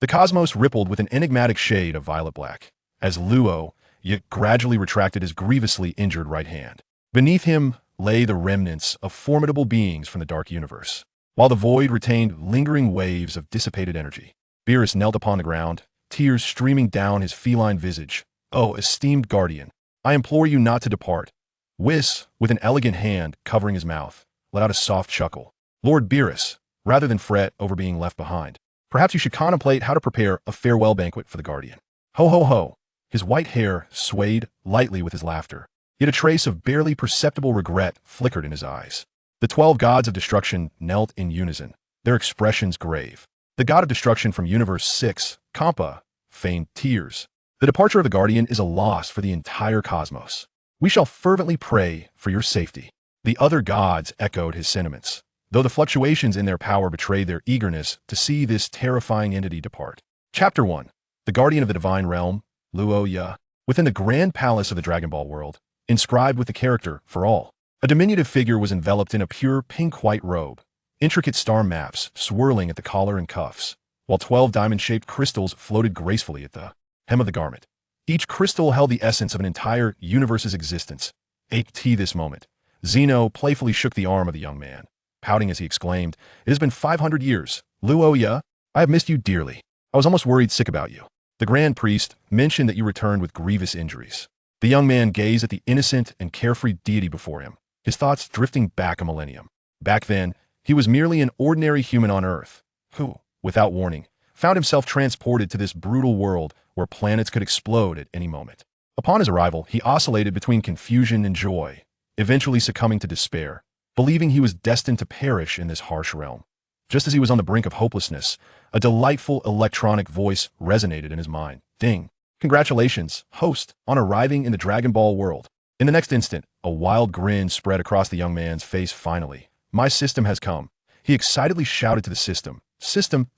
The cosmos rippled with an enigmatic shade of violet black, as Luo yet gradually retracted his grievously injured right hand. Beneath him lay the remnants of formidable beings from the Dark Universe, while the void retained lingering waves of dissipated energy. Beerus knelt upon the ground, tears streaming down his feline visage. "Oh, esteemed guardian, I implore you not to depart." Whis, with an elegant hand covering his mouth, let out a soft chuckle. "Lord Beerus, rather than fret over being left behind, perhaps you should contemplate how to prepare a farewell banquet for the guardian." Ho ho ho! His white hair swayed lightly with his laughter, yet a trace of barely perceptible regret flickered in his eyes. The 12 gods of destruction knelt in unison, their expressions grave. The god of destruction from Universe 6, Kampa, feigned tears. "The departure of the guardian is a loss for the entire cosmos. We shall fervently pray for your safety." The other gods echoed his sentiments, though the fluctuations in their power betrayed their eagerness to see this terrifying entity depart. Chapter 1. The Guardian of the Divine Realm, Loya. Within the grand palace of the Dragon Ball world, inscribed with the character "For All," a diminutive figure was enveloped in a pure pink-white robe, intricate star maps swirling at the collar and cuffs, while 12 diamond-shaped crystals floated gracefully at the hem of the garment. Each crystal held the essence of an entire universe's existence. This moment, Zeno playfully shook the arm of the young man, pouting as he exclaimed, "It has been 500 years. Luoya, I have missed you dearly. I was almost worried sick about you." The Grand Priest mentioned that you returned with grievous injuries. The young man gazed at the innocent and carefree deity before him, his thoughts drifting back a millennium. Back then, he was merely an ordinary human on Earth, who, without warning, found himself transported to this brutal world where planets could explode at any moment. Upon his arrival, he oscillated between confusion and joy, eventually succumbing to despair, believing he was destined to perish in this harsh realm. Just as he was on the brink of hopelessness, a delightful electronic voice resonated in his mind. "Ding! Congratulations, host, on arriving in the Dragon Ball world." In the next instant, a wild grin spread across the young man's face. "Finally, my system has come." He excitedly shouted to the system, System,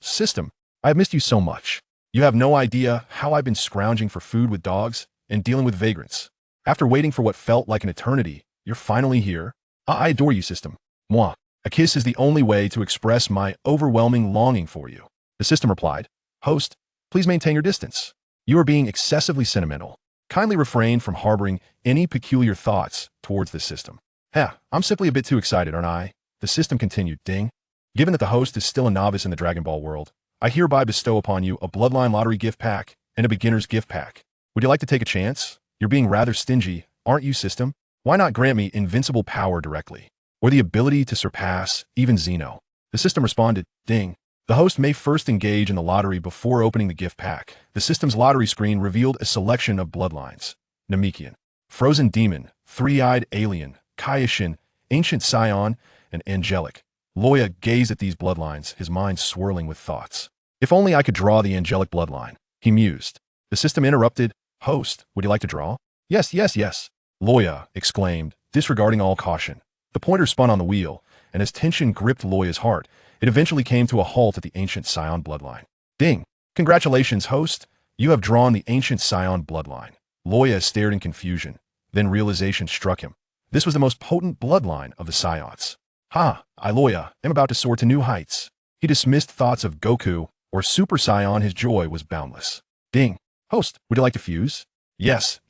I have missed you so much. You have no idea how I've been scrounging for food with dogs and dealing with vagrants. After waiting for what felt like an eternity, you're finally here. I adore you, system. Moi. A kiss is the only way to express my overwhelming longing for you." The system replied, "Host, please maintain your distance. You are being excessively sentimental. Kindly refrain from harboring any peculiar thoughts towards this system." I'm simply a bit too excited, aren't I?" The system continued. "Ding. Given that the host is still a novice in the Dragon Ball world, I hereby bestow upon you a Bloodline Lottery gift pack and a beginner's gift pack. Would you like to take a chance? You're being rather stingy, aren't you, system? Why not grant me invincible power directly, or the ability to surpass even Zeno?" The system responded, "Ding. The host may first engage in the lottery before opening the gift pack." The system's lottery screen revealed a selection of bloodlines: Namekian, Frozen Demon, Three-Eyed Alien, Kaioshin, Ancient Saiyan, and Angelic. Loya gazed at these bloodlines, his mind swirling with thoughts. "If only I could draw the angelic bloodline," he mused. The system interrupted, "Host, would you like to draw?" Yes, Loya exclaimed, disregarding all caution. The pointer spun on the wheel, and as tension gripped Loya's heart, it eventually came to a halt at the Ancient Saiyan bloodline. "Ding! Congratulations, host! You have drawn the Ancient Saiyan bloodline." Loya stared in confusion, then realization struck him. This was the most potent bloodline of the Saiyans. Loya, am about to soar to new heights." He dismissed thoughts of Goku or Super Saiyan. His joy was boundless. "Ding! Host, would you like to fuse?" Yes.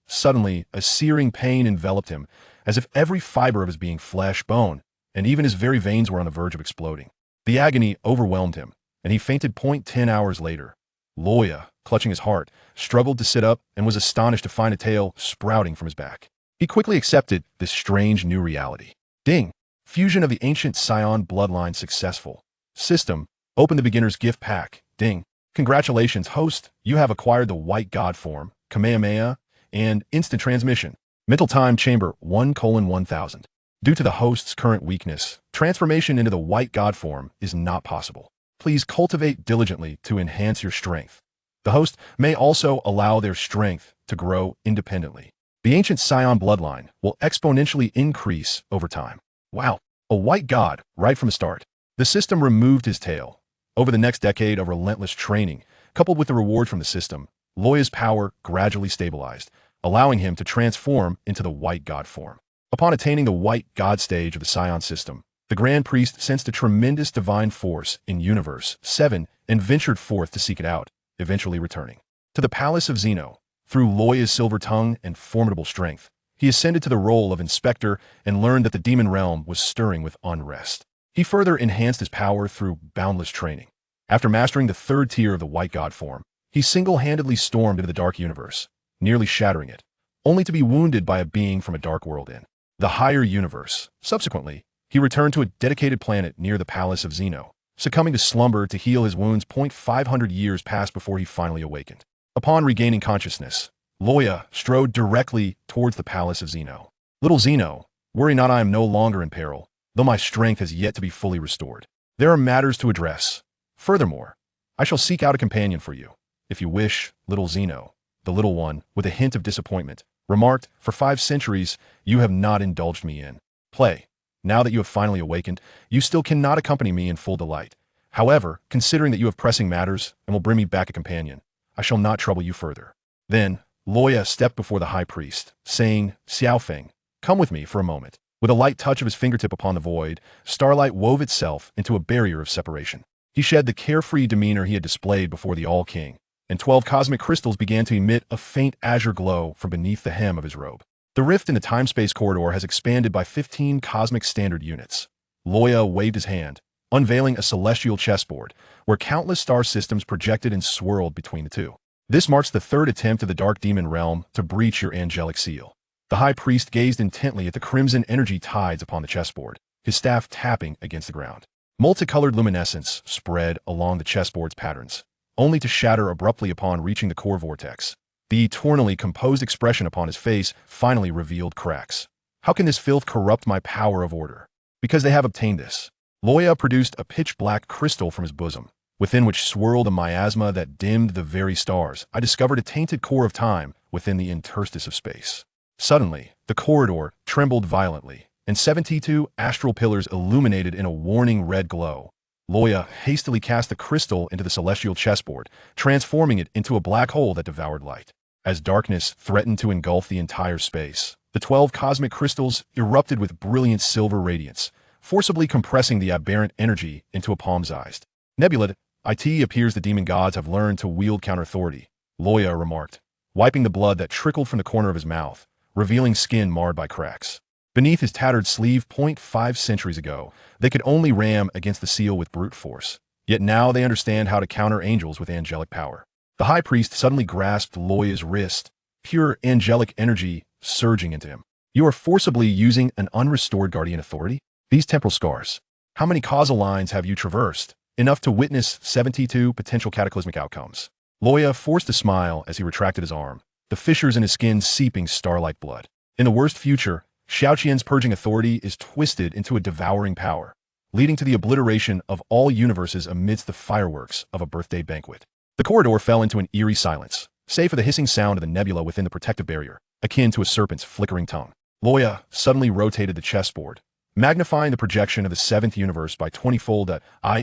Suddenly, a searing pain enveloped him, as if every fiber of his being, flesh, bone, and even his very veins were on the verge of exploding. The agony overwhelmed him, and he fainted. 10 hours later. Loya, clutching his heart, struggled to sit up and was astonished to find a tail sprouting from his back. He quickly accepted this strange new reality. Ding! Fusion of the Ancient Saiyan bloodline successful. System, open the beginner's gift pack. Ding! Congratulations, host, you have acquired the White God form, Kamehameha, and instant transmission. Mental time chamber 1:1000. Due to the host's current weakness, transformation into the White God form is not possible. Please cultivate diligently to enhance your strength. The host may also allow their strength to grow independently. The Ancient Saiyan bloodline will exponentially increase over time. Wow, a White God right from the start. The system removed his tail. Over the next decade of relentless training, coupled with the reward from the system, Loya's power gradually stabilized, allowing him to transform into the White God form. Upon attaining the White God stage of the Saiyan system, The Grand Priest sensed a tremendous divine force in Universe 7 and ventured forth to seek it out, eventually returning to the Palace of Zeno. Through Loya's silver tongue and formidable strength, he ascended to the role of inspector and learned that the demon realm was stirring with unrest. He further enhanced his power through boundless training. After mastering the third tier of the White God form, he single-handedly stormed into the Dark Universe, nearly shattering it, only to be wounded by a being from a dark world in the higher universe. Subsequently, he returned to a dedicated planet near the Palace of Zeno, succumbing to slumber to heal his wounds. 500 years passed before he finally awakened. Upon regaining consciousness, Loya strode directly towards the Palace of Zeno. Little Zeno, worry not, I am no longer in peril, though my strength has yet to be fully restored. There are matters to address. Furthermore, I shall seek out a companion for you, if you wish. Little Zeno, the little one, with a hint of disappointment, remarked, for 5 centuries you have not indulged me in play. Now that you have finally awakened, you still cannot accompany me in full delight. However, considering that you have pressing matters and will bring me back a companion, I shall not trouble you further. Then, Loya stepped before the high priest, saying, Xiaofeng, come with me for a moment. With a light touch of his fingertip upon the void, starlight wove itself into a barrier of separation. He shed the carefree demeanor he had displayed before the All-King, and 12 cosmic crystals began to emit a faint azure glow from beneath the hem of his robe. The rift in the time-space corridor has expanded by 15 cosmic standard units. Loya waved his hand, unveiling a celestial chessboard, where countless star systems projected and swirled between the two. This marks the third attempt of the Dark Demon Realm to breach your angelic seal. The High Priest gazed intently at the crimson energy tides upon the chessboard, his staff tapping against the ground. Multicolored luminescence spread along the chessboard's patterns, only to shatter abruptly upon reaching the core vortex. The eternally composed expression upon his face finally revealed cracks. How can this filth corrupt my power of order? Because they have obtained this. Loya produced a pitch-black crystal from his bosom, within which swirled a miasma that dimmed the very stars. I discovered a tainted core of time within the interstice of space. Suddenly, the corridor trembled violently, and 72 astral pillars illuminated in a warning red glow. Loya hastily cast the crystal into the celestial chessboard, transforming it into a black hole that devoured light. As darkness threatened to engulf the entire space, the 12 cosmic crystals erupted with brilliant silver radiance, forcibly compressing the aberrant energy into a palm-sized nebula. It appears the demon gods have learned to wield counter-authority, Loya remarked, wiping the blood that trickled from the corner of his mouth, revealing skin marred by cracks. Beneath his tattered sleeve, 5 centuries ago, they could only ram against the seal with brute force. Yet now they understand how to counter angels with angelic power. The High Priest suddenly grasped Loya's wrist, pure angelic energy surging into him. You are forcibly using an unrestored guardian authority? These temporal scars. How many causal lines have you traversed? Enough to witness 72 potential cataclysmic outcomes. Loya forced a smile as he retracted his arm, the fissures in his skin seeping star-like blood. In the worst future, Xiaoqian's purging authority is twisted into a devouring power, leading to the obliteration of all universes amidst the fireworks of a birthday banquet. The corridor fell into an eerie silence, save for the hissing sound of the nebula within the protective barrier, akin to a serpent's flickering tongue. Loya suddenly rotated the chessboard, magnifying the projection of the 7th universe by 20-fold.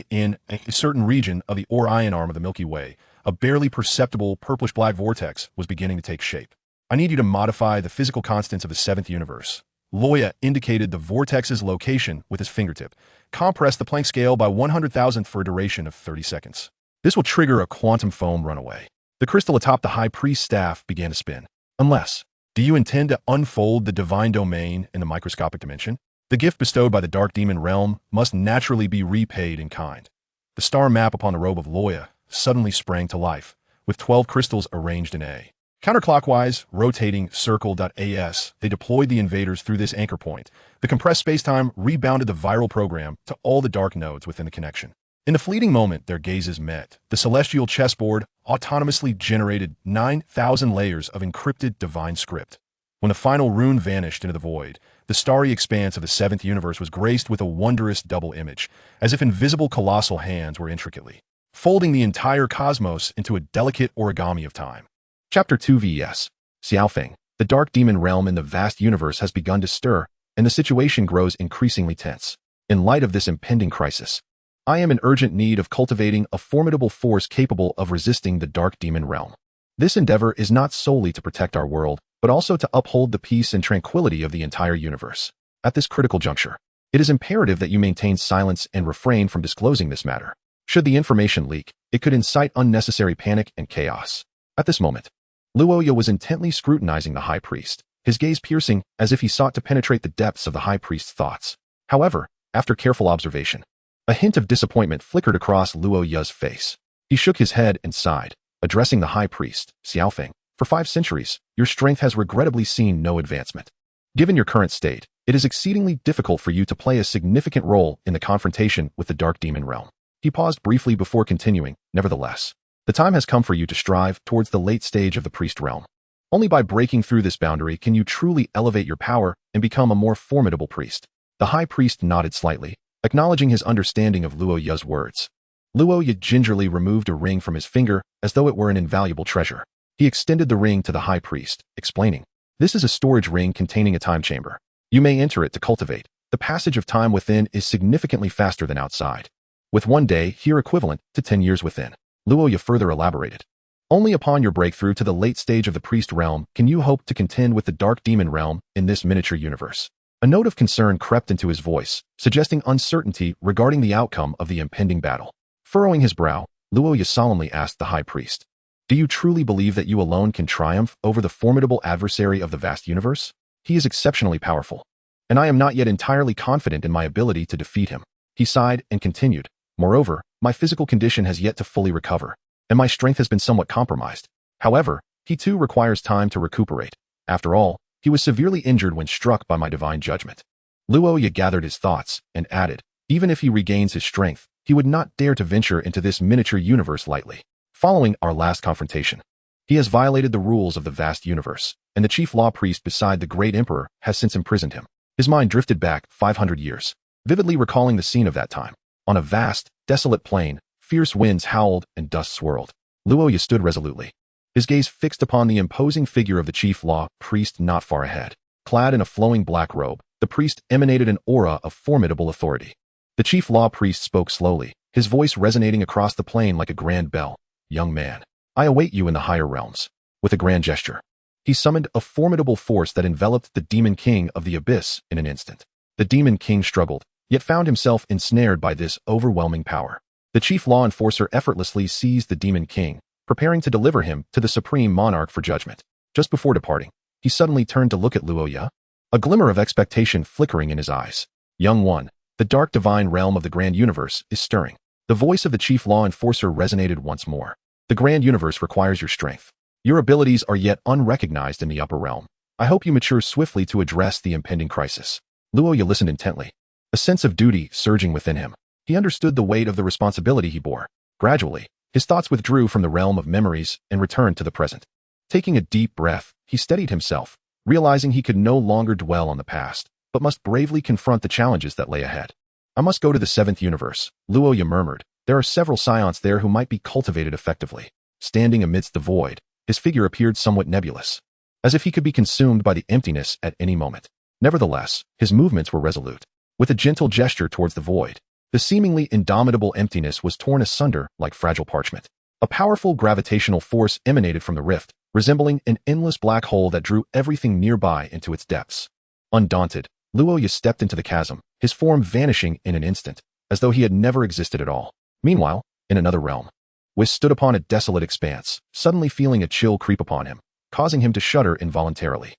In a certain region of the Orion arm of the Milky Way, a barely perceptible purplish-black vortex was beginning to take shape. I need you to modify the physical constants of the 7th universe. Loya indicated the vortex's location with his fingertip. Compress the Planck scale by 100,000th for a duration of 30 seconds. This will trigger a quantum foam runaway. The crystal atop the High Priest's staff began to spin. Unless, do you intend to unfold the divine domain in the microscopic dimension? The gift bestowed by the Dark Demon Realm must naturally be repaid in kind. The star map upon the robe of Loya suddenly sprang to life, with 12 crystals arranged in a counterclockwise, rotating circle.as. They deployed the invaders through this anchor point. The compressed spacetime rebounded the viral program to all the dark nodes within the connection. In the fleeting moment their gazes met, the celestial chessboard autonomously generated 9,000 layers of encrypted divine script. When the final rune vanished into the void, the starry expanse of the 7th universe was graced with a wondrous double image, as if invisible colossal hands were intricately folding the entire cosmos into a delicate origami of time. Chapter 2 vs. Xiaofeng. The Dark Demon Realm in the vast universe has begun to stir, and the situation grows increasingly tense. In light of this impending crisis, I am in urgent need of cultivating a formidable force capable of resisting the Dark Demon Realm. This endeavor is not solely to protect our world, but also to uphold the peace and tranquility of the entire universe. At this critical juncture, It is imperative that you maintain silence and refrain from disclosing this matter. Should the information leak, it could incite unnecessary panic and chaos. At this moment, Loya was intently scrutinizing the high priest, his gaze piercing as if he sought to penetrate the depths of the high priest's thoughts. However, after careful observation, a hint of disappointment flickered across Luoya's face. He shook his head and sighed, addressing the high priest, Xiaofeng. For 5 centuries, your strength has regrettably seen no advancement. Given your current state, it is exceedingly difficult for you to play a significant role in the confrontation with the Dark Demon realm. He paused briefly before continuing, nevertheless. The time has come for you to strive towards the late stage of the priest realm. Only by breaking through this boundary can you truly elevate your power and become a more formidable priest. The high priest nodded slightly, acknowledging his understanding of Luoya's words. Luoya gingerly removed a ring from his finger as though it were an invaluable treasure. He extended the ring to the high priest, explaining, "This is a storage ring containing a time chamber. You may enter it to cultivate. The passage of time within is significantly faster than outside. With 1 day here equivalent to 10 years within." Luoya further elaborated. "Only upon your breakthrough to the late stage of the priest realm can you hope to contend with the dark demon realm in this miniature universe." A note of concern crept into his voice, suggesting uncertainty regarding the outcome of the impending battle. Furrowing his brow, Luoya solemnly asked the high priest, "Do you truly believe that you alone can triumph over the formidable adversary of the vast universe? He is exceptionally powerful, and I am not yet entirely confident in my ability to defeat him." He sighed and continued, "Moreover, my physical condition has yet to fully recover, and my strength has been somewhat compromised. However, he too requires time to recuperate. After all, he was severely injured when struck by my divine judgment." Luoya gathered his thoughts and added, "Even if he regains his strength, he would not dare to venture into this miniature universe lightly. Following our last confrontation, he has violated the rules of the vast universe, and the chief law priest beside the great emperor has since imprisoned him." His mind drifted back 500 years, vividly recalling the scene of that time. On a vast, desolate plain, fierce winds howled and dust swirled. Luoya stood resolutely, his gaze fixed upon the imposing figure of the chief law priest not far ahead. Clad in a flowing black robe, the priest emanated an aura of formidable authority. The chief law priest spoke slowly, his voice resonating across the plain like a grand bell. "Young man, I await you in the higher realms." With a grand gesture, he summoned a formidable force that enveloped the demon king of the abyss in an instant. The demon king struggled, yet found himself ensnared by this overwhelming power. The chief law enforcer effortlessly seized the demon king, preparing to deliver him to the supreme monarch for judgment. Just before departing, he suddenly turned to look at Luoya, a glimmer of expectation flickering in his eyes. "Young one, the dark divine realm of the grand universe is stirring." The voice of the chief law enforcer resonated once more. "The grand universe requires your strength. Your abilities are yet unrecognized in the upper realm. I hope you mature swiftly to address the impending crisis." Luoya listened intently, a sense of duty surging within him. He understood the weight of the responsibility he bore. Gradually, his thoughts withdrew from the realm of memories and returned to the present. Taking a deep breath, he steadied himself, realizing he could no longer dwell on the past, but must bravely confront the challenges that lay ahead. "I must go to the 7th universe," Luoya murmured. "There are several Scions there who might be cultivated effectively." Standing amidst the void, his figure appeared somewhat nebulous, as if he could be consumed by the emptiness at any moment. Nevertheless, his movements were resolute. With a gentle gesture towards the void, the seemingly indomitable emptiness was torn asunder like fragile parchment. A powerful gravitational force emanated from the rift, resembling an endless black hole that drew everything nearby into its depths. Undaunted, Luoya stepped into the chasm, his form vanishing in an instant, as though he had never existed at all. Meanwhile, in another realm, Whis stood upon a desolate expanse, suddenly feeling a chill creep upon him, causing him to shudder involuntarily.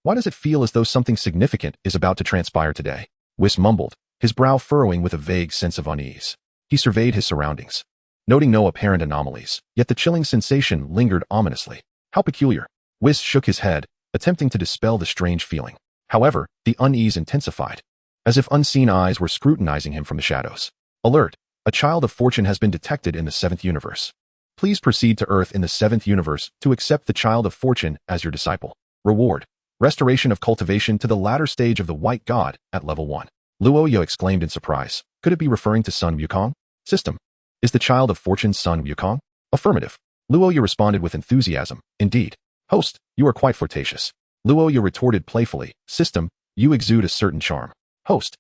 Why does it feel as though something significant is about to transpire today?" Whis mumbled, his brow furrowing with a vague sense of unease. He surveyed his surroundings, noting no apparent anomalies, yet the chilling sensation lingered ominously. "How peculiar." Whis shook his head, attempting to dispel the strange feeling. However, the unease intensified, as if unseen eyes were scrutinizing him from the shadows. "Alert! A child of fortune has been detected in the 7th universe. Please proceed to Earth in the 7th universe to accept the child of fortune as your disciple. Reward: restoration of cultivation to the latter stage of the White God at level 1. Luoya exclaimed in surprise. Could it be referring to Sun Wukong? System: is the child of fortune Sun Wukong? Affirmative. Luoya responded with enthusiasm. Indeed. Host: you are quite flirtatious. Luoya retorted playfully. System: you exude a certain charm. Host: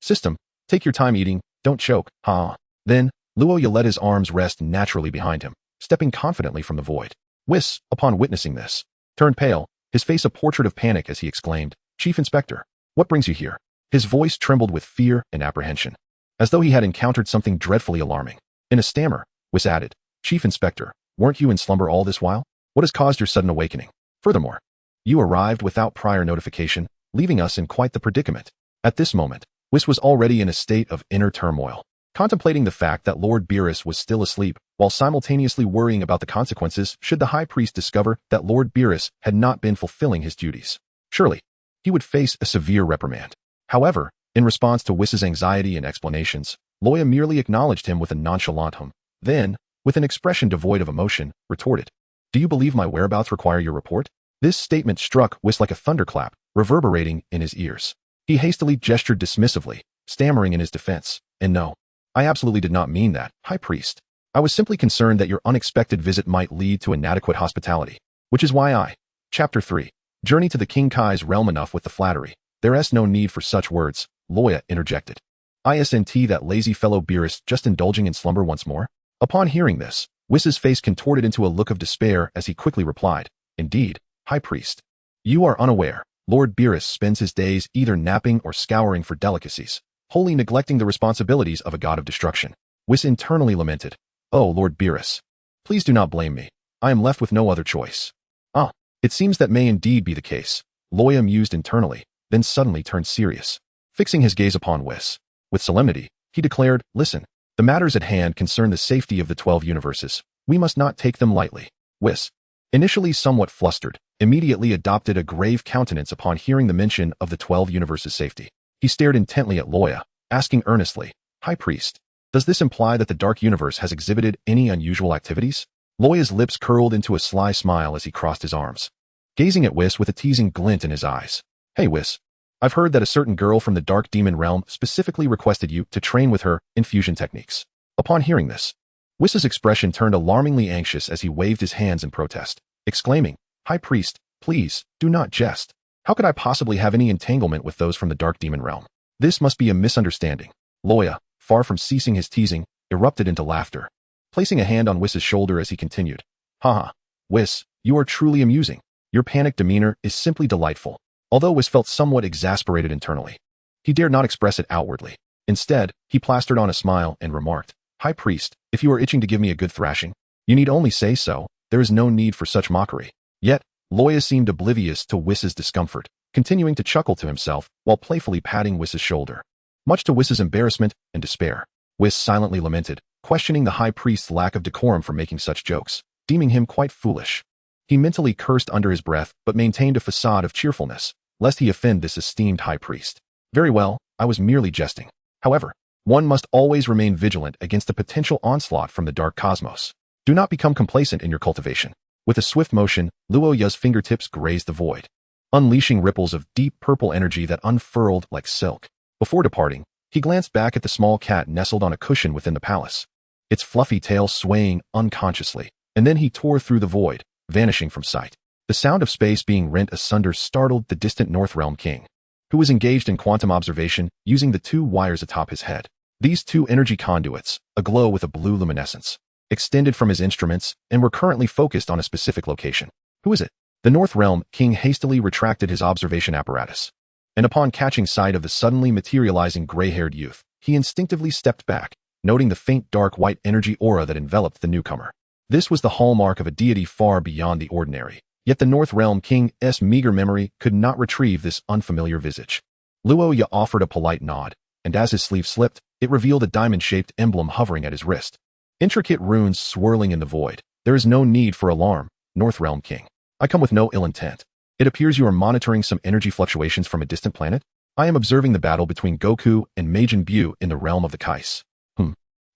system: take your time eating, don't choke, ha. Then, Luoya let his arms rest naturally behind him, stepping confidently from the void. Whis, upon witnessing this, turned pale, his face a portrait of panic as he exclaimed, "Chief Inspector, what brings you here?" His voice trembled with fear and apprehension, as though he had encountered something dreadfully alarming. In a stammer, Whis added, "Chief Inspector, weren't you in slumber all this while? What has caused your sudden awakening? Furthermore, you arrived without prior notification, leaving us in quite the predicament." At this moment, Whis was already in a state of inner turmoil, contemplating the fact that Lord Beerus was still asleep, while simultaneously worrying about the consequences should the High Priest discover that Lord Beerus had not been fulfilling his duties. Surely, he would face a severe reprimand. However, in response to Whis's anxiety and explanations, Loya merely acknowledged him with a nonchalant hum. Then, with an expression devoid of emotion, retorted, "Do you believe my whereabouts require your report?" This statement struck Whis like a thunderclap, reverberating in his ears. He hastily gestured dismissively, stammering in his defense, "And no, I absolutely did not mean that, High Priest. I was simply concerned that your unexpected visit might lead to inadequate hospitality, which is why I..." Chapter 3. Journey to the King Kai's realm. Enough with the flattery. There's no need for such words, Loya interjected. Isn't that lazy fellow Beerus just indulging in slumber once more? Upon hearing this, Whis's face contorted into a look of despair as he quickly replied, "Indeed, High Priest. You are unaware. Lord Beerus spends his days either napping or scouring for delicacies, wholly neglecting the responsibilities of a god of destruction." Whis internally lamented, "Oh, Lord Beerus. Please do not blame me. I am left with no other choice." "Ah, it seems that may indeed be the case," Loya mused internally, then suddenly turned serious. Fixing his gaze upon Whis, with solemnity, he declared, "Listen, the matters at hand concern the safety of the 12 universes. We must not take them lightly." Whis, initially somewhat flustered, immediately adopted a grave countenance upon hearing the mention of the 12 universes' safety. He stared intently at Loya, asking earnestly, "High Priest, does this imply that the Dark Universe has exhibited any unusual activities?" Loya's lips curled into a sly smile as he crossed his arms, gazing at Whis with a teasing glint in his eyes. "Hey Whis, I've heard that a certain girl from the Dark Demon realm specifically requested you to train with her in fusion techniques." Upon hearing this, Whis's expression turned alarmingly anxious as he waved his hands in protest, exclaiming, "High Priest, please, do not jest. How could I possibly have any entanglement with those from the Dark Demon realm? This must be a misunderstanding." Loya, far from ceasing his teasing, erupted into laughter, placing a hand on Whis's shoulder as he continued, "Haha, Whis, you are truly amusing. Your panicked demeanor is simply delightful." Although Whis felt somewhat exasperated internally, he dared not express it outwardly. Instead, he plastered on a smile and remarked, "High Priest, if you are itching to give me a good thrashing, you need only say so. There is no need for such mockery." Yet, Loya seemed oblivious to Whis's discomfort, continuing to chuckle to himself while playfully patting Whis's shoulder. Much to Whis's embarrassment and despair, Whis silently lamented, questioning the High Priest's lack of decorum for making such jokes, deeming him quite foolish. He mentally cursed under his breath but maintained a facade of cheerfulness, lest he offend this esteemed High Priest. "Very well, I was merely jesting. However, one must always remain vigilant against the potential onslaught from the dark cosmos. Do not become complacent in your cultivation." With a swift motion, Loya's fingertips grazed the void, unleashing ripples of deep purple energy that unfurled like silk. Before departing, he glanced back at the small cat nestled on a cushion within the palace, its fluffy tail swaying unconsciously, and then he tore through the void, vanishing from sight. The sound of space being rent asunder startled the distant North Realm King, who was engaged in quantum observation using the 2 wires atop his head. These 2 energy conduits, aglow with a blue luminescence, extended from his instruments and were currently focused on a specific location. "Who is it?" The North Realm King hastily retracted his observation apparatus, and upon catching sight of the suddenly materializing gray-haired youth, he instinctively stepped back, noting the faint dark white energy aura that enveloped the newcomer. This was the hallmark of a deity far beyond the ordinary. Yet the North Realm King's meager memory could not retrieve this unfamiliar visage. Loya offered a polite nod, and as his sleeve slipped, it revealed a diamond-shaped emblem hovering at his wrist. Intricate runes swirling in the void. "There is no need for alarm, North Realm King. I come with no ill intent. It appears you are monitoring some energy fluctuations from a distant planet. I am observing the battle between Goku and Majin Buu in the realm of the Kais."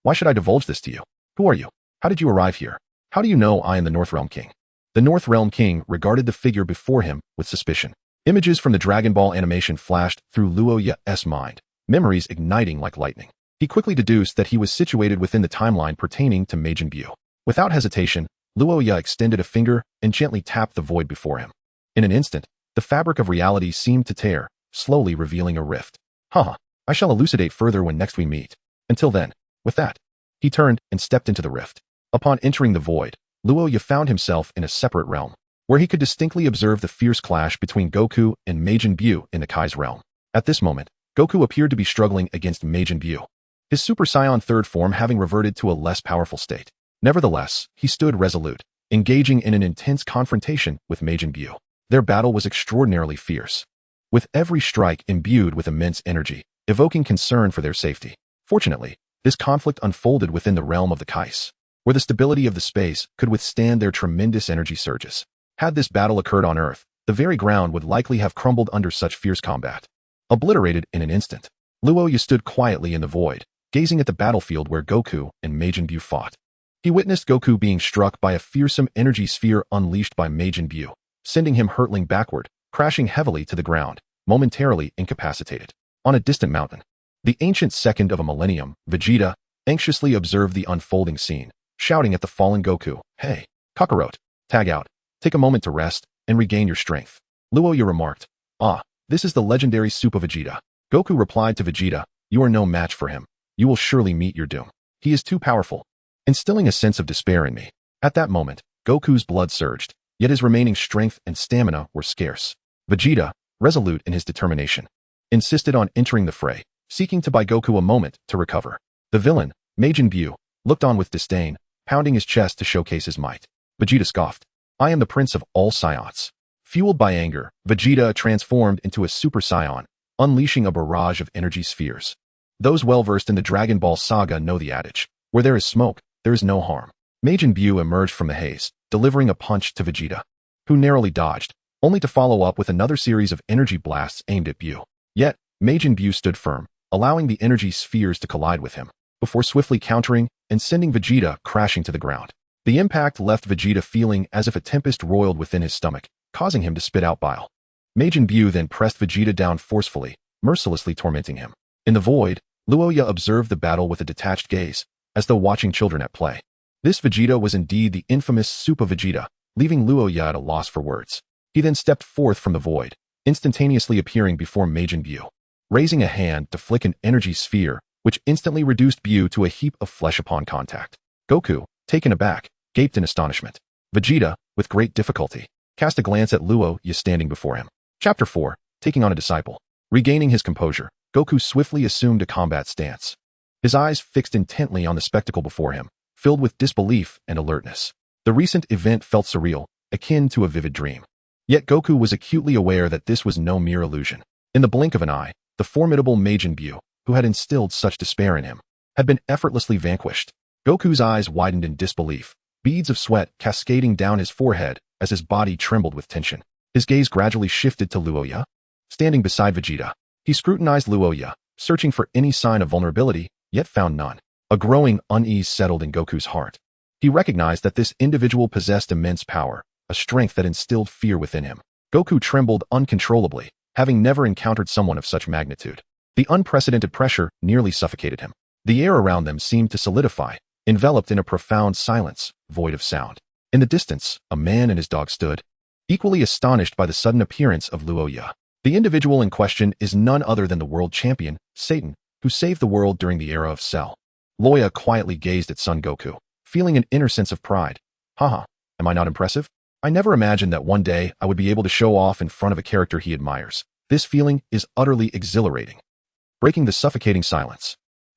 Why should I divulge this to you? Who are you? How did you arrive here? How do you know I am the North Realm King?" The North Realm King regarded the figure before him with suspicion. Images from the Dragon Ball animation flashed through Loya's mind, memories igniting like lightning. He quickly deduced that he was situated within the timeline pertaining to Majin Buu. Without hesitation, Loya extended a finger and gently tapped the void before him. In an instant, the fabric of reality seemed to tear, slowly revealing a rift. "Haha, I shall elucidate further when next we meet. Until then." With that, he turned and stepped into the rift. Upon entering the void, Loya found himself in a separate realm, where he could distinctly observe the fierce clash between Goku and Majin Buu in the Kai's realm. At this moment, Goku appeared to be struggling against Majin Buu, his Super Saiyan third form having reverted to a less powerful state. Nevertheless, he stood resolute, engaging in an intense confrontation with Majin Buu. Their battle was extraordinarily fierce, with every strike imbued with immense energy, evoking concern for their safety. Fortunately, this conflict unfolded within the realm of the Kais, where the stability of the space could withstand their tremendous energy surges. Had this battle occurred on Earth, the very ground would likely have crumbled under such fierce combat, obliterated in an instant. Loya stood quietly in the void, gazing at the battlefield where Goku and Majin Buu fought. He witnessed Goku being struck by a fearsome energy sphere unleashed by Majin Buu, sending him hurtling backward, crashing heavily to the ground, momentarily incapacitated. On a distant mountain, the ancient second of a millennium, Vegeta, anxiously observed the unfolding scene, shouting at the fallen Goku, "Hey, Kakarot, tag out, take a moment to rest and regain your strength." Loya remarked, "Ah, this is the legendary Super Vegeta." Goku replied to Vegeta, "You are no match for him. You will surely meet your doom. He is too powerful," instilling a sense of despair in me. At that moment, Goku's blood surged, yet his remaining strength and stamina were scarce. Vegeta, resolute in his determination, insisted on entering the fray, seeking to buy Goku a moment to recover. The villain, Majin Buu, looked on with disdain, pounding his chest to showcase his might. Vegeta scoffed, "I am the prince of all Saiyans." Fueled by anger, Vegeta transformed into a Super Saiyan, unleashing a barrage of energy spheres. Those well-versed in the Dragon Ball saga know the adage, where there is smoke, there is no harm. Majin Buu emerged from the haze, delivering a punch to Vegeta, who narrowly dodged, only to follow up with another series of energy blasts aimed at Buu. Yet, Majin Buu stood firm, allowing the energy spheres to collide with him, before swiftly countering and sending Vegeta crashing to the ground. The impact left Vegeta feeling as if a tempest roiled within his stomach, causing him to spit out bile. Majin Buu then pressed Vegeta down forcefully, mercilessly tormenting him. In the void, Loya observed the battle with a detached gaze, as though watching children at play. This Vegeta was indeed the infamous Super Vegeta, leaving Loya at a loss for words. He then stepped forth from the void, instantaneously appearing before Majin Buu, raising a hand to flick an energy sphere, which instantly reduced Buu to a heap of flesh upon contact. Goku, taken aback, gaped in astonishment. Vegeta, with great difficulty, cast a glance at Loya standing before him. Chapter 4, Taking on a Disciple. Regaining his composure, Goku swiftly assumed a combat stance, his eyes fixed intently on the spectacle before him, filled with disbelief and alertness. The recent event felt surreal, akin to a vivid dream. Yet Goku was acutely aware that this was no mere illusion. In the blink of an eye, the formidable Majin Buu, who had instilled such despair in him, had been effortlessly vanquished. Goku's eyes widened in disbelief, beads of sweat cascading down his forehead as his body trembled with tension. His gaze gradually shifted to Loya, standing beside Vegeta. He scrutinized Loya, searching for any sign of vulnerability, yet found none. A growing unease settled in Goku's heart. He recognized that this individual possessed immense power, a strength that instilled fear within him. Goku trembled uncontrollably, having never encountered someone of such magnitude. The unprecedented pressure nearly suffocated him. The air around them seemed to solidify, enveloped in a profound silence, void of sound. In the distance, a man and his dog stood, equally astonished by the sudden appearance of Loya. The individual in question is none other than the world champion, Satan, who saved the world during the era of Cell. Loya quietly gazed at Son Goku, feeling an inner sense of pride. Haha, am I not impressive? I never imagined that one day I would be able to show off in front of a character he admires. This feeling is utterly exhilarating. Breaking the suffocating silence,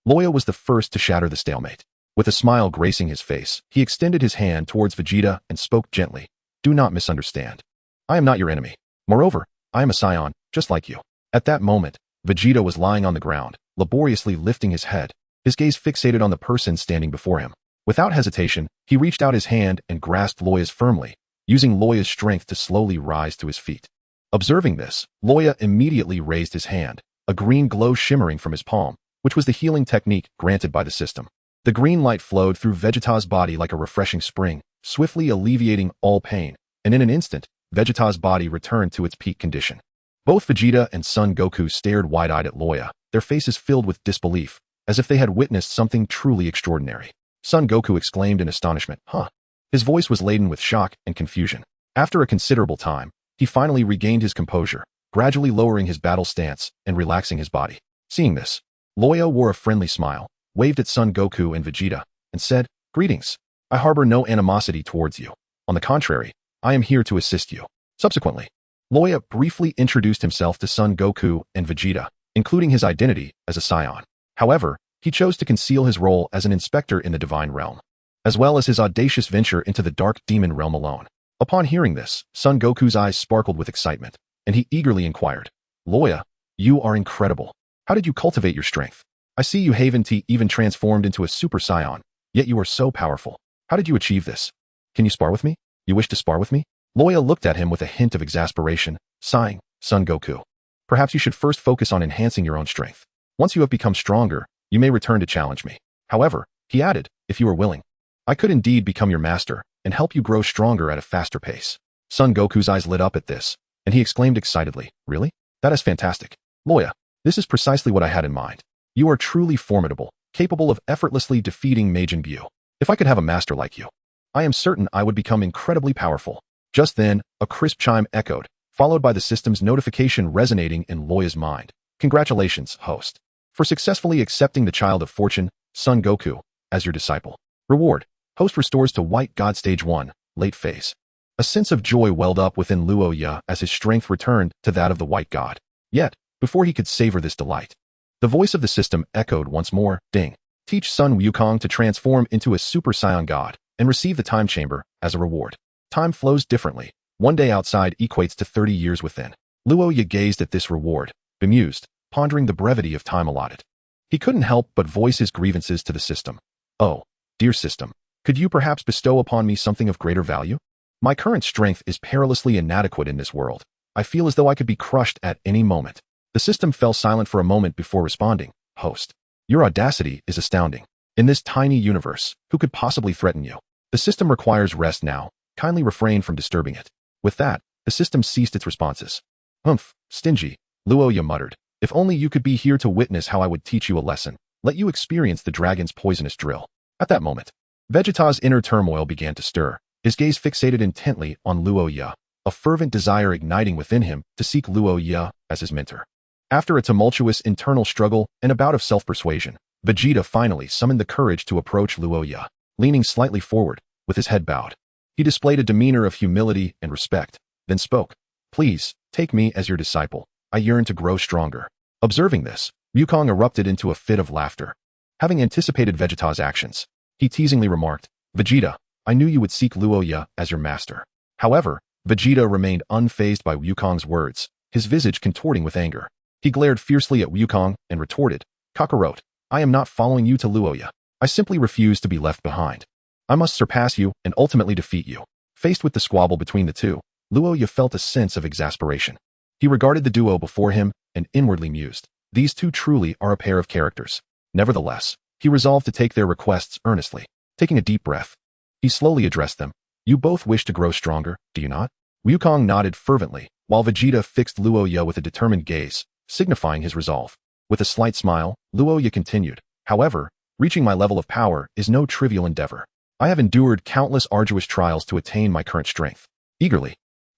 Loya was the first to shatter the stalemate. With a smile gracing his face, he extended his hand towards Vegeta and spoke gently. "Do not misunderstand. I am not your enemy. Moreover, I am a Saiyan, just like you." At that moment, Vegeta was lying on the ground, laboriously lifting his head, his gaze fixated on the person standing before him. Without hesitation, he reached out his hand and grasped Loya's firmly, using Loya's strength to slowly rise to his feet. Observing this, Loya immediately raised his hand, a green glow shimmering from his palm, which was the healing technique granted by the system. The green light flowed through Vegeta's body like a refreshing spring, swiftly alleviating all pain, and in an instant, Vegeta's body returned to its peak condition. Both Vegeta and Son Goku stared wide-eyed at Loya, their faces filled with disbelief, as if they had witnessed something truly extraordinary. Son Goku exclaimed in astonishment, "Huh?" His voice was laden with shock and confusion. After a considerable time, he finally regained his composure, gradually lowering his battle stance and relaxing his body. Seeing this, Loya wore a friendly smile, waved at Son Goku and Vegeta, and said, "Greetings. I harbor no animosity towards you. On the contrary, I am here to assist you." Subsequently, Loya briefly introduced himself to Son Goku and Vegeta, including his identity as a Saiyan. However, he chose to conceal his role as an inspector in the divine realm, as well as his audacious venture into the dark demon realm alone. Upon hearing this, Son Goku's eyes sparkled with excitement, and he eagerly inquired, Loya, you are incredible. How did you cultivate your strength? I see you haven't even transformed into a Super Saiyan, yet you are so powerful. How did you achieve this? Can you spar with me? You wish to spar with me? Loya looked at him with a hint of exasperation, sighing, Son Goku. Perhaps you should first focus on enhancing your own strength. Once you have become stronger, you may return to challenge me. However, he added, if you are willing, I could indeed become your master and help you grow stronger at a faster pace. Son Goku's eyes lit up at this, and he exclaimed excitedly, really? That is fantastic. Loya, this is precisely what I had in mind. You are truly formidable, capable of effortlessly defeating Majin Buu. If I could have a master like you, I am certain I would become incredibly powerful. Just then, a crisp chime echoed, followed by the system's notification resonating in Loya's mind. Congratulations, host, for successfully accepting the Child of Fortune, Son Goku, as your disciple. Reward. Host restores to White God Stage 1, late phase. A sense of joy welled up within Loya as his strength returned to that of the White God. Yet, before he could savor this delight, the voice of the system echoed once more, ding. Teach Son Wukong to transform into a Super Saiyan God and receive the Time Chamber as a reward. Time flows differently. One day outside equates to 30 years within. Loya gazed at this reward, bemused, pondering the brevity of time allotted. He couldn't help but voice his grievances to the system. Oh, dear system, could you perhaps bestow upon me something of greater value? My current strength is perilously inadequate in this world. I feel as though I could be crushed at any moment. The system fell silent for a moment before responding. Host, your audacity is astounding. In this tiny universe, who could possibly threaten you? The system requires rest now. Kindly refrain from disturbing it. With that, the system ceased its responses. Humph, stingy, Loya muttered. If only you could be here to witness how I would teach you a lesson. Let you experience the dragon's poisonous drill. At that moment, Vegeta's inner turmoil began to stir, his gaze fixated intently on Loya, a fervent desire igniting within him to seek Loya as his mentor. After a tumultuous internal struggle and a bout of self-persuasion, Vegeta finally summoned the courage to approach Loya. Leaning slightly forward, with his head bowed, he displayed a demeanor of humility and respect, then spoke, Please, take me as your disciple. I yearn to grow stronger. Observing this, Wukong erupted into a fit of laughter. Having anticipated Vegeta's actions, he teasingly remarked, Vegeta, I knew you would seek Loya as your master. However, Vegeta remained unfazed by Wukong's words, his visage contorting with anger. He glared fiercely at Wukong and retorted, Kakarot, I am not following you to Loya. I simply refuse to be left behind. I must surpass you and ultimately defeat you. Faced with the squabble between the two, Loya felt a sense of exasperation. He regarded the duo before him and inwardly mused, these two truly are a pair of characters. Nevertheless, he resolved to take their requests earnestly. Taking a deep breath, he slowly addressed them. You both wish to grow stronger, do you not? Wukong nodded fervently, while Vegeta fixed Loya with a determined gaze, signifying his resolve. With a slight smile, Loya continued, However, reaching my level of power is no trivial endeavor. I have endured countless arduous trials to attain my current strength. Eagerly,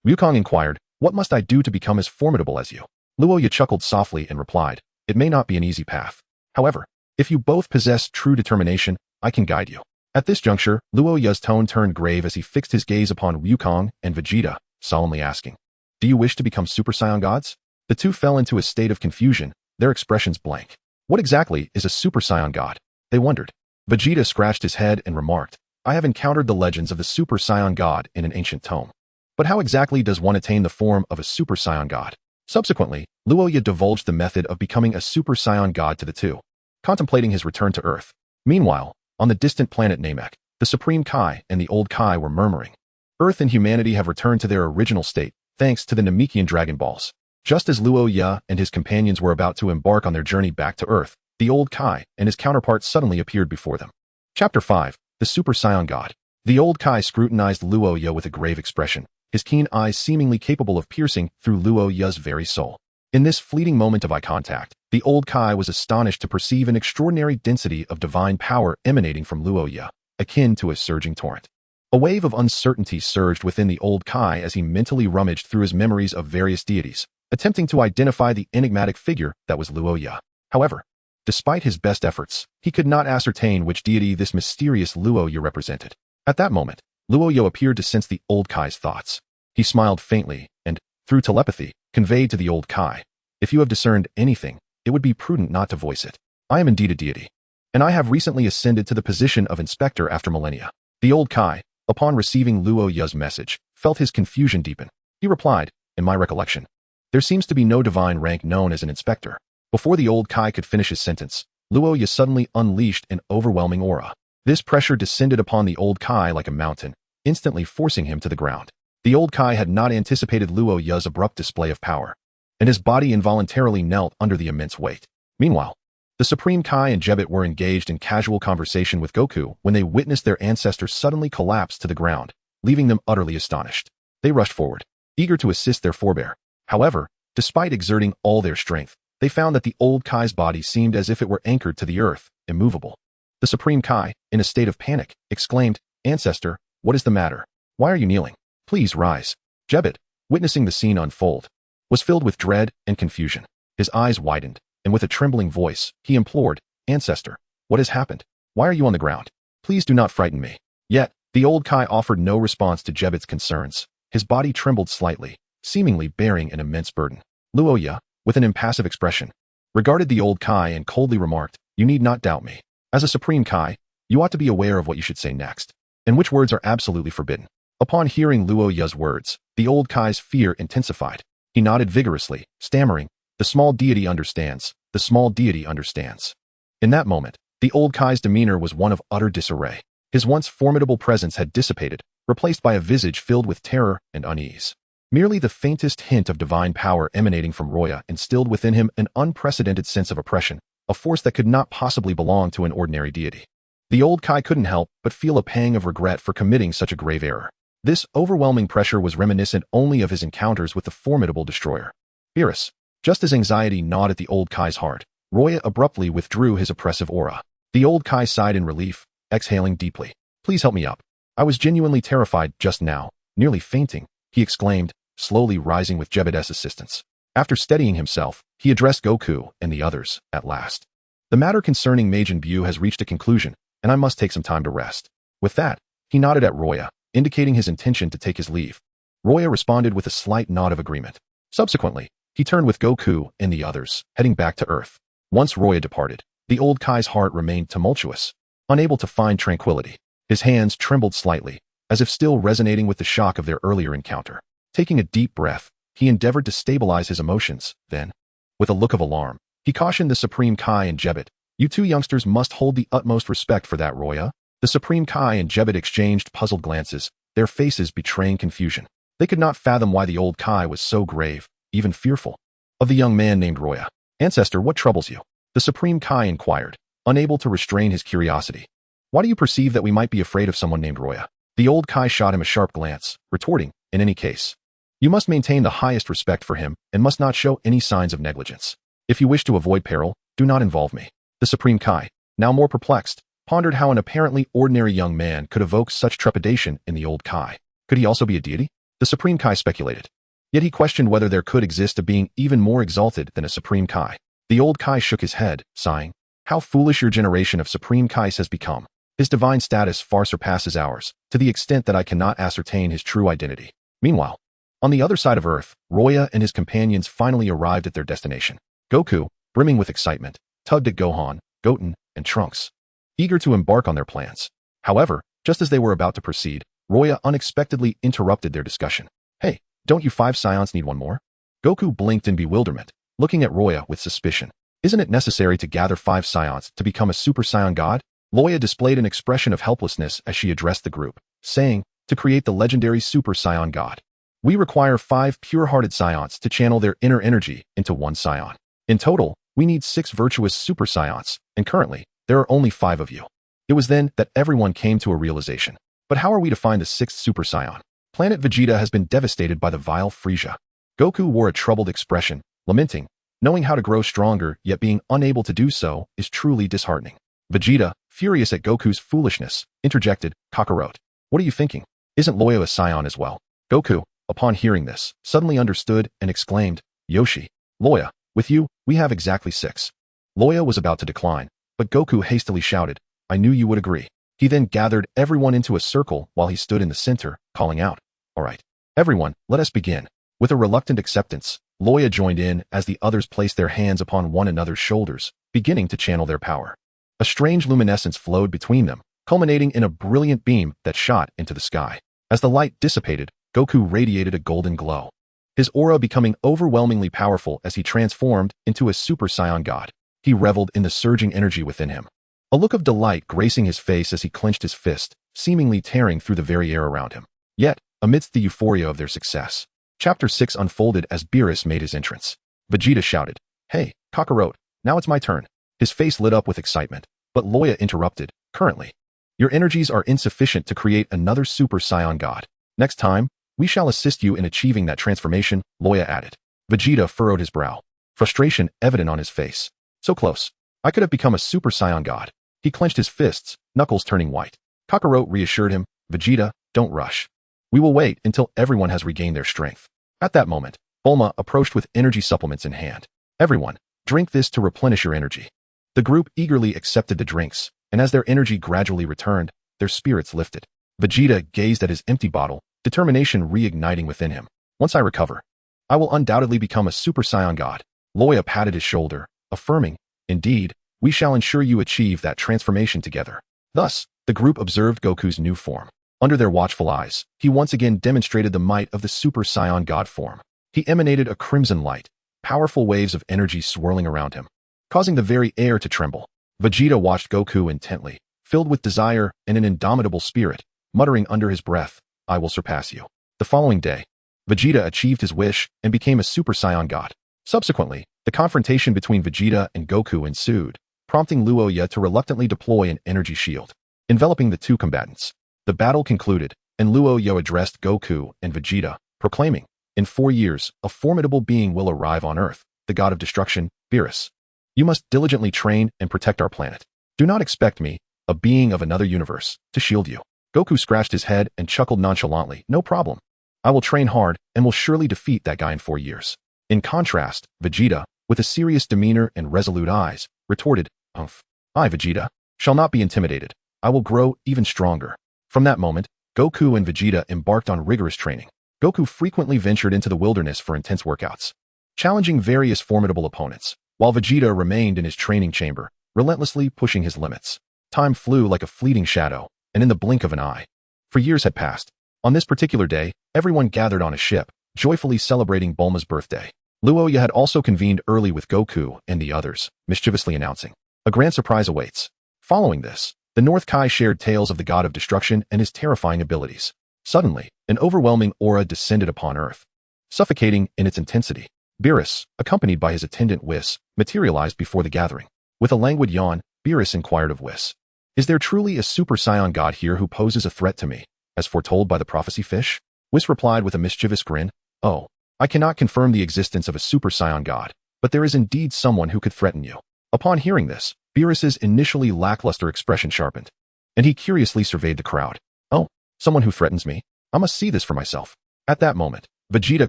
Wukong inquired, What must I do to become as formidable as you? Loya chuckled softly and replied, It may not be an easy path. However, if you both possess true determination, I can guide you. At this juncture, Loya's tone turned grave as he fixed his gaze upon Wukong and Vegeta, solemnly asking, Do you wish to become Super Saiyan gods? The two fell into a state of confusion, their expressions blank. What exactly is a Super Saiyan god? They wondered. Vegeta scratched his head and remarked, I have encountered the legends of the Super Saiyan god in an ancient tome. But how exactly does one attain the form of a Super Saiyan god? Subsequently, Loya divulged the method of becoming a Super Saiyan god to the two, contemplating his return to Earth. Meanwhile, on the distant planet Namek, the Supreme Kai and the Old Kai were murmuring. Earth and humanity have returned to their original state, thanks to the Namekian Dragon Balls. Just as Loya and his companions were about to embark on their journey back to Earth, the Old Kai and his counterpart suddenly appeared before them. Chapter 5, The Super Saiyan God. The Old Kai scrutinized Loya with a grave expression, his keen eyes seemingly capable of piercing through Loya's very soul. In this fleeting moment of eye contact, the Old Kai was astonished to perceive an extraordinary density of divine power emanating from Loya, akin to a surging torrent. A wave of uncertainty surged within the Old Kai as he mentally rummaged through his memories of various deities, attempting to identify the enigmatic figure that was Loya. However, despite his best efforts, he could not ascertain which deity this mysterious Loya represented. At that moment, Loya appeared to sense the Old Kai's thoughts. He smiled faintly and, through telepathy, conveyed to the Old Kai, If you have discerned anything, it would be prudent not to voice it. I am indeed a deity, and I have recently ascended to the position of inspector after millennia. The old Kai, upon receiving Luoya's message, felt his confusion deepen. He replied, in my recollection, there seems to be no divine rank known as an inspector. Before the old Kai could finish his sentence, Luoya suddenly unleashed an overwhelming aura. This pressure descended upon the old Kai like a mountain, instantly forcing him to the ground. The old Kai had not anticipated Luoya's abrupt display of power, and his body involuntarily knelt under the immense weight. Meanwhile, the Supreme Kai and Jebet were engaged in casual conversation with Goku when they witnessed their ancestor suddenly collapse to the ground, leaving them utterly astonished. They rushed forward, eager to assist their forebear. However, despite exerting all their strength, they found that the old Kai's body seemed as if it were anchored to the earth, immovable. The Supreme Kai, in a state of panic, exclaimed, Ancestor, what is the matter? Why are you kneeling? Please rise. Jebet, witnessing the scene unfold, was filled with dread and confusion. His eyes widened, and with a trembling voice, he implored, Ancestor, what has happened? Why are you on the ground? Please do not frighten me. Yet, the old Kai offered no response to Jebet's concerns. His body trembled slightly, seemingly bearing an immense burden. Luoya, with an impassive expression, regarded the old Kai and coldly remarked, You need not doubt me. As a Supreme Kai, you ought to be aware of what you should say next, and which words are absolutely forbidden. Upon hearing Luoya's words, the old Kai's fear intensified. He nodded vigorously, stammering, The small deity understands. The small deity understands. In that moment, the old Kai's demeanor was one of utter disarray. His once formidable presence had dissipated, replaced by a visage filled with terror and unease. Merely the faintest hint of divine power emanating from Roya instilled within him an unprecedented sense of oppression, a force that could not possibly belong to an ordinary deity. The old Kai couldn't help but feel a pang of regret for committing such a grave error. This overwhelming pressure was reminiscent only of his encounters with the formidable destroyer, Beerus. Just as anxiety gnawed at the old Kai's heart, Roya abruptly withdrew his oppressive aura. The old Kai sighed in relief, exhaling deeply. Please help me up. I was genuinely terrified just now, nearly fainting, he exclaimed, slowly rising with Jebet's assistance. After steadying himself, he addressed Goku and the others, at last. The matter concerning Majin Buu has reached a conclusion, and I must take some time to rest. With that, he nodded at Roya, indicating his intention to take his leave. Roya responded with a slight nod of agreement. Subsequently, he turned with Goku and the others, heading back to Earth. Once Roya departed, the old Kai's heart remained tumultuous, unable to find tranquility. His hands trembled slightly, as if still resonating with the shock of their earlier encounter. Taking a deep breath, he endeavored to stabilize his emotions. Then, with a look of alarm, he cautioned the Supreme Kai and Jebet, You two youngsters must hold the utmost respect for that Roya. The Supreme Kai and Jebet exchanged puzzled glances, their faces betraying confusion. They could not fathom why the old Kai was so grave, even fearful, of the young man named Roya. Ancestor, what troubles you? The Supreme Kai inquired, unable to restrain his curiosity. Why do you perceive that we might be afraid of someone named Roya? The old Kai shot him a sharp glance, retorting, In any case, you must maintain the highest respect for him and must not show any signs of negligence. If you wish to avoid peril, do not involve me. The Supreme Kai, now more perplexed, pondered how an apparently ordinary young man could evoke such trepidation in the old Kai. Could he also be a deity? The Supreme Kai speculated. Yet he questioned whether there could exist a being even more exalted than a Supreme Kai. The old Kai shook his head, sighing. How foolish your generation of Supreme Kais has become. His divine status far surpasses ours, to the extent that I cannot ascertain his true identity. Meanwhile, on the other side of Earth, Roya and his companions finally arrived at their destination. Goku, brimming with excitement, tugged at Gohan, Goten, and Trunks, eager to embark on their plans. However, just as they were about to proceed, Roya unexpectedly interrupted their discussion. Hey, don't you 5 Saiyans need one more? Goku blinked in bewilderment, looking at Roya with suspicion. Isn't it necessary to gather 5 Saiyans to become a Super Saiyan God? Loya displayed an expression of helplessness as she addressed the group, saying, To create the legendary Super Saiyan God, we require 5 pure-hearted Saiyans to channel their inner energy into 1 Saiyan. In total, we need 6 virtuous Super Saiyans, and currently, there are only 5 of you. It was then that everyone came to a realization. But how are we to find the 6th Super Saiyan? Planet Vegeta has been devastated by the vile Frieza. Goku wore a troubled expression, lamenting, knowing how to grow stronger yet being unable to do so is truly disheartening. Vegeta, furious at Goku's foolishness, interjected, Kakarot. What are you thinking? Isn't Loya a Saiyan as well? Goku, upon hearing this, suddenly understood and exclaimed, Yoshi, Loya, with you, we have exactly 6. Loya was about to decline, but Goku hastily shouted, I knew you would agree. He then gathered everyone into a circle while he stood in the center, calling out, All right, everyone, let us begin. With a reluctant acceptance, Loya joined in as the others placed their hands upon one another's shoulders, beginning to channel their power. A strange luminescence flowed between them, culminating in a brilliant beam that shot into the sky. As the light dissipated, Goku radiated a golden glow, his aura becoming overwhelmingly powerful as he transformed into a Super Saiyan God. He reveled in the surging energy within him, a look of delight gracing his face as he clenched his fist, seemingly tearing through the very air around him. Yet, amidst the euphoria of their success, Chapter 6 unfolded as Beerus made his entrance. Vegeta shouted, "Hey, Kakarot, now it's my turn." His face lit up with excitement, but Loya interrupted, "Currently, your energies are insufficient to create another Super Saiyan God. Next time, we shall assist you in achieving that transformation," Loya added. Vegeta furrowed his brow, frustration evident on his face. So close. I could have become a Super Saiyan God. He clenched his fists, knuckles turning white. Kakarot reassured him, "Vegeta, don't rush. We will wait until everyone has regained their strength." At that moment, Bulma approached with energy supplements in hand. "Everyone, drink this to replenish your energy." The group eagerly accepted the drinks, and as their energy gradually returned, their spirits lifted. Vegeta gazed at his empty bottle, determination reigniting within him. "Once I recover, I will undoubtedly become a Super Saiyan God." Loya patted his shoulder, affirming, "Indeed, we shall ensure you achieve that transformation together." Thus, the group observed Goku's new form. Under their watchful eyes, he once again demonstrated the might of the Super Saiyan God form. He emanated a crimson light, powerful waves of energy swirling around him, causing the very air to tremble. Vegeta watched Goku intently, filled with desire and an indomitable spirit, muttering under his breath, "I will surpass you." The following day, Vegeta achieved his wish and became a Super Saiyan God. Subsequently, the confrontation between Vegeta and Goku ensued, prompting Loya to reluctantly deploy an energy shield, enveloping the two combatants. The battle concluded, and Loya addressed Goku and Vegeta, proclaiming, "In 4 years, a formidable being will arrive on Earth, the god of destruction, Beerus. You must diligently train and protect our planet. Do not expect me, a being of another universe, to shield you." Goku scratched his head and chuckled nonchalantly, "No problem. I will train hard and will surely defeat that guy in 4 years. In contrast, Vegeta, with a serious demeanor and resolute eyes, retorted, "Umph. I, Vegeta, shall not be intimidated. I will grow even stronger." From that moment, Goku and Vegeta embarked on rigorous training. Goku frequently ventured into the wilderness for intense workouts, challenging various formidable opponents, while Vegeta remained in his training chamber, relentlessly pushing his limits. Time flew like a fleeting shadow, and in the blink of an eye, for years had passed. On this particular day, everyone gathered on a ship, joyfully celebrating Bulma's birthday. Loya had also convened early with Goku and the others, mischievously announcing, "A grand surprise awaits." Following this, the North Kai shared tales of the god of destruction and his terrifying abilities. Suddenly, an overwhelming aura descended upon Earth, suffocating in its intensity. Beerus, accompanied by his attendant Whis, materialized before the gathering. With a languid yawn, Beerus inquired of Whis, "Is there truly a Super Saiyan God here who poses a threat to me, as foretold by the prophecy fish?" Whis replied with a mischievous grin, "Oh, I cannot confirm the existence of a Super Saiyan God, but there is indeed someone who could threaten you." Upon hearing this, Beerus's initially lackluster expression sharpened, and he curiously surveyed the crowd. "Oh, someone who threatens me? I must see this for myself." At that moment, Vegeta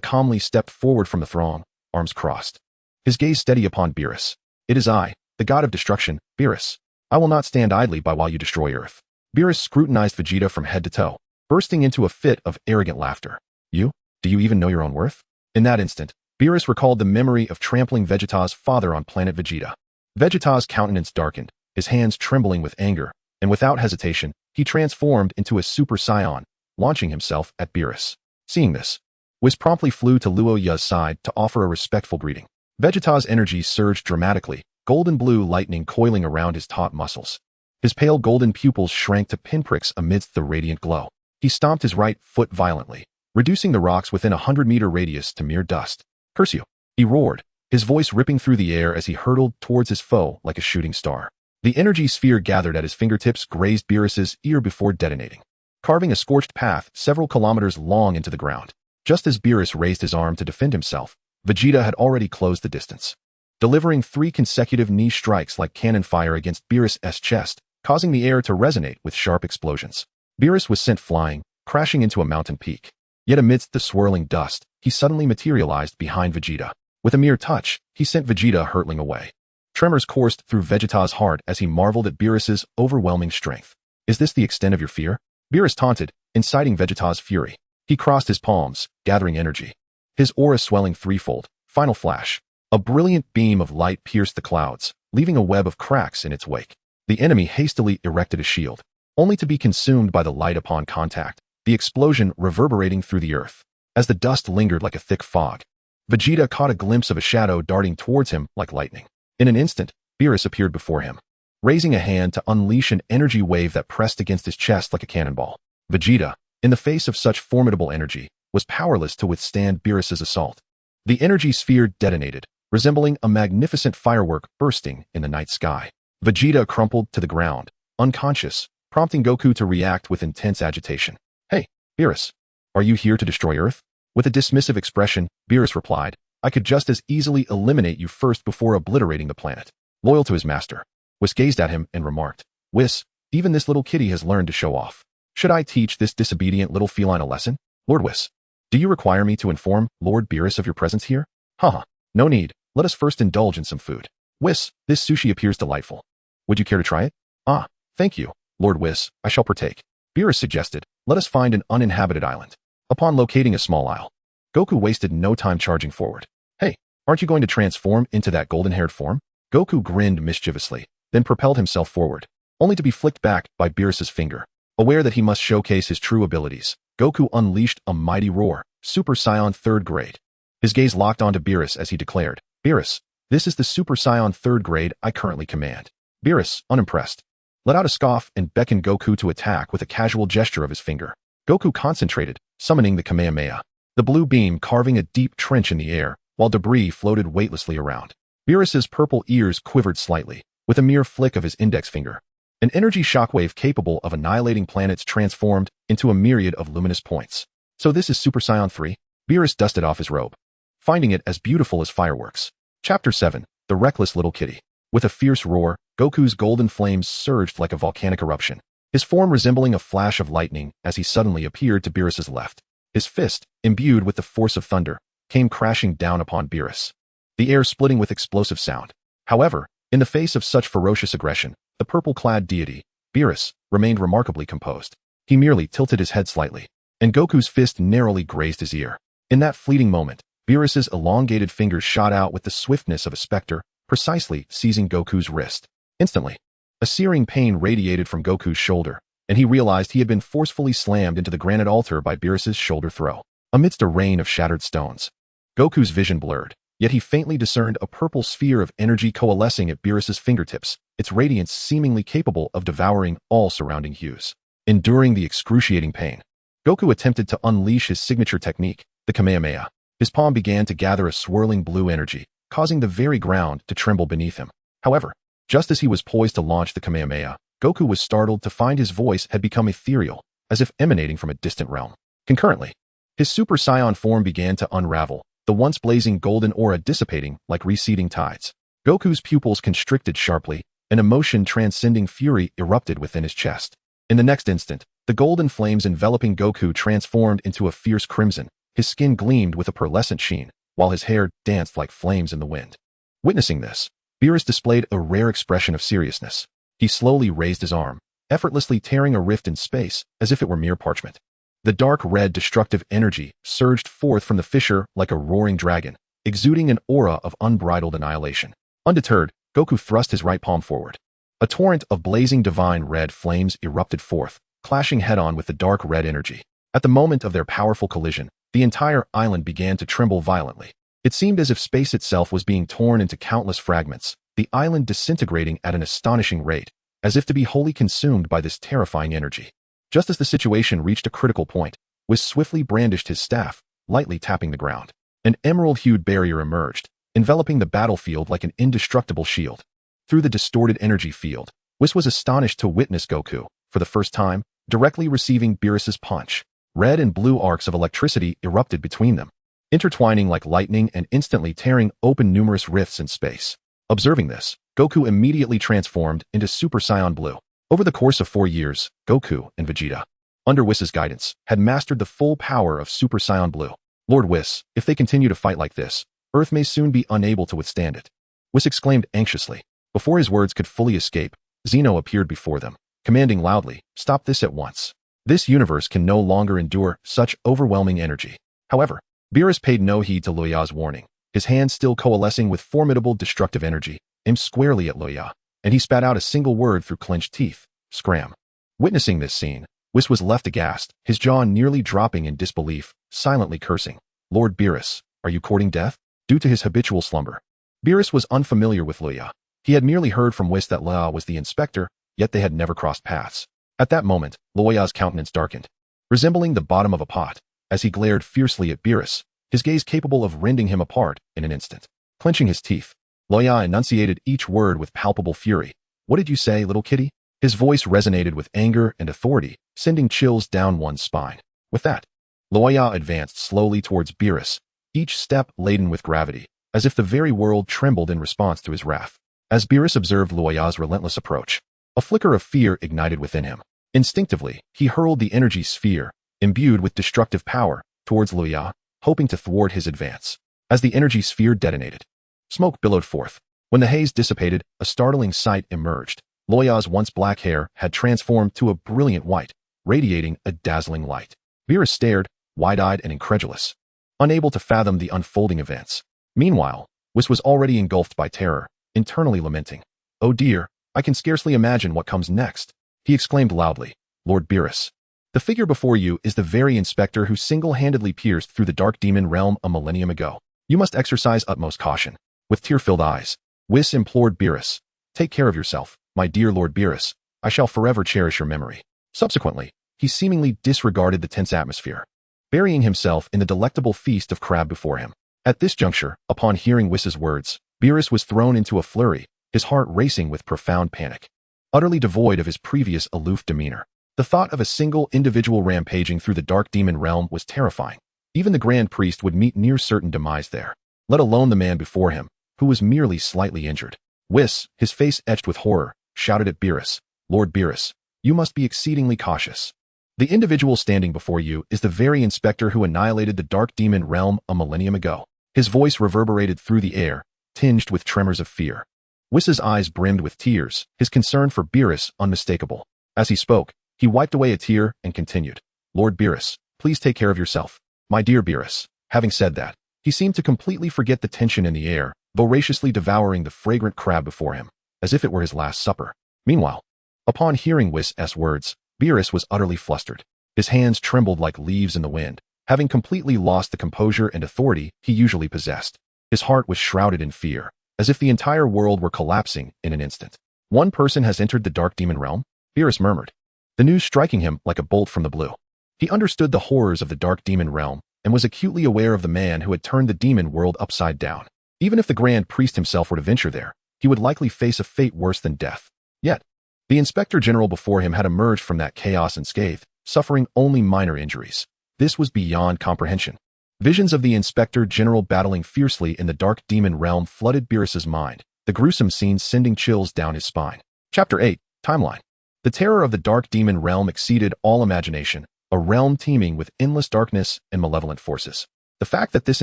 calmly stepped forward from the throng, arms crossed, his gaze steady upon Beerus. "It is I, the god of destruction, Beerus. I will not stand idly by while you destroy Earth." Beerus scrutinized Vegeta from head to toe, bursting into a fit of arrogant laughter. "You? Do you even know your own worth?" In that instant, Beerus recalled the memory of trampling Vegeta's father on planet Vegeta. Vegeta's countenance darkened, his hands trembling with anger, and without hesitation, he transformed into a Super Saiyan, launching himself at Beerus. Seeing this, Whis promptly flew to Loya's side to offer a respectful greeting. Vegeta's energy surged dramatically, golden blue lightning coiling around his taut muscles. His pale golden pupils shrank to pinpricks amidst the radiant glow. He stomped his right foot violently, reducing the rocks within a 100-meter radius to mere dust. "Curse you!" he roared, his voice ripping through the air as he hurtled towards his foe like a shooting star. The energy sphere gathered at his fingertips grazed Beerus's ear before detonating, carving a scorched path several kilometers long into the ground. Just as Beerus raised his arm to defend himself, Vegeta had already closed the distance, delivering 3 consecutive knee strikes like cannon fire against Beerus's chest, causing the air to resonate with sharp explosions. Beerus was sent flying, crashing into a mountain peak. Yet amidst the swirling dust, he suddenly materialized behind Vegeta. With a mere touch, he sent Vegeta hurtling away. Tremors coursed through Vegeta's heart as he marveled at Beerus's overwhelming strength. "Is this the extent of your fear?" Beerus taunted, inciting Vegeta's fury. He crossed his palms, gathering energy, his aura swelling threefold, Final flash. A brilliant beam of light pierced the clouds, leaving a web of cracks in its wake. The enemy hastily erected a shield, only to be consumed by the light upon contact, the explosion reverberating through the earth. As the dust lingered like a thick fog, Vegeta caught a glimpse of a shadow darting towards him like lightning. In an instant, Beerus appeared before him, raising a hand to unleash an energy wave that pressed against his chest like a cannonball. Vegeta, in the face of such formidable energy, was powerless to withstand Beerus's assault. The energy sphere detonated, resembling a magnificent firework bursting in the night sky. Vegeta crumpled to the ground, unconscious, prompting Goku to react with intense agitation. "Hey, Beerus, are you here to destroy Earth?" With a dismissive expression, Beerus replied, "I could just as easily eliminate you first before obliterating the planet." Loyal to his master, Whis gazed at him and remarked, "Whis, even this little kitty has learned to show off. Should I teach this disobedient little feline a lesson? Lord Whis, do you require me to inform Lord Beerus of your presence here?" "Haha, no need. Let us first indulge in some food. Whis, this sushi appears delightful. Would you care to try it?" "Ah, thank you, Lord Whis, I shall partake." Beerus suggested, "Let us find an uninhabited island." Upon locating a small isle, Goku wasted no time charging forward. "Hey, aren't you going to transform into that golden-haired form?" Goku grinned mischievously, then propelled himself forward, only to be flicked back by Beerus's finger. Aware that he must showcase his true abilities, Goku unleashed a mighty roar, Super Saiyan 3rd grade. His gaze locked onto Beerus as he declared, "Beerus, this is the Super Saiyan 3rd grade I currently command." Beerus, unimpressed, let out a scoff and beckoned Goku to attack with a casual gesture of his finger. Goku concentrated, summoning the Kamehameha, the blue beam carving a deep trench in the air, while debris floated weightlessly around. Beerus's purple ears quivered slightly, with a mere flick of his index finger. An energy shockwave capable of annihilating planets transformed into a myriad of luminous points. "So this is Super Saiyan 3? Beerus dusted off his robe, finding it as beautiful as fireworks. Chapter 7, The Reckless Little Kitty. With a fierce roar, Goku's golden flames surged like a volcanic eruption, his form resembling a flash of lightning as he suddenly appeared to Beerus's left. His fist, imbued with the force of thunder, came crashing down upon Beerus, the air splitting with explosive sound. However, in the face of such ferocious aggression, the purple-clad deity, Beerus, remained remarkably composed. He merely tilted his head slightly, and Goku's fist narrowly grazed his ear. In that fleeting moment, Beerus's elongated fingers shot out with the swiftness of a specter, precisely seizing Goku's wrist. Instantly, a searing pain radiated from Goku's shoulder, and he realized he had been forcefully slammed into the granite altar by Beerus's shoulder throw. Amidst a rain of shattered stones, Goku's vision blurred, yet he faintly discerned a purple sphere of energy coalescing at Beerus's fingertips, its radiance seemingly capable of devouring all surrounding hues. Enduring the excruciating pain, Goku attempted to unleash his signature technique, the Kamehameha. His palm began to gather a swirling blue energy, causing the very ground to tremble beneath him. However, just as he was poised to launch the Kamehameha, Goku was startled to find his voice had become ethereal, as if emanating from a distant realm. Concurrently, his Super Saiyan form began to unravel, the once blazing golden aura dissipating like receding tides. Goku's pupils constricted sharply, an emotion transcending fury erupted within his chest. In the next instant, the golden flames enveloping Goku transformed into a fierce crimson. His skin gleamed with a pearlescent sheen, while his hair danced like flames in the wind. Witnessing this, Beerus displayed a rare expression of seriousness. He slowly raised his arm, effortlessly tearing a rift in space as if it were mere parchment. The dark red destructive energy surged forth from the fissure like a roaring dragon, exuding an aura of unbridled annihilation. Undeterred, Goku thrust his right palm forward. A torrent of blazing divine red flames erupted forth, clashing head-on with the dark red energy. At the moment of their powerful collision, the entire island began to tremble violently. It seemed as if space itself was being torn into countless fragments, the island disintegrating at an astonishing rate, as if to be wholly consumed by this terrifying energy. Just as the situation reached a critical point, Whis swiftly brandished his staff, lightly tapping the ground. An emerald-hued barrier emerged, enveloping the battlefield like an indestructible shield. Through the distorted energy field, Whis was astonished to witness Goku, for the first time, directly receiving Beerus's punch. Red and blue arcs of electricity erupted between them, intertwining like lightning and instantly tearing open numerous rifts in space. Observing this, Goku immediately transformed into Super Saiyan Blue. Over the course of 4 years, Goku and Vegeta, under Whis's guidance, had mastered the full power of Super Saiyan Blue. Lord Whis, if they continue to fight like this, Earth may soon be unable to withstand it. Whis exclaimed anxiously. Before his words could fully escape, Zeno appeared before them, commanding loudly, "Stop this at once. This universe can no longer endure such overwhelming energy." However, Beerus paid no heed to Loya's warning. his hand still coalescing with formidable destructive energy, aimed squarely at Loya, and he spat out a single word through clenched teeth, scram. Witnessing this scene, Whis was left aghast, his jaw nearly dropping in disbelief, silently cursing. Lord Beerus, are you courting death? Due to his habitual slumber. Beerus was unfamiliar with Loya. He had merely heard from Whis that Loya was the inspector, yet they had never crossed paths. At that moment, Loya's countenance darkened, resembling the bottom of a pot, as he glared fiercely at Beerus, his gaze capable of rending him apart in an instant. Clenching his teeth, Loya enunciated each word with palpable fury. What did you say, little kitty? His voice resonated with anger and authority, sending chills down one's spine. With that, Loya advanced slowly towards Beerus, each step laden with gravity, as if the very world trembled in response to his wrath. As Beerus observed Loya's relentless approach, a flicker of fear ignited within him. Instinctively, he hurled the energy sphere, imbued with destructive power, towards Loya, hoping to thwart his advance. As the energy sphere detonated, smoke billowed forth. When the haze dissipated, a startling sight emerged. Loya's once black hair had transformed to a brilliant white, radiating a dazzling light. Beerus stared, wide-eyed and incredulous, unable to fathom the unfolding events. Meanwhile, Whis was already engulfed by terror, internally lamenting. Oh dear, I can scarcely imagine what comes next. He exclaimed loudly. Lord Beerus, the figure before you is the very inspector who single-handedly pierced through the dark demon realm a millennium ago. You must exercise utmost caution. With tear-filled eyes, Whis implored Beerus. Take care of yourself, my dear Lord Beerus. I shall forever cherish your memory. Subsequently, he seemingly disregarded the tense atmosphere, burying himself in the delectable feast of crab before him. At this juncture, upon hearing Whis's words, Beerus was thrown into a flurry, his heart racing with profound panic. Utterly devoid of his previous aloof demeanor, the thought of a single individual rampaging through the dark demon realm was terrifying. Even the Grand Priest would meet near certain demise there, let alone the man before him, who was merely slightly injured. Whis, his face etched with horror, shouted at Beerus. Lord Beerus, you must be exceedingly cautious. The individual standing before you is the very inspector who annihilated the dark demon realm a millennium ago. His voice reverberated through the air, tinged with tremors of fear. Whis's eyes brimmed with tears, his concern for Beerus unmistakable. As he spoke, he wiped away a tear and continued. Lord Beerus, please take care of yourself. My dear Beerus. Having said that, he seemed to completely forget the tension in the air, voraciously devouring the fragrant crab before him, as if it were his last supper. Meanwhile, upon hearing Whis' words, Beerus was utterly flustered. His hands trembled like leaves in the wind, having completely lost the composure and authority he usually possessed. His heart was shrouded in fear, as if the entire world were collapsing in an instant. One person has entered the dark demon realm? Beerus murmured, the news striking him like a bolt from the blue. He understood the horrors of the dark demon realm and was acutely aware of the man who had turned the demon world upside down. Even if the Grand Priest himself were to venture there, he would likely face a fate worse than death. Yet, the Inspector General before him had emerged from that chaos unscathed, suffering only minor injuries. This was beyond comprehension. Visions of the Inspector General battling fiercely in the dark demon realm flooded Beerus's mind, the gruesome scenes sending chills down his spine. Chapter 8, Timeline. The terror of the dark demon realm exceeded all imagination, a realm teeming with endless darkness and malevolent forces. The fact that this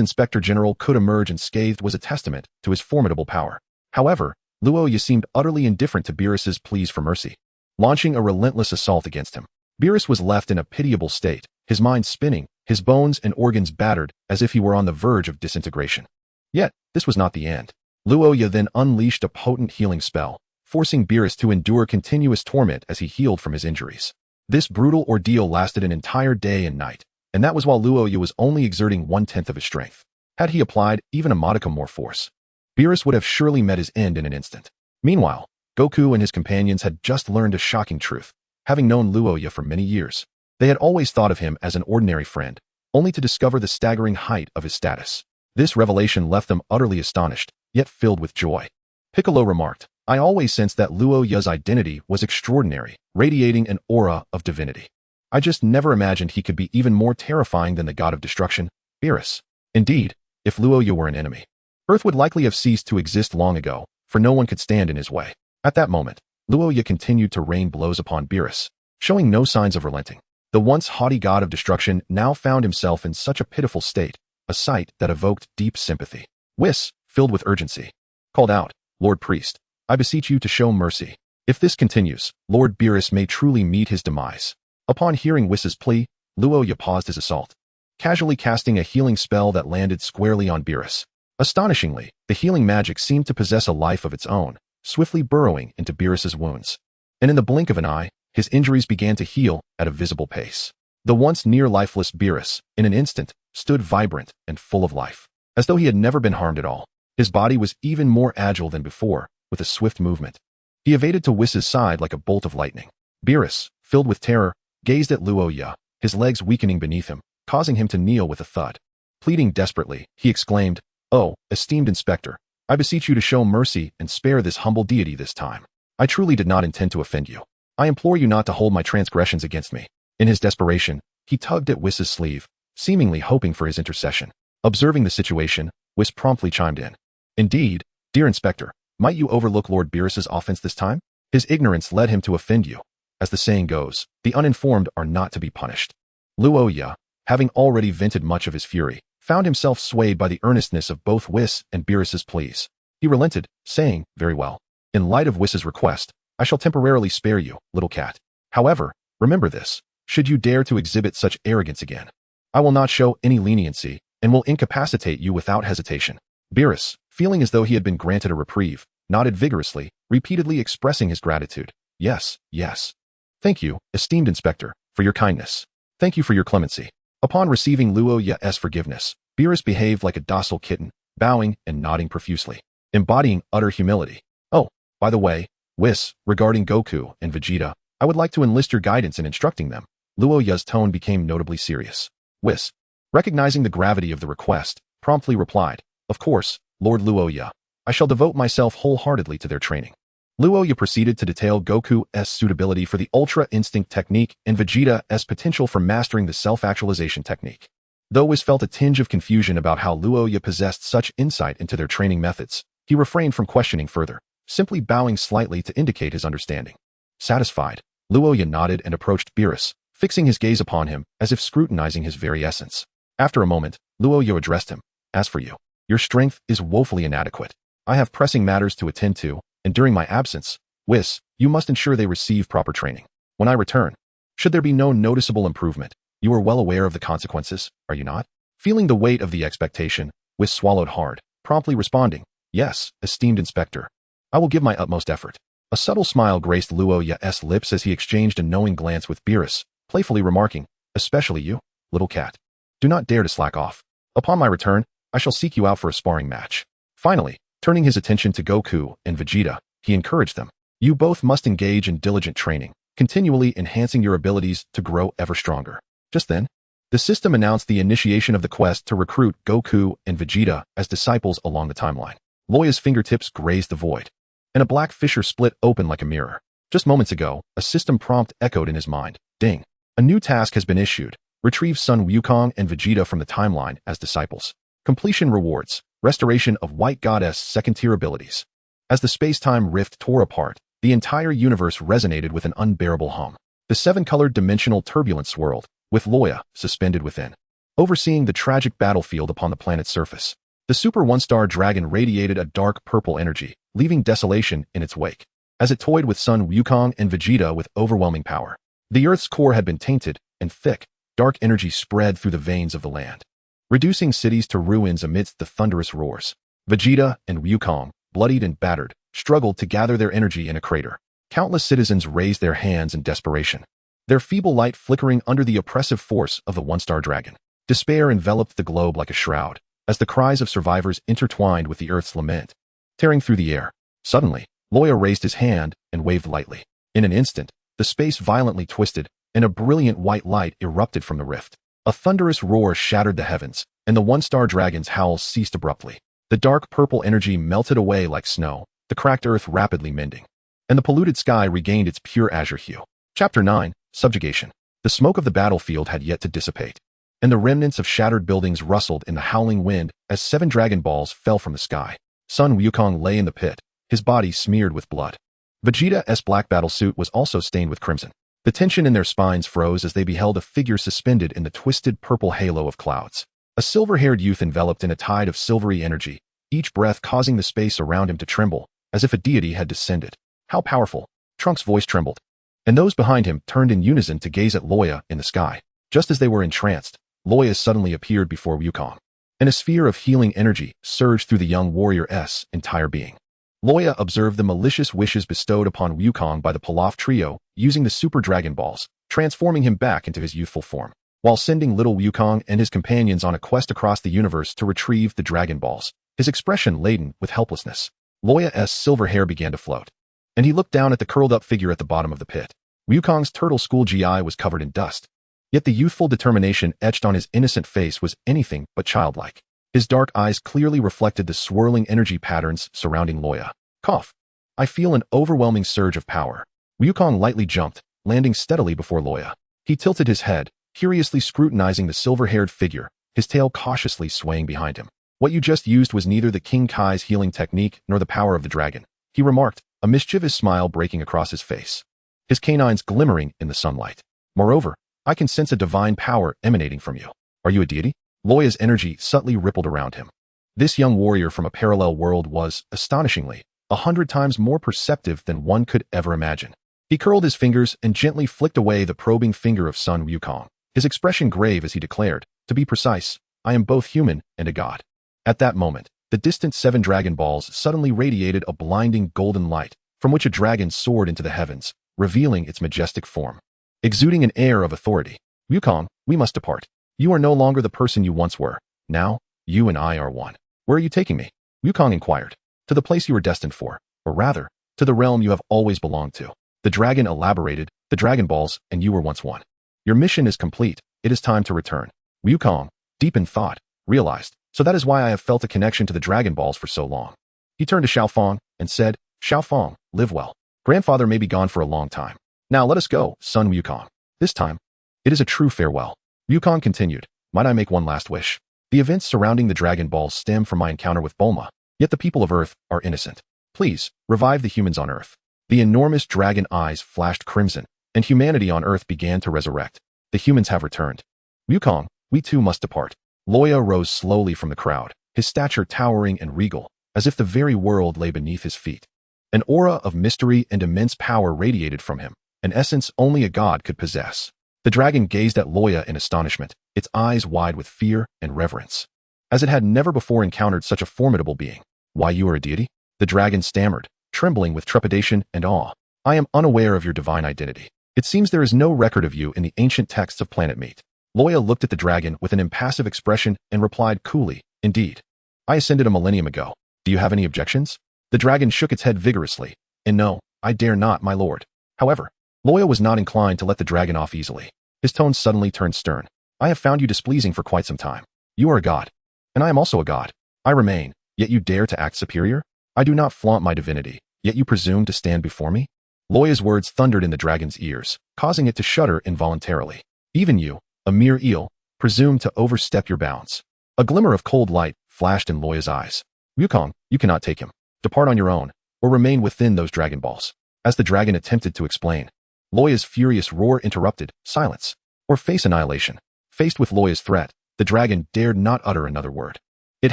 Inspector General could emerge unscathed was a testament to his formidable power. However, Loya seemed utterly indifferent to Beerus's pleas for mercy, launching a relentless assault against him. Beerus was left in a pitiable state, his mind spinning, his bones and organs battered as if he were on the verge of disintegration. Yet, this was not the end. Loya then unleashed a potent healing spell, forcing Beerus to endure continuous torment as he healed from his injuries. This brutal ordeal lasted an entire day and night, and that was while Loya was only exerting 1/10 of his strength. Had he applied even a modicum more force, Beerus would have surely met his end in an instant. Meanwhile, Goku and his companions had just learned a shocking truth. Having known Loya for many years, they had always thought of him as an ordinary friend, only to discover the staggering height of his status. This revelation left them utterly astonished, yet filled with joy. Piccolo remarked, I always sensed that Loya's identity was extraordinary, radiating an aura of divinity. I just never imagined he could be even more terrifying than the god of destruction, Beerus. Indeed, if Loya were an enemy, Earth would likely have ceased to exist long ago, for no one could stand in his way. At that moment, Loya continued to rain blows upon Beerus, showing no signs of relenting. The once haughty god of destruction now found himself in such a pitiful state, a sight that evoked deep sympathy. Whis, filled with urgency, called out, Lord Priest, I beseech you to show mercy. If this continues, Lord Beerus may truly meet his demise. Upon hearing Whis' plea, Loya paused his assault, casually casting a healing spell that landed squarely on Beerus. Astonishingly, the healing magic seemed to possess a life of its own, swiftly burrowing into Beerus's wounds. And in the blink of an eye, his injuries began to heal at a visible pace. The once near-lifeless Beerus, in an instant, stood vibrant and full of life, as though he had never been harmed at all. His body was even more agile than before, with a swift movement. He evaded to Whis's side like a bolt of lightning. Beerus, filled with terror, gazed at Loya, his legs weakening beneath him, causing him to kneel with a thud. Pleading desperately, he exclaimed, "Oh, esteemed Inspector, I beseech you to show mercy and spare this humble deity this time. I truly did not intend to offend you. I implore you not to hold my transgressions against me." In his desperation, he tugged at Whis's sleeve, seemingly hoping for his intercession. Observing the situation, Whis promptly chimed in. "Indeed, dear Inspector, might you overlook Lord Beerus's offense this time? His ignorance led him to offend you. As the saying goes, the uninformed are not to be punished." Loya, having already vented much of his fury, found himself swayed by the earnestness of both Whis and Beerus's pleas. He relented, saying, "Very well. In light of Whis's request, I shall temporarily spare you, little cat. However, remember this, should you dare to exhibit such arrogance again, I will not show any leniency and will incapacitate you without hesitation." Beerus, feeling as though he had been granted a reprieve, nodded vigorously, repeatedly expressing his gratitude. "Yes, yes. Thank you, esteemed Inspector, for your kindness. Thank you for your clemency." Upon receiving Luoya's forgiveness, Beerus behaved like a docile kitten, bowing and nodding profusely, embodying utter humility. "Oh, by the way, Whis, regarding Goku and Vegeta, I would like to enlist your guidance in instructing them." Luoya's tone became notably serious. Whis, recognizing the gravity of the request, promptly replied, "Of course, Lord Luoya, I shall devote myself wholeheartedly to their training." Luoya proceeded to detail Goku's suitability for the Ultra Instinct technique and Vegeta's potential for mastering the self-actualization technique. Though Whis felt a tinge of confusion about how Luoya possessed such insight into their training methods, he refrained from questioning further, simply bowing slightly to indicate his understanding. Satisfied, Luoya nodded and approached Beerus, fixing his gaze upon him as if scrutinizing his very essence. After a moment, Luoya addressed him. "As for you, your strength is woefully inadequate. I have pressing matters to attend to, and during my absence, Whis, you must ensure they receive proper training. When I return, should there be no noticeable improvement, you are well aware of the consequences, are you not?" Feeling the weight of the expectation, Whis swallowed hard, promptly responding, "Yes, esteemed Inspector. I will give my utmost effort." A subtle smile graced Luoya's lips as he exchanged a knowing glance with Beerus, playfully remarking, "Especially you, little cat. Do not dare to slack off. Upon my return, I shall seek you out for a sparring match." Finally, turning his attention to Goku and Vegeta, he encouraged them. "You both must engage in diligent training, continually enhancing your abilities to grow ever stronger." Just then, the system announced the initiation of the quest to recruit Goku and Vegeta as disciples along the timeline. Loya's fingertips grazed the void, and a black fissure split open like a mirror. Just moments ago, a system prompt echoed in his mind. Ding. A new task has been issued. Retrieve Sun Wukong and Vegeta from the timeline as disciples. Completion rewards. Restoration of White Goddess second-tier abilities. As the space-time rift tore apart, the entire universe resonated with an unbearable hum. The seven-colored dimensional turbulence swirled, with Loya suspended within, overseeing the tragic battlefield upon the planet's surface. The Super One-Star Dragon radiated a dark purple energy, leaving desolation in its wake, as it toyed with Sun Wukong and Vegeta with overwhelming power. The Earth's core had been tainted, and thick, dark energy spread through the veins of the land, reducing cities to ruins amidst the thunderous roars. Vegeta and Wukong, bloodied and battered, struggled to gather their energy in a crater. Countless citizens raised their hands in desperation, their feeble light flickering under the oppressive force of the One-Star Dragon. Despair enveloped the globe like a shroud, as the cries of survivors intertwined with the Earth's lament, tearing through the air. Suddenly, Loya raised his hand and waved lightly. In an instant, the space violently twisted, and a brilliant white light erupted from the rift. A thunderous roar shattered the heavens, and the One-Star Dragon's howls ceased abruptly. The dark purple energy melted away like snow, the cracked earth rapidly mending, and the polluted sky regained its pure azure hue. Chapter 9, Subjugation. The smoke of the battlefield had yet to dissipate, and the remnants of shattered buildings rustled in the howling wind as 7 Dragon Balls fell from the sky. Sun Wukong lay in the pit, his body smeared with blood. Vegeta's black battlesuit was also stained with crimson. The tension in their spines froze as they beheld a figure suspended in the twisted purple halo of clouds. A silver-haired youth enveloped in a tide of silvery energy, each breath causing the space around him to tremble, as if a deity had descended. How powerful! Trunk's voice trembled, and those behind him turned in unison to gaze at Loya in the sky. Just as they were entranced, Loya suddenly appeared before Wukong. and a sphere of healing energy surged through the young warrior's entire being. Loya observed the malicious wishes bestowed upon Wukong by the Pilaf trio, using the Super Dragon Balls, transforming him back into his youthful form, while sending little Wukong and his companions on a quest across the universe to retrieve the Dragon Balls, his expression laden with helplessness. Loya's silver hair began to float, and he looked down at the curled-up figure at the bottom of the pit. Wukong's turtle school GI was covered in dust, yet the youthful determination etched on his innocent face was anything but childlike. His dark eyes clearly reflected the swirling energy patterns surrounding Loya. Cough. I feel an overwhelming surge of power. Wukong lightly jumped, landing steadily before Loya. He tilted his head, curiously scrutinizing the silver-haired figure, his tail cautiously swaying behind him. What you just used was neither the King Kai's healing technique nor the power of the dragon, he remarked, a mischievous smile breaking across his face, his canines glimmering in the sunlight. Moreover, I can sense a divine power emanating from you. Are you a deity? Loya's energy subtly rippled around him. This young warrior from a parallel world was, astonishingly, 100 times more perceptive than one could ever imagine. He curled his fingers and gently flicked away the probing finger of Sun Wukong, his expression grave as he declared, to be precise, I am both human and a god. At that moment, the distant 7 Dragon Balls suddenly radiated a blinding golden light, from which a dragon soared into the heavens, revealing its majestic form. Exuding an air of authority, Wukong, we must depart. You are no longer the person you once were. Now, you and I are one. Where are you taking me? Wukong inquired. To the place you were destined for, or rather, to the realm you have always belonged to. The dragon elaborated, the Dragon Balls and you were once one. Your mission is complete, it is time to return. Wukong, deep in thought, realized, so that is why I have felt a connection to the Dragon Balls for so long. He turned to Xiaofeng and said, Xiaofeng, live well. Grandfather may be gone for a long time. Now let us go, son Wukong. This time, it is a true farewell. Wukong continued, might I make one last wish? The events surrounding the Dragon Balls stem from my encounter with Bulma, yet the people of Earth are innocent. Please, revive the humans on Earth. The enormous dragon eyes flashed crimson, and humanity on Earth began to resurrect. The humans have returned. Wukong, we too must depart. Loya rose slowly from the crowd, his stature towering and regal, as if the very world lay beneath his feet. An aura of mystery and immense power radiated from him, an essence only a god could possess. The dragon gazed at Loya in astonishment, its eyes wide with fear and reverence, as it had never before encountered such a formidable being. Why, you are a deity? The dragon stammered, trembling with trepidation and awe. I am unaware of your divine identity. It seems there is no record of you in the ancient texts of Planet Meat. Loya looked at the dragon with an impassive expression and replied coolly, indeed. I ascended a millennium ago. Do you have any objections? The dragon shook its head vigorously, and no, I dare not, my lord. However, Loya was not inclined to let the dragon off easily. His tone suddenly turned stern. I have found you displeasing for quite some time. You are a god, and I am also a god. I remain, yet you dare to act superior? I do not flaunt my divinity, yet you presume to stand before me? Loya's words thundered in the dragon's ears, causing it to shudder involuntarily. Even you, a mere eel, presume to overstep your bounds. A glimmer of cold light flashed in Loya's eyes. Wukong, you cannot take him. Depart on your own, or remain within those Dragon Balls. As the dragon attempted to explain, Loya's furious roar interrupted, silence, or face annihilation. Faced with Loya's threat, the dragon dared not utter another word. It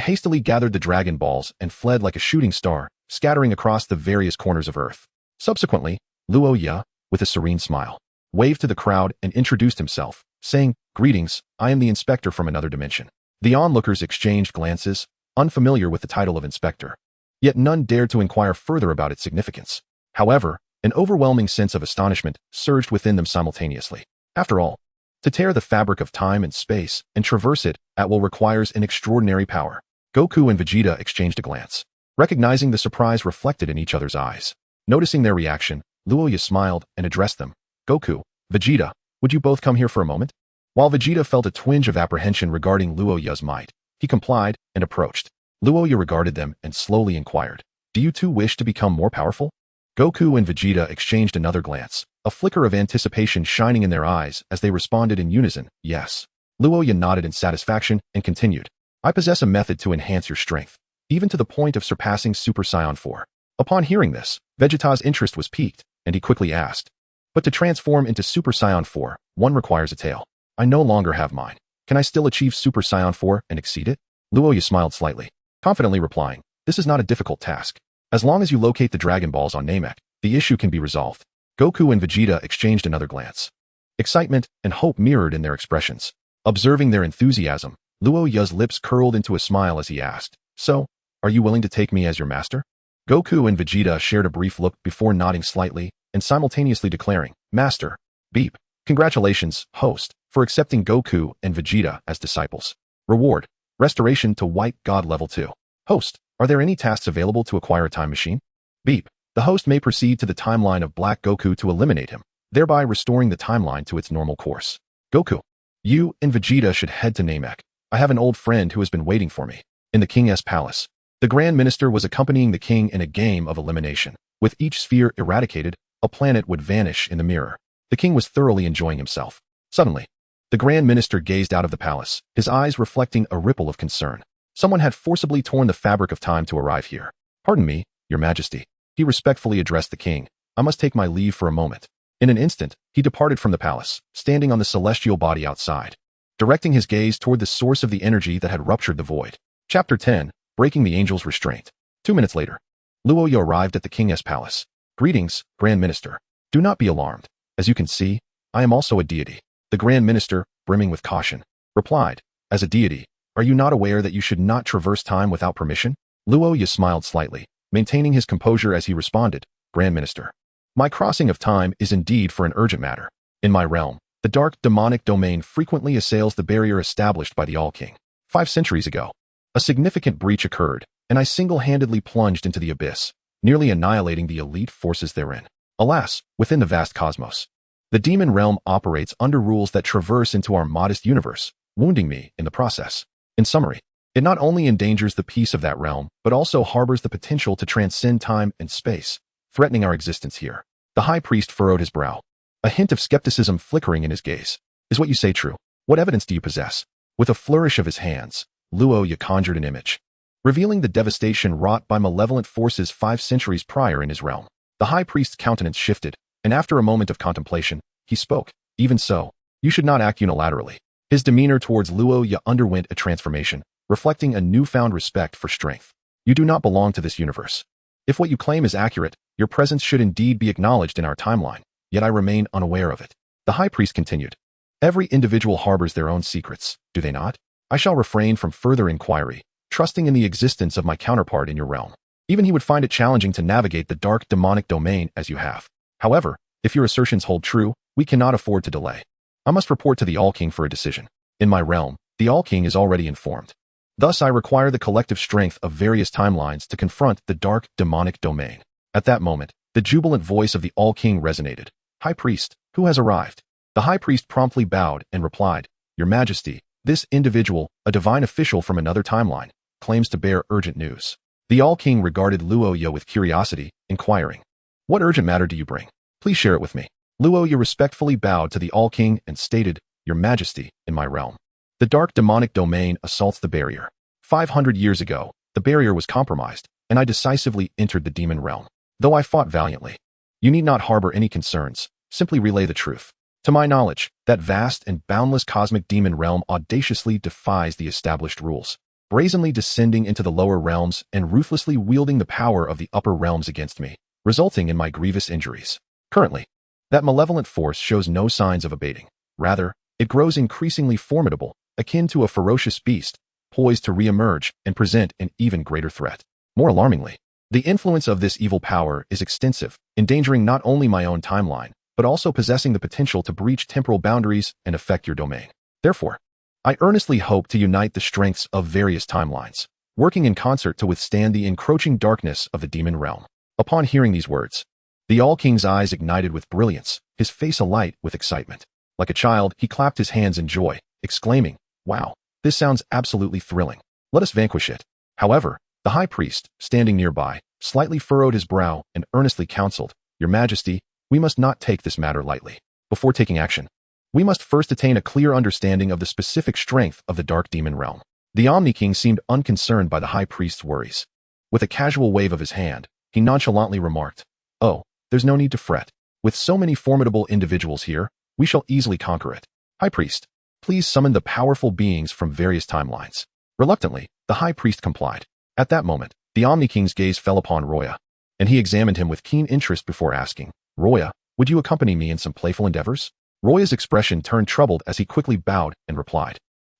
hastily gathered the Dragon Balls and fled like a shooting star, scattering across the various corners of Earth. Subsequently, Loya, with a serene smile, waved to the crowd and introduced himself, saying, Greetings, I am the inspector from another dimension. The onlookers exchanged glances, unfamiliar with the title of inspector. Yet none dared to inquire further about its significance. However, an overwhelming sense of astonishment surged within them simultaneously. After all, to tear the fabric of time and space and traverse it at will requires an extraordinary power. Goku and Vegeta exchanged a glance, recognizing the surprise reflected in each other's eyes. Noticing their reaction, Loya smiled and addressed them. Goku, Vegeta, would you both come here for a moment? While Vegeta felt a twinge of apprehension regarding Loya's might, he complied and approached. Loya regarded them and slowly inquired, Do you two wish to become more powerful? Goku and Vegeta exchanged another glance, a flicker of anticipation shining in their eyes as they responded in unison, yes. Loya nodded in satisfaction and continued, I possess a method to enhance your strength, even to the point of surpassing Super Saiyan 4. Upon hearing this, Vegeta's interest was piqued, and he quickly asked, But to transform into Super Saiyan 4, one requires a tail. I no longer have mine. Can I still achieve Super Saiyan 4 and exceed it? Loya smiled slightly, confidently replying, This is not a difficult task. As long as you locate the Dragon Balls on Namek, the issue can be resolved. Goku and Vegeta exchanged another glance. Excitement and hope mirrored in their expressions. Observing their enthusiasm, Luoya's lips curled into a smile as he asked, "So, are you willing to take me as your master?" Goku and Vegeta shared a brief look before nodding slightly and simultaneously declaring, "Master, beep. Congratulations, host, for accepting Goku and Vegeta as disciples. Reward, restoration to White God Level 2. Host, are there any tasks available to acquire a time machine? Beep. The host may proceed to the timeline of Black Goku to eliminate him, thereby restoring the timeline to its normal course. Goku, you and Vegeta should head to Namek. I have an old friend who has been waiting for me. In the King's palace. The Grand Minister was accompanying the king in a game of elimination. With each sphere eradicated, a planet would vanish in the mirror. The king was thoroughly enjoying himself. Suddenly, the Grand Minister gazed out of the palace, his eyes reflecting a ripple of concern. Someone had forcibly torn the fabric of time to arrive here. Pardon me, Your Majesty. He respectfully addressed the king. I must take my leave for a moment. In an instant, he departed from the palace, standing on the celestial body outside, directing his gaze toward the source of the energy that had ruptured the void. Chapter 10, Breaking the Angel's Restraint. 2 minutes later, Luoya arrived at the King's palace. Greetings, Grand Minister. Do not be alarmed. As you can see, I am also a deity. The Grand Minister, brimming with caution, replied, As a deity, are you not aware that you should not traverse time without permission? Luoya smiled slightly, maintaining his composure as he responded, Grand Minister. My crossing of time is indeed for an urgent matter. In my realm, the dark demonic domain frequently assails the barrier established by the All-King. 5 centuries ago, a significant breach occurred, and I single-handedly plunged into the abyss, nearly annihilating the elite forces therein. Alas, within the vast cosmos, the demon realm operates under rules that traverse into our modest universe, wounding me in the process. In summary, it not only endangers the peace of that realm, but also harbors the potential to transcend time and space, threatening our existence here. The high priest furrowed his brow, a hint of skepticism flickering in his gaze. Is what you say true? What evidence do you possess? With a flourish of his hands, Luoya conjured an image, revealing the devastation wrought by malevolent forces 5 centuries prior in his realm. The high priest's countenance shifted, and after a moment of contemplation, he spoke. Even so, you should not act unilaterally. His demeanor towards Luoya underwent a transformation, reflecting a newfound respect for strength. You do not belong to this universe. If what you claim is accurate, your presence should indeed be acknowledged in our timeline, yet I remain unaware of it. The high priest continued. Every individual harbors their own secrets, do they not? I shall refrain from further inquiry, trusting in the existence of my counterpart in your realm. Even he would find it challenging to navigate the dark demonic domain as you have. However, if your assertions hold true, we cannot afford to delay. I must report to the All-King for a decision. In my realm, the All-King is already informed. Thus I require the collective strength of various timelines to confront the dark demonic domain. At that moment, the jubilant voice of the All-King resonated. High Priest, who has arrived? The High Priest promptly bowed and replied, Your Majesty, this individual, a divine official from another timeline, claims to bear urgent news. The All-King regarded Luoya with curiosity, inquiring, What urgent matter do you bring? Please share it with me. Luoya respectfully bowed to the All-King and stated, Your Majesty, in my realm, the dark demonic domain assaults the barrier. 500 years ago, the barrier was compromised, and I decisively entered the demon realm. Though I fought valiantly. You need not harbor any concerns, simply relay the truth. To my knowledge, that vast and boundless cosmic demon realm audaciously defies the established rules, brazenly descending into the lower realms and ruthlessly wielding the power of the upper realms against me, resulting in my grievous injuries. Currently, that malevolent force shows no signs of abating. Rather, it grows increasingly formidable, akin to a ferocious beast, poised to re-emerge and present an even greater threat. More alarmingly, the influence of this evil power is extensive, endangering not only my own timeline, but also possessing the potential to breach temporal boundaries and affect your domain. Therefore, I earnestly hope to unite the strengths of various timelines, working in concert to withstand the encroaching darkness of the demon realm. Upon hearing these words, the All-King's eyes ignited with brilliance, his face alight with excitement. Like a child, he clapped his hands in joy, exclaiming, Wow, this sounds absolutely thrilling. Let us vanquish it. However, the High Priest, standing nearby, slightly furrowed his brow and earnestly counseled, Your Majesty, we must not take this matter lightly. Before taking action, we must first attain a clear understanding of the specific strength of the dark demon realm. The Omni King seemed unconcerned by the High Priest's worries. With a casual wave of his hand, he nonchalantly remarked, Oh, there's no need to fret. With so many formidable individuals here, we shall easily conquer it. High Priest, please summon the powerful beings from various timelines. Reluctantly, the High Priest complied. At that moment, the Omni King's gaze fell upon Roya, and he examined him with keen interest before asking, Roya, would you accompany me in some playful endeavors? Roya's expression turned troubled as he quickly bowed and replied,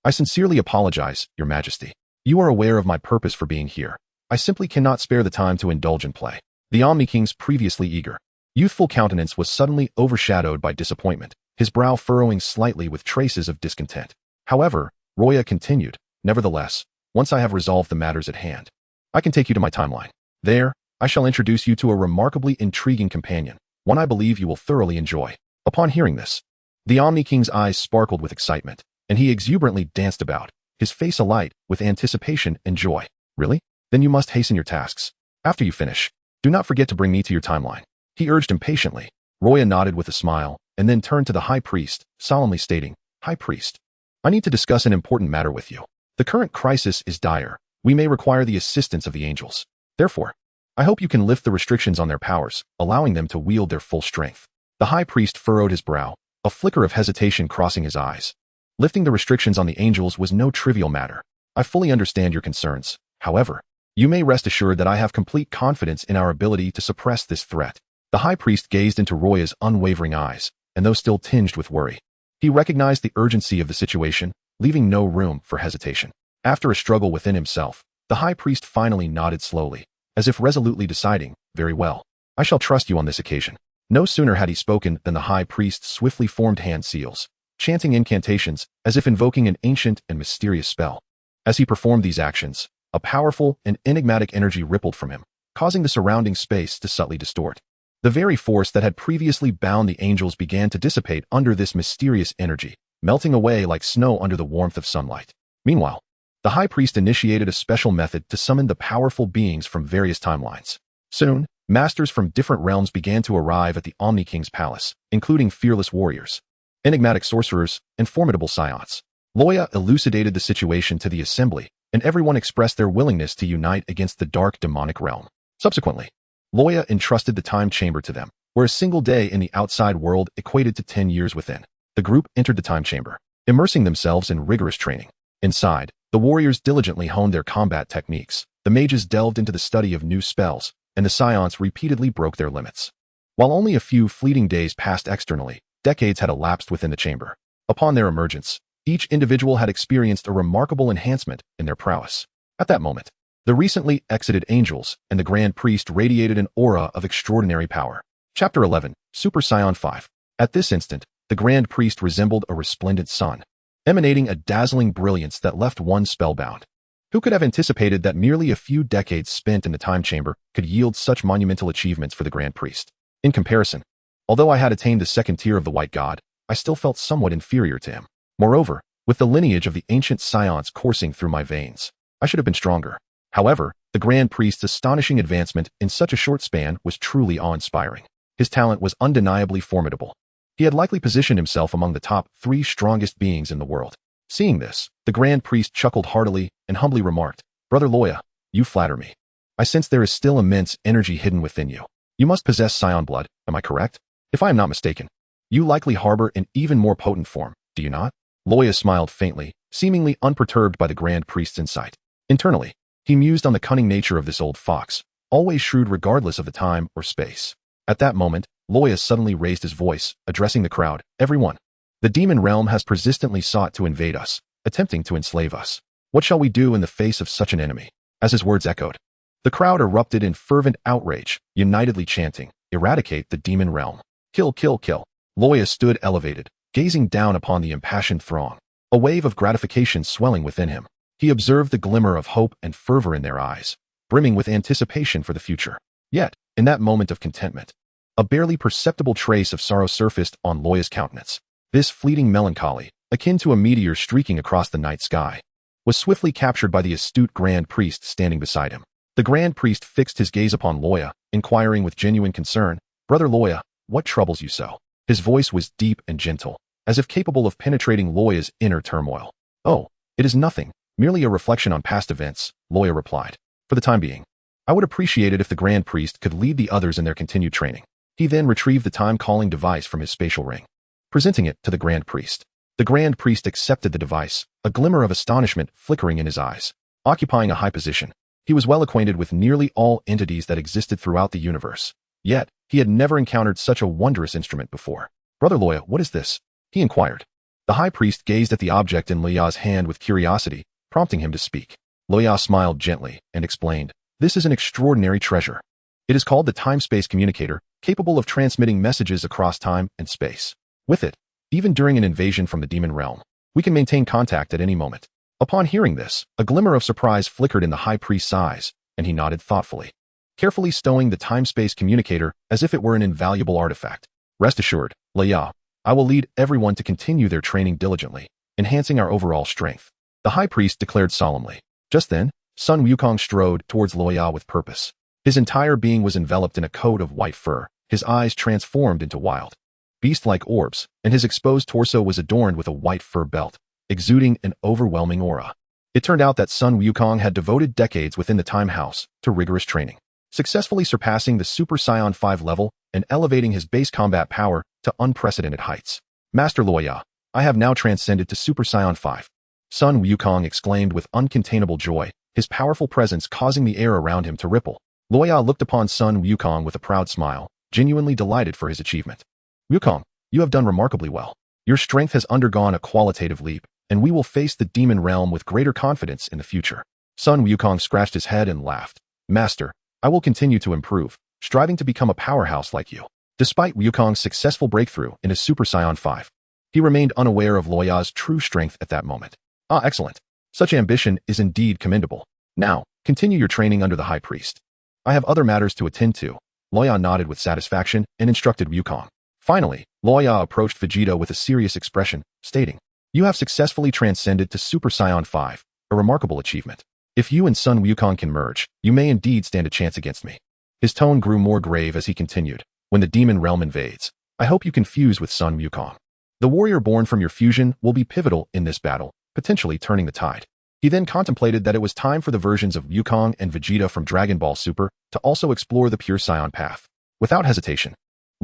I sincerely apologize, Your Majesty. You are aware of my purpose for being here. I simply cannot spare the time to indulge in play. The Omni King's previously eager, youthful countenance was suddenly overshadowed by disappointment, his brow furrowing slightly with traces of discontent. However, Loya continued, nevertheless, once I have resolved the matters at hand, I can take you to my timeline. There, I shall introduce you to a remarkably intriguing companion, one I believe you will thoroughly enjoy. Upon hearing this, the Omni King's eyes sparkled with excitement, and he exuberantly danced about, his face alight with anticipation and joy. Really? Then you must hasten your tasks. After you finish, do not forget to bring me to your timeline, he urged impatiently. Loya nodded with a smile, and then turned to the High Priest, solemnly stating, High Priest, I need to discuss an important matter with you. The current crisis is dire. We may require the assistance of the angels. Therefore, I hope you can lift the restrictions on their powers, allowing them to wield their full strength. The High Priest furrowed his brow, a flicker of hesitation crossing his eyes. Lifting the restrictions on the angels was no trivial matter. I fully understand your concerns. However, you may rest assured that I have complete confidence in our ability to suppress this threat. The High Priest gazed into Loya's unwavering eyes, and though still tinged with worry, he recognized the urgency of the situation, leaving no room for hesitation. After a struggle within himself, the High Priest finally nodded slowly, as if resolutely deciding, very well, I shall trust you on this occasion. No sooner had he spoken than the High Priest swiftly formed hand seals, chanting incantations as if invoking an ancient and mysterious spell. As he performed these actions, a powerful and enigmatic energy rippled from him, causing the surrounding space to subtly distort. The very force that had previously bound the angels began to dissipate under this mysterious energy, melting away like snow under the warmth of sunlight. Meanwhile, the High Priest initiated a special method to summon the powerful beings from various timelines. Soon, masters from different realms began to arrive at the Omni King's palace, including fearless warriors, enigmatic sorcerers, and formidable Saiyans. Loya elucidated the situation to the assembly, and everyone expressed their willingness to unite against the dark demonic realm. Subsequently, Loya entrusted the time chamber to them, where a single day in the outside world equated to 10 years within. The group entered the time chamber, immersing themselves in rigorous training. Inside, the warriors diligently honed their combat techniques, the mages delved into the study of new spells, and the Saiyans repeatedly broke their limits. While only a few fleeting days passed externally, decades had elapsed within the chamber. Upon their emergence, each individual had experienced a remarkable enhancement in their prowess. At that moment, the recently exited angels and the Grand Priest radiated an aura of extraordinary power. Chapter 11, Super Saiyan 5. At this instant, the Grand Priest resembled a resplendent sun, emanating a dazzling brilliance that left one spellbound. Who could have anticipated that merely a few decades spent in the time chamber could yield such monumental achievements for the Grand Priest? In comparison, although I had attained the second tier of the White God, I still felt somewhat inferior to him. Moreover, with the lineage of the ancient Saiyans coursing through my veins, I should have been stronger. However, the Grand Priest's astonishing advancement in such a short span was truly awe-inspiring. His talent was undeniably formidable. He had likely positioned himself among the top 3 strongest beings in the world. Seeing this, the Grand Priest chuckled heartily and humbly remarked, Brother Loya, you flatter me. I sense there is still immense energy hidden within you. You must possess Saiyan blood, am I correct? If I am not mistaken, you likely harbor an even more potent form, do you not? Loya smiled faintly, seemingly unperturbed by the Grand Priest's insight. Internally, he mused on the cunning nature of this old fox, always shrewd regardless of the time or space. At that moment, Loya suddenly raised his voice, addressing the crowd, Everyone, the demon realm has persistently sought to invade us, attempting to enslave us. What shall we do in the face of such an enemy? As his words echoed, the crowd erupted in fervent outrage, unitedly chanting, Eradicate the demon realm. Kill, kill, kill. Loya stood elevated, gazing down upon the impassioned throng, a wave of gratification swelling within him. He observed the glimmer of hope and fervor in their eyes, brimming with anticipation for the future. Yet, in that moment of contentment, a barely perceptible trace of sorrow surfaced on Loya's countenance. This fleeting melancholy, akin to a meteor streaking across the night sky, was swiftly captured by the astute Grand Priest standing beside him. The Grand Priest fixed his gaze upon Loya, inquiring with genuine concern, Brother Loya, what troubles you so? His voice was deep and gentle, as if capable of penetrating Loya's inner turmoil. Oh, it is nothing, merely a reflection on past events, Loya replied. For the time being, I would appreciate it if the Grand Priest could lead the others in their continued training. He then retrieved the time-calling device from his spatial ring, presenting it to the Grand Priest. The Grand Priest accepted the device, a glimmer of astonishment flickering in his eyes. Occupying a high position, he was well acquainted with nearly all entities that existed throughout the universe. Yet, he had never encountered such a wondrous instrument before. Brother Loya, what is this? He inquired. The high priest gazed at the object in Loya's hand with curiosity, prompting him to speak. Loya smiled gently and explained, "This is an extraordinary treasure. It is called the time-space communicator, capable of transmitting messages across time and space. With it, even during an invasion from the demon realm, we can maintain contact at any moment." Upon hearing this, a glimmer of surprise flickered in the high priest's eyes, and he nodded thoughtfully, carefully stowing the time-space communicator as if it were an invaluable artifact. "Rest assured, Loya, I will lead everyone to continue their training diligently, enhancing our overall strength," the high priest declared solemnly. Just then, Sun Wukong strode towards Loya with purpose. His entire being was enveloped in a coat of white fur, his eyes transformed into wild, beast-like orbs, and his exposed torso was adorned with a white fur belt, exuding an overwhelming aura. It turned out that Sun Wukong had devoted decades within the Time House to rigorous training, successfully surpassing the Super Saiyan 5 level and elevating his base combat power to unprecedented heights. "Master Loya, I have now transcended to Super Saiyan 5. Sun Wukong exclaimed with uncontainable joy, his powerful presence causing the air around him to ripple. Loya looked upon Sun Wukong with a proud smile, genuinely delighted for his achievement. "Wukong, you have done remarkably well. Your strength has undergone a qualitative leap, and we will face the demon realm with greater confidence in the future." Sun Wukong scratched his head and laughed. "Master, I will continue to improve, striving to become a powerhouse like you." Despite Wukong's successful breakthrough in his Super Saiyan 5, he remained unaware of Loya's true strength at that moment. "Ah, excellent. Such ambition is indeed commendable. Now, continue your training under the High Priest. I have other matters to attend to." Loya nodded with satisfaction and instructed Wukong. Finally, Loya approached Vegeta with a serious expression, stating, "You have successfully transcended to Super Saiyan 5, a remarkable achievement. If you and Sun Wukong can merge, you may indeed stand a chance against me." His tone grew more grave as he continued, "When the demon realm invades, I hope you can fuse with Sun Wukong. The warrior born from your fusion will be pivotal in this battle, potentially turning the tide." He then contemplated that it was time for the versions of Wukong and Vegeta from Dragon Ball Super to also explore the pure Saiyan path. Without hesitation,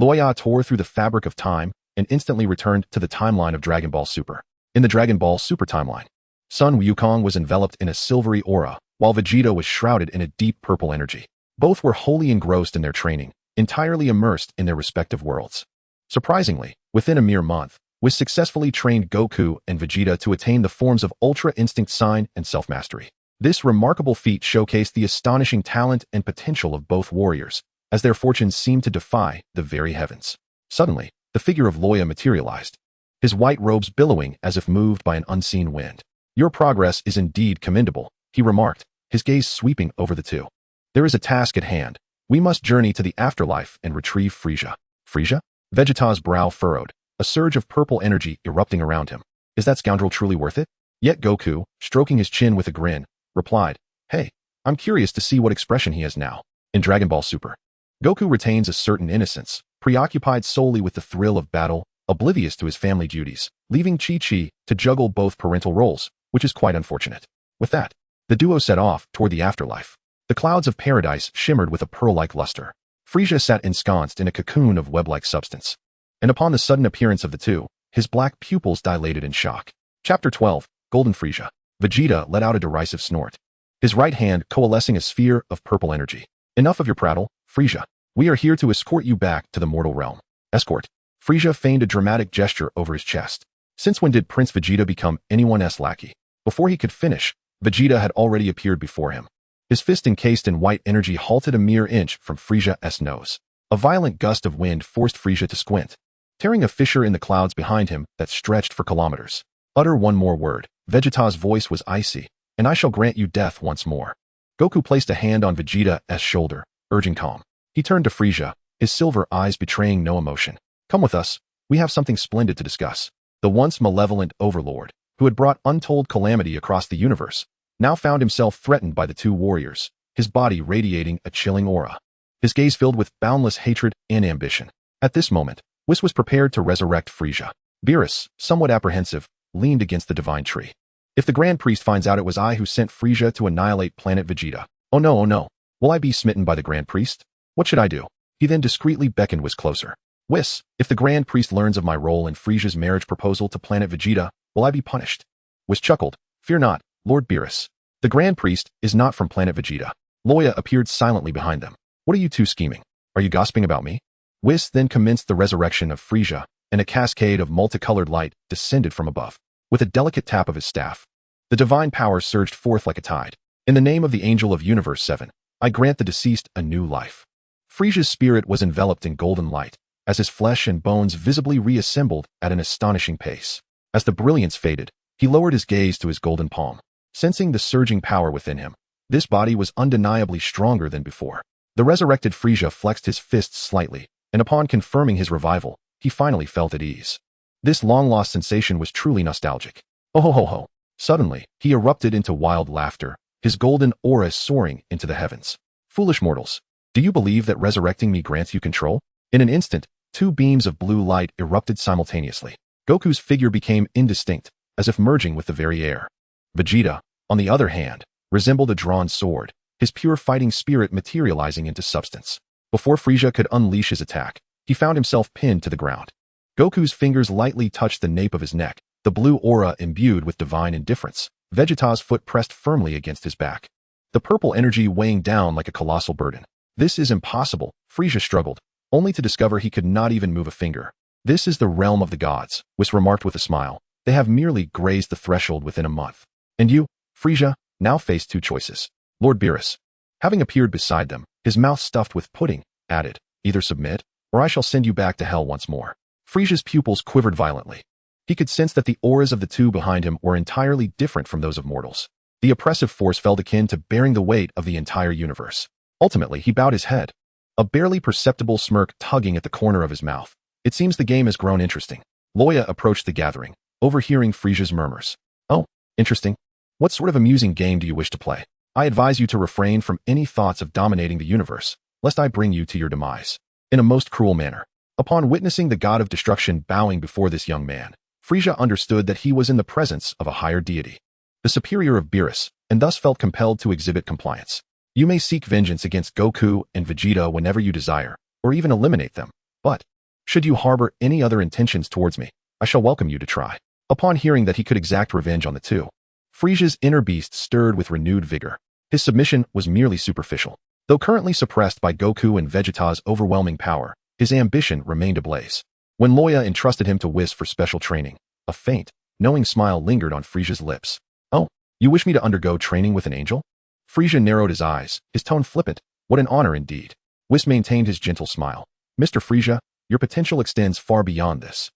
Loya tore through the fabric of time and instantly returned to the timeline of Dragon Ball Super. In the Dragon Ball Super timeline, Sun Wukong was enveloped in a silvery aura, while Vegeta was shrouded in a deep purple energy. Both were wholly engrossed in their training, entirely immersed in their respective worlds. Surprisingly, within a mere month, Whis successfully trained Goku and Vegeta to attain the forms of Ultra Instinct Sign and Self-Mastery. This remarkable feat showcased the astonishing talent and potential of both warriors, as their fortunes seemed to defy the very heavens. Suddenly, the figure of Loya materialized, his white robes billowing as if moved by an unseen wind. "Your progress is indeed commendable," he remarked, his gaze sweeping over the two. "There is a task at hand. We must journey to the afterlife and retrieve Frieza." "Frieza?" Vegeta's brow furrowed, a surge of purple energy erupting around him. "Is that scoundrel truly worth it?" Yet Goku, stroking his chin with a grin, replied, "Hey, I'm curious to see what expression he has now." In Dragon Ball Super, Goku retains a certain innocence, preoccupied solely with the thrill of battle, oblivious to his family duties, leaving Chi-Chi to juggle both parental roles, which is quite unfortunate. With that, the duo set off toward the afterlife. The clouds of paradise shimmered with a pearl-like luster. Frieza sat ensconced in a cocoon of web-like substance, and upon the sudden appearance of the two, his black pupils dilated in shock. Chapter 12, Golden Frieza. Vegeta let out a derisive snort, his right hand coalescing a sphere of purple energy. "Enough of your prattle, Frieza. We are here to escort you back to the mortal realm." "Escort?" Frieza feigned a dramatic gesture over his chest. Since when did Prince Vegeta become anyone's lackey? Before he could finish, Vegeta had already appeared before him. His fist encased in white energy halted a mere inch from Frieza's nose. A violent gust of wind forced Frieza to squint, tearing a fissure in the clouds behind him that stretched for kilometers. "Utter one more word." Vegeta's voice was icy, "and I shall grant you death once more." Goku placed a hand on Vegeta's shoulder, urging calm. He turned to Frieza, his silver eyes betraying no emotion. "Come with us. We have something splendid to discuss." The once malevolent overlord, who had brought untold calamity across the universe, now found himself threatened by the two warriors, his body radiating a chilling aura, his gaze filled with boundless hatred and ambition. At this moment, Whis was prepared to resurrect Frieza. Beerus, somewhat apprehensive, leaned against the divine tree. "If the Grand Priest finds out it was I who sent Frieza to annihilate planet Vegeta, oh no, will I be smitten by the Grand Priest? What should I do?" He then discreetly beckoned Whis closer. "Whis, if the Grand Priest learns of my role in Frieza's marriage proposal to planet Vegeta, will I be punished?" Whis chuckled. "Fear not, Lord Beerus. The Grand Priest is not from planet Vegeta." Loya appeared silently behind them. "What are you two scheming? Are you gossiping about me?" Whis then commenced the resurrection of Frieza, and a cascade of multicolored light descended from above. With a delicate tap of his staff, the divine power surged forth like a tide. In the name of the Angel of Universe 7, I grant the deceased a new life. Frieza's spirit was enveloped in golden light, as his flesh and bones visibly reassembled at an astonishing pace. As the brilliance faded, he lowered his gaze to his golden palm. Sensing the surging power within him, this body was undeniably stronger than before. The resurrected Frieza flexed his fists slightly, and upon confirming his revival, he finally felt at ease. This long-lost sensation was truly nostalgic. Oh ho ho ho. Suddenly, he erupted into wild laughter, his golden aura soaring into the heavens. Foolish mortals, do you believe that resurrecting me grants you control? In an instant, two beams of blue light erupted simultaneously. Goku's figure became indistinct, as if merging with the very air. Vegeta, on the other hand, resembled a drawn sword, his pure fighting spirit materializing into substance. Before Frieza could unleash his attack, he found himself pinned to the ground. Goku's fingers lightly touched the nape of his neck, the blue aura imbued with divine indifference. Vegeta's foot pressed firmly against his back, the purple energy weighing down like a colossal burden. This is impossible, Frieza struggled, only to discover he could not even move a finger. This is the realm of the gods, Whis remarked with a smile. They have merely grazed the threshold within a month. And you, Frieza, now face two choices. Lord Beerus, having appeared beside them, his mouth stuffed with pudding, added, either submit, or I shall send you back to hell once more. Frieza's pupils quivered violently. He could sense that the auras of the two behind him were entirely different from those of mortals. The oppressive force felt akin to bearing the weight of the entire universe. Ultimately, he bowed his head, a barely perceptible smirk tugging at the corner of his mouth. It seems the game has grown interesting. Loya approached the gathering, overhearing Frieza's murmurs. Oh, interesting. What sort of amusing game do you wish to play? I advise you to refrain from any thoughts of dominating the universe, lest I bring you to your demise. In a most cruel manner. Upon witnessing the god of destruction bowing before this young man, Frieza understood that he was in the presence of a higher deity, the superior of Beerus, and thus felt compelled to exhibit compliance. You may seek vengeance against Goku and Vegeta whenever you desire, or even eliminate them, but should you harbor any other intentions towards me, I shall welcome you to try. Upon hearing that he could exact revenge on the two, Frieza's inner beast stirred with renewed vigor. His submission was merely superficial. Though currently suppressed by Goku and Vegeta's overwhelming power, his ambition remained ablaze. When Loya entrusted him to Whis for special training, a faint, knowing smile lingered on Frieza's lips. Oh, you wish me to undergo training with an angel? Frieza narrowed his eyes, his tone flippant. What an honor indeed. Whis maintained his gentle smile. Mr. Frieza, your potential extends far beyond this.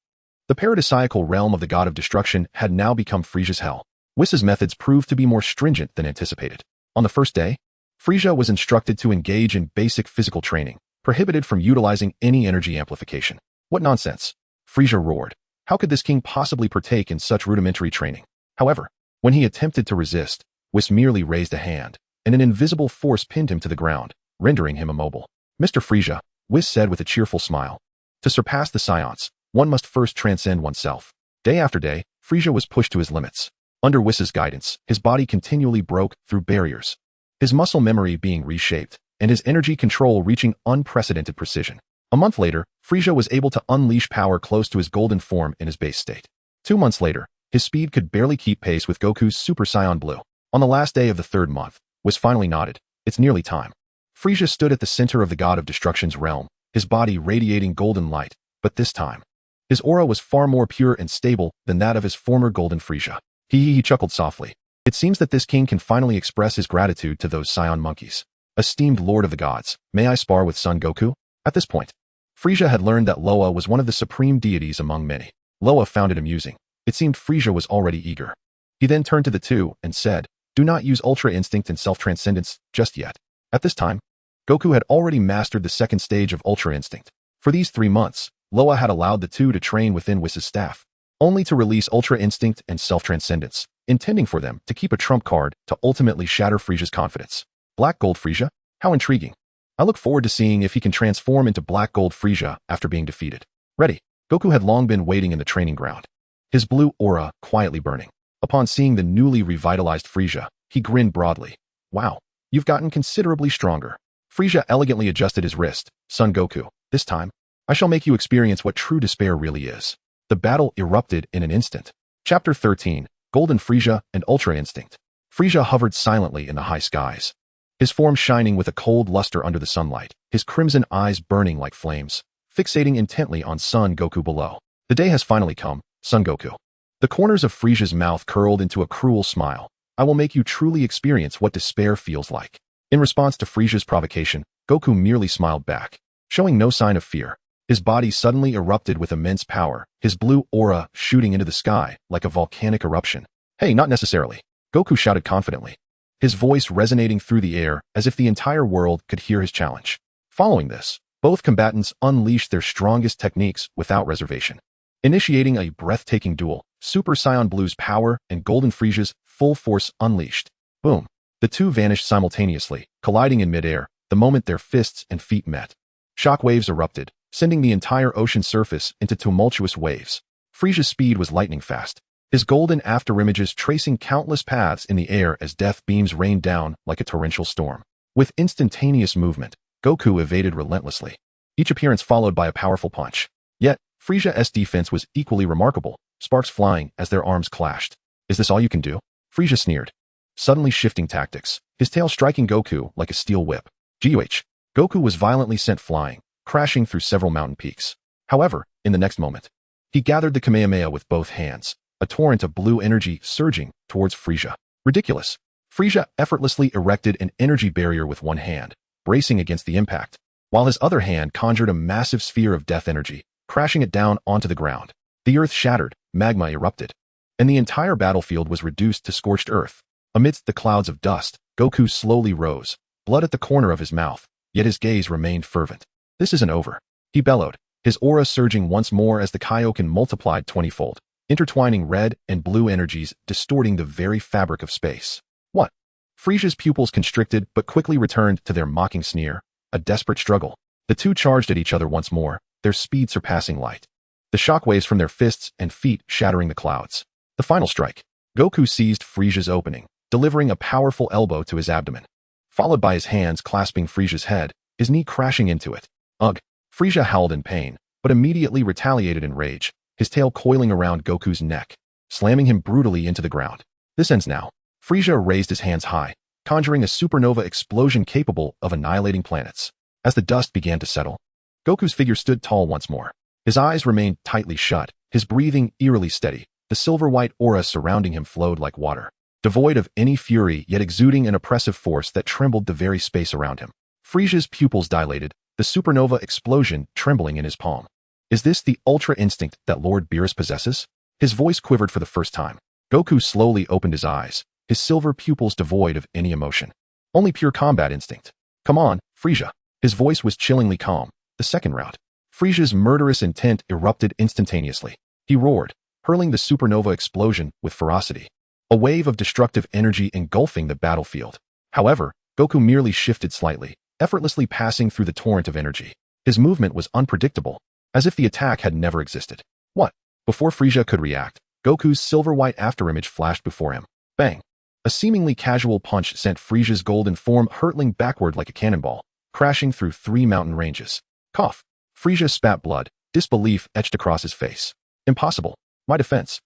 The paradisiacal realm of the god of destruction had now become Frieza's hell. Whis's methods proved to be more stringent than anticipated. On the first day, Frieza was instructed to engage in basic physical training, prohibited from utilizing any energy amplification. What nonsense! Frieza roared. How could this king possibly partake in such rudimentary training? However, when he attempted to resist, Whis merely raised a hand, and an invisible force pinned him to the ground, rendering him immobile. Mr. Frieza, Whis said with a cheerful smile. To surpass the Saiyans, one must first transcend oneself. Day after day, Frieza was pushed to his limits. Under Whis's guidance, his body continually broke through barriers, his muscle memory being reshaped, and his energy control reaching unprecedented precision. A month later, Frieza was able to unleash power close to his golden form in his base state. 2 months later, his speed could barely keep pace with Goku's Super Saiyan Blue. On the last day of the 3rd month, Whis finally nodded. It's nearly time. Frieza stood at the center of the god of destruction's realm, his body radiating golden light, but this time, his aura was far more pure and stable than that of his former golden Frieza. He chuckled softly. It seems that this king can finally express his gratitude to those Saiyan monkeys. Esteemed lord of the gods, may I spar with Son Goku? At this point, Frieza had learned that Loya was one of the supreme deities among many. Loya found it amusing. It seemed Frieza was already eager. He then turned to the two and said, do not use Ultra Instinct and Self-Transcendence just yet. At this time, Goku had already mastered the 2nd stage of Ultra Instinct. For these 3 months, Loya had allowed the two to train within Whis's staff, only to release Ultra Instinct and Self-Transcendence, intending for them to keep a trump card to ultimately shatter Frieza's confidence. Black Gold Frieza? How intriguing. I look forward to seeing if he can transform into Black Gold Frieza after being defeated. Ready. Goku had long been waiting in the training ground, his blue aura quietly burning. Upon seeing the newly revitalized Frieza, he grinned broadly. Wow, you've gotten considerably stronger. Frieza elegantly adjusted his wrist. Son Goku, this time, I shall make you experience what true despair really is. The battle erupted in an instant. Chapter 13, Golden Frieza and Ultra Instinct. Frieza hovered silently in the high skies, his form shining with a cold luster under the sunlight, his crimson eyes burning like flames, fixating intently on Son Goku below. The day has finally come, Son Goku. The corners of Frieza's mouth curled into a cruel smile. I will make you truly experience what despair feels like. In response to Frieza's provocation, Goku merely smiled back, showing no sign of fear. His body suddenly erupted with immense power, his blue aura shooting into the sky like a volcanic eruption. Hey, not necessarily, Goku shouted confidently, his voice resonating through the air as if the entire world could hear his challenge. Following this, both combatants unleashed their strongest techniques without reservation, initiating a breathtaking duel. Super Saiyan Blue's power and Golden Frieza's full force unleashed. Boom. The two vanished simultaneously, colliding in midair, the moment their fists and feet met. Shockwaves erupted, sending the entire ocean surface into tumultuous waves. Frieza's speed was lightning fast, his golden afterimages tracing countless paths in the air as death beams rained down like a torrential storm. With instantaneous movement, Goku evaded relentlessly, each appearance followed by a powerful punch. Yet, Frieza's defense was equally remarkable, sparks flying as their arms clashed. Is this all you can do? Frieza sneered, suddenly shifting tactics, his tail striking Goku like a steel whip. GUH. Goku was violently sent flying, crashing through several mountain peaks. However, in the next moment, he gathered the Kamehameha with both hands, a torrent of blue energy surging towards Frieza. Ridiculous. Frieza effortlessly erected an energy barrier with one hand, bracing against the impact, while his other hand conjured a massive sphere of death energy, crashing it down onto the ground. The earth shattered, magma erupted, and the entire battlefield was reduced to scorched earth. Amidst the clouds of dust, Goku slowly rose, blood at the corner of his mouth, yet his gaze remained fervent. This isn't over, he bellowed, his aura surging once more as the Kaioken multiplied 20-fold, intertwining red and blue energies, distorting the very fabric of space. What? Frieza's pupils constricted but quickly returned to their mocking sneer, a desperate struggle. The two charged at each other once more, their speed surpassing light, the shockwaves from their fists and feet shattering the clouds. The final strike. Goku seized Frieza's opening, delivering a powerful elbow to his abdomen, followed by his hands clasping Frieza's head, his knee crashing into it. Ugh! Frieza howled in pain, but immediately retaliated in rage, his tail coiling around Goku's neck, slamming him brutally into the ground. This ends now. Frieza raised his hands high, conjuring a supernova explosion capable of annihilating planets. As the dust began to settle, Goku's figure stood tall once more. His eyes remained tightly shut, his breathing eerily steady. The silver-white aura surrounding him flowed like water, devoid of any fury yet exuding an oppressive force that trembled the very space around him. Frieza's pupils dilated, the supernova explosion trembling in his palm. Is this the ultra instinct that Lord Beerus possesses? His voice quivered for the first time. Goku slowly opened his eyes, his silver pupils devoid of any emotion. Only pure combat instinct. Come on, Frieza. His voice was chillingly calm. The second round. Frieza's murderous intent erupted instantaneously. He roared, hurling the supernova explosion with ferocity, a wave of destructive energy engulfing the battlefield. However, Goku merely shifted slightly, effortlessly passing through the torrent of energy. His movement was unpredictable, as if the attack had never existed. What? Before Frieza could react, Goku's silver-white afterimage flashed before him. Bang! A seemingly casual punch sent Frieza's golden form hurtling backward like a cannonball, crashing through 3 mountain ranges. Cough! Frieza spat blood, disbelief etched across his face. Impossible. My defense.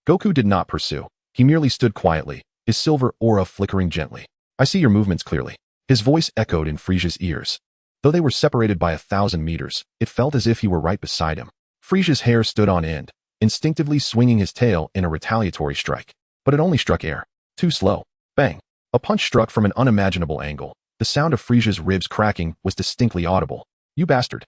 Goku did not pursue. He merely stood quietly, his silver aura flickering gently. I see your movements clearly. His voice echoed in Frieza's ears. Though they were separated by 1,000 meters, it felt as if he were right beside him. Frieza's hair stood on end, instinctively swinging his tail in a retaliatory strike. But it only struck air. Too slow. Bang! A punch struck from an unimaginable angle. The sound of Frieza's ribs cracking was distinctly audible. You bastard!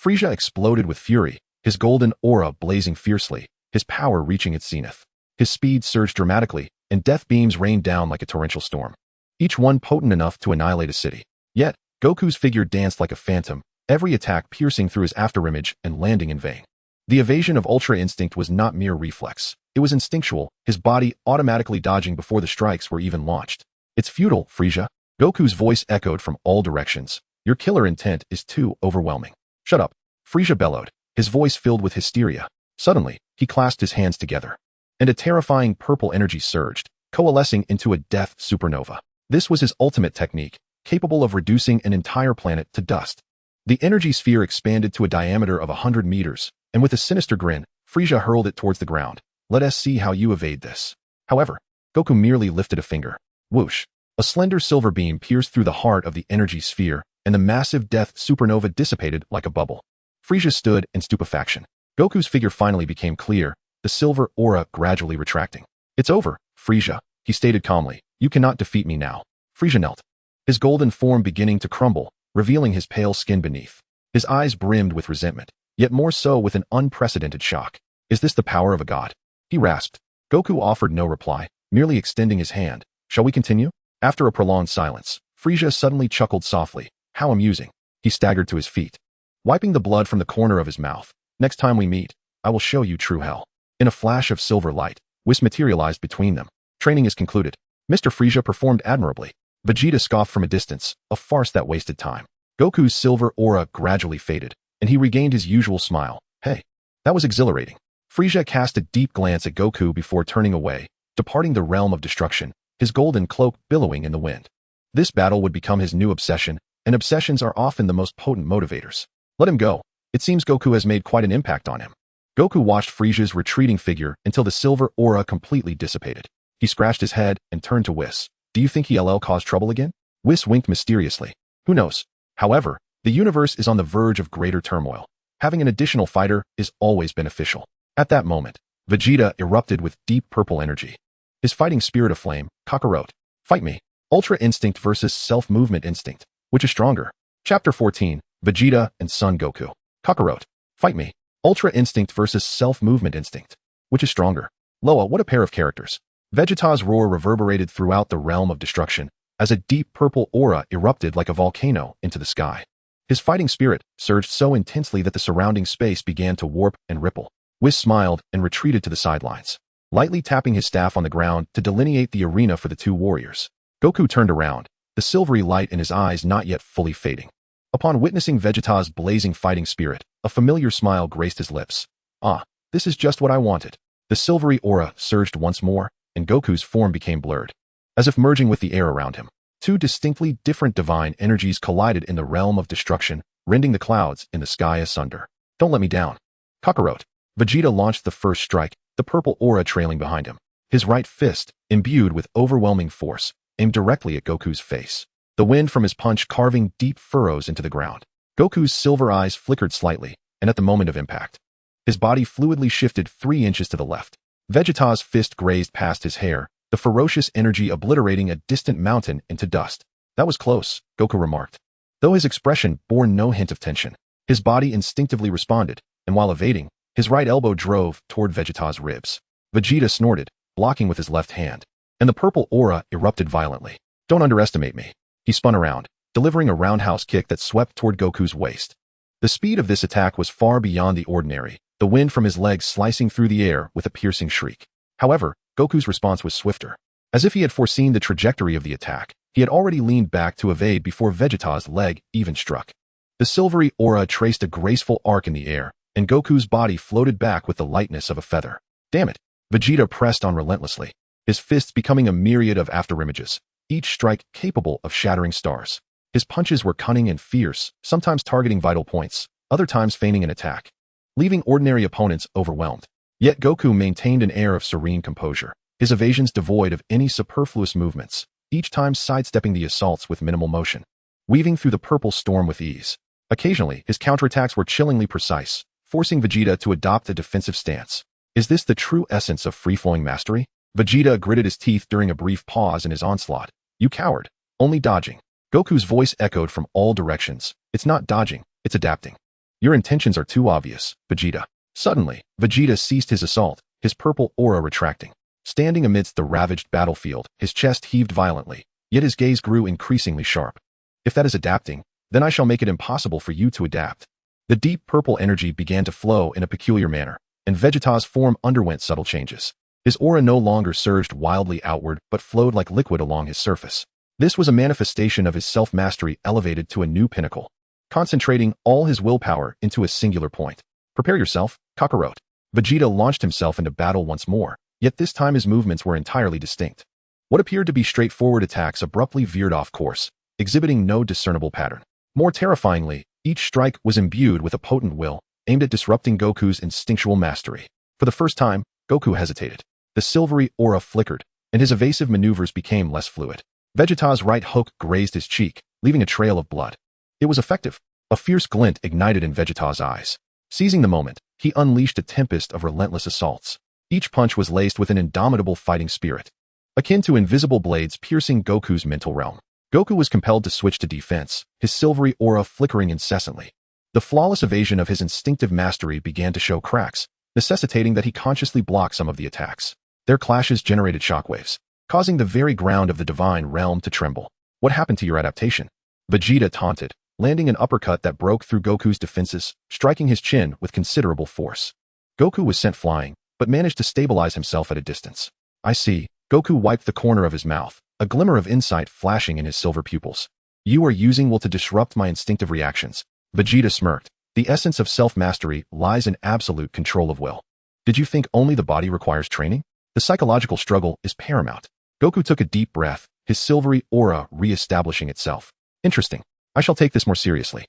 Frieza exploded with fury, his golden aura blazing fiercely, his power reaching its zenith. His speed surged dramatically, and death beams rained down like a torrential storm, each one potent enough to annihilate a city. Yet, Goku's figure danced like a phantom, every attack piercing through his afterimage and landing in vain. The evasion of Ultra Instinct was not mere reflex. It was instinctual, his body automatically dodging before the strikes were even launched. It's futile, Frieza. Goku's voice echoed from all directions. Your killer intent is too overwhelming. Shut up. Frieza bellowed, his voice filled with hysteria. Suddenly, he clasped his hands together, and a terrifying purple energy surged, coalescing into a death supernova. This was his ultimate technique, capable of reducing an entire planet to dust. The energy sphere expanded to a diameter of 100 meters, and with a sinister grin, Frieza hurled it towards the ground. Let us see how you evade this. However, Goku merely lifted a finger. Whoosh! A slender silver beam pierced through the heart of the energy sphere, and the massive death supernova dissipated like a bubble. Frieza stood in stupefaction, Goku's figure finally became clear, the silver aura gradually retracting. "It's over, Frieza," he stated calmly. "You cannot defeat me now." Frieza knelt, his golden form beginning to crumble, revealing his pale skin beneath. His eyes brimmed with resentment, yet more so with an unprecedented shock. "Is this the power of a god?" he rasped. Goku offered no reply, merely extending his hand. "Shall we continue?" After a prolonged silence, Frieza suddenly chuckled softly. "How amusing." He staggered to his feet, wiping the blood from the corner of his mouth. "Next time we meet, I will show you true hell." In a flash of silver light, Whis materialized between them. "Training is concluded." Mr. Frieza performed admirably. Vegeta scoffed from a distance, a farce that wasted time. Goku's silver aura gradually faded, and he regained his usual smile. "Hey, that was exhilarating." Frieza cast a deep glance at Goku before turning away, departing the realm of destruction, his golden cloak billowing in the wind. This battle would become his new obsession, and obsessions are often the most potent motivators. Let him go. It seems Goku has made quite an impact on him. Goku watched Frieza's retreating figure until the silver aura completely dissipated. He scratched his head and turned to Whis. "Do you think he'll cause trouble again?" Whis winked mysteriously. "Who knows? However, the universe is on the verge of greater turmoil. Having an additional fighter is always beneficial." At that moment, Vegeta erupted with deep purple energy. His fighting spirit aflame, Kakarot. "Fight me." Ultra Instinct versus Self-Movement Instinct. Which is stronger? Chapter 14, Vegeta and Son Goku. Kakarot. "Fight me." Ultra Instinct versus Self-Movement Instinct. Which is stronger? Loya, what a pair of characters. Vegeta's roar reverberated throughout the realm of destruction, as a deep purple aura erupted like a volcano into the sky. His fighting spirit surged so intensely that the surrounding space began to warp and ripple. Whis smiled and retreated to the sidelines, lightly tapping his staff on the ground to delineate the arena for the two warriors. Goku turned around, the silvery light in his eyes not yet fully fading. Upon witnessing Vegeta's blazing fighting spirit, a familiar smile graced his lips. "Ah, this is just what I wanted." The silvery aura surged once more, and Goku's form became blurred, as if merging with the air around him. Two distinctly different divine energies collided in the realm of destruction, rending the clouds in the sky asunder. "Don't let me down." Kakarot. Vegeta launched the first strike, the purple aura trailing behind him. His right fist, imbued with overwhelming force, aimed directly at Goku's face, the wind from his punch carving deep furrows into the ground. Goku's silver eyes flickered slightly, and at the moment of impact, his body fluidly shifted 3 inches to the left. Vegeta's fist grazed past his hair, the ferocious energy obliterating a distant mountain into dust. "That was close," Goku remarked. Though his expression bore no hint of tension, his body instinctively responded, and while evading, his right elbow drove toward Vegeta's ribs. Vegeta snorted, blocking with his left hand, and the purple aura erupted violently. "Don't underestimate me." He spun around, delivering a roundhouse kick that swept toward Goku's waist. The speed of this attack was far beyond the ordinary, the wind from his legs slicing through the air with a piercing shriek. However, Goku's response was swifter. As if he had foreseen the trajectory of the attack, he had already leaned back to evade before Vegeta's leg even struck. The silvery aura traced a graceful arc in the air, and Goku's body floated back with the lightness of a feather. "Damn it!" Vegeta pressed on relentlessly, his fists becoming a myriad of afterimages, each strike capable of shattering stars. His punches were cunning and fierce, sometimes targeting vital points, other times feigning an attack, leaving ordinary opponents overwhelmed. Yet Goku maintained an air of serene composure, his evasions devoid of any superfluous movements, each time sidestepping the assaults with minimal motion, weaving through the purple storm with ease. Occasionally, his counterattacks were chillingly precise, forcing Vegeta to adopt a defensive stance. Is this the true essence of free-flowing mastery? Vegeta gritted his teeth during a brief pause in his onslaught. "You coward, only dodging." Goku's voice echoed from all directions. "It's not dodging, it's adapting. Your intentions are too obvious, Vegeta." Suddenly, Vegeta ceased his assault, his purple aura retracting. Standing amidst the ravaged battlefield, his chest heaved violently, yet his gaze grew increasingly sharp. "If that is adapting, then I shall make it impossible for you to adapt." The deep purple energy began to flow in a peculiar manner, and Vegeta's form underwent subtle changes. His aura no longer surged wildly outward but flowed like liquid along his surface. This was a manifestation of his self-mastery elevated to a new pinnacle, concentrating all his willpower into a singular point. "Prepare yourself, Kakarot." Vegeta launched himself into battle once more, yet this time his movements were entirely distinct. What appeared to be straightforward attacks abruptly veered off course, exhibiting no discernible pattern. More terrifyingly, each strike was imbued with a potent will, aimed at disrupting Goku's instinctual mastery. For the first time, Goku hesitated. The silvery aura flickered, and his evasive maneuvers became less fluid. Vegeta's right hook grazed his cheek, leaving a trail of blood. It was effective. A fierce glint ignited in Vegeta's eyes. Seizing the moment, he unleashed a tempest of relentless assaults. Each punch was laced with an indomitable fighting spirit, akin to invisible blades piercing Goku's mental realm. Goku was compelled to switch to defense, his silvery aura flickering incessantly. The flawless evasion of his instinctive mastery began to show cracks, necessitating that he consciously block some of the attacks. Their clashes generated shockwaves, causing the very ground of the divine realm to tremble. What happened to your adaptation? Vegeta taunted, landing an uppercut that broke through Goku's defenses, striking his chin with considerable force. Goku was sent flying, but managed to stabilize himself at a distance. I see. Goku wiped the corner of his mouth, a glimmer of insight flashing in his silver pupils. You are using will to disrupt my instinctive reactions. Vegeta smirked. The essence of self-mastery lies in absolute control of will. Did you think only the body requires training? The psychological struggle is paramount. Goku took a deep breath, his silvery aura re-establishing itself. Interesting. I shall take this more seriously.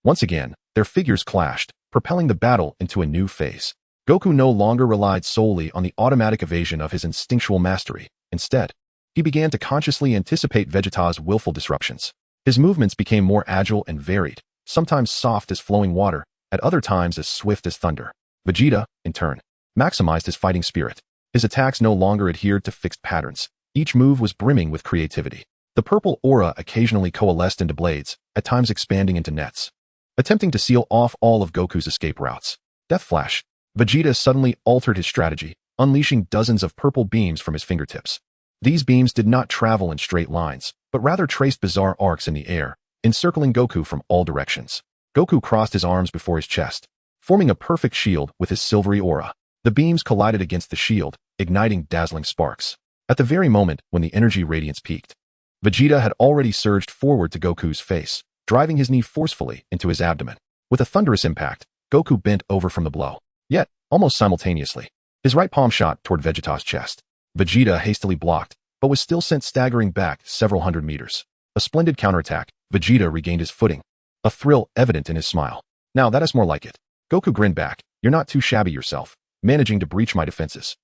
Once again, their figures clashed, propelling the battle into a new phase. Goku no longer relied solely on the automatic evasion of his instinctual mastery. Instead, he began to consciously anticipate Vegeta's willful disruptions. His movements became more agile and varied, sometimes soft as flowing water, at other times as swift as thunder. Vegeta, in turn, maximized his fighting spirit. His attacks no longer adhered to fixed patterns. Each move was brimming with creativity. The purple aura occasionally coalesced into blades, at times expanding into nets, attempting to seal off all of Goku's escape routes. Death Flash. Vegeta suddenly altered his strategy, unleashing dozens of purple beams from his fingertips. These beams did not travel in straight lines, but rather traced bizarre arcs in the air, encircling Goku from all directions. Goku crossed his arms before his chest, forming a perfect shield with his silvery aura. The beams collided against the shield, igniting dazzling sparks. At the very moment when the energy radiance peaked, Vegeta had already surged forward to Goku's face, driving his knee forcefully into his abdomen. With a thunderous impact, Goku bent over from the blow. Yet, almost simultaneously, his right palm shot toward Vegeta's chest. Vegeta hastily blocked, but was still sent staggering back several hundred meters. A splendid counterattack, Vegeta regained his footing, a thrill evident in his smile. Now that is more like it. Goku grinned back. You're not too shabby yourself, managing to breach my defenses.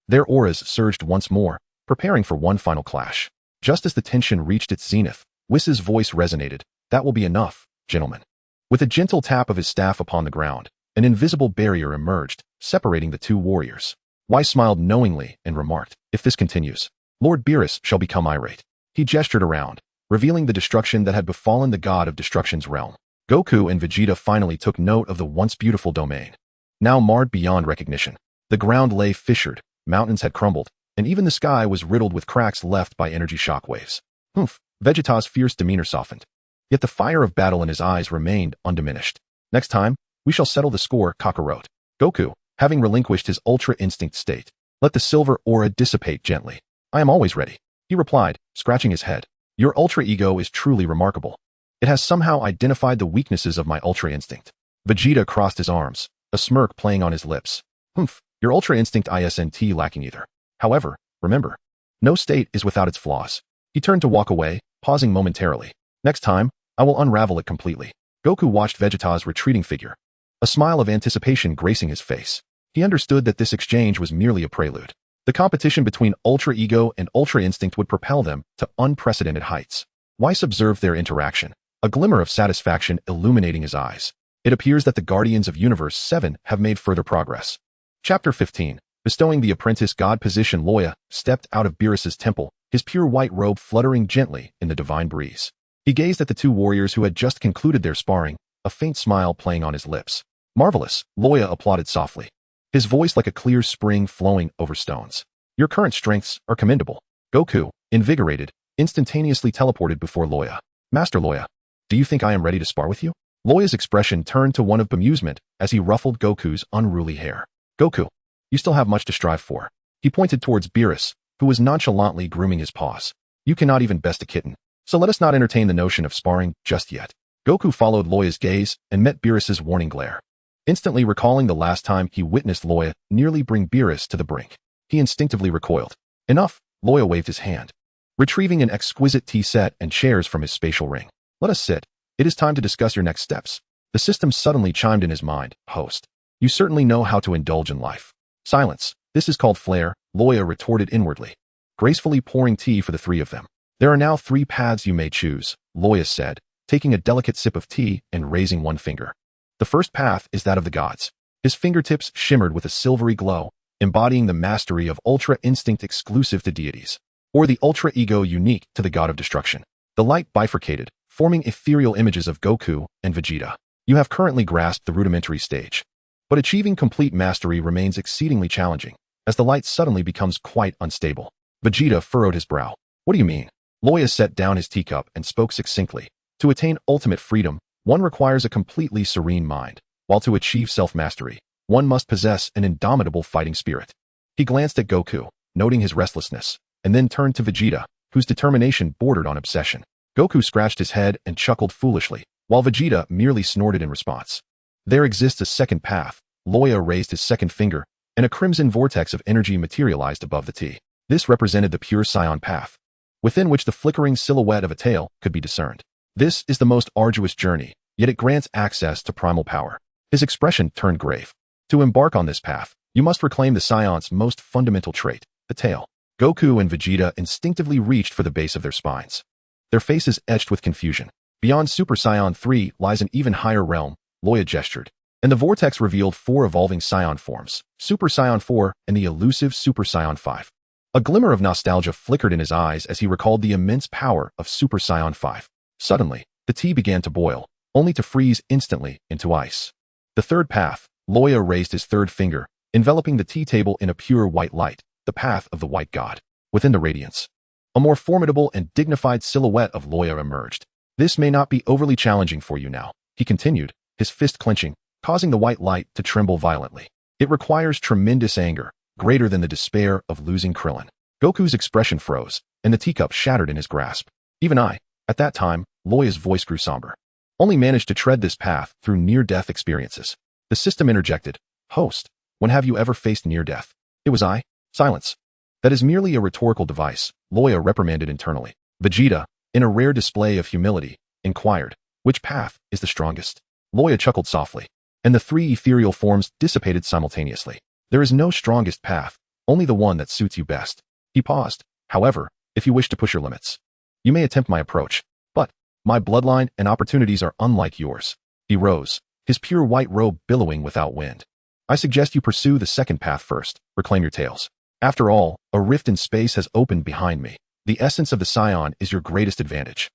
Their auras surged once more, preparing for one final clash. Just as the tension reached its zenith, Whis's voice resonated. That will be enough, gentlemen. With a gentle tap of his staff upon the ground, an invisible barrier emerged, separating the two warriors. Whis smiled knowingly and remarked, if this continues, Lord Beerus shall become irate. He gestured around, revealing the destruction that had befallen the god of destruction's realm. Goku and Vegeta finally took note of the once beautiful domain, now marred beyond recognition. The ground lay fissured, mountains had crumbled, and even the sky was riddled with cracks left by energy shockwaves. Humph! Vegeta's fierce demeanor softened. Yet the fire of battle in his eyes remained undiminished. Next time, we shall settle the score, Kakarot. Goku, having relinquished his ultra instinct state, let the silver aura dissipate gently. I am always ready, he replied, scratching his head. Your ultra ego is truly remarkable. It has somehow identified the weaknesses of my ultra instinct. Vegeta crossed his arms, a smirk playing on his lips. Humph, your ultra instinct isn't lacking either. However, remember, no state is without its flaws. He turned to walk away, pausing momentarily. Next time, I will unravel it completely. Goku watched Vegeta's retreating figure, a smile of anticipation gracing his face. He understood that this exchange was merely a prelude. The competition between Ultra Ego and Ultra Instinct would propel them to unprecedented heights. Whis observed their interaction, a glimmer of satisfaction illuminating his eyes. It appears that the Guardians of Universe 7 have made further progress. Chapter 15. Bestowing the Apprentice God position. Loya stepped out of Beerus's temple, his pure white robe fluttering gently in the divine breeze. He gazed at the two warriors who had just concluded their sparring, a faint smile playing on his lips. Marvelous, Loya applauded softly, his voice like a clear spring flowing over stones. Your current strengths are commendable. Goku, invigorated, instantaneously teleported before Loya. Master Loya, do you think I am ready to spar with you? Loya's expression turned to one of bemusement as he ruffled Goku's unruly hair. Goku, you still have much to strive for. He pointed towards Beerus, who was nonchalantly grooming his paws. You cannot even best a kitten, so let us not entertain the notion of sparring just yet. Goku followed Loya's gaze and met Beerus's warning glare. Instantly recalling the last time he witnessed Loya nearly bring Beerus to the brink, he instinctively recoiled. Enough, Loya waved his hand, retrieving an exquisite tea set and chairs from his spatial ring. Let us sit. It is time to discuss your next steps. The system suddenly chimed in his mind. Host, you certainly know how to indulge in life. Silence. This is called flair, Loya retorted inwardly, gracefully pouring tea for the three of them. There are now 3 paths you may choose, Loya said, taking a delicate sip of tea and raising one finger. The first path is that of the gods. His fingertips shimmered with a silvery glow, embodying the mastery of Ultra Instinct exclusive to deities, or the Ultra Ego unique to the god of destruction. The light bifurcated, forming ethereal images of Goku and Vegeta. You have currently grasped the rudimentary stage, but achieving complete mastery remains exceedingly challenging, as the light suddenly becomes quite unstable. Vegeta furrowed his brow. What do you mean? Loya set down his teacup and spoke succinctly. To attain ultimate freedom, one requires a completely serene mind, while to achieve self-mastery, one must possess an indomitable fighting spirit. He glanced at Goku, noting his restlessness, and then turned to Vegeta, whose determination bordered on obsession. Goku scratched his head and chuckled foolishly, while Vegeta merely snorted in response. There exists a second path. Loya raised his second finger, and a crimson vortex of energy materialized above the T. This represented the pure Saiyan path, within which the flickering silhouette of a tail could be discerned. This is the most arduous journey, yet it grants access to primal power. His expression turned grave. To embark on this path, you must reclaim the Saiyan's most fundamental trait, the tail. Goku and Vegeta instinctively reached for the base of their spines, their faces etched with confusion. Beyond Super Saiyan 3 lies an even higher realm, Loya gestured, and the vortex revealed 4 evolving Saiyan forms, Super Saiyan 4 and the elusive Super Saiyan 5. A glimmer of nostalgia flickered in his eyes as he recalled the immense power of Super Saiyan 5. Suddenly, the tea began to boil, only to freeze instantly into ice. The third path. Loya raised his third finger, enveloping the tea table in a pure white light, the path of the white god. Within the radiance, a more formidable and dignified silhouette of Loya emerged. This may not be overly challenging for you now, he continued, his fist clenching, causing the white light to tremble violently. It requires tremendous anger, greater than the despair of losing Krillin. Goku's expression froze, and the teacup shattered in his grasp. Even I, at that time, Loya's voice grew somber, only managed to tread this path through near-death experiences. The system interjected. Host, when have you ever faced near-death? It was I. Silence. That is merely a rhetorical device, Loya reprimanded internally. Vegeta, in a rare display of humility, inquired, which path is the strongest? Loya chuckled softly, and the 3 ethereal forms dissipated simultaneously. There is no strongest path, only the one that suits you best. He paused. However, if you wish to push your limits, you may attempt my approach, but my bloodline and opportunities are unlike yours. He rose, his pure white robe billowing without wind. I suggest you pursue the second path first, reclaim your tails. After all, a rift in space has opened behind me. The essence of the Saiyan is your greatest advantage.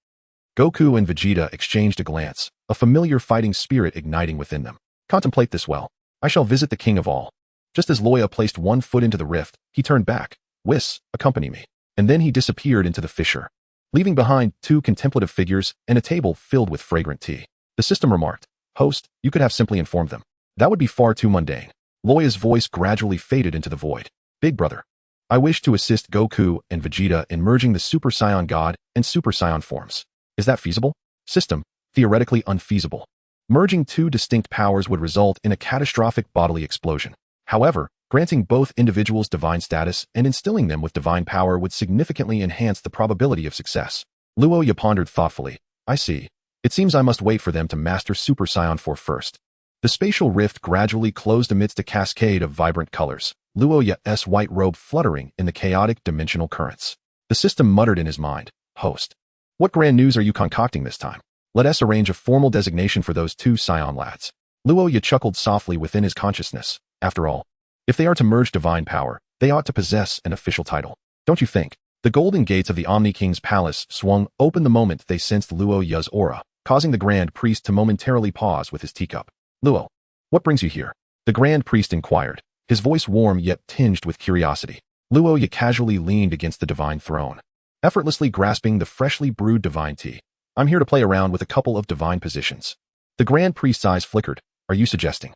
Goku and Vegeta exchanged a glance, a familiar fighting spirit igniting within them. Contemplate this well. I shall visit the king of all. Just as Loya placed one foot into the rift, he turned back. Whis, accompany me. And then he disappeared into the fissure, leaving behind 2 contemplative figures and a table filled with fragrant tea. The system remarked, Host, you could have simply informed them. That would be far too mundane. Loya's voice gradually faded into the void. Big brother, I wish to assist Goku and Vegeta in merging the Super Saiyan God and Super Saiyan forms. Is that feasible? System, theoretically unfeasible. Merging 2 distinct powers would result in a catastrophic bodily explosion. However, granting both individuals divine status and instilling them with divine power would significantly enhance the probability of success. Loya pondered thoughtfully. I see. It seems I must wait for them to master Super Saiyan 4 first. The spatial rift gradually closed amidst a cascade of vibrant colors, Loya's white robe fluttering in the chaotic dimensional currents. The system muttered in his mind, Host, what grand news are you concocting this time? Let us arrange a formal designation for those 2 Saiyan lads. Loya chuckled softly within his consciousness. After all, if they are to merge divine power, they ought to possess an official title. Don't you think? The golden gates of the Omni King's palace swung open the moment they sensed Loya's aura, causing the Grand Priest to momentarily pause with his teacup. Luo, what brings you here? The Grand Priest inquired, his voice warm yet tinged with curiosity. Loya casually leaned against the divine throne, effortlessly grasping the freshly brewed divine tea. I'm here to play around with a couple of divine positions. The Grand Priest's eyes flickered. Are you suggesting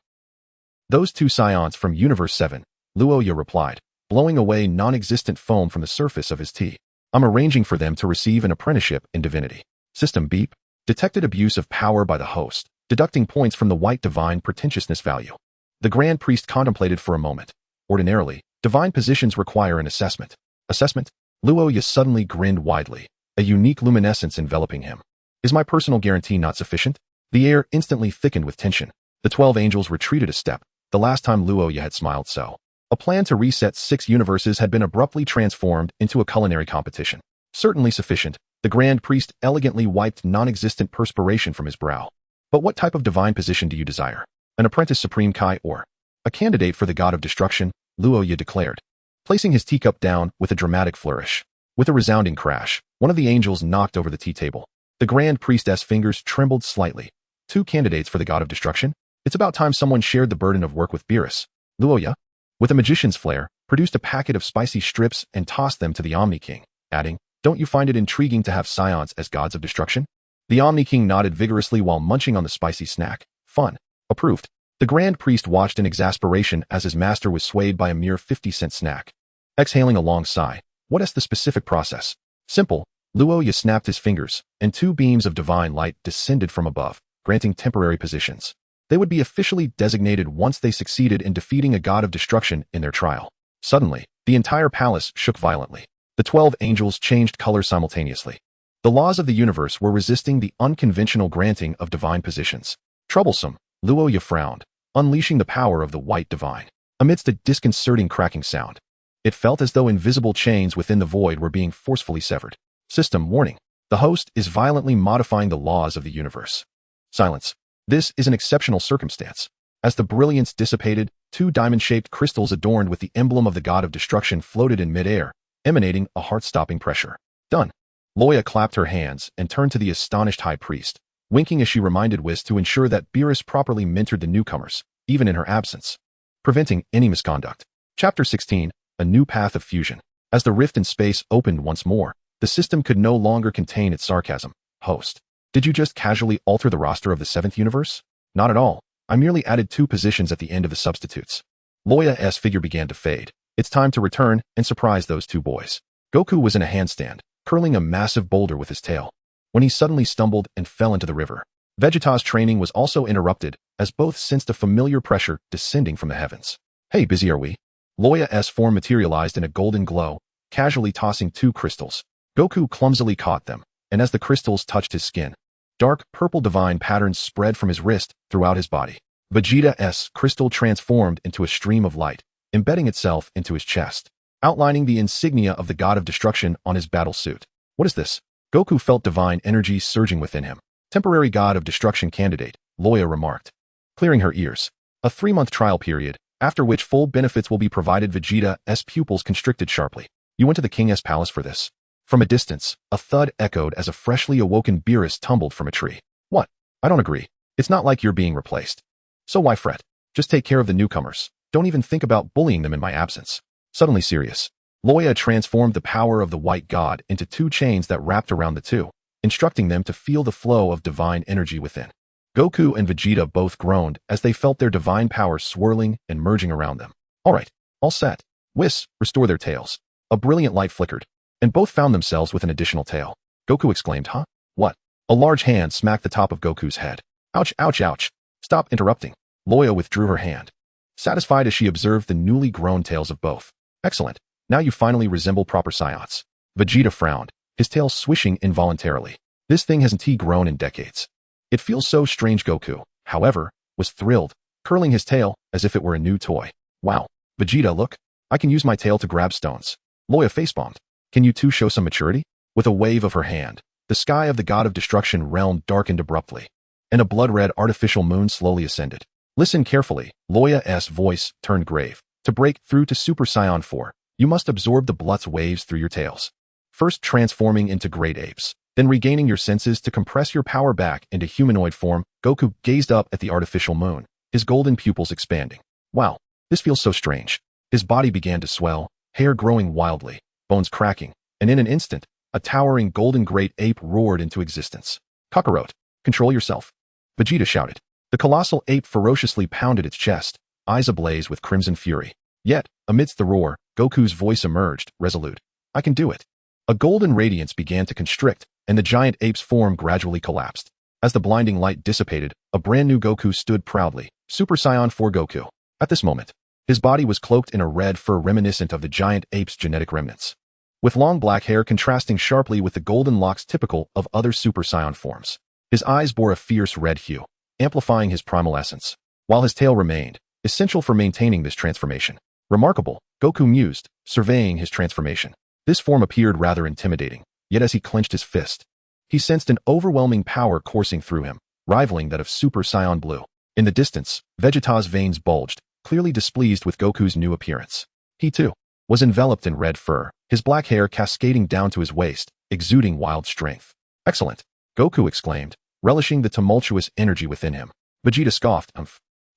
those 2 Saiyans from Universe 7? Loya replied, blowing away non-existent foam from the surface of his tea. I'm arranging for them to receive an apprenticeship in Divinity. System beep. Detected abuse of power by the host, deducting points from the white divine pretentiousness value. The Grand Priest contemplated for a moment. Ordinarily, divine positions require an assessment. Assessment? Loya suddenly grinned widely, a unique luminescence enveloping him. Is my personal guarantee not sufficient? The air instantly thickened with tension. The 12 angels retreated a step, the last time Loya had smiled so. A plan to reset 6 universes had been abruptly transformed into a culinary competition. Certainly sufficient, the Grand Priest elegantly wiped non-existent perspiration from his brow. But what type of divine position do you desire? An Apprentice Supreme Kai or A candidate for the god of destruction, Loya declared, placing his teacup down with a dramatic flourish. With a resounding crash, one of the angels knocked over the tea table. The Grand Priestess' fingers trembled slightly. 2 candidates for the god of destruction? It's about time someone shared the burden of work with Beerus. Loya, with a magician's flair, produced a packet of spicy strips and tossed them to the Omni King, adding, "Don't you find it intriguing to have Saiyans as gods of destruction?" The Omni King nodded vigorously while munching on the spicy snack. Fun. Approved. The Grand Priest watched in exasperation as his master was swayed by a mere 50-cent snack. Exhaling a long sigh, what is the specific process? Simple. Loya snapped his fingers, and 2 beams of divine light descended from above, granting temporary positions. They would be officially designated once they succeeded in defeating a god of destruction in their trial. Suddenly, the entire palace shook violently. The 12 angels changed color simultaneously. The laws of the universe were resisting the unconventional granting of divine positions. Troublesome, Loya frowned, unleashing the power of the white divine. Amidst a disconcerting cracking sound, it felt as though invisible chains within the void were being forcefully severed. System warning. The host is violently modifying the laws of the universe. Silence. This is an exceptional circumstance. As the brilliance dissipated, 2 diamond-shaped crystals adorned with the emblem of the god of destruction floated in midair, emanating a heart-stopping pressure. Done. Loya clapped her hands and turned to the astonished high priest, winking as she reminded Whis to ensure that Beerus properly mentored the newcomers, even in her absence, preventing any misconduct. Chapter 16, A New Path of Fusion. As the rift in space opened once more, the system could no longer contain its sarcasm. Host. Did you just casually alter the roster of the 7th universe? Not at all. I merely added 2 positions at the end of the substitutes. Loya's figure began to fade. It's time to return and surprise those 2 boys. Goku was in a handstand, curling a massive boulder with his tail, when he suddenly stumbled and fell into the river. Vegeta's training was also interrupted, as both sensed a familiar pressure descending from the heavens. Hey, busy are we? Loya's form materialized in a golden glow, casually tossing 2 crystals. Goku clumsily caught them, and as the crystals touched his skin, dark purple divine patterns spread from his wrist throughout his body. Vegeta's crystal transformed into a stream of light, embedding itself into his chest, outlining the insignia of the god of destruction on his battle suit. What is this? Goku felt divine energy surging within him. Temporary god of destruction candidate, Loya remarked, clearing her ears. A 3-month trial period, after which full benefits will be provided. Vegeta's pupils constricted sharply. You went to the king's palace for this? From a distance, a thud echoed as a freshly awoken Beerus tumbled from a tree. What? I don't agree. It's not like you're being replaced. So why fret? Just take care of the newcomers. Don't even think about bullying them in my absence. Suddenly serious, Loya transformed the power of the white god into 2 chains that wrapped around the 2, instructing them to feel the flow of divine energy within. Goku and Vegeta both groaned as they felt their divine power swirling and merging around them. All right, all set. Whis, restore their tails. A brilliant light flickered, and both found themselves with an additional tail. Goku exclaimed, huh? What? A large hand smacked the top of Goku's head. Ouch, ouch, ouch. Stop interrupting. Loya withdrew her hand, satisfied as she observed the newly grown tails of both. Excellent. Now you finally resemble proper Saiyans. Vegeta frowned, his tail swishing involuntarily. This thing hasn't grown in decades. It feels so strange. Goku, however, was thrilled, curling his tail as if it were a new toy. Wow. Vegeta, look. I can use my tail to grab stones. Loya facepalmed. Can you 2 show some maturity? With a wave of her hand, the sky of the god of destruction realm darkened abruptly, and a blood-red artificial moon slowly ascended. Listen carefully. Loya's voice turned grave. To break through to Super Saiyan 4, you must absorb the blood's waves through your tails, first transforming into great apes, then regaining your senses to compress your power back into humanoid form. Goku gazed up at the artificial moon, his golden pupils expanding. Wow, this feels so strange. His body began to swell, hair growing wildly, bones cracking, and in an instant, a towering golden great ape roared into existence. Kakarot, control yourself. Vegeta shouted. The colossal ape ferociously pounded its chest, eyes ablaze with crimson fury. Yet, amidst the roar, Goku's voice emerged, resolute. I can do it. A golden radiance began to constrict, and the giant ape's form gradually collapsed. As the blinding light dissipated, a brand new Goku stood proudly, Super Saiyan 4 Goku. At this moment, his body was cloaked in a red fur reminiscent of the giant ape's genetic remnants, with long black hair contrasting sharply with the golden locks typical of other Super Saiyan forms. His eyes bore a fierce red hue, amplifying his primal essence, while his tail remained, essential for maintaining this transformation. Remarkable, Goku mused, surveying his transformation. This form appeared rather intimidating, yet as he clenched his fist, he sensed an overwhelming power coursing through him, rivaling that of Super Saiyan Blue. In the distance, Vegeta's veins bulged, clearly displeased with Goku's new appearance. He, too, was enveloped in red fur, his black hair cascading down to his waist, exuding wild strength. Excellent, Goku exclaimed, relishing the tumultuous energy within him. Vegeta scoffed,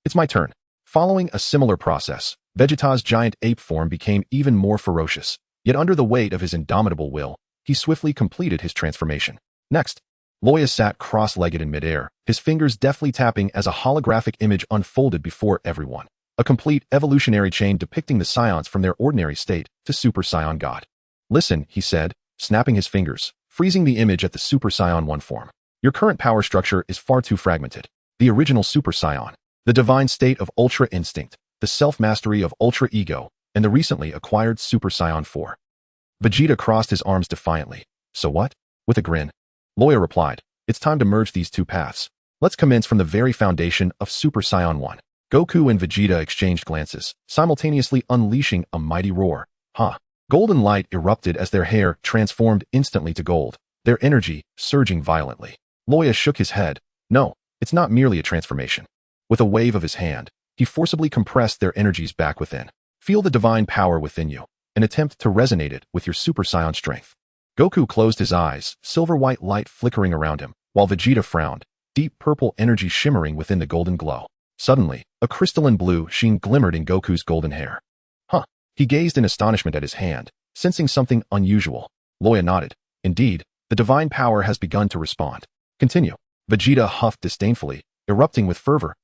It's my turn. Following a similar process, Vegeta's giant ape form became even more ferocious, yet under the weight of his indomitable will, he swiftly completed his transformation. Next, Loya sat cross-legged in midair, his fingers deftly tapping as a holographic image unfolded before everyone. A complete evolutionary chain depicting the Saiyans from their ordinary state to Super Saiyan God. Listen, he said, snapping his fingers, freezing the image at the Super Saiyan 1 form. Your current power structure is far too fragmented. The original Super Saiyan, the divine state of Ultra Instinct, the self-mastery of Ultra Ego, and the recently acquired Super Saiyan 4. Vegeta crossed his arms defiantly. So what? With a grin, Loya replied, it's time to merge these two paths. Let's commence from the very foundation of Super Saiyan 1. Goku and Vegeta exchanged glances, simultaneously unleashing a mighty roar. Golden light erupted as their hair transformed instantly to gold, their energy surging violently. Loya shook his head. No, it's not merely a transformation. With a wave of his hand, he forcibly compressed their energies back within. Feel the divine power within you, and attempt to resonate it with your Super Saiyan strength. Goku closed his eyes, silver-white light flickering around him, while Vegeta frowned, deep purple energy shimmering within the golden glow. Suddenly, a crystalline blue sheen glimmered in Goku's golden hair. He gazed in astonishment at his hand, sensing something unusual. Loya nodded. Indeed, the divine power has begun to respond. Continue. Vegeta huffed disdainfully, erupting with fervor.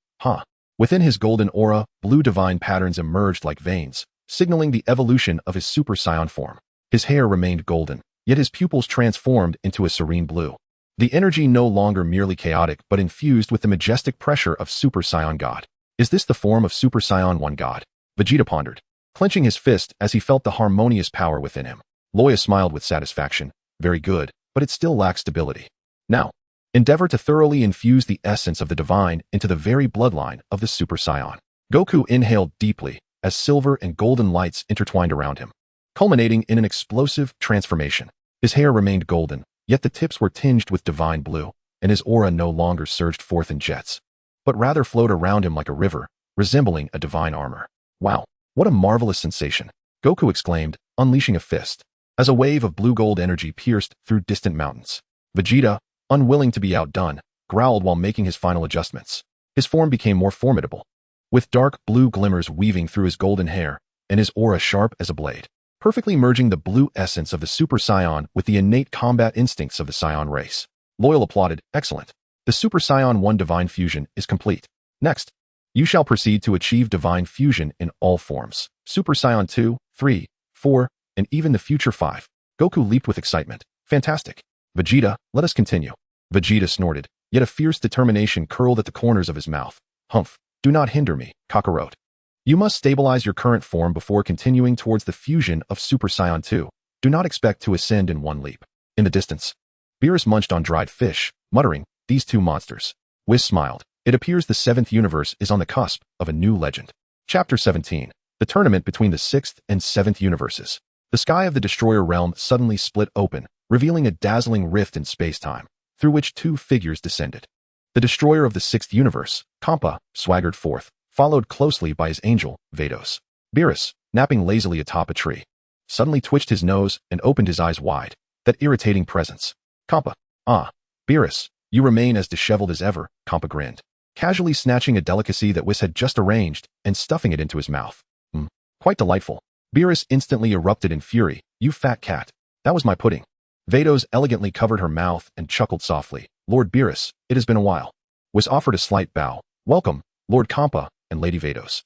Within his golden aura, blue divine patterns emerged like veins, signaling the evolution of his Super Saiyan form. His hair remained golden, yet his pupils transformed into a serene blue. The energy no longer merely chaotic but infused with the majestic pressure of Super Saiyan God. Is this the form of Super Saiyan 1 God? Vegeta pondered, clenching his fist as he felt the harmonious power within him. Loya smiled with satisfaction. Very good, but it still lacks stability. Now, endeavor to thoroughly infuse the essence of the divine into the very bloodline of the Super Saiyan. Goku inhaled deeply as silver and golden lights intertwined around him, culminating in an explosive transformation. His hair remained golden, yet the tips were tinged with divine blue, and his aura no longer surged forth in jets, but rather flowed around him like a river, resembling a divine armor. Wow, what a marvelous sensation, Goku exclaimed, unleashing a fist, as a wave of blue-gold energy pierced through distant mountains. Vegeta, unwilling to be outdone, growled while making his final adjustments. His form became more formidable, with dark blue glimmers weaving through his golden hair, and his aura sharp as a blade, perfectly merging the blue essence of the Super Saiyan with the innate combat instincts of the Saiyan race. Loyal applauded, excellent. The Super Saiyan 1 divine fusion is complete. Next, you shall proceed to achieve divine fusion in all forms. Super Saiyan 2, 3, 4, and even the future 5. Goku leaped with excitement. Fantastic. Vegeta, let us continue. Vegeta snorted, yet a fierce determination curled at the corners of his mouth. Humph, do not hinder me, Kakarot. You must stabilize your current form before continuing towards the fusion of Super Saiyan 2. Do not expect to ascend in one leap. In the distance, Beerus munched on dried fish, muttering, these two monsters. Whis smiled. It appears the 7th universe is on the cusp of a new legend. Chapter 17. The tournament between the 6th and 7th universes. The sky of the Destroyer realm suddenly split open, revealing a dazzling rift in space-time, through which two figures descended. The Destroyer of the 6th universe, Kampa, swaggered forth, followed closely by his angel, Vados. Beerus, napping lazily atop a tree, suddenly twitched his nose and opened his eyes wide. That irritating presence. Kampa. Beerus, you remain as disheveled as ever, Kampa grinned, casually snatching a delicacy that Whis had just arranged and stuffing it into his mouth. Quite delightful. Beerus instantly erupted in fury. You fat cat. That was my pudding. Vados elegantly covered her mouth and chuckled softly. Lord Beerus, it has been a while. Whis offered a slight bow. Welcome, Lord Kampa and Lady Vados.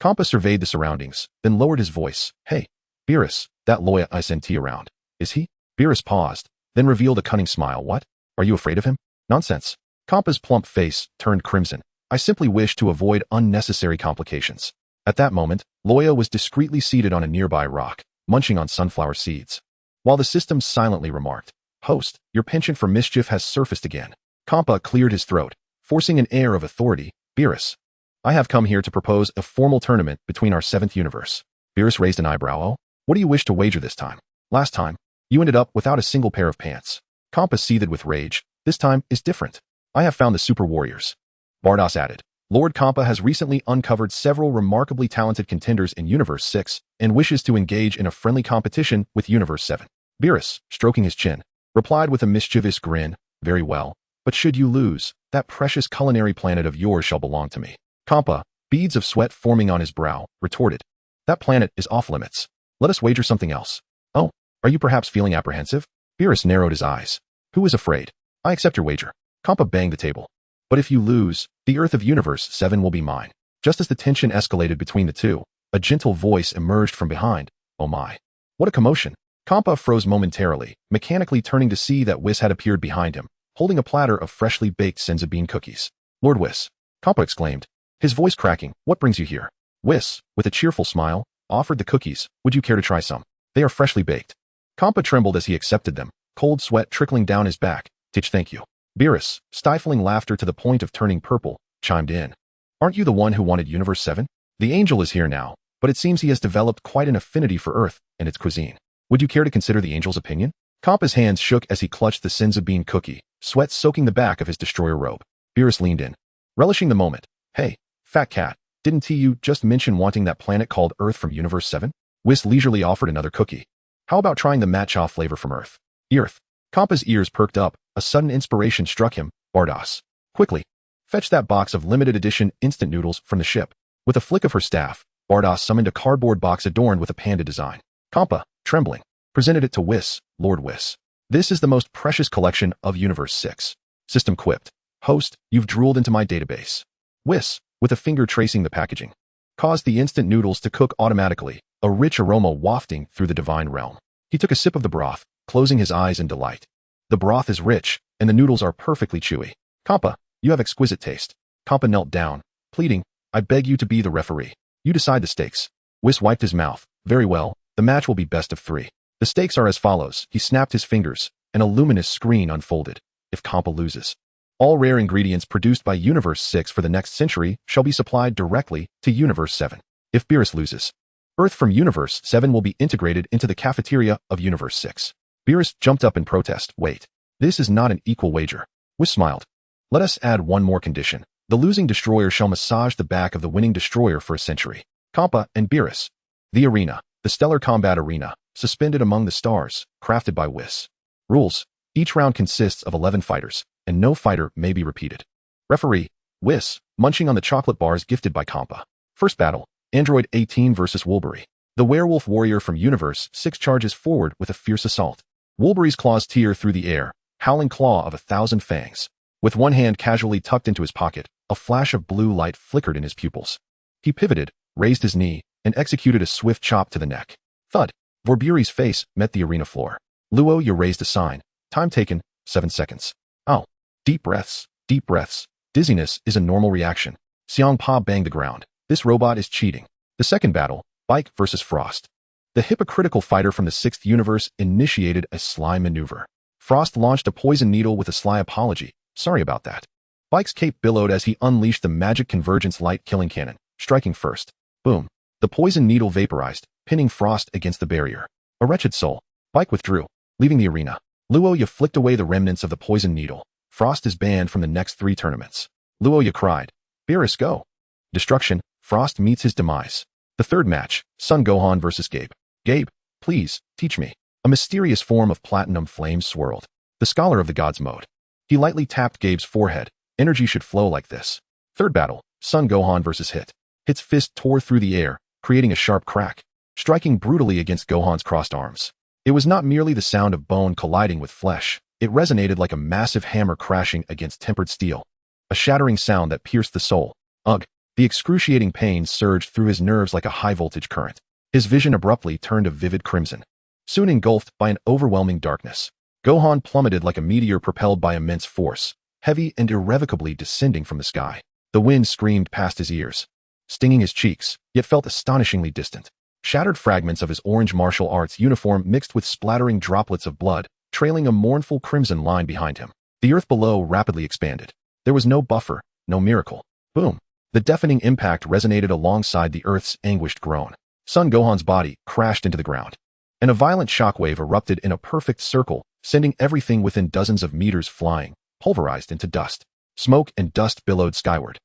Kampa surveyed the surroundings, then lowered his voice. Hey, Beerus, that Loya I sent tea around. Is he? Beerus paused, then revealed a cunning smile. What? Are you afraid of him? Nonsense. Kampa's plump face turned crimson. I simply wish to avoid unnecessary complications. At that moment, Loya was discreetly seated on a nearby rock, munching on sunflower seeds, while the system silently remarked, Host, your penchant for mischief has surfaced again. Kampa cleared his throat, forcing an air of authority. Beerus, I have come here to propose a formal tournament between our 7th universe. Beerus raised an eyebrow. Oh, what do you wish to wager this time? Last time, you ended up without a single pair of pants. Kampa seethed with rage. This time is different. I have found the super warriors. Bardos added. Lord Kampa has recently uncovered several remarkably talented contenders in Universe 6 and wishes to engage in a friendly competition with Universe 7. Beerus, stroking his chin, replied with a mischievous grin, "Very well, but should you lose, that precious culinary planet of yours shall belong to me." Kampa, beads of sweat forming on his brow, retorted, "That planet is off limits. Let us wager something else." "Oh, are you perhaps feeling apprehensive?" Beerus narrowed his eyes. "Who is afraid? I accept your wager." Kampa banged the table. "But if you lose, the Earth of Universe 7 will be mine." Just as the tension escalated between the two, a gentle voice emerged from behind. "Oh my. What a commotion." Kampa froze momentarily, mechanically turning to see that Whis had appeared behind him, holding a platter of freshly baked senza bean cookies. "Lord Whis," Kampa exclaimed, his voice cracking, "what brings you here?" Whis, with a cheerful smile, offered the cookies. "Would you care to try some? They are freshly baked." Kampa trembled as he accepted them, cold sweat trickling down his back. Thank you." Beerus, stifling laughter to the point of turning purple, chimed in. "Aren't you the one who wanted Universe 7? The angel is here now, but it seems he has developed quite an affinity for Earth and its cuisine. Would you care to consider the angel's opinion?" Kampa's hands shook as he clutched the senza bean cookie, sweat soaking the back of his destroyer robe. Beerus leaned in, relishing the moment. "Hey, fat cat, didn't you just mention wanting that planet called Earth from Universe 7? Whis leisurely offered another cookie. "How about trying the matcha flavor from Earth?" "Earth." Kampa's ears perked up, a sudden inspiration struck him. "Bardos. Quickly, fetch that box of limited edition instant noodles from the ship." With a flick of her staff, Bardos summoned a cardboard box adorned with a panda design. Kampa, trembling, presented it to Whis. "Lord Whis, this is the most precious collection of Universe 6. System quipped. "Host, you've drooled into my database." Whis, with a finger tracing the packaging, caused the instant noodles to cook automatically, a rich aroma wafting through the divine realm. He took a sip of the broth, closing his eyes in delight. The broth is rich, and the noodles are perfectly chewy. "Kampa, you have exquisite taste." Kampa knelt down, pleading, "I beg you to be the referee. You decide the stakes." Whis wiped his mouth. "Very well, the match will be best of 3. The stakes are as follows." He snapped his fingers, and a luminous screen unfolded. "If Kampa loses, all rare ingredients produced by Universe 6 for the next century shall be supplied directly to Universe 7. If Beerus loses, Earth from Universe 7 will be integrated into the cafeteria of Universe 6. Beerus jumped up in protest. "Wait, this is not an equal wager." Whis smiled. "Let us add one more condition. The losing destroyer shall massage the back of the winning destroyer for a century." Kampa and Beerus. The arena, the stellar combat arena, suspended among the stars, crafted by Whis. Rules: each round consists of 11 fighters, and no fighter may be repeated. Referee: Whis, munching on the chocolate bars gifted by Kampa. First battle: Android 18 versus Wolbury. The werewolf warrior from Universe 6 charges forward with a fierce assault. Wolbury's claws tear through the air, howling claw of 1,000 fangs. With one hand casually tucked into his pocket, a flash of blue light flickered in his pupils. He pivoted, raised his knee, and executed a swift chop to the neck. Thud. Wolbury's face met the arena floor. "Luo, you raised a sign. Time taken, 7 seconds. Oh. Deep breaths, deep breaths. Dizziness is a normal reaction." Xiang Pa banged the ground. "This robot is cheating." The second battle, Bike versus Frost. The hypocritical fighter from the 6th universe initiated a sly maneuver. Frost launched a poison needle with a sly apology. "Sorry about that." Bike's cape billowed as he unleashed the magic convergence light killing cannon, striking first. Boom. The poison needle vaporized, pinning Frost against the barrier. A wretched soul. Bike withdrew, leaving the arena. Luoya flicked away the remnants of the poison needle. Frost is banned from the next 3 tournaments. Luoya cried. "Beerus, go." Destruction. Frost meets his demise. The third match, Son Gohan versus Gabe. "Gabe, please, teach me." A mysterious form of platinum flame swirled. The scholar of the gods mode. He lightly tapped Gabe's forehead. "Energy should flow like this." Third battle, Son Gohan versus Hit. Hit's fist tore through the air, creating a sharp crack, striking brutally against Gohan's crossed arms. It was not merely the sound of bone colliding with flesh. It resonated like a massive hammer crashing against tempered steel. A shattering sound that pierced the soul. Ugh. The excruciating pain surged through his nerves like a high-voltage current. His vision abruptly turned a vivid crimson, soon engulfed by an overwhelming darkness. Gohan plummeted like a meteor propelled by immense force, heavy and irrevocably descending from the sky. The wind screamed past his ears, stinging his cheeks, yet felt astonishingly distant. Shattered fragments of his orange martial arts uniform mixed with splattering droplets of blood, trailing a mournful crimson line behind him. The earth below rapidly expanded. There was no buffer, no miracle. Boom. The deafening impact resonated alongside the earth's anguished groan. Son Gohan's body crashed into the ground, and a violent shockwave erupted in a perfect circle, sending everything within dozens of meters flying, pulverized into dust. Smoke and dust billowed skyward.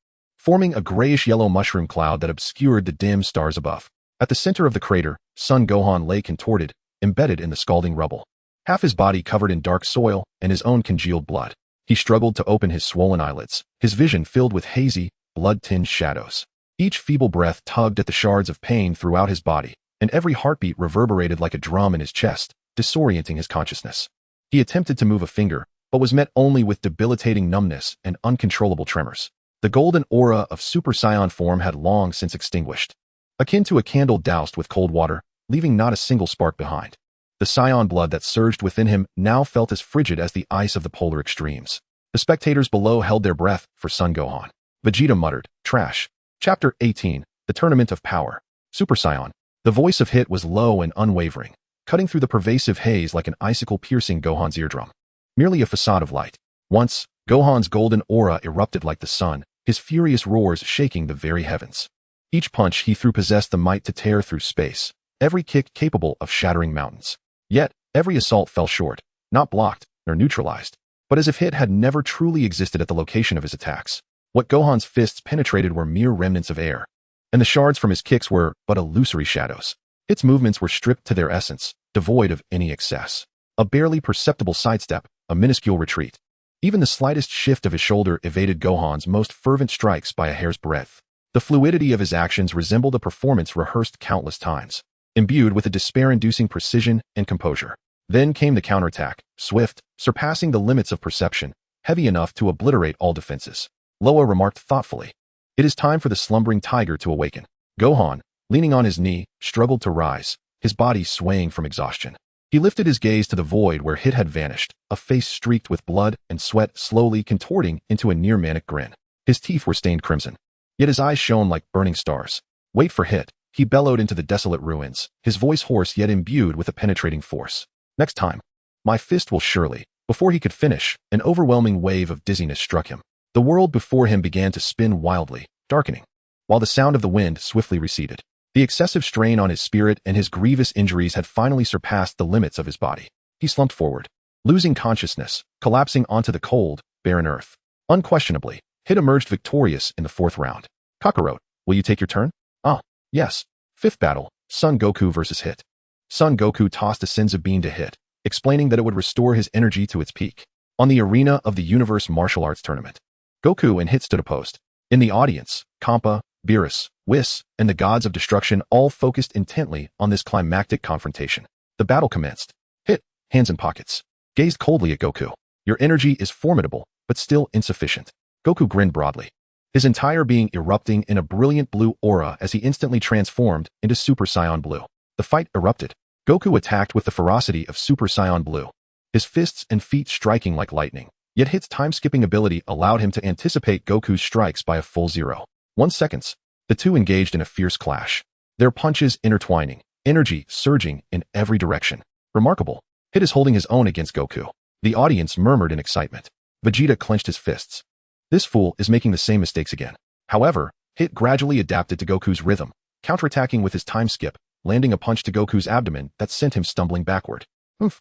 forming a grayish-yellow mushroom cloud that obscured the dim stars above. At the center of the crater, Son Gohan lay contorted, embedded in the scalding rubble. Half his body covered in dark soil and his own congealed blood. He struggled to open his swollen eyelids, his vision filled with hazy, blood-tinged shadows. Each feeble breath tugged at the shards of pain throughout his body, and every heartbeat reverberated like a drum in his chest, disorienting his consciousness. He attempted to move a finger, but was met only with debilitating numbness and uncontrollable tremors. The golden aura of Super Saiyan form had long since extinguished. Akin to a candle doused with cold water, leaving not a single spark behind. The Saiyan blood that surged within him now felt as frigid as the ice of the polar extremes. The spectators below held their breath for Son Gohan. Vegeta muttered, "Trash." Chapter 18, The Tournament of Power. Super Saiyan. The voice of Hit was low and unwavering, cutting through the pervasive haze like an icicle piercing Gohan's eardrum. Merely a facade of light. Once, Gohan's golden aura erupted like the sun, his furious roars shaking the very heavens. Each punch he threw possessed the might to tear through space, every kick capable of shattering mountains. Yet, every assault fell short, not blocked, nor neutralized, but as if Hit had never truly existed at the location of his attacks. What Gohan's fists penetrated were mere remnants of air, and the shards from his kicks were but illusory shadows. Hit's movements were stripped to their essence, devoid of any excess. A barely perceptible sidestep, a minuscule retreat. Even the slightest shift of his shoulder evaded Gohan's most fervent strikes by a hair's breadth. The fluidity of his actions resembled a performance rehearsed countless times, imbued with a despair-inducing precision and composure. Then came the counterattack, swift, surpassing the limits of perception, heavy enough to obliterate all defenses. Loya remarked thoughtfully, "It is time for the slumbering tiger to awaken." Gohan, leaning on his knee, struggled to rise, his body swaying from exhaustion. He lifted his gaze to the void where Hit had vanished, a face streaked with blood and sweat slowly contorting into a near-manic grin. His teeth were stained crimson, yet his eyes shone like burning stars. "Wait for Hit," he bellowed into the desolate ruins, his voice hoarse yet imbued with a penetrating force. "Next time, my fist will surely..." Before he could finish, an overwhelming wave of dizziness struck him. The world before him began to spin wildly, darkening, while the sound of the wind swiftly receded. The excessive strain on his spirit and his grievous injuries had finally surpassed the limits of his body. He slumped forward, losing consciousness, collapsing onto the cold, barren earth. Unquestionably, Hit emerged victorious in the 4th round. "Kakarot, will you take your turn?" "Ah, yes." 5th battle, Son Goku versus Hit. Son Goku tossed a Senzu bean to Hit, explaining that it would restore his energy to its peak. On the arena of the Universe Martial Arts Tournament, Goku and Hit stood opposed. In the audience, Kampa, Beerus, Whis, and the gods of destruction all focused intently on this climactic confrontation. The battle commenced. Hit, hands in pockets, gazed coldly at Goku. "Your energy is formidable, but still insufficient." Goku grinned broadly, his entire being erupting in a brilliant blue aura as he instantly transformed into Super Saiyan Blue. The fight erupted. Goku attacked with the ferocity of Super Saiyan Blue, his fists and feet striking like lightning. Yet Hit's time-skipping ability allowed him to anticipate Goku's strikes by a full 0.1 seconds. The two engaged in a fierce clash, their punches intertwining, energy surging in every direction. Remarkable. Hit is holding his own against Goku. The audience murmured in excitement. Vegeta clenched his fists. This fool is making the same mistakes again. However, Hit gradually adapted to Goku's rhythm, counterattacking with his time skip, landing a punch to Goku's abdomen that sent him stumbling backward.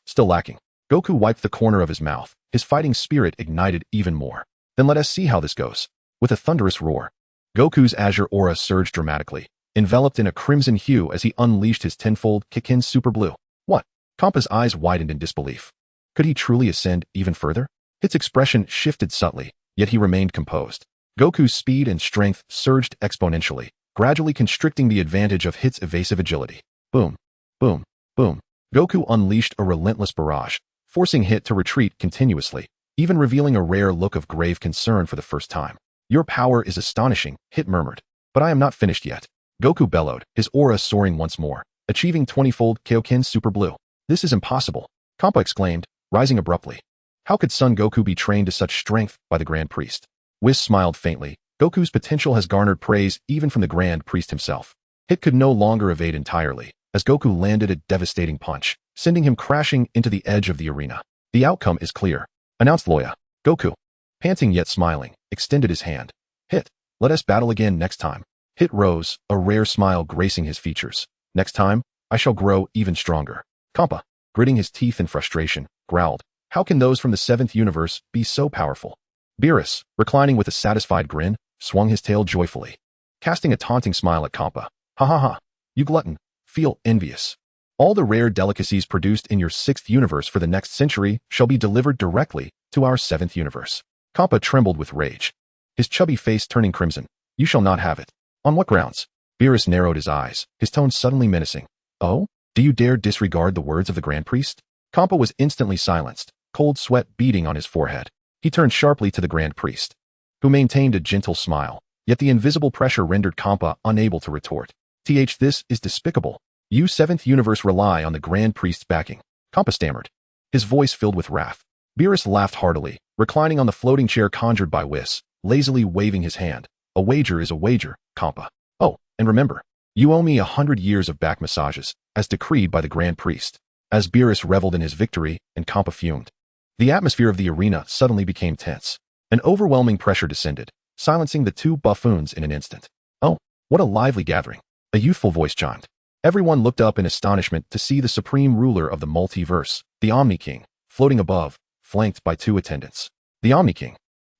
Still lacking. Goku wiped the corner of his mouth, his fighting spirit ignited even more. "Then let us see how this goes." With a thunderous roar, Goku's azure aura surged dramatically, enveloped in a crimson hue as he unleashed his tenfold Kikin Super Blue. What? Kampa's eyes widened in disbelief. Could he truly ascend even further? Hit's expression shifted subtly, yet he remained composed. Goku's speed and strength surged exponentially, gradually constricting the advantage of Hit's evasive agility. Boom, boom, boom. Goku unleashed a relentless barrage, forcing Hit to retreat continuously, even revealing a rare look of grave concern for the first time. "Your power is astonishing," Hit murmured. "But I am not finished yet." Goku bellowed, his aura soaring once more, achieving 20-fold Kaioken Super Blue. "This is impossible," Kampa exclaimed, rising abruptly. How could Son Goku be trained to such strength by the Grand Priest? Whis smiled faintly. Goku's potential has garnered praise even from the Grand Priest himself. Hit could no longer evade entirely, as Goku landed a devastating punch, sending him crashing into the edge of the arena. "The outcome is clear," announced Loya. Goku, panting yet smiling, extended his hand. "Hit, let us battle again next time." Hit rose, a rare smile gracing his features. "Next time, I shall grow even stronger." Kampa, gritting his teeth in frustration, growled, "How can those from the 7th universe be so powerful?" Beerus, reclining with a satisfied grin, swung his tail joyfully, casting a taunting smile at Kampa. Ha ha ha, you glutton, feel envious. All the rare delicacies produced in your 6th universe for the next century shall be delivered directly to our 7th universe. Kampa trembled with rage, his chubby face turning crimson. You shall not have it. On what grounds? Beerus narrowed his eyes, his tone suddenly menacing. Oh? Do you dare disregard the words of the Grand Priest? Kampa was instantly silenced, cold sweat beading on his forehead. He turned sharply to the Grand Priest, who maintained a gentle smile, yet the invisible pressure rendered Kampa unable to retort. This is despicable. You 7th universe rely on the Grand Priest's backing. Kampa stammered, his voice filled with wrath. Beerus laughed heartily, reclining on the floating chair conjured by Whis, lazily waving his hand. A wager is a wager, Kampa. Oh, and remember, you owe me 100 years of back massages, as decreed by the Grand Priest. As Beerus reveled in his victory and Kampa fumed, the atmosphere of the arena suddenly became tense. An overwhelming pressure descended, silencing the two buffoons in an instant. Oh, what a lively gathering. A youthful voice chimed. Everyone looked up in astonishment to see the supreme ruler of the multiverse, the Omni King, floating above, flanked by 2 attendants. The Omni King.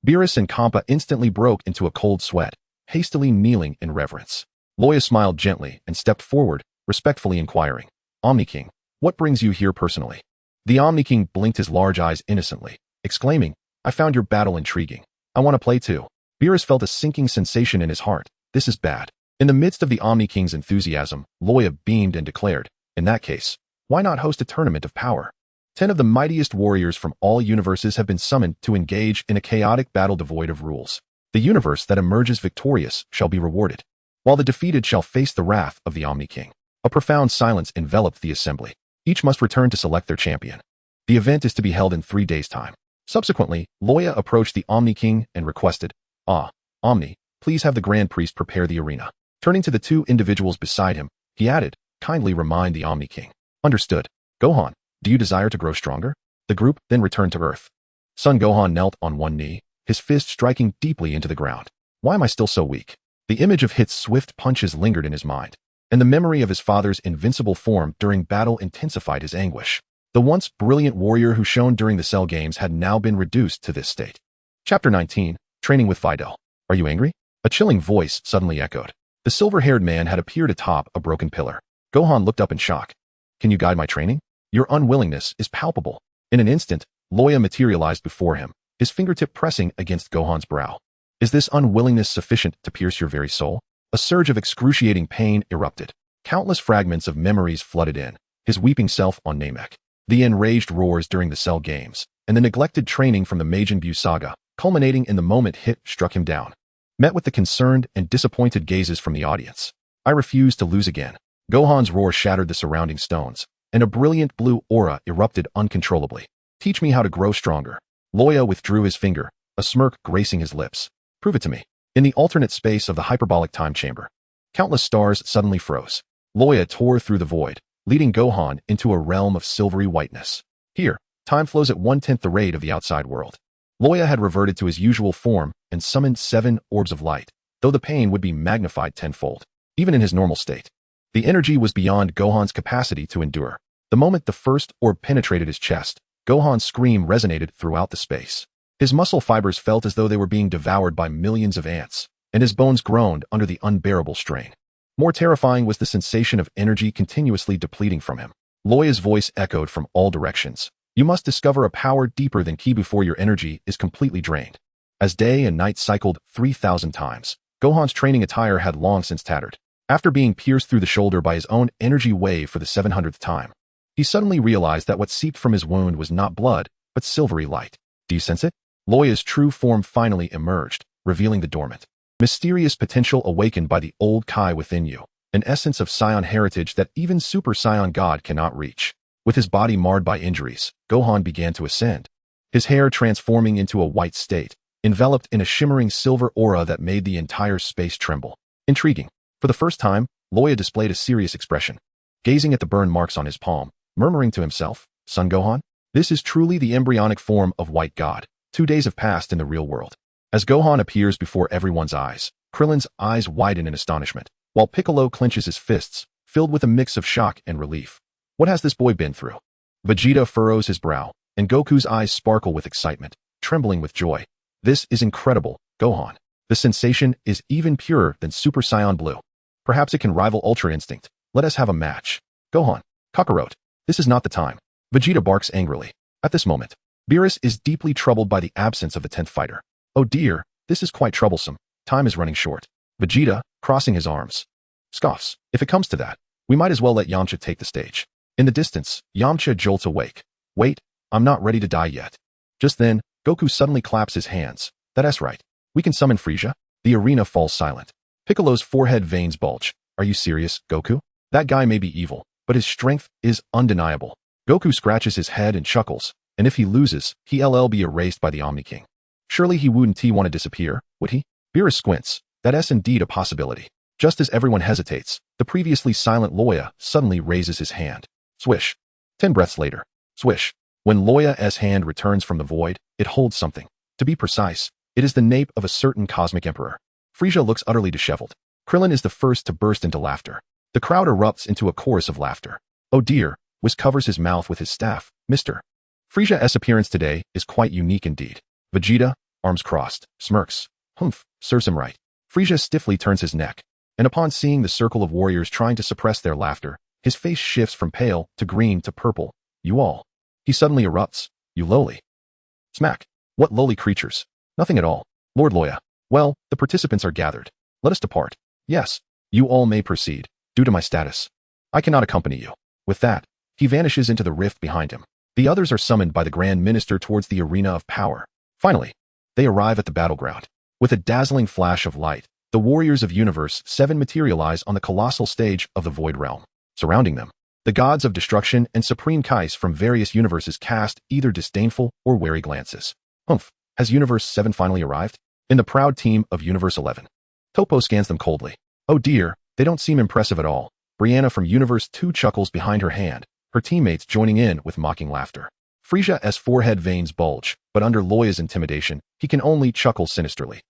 Beerus and Kampa instantly broke into a cold sweat, hastily kneeling in reverence. Loya smiled gently and stepped forward, respectfully inquiring, Omni King, what brings you here personally? The Omni King blinked his large eyes innocently, exclaiming, I found your battle intriguing. I want to play too. Beerus felt a sinking sensation in his heart. This is bad. In the midst of the Omni King's enthusiasm, Loya beamed and declared, in that case, why not host a tournament of power? 10 of the mightiest warriors from all universes have been summoned to engage in a chaotic battle devoid of rules. The universe that emerges victorious shall be rewarded, while the defeated shall face the wrath of the Omni King. A profound silence enveloped the assembly. Each must return to select their champion. The event is to be held in 3 days' time. Subsequently, Loya approached the Omni King and requested, Omni, please have the Grand Priest prepare the arena. Turning to the 2 individuals beside him, he added, kindly remind the Omni King. Understood. Gohan, do you desire to grow stronger? The group then returned to Earth. Son Gohan knelt on one knee, his fist striking deeply into the ground. Why am I still so weak? The image of Hit's swift punches lingered in his mind, and the memory of his father's invincible form during battle intensified his anguish. The once brilliant warrior who shone during the Cell Games had now been reduced to this state. Chapter 19, Training with Videl. Are you angry? A chilling voice suddenly echoed. The silver-haired man had appeared atop a broken pillar. Gohan looked up in shock. Can you guide my training? Your unwillingness is palpable. In an instant, Loya materialized before him, his fingertip pressing against Gohan's brow. Is this unwillingness sufficient to pierce your very soul? A surge of excruciating pain erupted. Countless fragments of memories flooded in, his weeping self on Namek, the enraged roars during the Cell Games, and the neglected training from the Majin Buu saga, culminating in the moment Hit struck him down. Met with the concerned and disappointed gazes from the audience. I refuse to lose again. Gohan's roar shattered the surrounding stones, and a brilliant blue aura erupted uncontrollably. Teach me how to grow stronger. Loya withdrew his finger, a smirk gracing his lips. Prove it to me. In the alternate space of the hyperbolic time chamber, countless stars suddenly froze. Loya tore through the void, leading Gohan into a realm of silvery whiteness. Here, time flows at 1/10 the rate of the outside world. Loya had reverted to his usual form and summoned 7 orbs of light, though the pain would be magnified tenfold. Even in his normal state, the energy was beyond Gohan's capacity to endure. The moment the first orb penetrated his chest, Gohan's scream resonated throughout the space. His muscle fibers felt as though they were being devoured by millions of ants, and his bones groaned under the unbearable strain. More terrifying was the sensation of energy continuously depleting from him. Loya's voice echoed from all directions. You must discover a power deeper than Ki before your energy is completely drained. As day and night cycled 3,000 times, Gohan's training attire had long since tattered. After being pierced through the shoulder by his own energy wave for the 700th time, he suddenly realized that what seeped from his wound was not blood, but silvery light. Do you sense it? Loya's true form finally emerged, revealing the dormant, mysterious potential awakened by the old Kai within you, an essence of Saiyan heritage that even Super Saiyan God cannot reach. With his body marred by injuries, Gohan began to ascend, his hair transforming into a white state, enveloped in a shimmering silver aura that made the entire space tremble. Intriguing. For the first time, Loya displayed a serious expression, gazing at the burn marks on his palm, murmuring to himself, Son Gohan, this is truly the embryonic form of White God. 2 days have passed in the real world. As Gohan appears before everyone's eyes, Krillin's eyes widen in astonishment, while Piccolo clenches his fists, filled with a mix of shock and relief. What has this boy been through? Vegeta furrows his brow, and Goku's eyes sparkle with excitement, trembling with joy. This is incredible, Gohan. The sensation is even purer than Super Saiyan Blue. Perhaps it can rival Ultra Instinct. Let us have a match. Gohan. Kakarot. This is not the time. Vegeta barks angrily. At this moment, Beerus is deeply troubled by the absence of the 10th fighter. Oh dear, this is quite troublesome. Time is running short. Vegeta, crossing his arms, scoffs. If it comes to that, we might as well let Yamcha take the stage. In the distance, Yamcha jolts awake. Wait, I'm not ready to die yet. Just then, Goku suddenly claps his hands. That's right. We can summon Frieza. The arena falls silent. Piccolo's forehead veins bulge. Are you serious, Goku? That guy may be evil, but his strength is undeniable. Goku scratches his head and chuckles, and if he loses, he'll be erased by the Omni King. Surely he wouldn't want to disappear, would he? Beerus squints. That's indeed a possibility. Just as everyone hesitates, the previously silent Loya suddenly raises his hand. Swish. 10 breaths later. Swish. When Loya's hand returns from the void, it holds something. To be precise, it is the nape of a certain cosmic emperor. Frieza looks utterly disheveled. Krillin is the first to burst into laughter. The crowd erupts into a chorus of laughter. Oh dear, Whis covers his mouth with his staff. Mr. Frieza's appearance today is quite unique indeed. Vegeta, arms crossed, smirks. Humph, serves him right. Frieza stiffly turns his neck, and upon seeing the circle of warriors trying to suppress their laughter, his face shifts from pale to green to purple. You all. He suddenly erupts. You lowly. Smack. What lowly creatures? Nothing at all. Lord Loya. Well, the participants are gathered. Let us depart. Yes, you all may proceed. Due to my status, I cannot accompany you. With that, he vanishes into the rift behind him. The others are summoned by the Grand Minister towards the arena of power. Finally, they arrive at the battleground. With a dazzling flash of light, the warriors of Universe 7 materialize on the colossal stage of the Void Realm. Surrounding them, the gods of destruction and supreme Kais from various universes cast either disdainful or wary glances. Humph, has Universe 7 finally arrived? In the proud team of Universe 11. Topo scans them coldly. Oh dear, they don't seem impressive at all. Brianna from Universe 2 chuckles behind her hand, her teammates joining in with mocking laughter. Frieza's forehead veins bulge, but under Loya's intimidation, he can only chuckle sinisterly.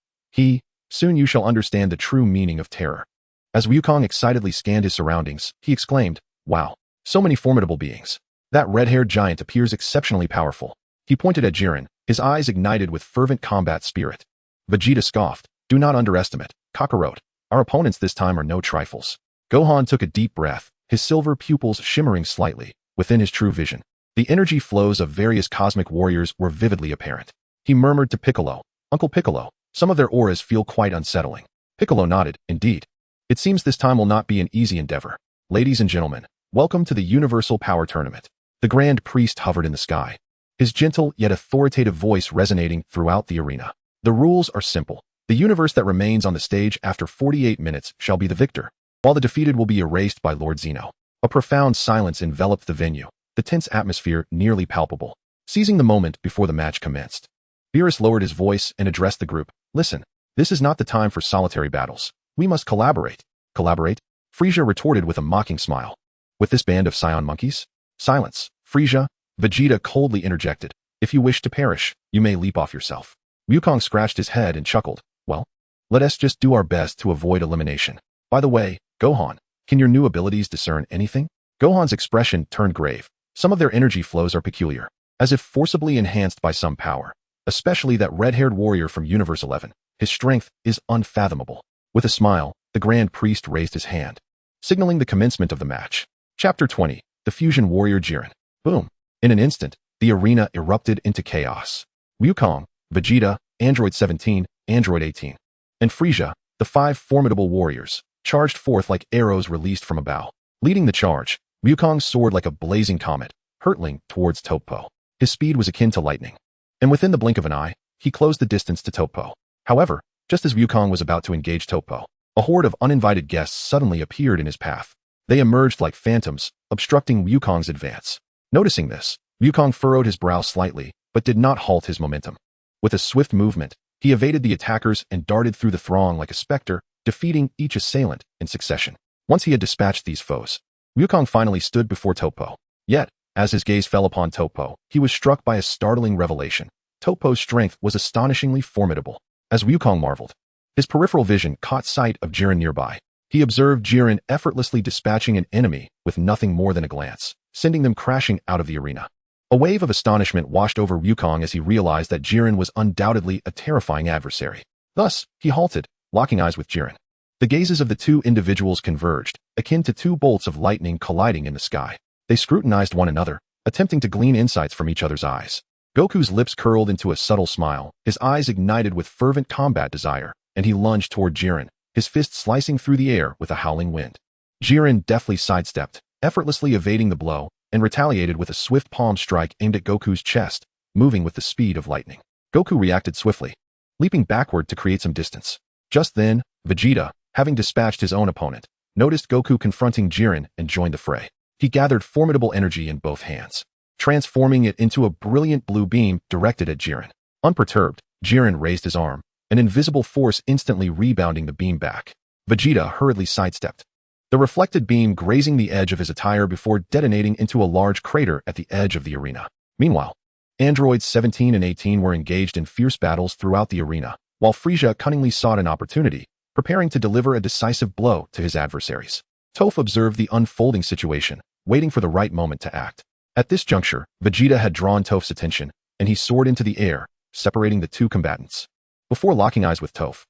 Soon you shall understand the true meaning of terror. As Wukong excitedly scanned his surroundings, he exclaimed, wow, so many formidable beings. That red-haired giant appears exceptionally powerful. He pointed at Jiren, his eyes ignited with fervent combat spirit. Vegeta scoffed, do not underestimate, Kakarot. Our opponents this time are no trifles. Gohan took a deep breath, his silver pupils shimmering slightly, within his true vision. The energy flows of various cosmic warriors were vividly apparent. He murmured to Piccolo, Uncle Piccolo, some of their auras feel quite unsettling. Piccolo nodded, indeed. It seems this time will not be an easy endeavor. Ladies and gentlemen, welcome to the Universal Power Tournament. The Grand Priest hovered in the sky, his gentle yet authoritative voice resonating throughout the arena. The rules are simple. The universe that remains on the stage after 48 minutes shall be the victor, while the defeated will be erased by Lord Zeno. A profound silence enveloped the venue, the tense atmosphere nearly palpable. Seizing the moment before the match commenced, Beerus lowered his voice and addressed the group. Listen, this is not the time for solitary battles. We must collaborate. Collaborate? Frieza retorted with a mocking smile. With this band of Saiyan monkeys? Silence. Frieza, Vegeta coldly interjected. If you wish to perish, you may leap off yourself. Wukong scratched his head and chuckled. Well, let us just do our best to avoid elimination. By the way, Gohan, can your new abilities discern anything? Gohan's expression turned grave. Some of their energy flows are peculiar, as if forcibly enhanced by some power. Especially that red-haired warrior from Universe 11. His strength is unfathomable. With a smile, the Grand Priest raised his hand, signaling the commencement of the match. Chapter 20. The Fusion Warrior Jiren. Boom. In an instant, the arena erupted into chaos. Wukong, Vegeta, Android 17, Android 18, and Frieza, the 5 formidable warriors, charged forth like arrows released from a bow. Leading the charge, Wukong soared like a blazing comet, hurtling towards Topo. His speed was akin to lightning, and within the blink of an eye, he closed the distance to Topo. However, just as Wukong was about to engage Topo, a horde of uninvited guests suddenly appeared in his path. They emerged like phantoms, obstructing Wukong's advance. Noticing this, Wukong furrowed his brow slightly, but did not halt his momentum. With a swift movement, he evaded the attackers and darted through the throng like a specter, defeating each assailant in succession. Once he had dispatched these foes, Wukong finally stood before Topo. Yet, as his gaze fell upon Topo, he was struck by a startling revelation. Topo's strength was astonishingly formidable. As Wukong marveled, his peripheral vision caught sight of Jiren nearby. He observed Jiren effortlessly dispatching an enemy with nothing more than a glance, sending them crashing out of the arena. A wave of astonishment washed over Wukong as he realized that Jiren was undoubtedly a terrifying adversary. Thus, he halted, locking eyes with Jiren. The gazes of the two individuals converged, akin to two bolts of lightning colliding in the sky. They scrutinized one another, attempting to glean insights from each other's eyes. Goku's lips curled into a subtle smile, his eyes ignited with fervent combat desire, and he lunged toward Jiren, his fist slicing through the air with a howling wind. Jiren deftly sidestepped, effortlessly evading the blow, and retaliated with a swift palm strike aimed at Goku's chest, moving with the speed of lightning. Goku reacted swiftly, leaping backward to create some distance. Just then, Vegeta, having dispatched his own opponent, noticed Goku confronting Jiren and joined the fray. He gathered formidable energy in both hands, transforming it into a brilliant blue beam directed at Jiren. Unperturbed, Jiren raised his arm, an invisible force instantly rebounding the beam back. Vegeta hurriedly sidestepped, the reflected beam grazing the edge of his attire before detonating into a large crater at the edge of the arena. Meanwhile, androids 17 and 18 were engaged in fierce battles throughout the arena, while Frieza cunningly sought an opportunity, preparing to deliver a decisive blow to his adversaries. Toph observed the unfolding situation, waiting for the right moment to act. At this juncture, Vegeta had drawn Toph's attention, and he soared into the air, separating the two combatants. Before locking eyes with Toph,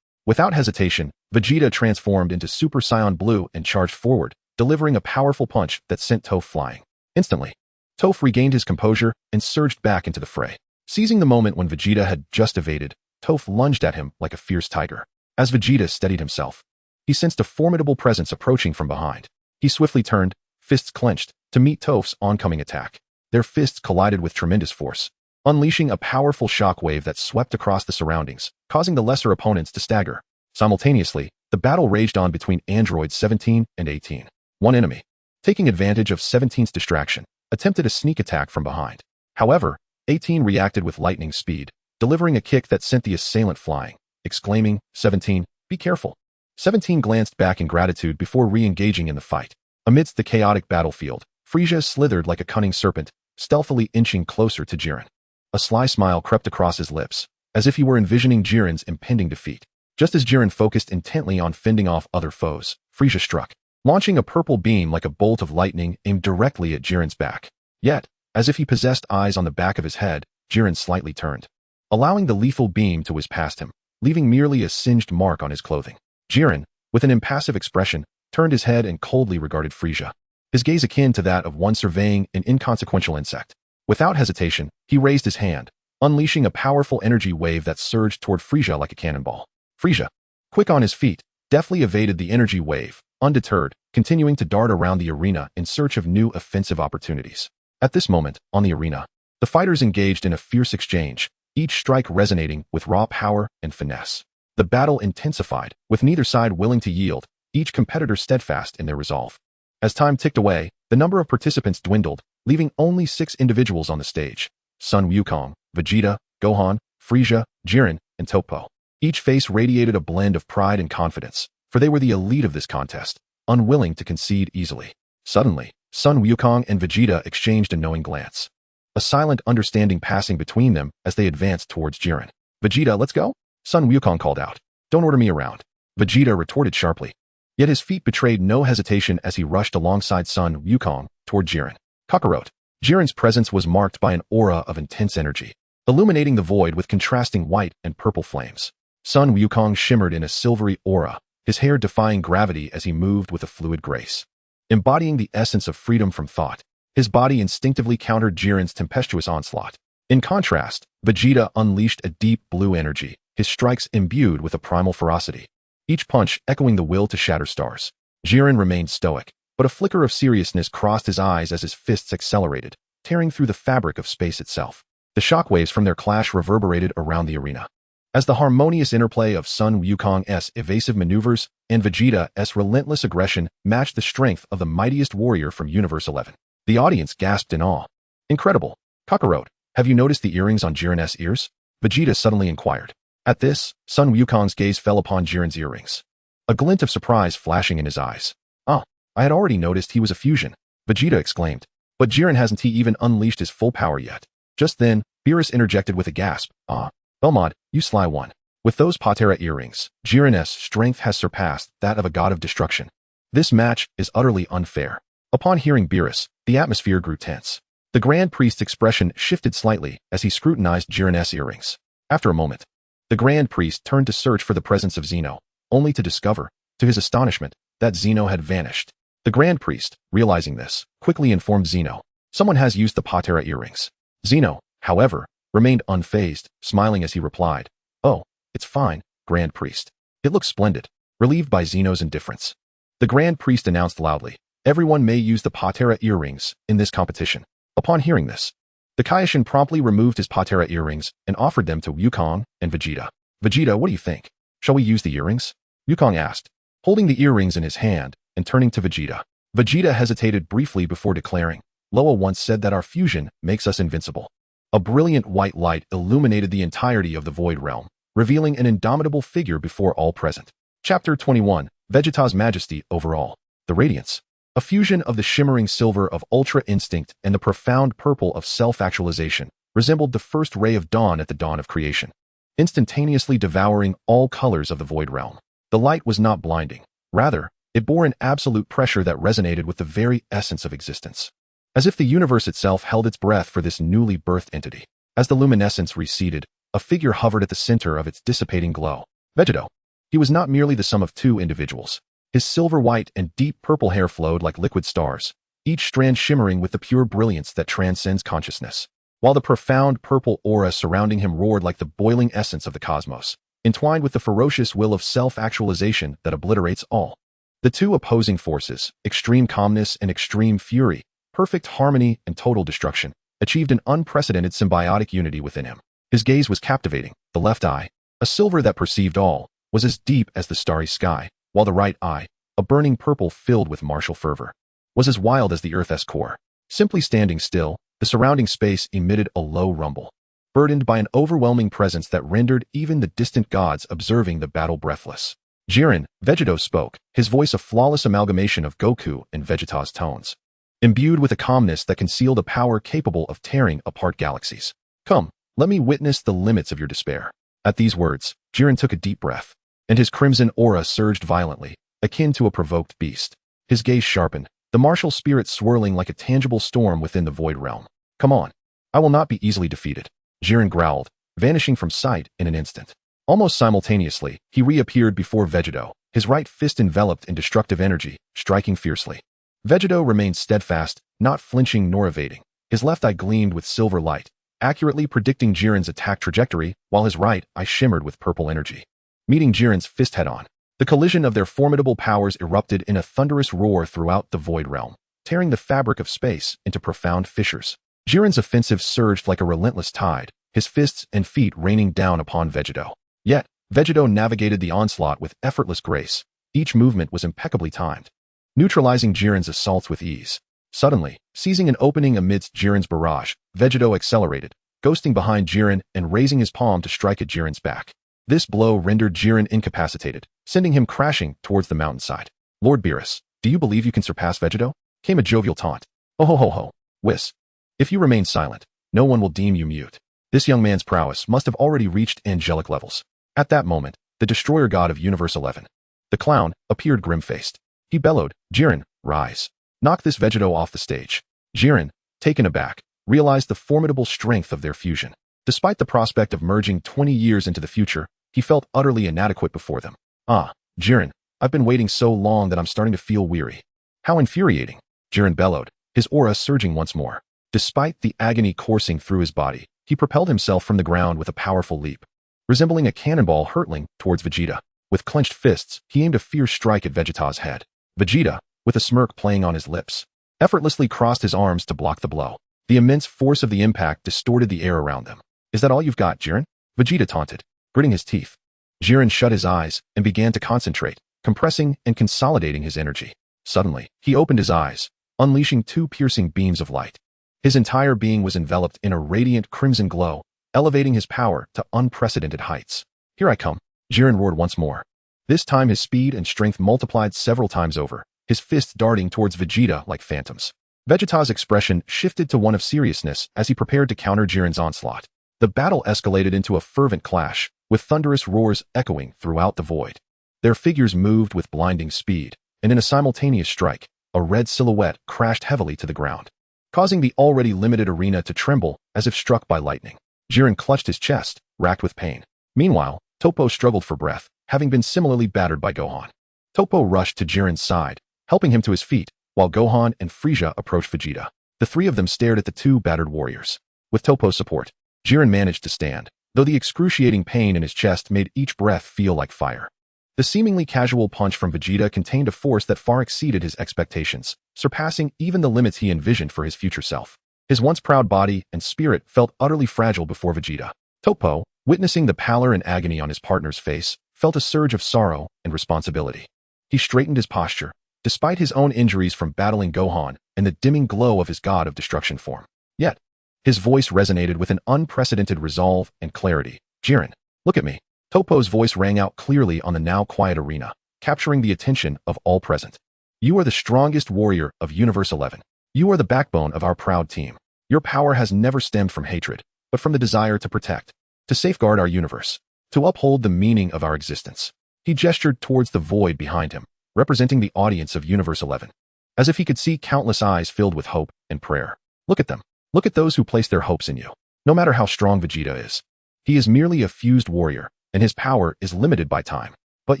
without hesitation, Vegeta transformed into Super Saiyan Blue and charged forward, delivering a powerful punch that sent Toph flying. Instantly, Toph regained his composure and surged back into the fray. Seizing the moment when Vegeta had just evaded, Toph lunged at him like a fierce tiger. As Vegeta steadied himself, he sensed a formidable presence approaching from behind. He swiftly turned, fists clenched, to meet Toph's oncoming attack. Their fists collided with tremendous force, unleashing a powerful shockwave that swept across the surroundings, causing the lesser opponents to stagger. Simultaneously, the battle raged on between androids 17 and 18. One enemy, taking advantage of 17's distraction, attempted a sneak attack from behind. However, 18 reacted with lightning speed, delivering a kick that sent the assailant flying, exclaiming, "17, be careful." 17 glanced back in gratitude before re-engaging in the fight. Amidst the chaotic battlefield, Frieza slithered like a cunning serpent, stealthily inching closer to Jiren. A sly smile crept across his lips, as if he were envisioning Jiren's impending defeat. Just as Jiren focused intently on fending off other foes, Frieza struck, launching a purple beam like a bolt of lightning aimed directly at Jiren's back. Yet, as if he possessed eyes on the back of his head, Jiren slightly turned, allowing the lethal beam to whiz past him, leaving merely a singed mark on his clothing. Jiren, with an impassive expression, turned his head and coldly regarded Frieza, his gaze akin to that of one surveying an inconsequential insect. Without hesitation, he raised his hand, unleashing a powerful energy wave that surged toward Frieza like a cannonball. Frieza, quick on his feet, deftly evaded the energy wave, undeterred, continuing to dart around the arena in search of new offensive opportunities. At this moment, on the arena, the fighters engaged in a fierce exchange, each strike resonating with raw power and finesse. The battle intensified, with neither side willing to yield, each competitor steadfast in their resolve. As time ticked away, the number of participants dwindled, leaving only 6 individuals on the stage: Sun Wukong, Vegeta, Gohan, Frieza, Jiren, and Toppo. Each face radiated a blend of pride and confidence, for they were the elite of this contest, unwilling to concede easily. Suddenly, Sun Wukong and Vegeta exchanged a knowing glance, a silent understanding passing between them as they advanced towards Jiren. "Vegeta, let's go?" Sun Wukong called out. "Don't order me around," Vegeta retorted sharply. Yet his feet betrayed no hesitation as he rushed alongside Sun Wukong toward Jiren. Kakarot. Jiren's presence was marked by an aura of intense energy, illuminating the void with contrasting white and purple flames. Sun Wukong shimmered in a silvery aura, his hair defying gravity as he moved with a fluid grace. Embodying the essence of freedom from thought, his body instinctively countered Jiren's tempestuous onslaught. In contrast, Vegeta unleashed a deep blue energy, his strikes imbued with a primal ferocity, each punch echoing the will to shatter stars. Jiren remained stoic, but a flicker of seriousness crossed his eyes as his fists accelerated, tearing through the fabric of space itself. The shockwaves from their clash reverberated around the arena. As the harmonious interplay of Sun Wukong's evasive maneuvers and Vegeta's relentless aggression matched the strength of the mightiest warrior from Universe 11. The audience gasped in awe. "Incredible. Kakarot, have you noticed the earrings on Jiren's ears?" Vegeta suddenly inquired. At this, Sun Wukong's gaze fell upon Jiren's earrings, a glint of surprise flashing in his eyes. "Ah, I had already noticed he was a fusion," Vegeta exclaimed. "But Jiren hasn't he even unleashed his full power yet?" Just then, Beerus interjected with a gasp. "Ah, Belmod, you sly one. With those Patera earrings, Jiren's strength has surpassed that of a god of destruction. This match is utterly unfair." Upon hearing Beerus, the atmosphere grew tense. The Grand Priest's expression shifted slightly as he scrutinized Jiren's earrings. After a moment, The Grand Priest turned to search for the presence of Zeno, only to discover, to his astonishment, that Zeno had vanished. The Grand Priest, realizing this, quickly informed Zeno, "Someone has used the Patera earrings." Zeno, however, remained unfazed, smiling as he replied, "Oh, it's fine, Grand Priest. It looks splendid," relieved by Zeno's indifference. The Grand Priest announced loudly, "Everyone may use the Patera earrings in this competition." Upon hearing this, the Kaioshin promptly removed his Patera earrings and offered them to Wukong and Vegeta. "Vegeta, what do you think? Shall we use the earrings?" Wukong asked, holding the earrings in his hand and turning to Vegeta. Vegeta hesitated briefly before declaring, "Loya once said that our fusion makes us invincible." A brilliant white light illuminated the entirety of the Void Realm, revealing an indomitable figure before all present. Chapter 21, Vegeta's Majesty Overall. The Radiance. A fusion of the shimmering silver of Ultra Instinct and the profound purple of self-actualization resembled the first ray of dawn at the dawn of creation, instantaneously devouring all colors of the Void Realm. The light was not blinding. Rather, it bore an absolute pressure that resonated with the very essence of existence, as if the universe itself held its breath for this newly birthed entity. As the luminescence receded, a figure hovered at the center of its dissipating glow. Vegeta. He was not merely the sum of two individuals. His silver-white and deep purple hair flowed like liquid stars, each strand shimmering with the pure brilliance that transcends consciousness, while the profound purple aura surrounding him roared like the boiling essence of the cosmos, entwined with the ferocious will of self-actualization that obliterates all. The two opposing forces, extreme calmness and extreme fury, perfect harmony and total destruction, achieved an unprecedented symbiotic unity within him. His gaze was captivating. The left eye, a silver that perceived all, was as deep as the starry sky, while the right eye, a burning purple filled with martial fervor, was as wild as the Earth's core. Simply standing still, the surrounding space emitted a low rumble, burdened by an overwhelming presence that rendered even the distant gods observing the battle breathless. Jiren, Vegeta spoke, his voice a flawless amalgamation of Goku and Vegeta's tones, imbued with a calmness that concealed a power capable of tearing apart galaxies. "Come, let me witness the limits of your despair." At these words, Jiren took a deep breath, and his crimson aura surged violently, akin to a provoked beast. His gaze sharpened, the martial spirit swirling like a tangible storm within the Void Realm. "Come on. I will not be easily defeated," Jiren growled, vanishing from sight in an instant. Almost simultaneously, he reappeared before Vegeta, his right fist enveloped in destructive energy, striking fiercely. Vegeta remained steadfast, not flinching nor evading. His left eye gleamed with silver light, accurately predicting Jiren's attack trajectory, while his right eye shimmered with purple energy. Meeting Jiren's fist head-on, the collision of their formidable powers erupted in a thunderous roar throughout the Void Realm, tearing the fabric of space into profound fissures. Jiren's offensive surged like a relentless tide, his fists and feet raining down upon Vegeta. Yet, Vegeta navigated the onslaught with effortless grace. Each movement was impeccably timed, neutralizing Jiren's assaults with ease. Suddenly, seizing an opening amidst Jiren's barrage, Vegeta accelerated, ghosting behind Jiren and raising his palm to strike at Jiren's back. This blow rendered Jiren incapacitated, sending him crashing towards the mountainside. "Lord Beerus, do you believe you can surpass Vegeta?" came a jovial taunt. "Oh ho ho ho, Whis. If you remain silent, no one will deem you mute." This young man's prowess must have already reached angelic levels. At that moment, the destroyer god of Universe 11, the clown, appeared grim-faced. He bellowed, "Jiren, rise. Knock this Vegeta off the stage." Jiren, taken aback, realized the formidable strength of their fusion. Despite the prospect of merging 20 years into the future, he felt utterly inadequate before them. "Ah, Jiren, I've been waiting so long that I'm starting to feel weary." "How infuriating," Jiren bellowed, his aura surging once more. Despite the agony coursing through his body, he propelled himself from the ground with a powerful leap, resembling a cannonball hurtling towards Vegeta. With clenched fists, he aimed a fierce strike at Vegeta's head. Vegeta, with a smirk playing on his lips, effortlessly crossed his arms to block the blow. The immense force of the impact distorted the air around them. "Is that all you've got, Jiren?" Vegeta taunted, gritting his teeth. Jiren shut his eyes and began to concentrate, compressing and consolidating his energy. Suddenly, he opened his eyes, unleashing two piercing beams of light. His entire being was enveloped in a radiant crimson glow, elevating his power to unprecedented heights. "Here I come," Jiren roared once more. This time his speed and strength multiplied several times over, his fists darting towards Vegeta like phantoms. Vegeta's expression shifted to one of seriousness as he prepared to counter Jiren's onslaught. The battle escalated into a fervent clash, with thunderous roars echoing throughout the void. Their figures moved with blinding speed, and in a simultaneous strike, a red silhouette crashed heavily to the ground, causing the already limited arena to tremble as if struck by lightning. Jiren clutched his chest, racked with pain. Meanwhile, Toppo struggled for breath, having been similarly battered by Gohan. Toppo rushed to Jiren's side, helping him to his feet, while Gohan and Frieza approached Vegeta. The three of them stared at the two battered warriors. With Toppo's support, Jiren managed to stand, though the excruciating pain in his chest made each breath feel like fire. The seemingly casual punch from Vegeta contained a force that far exceeded his expectations, surpassing even the limits he envisioned for his future self. His once proud body and spirit felt utterly fragile before Vegeta. Toppo, witnessing the pallor and agony on his partner's face, felt a surge of sorrow and responsibility. He straightened his posture, despite his own injuries from battling Gohan and the dimming glow of his god of destruction form. Yet, his voice resonated with an unprecedented resolve and clarity. "Jiren, look at me." Toppo's voice rang out clearly on the now quiet arena, capturing the attention of all present. "You are the strongest warrior of Universe 11. You are the backbone of our proud team. Your power has never stemmed from hatred, but from the desire to protect, to safeguard our universe, to uphold the meaning of our existence." He gestured towards the void behind him, representing the audience of Universe 11, as if he could see countless eyes filled with hope and prayer. "Look at them. Look at those who place their hopes in you. No matter how strong Vegeta is, he is merely a fused warrior, and his power is limited by time. But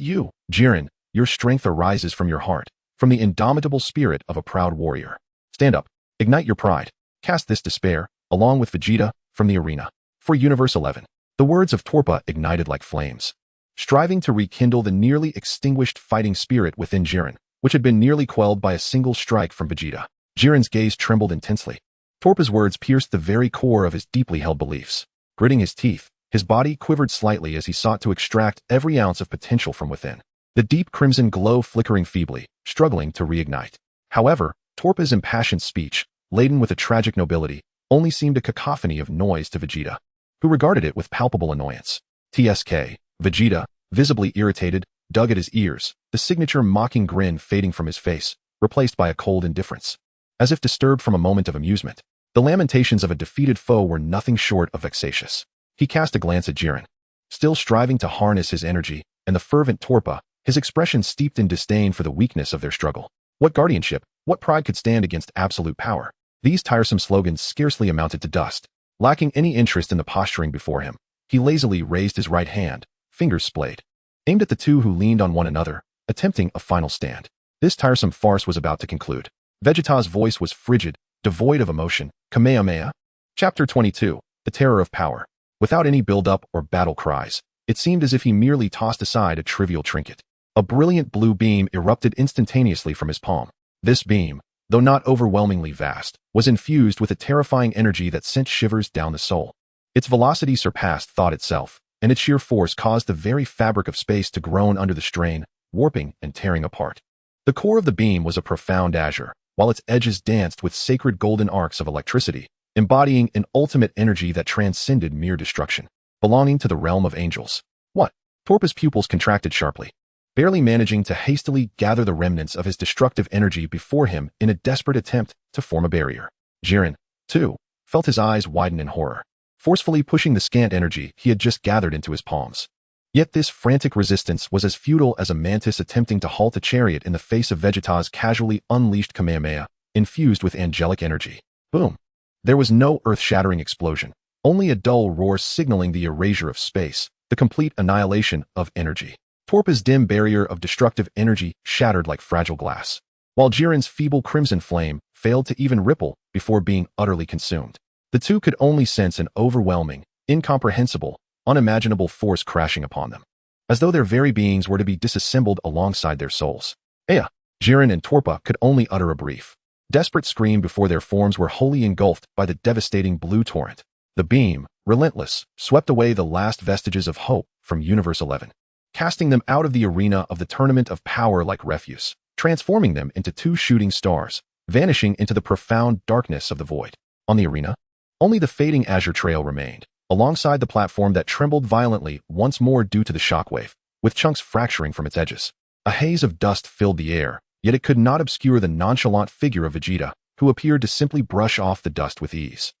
you, Jiren, your strength arises from your heart, from the indomitable spirit of a proud warrior. Stand up, ignite your pride, cast this despair, along with Vegeta, from the arena. For Universe 11. The words of Torpa ignited like flames, striving to rekindle the nearly extinguished fighting spirit within Jiren, which had been nearly quelled by a single strike from Vegeta. Jiren's gaze trembled intensely. Torpa's words pierced the very core of his deeply held beliefs. Gritting his teeth, his body quivered slightly as he sought to extract every ounce of potential from within. The deep crimson glow flickering feebly, struggling to reignite. However, Torpa's impassioned speech, laden with a tragic nobility, only seemed a cacophony of noise to Vegeta, who regarded it with palpable annoyance. TSK, Vegeta, visibly irritated, dug at his ears, the signature mocking grin fading from his face, replaced by a cold indifference. As if disturbed from a moment of amusement, the lamentations of a defeated foe were nothing short of vexatious. He cast a glance at Jiren, still striving to harness his energy, and the fervent Torpa, his expression steeped in disdain for the weakness of their struggle. What guardianship, what pride could stand against absolute power? These tiresome slogans scarcely amounted to dust. Lacking any interest in the posturing before him, he lazily raised his right hand, fingers splayed, aimed at the two who leaned on one another, attempting a final stand. This tiresome farce was about to conclude. Vegeta's voice was frigid, devoid of emotion. Kamehameha? Chapter 22, The Terror of Power. Without any build-up or battle cries, it seemed as if he merely tossed aside a trivial trinket. A brilliant blue beam erupted instantaneously from his palm. This beam, though not overwhelmingly vast, was infused with a terrifying energy that sent shivers down the soul. Its velocity surpassed thought itself, and its sheer force caused the very fabric of space to groan under the strain, warping and tearing apart. The core of the beam was a profound azure, while its edges danced with sacred golden arcs of electricity, embodying an ultimate energy that transcended mere destruction, belonging to the realm of angels. What? Torpa's pupils contracted sharply, barely managing to hastily gather the remnants of his destructive energy before him in a desperate attempt to form a barrier. Jiren, too, felt his eyes widen in horror, forcefully pushing the scant energy he had just gathered into his palms. Yet this frantic resistance was as futile as a mantis attempting to halt a chariot in the face of Vegeta's casually unleashed Kamehameha, infused with angelic energy. Boom! There was no earth-shattering explosion, only a dull roar signaling the erasure of space, the complete annihilation of energy. Torpa's dim barrier of destructive energy shattered like fragile glass, while Jiren's feeble crimson flame failed to even ripple before being utterly consumed. The two could only sense an overwhelming, incomprehensible, unimaginable force crashing upon them, as though their very beings were to be disassembled alongside their souls. Aya! Jiren and Torpa could only utter a brief, desperate scream before their forms were wholly engulfed by the devastating blue torrent. The beam, relentless, swept away the last vestiges of hope from Universe 11, casting them out of the arena of the tournament of power like refuse, transforming them into two shooting stars, vanishing into the profound darkness of the void. On the arena, only the fading azure trail remained, alongside the platform that trembled violently once more due to the shockwave, with chunks fracturing from its edges. A haze of dust filled the air, yet it could not obscure the nonchalant figure of Vegeta, who appeared to simply brush off the dust with ease.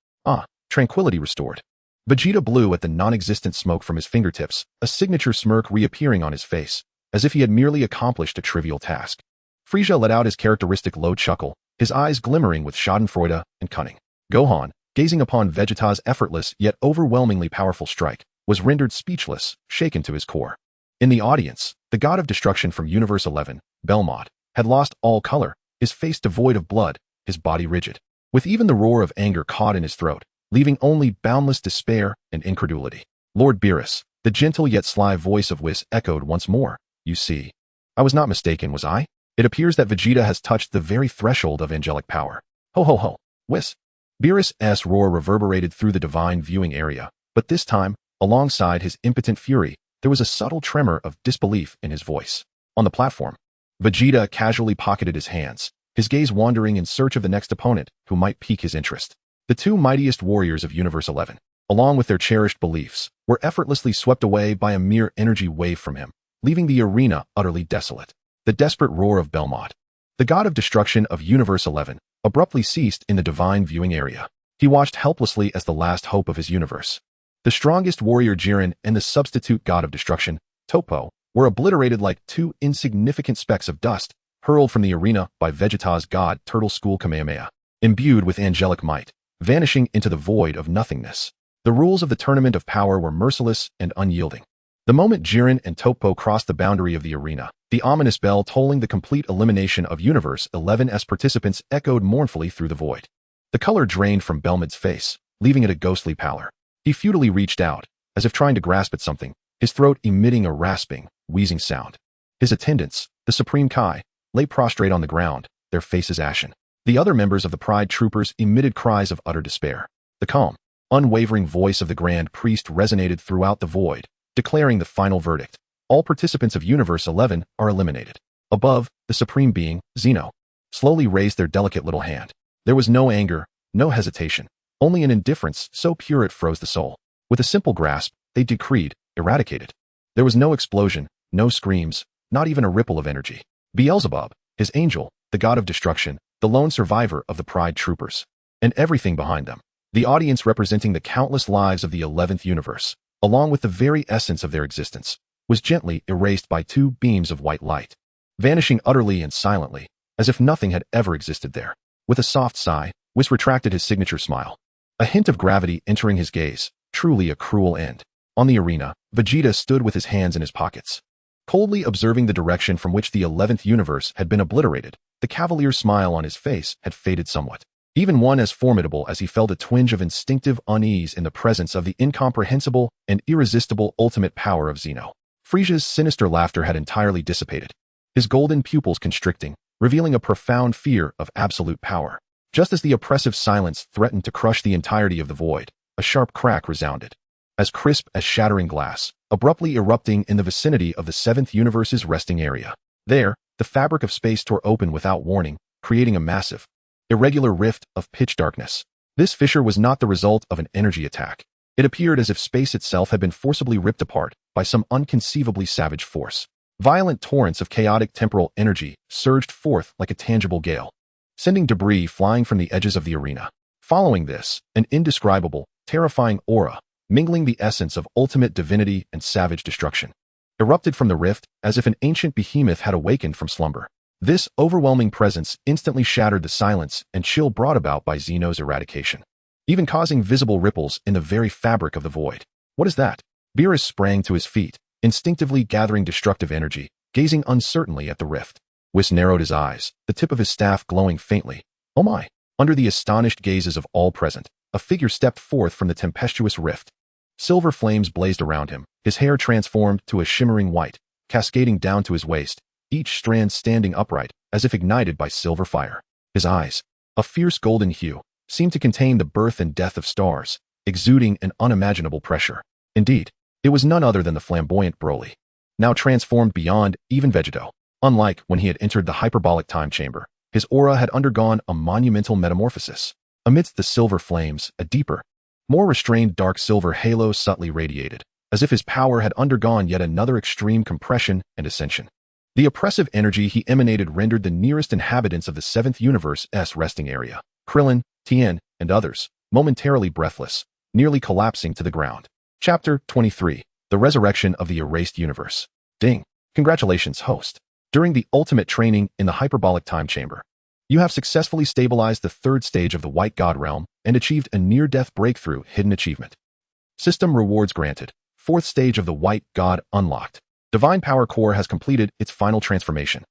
Tranquility restored. Vegeta blew at the non-existent smoke from his fingertips, a signature smirk reappearing on his face, as if he had merely accomplished a trivial task. Frieza let out his characteristic low chuckle, his eyes glimmering with schadenfreude and cunning. Gohan, gazing upon Vegeta's effortless yet overwhelmingly powerful strike, was rendered speechless, shaken to his core. In the audience, the god of destruction from Universe 11, Belmont, had lost all color, his face devoid of blood, his body rigid, with even the roar of anger caught in his throat, leaving only boundless despair and incredulity. Lord Beerus, the gentle yet sly voice of Whis echoed once more. You see. I was not mistaken, was I? It appears that Vegeta has touched the very threshold of angelic power. Ho ho ho, Whis. Beerus' roar reverberated through the divine viewing area, but this time, alongside his impotent fury, there was a subtle tremor of disbelief in his voice. On the platform, Vegeta casually pocketed his hands, his gaze wandering in search of the next opponent who might pique his interest. The two mightiest warriors of Universe 11, along with their cherished beliefs, were effortlessly swept away by a mere energy wave from him, leaving the arena utterly desolate. The desperate roar of Belmont, the god of destruction of Universe 11, abruptly ceased in the divine viewing area. He watched helplessly as the last hope of his universe. The strongest warrior Jiren and the substitute god of destruction, Toppo, were obliterated like two insignificant specks of dust, hurled from the arena by Vegeta's god Turtle School Kamehameha, imbued with angelic might, vanishing into the void of nothingness. The rules of the Tournament of Power were merciless and unyielding. The moment Jiren and Toppo crossed the boundary of the arena, the ominous bell tolling the complete elimination of Universe 11's participants echoed mournfully through the void. The color drained from Belmont's face, leaving it a ghostly pallor. He futilely reached out, as if trying to grasp at something, his throat emitting a rasping, wheezing sound. His attendants, the Supreme Kai, lay prostrate on the ground, their faces ashen. The other members of the Pride Troopers emitted cries of utter despair. The calm, unwavering voice of the Grand Priest resonated throughout the void, declaring the final verdict. All participants of Universe 11 are eliminated. Above, the Supreme Being, Zeno, slowly raised their delicate little hand. There was no anger, no hesitation, only an indifference so pure it froze the soul. With a simple grasp, they decreed, eradicated. There was no explosion, no screams, not even a ripple of energy. Beelzebub, his angel, the god of destruction, the lone survivor of the Pride Troopers, and everything behind them, the audience representing the countless lives of the 11th universe, along with the very essence of their existence, was gently erased by two beams of white light, vanishing utterly and silently, as if nothing had ever existed there. With a soft sigh, Whis retracted his signature smile, a hint of gravity entering his gaze, truly a cruel end. On the arena, Vegeta stood with his hands in his pockets, coldly observing the direction from which the 11th universe had been obliterated. The cavalier's smile on his face had faded somewhat, even one as formidable as he felt a twinge of instinctive unease in the presence of the incomprehensible and irresistible ultimate power of Zeno. Frieza's sinister laughter had entirely dissipated, his golden pupils constricting, revealing a profound fear of absolute power. Just as the oppressive silence threatened to crush the entirety of the void, a sharp crack resounded, as crisp as shattering glass, abruptly erupting in the vicinity of the 7th universe's resting area. There, the fabric of space tore open without warning, creating a massive, irregular rift of pitch darkness. This fissure was not the result of an energy attack. It appeared as if space itself had been forcibly ripped apart by some inconceivably savage force. Violent torrents of chaotic temporal energy surged forth like a tangible gale, sending debris flying from the edges of the arena. Following this, an indescribable, terrifying aura, mingling the essence of ultimate divinity and savage destruction, erupted from the rift as if an ancient behemoth had awakened from slumber. This overwhelming presence instantly shattered the silence and chill brought about by Zeno's eradication, even causing visible ripples in the very fabric of the void. What is that? Beerus sprang to his feet, instinctively gathering destructive energy, gazing uncertainly at the rift. Whis narrowed his eyes, the tip of his staff glowing faintly. Oh my! Under the astonished gazes of all present, a figure stepped forth from the tempestuous rift. Silver flames blazed around him, his hair transformed to a shimmering white, cascading down to his waist, each strand standing upright, as if ignited by silver fire. His eyes, a fierce golden hue, seemed to contain the birth and death of stars, exuding an unimaginable pressure. Indeed, it was none other than the flamboyant Broly, now transformed beyond even Vegeta. Unlike when he had entered the hyperbolic time chamber, his aura had undergone a monumental metamorphosis. Amidst the silver flames, a deeper, more restrained dark silver halo subtly radiated, as if his power had undergone yet another extreme compression and ascension. The oppressive energy he emanated rendered the nearest inhabitants of the 7th universe's resting area, Krillin, Tien, and others, momentarily breathless, nearly collapsing to the ground. Chapter 23. The Resurrection of the Erased Universe. Ding. Congratulations, host. During the ultimate training in the hyperbolic time chamber, you have successfully stabilized the 3rd stage of the White God Realm and achieved a near-death breakthrough hidden achievement. System rewards granted. Fourth stage of the White God unlocked. Divine Power Core has completed its final transformation.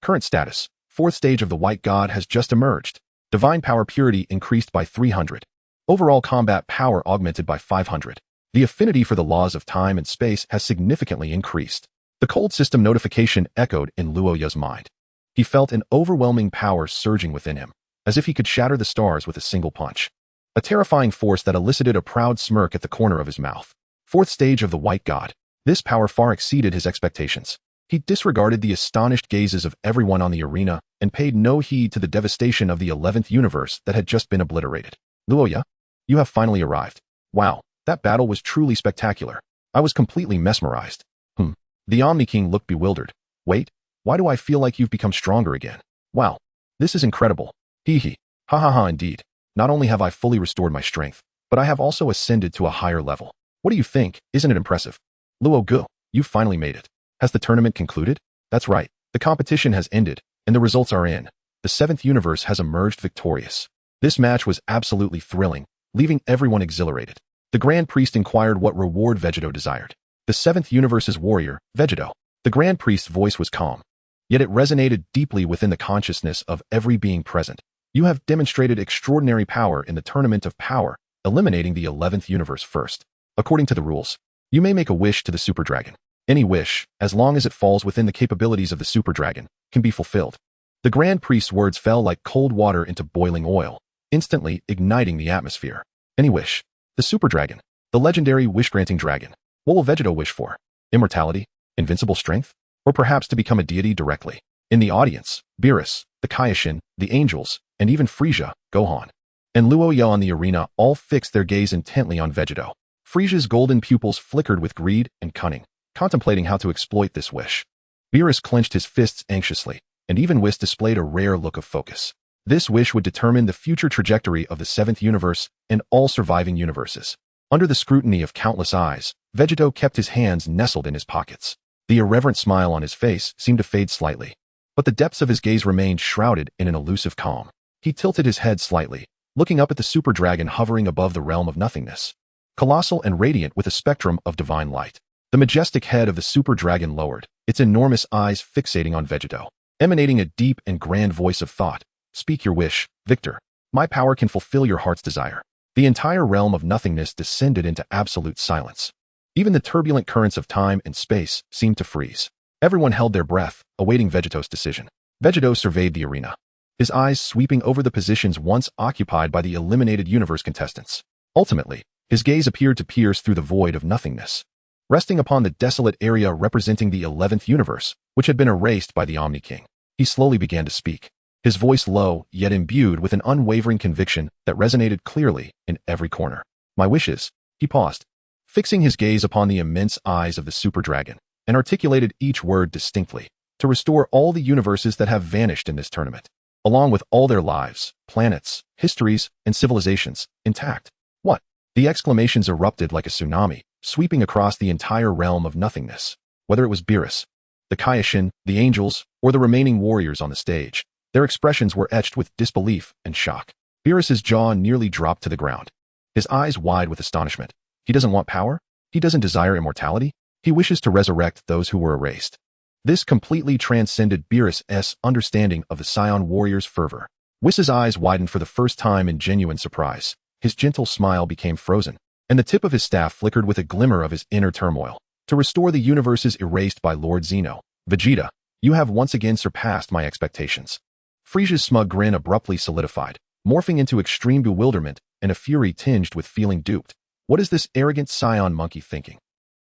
Current status. Fourth stage of the White God has just emerged. Divine Power Purity increased by 300. Overall combat power augmented by 500. The affinity for the laws of time and space has significantly increased. The cold system notification echoed in Loya's mind. He felt an overwhelming power surging within him, as if he could shatter the stars with a single punch. A terrifying force that elicited a proud smirk at the corner of his mouth. Fourth stage of the White God. This power far exceeded his expectations. He disregarded the astonished gazes of everyone on the arena and paid no heed to the devastation of the 11th universe that had just been obliterated. Loya, you have finally arrived. Wow, that battle was truly spectacular. I was completely mesmerized. The Omni King looked bewildered. Wait, why do I feel like you've become stronger again? Wow, this is incredible. Hee hee. Ha ha ha indeed. Not only have I fully restored my strength, but I have also ascended to a higher level. What do you think? Isn't it impressive? Luo, you've finally made it. Has the tournament concluded? That's right. The competition has ended, and the results are in. The 7th universe has emerged victorious. This match was absolutely thrilling, leaving everyone exhilarated. The Grand Priest inquired what reward Vegeta desired. The 7th universe's warrior, Vegeta. The Grand Priest's voice was calm, yet it resonated deeply within the consciousness of every being present. You have demonstrated extraordinary power in the Tournament of Power, eliminating the 11th universe first. According to the rules, you may make a wish to the Super Dragon. Any wish, as long as it falls within the capabilities of the Super Dragon, can be fulfilled. The Grand Priest's words fell like cold water into boiling oil, instantly igniting the atmosphere. Any wish. The Super Dragon. The legendary wish-granting dragon. What will Vegeta wish for? Immortality? Invincible strength? Or perhaps to become a deity directly? In the audience, Beerus, the Kaioshin, the angels, and even Frieza, Gohan, and Loya on the arena all fixed their gaze intently on Vegeta. Frieza's golden pupils flickered with greed and cunning, contemplating how to exploit this wish. Beerus clenched his fists anxiously, and even Whis displayed a rare look of focus. This wish would determine the future trajectory of the 7th universe and all surviving universes. Under the scrutiny of countless eyes, Vegeta kept his hands nestled in his pockets. The irreverent smile on his face seemed to fade slightly, but the depths of his gaze remained shrouded in an elusive calm. He tilted his head slightly, looking up at the super dragon hovering above the realm of nothingness. Colossal and radiant with a spectrum of divine light. The majestic head of the super dragon lowered, its enormous eyes fixating on Vegeta, emanating a deep and grand voice of thought. Speak your wish, Victor. My power can fulfill your heart's desire. The entire realm of nothingness descended into absolute silence. Even the turbulent currents of time and space seemed to freeze. Everyone held their breath, awaiting Vegeta's decision. Vegeta surveyed the arena, his eyes sweeping over the positions once occupied by the eliminated universe contestants. Ultimately, his gaze appeared to pierce through the void of nothingness, resting upon the desolate area representing the 11th universe, which had been erased by the Omni King. He slowly began to speak, his voice low, yet imbued with an unwavering conviction that resonated clearly in every corner. My wishes. He paused, fixing his gaze upon the immense eyes of the super dragon, and articulated each word distinctly. To restore all the universes that have vanished in this tournament, along with all their lives, planets, histories, and civilizations, intact. What? The exclamations erupted like a tsunami, sweeping across the entire realm of nothingness. Whether it was Beerus, the Kaioshin, the angels, or the remaining warriors on the stage, their expressions were etched with disbelief and shock. Beerus's jaw nearly dropped to the ground, his eyes wide with astonishment. He doesn't want power? He doesn't desire immortality? He wishes to resurrect those who were erased. This completely transcended Beerus' understanding of the Saiyan warrior's fervor. Whis' eyes widened for the first time in genuine surprise. His gentle smile became frozen, and the tip of his staff flickered with a glimmer of his inner turmoil. To restore the universes erased by Lord Zeno, Vegeta, you have once again surpassed my expectations. Frieza's smug grin abruptly solidified, morphing into extreme bewilderment and a fury tinged with feeling duped. What is this arrogant Saiyan monkey thinking?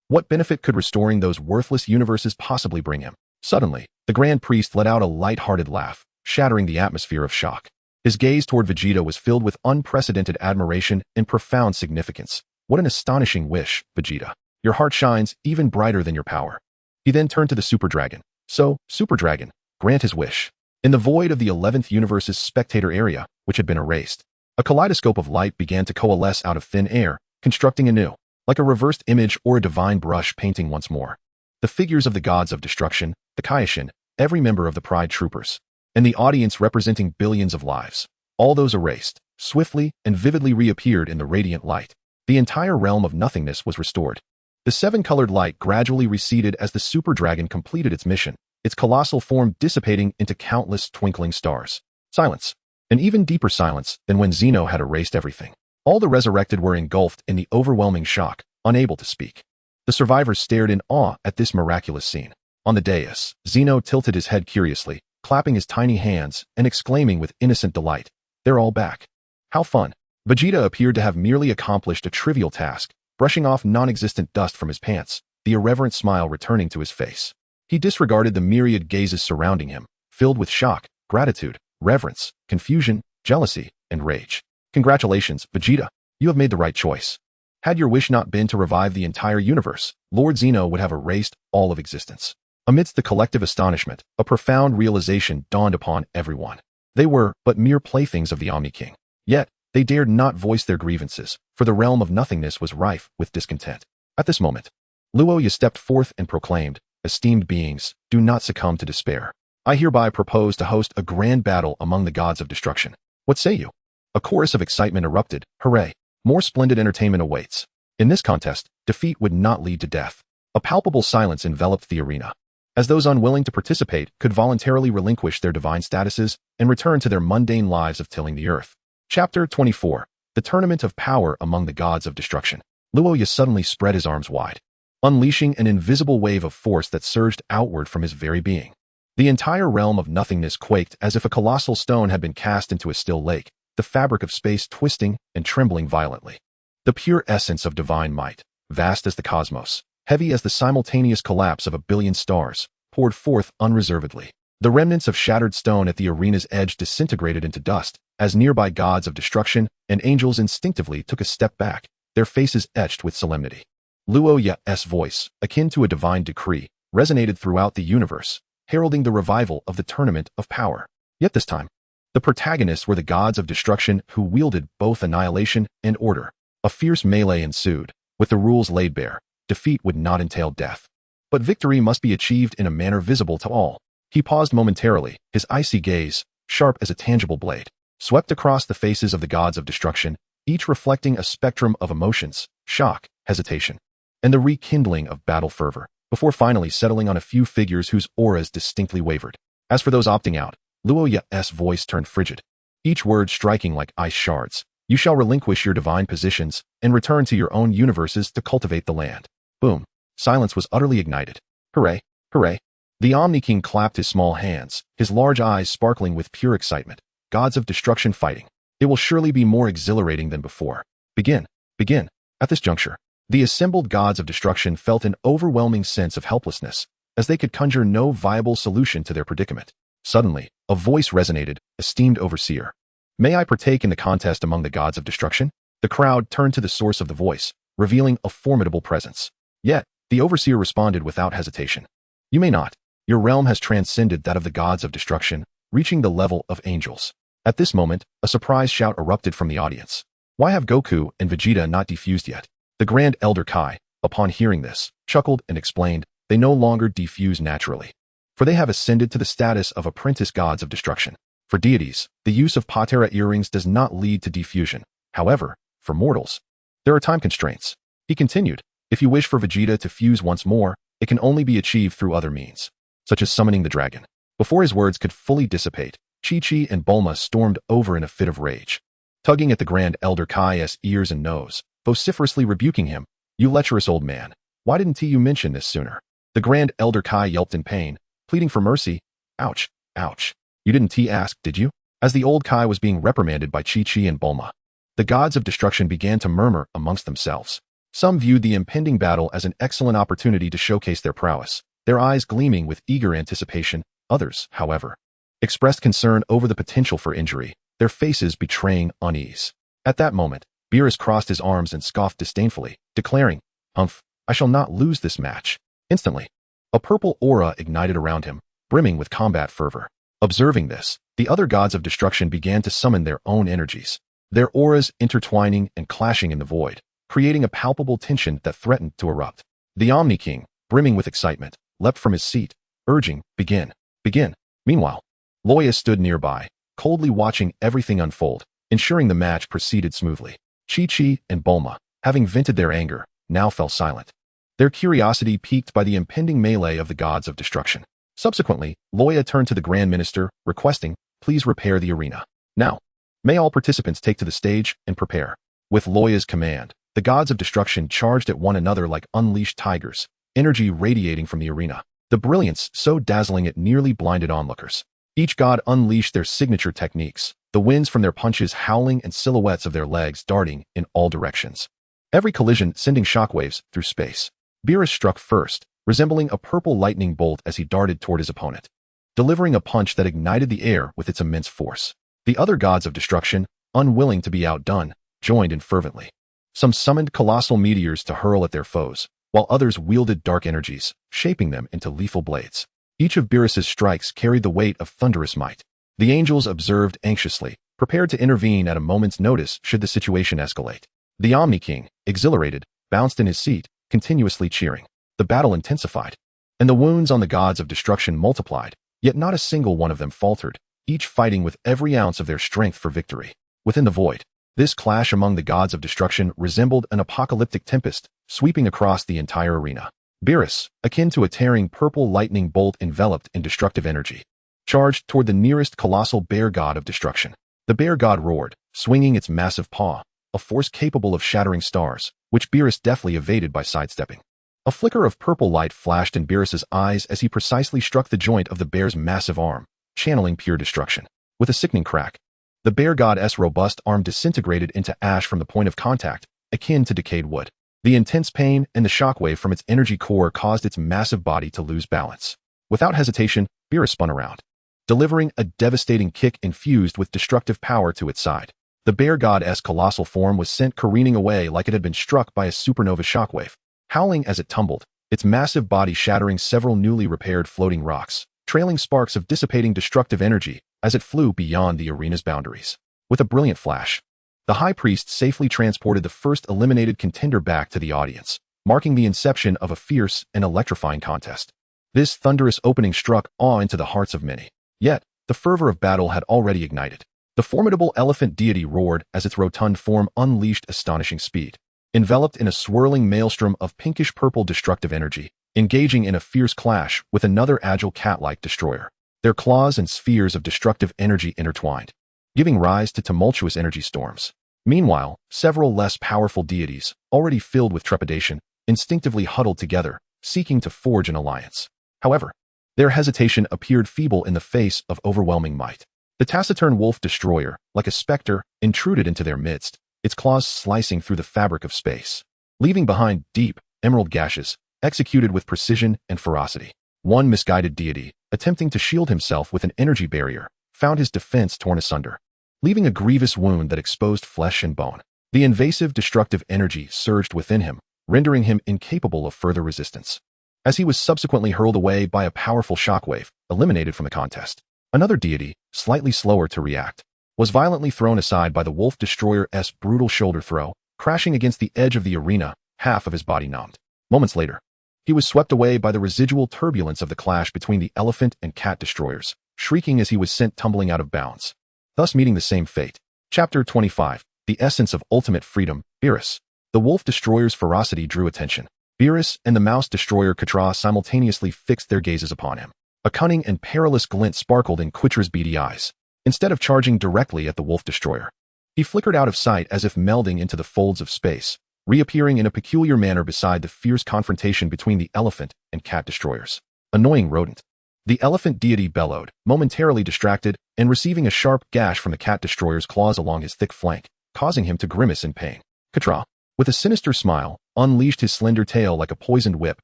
What benefit could restoring those worthless universes possibly bring him? Suddenly, the Grand Priest let out a light-hearted laugh, shattering the atmosphere of shock. His gaze toward Vegeta was filled with unprecedented admiration and profound significance. What an astonishing wish, Vegeta. Your heart shines even brighter than your power. He then turned to the Super Dragon. So, Super Dragon, grant his wish. In the void of the 11th universe's spectator area, which had been erased, a kaleidoscope of light began to coalesce out of thin air, constructing anew, like a reversed image or a divine brush painting once more. The figures of the gods of destruction, the Kaioshin, every member of the Pride Troopers, and the audience representing billions of lives, all those erased, swiftly and vividly reappeared in the radiant light. The entire realm of nothingness was restored. The seven-colored light gradually receded as the super dragon completed its mission, its colossal form dissipating into countless twinkling stars. Silence. An even deeper silence than when Zeno had erased everything. All the resurrected were engulfed in the overwhelming shock, unable to speak. The survivors stared in awe at this miraculous scene. On the dais, Zeno tilted his head curiously, clapping his tiny hands and exclaiming with innocent delight, "They're all back. How fun." Vegeta appeared to have merely accomplished a trivial task, brushing off non-existent dust from his pants, the irreverent smile returning to his face. He disregarded the myriad gazes surrounding him, filled with shock, gratitude, reverence, confusion, jealousy, and rage. "Congratulations, Vegeta. You have made the right choice. Had your wish not been to revive the entire universe, Lord Zeno would have erased all of existence." Amidst the collective astonishment, a profound realization dawned upon everyone. They were but mere playthings of the Omni King. Yet, they dared not voice their grievances, for the realm of nothingness was rife with discontent. At this moment, Loya stepped forth and proclaimed, "Esteemed beings, do not succumb to despair. I hereby propose to host a grand battle among the gods of destruction. What say you?" A chorus of excitement erupted. Hooray! More splendid entertainment awaits. In this contest, defeat would not lead to death. A palpable silence enveloped the arena, as those unwilling to participate could voluntarily relinquish their divine statuses and return to their mundane lives of tilling the earth. Chapter 24. The Tournament of Power Among the Gods of Destruction. Loya suddenly spread his arms wide, unleashing an invisible wave of force that surged outward from his very being. The entire realm of nothingness quaked as if a colossal stone had been cast into a still lake, the fabric of space twisting and trembling violently. The pure essence of divine might, vast as the cosmos, heavy as the simultaneous collapse of a billion stars, poured forth unreservedly. The remnants of shattered stone at the arena's edge disintegrated into dust, as nearby gods of destruction and angels instinctively took a step back, their faces etched with solemnity. Loya's voice, akin to a divine decree, resonated throughout the universe, heralding the revival of the Tournament of Power. Yet this time, the protagonists were the gods of destruction who wielded both annihilation and order. A fierce melee ensued. With the rules laid bare, defeat would not entail death, but victory must be achieved in a manner visible to all. He paused momentarily, his icy gaze, sharp as a tangible blade, swept across the faces of the gods of destruction, each reflecting a spectrum of emotions, shock, hesitation, and the rekindling of battle fervor, before finally settling on a few figures whose auras distinctly wavered. As for those opting out, Loya's voice turned frigid, each word striking like ice shards. "You shall relinquish your divine positions and return to your own universes to cultivate the land." Boom. Silence was utterly ignited. Hooray! Hooray! The Omni King clapped his small hands, his large eyes sparkling with pure excitement. Gods of destruction fighting. It will surely be more exhilarating than before. Begin. Begin. At this juncture, the assembled gods of destruction felt an overwhelming sense of helplessness, as they could conjure no viable solution to their predicament. Suddenly, a voice resonated, "Esteemed overseer. May I partake in the contest among the gods of destruction?" The crowd turned to the source of the voice, revealing a formidable presence. Yet, the overseer responded without hesitation. "You may not. Your realm has transcended that of the gods of destruction, reaching the level of angels." At this moment, a surprise shout erupted from the audience. Why have Goku and Vegeta not defused yet? The Grand Elder Kai, upon hearing this, chuckled and explained, "They no longer defuse naturally, for they have ascended to the status of apprentice gods of destruction. For deities, the use of Patera earrings does not lead to defusion. However, for mortals, there are time constraints." He continued, "If you wish for Vegeta to fuse once more, it can only be achieved through other means, such as summoning the dragon." Before his words could fully dissipate, Chi-Chi and Bulma stormed over in a fit of rage, tugging at the Grand Elder Kai's ears and nose, vociferously rebuking him. "You lecherous old man, why didn't you mention this sooner?" The Grand Elder Kai yelped in pain, pleading for mercy. "Ouch, ouch. You didn't ask, did you?" As the old Kai was being reprimanded by Chi-Chi and Bulma, the gods of destruction began to murmur amongst themselves. Some viewed the impending battle as an excellent opportunity to showcase their prowess, their eyes gleaming with eager anticipation. Others, however, expressed concern over the potential for injury, their faces betraying unease. At that moment, Beerus crossed his arms and scoffed disdainfully, declaring, "Humph, I shall not lose this match." Instantly, a purple aura ignited around him, brimming with combat fervor. Observing this, the other gods of destruction began to summon their own energies, their auras intertwining and clashing in the void, creating a palpable tension that threatened to erupt. The Omni King, brimming with excitement, leapt from his seat, urging, "Begin, begin." Meanwhile, Loya stood nearby, coldly watching everything unfold, ensuring the match proceeded smoothly. Chi-Chi and Bulma, having vented their anger, now fell silent. their curiosity piqued by the impending melee of the gods of destruction. Subsequently, Loya turned to the Grand Minister, requesting, "Please repair the arena. Now, may all participants take to the stage and prepare." With Loya's command, the gods of destruction charged at one another like unleashed tigers, energy radiating from the arena, the brilliance so dazzling it nearly blinded onlookers. Each god unleashed their signature techniques, the winds from their punches howling and silhouettes of their legs darting in all directions. Every collision sending shockwaves through space. Beerus struck first, resembling a purple lightning bolt as he darted toward his opponent, delivering a punch that ignited the air with its immense force. The other gods of destruction, unwilling to be outdone, joined in fervently. Some summoned colossal meteors to hurl at their foes, while others wielded dark energies, shaping them into lethal blades. Each of Beerus's strikes carried the weight of thunderous might. The angels observed anxiously, prepared to intervene at a moment's notice should the situation escalate. The Omni King, exhilarated, bounced in his seat, continuously cheering. The battle intensified, and the wounds on the gods of destruction multiplied, yet not a single one of them faltered, each fighting with every ounce of their strength for victory. Within the void, this clash among the gods of destruction resembled an apocalyptic tempest, sweeping across the entire arena. Beerus, akin to a tearing purple lightning bolt enveloped in destructive energy, charged toward the nearest colossal bear god of destruction. The bear god roared, swinging its massive paw, a force capable of shattering stars, which Beerus deftly evaded by sidestepping. A flicker of purple light flashed in Beerus's eyes as he precisely struck the joint of the bear's massive arm, channeling pure destruction. With a sickening crack, the bear god's robust arm disintegrated into ash from the point of contact, akin to decayed wood. The intense pain and the shockwave from its energy core caused its massive body to lose balance. Without hesitation, Beerus spun around, delivering a devastating kick infused with destructive power to its side. The bear god's colossal form was sent careening away like it had been struck by a supernova shockwave, howling as it tumbled, its massive body shattering several newly repaired floating rocks, trailing sparks of dissipating destructive energy as it flew beyond the arena's boundaries. With a brilliant flash, the High Priest safely transported the first eliminated contender back to the audience, marking the inception of a fierce and electrifying contest. This thunderous opening struck awe into the hearts of many. Yet, the fervor of battle had already ignited. The formidable elephant deity roared as its rotund form unleashed astonishing speed, enveloped in a swirling maelstrom of pinkish-purple destructive energy, engaging in a fierce clash with another agile cat-like destroyer. Their claws and spheres of destructive energy intertwined, giving rise to tumultuous energy storms. Meanwhile, several less powerful deities, already filled with trepidation, instinctively huddled together, seeking to forge an alliance. However, their hesitation appeared feeble in the face of overwhelming might. The taciturn wolf destroyer, like a specter, intruded into their midst, its claws slicing through the fabric of space, leaving behind deep, emerald gashes, executed with precision and ferocity. One misguided deity, attempting to shield himself with an energy barrier, found his defense torn asunder, leaving a grievous wound that exposed flesh and bone. The invasive destructive energy surged within him, rendering him incapable of further resistance. As he was subsequently hurled away by a powerful shockwave, eliminated from the contest, another deity, slightly slower to react, was violently thrown aside by the wolf destroyer's brutal shoulder throw, crashing against the edge of the arena, half of his body numbed. Moments later, he was swept away by the residual turbulence of the clash between the elephant and cat destroyers, shrieking as he was sent tumbling out of bounds, thus meeting the same fate. Chapter 25. The Essence of Ultimate Freedom, Beerus. The wolf destroyer's ferocity drew attention. Beerus and the mouse destroyer Katra simultaneously fixed their gazes upon him. A cunning and perilous glint sparkled in Quitra's beady eyes. Instead of charging directly at the wolf destroyer, he flickered out of sight as if melding into the folds of space, reappearing in a peculiar manner beside the fierce confrontation between the elephant and cat destroyers. Annoying rodent. The elephant deity bellowed, momentarily distracted, and receiving a sharp gash from the cat destroyer's claws along his thick flank, causing him to grimace in pain. Katra, with a sinister smile, unleashed his slender tail like a poisoned whip,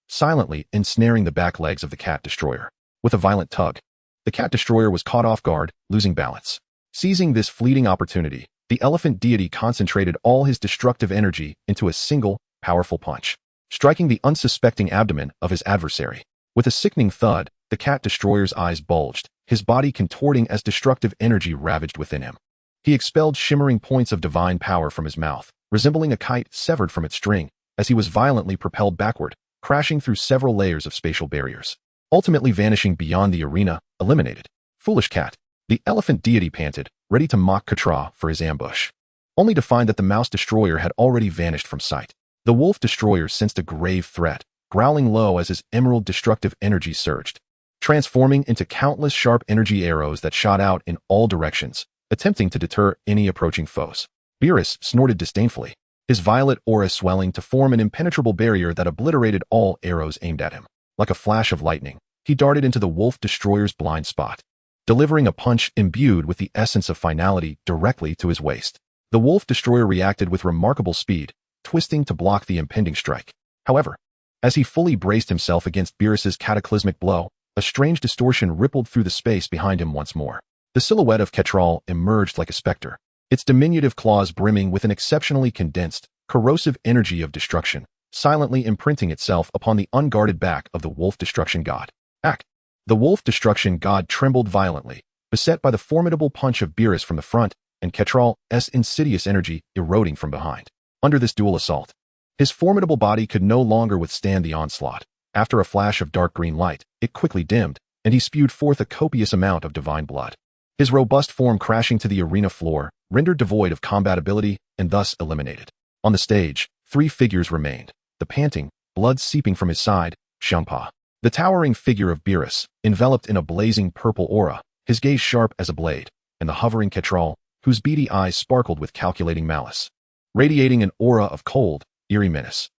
silently ensnaring the back legs of the cat destroyer. With a violent tug, the cat destroyer was caught off guard, losing balance. Seizing this fleeting opportunity, the elephant deity concentrated all his destructive energy into a single, powerful punch, striking the unsuspecting abdomen of his adversary. With a sickening thud, the cat destroyer's eyes bulged, his body contorting as destructive energy ravaged within him. He expelled shimmering points of divine power from his mouth, resembling a kite severed from its string, as he was violently propelled backward, crashing through several layers of spatial barriers, ultimately vanishing beyond the arena, eliminated. Foolish cat. The elephant deity panted, ready to mock Katra for his ambush, only to find that the mouse destroyer had already vanished from sight. The wolf destroyer sensed a grave threat, growling low as his emerald destructive energy surged, transforming into countless sharp energy arrows that shot out in all directions, attempting to deter any approaching foes. Beerus snorted disdainfully, his violet aura swelling to form an impenetrable barrier that obliterated all arrows aimed at him. Like a flash of lightning, he darted into the Wolf Destroyer's blind spot, delivering a punch imbued with the essence of finality directly to his waist. The Wolf Destroyer reacted with remarkable speed, twisting to block the impending strike. However, as he fully braced himself against Beerus's cataclysmic blow, a strange distortion rippled through the space behind him once more. The silhouette of Ketral emerged like a specter, its diminutive claws brimming with an exceptionally condensed, corrosive energy of destruction, silently imprinting itself upon the unguarded back of the Wolf Destruction God. Ack! The Wolf Destruction God trembled violently, beset by the formidable punch of Beerus from the front and Ketral's insidious energy eroding from behind. Under this dual assault, his formidable body could no longer withstand the onslaught. After a flash of dark green light, it quickly dimmed, and he spewed forth a copious amount of divine blood. His robust form crashing to the arena floor, rendered devoid of combatability and thus eliminated. On the stage, 3 figures remained, the panting, blood seeping from his side, Xiangpa. The towering figure of Beerus, enveloped in a blazing purple aura, his gaze sharp as a blade, and the hovering Ketral, whose beady eyes sparkled with calculating malice, radiating an aura of cold, eerie menace.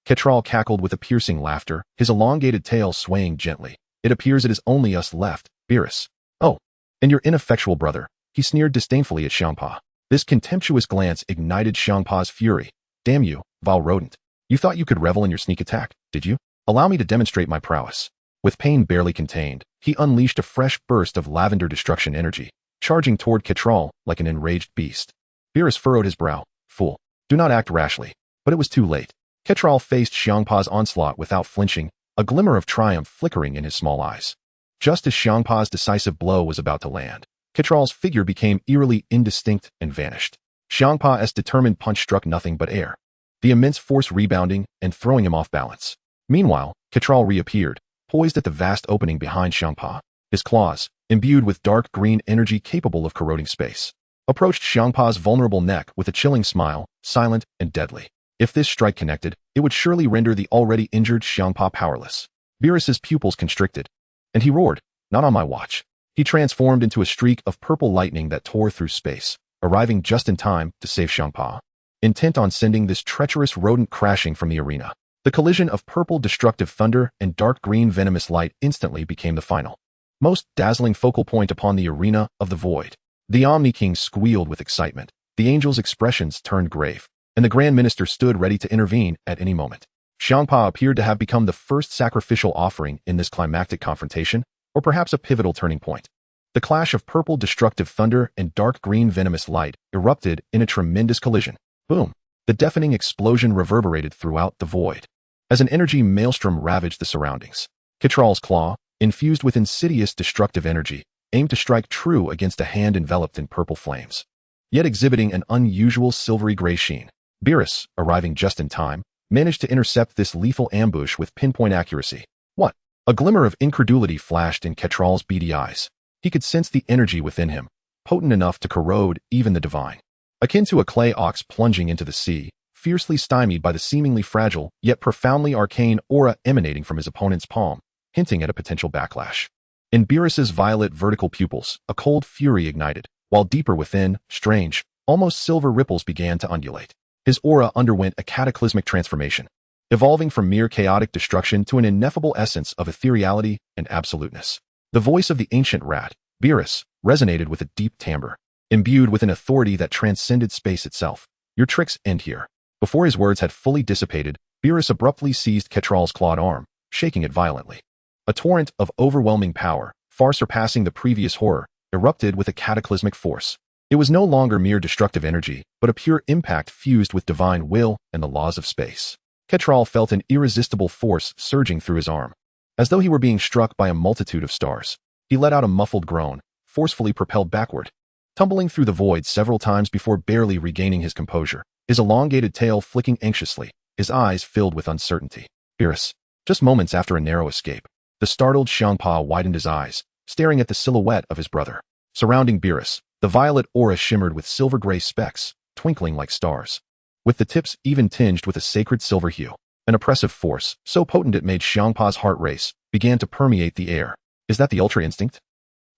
Ketral cackled with a piercing laughter, his elongated tail swaying gently. It appears it is only us left, Beerus. Oh, and your ineffectual brother, he sneered disdainfully at Xiangpa. This contemptuous glance ignited Xiangpa's fury. Damn you, vile rodent. You thought you could revel in your sneak attack, did you? Allow me to demonstrate my prowess. With pain barely contained, he unleashed a fresh burst of lavender destruction energy, charging toward Ketral like an enraged beast. Beerus furrowed his brow. Fool, do not act rashly. But it was too late. Ketral faced Xiangpa's onslaught without flinching, a glimmer of triumph flickering in his small eyes. Just as Xiangpa's decisive blow was about to land, Ketral's figure became eerily indistinct and vanished. Xiangpa's determined punch struck nothing but air, the immense force rebounding and throwing him off balance. Meanwhile, Ketral reappeared, poised at the vast opening behind Xiangpa. His claws, imbued with dark green energy capable of corroding space, approached Xiangpa's vulnerable neck with a chilling smile, silent and deadly. If this strike connected, it would surely render the already injured Xiangpa powerless. Beerus's pupils constricted, and he roared, "Not on my watch." He transformed into a streak of purple lightning that tore through space, arriving just in time to save Xiangpa, intent on sending this treacherous rodent crashing from the arena. The collision of purple destructive thunder and dark green venomous light instantly became the final, most dazzling focal point upon the arena of the void. The Omni King squealed with excitement, the angels' expressions turned grave, and the Grand Minister stood ready to intervene at any moment. Xiangpa appeared to have become the first sacrificial offering in this climactic confrontation, or perhaps a pivotal turning point. The clash of purple destructive thunder and dark green venomous light erupted in a tremendous collision. Boom! The deafening explosion reverberated throughout the void, as an energy maelstrom ravaged the surroundings. Ketral's claw, infused with insidious destructive energy, aimed to strike true against a hand enveloped in purple flames, yet exhibiting an unusual silvery gray sheen. Beerus, arriving just in time, managed to intercept this lethal ambush with pinpoint accuracy. What? A glimmer of incredulity flashed in Ketral's beady eyes. He could sense the energy within him, potent enough to corrode even the divine. Akin to a clay ox plunging into the sea, fiercely stymied by the seemingly fragile yet profoundly arcane aura emanating from his opponent's palm, hinting at a potential backlash. In Beerus's violet vertical pupils, a cold fury ignited, while deeper within, strange, almost silver ripples began to undulate. His aura underwent a cataclysmic transformation, evolving from mere chaotic destruction to an ineffable essence of ethereality and absoluteness. The voice of the ancient rat, Beerus, resonated with a deep timbre, imbued with an authority that transcended space itself. Your tricks end here. Before his words had fully dissipated, Beerus abruptly seized Ketral's clawed arm, shaking it violently. A torrent of overwhelming power, far surpassing the previous horror, erupted with a cataclysmic force. It was no longer mere destructive energy, but a pure impact fused with divine will and the laws of space. Ketral felt an irresistible force surging through his arm, as though he were being struck by a multitude of stars. He let out a muffled groan, forcefully propelled backward, tumbling through the void several times before barely regaining his composure, his elongated tail flicking anxiously, his eyes filled with uncertainty. Beerus. Just moments after a narrow escape, the startled Xiangpa widened his eyes, staring at the silhouette of his brother. Surrounding Beerus, the violet aura shimmered with silver-gray specks, twinkling like stars, with the tips even tinged with a sacred silver hue. An oppressive force, so potent it made Xiangpa's heart race, began to permeate the air. Is that the Ultra Instinct?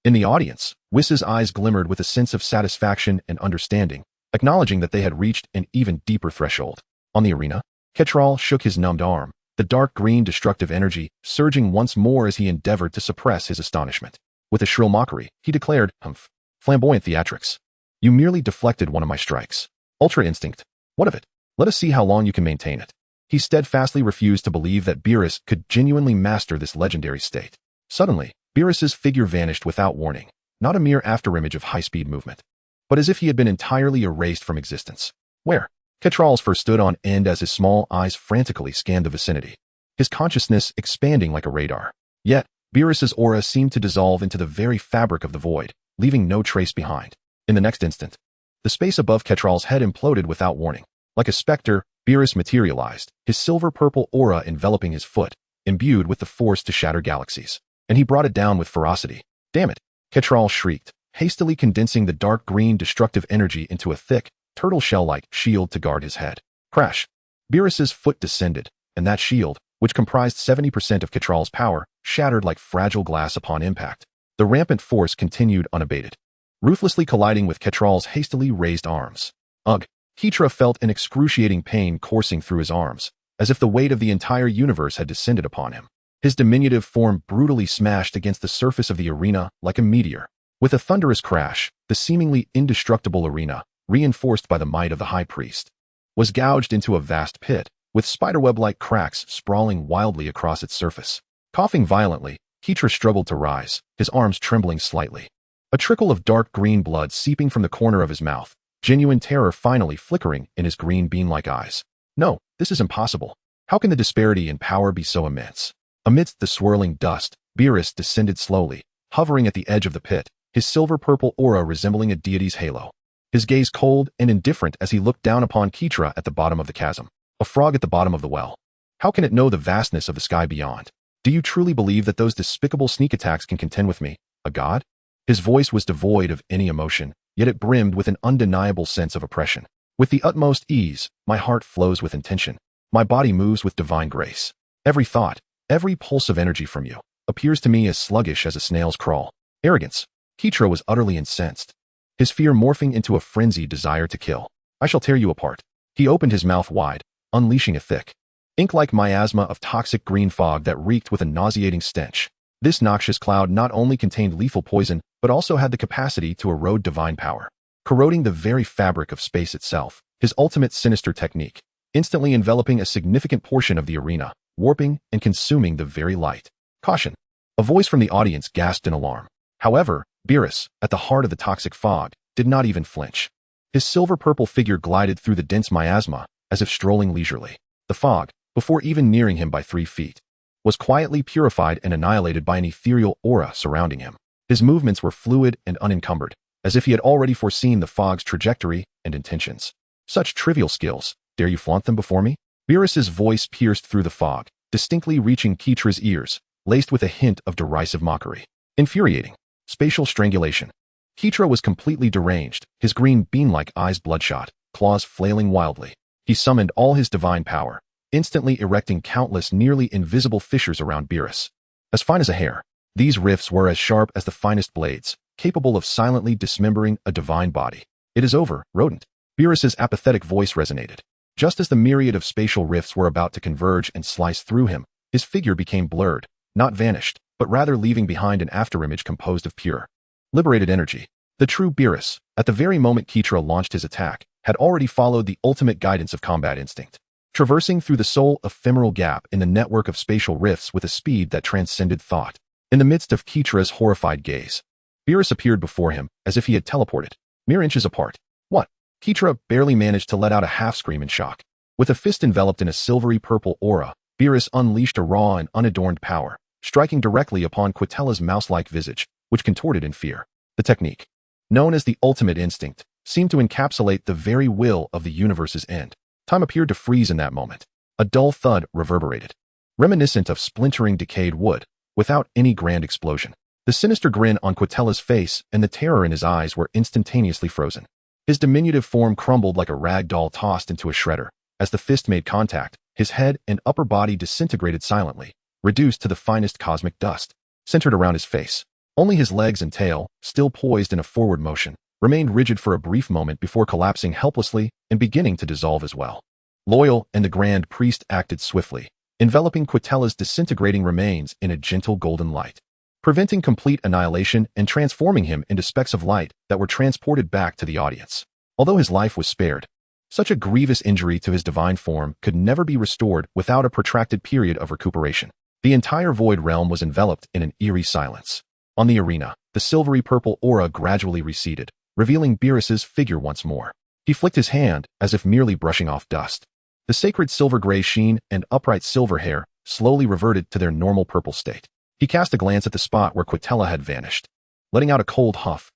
In the audience, Whis's eyes glimmered with a sense of satisfaction and understanding, acknowledging that they had reached an even deeper threshold. On the arena, Ketral shook his numbed arm, the dark green destructive energy surging once more as he endeavored to suppress his astonishment. With a shrill mockery, he declared, "Humph, flamboyant theatrics. You merely deflected one of my strikes. Ultra Instinct, what of it? Let us see how long you can maintain it." He steadfastly refused to believe that Beerus could genuinely master this legendary state. Suddenly, Beerus's figure vanished without warning, not a mere afterimage of high-speed movement, but as if he had been entirely erased from existence. Where? Ketral's fur stood on end as his small eyes frantically scanned the vicinity, his consciousness expanding like a radar. Yet, Beerus's aura seemed to dissolve into the very fabric of the void, leaving no trace behind. In the next instant, the space above Ketral's head imploded without warning. Like a specter, Beerus materialized, his silver-purple aura enveloping his foot, imbued with the force to shatter galaxies. And he brought it down with ferocity. "Damn it!" Ketral shrieked, hastily condensing the dark green destructive energy into a thick, turtle shell-like shield to guard his head. Crash! Beerus's foot descended, and that shield, which comprised 70% of Ketral's power, shattered like fragile glass upon impact. The rampant force continued unabated, ruthlessly colliding with Ketral's hastily raised arms. Ugh! Ketra felt an excruciating pain coursing through his arms, as if the weight of the entire universe had descended upon him. His diminutive form brutally smashed against the surface of the arena like a meteor. With a thunderous crash, the seemingly indestructible arena, reinforced by the might of the High Priest, was gouged into a vast pit, with spiderweb-like cracks sprawling wildly across its surface. Coughing violently, Ketra struggled to rise, his arms trembling slightly. A trickle of dark green blood seeping from the corner of his mouth, genuine terror finally flickering in his green bean-like eyes. No, this is impossible. How can the disparity in power be so immense? Amidst the swirling dust, Beerus descended slowly, hovering at the edge of the pit, his silver-purple aura resembling a deity's halo. His gaze cold and indifferent as he looked down upon Ketra at the bottom of the chasm, a frog at the bottom of the well. How can it know the vastness of the sky beyond? Do you truly believe that those despicable sneak attacks can contend with me, a god? His voice was devoid of any emotion, yet it brimmed with an undeniable sense of oppression. With the utmost ease, my heart flows with intention. My body moves with divine grace. Every thought, every pulse of energy from you, appears to me as sluggish as a snail's crawl. Arrogance. Ketra was utterly incensed, his fear morphing into a frenzied desire to kill. I shall tear you apart. He opened his mouth wide, unleashing a thick, ink-like miasma of toxic green fog that reeked with a nauseating stench. This noxious cloud not only contained lethal poison, but also had the capacity to erode divine power, corroding the very fabric of space itself. His ultimate sinister technique, instantly enveloping a significant portion of the arena, warping and consuming the very light. Caution! A voice from the audience gasped in alarm. However, Beerus, at the heart of the toxic fog, did not even flinch. His silver-purple figure glided through the dense miasma, as if strolling leisurely. The fog, before even nearing him by 3 feet, was quietly purified and annihilated by an ethereal aura surrounding him. His movements were fluid and unencumbered, as if he had already foreseen the fog's trajectory and intentions. Such trivial skills, dare you flaunt them before me? Beerus's voice pierced through the fog, distinctly reaching Ketra's ears, laced with a hint of derisive mockery. Infuriating. Spatial strangulation. Ketra was completely deranged, his green bean-like eyes bloodshot, claws flailing wildly. He summoned all his divine power, instantly erecting countless nearly invisible fissures around Beerus. As fine as a hair, these rifts were as sharp as the finest blades, capable of silently dismembering a divine body. It is over, rodent. Beerus's apathetic voice resonated. Just as the myriad of spatial rifts were about to converge and slice through him, his figure became blurred, not vanished, but rather leaving behind an afterimage composed of pure, liberated energy. The true Beerus, at the very moment Ketra launched his attack, had already followed the ultimate guidance of combat instinct, traversing through the sole ephemeral gap in the network of spatial rifts with a speed that transcended thought. In the midst of Ketra's horrified gaze, Beerus appeared before him as if he had teleported, mere inches apart. What? Ketra barely managed to let out a half-scream in shock. With a fist enveloped in a silvery purple aura, Beerus unleashed a raw and unadorned power, striking directly upon Quitella's mouse-like visage, which contorted in fear. The technique, known as the ultimate instinct, seemed to encapsulate the very will of the universe's end. Time appeared to freeze in that moment. A dull thud reverberated, reminiscent of splintering decayed wood, without any grand explosion. The sinister grin on Quitella's face and the terror in his eyes were instantaneously frozen. His diminutive form crumbled like a rag doll tossed into a shredder. As the fist made contact, His head and upper body disintegrated silently, reduced to the finest cosmic dust, centered around his face. Only his legs and tail, still poised in a forward motion, remained rigid for a brief moment before collapsing helplessly and beginning to dissolve as well. Loyal and the Grand Priest acted swiftly, enveloping Quitella's disintegrating remains in a gentle golden light, preventing complete annihilation and transforming him into specks of light that were transported back to the audience. Although his life was spared, such a grievous injury to his divine form could never be restored without a protracted period of recuperation. The entire Void Realm was enveloped in an eerie silence. On the arena, the silvery purple aura gradually receded, revealing Beerus's figure once more. He flicked his hand as if merely brushing off dust. The sacred silver-gray sheen and upright silver hair slowly reverted to their normal purple state. He cast a glance at the spot where Quitella had vanished, letting out a cold humph,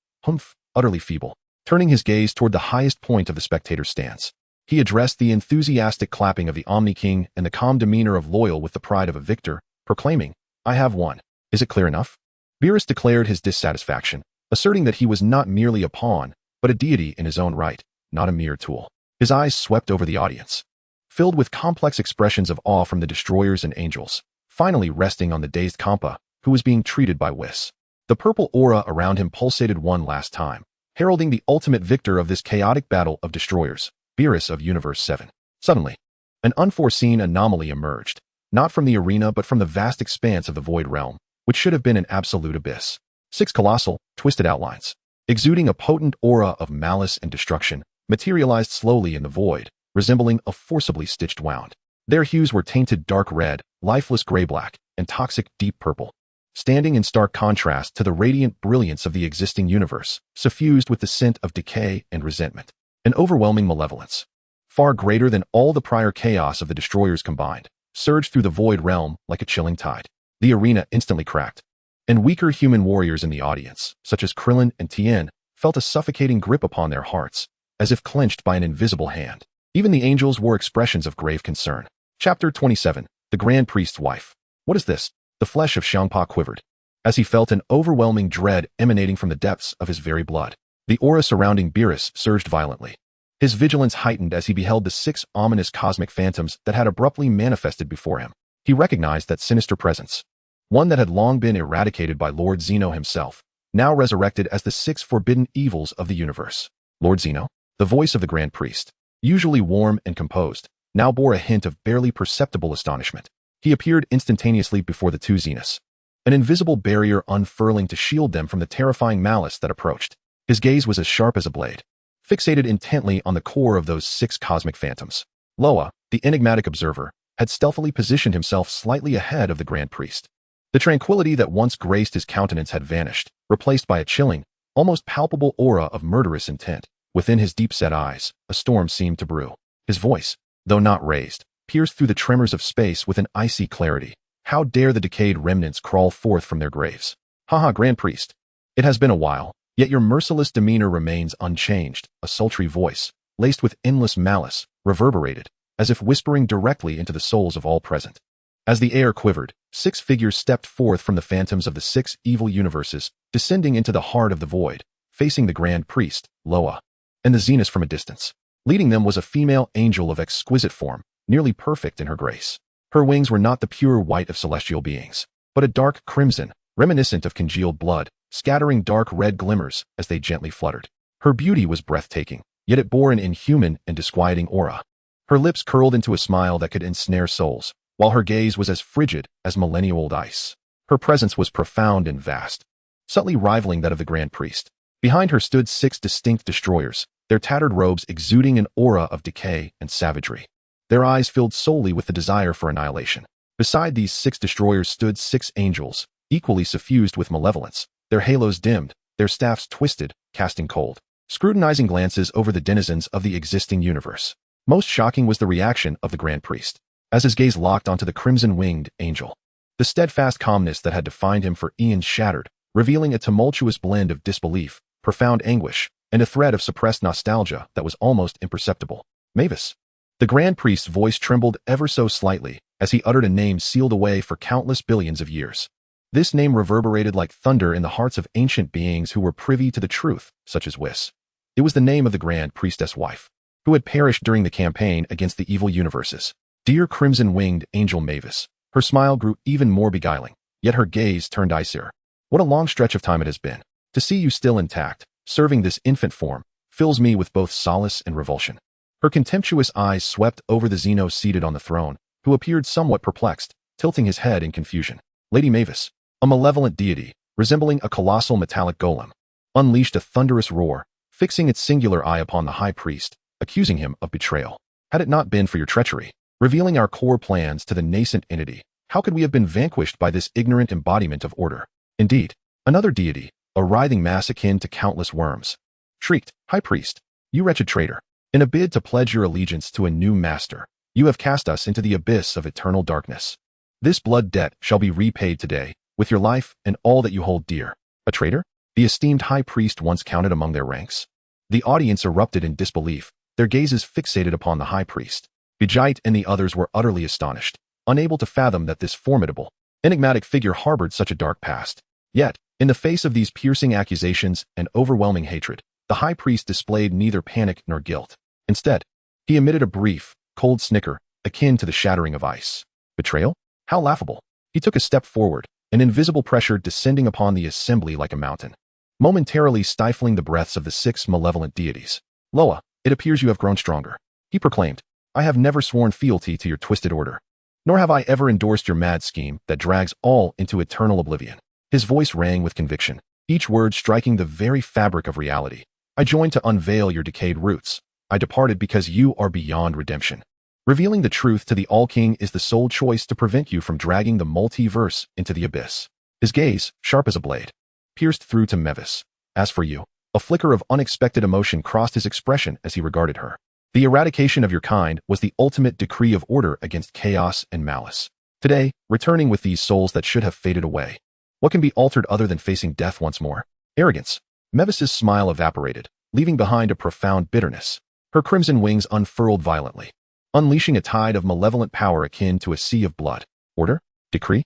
utterly feeble. Turning his gaze toward the highest point of the spectator's stance, he addressed the enthusiastic clapping of the Omni King and the calm demeanor of Loyal with the pride of a victor, proclaiming, "I have won. Is it clear enough?" Beerus declared his dissatisfaction, asserting that he was not merely a pawn, but a deity in his own right, not a mere tool. His eyes swept over the audience, filled with complex expressions of awe from the destroyers and angels, finally resting on the dazed Kampa, who was being treated by Whis. The purple aura around him pulsated one last time, heralding the ultimate victor of this chaotic battle of destroyers, Beerus of Universe 7. Suddenly, an unforeseen anomaly emerged, not from the arena but from the vast expanse of the Void Realm, which should have been an absolute abyss. 6 colossal, twisted outlines, exuding a potent aura of malice and destruction, materialized slowly in the void, resembling a forcibly stitched wound. Their hues were tainted dark red, lifeless gray-black, and toxic deep purple, standing in stark contrast to the radiant brilliance of the existing universe, suffused with the scent of decay and resentment. An overwhelming malevolence, far greater than all the prior chaos of the destroyers combined, surged through the Void Realm like a chilling tide. The arena instantly cracked, and weaker human warriors in the audience, such as Krillin and Tien, felt a suffocating grip upon their hearts, as if clenched by an invisible hand. Even the angels wore expressions of grave concern. Chapter 27. The Grand Priest's Wife. What is this? The flesh of Xiangpa quivered, as he felt an overwhelming dread emanating from the depths of his very blood. The aura surrounding Beerus surged violently. His vigilance heightened as he beheld the 6 ominous cosmic phantoms that had abruptly manifested before him. He recognized that sinister presence, one that had long been eradicated by Lord Zeno himself, now resurrected as the 6 forbidden evils of the universe. Lord Zeno, the voice of the Grand Priest, usually warm and composed, now bore a hint of barely perceptible astonishment. He appeared instantaneously before the 2 Zeniths, an invisible barrier unfurling to shield them from the terrifying malice that approached. His gaze was as sharp as a blade, fixated intently on the core of those 6 cosmic phantoms. Loya, the enigmatic observer, had stealthily positioned himself slightly ahead of the Grand Priest. The tranquility that once graced his countenance had vanished, replaced by a chilling, almost palpable aura of murderous intent. Within his deep-set eyes, a storm seemed to brew. His voice, though not raised, pierced through the tremors of space with an icy clarity. How dare the decayed remnants crawl forth from their graves? Haha, Grand Priest. It has been a while, yet your merciless demeanor remains unchanged. A sultry voice, laced with endless malice, reverberated, as if whispering directly into the souls of all present. As the air quivered, 6 figures stepped forth from the phantoms of the 6 evil universes, descending into the heart of the void, facing the Grand Priest, Loya, and the Zeniths from a distance. Leading them was a female angel of exquisite form, nearly perfect in her grace. Her wings were not the pure white of celestial beings, but a dark crimson, reminiscent of congealed blood, scattering dark red glimmers as they gently fluttered. Her beauty was breathtaking, yet it bore an inhuman and disquieting aura. Her lips curled into a smile that could ensnare souls, while her gaze was as frigid as millennial-old ice. Her presence was profound and vast, subtly rivaling that of the Grand Priest. Behind her stood 6 distinct destroyers, their tattered robes exuding an aura of decay and savagery. Their eyes filled solely with the desire for annihilation. Beside these 6 destroyers stood 6 angels, equally suffused with malevolence, their halos dimmed, their staffs twisted, casting cold, scrutinizing glances over the denizens of the existing universe. Most shocking was the reaction of the Grand Priest, as his gaze locked onto the crimson-winged angel. The steadfast calmness that had defined him for eons shattered, revealing a tumultuous blend of disbelief, profound anguish, and a thread of suppressed nostalgia that was almost imperceptible. Mavis. The Grand Priest's voice trembled ever so slightly as he uttered a name sealed away for countless billions of years. This name reverberated like thunder in the hearts of ancient beings who were privy to the truth, such as Whis. It was the name of the Grand Priestess' wife, who had perished during the campaign against the evil universes. Dear crimson-winged angel Mavis. Her smile grew even more beguiling, yet her gaze turned icier. What a long stretch of time it has been. To see you still intact, serving this infant form, fills me with both solace and revulsion. Her contemptuous eyes swept over the Xeno seated on the throne, who appeared somewhat perplexed, tilting his head in confusion. Lady Mavis, a malevolent deity, resembling a colossal metallic golem, unleashed a thunderous roar, fixing its singular eye upon the high priest, accusing him of betrayal. Had it not been for your treachery, revealing our core plans to the nascent entity, how could we have been vanquished by this ignorant embodiment of order? Indeed, another deity, a writhing mass akin to countless worms, shrieked, High Priest, you wretched traitor. In a bid to pledge your allegiance to a new master, you have cast us into the abyss of eternal darkness. This blood debt shall be repaid today, with your life and all that you hold dear. A traitor? The esteemed high priest once counted among their ranks. The audience erupted in disbelief, their gazes fixated upon the high priest. Vegeta and the others were utterly astonished, unable to fathom that this formidable, enigmatic figure harbored such a dark past. Yet, in the face of these piercing accusations and overwhelming hatred, the high priest displayed neither panic nor guilt. Instead, he emitted a brief, cold snicker, akin to the shattering of ice. Betrayal? How laughable. He took a step forward, an invisible pressure descending upon the assembly like a mountain, momentarily stifling the breaths of the 6 malevolent deities. Loya, it appears you have grown stronger. He proclaimed, I have never sworn fealty to your twisted order, nor have I ever endorsed your mad scheme that drags all into eternal oblivion. His voice rang with conviction, each word striking the very fabric of reality. I joined to unveil your decayed roots. I departed because you are beyond redemption. Revealing the truth to the All-King is the sole choice to prevent you from dragging the multiverse into the abyss. His gaze, sharp as a blade, pierced through to Mavis. As for you, a flicker of unexpected emotion crossed his expression as he regarded her. The eradication of your kind was the ultimate decree of order against chaos and malice. Today, returning with these souls that should have faded away. What can be altered other than facing death once more? Arrogance. Mavis's smile evaporated, leaving behind a profound bitterness. Her crimson wings unfurled violently, unleashing a tide of malevolent power akin to a sea of blood. Order? Decree?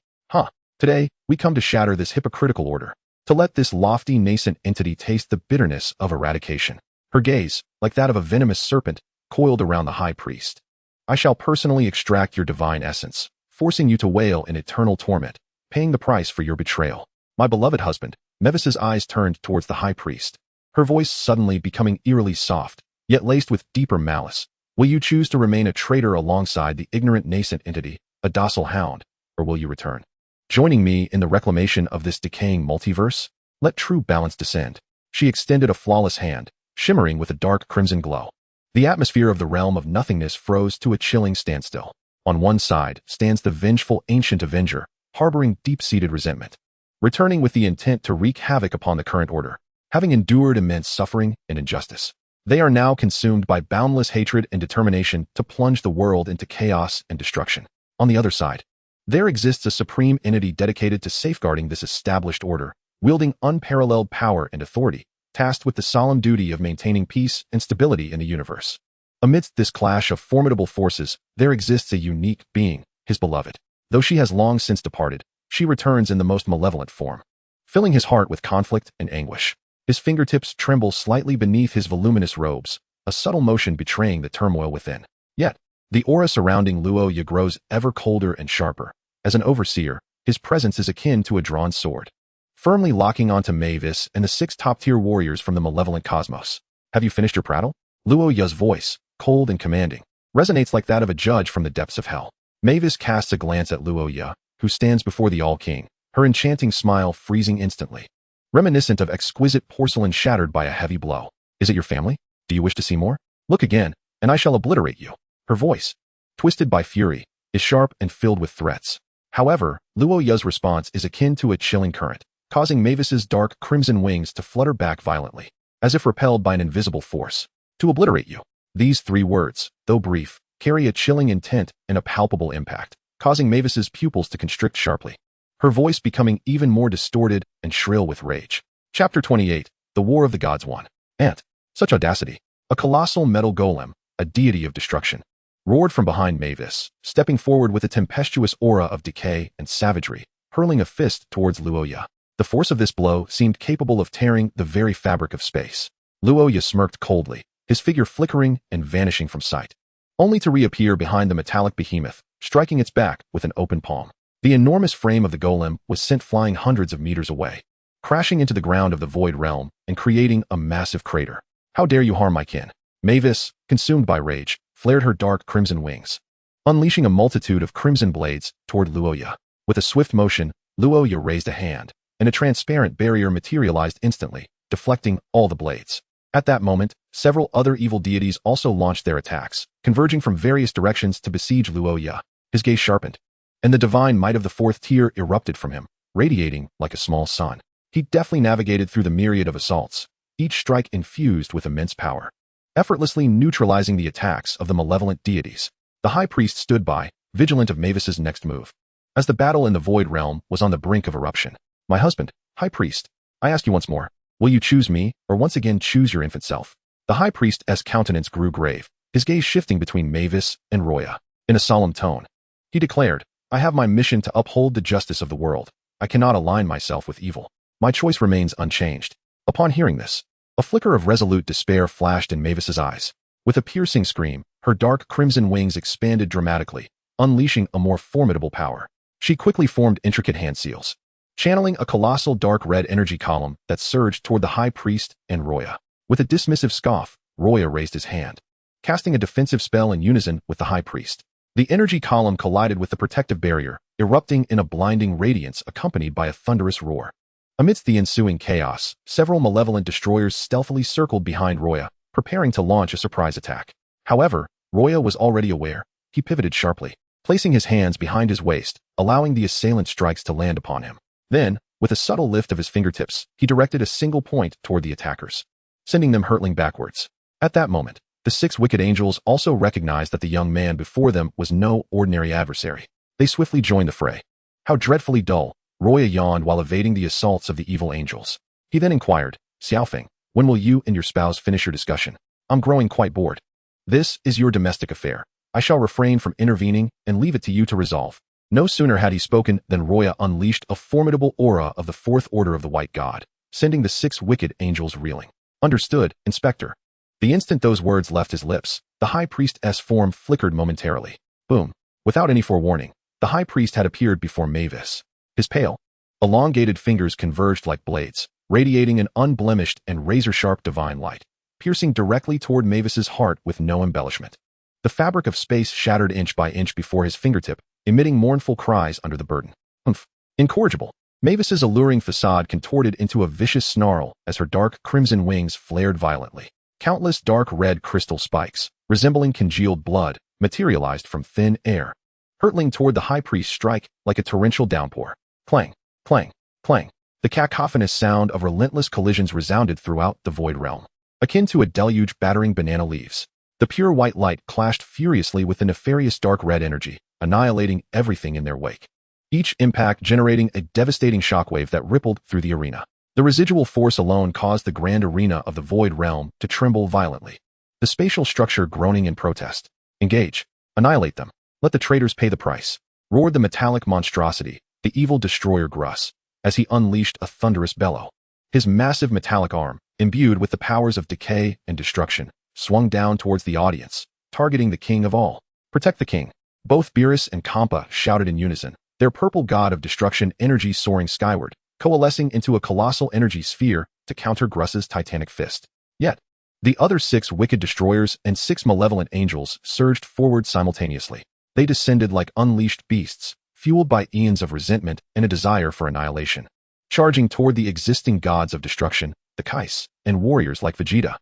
Today, we come to shatter this hypocritical order, to let this lofty nascent entity taste the bitterness of eradication. Her gaze, like that of a venomous serpent, coiled around the high priest. I shall personally extract your divine essence, forcing you to wail in eternal torment, paying the price for your betrayal. My beloved husband. Mavis's eyes turned towards the high priest, her voice suddenly becoming eerily soft, yet laced with deeper malice. Will you choose to remain a traitor alongside the ignorant nascent entity, a docile hound, or will you return, joining me in the reclamation of this decaying multiverse? Let true balance descend. She extended a flawless hand, shimmering with a dark crimson glow. The atmosphere of the realm of nothingness froze to a chilling standstill. On one side stands the vengeful ancient avenger, harboring deep-seated resentment, returning with the intent to wreak havoc upon the current order. Having endured immense suffering and injustice, they are now consumed by boundless hatred and determination to plunge the world into chaos and destruction. On the other side, there exists a supreme entity dedicated to safeguarding this established order, wielding unparalleled power and authority, tasked with the solemn duty of maintaining peace and stability in the universe. Amidst this clash of formidable forces, there exists a unique being, his beloved. Though she has long since departed, she returns in the most malevolent form, filling his heart with conflict and anguish. His fingertips tremble slightly beneath his voluminous robes, a subtle motion betraying the turmoil within. Yet, the aura surrounding Loya grows ever colder and sharper. As an overseer, his presence is akin to a drawn sword, firmly locking onto Mavis and the 6 top-tier warriors from the malevolent cosmos. Have you finished your prattle? Loya's voice, cold and commanding, resonates like that of a judge from the depths of hell. Mavis casts a glance at Loya, who stands before the All-King, her enchanting smile freezing instantly, reminiscent of exquisite porcelain shattered by a heavy blow. Is it your family? Do you wish to see more? Look again, and I shall obliterate you. Her voice, twisted by fury, is sharp and filled with threats. However, Loya's response is akin to a chilling current, causing Mavis's dark crimson wings to flutter back violently, as if repelled by an invisible force. To obliterate you. These 3 words, though brief, carry a chilling intent and a palpable impact, causing Mavis's pupils to constrict sharply, her voice becoming even more distorted and shrill with rage. Chapter 28, The War of the Gods 1. Ant. Such audacity. A colossal metal golem, a deity of destruction, roared from behind Mavis, stepping forward with a tempestuous aura of decay and savagery, hurling a fist towards Loya. The force of this blow seemed capable of tearing the very fabric of space. Loya smirked coldly, his figure flickering and vanishing from sight. only to reappear behind the metallic behemoth, striking its back with an open palm. The enormous frame of the golem was sent flying hundreds of meters away, crashing into the ground of the void realm and creating a massive crater. How dare you harm my kin? Mavis, consumed by rage, flared her dark crimson wings, unleashing a multitude of crimson blades toward Loya. With a swift motion, Loya raised a hand, and a transparent barrier materialized instantly, deflecting all the blades. At that moment, several other evil deities also launched their attacks, converging from various directions to besiege Loya. His gaze sharpened, and the divine might of the fourth tier erupted from him, radiating like a small sun. He deftly navigated through the myriad of assaults, each strike infused with immense power, effortlessly neutralizing the attacks of the malevolent deities. The high priest stood by, vigilant of Mavis's next move, as the battle in the void realm was on the brink of eruption. My husband, high priest, I ask you once more, will you choose me, or once again choose your infant self? The high priest's countenance grew grave, his gaze shifting between Mavis and Roya. In a solemn tone, he declared, I have my mission to uphold the justice of the world. I cannot align myself with evil. My choice remains unchanged. Upon hearing this, a flicker of resolute despair flashed in Mavis's eyes. With a piercing scream, her dark crimson wings expanded dramatically, unleashing a more formidable power. She quickly formed intricate hand seals, channeling a colossal dark red energy column that surged toward the high priest and Roya. With a dismissive scoff, Roya raised his hand, casting a defensive spell in unison with the high priest. The energy column collided with the protective barrier, erupting in a blinding radiance accompanied by a thunderous roar. Amidst the ensuing chaos, several malevolent destroyers stealthily circled behind Roya, preparing to launch a surprise attack. However, Roya was already aware. He pivoted sharply, placing his hands behind his waist, allowing the assailant strikes to land upon him. Then, with a subtle lift of his fingertips, he directed a single point toward the attackers, sending them hurtling backwards. At that moment, the six wicked angels also recognized that the young man before them was no ordinary adversary. They swiftly joined the fray. How dreadfully dull, Roya yawned while evading the assaults of the evil angels. He then inquired, Xiaofeng, when will you and your spouse finish your discussion? I'm growing quite bored. This is your domestic affair. I shall refrain from intervening and leave it to you to resolve. No sooner had he spoken than Roya unleashed a formidable aura of the fourth order of the White God, sending the six wicked angels reeling. Understood, Inspector. The instant those words left his lips, the high priest's form flickered momentarily. Boom. Without any forewarning, the high priest had appeared before Mavis. His pale, elongated fingers converged like blades, radiating an unblemished and razor-sharp divine light, piercing directly toward Mavis's heart with no embellishment. The fabric of space shattered inch by inch before his fingertip, emitting mournful cries under the burden. Humph. Incorrigible. Mavis's alluring facade contorted into a vicious snarl as her dark crimson wings flared violently. Countless dark red crystal spikes, resembling congealed blood, materialized from thin air, hurtling toward the high priest's strike like a torrential downpour. Clang, clang, clang. The cacophonous sound of relentless collisions resounded throughout the void realm, akin to a deluge battering banana leaves. The pure white light clashed furiously with the nefarious dark red energy, annihilating everything in their wake. Each impact generating a devastating shockwave that rippled through the arena. The residual force alone caused the grand arena of the void realm to tremble violently, the spatial structure groaning in protest. Engage. Annihilate them. Let the traitors pay the price. Roared the metallic monstrosity, the evil destroyer Grus, as he unleashed a thunderous bellow. His massive metallic arm, imbued with the powers of decay and destruction, swung down towards the audience, targeting the king of all. Protect the king. Both Beerus and Kampa shouted in unison, their purple god of destruction energy soaring skyward, coalescing into a colossal energy sphere to counter Grus's titanic fist. Yet, the other six wicked destroyers and six malevolent angels surged forward simultaneously. They descended like unleashed beasts, fueled by eons of resentment and a desire for annihilation. Charging toward the existing gods of destruction, the Kais, and warriors like Vegeta.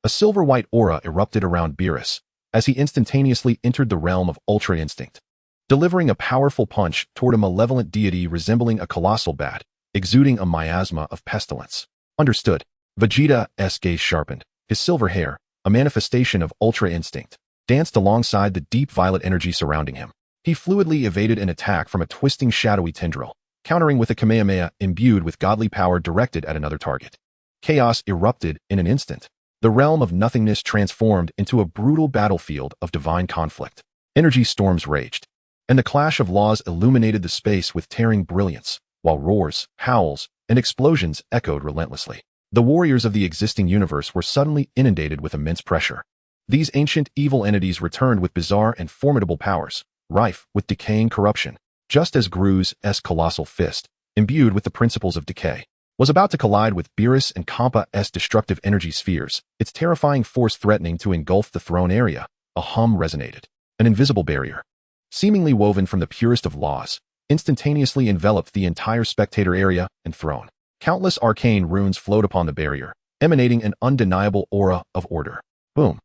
A silver-white aura erupted around Beerus, as he instantaneously entered the realm of Ultra Instinct, delivering a powerful punch toward a malevolent deity resembling a colossal bat, exuding a miasma of pestilence. Understood. Vegeta's gaze sharpened. His silver hair, a manifestation of Ultra Instinct, danced alongside the deep violet energy surrounding him. He fluidly evaded an attack from a twisting shadowy tendril, countering with a Kamehameha imbued with godly power directed at another target. Chaos erupted in an instant. The realm of nothingness transformed into a brutal battlefield of divine conflict. Energy storms raged, and the clash of laws illuminated the space with tearing brilliance, while roars, howls, and explosions echoed relentlessly. The warriors of the existing universe were suddenly inundated with immense pressure. These ancient evil entities returned with bizarre and formidable powers, rife with decaying corruption, just as Gru's colossal fist, imbued with the principles of decay, was about to collide with Beerus and Kampa's destructive energy spheres, its terrifying force threatening to engulf the throne area. A hum resonated. An invisible barrier, seemingly woven from the purest of laws, instantaneously enveloped the entire spectator area and throne. Countless arcane runes flowed upon the barrier, emanating an undeniable aura of order. Boom.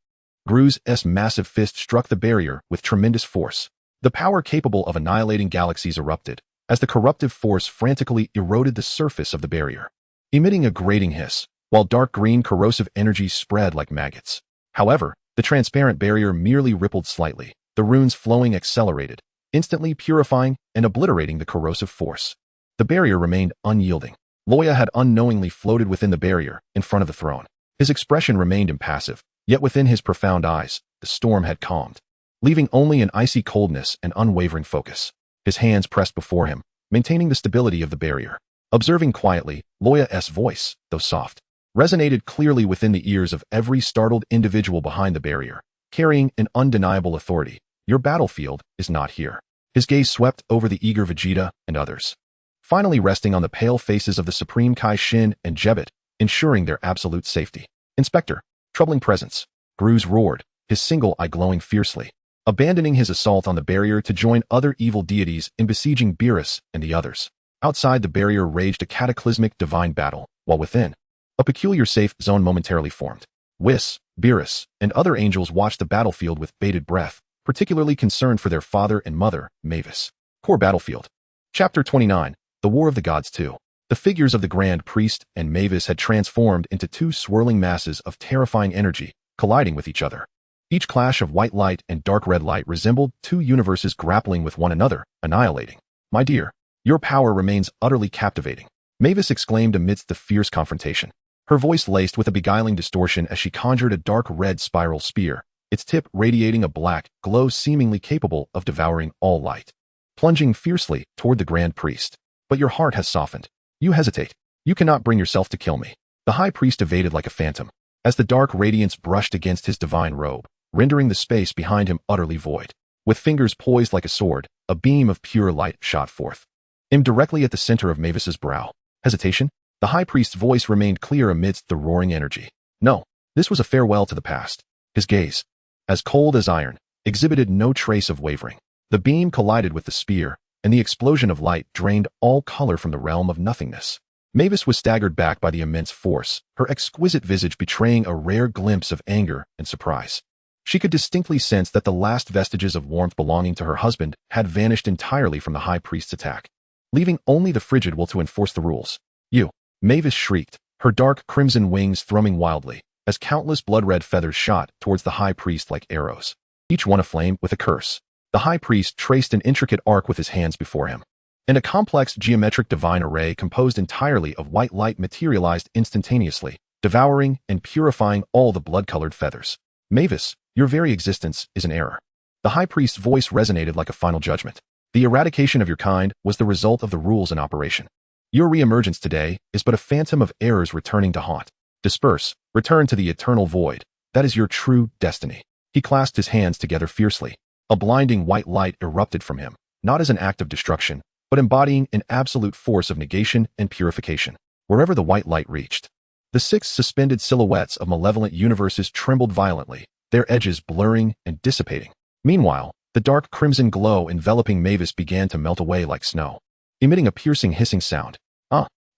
Gru's massive fist struck the barrier with tremendous force. The power capable of annihilating galaxies erupted, as the corruptive force frantically eroded the surface of the barrier, emitting a grating hiss, while dark green corrosive energy spread like maggots. However, the transparent barrier merely rippled slightly, the runes flowing accelerated, instantly purifying and obliterating the corrosive force. The barrier remained unyielding. Loya had unknowingly floated within the barrier, in front of the throne. His expression remained impassive, yet within his profound eyes, the storm had calmed, leaving only an icy coldness and unwavering focus. His hands pressed before him, maintaining the stability of the barrier. Observing quietly, Loya's voice, though soft, resonated clearly within the ears of every startled individual behind the barrier, carrying an undeniable authority. Your battlefield is not here. His gaze swept over the eager Vegeta and others, finally resting on the pale faces of the Supreme Kai-Shin and Jebet, ensuring their absolute safety. Inspector, troubling presence. Gruz roared, his single eye glowing fiercely, abandoning his assault on the barrier to join other evil deities in besieging Beerus and the others. Outside the barrier raged a cataclysmic divine battle, while within, a peculiar safe zone momentarily formed. Whis, Beerus, and other angels watched the battlefield with bated breath, particularly concerned for their father and mother, Mavis. Core Battlefield. Chapter 29, The War of the Gods 2. The figures of the Grand Priest and Mavis had transformed into two swirling masses of terrifying energy, colliding with each other. Each clash of white light and dark red light resembled two universes grappling with one another, annihilating. My dear, your power remains utterly captivating, Mavis exclaimed amidst the fierce confrontation. Her voice laced with a beguiling distortion as she conjured a dark red spiral spear, its tip radiating a black glow seemingly capable of devouring all light. Plunging fiercely toward the Grand Priest. But your heart has softened. You hesitate. You cannot bring yourself to kill me. The High Priest evaded like a phantom, as the dark radiance brushed against his divine robe, rendering the space behind him utterly void. With fingers poised like a sword, a beam of pure light shot forth, aimed directly at the center of Mavis's brow. Hesitation? The High Priest's voice remained clear amidst the roaring energy. No, this was a farewell to the past. His gaze, as cold as iron, exhibited no trace of wavering. The beam collided with the spear, and the explosion of light drained all color from the realm of nothingness. Mavis was staggered back by the immense force, her exquisite visage betraying a rare glimpse of anger and surprise. She could distinctly sense that the last vestiges of warmth belonging to her husband had vanished entirely from the High Priest's attack, leaving only the frigid will to enforce the rules. You! Mavis shrieked, her dark crimson wings thrumming wildly, as countless blood-red feathers shot towards the High Priest like arrows, each one aflame with a curse. The High Priest traced an intricate arc with his hands before him, and a complex geometric divine array composed entirely of white light materialized instantaneously, devouring and purifying all the blood-colored feathers. Mavis, your very existence is an error. The High Priest's voice resonated like a final judgment. The eradication of your kind was the result of the rules in operation. Your reemergence today is but a phantom of errors returning to haunt. Disperse, return to the eternal void. That is your true destiny. He clasped his hands together fiercely. A blinding white light erupted from him, not as an act of destruction, but embodying an absolute force of negation and purification. Wherever the white light reached, the six suspended silhouettes of malevolent universes trembled violently, their edges blurring and dissipating. Meanwhile, the dark crimson glow enveloping Mavis began to melt away like snow, emitting a piercing hissing sound.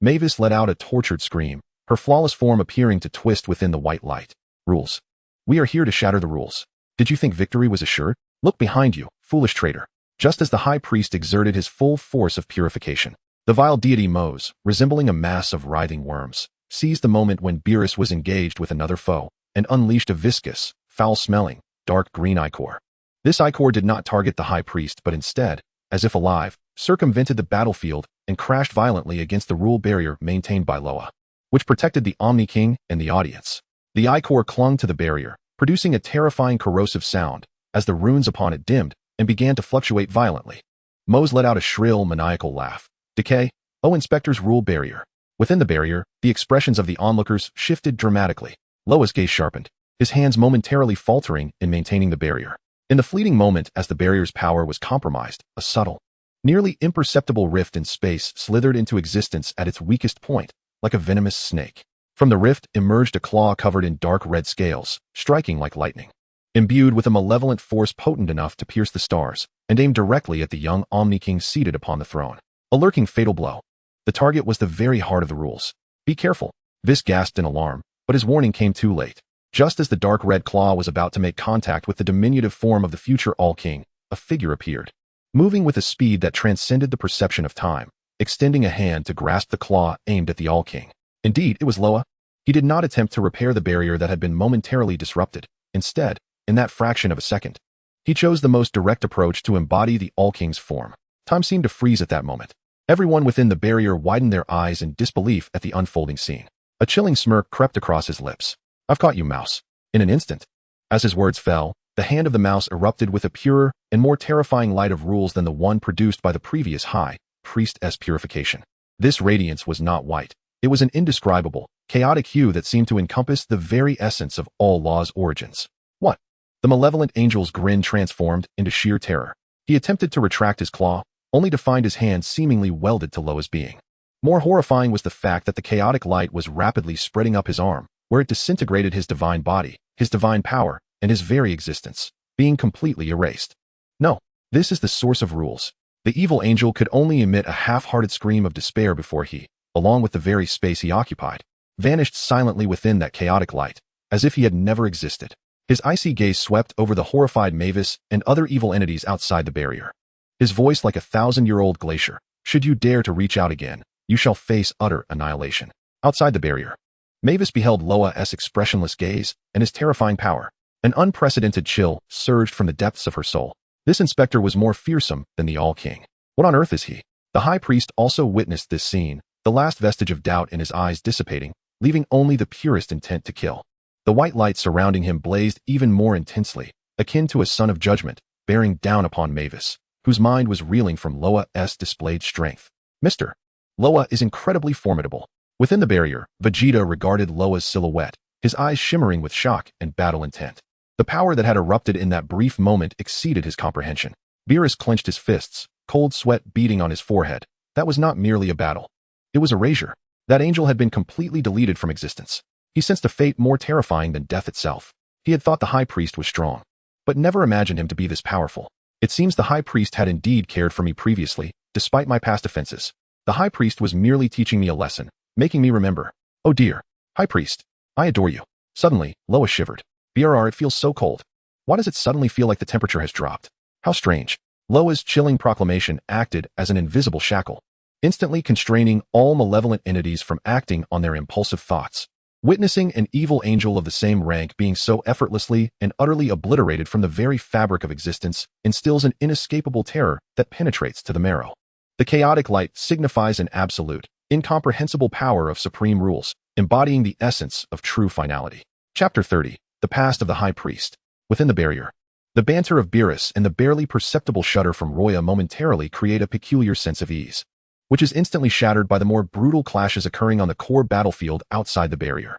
Mavis let out a tortured scream, her flawless form appearing to twist within the white light. Rules. We are here to shatter the rules. Did you think victory was assured? Look behind you, foolish traitor. Just as the High Priest exerted his full force of purification, the vile deity Mose, resembling a mass of writhing worms, seized the moment when Beerus was engaged with another foe, and unleashed a viscous, foul-smelling, dark green ichor. This ichor did not target the High Priest but instead, as if alive, circumvented the battlefield and crashed violently against the rule barrier maintained by Loya, which protected the Omni King and the audience. The ichor clung to the barrier, producing a terrifying corrosive sound, as the runes upon it dimmed and began to fluctuate violently. Mose let out a shrill, maniacal laugh. Decay? Oh, Inspector's rule barrier. Within the barrier, the expressions of the onlookers shifted dramatically. Loa's gaze sharpened, his hands momentarily faltering in maintaining the barrier. In the fleeting moment as the barrier's power was compromised, a subtle, nearly imperceptible rift in space slithered into existence at its weakest point, like a venomous snake. From the rift emerged a claw covered in dark red scales, striking like lightning. Imbued with a malevolent force potent enough to pierce the stars, and aimed directly at the young Omni King seated upon the throne. A lurking fatal blow. The target was the very heart of the rules. Be careful. Whis gasped in alarm, but his warning came too late. Just as the dark red claw was about to make contact with the diminutive form of the future All-King, a figure appeared, moving with a speed that transcended the perception of time, extending a hand to grasp the claw aimed at the All-King. Indeed, it was Loya. He did not attempt to repair the barrier that had been momentarily disrupted. Instead, in that fraction of a second, he chose the most direct approach to embody the All-King's form. Time seemed to freeze at that moment. Everyone within the barrier widened their eyes in disbelief at the unfolding scene. A chilling smirk crept across his lips. "I've caught you, mouse." In an instant, as his words fell, the hand of the mouse erupted with a purer and more terrifying light of rules than the one produced by the previous high priestess purification. This radiance was not white. It was an indescribable, chaotic hue that seemed to encompass the very essence of all law's origins. What? The malevolent angel's grin transformed into sheer terror. He attempted to retract his claw, only to find his hand seemingly welded to Loya's being. More horrifying was the fact that the chaotic light was rapidly spreading up his arm, where it disintegrated his divine body, his divine power, and his very existence, being completely erased. No, this is the source of rules. The evil angel could only emit a half-hearted scream of despair before he, along with the very space he occupied, vanished silently within that chaotic light, as if he had never existed. His icy gaze swept over the horrified Whis and other evil entities outside the barrier. His voice like a 1,000-year-old glacier. "Should you dare to reach out again, you shall face utter annihilation." Outside the barrier, Whis beheld Loya's expressionless gaze and his terrifying power. An unprecedented chill surged from the depths of her soul. This inspector was more fearsome than the All-King. What on earth is he? The High Priest also witnessed this scene, the last vestige of doubt in his eyes dissipating, leaving only the purest intent to kill. The white light surrounding him blazed even more intensely, akin to a sun of judgment, bearing down upon Whis, whose mind was reeling from Loya's displayed strength. "Mr. Loya is incredibly formidable." Within the barrier, Vegeta regarded Loya's silhouette, his eyes shimmering with shock and battle intent. The power that had erupted in that brief moment exceeded his comprehension. Beerus clenched his fists, cold sweat beading on his forehead. That was not merely a battle. It was erasure. That angel had been completely deleted from existence. He sensed a fate more terrifying than death itself. He had thought the High Priest was strong, but never imagined him to be this powerful. It seems the High Priest had indeed cared for me previously, despite my past offenses. The High Priest was merely teaching me a lesson, making me remember. Oh dear, High Priest, I adore you. Suddenly, Loya shivered. "Brr, it feels so cold. Why does it suddenly feel like the temperature has dropped? How strange." Loya's chilling proclamation acted as an invisible shackle, instantly constraining all malevolent entities from acting on their impulsive thoughts. Witnessing an evil angel of the same rank being so effortlessly and utterly obliterated from the very fabric of existence instills an inescapable terror that penetrates to the marrow. The chaotic light signifies an absolute, incomprehensible power of supreme rules, embodying the essence of true finality. Chapter 30. The Past of the High Priest. Within the barrier, the banter of Beerus and the barely perceptible shudder from Loya momentarily create a peculiar sense of ease, which is instantly shattered by the more brutal clashes occurring on the core battlefield outside the barrier.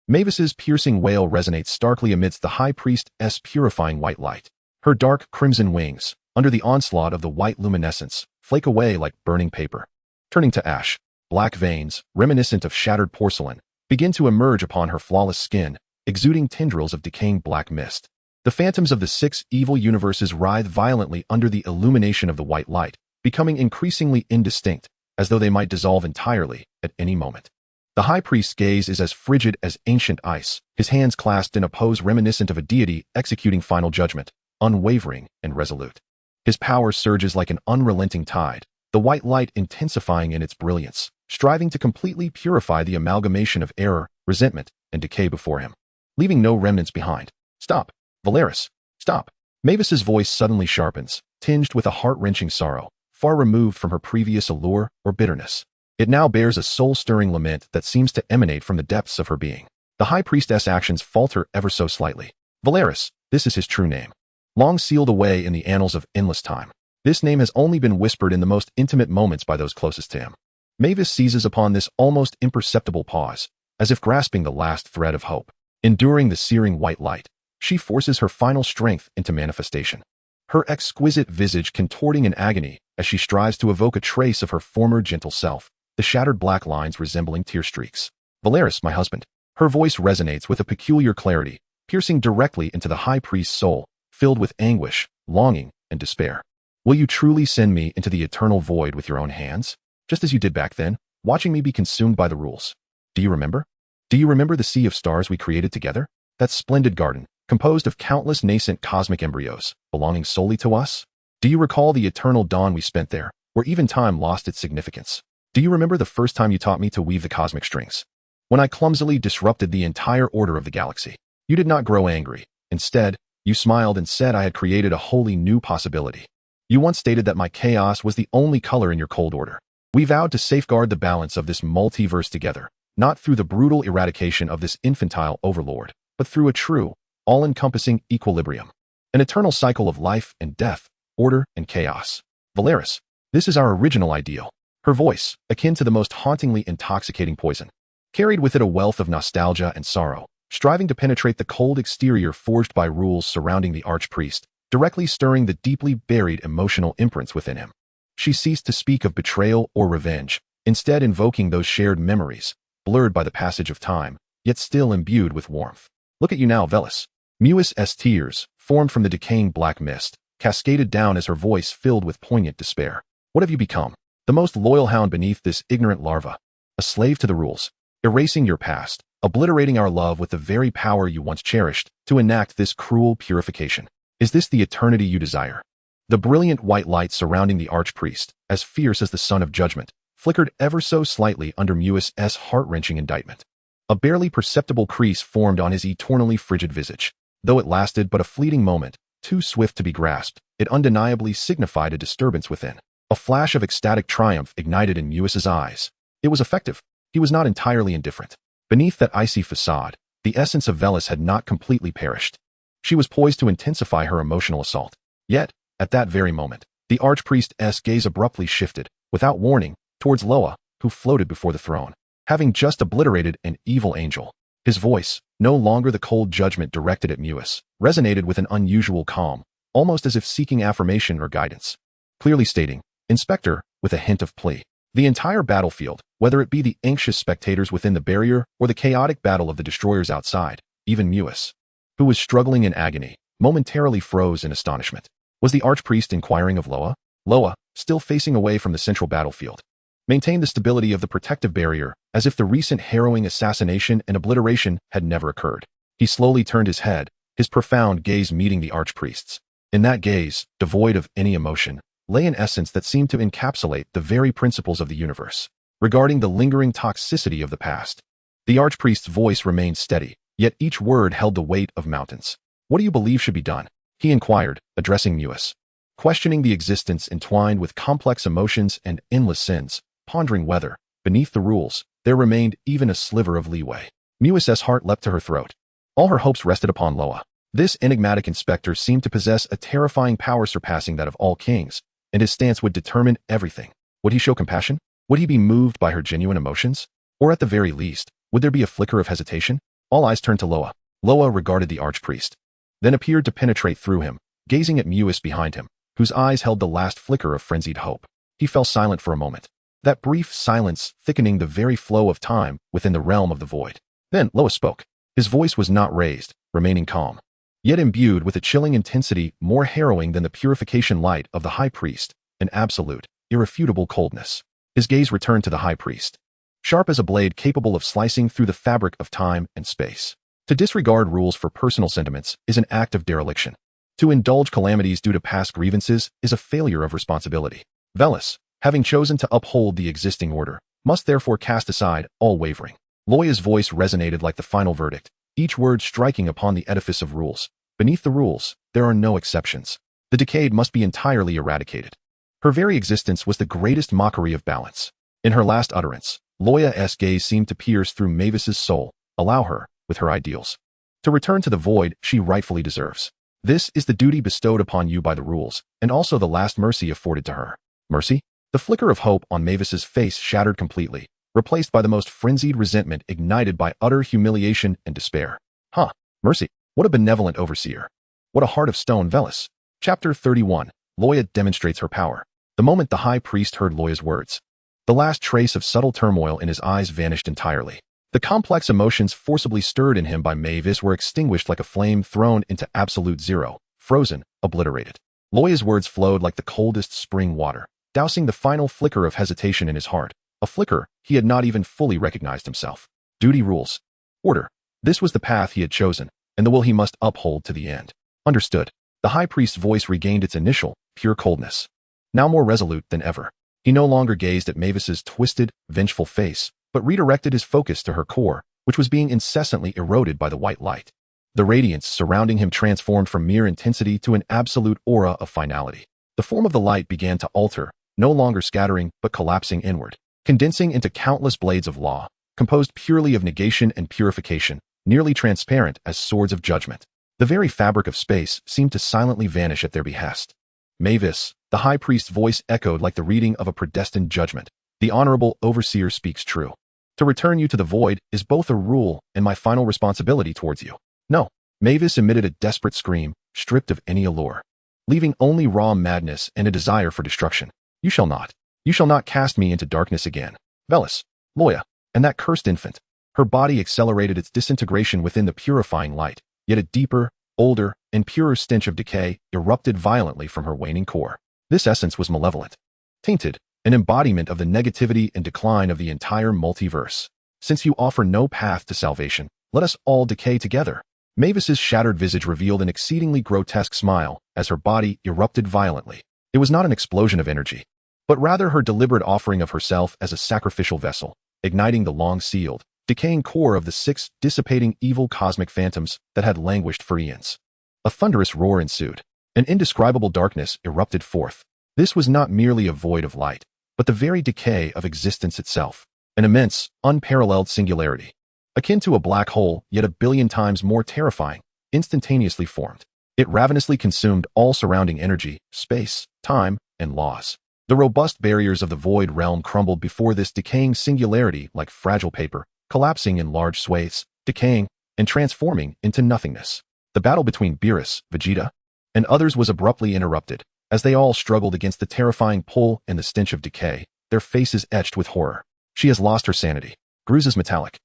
Whis' piercing wail resonates starkly amidst the High Priestess' purifying white light. Her dark crimson wings, under the onslaught of the white luminescence, flake away like burning paper. Turning to ash, black veins, reminiscent of shattered porcelain, begin to emerge upon her flawless skin, exuding tendrils of decaying black mist. The phantoms of the 6 evil universes writhe violently under the illumination of the white light, becoming increasingly indistinct, as though they might dissolve entirely at any moment. The High Priest's gaze is as frigid as ancient ice, his hands clasped in a pose reminiscent of a deity executing final judgment, unwavering and resolute. His power surges like an unrelenting tide, the white light intensifying in its brilliance, striving to completely purify the amalgamation of error, resentment, and decay before him, leaving no remnants behind. "Stop, Beerus, stop." Whis' voice suddenly sharpens, tinged with a heart-wrenching sorrow, far removed from her previous allure or bitterness. It now bears a soul-stirring lament that seems to emanate from the depths of her being. The High Priestess' actions falter ever so slightly. Beerus, this is his true name. Long sealed away in the annals of endless time. This name has only been whispered in the most intimate moments by those closest to him. Whis seizes upon this almost imperceptible pause, as if grasping the last thread of hope. Enduring the searing white light, she forces her final strength into manifestation. Her exquisite visage contorting in agony as she strives to evoke a trace of her former gentle self, the shattered black lines resembling tear streaks. Beerus, my husband. Her voice resonates with a peculiar clarity, piercing directly into the high priest's soul, filled with anguish, longing, and despair. Will you truly send me into the eternal void with your own hands? Just as you did back then, watching me be consumed by the rules. Do you remember? Do you remember the sea of stars we created together? That splendid garden, composed of countless nascent cosmic embryos, belonging solely to us? Do you recall the eternal dawn we spent there, where even time lost its significance? Do you remember the first time you taught me to weave the cosmic strings? When I clumsily disrupted the entire order of the galaxy, you did not grow angry. Instead, you smiled and said I had created a wholly new possibility. You once stated that my chaos was the only color in your cold order. We vowed to safeguard the balance of this multiverse together, not through the brutal eradication of this infantile overlord, but through a true, all-encompassing equilibrium. An eternal cycle of life and death, order and chaos. Beerus, this is our original ideal. Her voice, akin to the most hauntingly intoxicating poison, carried with it a wealth of nostalgia and sorrow, striving to penetrate the cold exterior forged by rules surrounding the archpriest, directly stirring the deeply buried emotional imprints within him. She ceased to speak of betrayal or revenge, instead invoking those shared memories, blurred by the passage of time, yet still imbued with warmth. Look at you now, Beerus. Whis' tears, formed from the decaying black mist, cascaded down as her voice filled with poignant despair. What have you become? The most loyal hound beneath this ignorant larva. A slave to the rules, erasing your past, obliterating our love with the very power you once cherished, to enact this cruel purification. Is this the eternity you desire? The brilliant white light surrounding the archpriest, as fierce as the sun of judgment, flickered ever so slightly under Whis' heart-wrenching indictment. A barely perceptible crease formed on his eternally frigid visage. Though it lasted but a fleeting moment, too swift to be grasped, it undeniably signified a disturbance within. A flash of ecstatic triumph ignited in Whis' eyes. It was effective. He was not entirely indifferent. Beneath that icy facade, the essence of Beerus had not completely perished. She was poised to intensify her emotional assault. Yet, at that very moment, the archpriest's gaze abruptly shifted, without warning, towards Loya, who floated before the throne, having just obliterated an evil angel. His voice, no longer the cold judgment directed at Whis, resonated with an unusual calm, almost as if seeking affirmation or guidance. Clearly stating, Inspector, with a hint of plea. The entire battlefield, whether it be the anxious spectators within the barrier or the chaotic battle of the destroyers outside, even Whis, who was struggling in agony, momentarily froze in astonishment. Was the archpriest inquiring of Loya? Loya, still facing away from the central battlefield, maintained the stability of the protective barrier, as if the recent harrowing assassination and obliteration had never occurred. He slowly turned his head, his profound gaze meeting the archpriest's. In that gaze, devoid of any emotion, lay an essence that seemed to encapsulate the very principles of the universe. Regarding the lingering toxicity of the past, the archpriest's voice remained steady, yet each word held the weight of mountains. What do you believe should be done? He inquired, addressing Whis, questioning the existence entwined with complex emotions and endless sins, pondering whether, beneath the rules, there remained even a sliver of leeway. Whis' heart leapt to her throat. All her hopes rested upon Loya. This enigmatic inspector seemed to possess a terrifying power surpassing that of all kings, and his stance would determine everything. Would he show compassion? Would he be moved by her genuine emotions? Or at the very least, would there be a flicker of hesitation? All eyes turned to Loya. Loya regarded the archpriest, then appeared to penetrate through him, gazing at Whis behind him, whose eyes held the last flicker of frenzied hope. He fell silent for a moment, that brief silence thickening the very flow of time within the realm of the void. Then Loya spoke. His voice was not raised, remaining calm, yet imbued with a chilling intensity more harrowing than the purification light of the high priest, an absolute, irrefutable coldness. His gaze returned to the high priest, sharp as a blade capable of slicing through the fabric of time and space. To disregard rules for personal sentiments is an act of dereliction. To indulge calamities due to past grievances is a failure of responsibility. Beerus, having chosen to uphold the existing order, must therefore cast aside all wavering. Loya's voice resonated like the final verdict, each word striking upon the edifice of rules. Beneath the rules, there are no exceptions. The decayed must be entirely eradicated. Her very existence was the greatest mockery of balance. In her last utterance, Loya's gaze seemed to pierce through Mavis's soul, allow her, with her ideals, to return to the void she rightfully deserves. This is the duty bestowed upon you by the rules, and also the last mercy afforded to her. Mercy? The flicker of hope on Mavis's face shattered completely, replaced by the most frenzied resentment ignited by utter humiliation and despair. Huh, mercy, what a benevolent overseer. What a heart of stone, Velis. Chapter 31. Loya demonstrates her power. The moment the high priest heard Loya's words, the last trace of subtle turmoil in his eyes vanished entirely. The complex emotions forcibly stirred in him by Mavis were extinguished like a flame thrown into absolute zero, frozen, obliterated. Loya's words flowed like the coldest spring water, dousing the final flicker of hesitation in his heart, a flicker he had not even fully recognized himself. Duty rules. Order. This was the path he had chosen, and the will he must uphold to the end. Understood. The high priest's voice regained its initial, pure coldness. Now more resolute than ever, he no longer gazed at Mavis's twisted, vengeful face, but redirected his focus to her core, which was being incessantly eroded by the white light. The radiance surrounding him transformed from mere intensity to an absolute aura of finality. The form of the light began to alter, no longer scattering but collapsing inward, condensing into countless blades of law, composed purely of negation and purification, nearly transparent as swords of judgment. The very fabric of space seemed to silently vanish at their behest. Mavis, the high priest's voice echoed like the reading of a predestined judgment. The honorable overseer speaks true. To return you to the void is both a rule and my final responsibility towards you. No. Mavis emitted a desperate scream, stripped of any allure, leaving only raw madness and a desire for destruction. You shall not cast me into darkness again. Velis, Loya, and that cursed infant. Her body accelerated its disintegration within the purifying light, yet a deeper, older, and purer stench of decay erupted violently from her waning core. This essence was malevolent, tainted, an embodiment of the negativity and decline of the entire multiverse. Since you offer no path to salvation, let us all decay together. Mavis's shattered visage revealed an exceedingly grotesque smile as her body erupted violently. It was not an explosion of energy, but rather her deliberate offering of herself as a sacrificial vessel, igniting the long-sealed, decaying core of the 6 dissipating evil cosmic phantoms that had languished for eons. A thunderous roar ensued. An indescribable darkness erupted forth. This was not merely a void of light, but the very decay of existence itself. An immense, unparalleled singularity, akin to a black hole, yet a billion times more terrifying, instantaneously formed. It ravenously consumed all surrounding energy, space, time, and laws. The robust barriers of the void realm crumbled before this decaying singularity like fragile paper, collapsing in large swathes, decaying, and transforming into nothingness. The battle between Beerus, Vegeta, and others was abruptly interrupted, as they all struggled against the terrifying pull and the stench of decay, their faces etched with horror. She has lost her sanity. Gruza's metallic,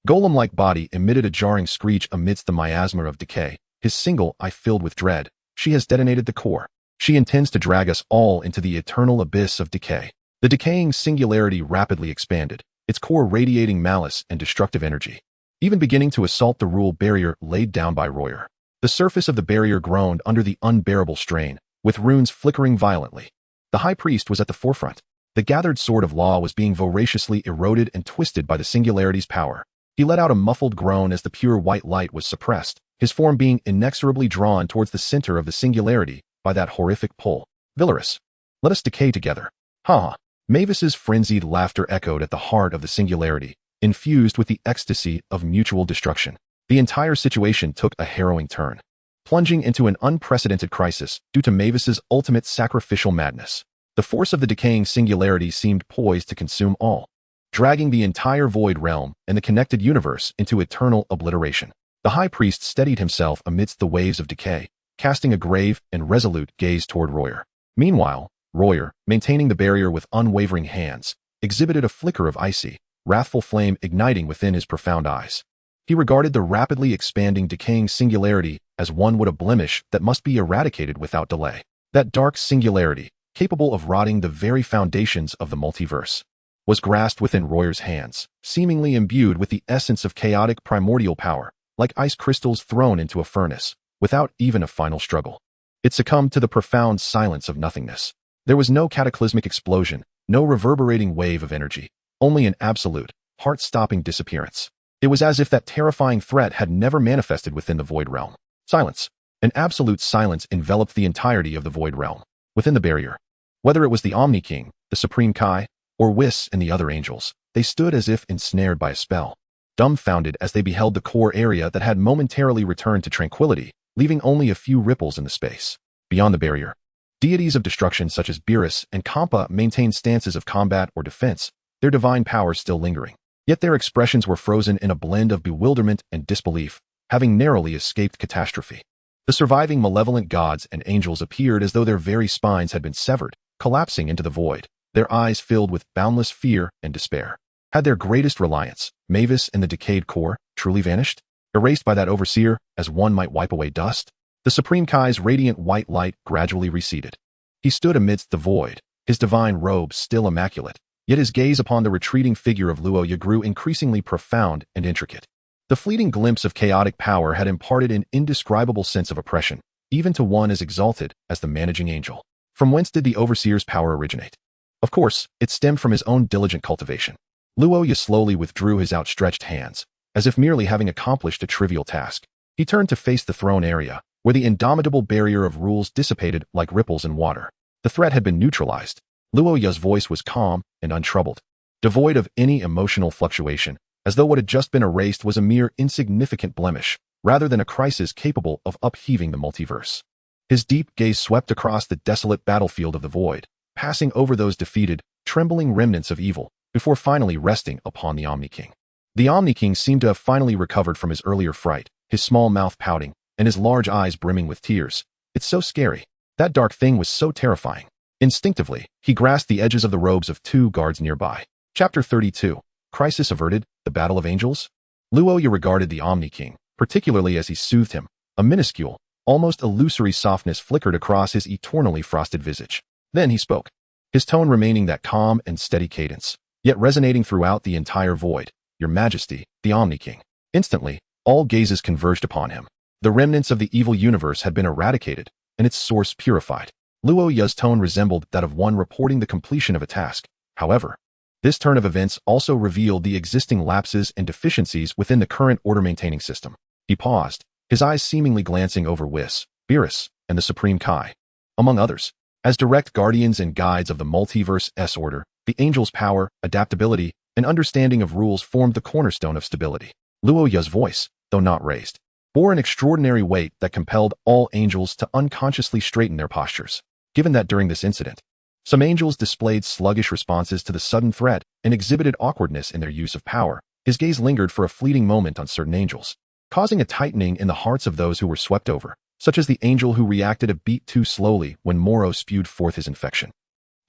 golem-like body emitted a jarring screech amidst the miasma of decay, his single eye filled with dread. She has detonated the core. She intends to drag us all into the eternal abyss of decay. The decaying singularity rapidly expanded, its core radiating malice and destructive energy, even beginning to assault the rule barrier laid down by Royer. The surface of the barrier groaned under the unbearable strain, with runes flickering violently. The high priest was at the forefront. The gathered sword of law was being voraciously eroded and twisted by the singularity's power. He let out a muffled groan as the pure white light was suppressed, his form being inexorably drawn towards the center of the singularity by that horrific pull. Beerus, let us decay together. Ha ha. Mavis's frenzied laughter echoed at the heart of the singularity, infused with the ecstasy of mutual destruction. The entire situation took a harrowing turn, plunging into an unprecedented crisis due to Mavis's ultimate sacrificial madness. The force of the decaying singularity seemed poised to consume all, dragging the entire void realm and the connected universe into eternal obliteration. The high priest steadied himself amidst the waves of decay, casting a grave and resolute gaze toward Royer. Meanwhile, Royer, maintaining the barrier with unwavering hands, exhibited a flicker of icy, wrathful flame igniting within his profound eyes. He regarded the rapidly expanding decaying singularity as one would a blemish that must be eradicated without delay. That dark singularity, capable of rotting the very foundations of the multiverse, was grasped within Royer's hands, seemingly imbued with the essence of chaotic primordial power, like ice crystals thrown into a furnace, without even a final struggle. It succumbed to the profound silence of nothingness. There was no cataclysmic explosion, no reverberating wave of energy, only an absolute, heart-stopping disappearance. It was as if that terrifying threat had never manifested within the void realm. Silence. An absolute silence enveloped the entirety of the void realm. Within the barrier, whether it was the Omni King, the Supreme Kai, or Whis and the other angels, they stood as if ensnared by a spell, dumbfounded as they beheld the core area that had momentarily returned to tranquility, leaving only a few ripples in the space. Beyond the barrier, deities of destruction such as Beerus and Kampa maintained stances of combat or defense, their divine powers still lingering. Yet their expressions were frozen in a blend of bewilderment and disbelief, having narrowly escaped catastrophe. The surviving malevolent gods and angels appeared as though their very spines had been severed, collapsing into the void, their eyes filled with boundless fear and despair. Had their greatest reliance, Mavis and the decayed core, truly vanished? Erased by that overseer, as one might wipe away dust? The Supreme Kai's radiant white light gradually receded. He stood amidst the void, his divine robes still immaculate, yet his gaze upon the retreating figure of Loya grew increasingly profound and intricate. The fleeting glimpse of chaotic power had imparted an indescribable sense of oppression, even to one as exalted as the managing angel. From whence did the overseer's power originate? Of course, it stemmed from his own diligent cultivation. Loya slowly withdrew his outstretched hands, as if merely having accomplished a trivial task. He turned to face the throne area, where the indomitable barrier of rules dissipated like ripples in water. The threat had been neutralized. Loya's voice was calm and untroubled, devoid of any emotional fluctuation, as though what had just been erased was a mere insignificant blemish, rather than a crisis capable of upheaving the multiverse. His deep gaze swept across the desolate battlefield of the void, passing over those defeated, trembling remnants of evil, before finally resting upon the Omni King. The Omni King seemed to have finally recovered from his earlier fright, his small mouth pouting, and his large eyes brimming with tears. It's so scary. That dark thing was so terrifying. Instinctively, he grasped the edges of the robes of two guards nearby. Chapter 32. Crisis averted, the Battle of Angels? Loya regarded the Omni King, particularly as he soothed him. A minuscule, almost illusory softness flickered across his eternally frosted visage. Then he spoke, his tone remaining that calm and steady cadence, yet resonating throughout the entire void. Your Majesty, the Omni King. Instantly, all gazes converged upon him. The remnants of the evil universe had been eradicated, and its source purified. Loya's tone resembled that of one reporting the completion of a task. However, this turn of events also revealed the existing lapses and deficiencies within the current order-maintaining system. He paused, his eyes seemingly glancing over Whis, Beerus, and the Supreme Kai, among others. As direct guardians and guides of the Multiverse order, the angels' power, adaptability, and understanding of rules formed the cornerstone of stability. Loya's voice, though not raised, bore an extraordinary weight that compelled all angels to unconsciously straighten their postures. Given that during this incident, some angels displayed sluggish responses to the sudden threat and exhibited awkwardness in their use of power, his gaze lingered for a fleeting moment on certain angels, causing a tightening in the hearts of those who were swept over, such as the angel who reacted a beat too slowly when Moro spewed forth his infection.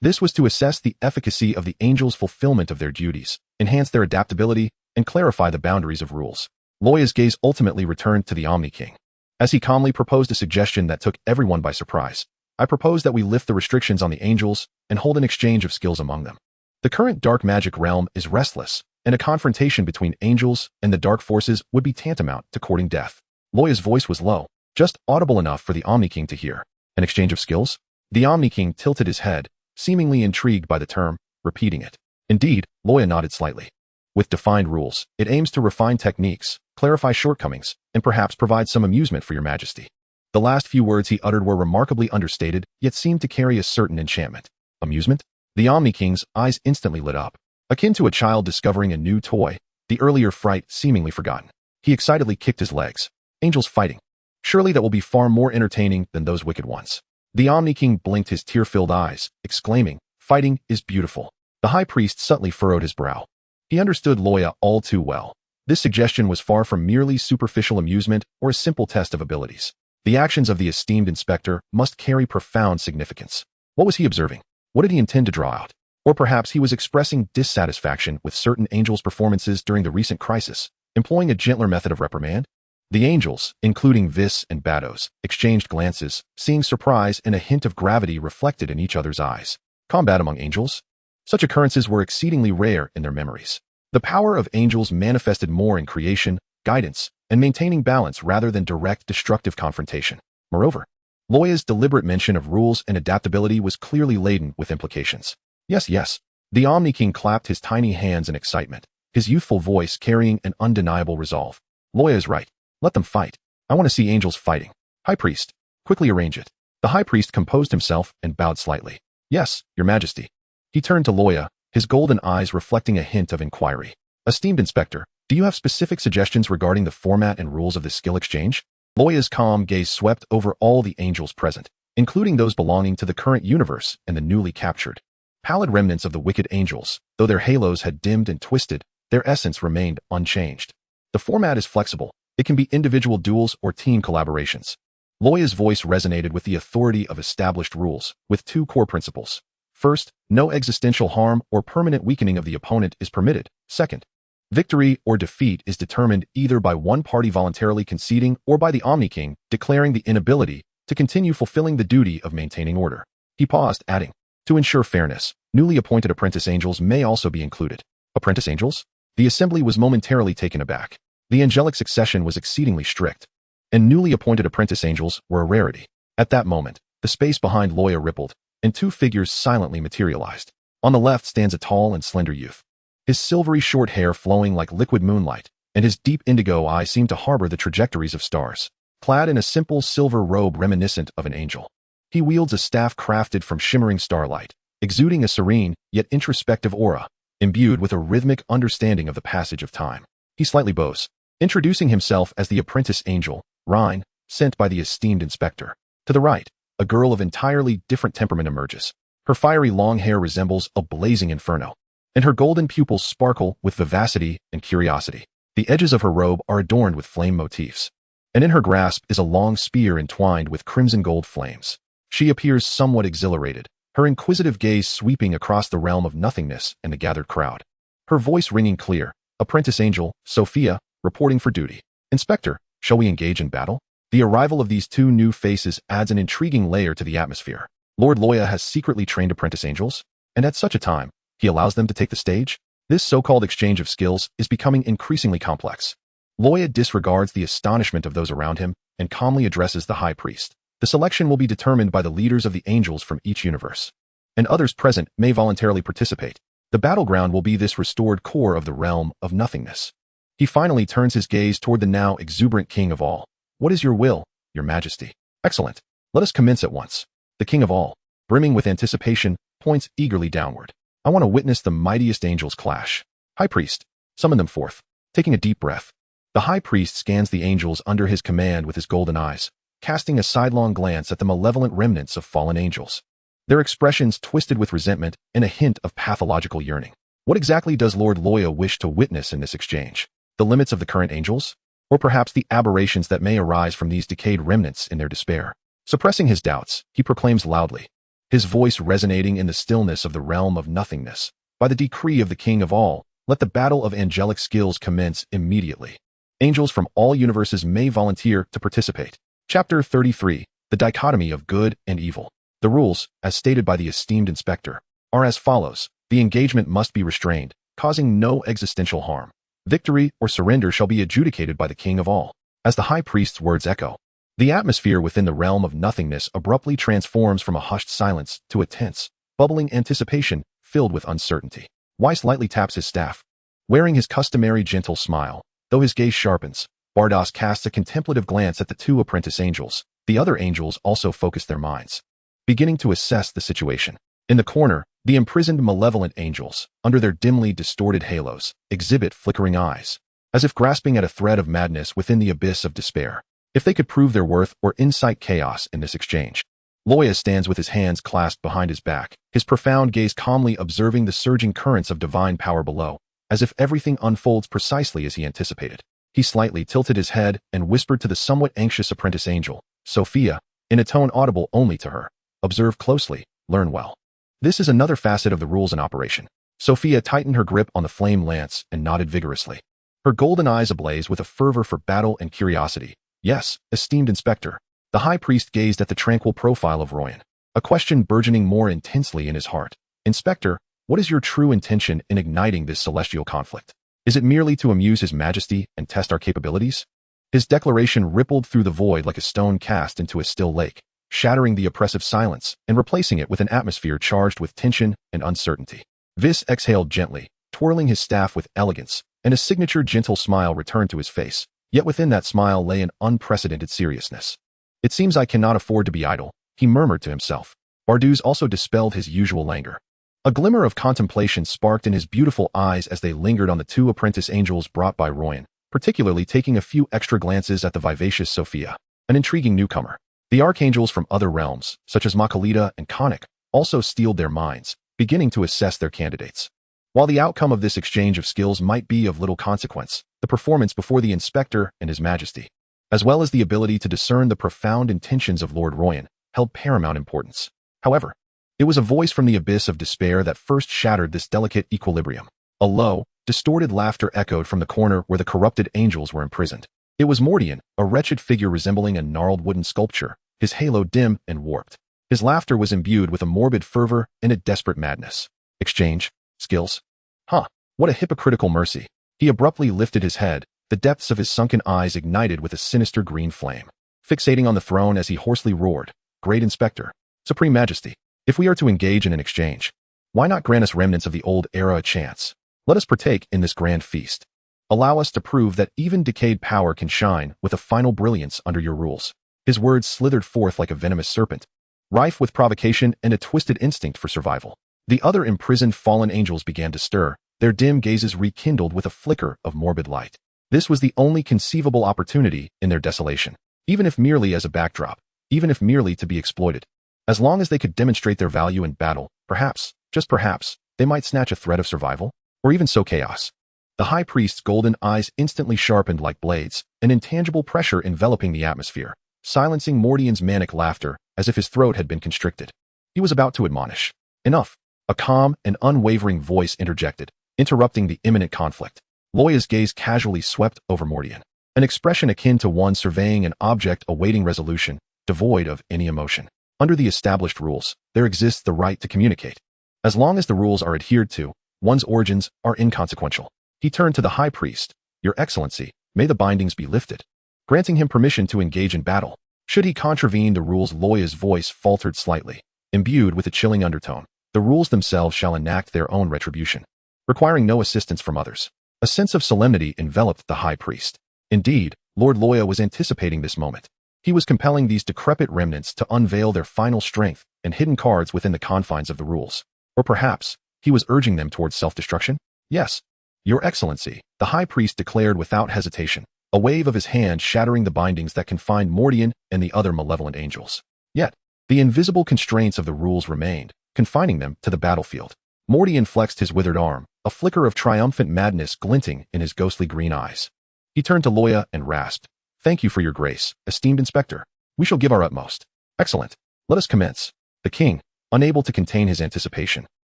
This was to assess the efficacy of the angels' fulfillment of their duties, enhance their adaptability, and clarify the boundaries of rules. Loya's gaze ultimately returned to the Omni King, as he calmly proposed a suggestion that took everyone by surprise. I propose that we lift the restrictions on the angels and hold an exchange of skills among them. The current dark magic realm is restless, and a confrontation between angels and the dark forces would be tantamount to courting death. Loya's voice was low, just audible enough for the Omni King to hear. An exchange of skills? The Omni King tilted his head, seemingly intrigued by the term, repeating it. Indeed, Loya nodded slightly. With defined rules, it aims to refine techniques, clarify shortcomings, and perhaps provide some amusement for your Majesty. The last few words he uttered were remarkably understated, yet seemed to carry a certain enchantment. Amusement? The Omni King's eyes instantly lit up. Akin to a child discovering a new toy, the earlier fright seemingly forgotten. He excitedly kicked his legs. Angels fighting. Surely that will be far more entertaining than those wicked ones. The Omni King blinked his tear-filled eyes, exclaiming, fighting is beautiful. The High Priest subtly furrowed his brow. He understood Loya all too well. This suggestion was far from merely superficial amusement or a simple test of abilities. The actions of the esteemed inspector must carry profound significance. What was he observing? What did he intend to draw out? Or perhaps he was expressing dissatisfaction with certain angels' performances during the recent crisis, employing a gentler method of reprimand? The angels, including Whis and Bados, exchanged glances, seeing surprise and a hint of gravity reflected in each other's eyes. Combat among angels? Such occurrences were exceedingly rare in their memories. The power of angels manifested more in creation, guidance, and maintaining balance rather than direct destructive confrontation. Moreover, Loya's deliberate mention of rules and adaptability was clearly laden with implications. Yes. The Omni King clapped his tiny hands in excitement, his youthful voice carrying an undeniable resolve. Loya is right. Let them fight. I want to see angels fighting. High Priest, quickly arrange it. The High Priest composed himself and bowed slightly. Yes, Your Majesty. He turned to Loya, his golden eyes reflecting a hint of inquiry. Esteemed Inspector, do you have specific suggestions regarding the format and rules of this skill exchange? Loya's calm gaze swept over all the angels present, including those belonging to the current universe and the newly captured. Pallid remnants of the wicked angels, though their halos had dimmed and twisted, their essence remained unchanged. The format is flexible. It can be individual duels or team collaborations. Loya's voice resonated with the authority of established rules, with two core principles. First, no existential harm or permanent weakening of the opponent is permitted. Second, victory or defeat is determined either by one party voluntarily conceding or by the Omni King declaring the inability to continue fulfilling the duty of maintaining order. He paused, adding, to ensure fairness, newly appointed apprentice angels may also be included. Apprentice angels? The assembly was momentarily taken aback. The angelic succession was exceedingly strict, and newly appointed apprentice angels were a rarity. At that moment, the space behind Loya rippled, and two figures silently materialized. On the left stands a tall and slender youth, his silvery short hair flowing like liquid moonlight, and his deep indigo eyes seemed to harbor the trajectories of stars. Clad in a simple silver robe reminiscent of an angel, he wields a staff crafted from shimmering starlight, exuding a serene yet introspective aura, imbued with a rhythmic understanding of the passage of time. He slightly bows, introducing himself as the apprentice angel, Rhine, sent by the esteemed inspector. To the right, a girl of entirely different temperament emerges. Her fiery long hair resembles a blazing inferno, and her golden pupils sparkle with vivacity and curiosity. The edges of her robe are adorned with flame motifs, and in her grasp is a long spear entwined with crimson gold flames. She appears somewhat exhilarated, her inquisitive gaze sweeping across the realm of nothingness and the gathered crowd. Her voice ringing clear, Apprentice Angel, Sophia, reporting for duty. Inspector, shall we engage in battle? The arrival of these two new faces adds an intriguing layer to the atmosphere. Lord Loya has secretly trained apprentice angels, and at such a time, he allows them to take the stage? This so-called exchange of skills is becoming increasingly complex. Loya disregards the astonishment of those around him and calmly addresses the High Priest. The selection will be determined by the leaders of the angels from each universe, and others present may voluntarily participate. The battleground will be this restored core of the realm of nothingness. He finally turns his gaze toward the now exuberant king of all. What is your will, your majesty? Excellent. Let us commence at once. The king of all, brimming with anticipation, points eagerly downward. I want to witness the mightiest angels clash. High Priest, summon them forth. Taking a deep breath, the High Priest scans the angels under his command with his golden eyes, casting a sidelong glance at the malevolent remnants of fallen angels. Their expressions twisted with resentment and a hint of pathological yearning. What exactly does Lord Loya wish to witness in this exchange? The limits of the current angels? Or perhaps the aberrations that may arise from these decayed remnants in their despair? Suppressing his doubts, he proclaims loudly, his voice resonating in the stillness of the realm of nothingness. By the decree of the King of all, let the battle of angelic skills commence immediately. Angels from all universes may volunteer to participate. Chapter 33, The Dichotomy of Good and Evil. The rules, as stated by the esteemed inspector, are as follows. The engagement must be restrained, causing no existential harm. Victory or surrender shall be adjudicated by the King of all. As the High Priest's words echo, the atmosphere within the realm of nothingness abruptly transforms from a hushed silence to a tense, bubbling anticipation filled with uncertainty. Whis lightly taps his staff. Wearing his customary gentle smile, though his gaze sharpens, Bardos casts a contemplative glance at the two apprentice angels. The other angels also focus their minds, beginning to assess the situation. In the corner, the imprisoned malevolent angels, under their dimly distorted halos, exhibit flickering eyes, as if grasping at a thread of madness within the abyss of despair. If they could prove their worth or incite chaos in this exchange. Loya stands with his hands clasped behind his back, his profound gaze calmly observing the surging currents of divine power below, as if everything unfolds precisely as he anticipated. He slightly tilted his head and whispered to the somewhat anxious apprentice angel, Sophia, in a tone audible only to her, observe closely, learn well. This is another facet of the rules in operation. Sophia tightened her grip on the flame lance and nodded vigorously, her golden eyes ablaze with a fervor for battle and curiosity. Yes, esteemed inspector. The High Priest gazed at the tranquil profile of Royan, a question burgeoning more intensely in his heart. Inspector, what is your true intention in igniting this celestial conflict? Is it merely to amuse His Majesty and test our capabilities? His declaration rippled through the void like a stone cast into a still lake, shattering the oppressive silence and replacing it with an atmosphere charged with tension and uncertainty. Whis exhaled gently, twirling his staff with elegance, and a signature gentle smile returned to his face. Yet within that smile lay an unprecedented seriousness. It seems I cannot afford to be idle, he murmured to himself. Bardos also dispelled his usual languor. A glimmer of contemplation sparked in his beautiful eyes as they lingered on the two apprentice angels brought by Royan, particularly taking a few extra glances at the vivacious Sophia, an intriguing newcomer. The archangels from other realms, such as Makalita and Konik, also steeled their minds, beginning to assess their candidates. While the outcome of this exchange of skills might be of little consequence, the performance before the inspector and his majesty, as well as the ability to discern the profound intentions of Lord Royan, held paramount importance. However, it was a voice from the abyss of despair that first shattered this delicate equilibrium. A low, distorted laughter echoed from the corner where the corrupted angels were imprisoned. It was Mordian, a wretched figure resembling a gnarled wooden sculpture, his halo dim and warped. His laughter was imbued with a morbid fervor and a desperate madness. Exchange? Skills? Huh, what a hypocritical mercy. He abruptly lifted his head, the depths of his sunken eyes ignited with a sinister green flame. Fixating on the throne as he hoarsely roared, "Great Inspector, Supreme Majesty, if we are to engage in an exchange, why not grant us remnants of the old era a chance? Let us partake in this grand feast. Allow us to prove that even decayed power can shine with a final brilliance under your rules." His words slithered forth like a venomous serpent, rife with provocation and a twisted instinct for survival. The other imprisoned fallen angels began to stir, their dim gazes rekindled with a flicker of morbid light. This was the only conceivable opportunity in their desolation, even if merely as a backdrop, even if merely to be exploited. As long as they could demonstrate their value in battle, perhaps, just perhaps, they might snatch a thread of survival, or even sow chaos. The high priest's golden eyes instantly sharpened like blades, an intangible pressure enveloping the atmosphere, silencing Mordian's manic laughter as if his throat had been constricted. He was about to admonish. Enough. A calm and unwavering voice interjected, interrupting the imminent conflict. Loya's gaze casually swept over Mordian, an expression akin to one surveying an object awaiting resolution, devoid of any emotion. Under the established rules, there exists the right to communicate. As long as the rules are adhered to, one's origins are inconsequential. He turned to the high priest. "Your Excellency, may the bindings be lifted," granting him permission to engage in battle. Should he contravene the rules, Loya's voice faltered slightly, imbued with a chilling undertone. "The rules themselves shall enact their own retribution, requiring no assistance from others." A sense of solemnity enveloped the high priest. Indeed, Lord Loya was anticipating this moment. He was compelling these decrepit remnants to unveil their final strength and hidden cards within the confines of the rules. Or perhaps, he was urging them towards self-destruction? "Yes, Your Excellency," the high priest declared without hesitation, a wave of his hand shattering the bindings that confined Mordian and the other malevolent angels. Yet, the invisible constraints of the rules remained, confining them to the battlefield. Mordian flexed his withered arm, a flicker of triumphant madness glinting in his ghostly green eyes. He turned to Loya and rasped, "Thank you for your grace, esteemed Inspector. We shall give our utmost." "Excellent. Let us commence." The king, unable to contain his anticipation,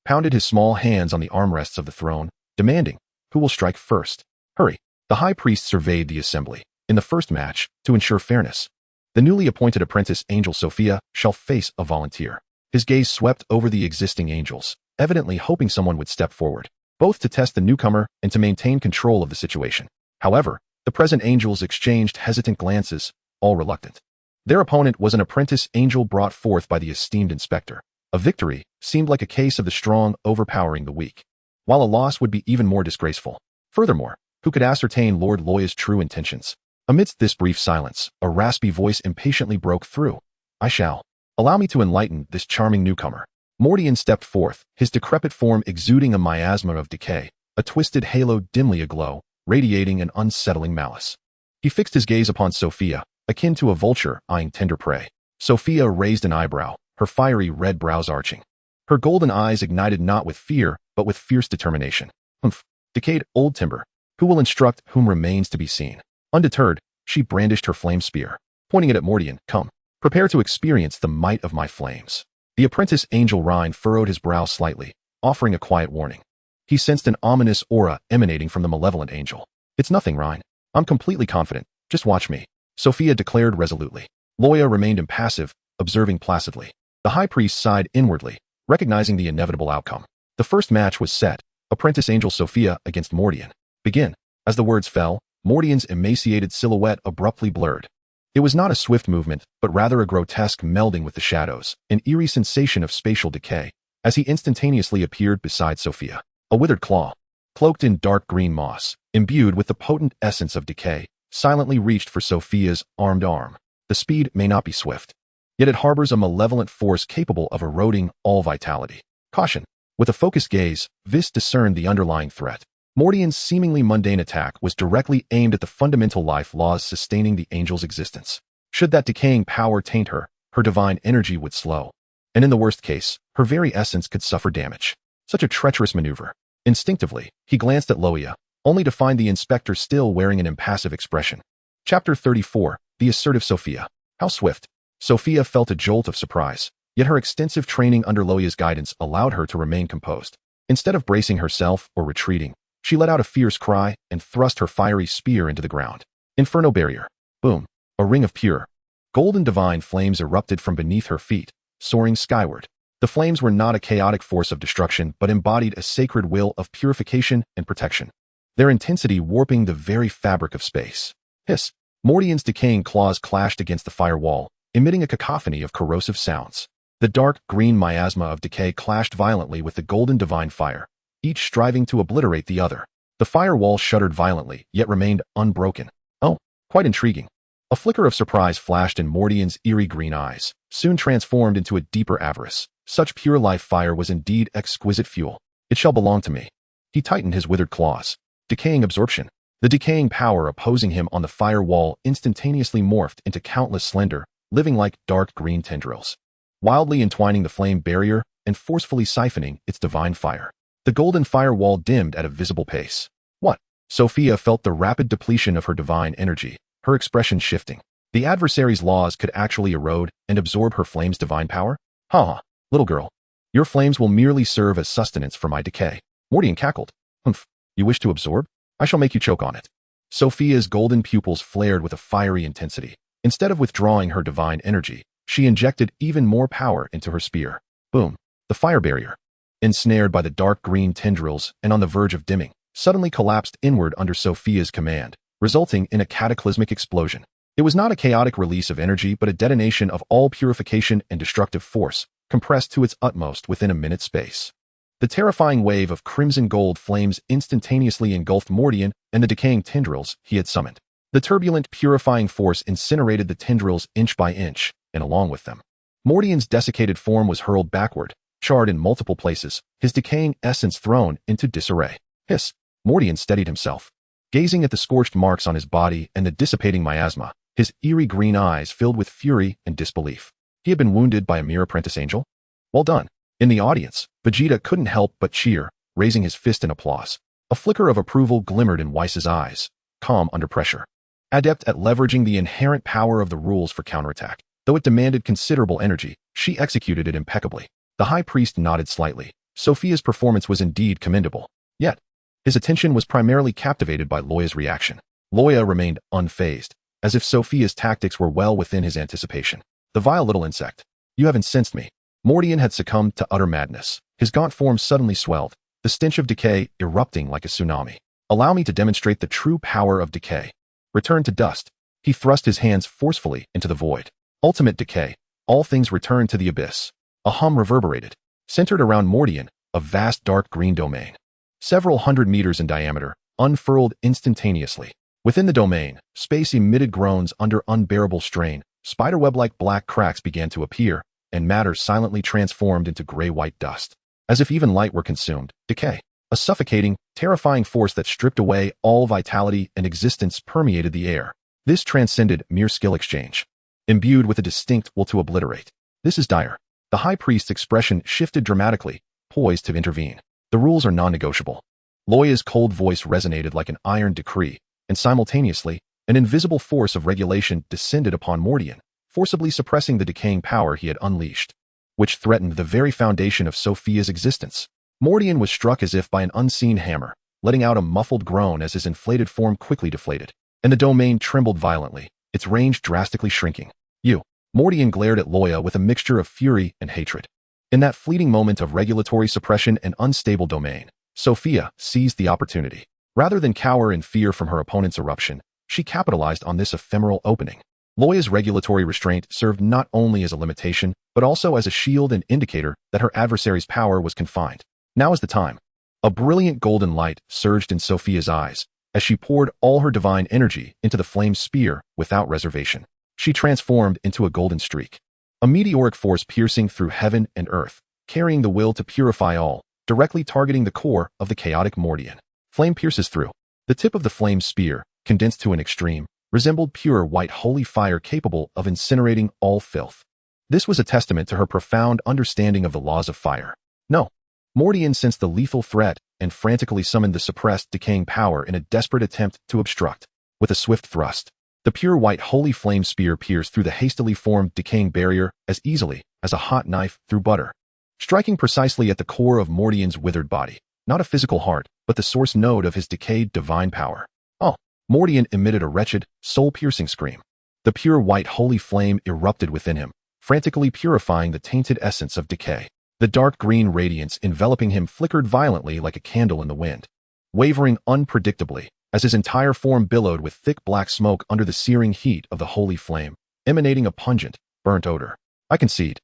pounded his small hands on the armrests of the throne, demanding, "Who will strike first?" "Hurry." The high priest surveyed the assembly. In the first match, to ensure fairness, the newly appointed apprentice angel Sophia shall face a volunteer. His gaze swept over the existing angels, evidently hoping someone would step forward, both to test the newcomer and to maintain control of the situation. However, the present angels exchanged hesitant glances, all reluctant. Their opponent was an apprentice angel brought forth by the esteemed inspector. A victory seemed like a case of the strong overpowering the weak, while a loss would be even more disgraceful. Furthermore, who could ascertain Lord Loya's true intentions? Amidst this brief silence, a raspy voice impatiently broke through. "I shall. Allow me to enlighten this charming newcomer." Mordian stepped forth, his decrepit form exuding a miasma of decay, a twisted halo dimly aglow, radiating an unsettling malice. He fixed his gaze upon Sophia, akin to a vulture eyeing tender prey. Sophia raised an eyebrow, her fiery red brows arching. Her golden eyes ignited not with fear, but with fierce determination. "Humph, decayed old timber. Who will instruct whom remains to be seen?" Undeterred, she brandished her flame spear, pointing it at Mordian. "Come, prepare to experience the might of my flames." The apprentice angel Rhine furrowed his brow slightly, offering a quiet warning. He sensed an ominous aura emanating from the malevolent angel. "It's nothing, Rhine. I'm completely confident. Just watch me," Sophia declared resolutely. Loya remained impassive, observing placidly. The high priest sighed inwardly, recognizing the inevitable outcome. The first match was set, apprentice angel Sophia against Mordian. "Begin." As the words fell, Mordian's emaciated silhouette abruptly blurred. It was not a swift movement, but rather a grotesque melding with the shadows, an eerie sensation of spatial decay, as he instantaneously appeared beside Sophia. A withered claw, cloaked in dark green moss, imbued with the potent essence of decay, silently reached for Sophia's armed arm. The speed may not be swift, yet it harbors a malevolent force capable of eroding all vitality. Caution. With a focused gaze, Whis discerned the underlying threat. Mordian's seemingly mundane attack was directly aimed at the fundamental life laws sustaining the angel's existence. Should that decaying power taint her, her divine energy would slow, and in the worst case, her very essence could suffer damage. Such a treacherous maneuver. Instinctively, he glanced at Loya, only to find the inspector still wearing an impassive expression. Chapter 34, The Assertive Sophia. How swift. Sophia felt a jolt of surprise, yet her extensive training under Loya's guidance allowed her to remain composed. Instead of bracing herself or retreating, she let out a fierce cry and thrust her fiery spear into the ground. Inferno barrier. Boom. A ring of pure, golden divine flames erupted from beneath her feet, soaring skyward. The flames were not a chaotic force of destruction but embodied a sacred will of purification and protection, their intensity warping the very fabric of space. Hiss. Mordian's decaying claws clashed against the firewall, emitting a cacophony of corrosive sounds. The dark green miasma of decay clashed violently with the golden divine fire, each striving to obliterate the other. The firewall shuddered violently, yet remained unbroken. Oh, quite intriguing. A flicker of surprise flashed in Mordian's eerie green eyes, soon transformed into a deeper avarice. Such pure life fire was indeed exquisite fuel. It shall belong to me. He tightened his withered claws. Decaying absorption. The decaying power opposing him on the firewall instantaneously morphed into countless slender, living-like dark green tendrils, wildly entwining the flame barrier and forcefully siphoning its divine fire. The golden firewall dimmed at a visible pace. What? Sophia felt the rapid depletion of her divine energy, her expression shifting. The adversary's laws could actually erode and absorb her flame's divine power? Ha! Little girl. Your flames will merely serve as sustenance for my decay. Mordian cackled. Humph. You wish to absorb? I shall make you choke on it. Sophia's golden pupils flared with a fiery intensity. Instead of withdrawing her divine energy, she injected even more power into her spear. Boom. The fire barrier, ensnared by the dark green tendrils and on the verge of dimming, suddenly collapsed inward under Sophia's command, resulting in a cataclysmic explosion. It was not a chaotic release of energy but a detonation of all purification and destructive force, compressed to its utmost within a minute's space. The terrifying wave of crimson gold flames instantaneously engulfed Mordian and the decaying tendrils he had summoned. The turbulent, purifying force incinerated the tendrils inch by inch, and along with them, Mordian's desiccated form was hurled backward, charred in multiple places, his decaying essence thrown into disarray. Hiss. Mordian steadied himself, gazing at the scorched marks on his body and the dissipating miasma, his eerie green eyes filled with fury and disbelief. He had been wounded by a mere apprentice angel? Well done. In the audience, Vegeta couldn't help but cheer, raising his fist in applause. A flicker of approval glimmered in Whis' eyes, calm under pressure. Adept at leveraging the inherent power of the rules for counterattack. Though it demanded considerable energy, she executed it impeccably. The high priest nodded slightly. Sophia's performance was indeed commendable. Yet, his attention was primarily captivated by Loya's reaction. Loya remained unfazed, as if Sophia's tactics were well within his anticipation. The vile little insect. You have incensed me. Mordian had succumbed to utter madness. His gaunt form suddenly swelled, the stench of decay erupting like a tsunami. Allow me to demonstrate the true power of decay. Return to dust. He thrust his hands forcefully into the void. Ultimate decay. All things returned to the abyss. A hum reverberated, centered around Mordian, a vast dark green domain, several hundred meters in diameter, unfurled instantaneously. Within the domain, space emitted groans under unbearable strain. Spiderweb-like black cracks began to appear, and matter silently transformed into gray-white dust. As if even light were consumed, decay, a suffocating, terrifying force that stripped away all vitality and existence permeated the air. This transcended mere skill exchange, imbued with a distinct will to obliterate. This is dire. The high priest's expression shifted dramatically, poised to intervene. The rules are non-negotiable. Loya's cold voice resonated like an iron decree, and simultaneously, an invisible force of regulation descended upon Mordian, forcibly suppressing the decaying power he had unleashed, which threatened the very foundation of Sophia's existence. Mordian was struck as if by an unseen hammer, letting out a muffled groan as his inflated form quickly deflated, and the domain trembled violently, its range drastically shrinking. You. Mordian glared at Loya with a mixture of fury and hatred. In that fleeting moment of regulatory suppression and unstable domain, Sophia seized the opportunity. Rather than cower in fear from her opponent's eruption, she capitalized on this ephemeral opening. Loya's regulatory restraint served not only as a limitation, but also as a shield and indicator that her adversary's power was confined. Now is the time. A brilliant golden light surged in Sophia's eyes as she poured all her divine energy into the flame spear without reservation. She transformed into a golden streak, a meteoric force piercing through heaven and earth, carrying the will to purify all, directly targeting the core of the chaotic Mordian. Flame pierces through. The tip of the flame spear, condensed to an extreme, resembled pure white holy fire capable of incinerating all filth. This was a testament to her profound understanding of the laws of fire. No. Mordian sensed the lethal threat and frantically summoned the suppressed, decaying power in a desperate attempt to obstruct. With a swift thrust, the pure white holy flame spear pierced through the hastily formed decaying barrier as easily as a hot knife through butter, striking precisely at the core of Mordian's withered body, not a physical heart, but the source node of his decayed divine power. Oh! Mordian emitted a wretched, soul-piercing scream. The pure white holy flame erupted within him, frantically purifying the tainted essence of decay. The dark green radiance enveloping him flickered violently like a candle in the wind, wavering unpredictably as his entire form billowed with thick black smoke under the searing heat of the holy flame, emanating a pungent, burnt odor. I concede.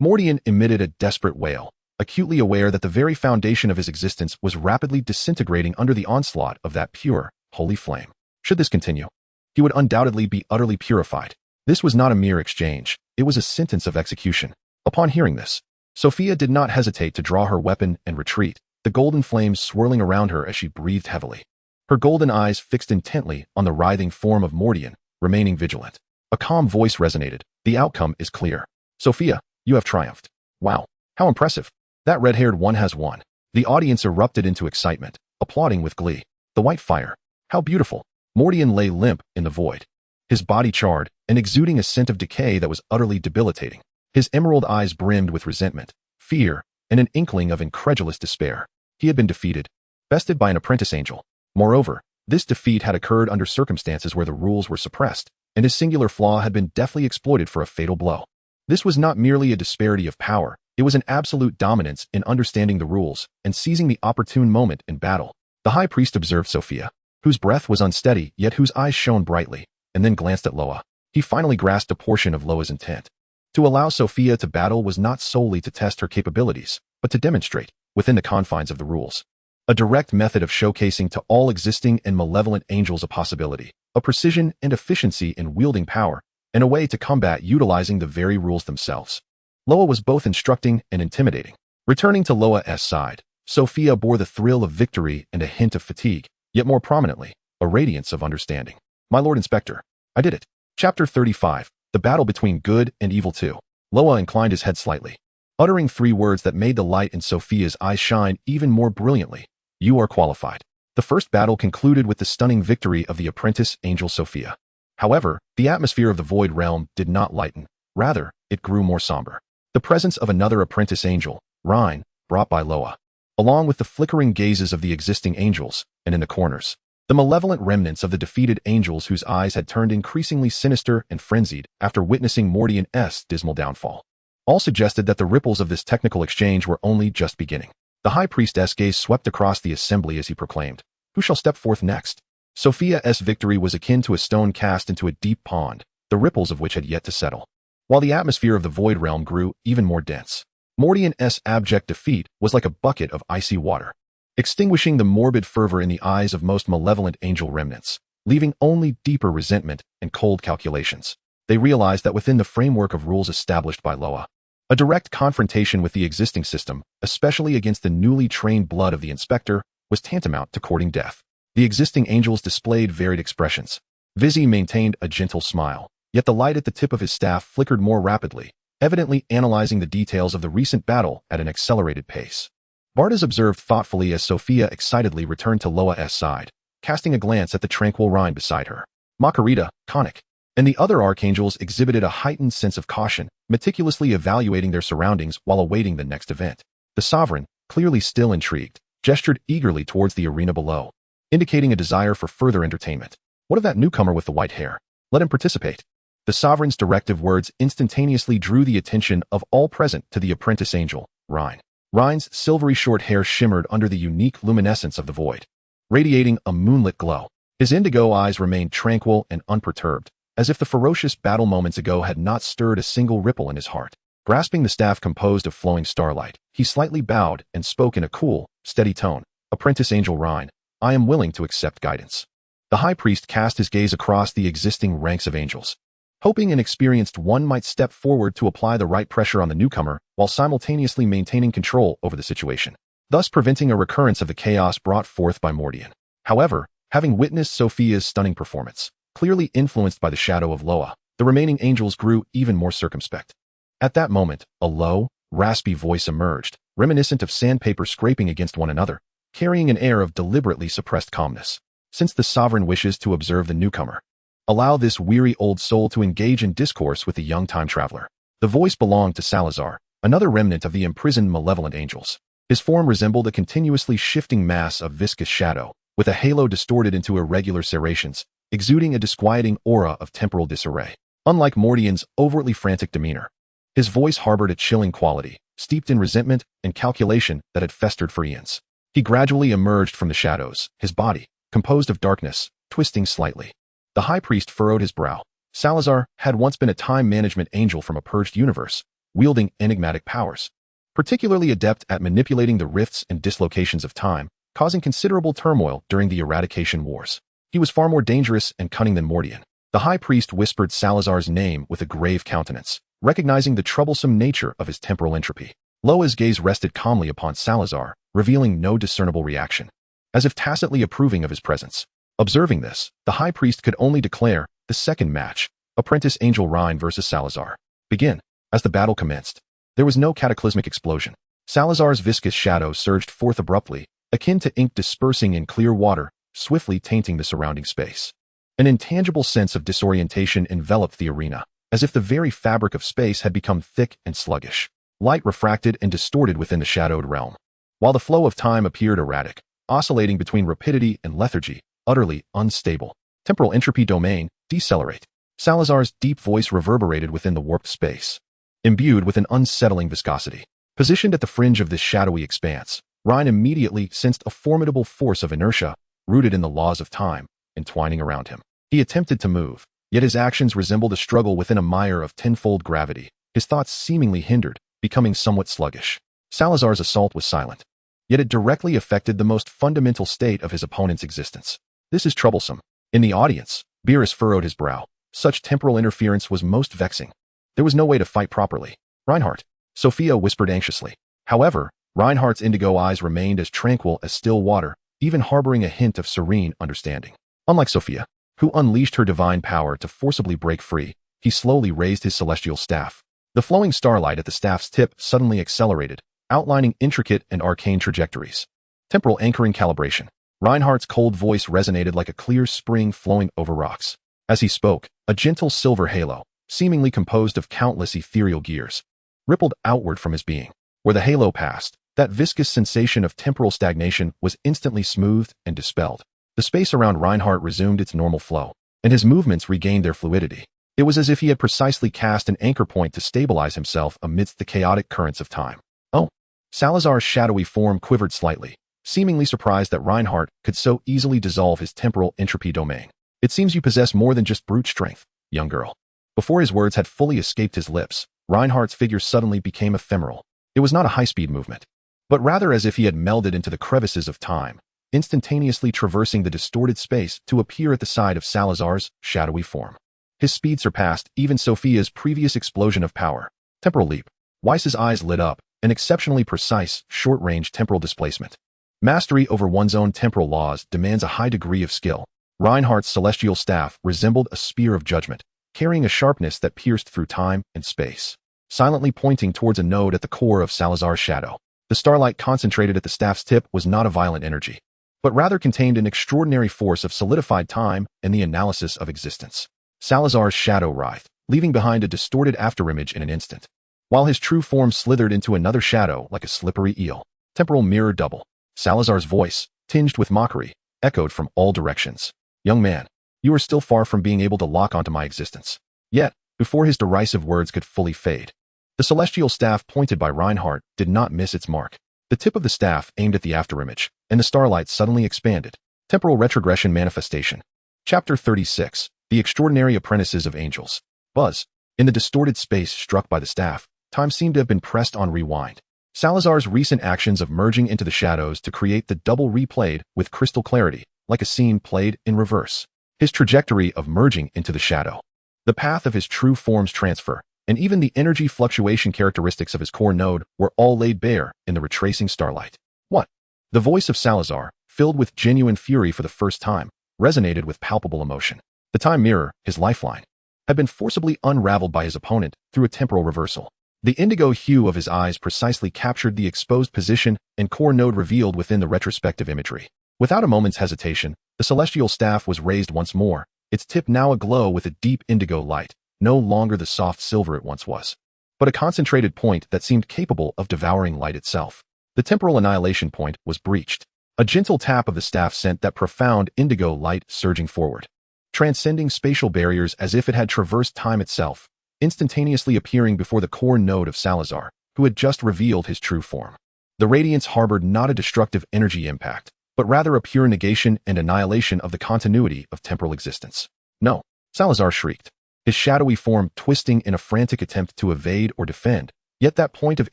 Mordian emitted a desperate wail, acutely aware that the very foundation of his existence was rapidly disintegrating under the onslaught of that pure, holy flame. Should this continue, he would undoubtedly be utterly purified. This was not a mere exchange, it was a sentence of execution. Upon hearing this, Sophia did not hesitate to draw her weapon and retreat, the golden flames swirling around her as she breathed heavily. Her golden eyes fixed intently on the writhing form of Mordian, remaining vigilant. A calm voice resonated. The outcome is clear. Sophia, you have triumphed. Wow, how impressive. That red-haired one has won. The audience erupted into excitement, applauding with glee. The white fire. How beautiful. Mordian lay limp in the void, his body charred and exuding a scent of decay that was utterly debilitating. His emerald eyes brimmed with resentment, fear, and an inkling of incredulous despair. He had been defeated, bested by an apprentice angel. Moreover, this defeat had occurred under circumstances where the rules were suppressed, and his singular flaw had been deftly exploited for a fatal blow. This was not merely a disparity of power, it was an absolute dominance in understanding the rules and seizing the opportune moment in battle. The high priest observed Sophia, whose breath was unsteady yet whose eyes shone brightly, and then glanced at Loya. He finally grasped a portion of Loya's intent. To allow Sophia to battle was not solely to test her capabilities, but to demonstrate, within the confines of the rules, a direct method of showcasing to all existing and malevolent angels a possibility, a precision and efficiency in wielding power, and a way to combat utilizing the very rules themselves. Loya was both instructing and intimidating. Returning to Loya's side, Sophia bore the thrill of victory and a hint of fatigue, yet more prominently, a radiance of understanding. My Lord Inspector, I did it. Chapter 35. The battle between good and evil 2. Loya inclined his head slightly, uttering 3 words that made the light in Sophia's eyes shine even more brilliantly. You are qualified. The first battle concluded with the stunning victory of the apprentice angel Sophia. However, the atmosphere of the void realm did not lighten. Rather, it grew more somber. The presence of another apprentice angel, Rhine, brought by Loya, along with the flickering gazes of the existing angels, and in the corners, the malevolent remnants of the defeated angels whose eyes had turned increasingly sinister and frenzied after witnessing Mordian's dismal downfall, all suggested that the ripples of this technical exchange were only just beginning. The high priestess gaze swept across the assembly as he proclaimed, "Who shall step forth next?" Sophia's victory was akin to a stone cast into a deep pond, the ripples of which had yet to settle, while the atmosphere of the void realm grew even more dense. Mordian's abject defeat was like a bucket of icy water, extinguishing the morbid fervor in the eyes of most malevolent angel remnants, leaving only deeper resentment and cold calculations. They realized that within the framework of rules established by Loya, a direct confrontation with the existing system, especially against the newly trained blood of the inspector, was tantamount to courting death. The existing angels displayed varied expressions. Vizzy maintained a gentle smile, yet the light at the tip of his staff flickered more rapidly, evidently analyzing the details of the recent battle at an accelerated pace. Bardas observed thoughtfully as Sophia excitedly returned to Loya's side, casting a glance at the tranquil Rhine beside her. Makarita, Konik, and the other archangels exhibited a heightened sense of caution, meticulously evaluating their surroundings while awaiting the next event. The sovereign, clearly still intrigued, gestured eagerly towards the arena below, indicating a desire for further entertainment. What of that newcomer with the white hair? Let him participate. The sovereign's directive words instantaneously drew the attention of all present to the apprentice angel, Rhine. Rhine's silvery short hair shimmered under the unique luminescence of the void, radiating a moonlit glow. His indigo eyes remained tranquil and unperturbed, as if the ferocious battle moments ago had not stirred a single ripple in his heart. Grasping the staff composed of flowing starlight, he slightly bowed and spoke in a cool, steady tone. Apprentice Angel Rhine, I am willing to accept guidance. The high priest cast his gaze across the existing ranks of angels, hoping an experienced one might step forward to apply the right pressure on the newcomer while simultaneously maintaining control over the situation, thus preventing a recurrence of the chaos brought forth by Mordian. However, having witnessed Sophia's stunning performance, clearly influenced by the shadow of Loya, the remaining angels grew even more circumspect. At that moment, a low, raspy voice emerged, reminiscent of sandpaper scraping against one another, carrying an air of deliberately suppressed calmness. Since the sovereign wishes to observe the newcomer, allow this weary old soul to engage in discourse with the young time traveler. The voice belonged to Salazar, another remnant of the imprisoned malevolent angels. His form resembled a continuously shifting mass of viscous shadow, with a halo distorted into irregular serrations, exuding a disquieting aura of temporal disarray. Unlike Mordian's overtly frantic demeanor, his voice harbored a chilling quality, steeped in resentment and calculation that had festered for eons. He gradually emerged from the shadows, his body, composed of darkness, twisting slightly. The high priest furrowed his brow. Salazar had once been a time management angel from a purged universe, wielding enigmatic powers, particularly adept at manipulating the rifts and dislocations of time, causing considerable turmoil during the Eradication Wars. He was far more dangerous and cunning than Mordian. The high priest whispered Salazar's name with a grave countenance, recognizing the troublesome nature of his temporal entropy. Loya's gaze rested calmly upon Salazar, revealing no discernible reaction, as if tacitly approving of his presence. Observing this, the high priest could only declare, the second match, Apprentice Angel Rhine versus Salazar, begin. As the battle commenced, there was no cataclysmic explosion. Salazar's viscous shadow surged forth abruptly, akin to ink dispersing in clear water, swiftly tainting the surrounding space. An intangible sense of disorientation enveloped the arena, as if the very fabric of space had become thick and sluggish. Light refracted and distorted within the shadowed realm, while the flow of time appeared erratic, oscillating between rapidity and lethargy, utterly unstable. Temporal entropy domain, decelerate. Salazar's deep voice reverberated within the warped space, imbued with an unsettling viscosity. Positioned at the fringe of this shadowy expanse, Rhine immediately sensed a formidable force of inertia, rooted in the laws of time, entwining around him. He attempted to move, yet his actions resembled a struggle within a mire of tenfold gravity. His thoughts seemingly hindered, becoming somewhat sluggish. Salazar's assault was silent, yet it directly affected the most fundamental state of his opponent's existence. This is troublesome. In the audience, Beerus furrowed his brow. Such temporal interference was most vexing. There was no way to fight properly. Reinhardt, Sophia whispered anxiously. However, Reinhardt's indigo eyes remained as tranquil as still water, even harboring a hint of serene understanding. Unlike Sophia, who unleashed her divine power to forcibly break free, he slowly raised his celestial staff. The flowing starlight at the staff's tip suddenly accelerated, outlining intricate and arcane trajectories. Temporal anchoring calibration. Reinhardt's cold voice resonated like a clear spring flowing over rocks. As he spoke, a gentle silver halo, seemingly composed of countless ethereal gears, rippled outward from his being. Where the halo passed, that viscous sensation of temporal stagnation was instantly smoothed and dispelled. The space around Reinhardt resumed its normal flow, and his movements regained their fluidity. It was as if he had precisely cast an anchor point to stabilize himself amidst the chaotic currents of time. Oh! Salazar's shadowy form quivered slightly, seemingly surprised that Reinhardt could so easily dissolve his temporal entropy domain. It seems you possess more than just brute strength, young girl. Before his words had fully escaped his lips, Reinhardt's figure suddenly became ephemeral. It was not a high-speed movement, but rather as if he had melded into the crevices of time, instantaneously traversing the distorted space to appear at the side of Salazar's shadowy form. His speed surpassed even Sophia's previous explosion of power. Temporal leap. Whis' eyes lit up, an exceptionally precise, short-range temporal displacement. Mastery over one's own temporal laws demands a high degree of skill. Reinhardt's celestial staff resembled a spear of judgment, carrying a sharpness that pierced through time and space, silently pointing towards a node at the core of Salazar's shadow. The starlight concentrated at the staff's tip was not a violent energy, but rather contained an extraordinary force of solidified time and the analysis of existence. Salazar's shadow writhed, leaving behind a distorted afterimage in an instant, while his true form slithered into another shadow like a slippery eel. Temporal mirror double. Salazar's voice, tinged with mockery, echoed from all directions. Young man, you are still far from being able to lock onto my existence. Yet, before his derisive words could fully fade, the celestial staff pointed by Reinhardt did not miss its mark. The tip of the staff aimed at the afterimage, and the starlight suddenly expanded. Temporal retrogression manifestation. Chapter 36. The Extraordinary Apprentices of Angels. Buzz. In the distorted space struck by the staff, time seemed to have been pressed on rewind. Salazar's recent actions of merging into the shadows to create the double replayed with crystal clarity, like a scene played in reverse. His trajectory of merging into the shadow, the path of his true form's transfer, and even the energy fluctuation characteristics of his core node were all laid bare in the retracing starlight. What? The voice of Salazar, filled with genuine fury for the first time, resonated with palpable emotion. The time mirror, his lifeline, had been forcibly unraveled by his opponent through a temporal reversal. The indigo hue of his eyes precisely captured the exposed position and core node revealed within the retrospective imagery. Without a moment's hesitation, the celestial staff was raised once more, its tip now aglow with a deep indigo light, no longer the soft silver it once was, but a concentrated point that seemed capable of devouring light itself. The temporal annihilation point was breached. A gentle tap of the staff sent that profound indigo light surging forward, transcending spatial barriers as if it had traversed time itself, instantaneously appearing before the core node of Salazar, who had just revealed his true form. The radiance harbored not a destructive energy impact, but rather a pure negation and annihilation of the continuity of temporal existence. No, Salazar shrieked, his shadowy form twisting in a frantic attempt to evade or defend, yet that point of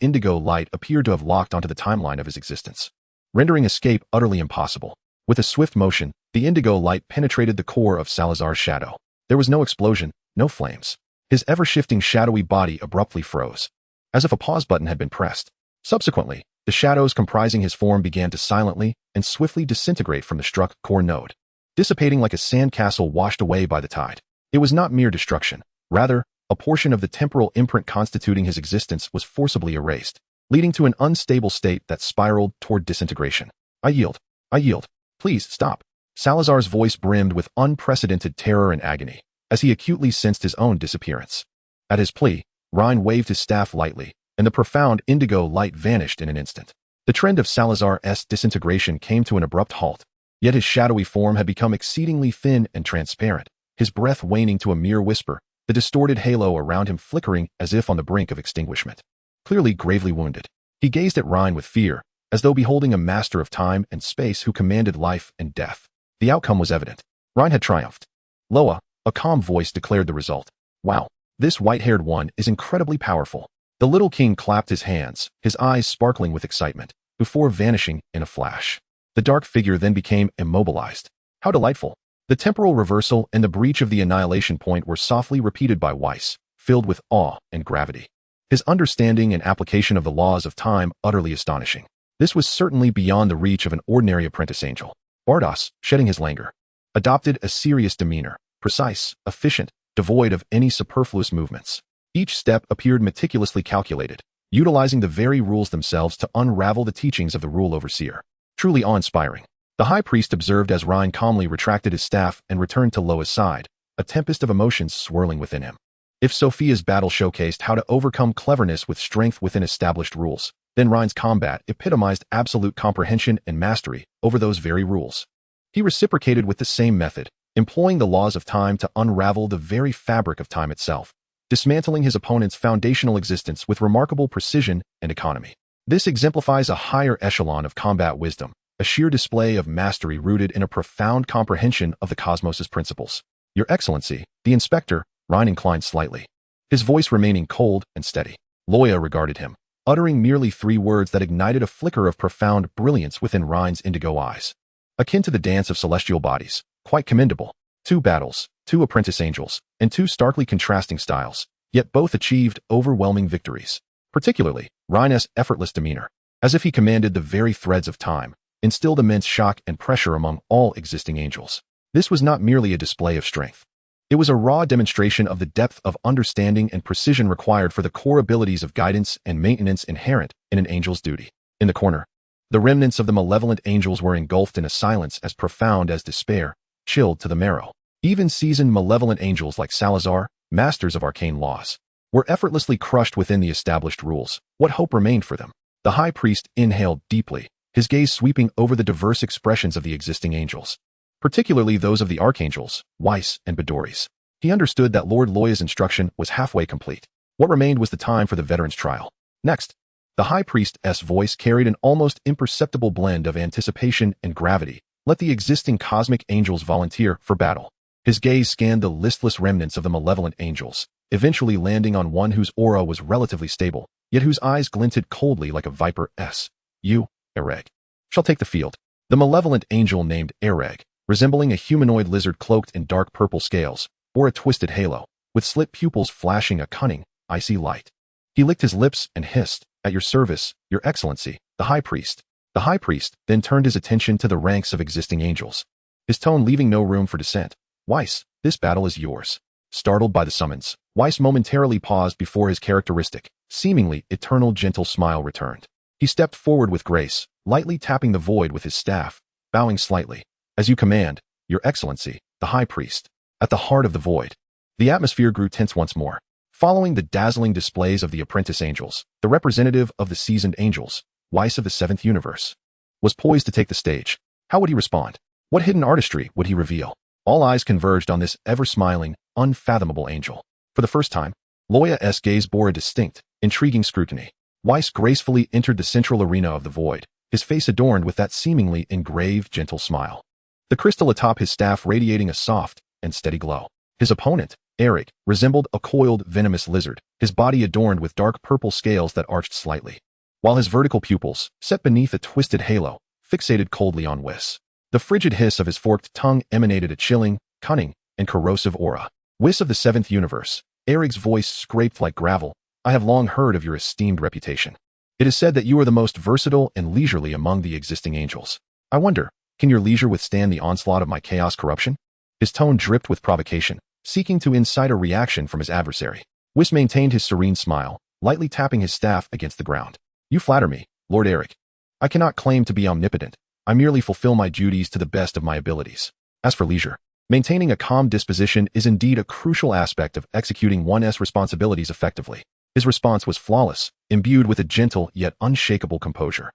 indigo light appeared to have locked onto the timeline of his existence, rendering escape utterly impossible. With a swift motion, the indigo light penetrated the core of Salazar's shadow. There was no explosion, no flames. His ever-shifting shadowy body abruptly froze, as if a pause button had been pressed. Subsequently, the shadows comprising his form began to silently and swiftly disintegrate from the struck core node, dissipating like a sandcastle washed away by the tide. It was not mere destruction. Rather, a portion of the temporal imprint constituting his existence was forcibly erased, leading to an unstable state that spiraled toward disintegration. I yield. I yield. Please, stop. Salazar's voice brimmed with unprecedented terror and agony, as he acutely sensed his own disappearance. At his plea, Rein waved his staff lightly, and the profound indigo light vanished in an instant. The trend of Salazar's disintegration came to an abrupt halt, yet his shadowy form had become exceedingly thin and transparent, his breath waning to a mere whisper, the distorted halo around him flickering as if on the brink of extinguishment. Clearly gravely wounded, he gazed at Rein with fear, as though beholding a master of time and space who commanded life and death. The outcome was evident. Rein had triumphed. Loya, a calm voice declared the result. Wow, this white-haired one is incredibly powerful. The little king clapped his hands, his eyes sparkling with excitement, before vanishing in a flash. The dark figure then became immobilized. How delightful. The temporal reversal and the breach of the annihilation point were softly repeated by Whis, filled with awe and gravity. His understanding and application of the laws of time utterly astonishing. This was certainly beyond the reach of an ordinary apprentice angel. Bardos, shedding his languor, adopted a serious demeanor, precise, efficient, devoid of any superfluous movements. Each step appeared meticulously calculated, utilizing the very rules themselves to unravel the teachings of the rule overseer. Truly awe-inspiring. The high priest observed as Rein calmly retracted his staff and returned to Loya's side, a tempest of emotions swirling within him. If Sophia's battle showcased how to overcome cleverness with strength within established rules, then Rein's combat epitomized absolute comprehension and mastery over those very rules. He reciprocated with the same method, employing the laws of time to unravel the very fabric of time itself, dismantling his opponent's foundational existence with remarkable precision and economy. This exemplifies a higher echelon of combat wisdom, a sheer display of mastery rooted in a profound comprehension of the cosmos's principles. Your Excellency, the inspector, Rein inclined slightly, his voice remaining cold and steady. Loya regarded him, uttering merely 3 words that ignited a flicker of profound brilliance within Rein's indigo eyes. Akin to the dance of celestial bodies, quite commendable. 2 battles, 2 apprentice angels, and 2 starkly contrasting styles, yet both achieved overwhelming victories. Particularly, Rein's effortless demeanor, as if he commanded the very threads of time, instilled immense shock and pressure among all existing angels. This was not merely a display of strength. It was a raw demonstration of the depth of understanding and precision required for the core abilities of guidance and maintenance inherent in an angel's duty. In the corner, the remnants of the malevolent angels were engulfed in a silence as profound as despair, chilled to the marrow. Even seasoned malevolent angels like Salazar, masters of arcane laws, were effortlessly crushed within the established rules. What hope remained for them? The high priest inhaled deeply, his gaze sweeping over the diverse expressions of the existing angels, particularly those of the archangels, Whis and Beerus. He understood that Lord Loya's instruction was halfway complete. What remained was the time for the veteran's trial. Next, the high priest's voice carried an almost imperceptible blend of anticipation and gravity. Let the existing cosmic angels volunteer for battle. His gaze scanned the listless remnants of the malevolent angels, eventually landing on one whose aura was relatively stable, yet whose eyes glinted coldly like a viper's. You, Ereg, shall take the field. The malevolent angel named Ereg, resembling a humanoid lizard cloaked in dark purple scales, bore a twisted halo, with slit pupils flashing a cunning, icy light. He licked his lips and hissed, "At your service, Your Excellency, the High Priest." The High Priest then turned his attention to the ranks of existing angels, his tone leaving no room for dissent. "Whis, this battle is yours." Startled by the summons, Whis momentarily paused before his characteristic, seemingly eternal gentle smile returned. He stepped forward with grace, lightly tapping the void with his staff, bowing slightly. As you command, Your Excellency, the High Priest. At the heart of the void, the atmosphere grew tense once more. Following the dazzling displays of the Apprentice Angels, the representative of the seasoned angels, Whis of the Seventh Universe, was poised to take the stage. How would he respond? What hidden artistry would he reveal? All eyes converged on this ever-smiling, unfathomable angel. For the first time, Loya's gaze bore a distinct, intriguing scrutiny. Whis gracefully entered the central arena of the void, his face adorned with that seemingly engraved, gentle smile. The crystal atop his staff radiating a soft and steady glow. His opponent, Eric, resembled a coiled, venomous lizard, his body adorned with dark purple scales that arched slightly, while his vertical pupils, set beneath a twisted halo, fixated coldly on Whis. The frigid hiss of his forked tongue emanated a chilling, cunning, and corrosive aura. Whis of the Seventh Universe, Eric's voice scraped like gravel. I have long heard of your esteemed reputation. It is said that you are the most versatile and leisurely among the existing angels. I wonder, can your leisure withstand the onslaught of my chaos corruption? His tone dripped with provocation, seeking to incite a reaction from his adversary. Whis maintained his serene smile, lightly tapping his staff against the ground. You flatter me, Lord Eric. I cannot claim to be omnipotent. I merely fulfill my duties to the best of my abilities. As for leisure, maintaining a calm disposition is indeed a crucial aspect of executing one's responsibilities effectively. His response was flawless, imbued with a gentle yet unshakable composure.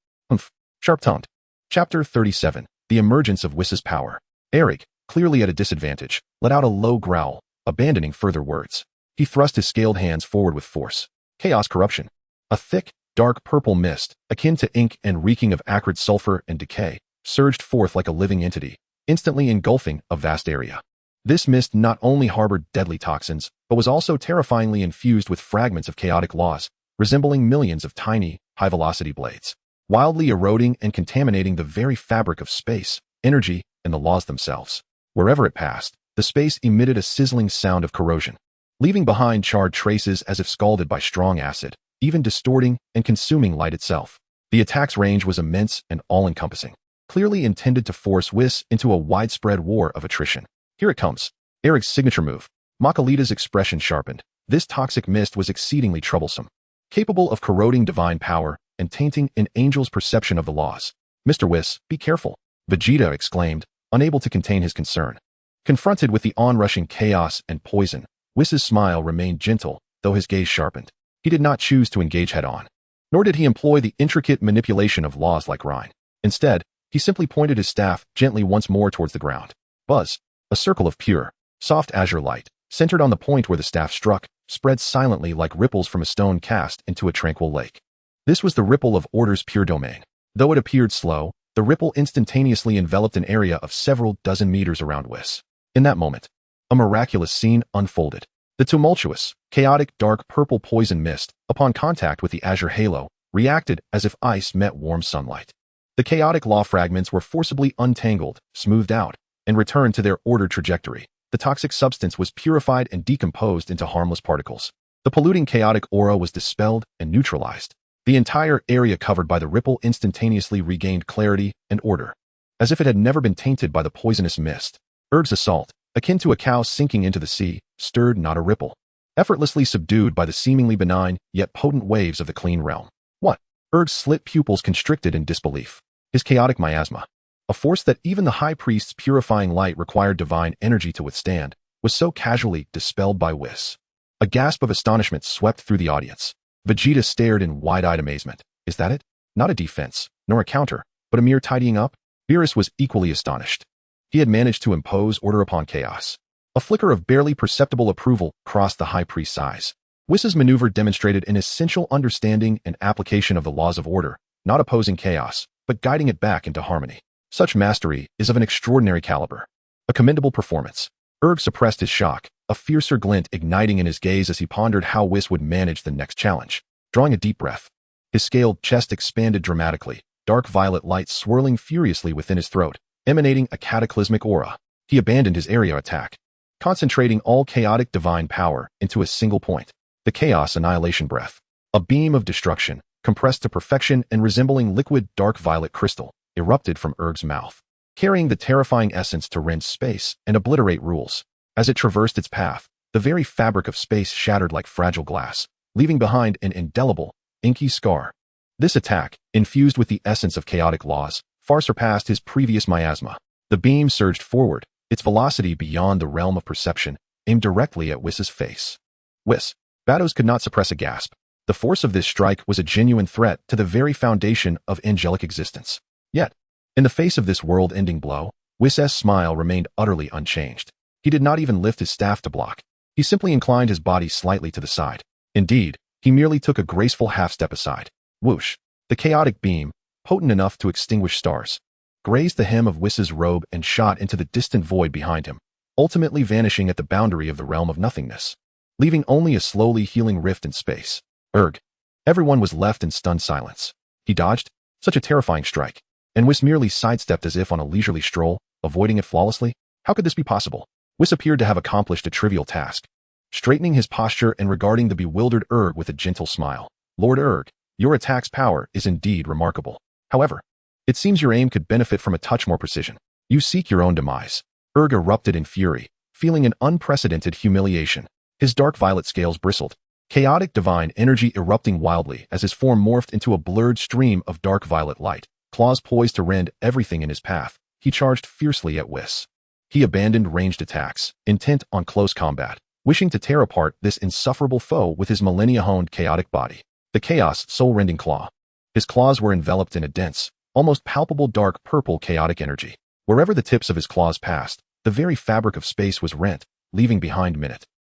Sharp-tongued. Chapter 37. The Emergence of Whis's Power. Eric, clearly at a disadvantage, let out a low growl, abandoning further words. He thrust his scaled hands forward with force. Chaos corruption. A thick, dark purple mist, akin to ink and reeking of acrid sulfur and decay, surged forth like a living entity, instantly engulfing a vast area. This mist not only harbored deadly toxins, but was also terrifyingly infused with fragments of chaotic laws, resembling millions of tiny, high-velocity blades, wildly eroding and contaminating the very fabric of space, energy, and the laws themselves. Wherever it passed, the space emitted a sizzling sound of corrosion, leaving behind charred traces as if scalded by strong acid, even distorting and consuming light itself. The attack's range was immense and all-encompassing, clearly intended to force Whis into a widespread war of attrition. Here it comes. Eric's signature move. Makalita's expression sharpened. This toxic mist was exceedingly troublesome, capable of corroding divine power and tainting an angel's perception of the laws. Mr. Whis, be careful, Vegeta exclaimed, unable to contain his concern. Confronted with the onrushing chaos and poison, Whis's smile remained gentle, though his gaze sharpened. He did not choose to engage head-on, nor did he employ the intricate manipulation of laws like Rhine. Instead, he simply pointed his staff gently once more towards the ground. Buzz. A circle of pure, soft azure light, centered on the point where the staff struck, spread silently like ripples from a stone cast into a tranquil lake. This was the ripple of Order's pure domain. Though it appeared slow, the ripple instantaneously enveloped an area of several dozen meters around Whis. In that moment, a miraculous scene unfolded. The tumultuous, chaotic dark purple poison mist, upon contact with the azure halo, reacted as if ice met warm sunlight. The chaotic law fragments were forcibly untangled, smoothed out, and returned to their ordered trajectory. The toxic substance was purified and decomposed into harmless particles. The polluting chaotic aura was dispelled and neutralized. The entire area covered by the ripple instantaneously regained clarity and order, as if it had never been tainted by the poisonous mist. Erg's assault, akin to a cow sinking into the sea, stirred not a ripple, effortlessly subdued by the seemingly benign yet potent waves of the clean realm. What? Erg's slit pupils constricted in disbelief. His chaotic miasma, a force that even the High Priest's purifying light required divine energy to withstand, was so casually dispelled by Whis. A gasp of astonishment swept through the audience. Vegeta stared in wide-eyed amazement. Is that it? Not a defense, nor a counter, but a mere tidying up? Beerus was equally astonished. He had managed to impose order upon chaos. A flicker of barely perceptible approval crossed the High Priest's eyes. Whis's maneuver demonstrated an essential understanding and application of the laws of order, not opposing chaos, but guiding it back into harmony. Such mastery is of an extraordinary caliber. A commendable performance. Erg suppressed his shock, a fiercer glint igniting in his gaze as he pondered how Whis would manage the next challenge. Drawing a deep breath, his scaled chest expanded dramatically, dark violet light swirling furiously within his throat, emanating a cataclysmic aura. He abandoned his area attack, concentrating all chaotic divine power into a single point. The Chaos Annihilation Breath. A beam of destruction, compressed to perfection and resembling liquid dark violet crystal, erupted from Erg's mouth, carrying the terrifying essence to rend space and obliterate rules. As it traversed its path, the very fabric of space shattered like fragile glass, leaving behind an indelible, inky scar. This attack, infused with the essence of chaotic laws, far surpassed his previous miasma. The beam surged forward, its velocity beyond the realm of perception, aimed directly at Whis's face. Whis. Batos could not suppress a gasp. The force of this strike was a genuine threat to the very foundation of angelic existence. Yet, in the face of this world-ending blow, Whis' smile remained utterly unchanged. He did not even lift his staff to block. He simply inclined his body slightly to the side. Indeed, he merely took a graceful half-step aside. Whoosh! The chaotic beam, potent enough to extinguish stars, grazed the hem of Whis' robe and shot into the distant void behind him, ultimately vanishing at the boundary of the realm of nothingness, leaving only a slowly healing rift in space. Erg. Everyone was left in stunned silence. He dodged such a terrifying strike, and Whis merely sidestepped as if on a leisurely stroll, avoiding it flawlessly. How could this be possible? Whis appeared to have accomplished a trivial task, straightening his posture and regarding the bewildered Erg with a gentle smile. Lord Erg, your attack's power is indeed remarkable. However, it seems your aim could benefit from a touch more precision. You seek your own demise. Erg erupted in fury, feeling an unprecedented humiliation. His dark violet scales bristled, chaotic divine energy erupting wildly as his form morphed into a blurred stream of dark violet light. Claws poised to rend everything in his path, he charged fiercely at Whis. He abandoned ranged attacks, intent on close combat, wishing to tear apart this insufferable foe with his millennia-honed chaotic body. The chaos soul-rending claw. His claws were enveloped in a dense, almost palpable dark purple chaotic energy. Wherever the tips of his claws passed, the very fabric of space was rent, leaving behind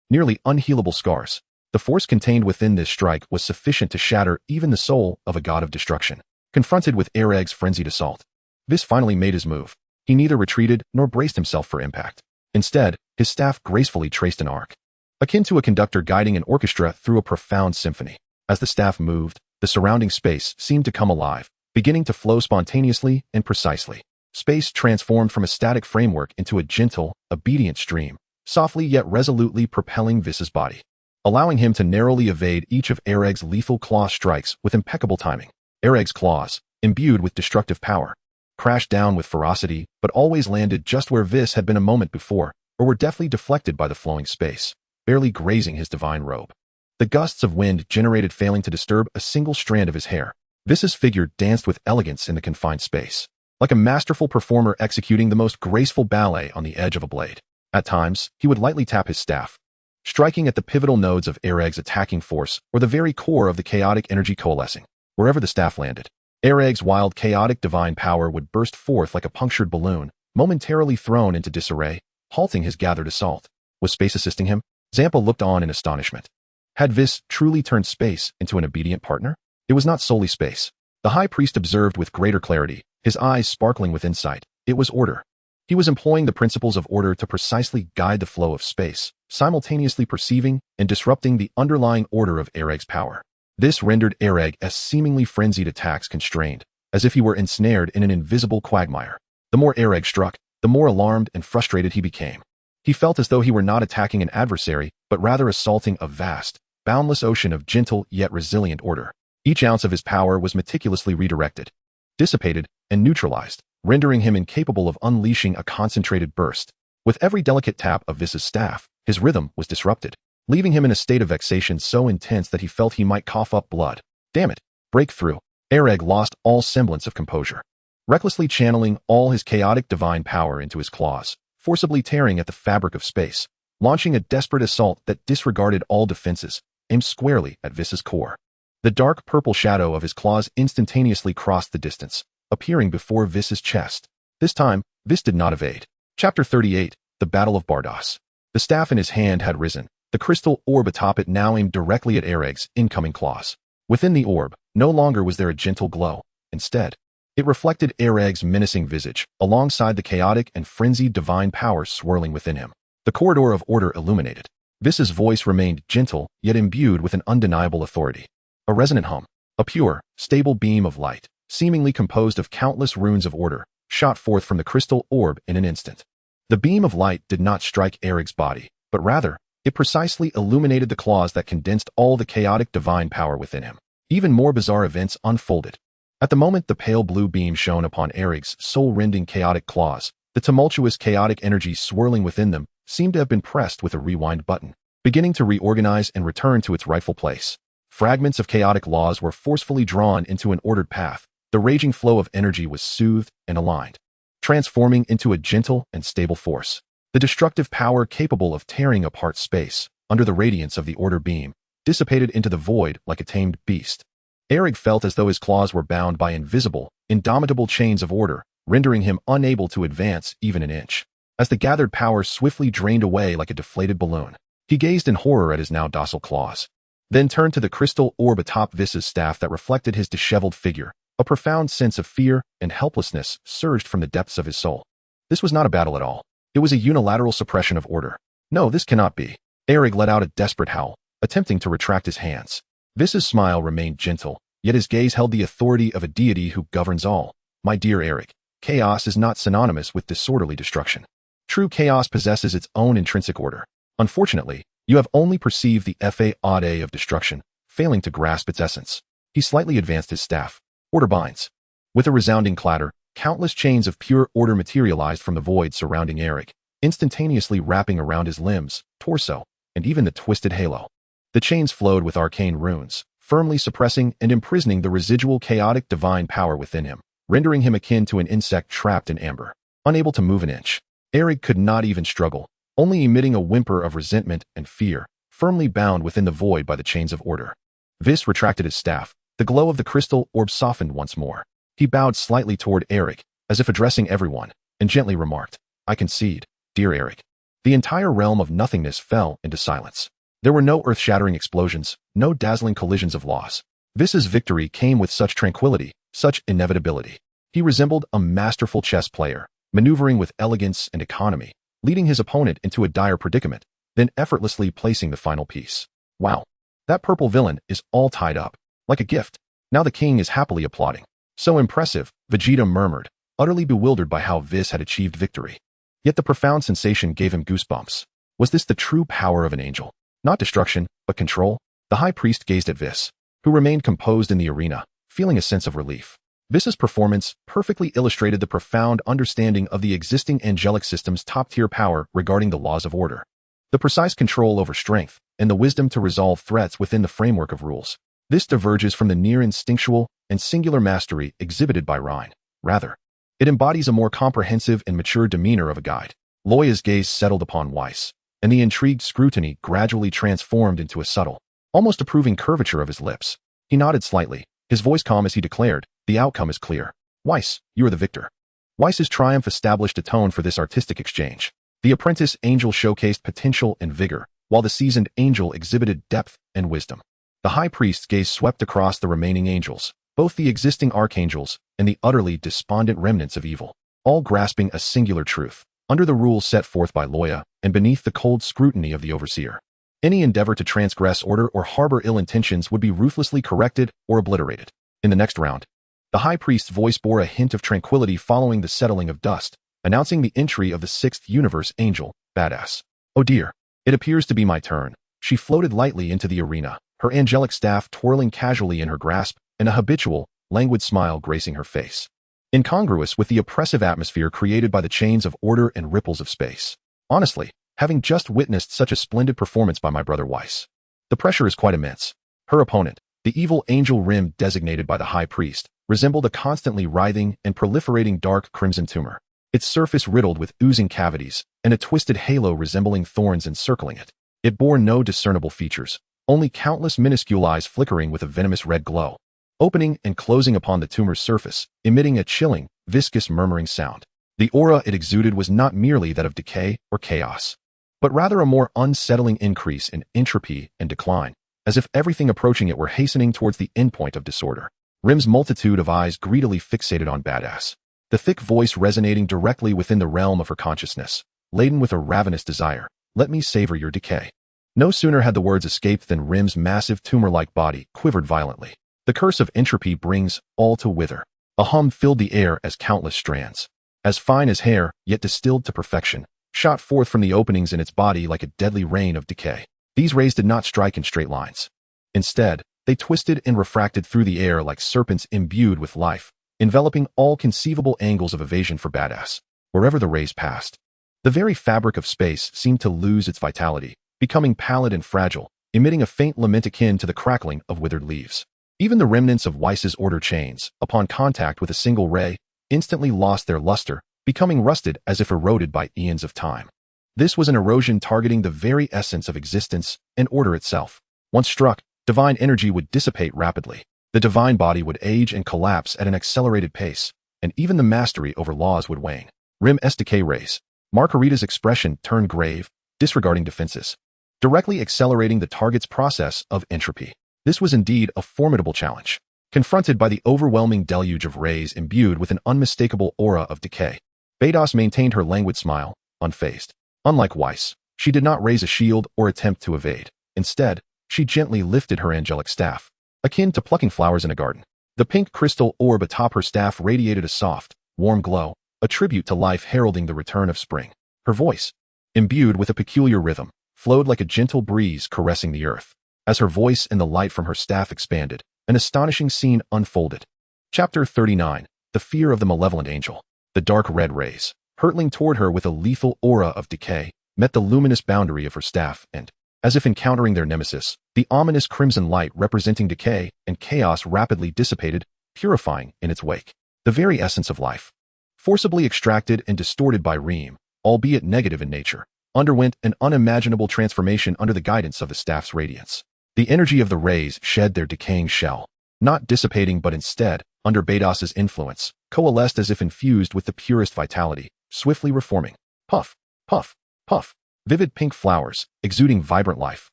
nearly unhealable scars. The force contained within this strike was sufficient to shatter even the soul of a god of destruction. Confronted with Ereg's frenzied assault, Whis finally made his move. He neither retreated nor braced himself for impact. Instead, his staff gracefully traced an arc, akin to a conductor guiding an orchestra through a profound symphony. As the staff moved, the surrounding space seemed to come alive, beginning to flow spontaneously and precisely. Space transformed from a static framework into a gentle, obedient stream, softly yet resolutely propelling Whis' body, allowing him to narrowly evade each of Ereg's lethal claw strikes with impeccable timing. Ereg's claws, imbued with destructive power, crashed down with ferocity but always landed just where Whis had been a moment before, or were deftly deflected by the flowing space, barely grazing his divine robe. The gusts of wind generated failing to disturb a single strand of his hair. Whis' figure danced with elegance in the confined space, like a masterful performer executing the most graceful ballet on the edge of a blade. At times, he would lightly tap his staff, striking at the pivotal nodes of Ereg's attacking force or the very core of the chaotic energy coalescing. Wherever the staff landed, Ereg's wild chaotic divine power would burst forth like a punctured balloon, momentarily thrown into disarray, halting his gathered assault. Was space assisting him? Zampa looked on in astonishment. Had Whis truly turned space into an obedient partner? It was not solely space. The high priest observed with greater clarity, his eyes sparkling with insight. It was order. He was employing the principles of order to precisely guide the flow of space, simultaneously perceiving and disrupting the underlying order of Ereg's power. This rendered Ereg's seemingly frenzied attacks constrained, as if he were ensnared in an invisible quagmire. The more Ereg struck, the more alarmed and frustrated he became. He felt as though he were not attacking an adversary, but rather assaulting a vast, boundless ocean of gentle yet resilient order. Each ounce of his power was meticulously redirected, dissipated, and neutralized, rendering him incapable of unleashing a concentrated burst. With every delicate tap of Whis' staff, his rhythm was disrupted, leaving him in a state of vexation so intense that he felt he might cough up blood. Damn it! Breakthrough. Ereg lost all semblance of composure, recklessly channeling all his chaotic divine power into his claws, forcibly tearing at the fabric of space, launching a desperate assault that disregarded all defenses, aimed squarely at Whis' core. The dark purple shadow of his claws instantaneously crossed the distance, appearing before Whis' chest. This time, Whis did not evade. Chapter 38, The Battle of Bardos. The staff in his hand had risen, the crystal orb atop it now aimed directly at Ereg's incoming claws. Within the orb, no longer was there a gentle glow. Instead, it reflected Ereg's menacing visage, alongside the chaotic and frenzied divine power swirling within him. The corridor of order illuminated. Whis' voice remained gentle, yet imbued with an undeniable authority. A resonant hum, a pure, stable beam of light, seemingly composed of countless runes of order, shot forth from the crystal orb in an instant. The beam of light did not strike Ereg's body, but rather, it precisely illuminated the claws that condensed all the chaotic divine power within him. Even more bizarre events unfolded. At the moment the pale blue beam shone upon Ereg's soul-rending chaotic claws, the tumultuous chaotic energy swirling within them seemed to have been pressed with a rewind button, beginning to reorganize and return to its rightful place. Fragments of chaotic laws were forcefully drawn into an ordered path. The raging flow of energy was soothed and aligned, transforming into a gentle and stable force. The destructive power capable of tearing apart space, under the radiance of the order beam, dissipated into the void like a tamed beast. Eric felt as though his claws were bound by invisible, indomitable chains of order, rendering him unable to advance even an inch. As the gathered power swiftly drained away like a deflated balloon, he gazed in horror at his now docile claws, then turned to the crystal orb atop Vis's staff that reflected his disheveled figure. A profound sense of fear and helplessness surged from the depths of his soul. This was not a battle at all. It was a unilateral suppression of order. No, this cannot be. Eric let out a desperate howl, attempting to retract his hands. Vis's smile remained gentle, yet his gaze held the authority of a deity who governs all. My dear Eric, chaos is not synonymous with disorderly destruction. True chaos possesses its own intrinsic order. Unfortunately, you have only perceived the fade of destruction, failing to grasp its essence. He slightly advanced his staff. Order binds. With a resounding clatter, countless chains of pure order materialized from the void surrounding Eric, instantaneously wrapping around his limbs, torso, and even the twisted halo. The chains flowed with arcane runes, firmly suppressing and imprisoning the residual chaotic divine power within him, rendering him akin to an insect trapped in amber. Unable to move an inch, Eric could not even struggle, only emitting a whimper of resentment and fear, firmly bound within the void by the chains of order. Vis retracted his staff. The glow of the crystal orb softened once more. He bowed slightly toward Eric, as if addressing everyone, and gently remarked, I concede, dear Eric. The entire realm of nothingness fell into silence. There were no earth-shattering explosions, no dazzling collisions of loss. Vis's victory came with such tranquility, such inevitability. He resembled a masterful chess player, maneuvering with elegance and economy, leading his opponent into a dire predicament, then effortlessly placing the final piece. Wow, that purple villain is all tied up. Like a gift. Now the king is happily applauding. So impressive, Vegeta murmured, utterly bewildered by how Vis had achieved victory. Yet the profound sensation gave him goosebumps. Was this the true power of an angel? Not destruction, but control? The high priest gazed at Vis, who remained composed in the arena, feeling a sense of relief. Vis's performance perfectly illustrated the profound understanding of the existing angelic system's top-tier power regarding the laws of order. The precise control over strength, and the wisdom to resolve threats within the framework of rules. This diverges from the near-instinctual and singular mastery exhibited by Rhine. Rather, it embodies a more comprehensive and mature demeanor of a guide. Loya's gaze settled upon Whis, and the intrigued scrutiny gradually transformed into a subtle, almost approving curvature of his lips. He nodded slightly, his voice calm as he declared, the outcome is clear. Whis, you are the victor. Whis' triumph established a tone for this artistic exchange. The apprentice angel showcased potential and vigor, while the seasoned angel exhibited depth and wisdom. The high priest's gaze swept across the remaining angels, both the existing archangels and the utterly despondent remnants of evil, all grasping a singular truth, under the rules set forth by Loya and beneath the cold scrutiny of the overseer. Any endeavor to transgress order or harbor ill intentions would be ruthlessly corrected or obliterated. In the next round, the high priest's voice bore a hint of tranquility following the settling of dust, announcing the entry of the 6th universe angel, Badass. Oh dear, it appears to be my turn. She floated lightly into the arena, her angelic staff twirling casually in her grasp, and a habitual, languid smile gracing her face. Incongruous with the oppressive atmosphere created by the chains of order and ripples of space. Honestly, having just witnessed such a splendid performance by my brother Whis, the pressure is quite immense. Her opponent, the evil angel rim designated by the high priest, resembled a constantly writhing and proliferating dark crimson tumor, its surface riddled with oozing cavities, and a twisted halo resembling thorns encircling it. It bore no discernible features, only countless minuscule eyes flickering with a venomous red glow, opening and closing upon the tumor's surface, emitting a chilling, viscous murmuring sound. The aura it exuded was not merely that of decay or chaos, but rather a more unsettling increase in entropy and decline, as if everything approaching it were hastening towards the endpoint of disorder. Rim's multitude of eyes greedily fixated on Badass, the thick voice resonating directly within the realm of her consciousness, laden with a ravenous desire. Let me savor your decay. No sooner had the words escaped than Rim's massive tumor-like body quivered violently. The curse of entropy brings all to wither. A hum filled the air as countless strands, as fine as hair, yet distilled to perfection, shot forth from the openings in its body like a deadly rain of decay. These rays did not strike in straight lines. Instead, they twisted and refracted through the air like serpents imbued with life, enveloping all conceivable angles of evasion for Badass, wherever the rays passed. The very fabric of space seemed to lose its vitality, becoming pallid and fragile, emitting a faint lament akin to the crackling of withered leaves. Even the remnants of Whis' order chains, upon contact with a single ray, instantly lost their luster, becoming rusted as if eroded by eons of time. This was an erosion targeting the very essence of existence and order itself. Once struck, divine energy would dissipate rapidly. The divine body would age and collapse at an accelerated pace, and even the mastery over laws would wane. Rim's decay rays. Margarita's expression turned grave, disregarding defenses, directly accelerating the target's process of entropy. This was indeed a formidable challenge. Confronted by the overwhelming deluge of rays imbued with an unmistakable aura of decay, Beerus maintained her languid smile, unfazed. Unlike Whis, she did not raise a shield or attempt to evade. Instead, she gently lifted her angelic staff, akin to plucking flowers in a garden. The pink crystal orb atop her staff radiated a soft, warm glow, a tribute to life heralding the return of spring. Her voice, imbued with a peculiar rhythm, flowed like a gentle breeze caressing the earth. As her voice and the light from her staff expanded, an astonishing scene unfolded. Chapter 39, The Fear of the Malevolent Angel. The dark red rays, hurtling toward her with a lethal aura of decay, met the luminous boundary of her staff and, as if encountering their nemesis, the ominous crimson light representing decay and chaos rapidly dissipated, purifying in its wake. The very essence of life, forcibly extracted and distorted by Reem, albeit negative in nature, underwent an unimaginable transformation under the guidance of the staff's radiance. The energy of the rays shed their decaying shell, not dissipating but instead, under Beerus's influence, coalesced as if infused with the purest vitality, swiftly reforming. Puff, puff, puff. Vivid pink flowers, exuding vibrant life,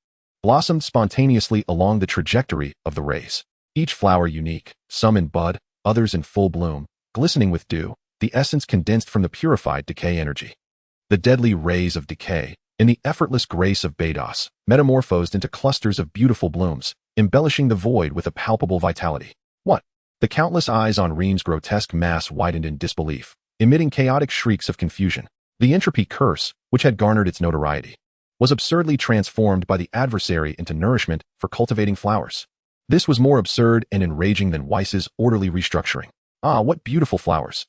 blossomed spontaneously along the trajectory of the rays. Each flower unique, some in bud, others in full bloom, glistening with dew, the essence condensed from the purified decay energy. The deadly rays of decay, in the effortless grace of Beerus, metamorphosed into clusters of beautiful blooms, embellishing the void with a palpable vitality. What? The countless eyes on Reem's grotesque mass widened in disbelief, emitting chaotic shrieks of confusion. The entropy curse, which had garnered its notoriety, was absurdly transformed by the adversary into nourishment for cultivating flowers. This was more absurd and enraging than Whis' orderly restructuring. Ah, what beautiful flowers!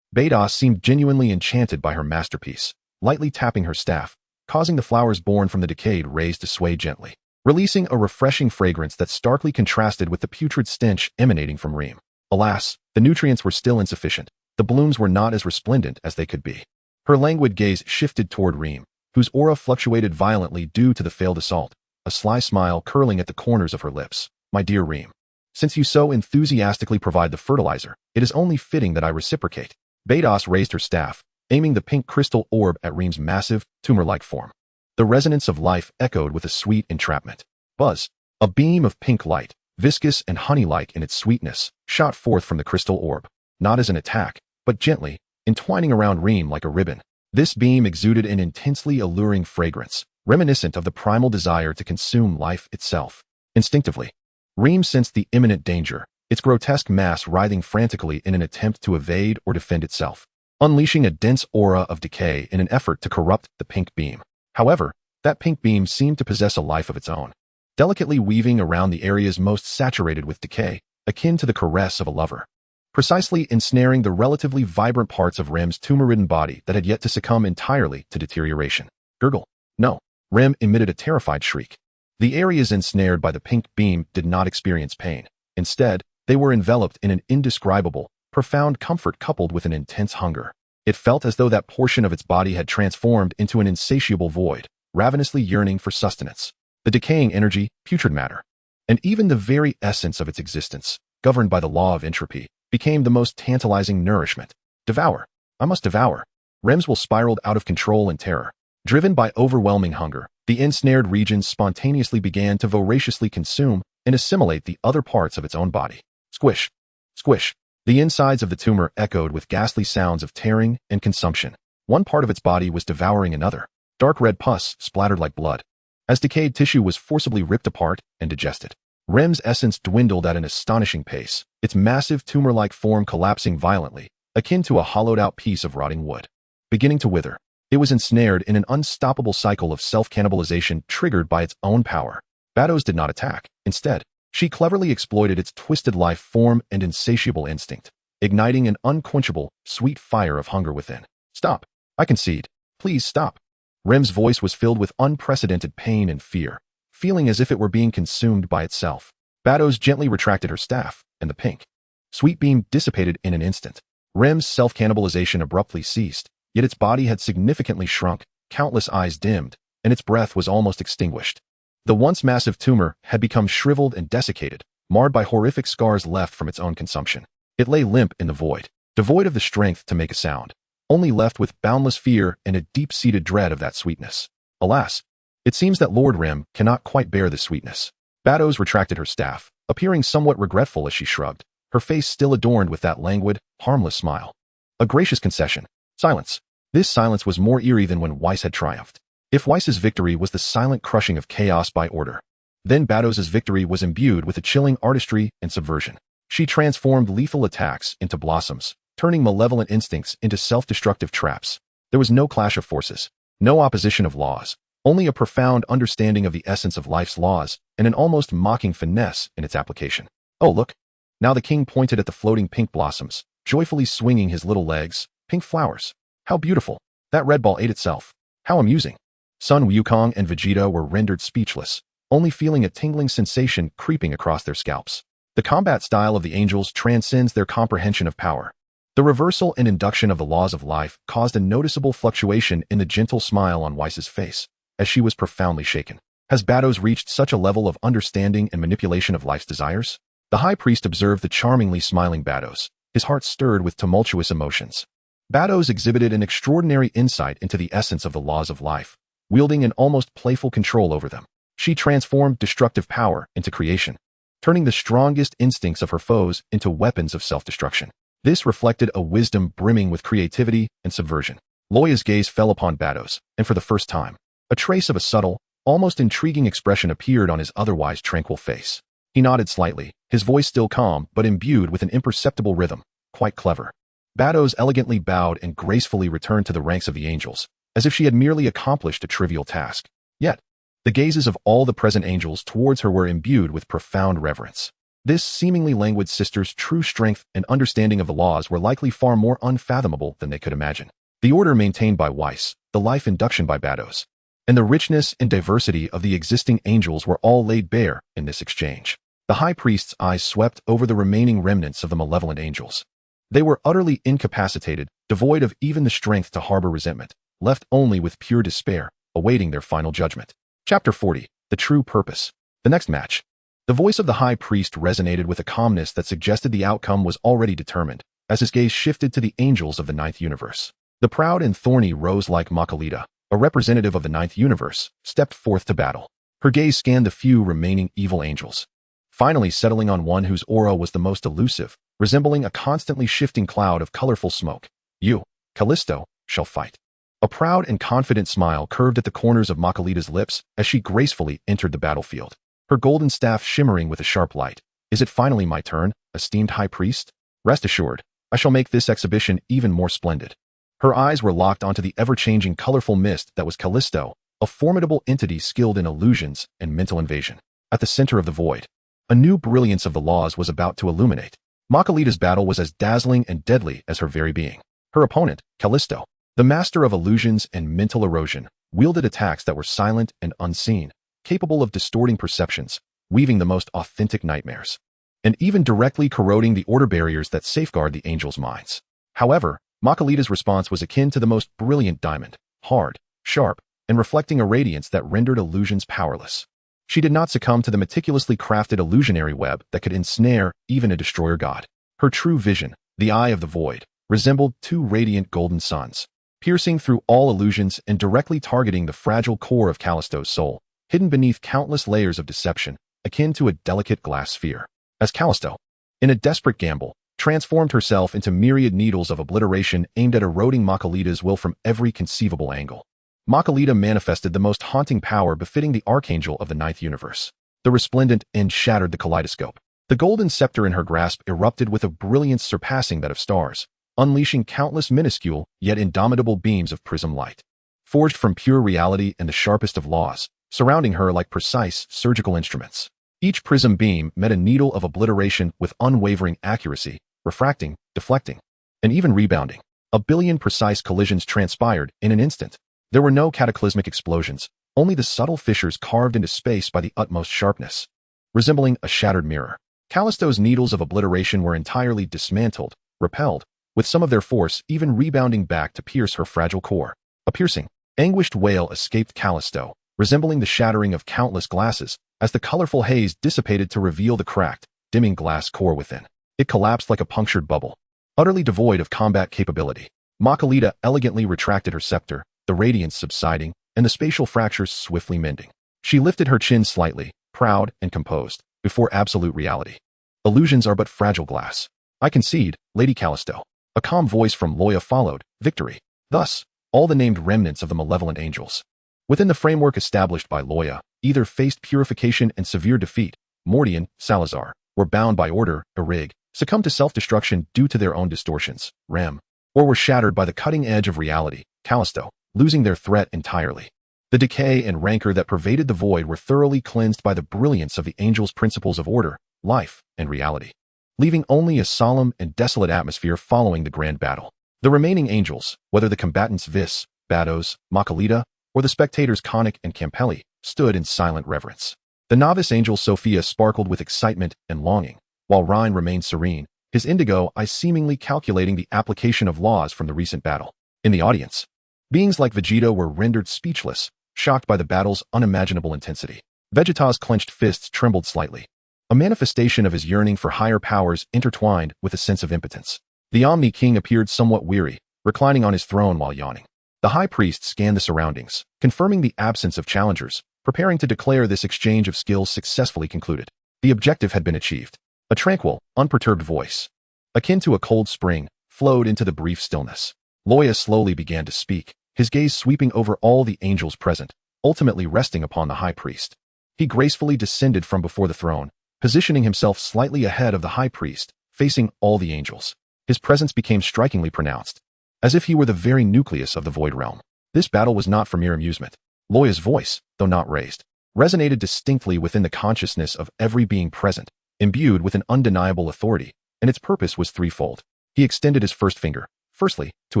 Beerus seemed genuinely enchanted by her masterpiece, lightly tapping her staff, causing the flowers born from the decayed rays to sway gently, releasing a refreshing fragrance that starkly contrasted with the putrid stench emanating from Reem. Alas, the nutrients were still insufficient. The blooms were not as resplendent as they could be. Her languid gaze shifted toward Reem, whose aura fluctuated violently due to the failed assault, a sly smile curling at the corners of her lips. My dear Reem, since you so enthusiastically provide the fertilizer, it is only fitting that I reciprocate. Beerus raised her staff, aiming the pink crystal orb at Reem's massive, tumor-like form. The resonance of life echoed with a sweet entrapment. Buzz, a beam of pink light, viscous and honey-like in its sweetness, shot forth from the crystal orb, not as an attack, but gently, entwining around Reem like a ribbon. This beam exuded an intensely alluring fragrance, reminiscent of the primal desire to consume life itself. Instinctively, Reem sensed the imminent danger, its grotesque mass writhing frantically in an attempt to evade or defend itself, unleashing a dense aura of decay in an effort to corrupt the pink beam. However, that pink beam seemed to possess a life of its own, delicately weaving around the areas most saturated with decay, akin to the caress of a lover, precisely ensnaring the relatively vibrant parts of Rem's tumor-ridden body that had yet to succumb entirely to deterioration. Gurgle. No. Rem emitted a terrified shriek. The areas ensnared by the pink beam did not experience pain. Instead, they were enveloped in an indescribable, profound comfort coupled with an intense hunger. It felt as though that portion of its body had transformed into an insatiable void, ravenously yearning for sustenance. The decaying energy, putrid matter, and even the very essence of its existence, governed by the law of entropy, became the most tantalizing nourishment. Devour. I must devour. Rem's will spiraled out of control and terror. Driven by overwhelming hunger, the ensnared regions spontaneously began to voraciously consume and assimilate the other parts of its own body. Squish. Squish. The insides of the tumor echoed with ghastly sounds of tearing and consumption. One part of its body was devouring another. Dark red pus splattered like blood, as decayed tissue was forcibly ripped apart and digested. Rem's essence dwindled at an astonishing pace, its massive tumor-like form collapsing violently, akin to a hollowed-out piece of rotting wood. Beginning to wither, it was ensnared in an unstoppable cycle of self-cannibalization triggered by its own power. Beerus did not attack. Instead, she cleverly exploited its twisted life form and insatiable instinct, igniting an unquenchable, sweet fire of hunger within. Stop. I concede. Please stop. Rem's voice was filled with unprecedented pain and fear, feeling as if it were being consumed by itself. Bados gently retracted her staff, and the pink sweet beam dissipated in an instant. Rem's self-cannibalization abruptly ceased, yet its body had significantly shrunk, countless eyes dimmed, and its breath was almost extinguished. The once massive tumor had become shriveled and desiccated, marred by horrific scars left from its own consumption. It lay limp in the void, devoid of the strength to make a sound, only left with boundless fear and a deep-seated dread of that sweetness. Alas, it seems that Lord Rem cannot quite bear this sweetness. Bados retracted her staff, appearing somewhat regretful as she shrugged, her face still adorned with that languid, harmless smile. A gracious concession. Silence. This silence was more eerie than when Whis had triumphed. If Whis's victory was the silent crushing of chaos by order, then Bados's victory was imbued with a chilling artistry and subversion. She transformed lethal attacks into blossoms, turning malevolent instincts into self-destructive traps. There was no clash of forces, no opposition of laws, only a profound understanding of the essence of life's laws and an almost mocking finesse in its application. Oh, look. Now the king pointed at the floating pink blossoms, joyfully swinging his little legs. Pink flowers. How beautiful. That red ball ate itself. How amusing. Sun Wukong and Vegeta were rendered speechless, only feeling a tingling sensation creeping across their scalps. The combat style of the angels transcends their comprehension of power. The reversal and induction of the laws of life caused a noticeable fluctuation in the gentle smile on Whis's face, as she was profoundly shaken. Has Bados reached such a level of understanding and manipulation of life's desires? The high priest observed the charmingly smiling Bados, his heart stirred with tumultuous emotions. Bados exhibited an extraordinary insight into the essence of the laws of life, wielding an almost playful control over them. She transformed destructive power into creation, turning the strongest instincts of her foes into weapons of self-destruction. This reflected a wisdom brimming with creativity and subversion. Loya's gaze fell upon Bados, and for the first time, a trace of a subtle, almost intriguing expression appeared on his otherwise tranquil face. He nodded slightly, his voice still calm but imbued with an imperceptible rhythm. Quite clever. Bados elegantly bowed and gracefully returned to the ranks of the angels, as if she had merely accomplished a trivial task. Yet, the gazes of all the present angels towards her were imbued with profound reverence. This seemingly languid sister's true strength and understanding of the laws were likely far more unfathomable than they could imagine. The order maintained by Whis, the life induction by Bados, and the richness and diversity of the existing angels were all laid bare in this exchange. The high priest's eyes swept over the remaining remnants of the malevolent angels. They were utterly incapacitated, devoid of even the strength to harbor resentment, left only with pure despair, awaiting their final judgment. Chapter 40. The True Purpose. The next match. The voice of the high priest resonated with a calmness that suggested the outcome was already determined, as his gaze shifted to the angels of the ninth universe. The proud and thorny rose like Makalita, a representative of the ninth universe, stepped forth to battle. Her gaze scanned the few remaining evil angels, finally settling on one whose aura was the most elusive, resembling a constantly shifting cloud of colorful smoke. You, Callisto, shall fight. A proud and confident smile curved at the corners of Makalita's lips as she gracefully entered the battlefield, her golden staff shimmering with a sharp light. Is it finally my turn, esteemed high priest? Rest assured, I shall make this exhibition even more splendid. Her eyes were locked onto the ever-changing colorful mist that was Callisto, a formidable entity skilled in illusions and mental invasion. At the center of the void, a new brilliance of the laws was about to illuminate. Makalita's battle was as dazzling and deadly as her very being. Her opponent, Callisto, the master of illusions and mental erosion, wielded attacks that were silent and unseen, capable of distorting perceptions, weaving the most authentic nightmares, and even directly corroding the order barriers that safeguard the angels' minds. However, Makalita's response was akin to the most brilliant diamond, hard, sharp, and reflecting a radiance that rendered illusions powerless. She did not succumb to the meticulously crafted illusionary web that could ensnare even a destroyer god. Her true vision, the eye of the void, resembled two radiant golden suns, piercing through all illusions and directly targeting the fragile core of Callisto's soul, hidden beneath countless layers of deception, akin to a delicate glass sphere. As Callisto, in a desperate gamble, transformed herself into myriad needles of obliteration aimed at eroding Makalita's will from every conceivable angle, Makalita manifested the most haunting power befitting the archangel of the ninth universe. The resplendent end shattered the kaleidoscope. The golden scepter in her grasp erupted with a brilliance surpassing that of stars, unleashing countless minuscule yet indomitable beams of prism light, forged from pure reality and the sharpest of laws, surrounding her like precise surgical instruments. Each prism beam met a needle of obliteration with unwavering accuracy, refracting, deflecting, and even rebounding. 1 billion precise collisions transpired in an instant. There were no cataclysmic explosions, only the subtle fissures carved into space by the utmost sharpness, resembling a shattered mirror. Callisto's needles of obliteration were entirely dismantled, repelled, with some of their force even rebounding back to pierce her fragile core. A piercing, anguished wail escaped Callisto, resembling the shattering of countless glasses, as the colorful haze dissipated to reveal the cracked, dimming glass core within. It collapsed like a punctured bubble, utterly devoid of combat capability. Makalita elegantly retracted her scepter, the radiance subsiding, and the spatial fractures swiftly mending. She lifted her chin slightly, proud and composed, before absolute reality. Illusions are but fragile glass. I concede, Lady Callisto. A calm voice from Loya followed, victory. Thus, all the named remnants of the malevolent angels, within the framework established by Loya, either faced purification and severe defeat, Morty, Salazar, were bound by order, Irig, succumbed to self-destruction due to their own distortions, Rem, or were shattered by the cutting edge of reality, Callisto, losing their threat entirely. The decay and rancor that pervaded the void were thoroughly cleansed by the brilliance of the angels' principles of order, life, and reality, leaving only a solemn and desolate atmosphere following the grand battle. The remaining angels, whether the combatants Whis, Bados, Makalita, or the spectators Konik and Campelli, stood in silent reverence. The novice angel Sophia sparkled with excitement and longing, while Rhine remained serene, his indigo eyes seemingly calculating the application of laws from the recent battle. In the audience, beings like Vegeta were rendered speechless, shocked by the battle's unimaginable intensity. Vegeta's clenched fists trembled slightly, a manifestation of his yearning for higher powers intertwined with a sense of impotence. The Omni King appeared somewhat weary, reclining on his throne while yawning. The High Priest scanned the surroundings, confirming the absence of challengers, preparing to declare this exchange of skills successfully concluded. The objective had been achieved. A tranquil, unperturbed voice, akin to a cold spring, flowed into the brief stillness. Loya slowly began to speak, his gaze sweeping over all the angels present, ultimately resting upon the High Priest. He gracefully descended from before the throne, positioning himself slightly ahead of the High Priest, facing all the angels. His presence became strikingly pronounced, as if he were the very nucleus of the Void Realm. This battle was not for mere amusement. Loya's voice, though not raised, resonated distinctly within the consciousness of every being present, imbued with an undeniable authority, and its purpose was threefold. He extended his first finger, firstly, to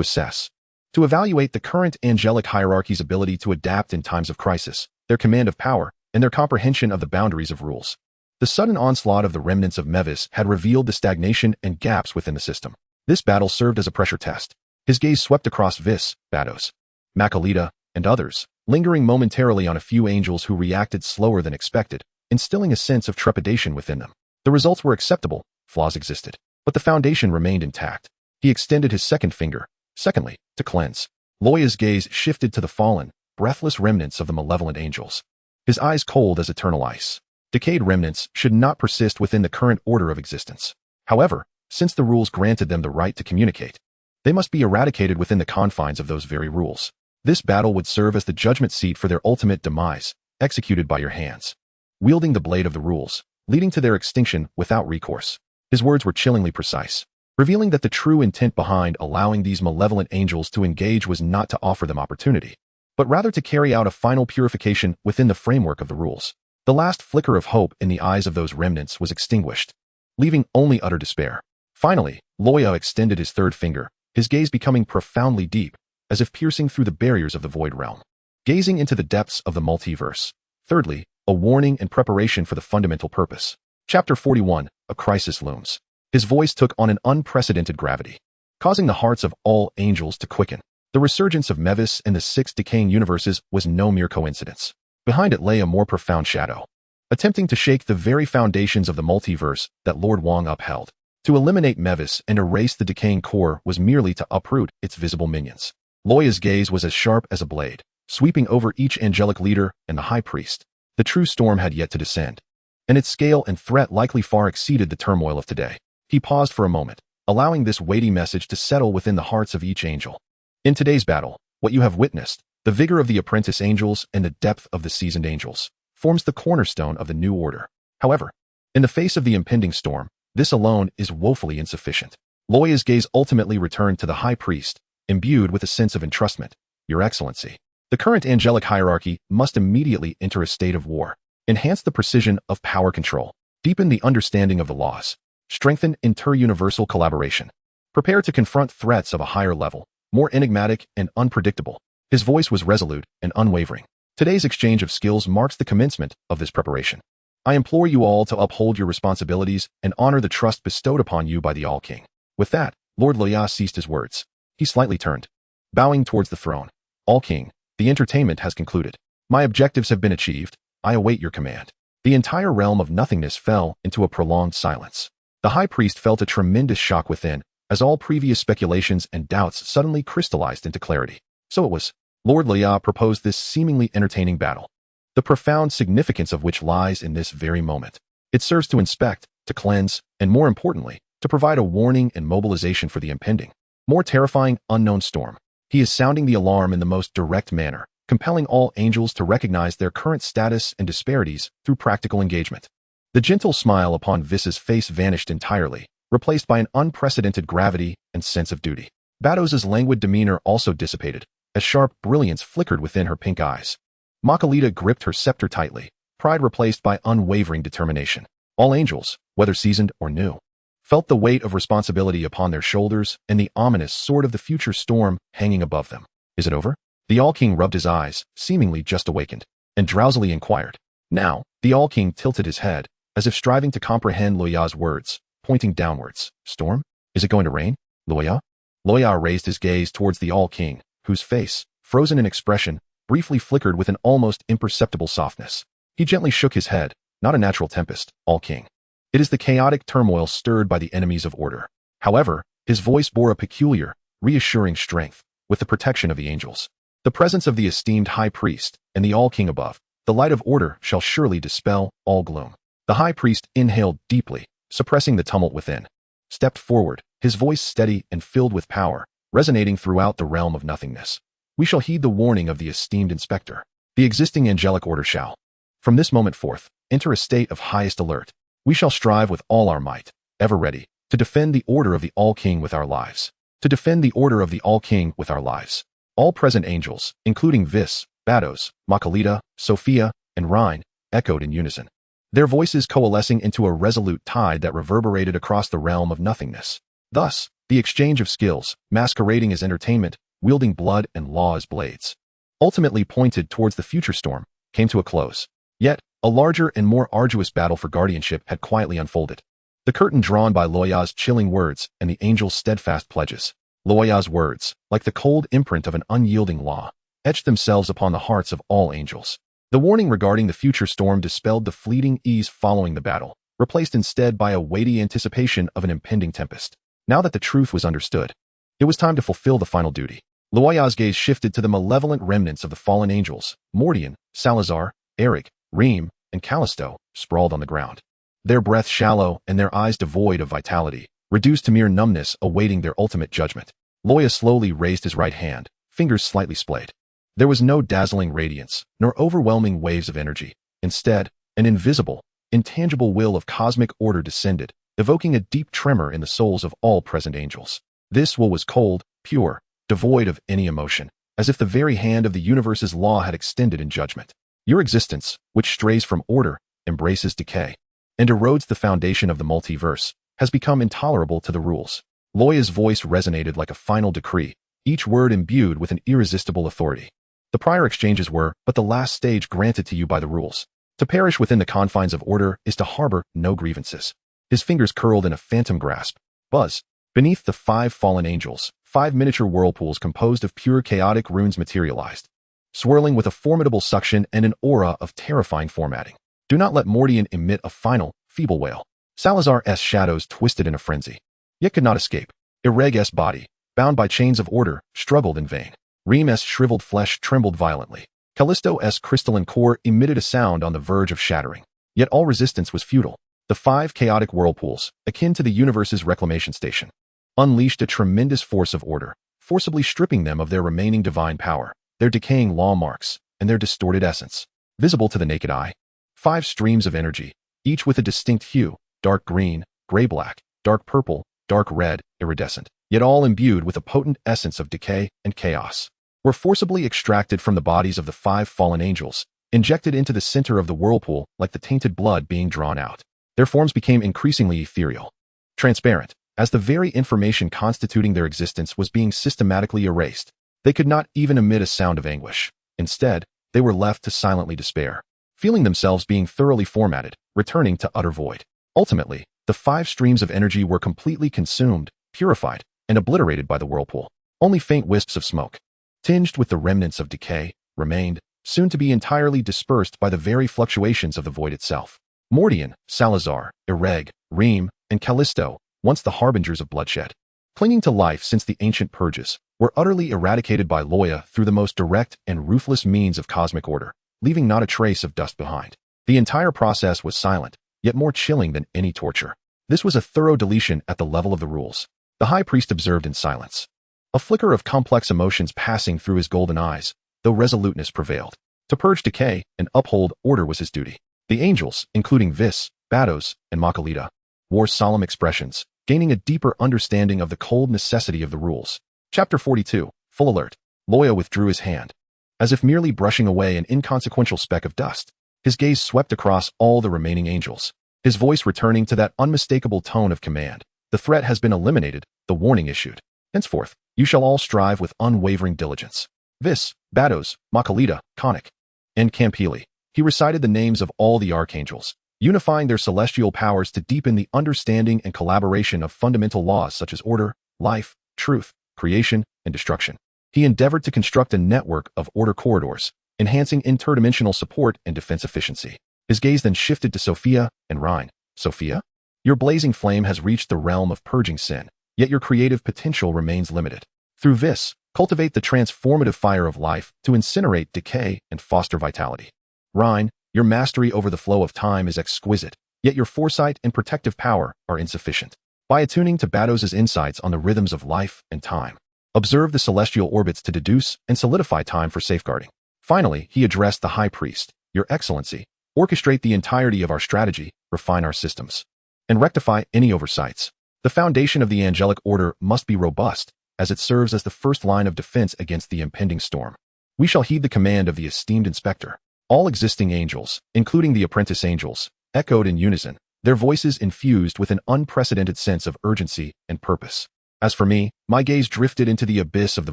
assess, to evaluate the current angelic hierarchy's ability to adapt in times of crisis, their command of power, and their comprehension of the boundaries of rules. The sudden onslaught of the remnants of Mevis had revealed the stagnation and gaps within the system. This battle served as a pressure test. His gaze swept across Whis, Bados, Makalita, and others, lingering momentarily on a few angels who reacted slower than expected, instilling a sense of trepidation within them. The results were acceptable, flaws existed, but the foundation remained intact. He extended his second finger, secondly, to cleanse. Loya's gaze shifted to the fallen, breathless remnants of the malevolent angels, his eyes cold as eternal ice. Decayed remnants should not persist within the current order of existence. However, since the rules granted them the right to communicate, they must be eradicated within the confines of those very rules. This battle would serve as the judgment seat for their ultimate demise, executed by your hands, wielding the blade of the rules, leading to their extinction without recourse. His words were chillingly precise, revealing that the true intent behind allowing these malevolent angels to engage was not to offer them opportunity, but rather to carry out a final purification within the framework of the rules. The last flicker of hope in the eyes of those remnants was extinguished, leaving only utter despair. Finally, Loya extended his third finger, his gaze becoming profoundly deep, as if piercing through the barriers of the Void Realm, gazing into the depths of the multiverse. Thirdly, a warning and preparation for the fundamental purpose. Chapter 41, A Crisis Looms. His voice took on an unprecedented gravity, causing the hearts of all angels to quicken. The resurgence of Mevis and the 6 decaying universes was no mere coincidence. Behind it lay a more profound shadow, attempting to shake the very foundations of the multiverse that Lord Wong upheld. To eliminate Mevis and erase the decaying core was merely to uproot its visible minions. Loya's gaze was as sharp as a blade, sweeping over each angelic leader and the High Priest. The true storm had yet to descend, and its scale and threat likely far exceeded the turmoil of today. He paused for a moment, allowing this weighty message to settle within the hearts of each angel. In today's battle, what you have witnessed, the vigor of the Apprentice angels and the depth of the seasoned angels, forms the cornerstone of the new order. However, in the face of the impending storm, this alone is woefully insufficient. Loya's gaze ultimately returned to the High Priest, imbued with a sense of entrustment. Your Excellency, the current angelic hierarchy must immediately enter a state of war, enhance the precision of power control, deepen the understanding of the laws, strengthen inter-universal collaboration, prepare to confront threats of a higher level, more enigmatic and unpredictable. His voice was resolute and unwavering. Today's exchange of skills marks the commencement of this preparation. I implore you all to uphold your responsibilities and honor the trust bestowed upon you by the All-King. With that, Lord Loya ceased his words. He slightly turned, bowing towards the throne. All-King, the entertainment has concluded. My objectives have been achieved. I await your command. The entire realm of nothingness fell into a prolonged silence. The High Priest felt a tremendous shock within, as all previous speculations and doubts suddenly crystallized into clarity. So it was. Lord Loya proposed this seemingly entertaining battle, the profound significance of which lies in this very moment. It serves to inspect, to cleanse, and more importantly, to provide a warning and mobilization for the impending, more terrifying unknown storm. He is sounding the alarm in the most direct manner, compelling all angels to recognize their current status and disparities through practical engagement. The gentle smile upon Vis's face vanished entirely, replaced by an unprecedented gravity and sense of duty. Batos's languid demeanor also dissipated, as sharp brilliance flickered within her pink eyes. Makalita gripped her scepter tightly, pride replaced by unwavering determination. All angels, whether seasoned or new, felt the weight of responsibility upon their shoulders and the ominous sword of the future storm hanging above them. Is it over? The All-King rubbed his eyes, seemingly just awakened, and drowsily inquired. Now, the All-King tilted his head, as if striving to comprehend Loya's words, pointing downwards. Storm? Is it going to rain? Loya? Loya raised his gaze towards the All-King, whose face, frozen in expression, briefly flickered with an almost imperceptible softness. He gently shook his head. Not a natural tempest, All-King. It is the chaotic turmoil stirred by the enemies of order. However, his voice bore a peculiar, reassuring strength, with the protection of the angels. The presence of the esteemed High Priest and the All-King above, the light of order shall surely dispel all gloom. The High Priest inhaled deeply, suppressing the tumult within, stepped forward, his voice steady and filled with power, resonating throughout the realm of nothingness. We shall heed the warning of the esteemed inspector. The existing angelic order shall, from this moment forth, enter a state of highest alert. We shall strive with all our might, ever ready, to defend the order of the All-King with our lives. To defend the order of the All-King with our lives. All present angels, including Whis, Batos, Makalita, Sophia, and Rhine, echoed in unison, their voices coalescing into a resolute tide that reverberated across the realm of nothingness. Thus, the exchange of skills, masquerading as entertainment, wielding blood and law as blades, ultimately pointed towards the future storm, came to a close. Yet, a larger and more arduous battle for guardianship had quietly unfolded. The curtain drawn by Loya's chilling words and the angel's steadfast pledges. Loya's words, like the cold imprint of an unyielding law, etched themselves upon the hearts of all angels. The warning regarding the future storm dispelled the fleeting ease following the battle, replaced instead by a weighty anticipation of an impending tempest. Now that the truth was understood, it was time to fulfill the final duty. Loya's gaze shifted to the malevolent remnants of the fallen angels, Mordian, Salazar, Eric, Reem, and Callisto, sprawled on the ground. Their breath shallow and their eyes devoid of vitality, reduced to mere numbness awaiting their ultimate judgment. Loya slowly raised his right hand, fingers slightly splayed. There was no dazzling radiance, nor overwhelming waves of energy. Instead, an invisible, intangible will of cosmic order descended, evoking a deep tremor in the souls of all present angels. This will was cold, pure, devoid of any emotion, as if the very hand of the universe's law had extended in judgment. Your existence, which strays from order, embraces decay, and erodes the foundation of the multiverse, has become intolerable to the rules. Loya's voice resonated like a final decree, each word imbued with an irresistible authority. The prior exchanges were but the last stage granted to you by the rules. To perish within the confines of order is to harbor no grievances. His fingers curled in a phantom grasp. Buzz. Beneath the 5 fallen angels, 5 miniature whirlpools composed of pure chaotic runes materialized, swirling with a formidable suction and an aura of terrifying formatting. Do not let Mordian emit a final, feeble wail. Salazar's shadows twisted in a frenzy, yet could not escape. Irreg's body, bound by chains of order, struggled in vain. Reem's shriveled flesh trembled violently. Callisto's crystalline core emitted a sound on the verge of shattering. Yet all resistance was futile. The 5 chaotic whirlpools, akin to the universe's reclamation station, unleashed a tremendous force of order, forcibly stripping them of their remaining divine power, their decaying law marks, and their distorted essence. Visible to the naked eye, 5 streams of energy, each with a distinct hue, dark green, gray-black, dark purple, dark red, iridescent, yet all imbued with a potent essence of decay and chaos, were forcibly extracted from the bodies of the 5 fallen angels, injected into the center of the whirlpool like the tainted blood being drawn out. Their forms became increasingly ethereal, transparent, as the very information constituting their existence was being systematically erased. They could not even emit a sound of anguish. Instead, they were left to silently despair, feeling themselves being thoroughly formatted, returning to utter void. Ultimately, the 5 streams of energy were completely consumed, purified, and obliterated by the whirlpool. Only faint wisps of smoke, tinged with the remnants of decay, remained, soon to be entirely dispersed by the very fluctuations of the void itself. Mordian, Salazar, Ireg, Reem, and Callisto, once the harbingers of bloodshed, clinging to life since the ancient purges, were utterly eradicated by Loya through the most direct and ruthless means of cosmic order, leaving not a trace of dust behind. The entire process was silent, yet more chilling than any torture. This was a thorough deletion at the level of the rules. The high priest observed in silence, a flicker of complex emotions passing through his golden eyes, though resoluteness prevailed. To purge decay and uphold order was his duty. The angels, including Whis, Bados, and Makalita, wore solemn expressions, gaining a deeper understanding of the cold necessity of the rules. Chapter 42, Full Alert. Loya withdrew his hand, as if merely brushing away an inconsequential speck of dust. His gaze swept across all the remaining angels, his voice returning to that unmistakable tone of command. The threat has been eliminated, the warning issued. Henceforth, you shall all strive with unwavering diligence. Whis, Bados, Makalita, Konik, and Campili. He recited the names of all the archangels, unifying their celestial powers to deepen the understanding and collaboration of fundamental laws such as order, life, truth, creation, and destruction. He endeavored to construct a network of order corridors, enhancing interdimensional support and defense efficiency. His gaze then shifted to Sophia and Rhine. Sophia? Your blazing flame has reached the realm of purging sin, yet your creative potential remains limited. Through Whis, cultivate the transformative fire of life to incinerate decay and foster vitality. Rhine, your mastery over the flow of time is exquisite, yet your foresight and protective power are insufficient. By attuning to Bados's insights on the rhythms of life and time, observe the celestial orbits to deduce and solidify time for safeguarding. Finally, he addressed the High Priest. Your Excellency, orchestrate the entirety of our strategy, refine our systems, and rectify any oversights. The foundation of the angelic order must be robust, as it serves as the first line of defense against the impending storm. We shall heed the command of the esteemed inspector. All existing angels, including the apprentice angels, echoed in unison, their voices infused with an unprecedented sense of urgency and purpose. As for me, my gaze drifted into the abyss of the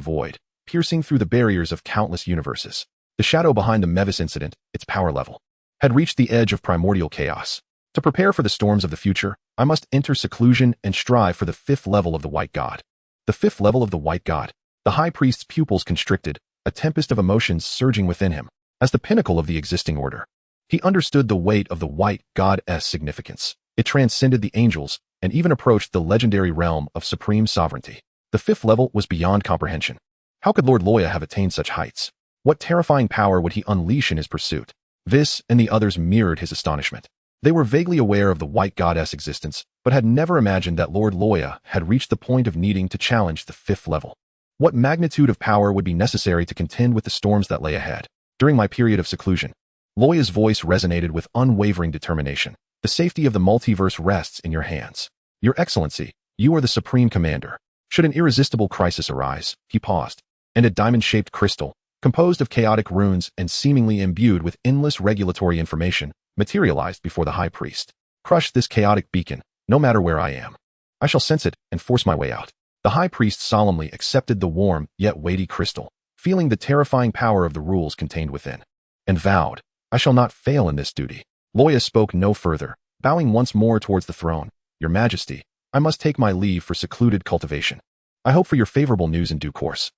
void, piercing through the barriers of countless universes. The shadow behind the Mevis incident, its power level, had reached the edge of primordial chaos. To prepare for the storms of the future, I must enter seclusion and strive for the 5th level of the White God. The 5th level of the White God. The High Priest's pupils constricted, a tempest of emotions surging within him. As the pinnacle of the existing order, he understood the weight of the White God's significance. It transcended the angels and even approached the legendary realm of supreme sovereignty. The 5th level was beyond comprehension. How could Lord Loya have attained such heights? What terrifying power would he unleash in his pursuit? Whis and the others mirrored his astonishment. They were vaguely aware of the White God's existence, but had never imagined that Lord Loya had reached the point of needing to challenge the 5th level. What magnitude of power would be necessary to contend with the storms that lay ahead? During my period of seclusion, Loya's voice resonated with unwavering determination. The safety of the multiverse rests in your hands. Your Excellency, you are the supreme commander. Should an irresistible crisis arise, he paused, and a diamond-shaped crystal, composed of chaotic runes and seemingly imbued with endless regulatory information, materialized before the High Priest. Crush this chaotic beacon, no matter where I am. I shall sense it and force my way out. The High Priest solemnly accepted the warm yet weighty crystal, feeling the terrifying power of the rules contained within, and vowed, I shall not fail in this duty. Loya spoke no further, bowing once more towards the throne. Your Majesty, I must take my leave for secluded cultivation. I hope for your favorable news in due course.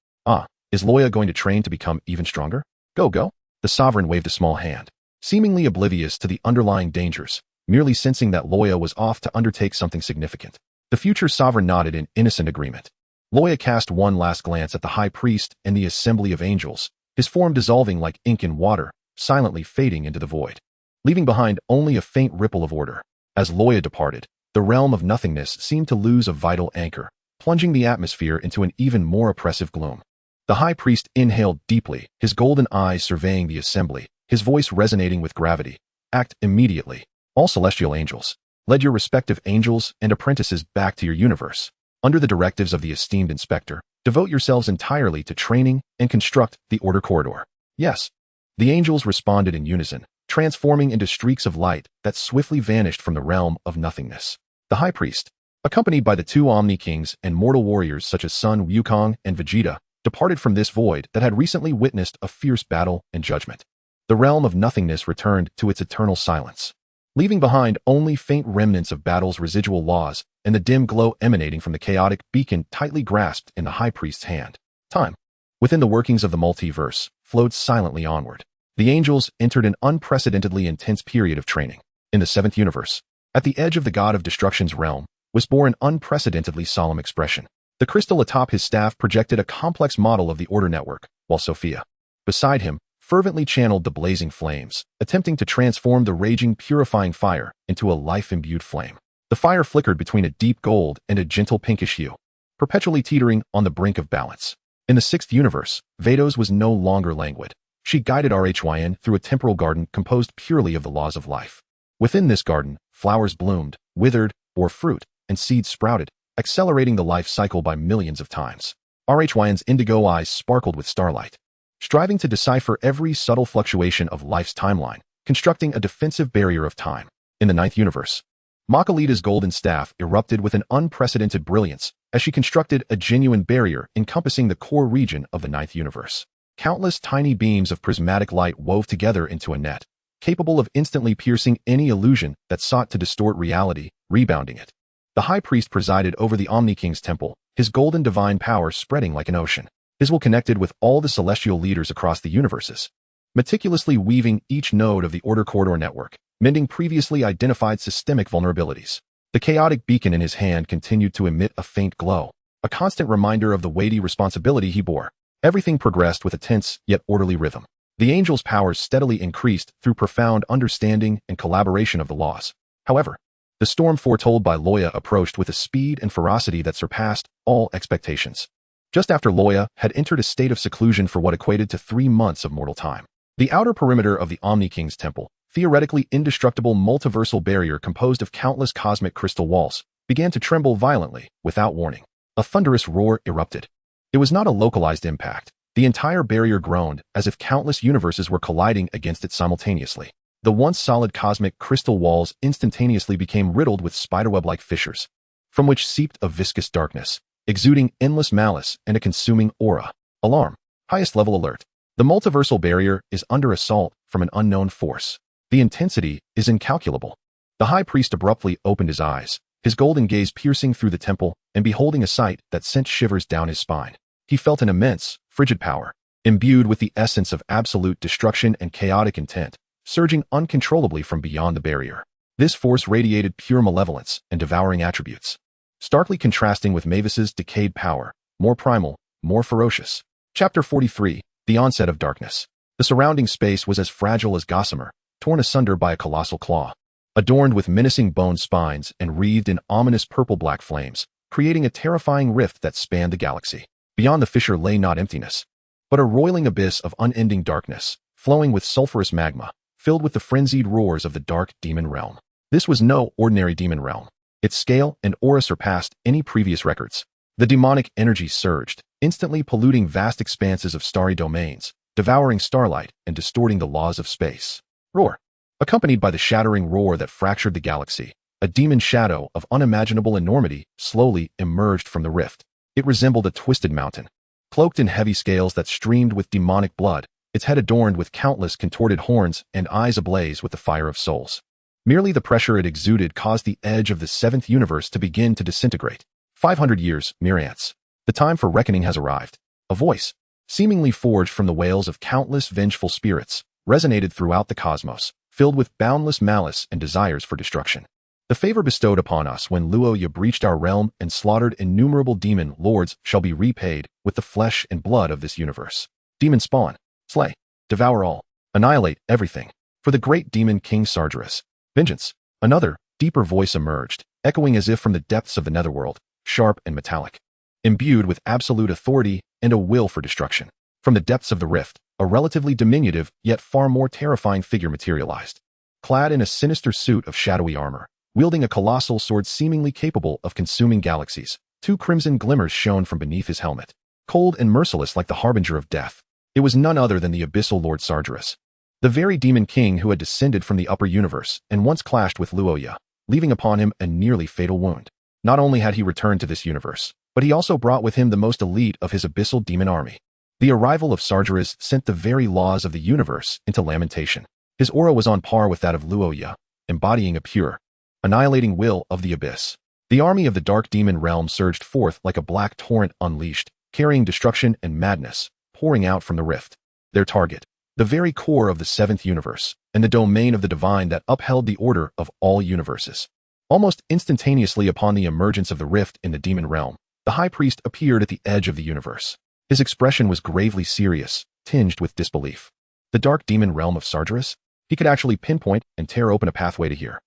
Is Loya going to train to become even stronger? Go. The sovereign waved a small hand, seemingly oblivious to the underlying dangers, merely sensing that Loya was off to undertake something significant. The future sovereign nodded in innocent agreement. Loya cast one last glance at the High Priest and the assembly of angels, his form dissolving like ink in water, silently fading into the void, leaving behind only a faint ripple of order. As Loya departed, the realm of nothingness seemed to lose a vital anchor, plunging the atmosphere into an even more oppressive gloom. The High Priest inhaled deeply, his golden eyes surveying the assembly, his voice resonating with gravity. Act immediately. All celestial angels, lead your respective angels and apprentices back to your universe. Under the directives of the esteemed inspector, devote yourselves entirely to training and construct the order corridor. Yes. The angels responded in unison, transforming into streaks of light that swiftly vanished from the realm of nothingness. The High Priest, accompanied by the 2 Omni-Kings and mortal warriors such as Sun Wukong and Vegeta, departed from this void that had recently witnessed a fierce battle and judgment. The realm of nothingness returned to its eternal silence, leaving behind only faint remnants of battle's residual laws and the dim glow emanating from the chaotic beacon tightly grasped in the High Priest's hand. Time, within the workings of the multiverse, flowed silently onward. The angels entered an unprecedentedly intense period of training. In the seventh universe, at the edge of the god of destruction's realm, Whis bore an unprecedentedly solemn expression. The crystal atop his staff projected a complex model of the Order Network, while Sophia, beside him, fervently channeled the blazing flames, attempting to transform the raging, purifying fire into a life-imbued flame. The fire flickered between a deep gold and a gentle pinkish hue, perpetually teetering on the brink of balance. In the sixth universe, Vados was no longer languid. She guided RHYN through a temporal garden composed purely of the laws of life. Within this garden, flowers bloomed, withered, bore fruit, and seeds sprouted, accelerating the life cycle by millions of times. RHYN's indigo eyes sparkled with starlight, striving to decipher every subtle fluctuation of life's timeline, constructing a defensive barrier of time. In the ninth universe, Makalita's golden staff erupted with an unprecedented brilliance as she constructed a genuine barrier encompassing the core region of the ninth universe. Countless tiny beams of prismatic light wove together into a net, capable of instantly piercing any illusion that sought to distort reality, rebounding it. The High Priest presided over the Omni King's temple, his golden divine power spreading like an ocean. His will connected with all the celestial leaders across the universes, meticulously weaving each node of the Order Corridor network, mending previously identified systemic vulnerabilities. The chaotic beacon in his hand continued to emit a faint glow, a constant reminder of the weighty responsibility he bore. Everything progressed with a tense yet orderly rhythm. The angel's powers steadily increased through profound understanding and collaboration of the laws. However, the storm foretold by Loya approached with a speed and ferocity that surpassed all expectations. Just after Loya had entered a state of seclusion for what equated to 3 months of mortal time, the outer perimeter of the Omni King's temple, theoretically indestructible multiversal barrier composed of countless cosmic crystal walls, began to tremble violently, without warning. A thunderous roar erupted. It was not a localized impact. The entire barrier groaned as if countless universes were colliding against it simultaneously. The once solid cosmic crystal walls instantaneously became riddled with spiderweb-like fissures, from which seeped a viscous darkness, exuding endless malice and a consuming aura. Alarm. Highest level alert. The multiversal barrier is under assault from an unknown force. The intensity is incalculable. The High Priest abruptly opened his eyes, his golden gaze piercing through the temple and beholding a sight that sent shivers down his spine. He felt an immense, frigid power, imbued with the essence of absolute destruction and chaotic intent, surging uncontrollably from beyond the barrier. This force radiated pure malevolence and devouring attributes, starkly contrasting with Mavis's decayed power, more primal, more ferocious. Chapter 43, The Onset of Darkness. The surrounding space was as fragile as gossamer, torn asunder by a colossal claw, adorned with menacing bone spines and wreathed in ominous purple-black flames, creating a terrifying rift that spanned the galaxy. Beyond the fissure lay not emptiness, but a roiling abyss of unending darkness, flowing with sulfurous magma, filled with the frenzied roars of the dark demon realm. This was no ordinary demon realm. Its scale and aura surpassed any previous records. The demonic energy surged, instantly polluting vast expanses of starry domains, devouring starlight and distorting the laws of space. Roar. Accompanied by the shattering roar that fractured the galaxy, a demon shadow of unimaginable enormity slowly emerged from the rift. It resembled a twisted mountain, cloaked in heavy scales that streamed with demonic blood, its head adorned with countless contorted horns and eyes ablaze with the fire of souls. Merely the pressure it exuded caused the edge of the seventh universe to begin to disintegrate. 500 years, mere ants. The time for reckoning has arrived. A voice, seemingly forged from the wails of countless vengeful spirits, resonated throughout the cosmos, filled with boundless malice and desires for destruction. The favor bestowed upon us when Loya breached our realm and slaughtered innumerable demon lords shall be repaid with the flesh and blood of this universe. Demon spawn. Slay. Devour all. Annihilate everything. For the great demon King Sargeras. Vengeance. Another, deeper voice emerged, echoing as if from the depths of the netherworld, sharp and metallic, imbued with absolute authority and a will for destruction. From the depths of the rift, a relatively diminutive yet far more terrifying figure materialized, clad in a sinister suit of shadowy armor, wielding a colossal sword seemingly capable of consuming galaxies. 2 crimson glimmers shone from beneath his helmet, cold and merciless like the harbinger of death. It was none other than the abyssal Lord Sargeras, the very demon king who had descended from the upper universe and once clashed with Loya, leaving upon him a nearly fatal wound. Not only had he returned to this universe, but he also brought with him the most elite of his abyssal demon army. The arrival of Sargeras sent the very laws of the universe into lamentation. His aura was on par with that of Loya, embodying a pure, annihilating will of the abyss. The army of the dark demon realm surged forth like a black torrent unleashed, carrying destruction and madness, pouring out from the rift. Their target, the very core of the seventh universe, and the domain of the divine that upheld the order of all universes. Almost instantaneously upon the emergence of the rift in the demon realm, the high priest appeared at the edge of the universe. His expression was gravely serious, tinged with disbelief. The dark demon realm of Sargeras? He could actually pinpoint and tear open a pathway to here.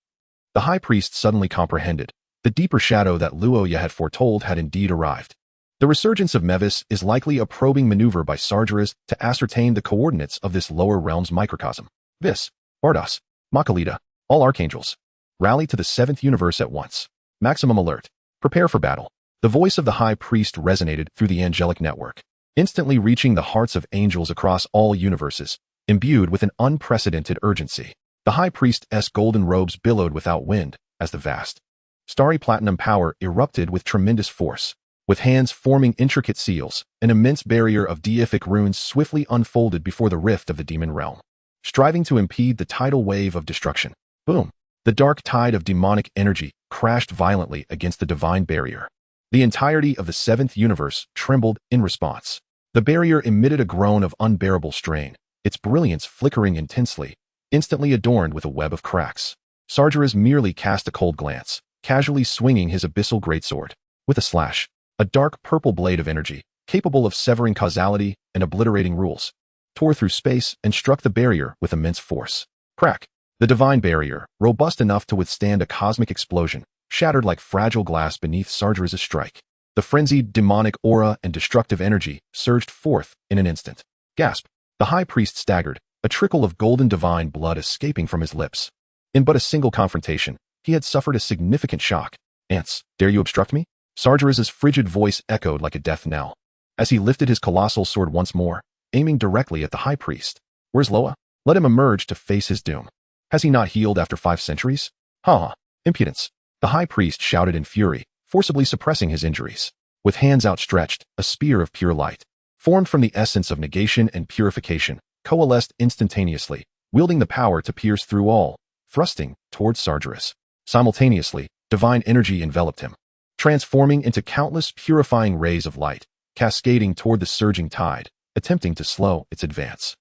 The high priest suddenly comprehended. The deeper shadow that Loya had foretold had indeed arrived. The resurgence of Mevis is likely a probing maneuver by Sargeras to ascertain the coordinates of this lower realm's microcosm. Whis, Bardoss, Makalita, all archangels. Rally to the seventh universe at once. Maximum alert. Prepare for battle. The voice of the high priest resonated through the angelic network, instantly reaching the hearts of angels across all universes, imbued with an unprecedented urgency. The high priest's golden robes billowed without wind as the vast, starry platinum power erupted with tremendous force. With hands forming intricate seals, an immense barrier of deific runes swiftly unfolded before the rift of the demon realm, striving to impede the tidal wave of destruction. Boom! The dark tide of demonic energy crashed violently against the divine barrier. The entirety of the seventh universe trembled in response. The barrier emitted a groan of unbearable strain, its brilliance flickering intensely, instantly adorned with a web of cracks. Sargeras merely cast a cold glance, casually swinging his abyssal greatsword. With a slash, a dark purple blade of energy, capable of severing causality and obliterating rules, tore through space and struck the barrier with immense force. Crack! The divine barrier, robust enough to withstand a cosmic explosion, shattered like fragile glass beneath Sargeras' strike. The frenzied demonic aura and destructive energy surged forth in an instant. Gasp! The high priest staggered, a trickle of golden divine blood escaping from his lips. In but a single confrontation, he had suffered a significant shock. Ants, dare you obstruct me? Sargeras' frigid voice echoed like a death knell, as he lifted his colossal sword once more, aiming directly at the high priest. Where's Loya? Let him emerge to face his doom. Has he not healed after 5 centuries? Ha! Impudence! The high priest shouted in fury, forcibly suppressing his injuries. With hands outstretched, a spear of pure light, formed from the essence of negation and purification, coalesced instantaneously, wielding the power to pierce through all, thrusting towards Sargeras. Simultaneously, divine energy enveloped him, transforming into countless purifying rays of light, cascading toward the surging tide, attempting to slow its advance.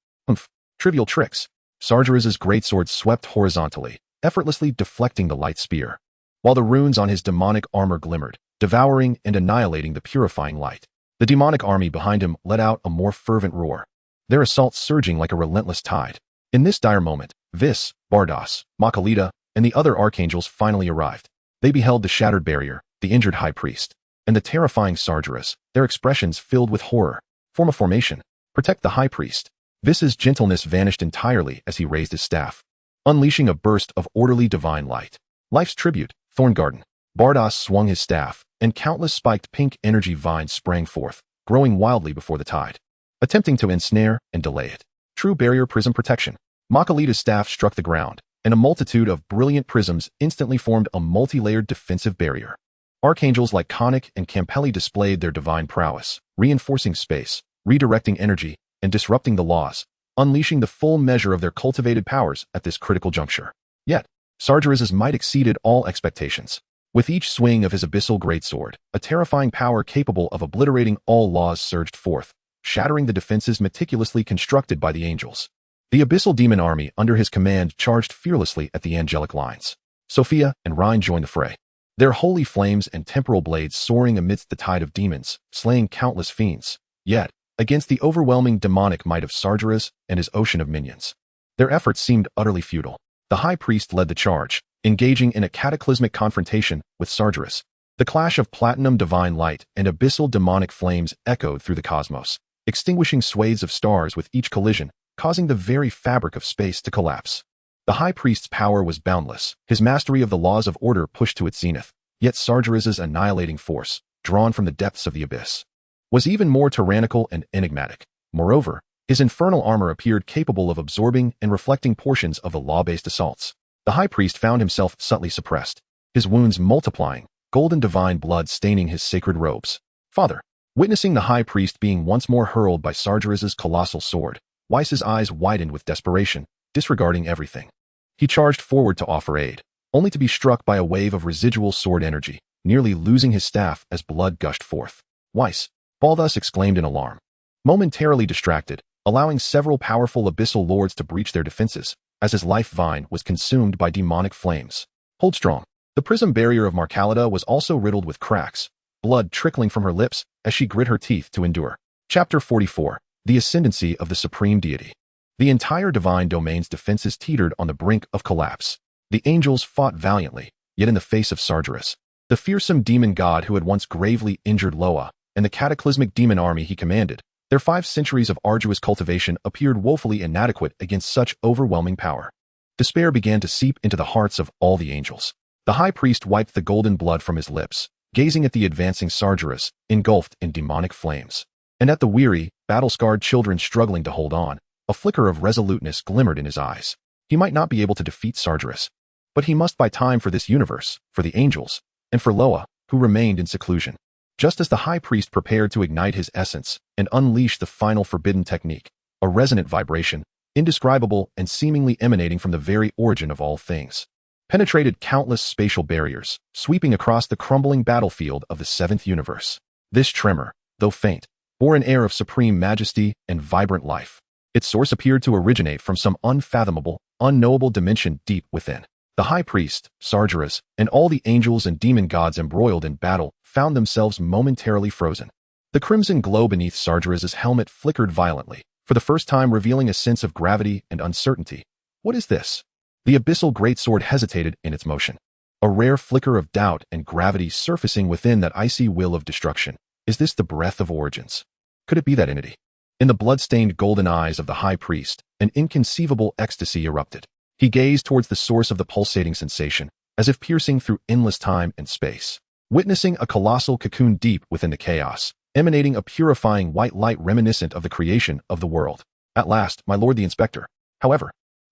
Trivial tricks. Sargeras' greatsword swept horizontally, effortlessly deflecting the light spear, while the runes on his demonic armor glimmered, devouring and annihilating the purifying light. The demonic army behind him let out a more fervent roar, their assault surging like a relentless tide. In this dire moment, Whis, Bardoss, Makalita, and the other archangels finally arrived. They beheld the shattered barrier, the injured high priest, and the terrifying Sargeras, their expressions filled with horror. Form a formation. Protect the high priest. Whis' gentleness vanished entirely as he raised his staff, unleashing a burst of orderly divine light. Life's tribute, Thorngarden. Bardoss swung his staff, and countless spiked pink energy vines sprang forth, growing wildly before the tide, attempting to ensnare and delay it. True barrier prism protection. Makalita's staff struck the ground, and a multitude of brilliant prisms instantly formed a multi-layered defensive barrier. Archangels like Konik and Campelli displayed their divine prowess, reinforcing space, redirecting energy, and disrupting the laws, unleashing the full measure of their cultivated powers at this critical juncture. Yet, Sargeras' might exceeded all expectations. With each swing of his abyssal greatsword, a terrifying power capable of obliterating all laws surged forth, shattering the defenses meticulously constructed by the angels. The abyssal demon army under his command charged fearlessly at the angelic lines. Sophia and Rhine joined the fray, their holy flames and temporal blades soaring amidst the tide of demons, slaying countless fiends. Yet, against the overwhelming demonic might of Sargeras and his ocean of minions, their efforts seemed utterly futile. The high priest led the charge, engaging in a cataclysmic confrontation with Sargeras. The clash of platinum divine light and abyssal demonic flames echoed through the cosmos, extinguishing swathes of stars with each collision, causing the very fabric of space to collapse. The high priest's power was boundless, his mastery of the laws of order pushed to its zenith, yet Sargeras' annihilating force, drawn from the depths of the abyss, was even more tyrannical and enigmatic. Moreover, his infernal armor appeared capable of absorbing and reflecting portions of the law-based assaults. The high priest found himself subtly suppressed, his wounds multiplying, golden divine blood staining his sacred robes. Father, Witnessing the High Priest being once more hurled by Sargeras's colossal sword, Whis' eyes widened with desperation, disregarding everything. He charged forward to offer aid, only to be struck by a wave of residual sword energy, nearly losing his staff as blood gushed forth. Whis, Balthus exclaimed in alarm. Momentarily distracted, allowing several powerful abyssal lords to breach their defenses, as his life vine was consumed by demonic flames. Hold strong. The prism barrier of Marcalida was also riddled with cracks, blood trickling from her lips as she grit her teeth to endure. Chapter 44. The Ascendancy of the Supreme Deity. The entire divine domain's defenses teetered on the brink of collapse. The angels fought valiantly, yet in the face of Sargeras, the fearsome demon god who had once gravely injured Loya, and the cataclysmic demon army he commanded, their 5 centuries of arduous cultivation appeared woefully inadequate against such overwhelming power. Despair began to seep into the hearts of all the angels. The High Priest wiped the golden blood from his lips, gazing at the advancing Sargeras, engulfed in demonic flames. And at the weary, battle-scarred children struggling to hold on, a flicker of resoluteness glimmered in his eyes. He might not be able to defeat Sargeras, but he must buy time for this universe, for the angels, and for Loya, who remained in seclusion. Just as the High Priest prepared to ignite his essence and unleash the final forbidden technique, a resonant vibration, indescribable and seemingly emanating from the very origin of all things, penetrated countless spatial barriers, sweeping across the crumbling battlefield of the 7th universe. This tremor, though faint, bore an air of supreme majesty and vibrant life. Its source appeared to originate from some unfathomable, unknowable dimension deep within. The High Priest, Sargeras, and all the angels and demon gods embroiled in battle found themselves momentarily frozen. The crimson glow beneath Sargeras's helmet flickered violently, for the first time revealing a sense of gravity and uncertainty. What is this? The abyssal greatsword hesitated in its motion. A rare flicker of doubt and gravity surfacing within that icy will of destruction. Is this the breath of origins? Could it be that entity? In the blood-stained golden eyes of the High Priest, an inconceivable ecstasy erupted. He gazed towards the source of the pulsating sensation, as if piercing through endless time and space. Witnessing a colossal cocoon deep within the chaos, emanating a purifying white light reminiscent of the creation of the world. At last, my lord the inspector. However,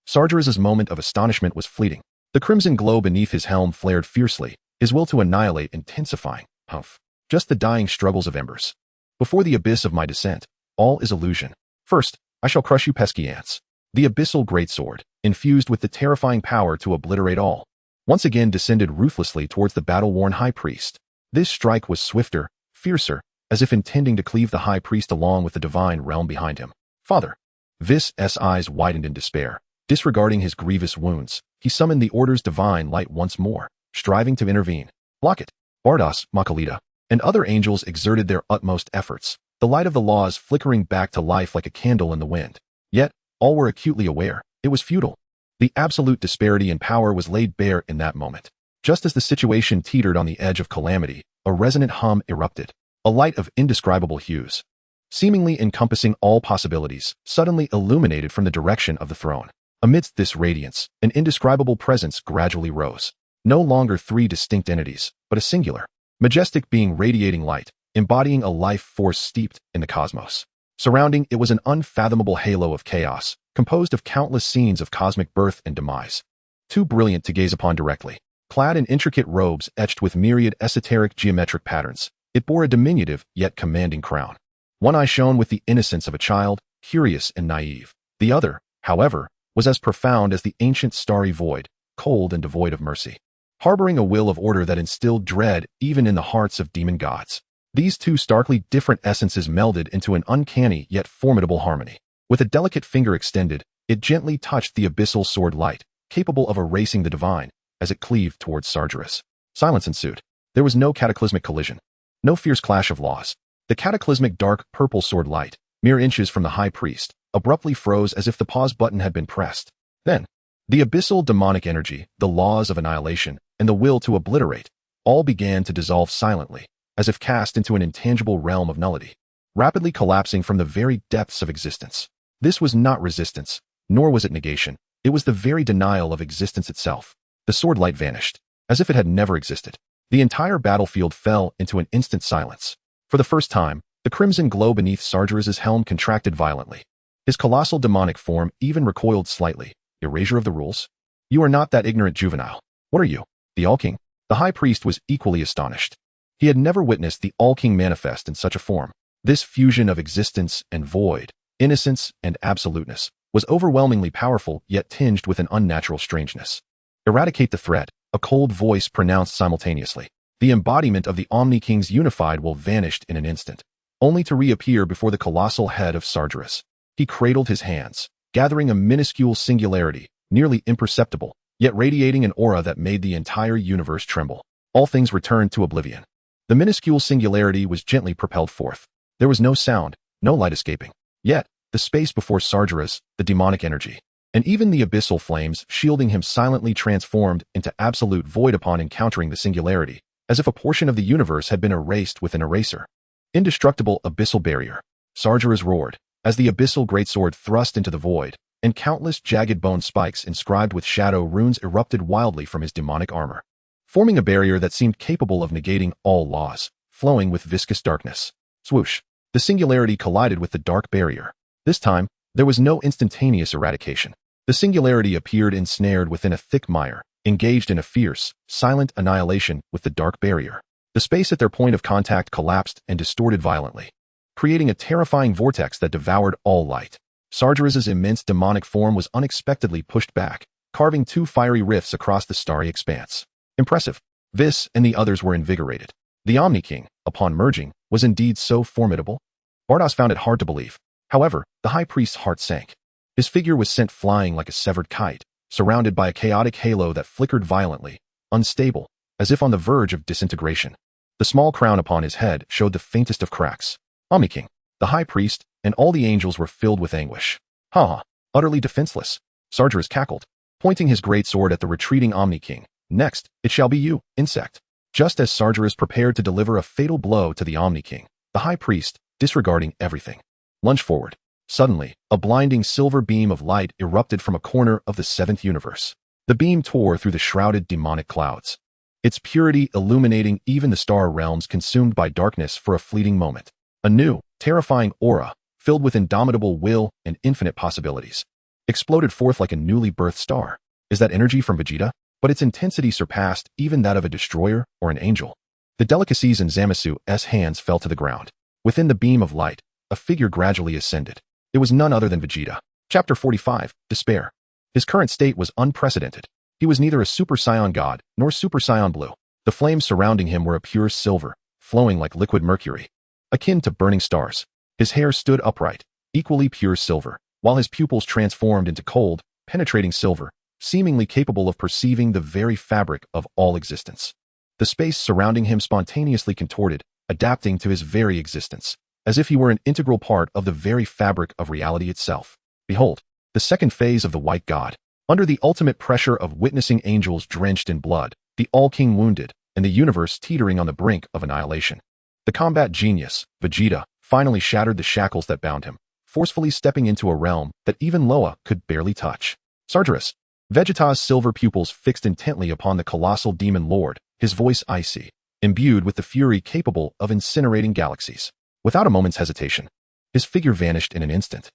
Sargeras's moment of astonishment was fleeting. The crimson glow beneath his helm flared fiercely, his will to annihilate intensifying. Humph. Just the dying struggles of embers. Before the abyss of my descent, all is illusion. First, I shall crush you pesky ants. The abyssal greatsword, infused with the terrifying power to obliterate all, once again descended ruthlessly towards the battle-worn High Priest. This strike was swifter, fiercer, as if intending to cleave the High Priest along with the divine realm behind him. Father. Vis's eyes widened in despair. Disregarding his grievous wounds, he summoned the Order's divine light once more, striving to intervene. Block it. Bardos, Marcalida, and other angels exerted their utmost efforts, the light of the laws flickering back to life like a candle in the wind. Yet, all were acutely aware, it was futile. The absolute disparity in power was laid bare in that moment. Just as the situation teetered on the edge of calamity, a resonant hum erupted. A light of indescribable hues, seemingly encompassing all possibilities, suddenly illuminated from the direction of the throne. Amidst this radiance, an indescribable presence gradually rose. No longer 3 distinct entities, but a singular, majestic being radiating light, embodying a life force steeped in the cosmos. Surrounding it was an unfathomable halo of chaos, composed of countless scenes of cosmic birth and demise. Too brilliant to gaze upon directly. Clad in intricate robes etched with myriad esoteric geometric patterns, it bore a diminutive yet commanding crown. One eye shone with the innocence of a child, curious and naive. The other, however, was as profound as the ancient starry void, cold and devoid of mercy, harboring a will of order that instilled dread even in the hearts of demon gods. These 2 starkly different essences melded into an uncanny yet formidable harmony. With a delicate finger extended, it gently touched the abyssal sword light, capable of erasing the divine, as it cleaved towards Sargeras. Silence ensued. There was no cataclysmic collision, no fierce clash of laws. The cataclysmic dark purple sword light, mere inches from the High Priest, abruptly froze as if the pause button had been pressed. Then, the abyssal demonic energy, the laws of annihilation, and the will to obliterate, all began to dissolve silently, as if cast into an intangible realm of nullity, rapidly collapsing from the very depths of existence. This was not resistance, nor was it negation. It was the very denial of existence itself. The sword light vanished, as if it had never existed. The entire battlefield fell into an instant silence. For the first time, the crimson glow beneath Sargeras's helm contracted violently. His colossal demonic form even recoiled slightly. Erasure of the rules? You are not that ignorant juvenile. What are you? The All-King? The High Priest was equally astonished. He had never witnessed the All-King manifest in such a form. This fusion of existence and void, innocence and absoluteness, was overwhelmingly powerful yet tinged with an unnatural strangeness. Eradicate the threat, a cold voice pronounced simultaneously. The embodiment of the Omni-King's unified will vanished in an instant, only to reappear before the colossal head of Sargeras. He cradled his hands, gathering a minuscule singularity, nearly imperceptible, yet radiating an aura that made the entire universe tremble. All things returned to oblivion. The minuscule singularity was gently propelled forth. There was no sound, no light escaping. Yet, the space before Sargeras, the demonic energy, and even the abyssal flames shielding him silently transformed into absolute void upon encountering the singularity, as if a portion of the universe had been erased with an eraser. Indestructible abyssal barrier. Sargeras roared, as the abyssal greatsword thrust into the void, and countless jagged bone spikes inscribed with shadow runes erupted wildly from his demonic armor, forming a barrier that seemed capable of negating all laws, flowing with viscous darkness. Swoosh. The singularity collided with the dark barrier. This time, there was no instantaneous eradication. The singularity appeared ensnared within a thick mire, engaged in a fierce, silent annihilation with the dark barrier. The space at their point of contact collapsed and distorted violently, creating a terrifying vortex that devoured all light. Sargeras' immense demonic form was unexpectedly pushed back, carving two fiery rifts across the starry expanse. Impressive. Whis and the others were invigorated. The Omni-King, upon merging, was indeed so formidable. Bardos found it hard to believe. However, the High Priest's heart sank. His figure was sent flying like a severed kite, surrounded by a chaotic halo that flickered violently, unstable, as if on the verge of disintegration. The small crown upon his head showed the faintest of cracks. Omni-King, the High Priest, and all the angels were filled with anguish. Ha! Utterly defenseless. Sargeras cackled, pointing his great sword at the retreating Omni-King. Next, it shall be you, insect. Just as Sargeras prepared to deliver a fatal blow to the Omni-King, the High Priest, disregarding everything, lunged forward. Suddenly, a blinding silver beam of light erupted from a corner of the seventh universe. The beam tore through the shrouded demonic clouds, its purity illuminating even the star realms consumed by darkness for a fleeting moment. A new, terrifying aura, filled with indomitable will and infinite possibilities, exploded forth like a newly birthed star. Is that energy from Vegeta? But its intensity surpassed even that of a destroyer or an angel. The delicacies in Zamasu's hands fell to the ground. Within the beam of light, a figure gradually ascended. It was none other than Vegeta. Chapter 45, Despair. His current state was unprecedented. He was neither a Super Saiyan God nor Super Saiyan Blue. The flames surrounding him were a pure silver, flowing like liquid mercury, akin to burning stars. His hair stood upright, equally pure silver, while his pupils transformed into cold, penetrating silver, seemingly capable of perceiving the very fabric of all existence. The space surrounding him spontaneously contorted, adapting to his very existence, as if he were an integral part of the very fabric of reality itself. Behold, the second phase of the White God. Under the ultimate pressure of witnessing angels drenched in blood, the All-King wounded, and the universe teetering on the brink of annihilation, the combat genius, Vegeta, finally shattered the shackles that bound him, forcefully stepping into a realm that even Loya could barely touch. Sargeras. Vegeta's silver pupils fixed intently upon the colossal demon lord, his voice icy, imbued with the fury capable of incinerating galaxies. Without a moment's hesitation, his figure vanished in an instant.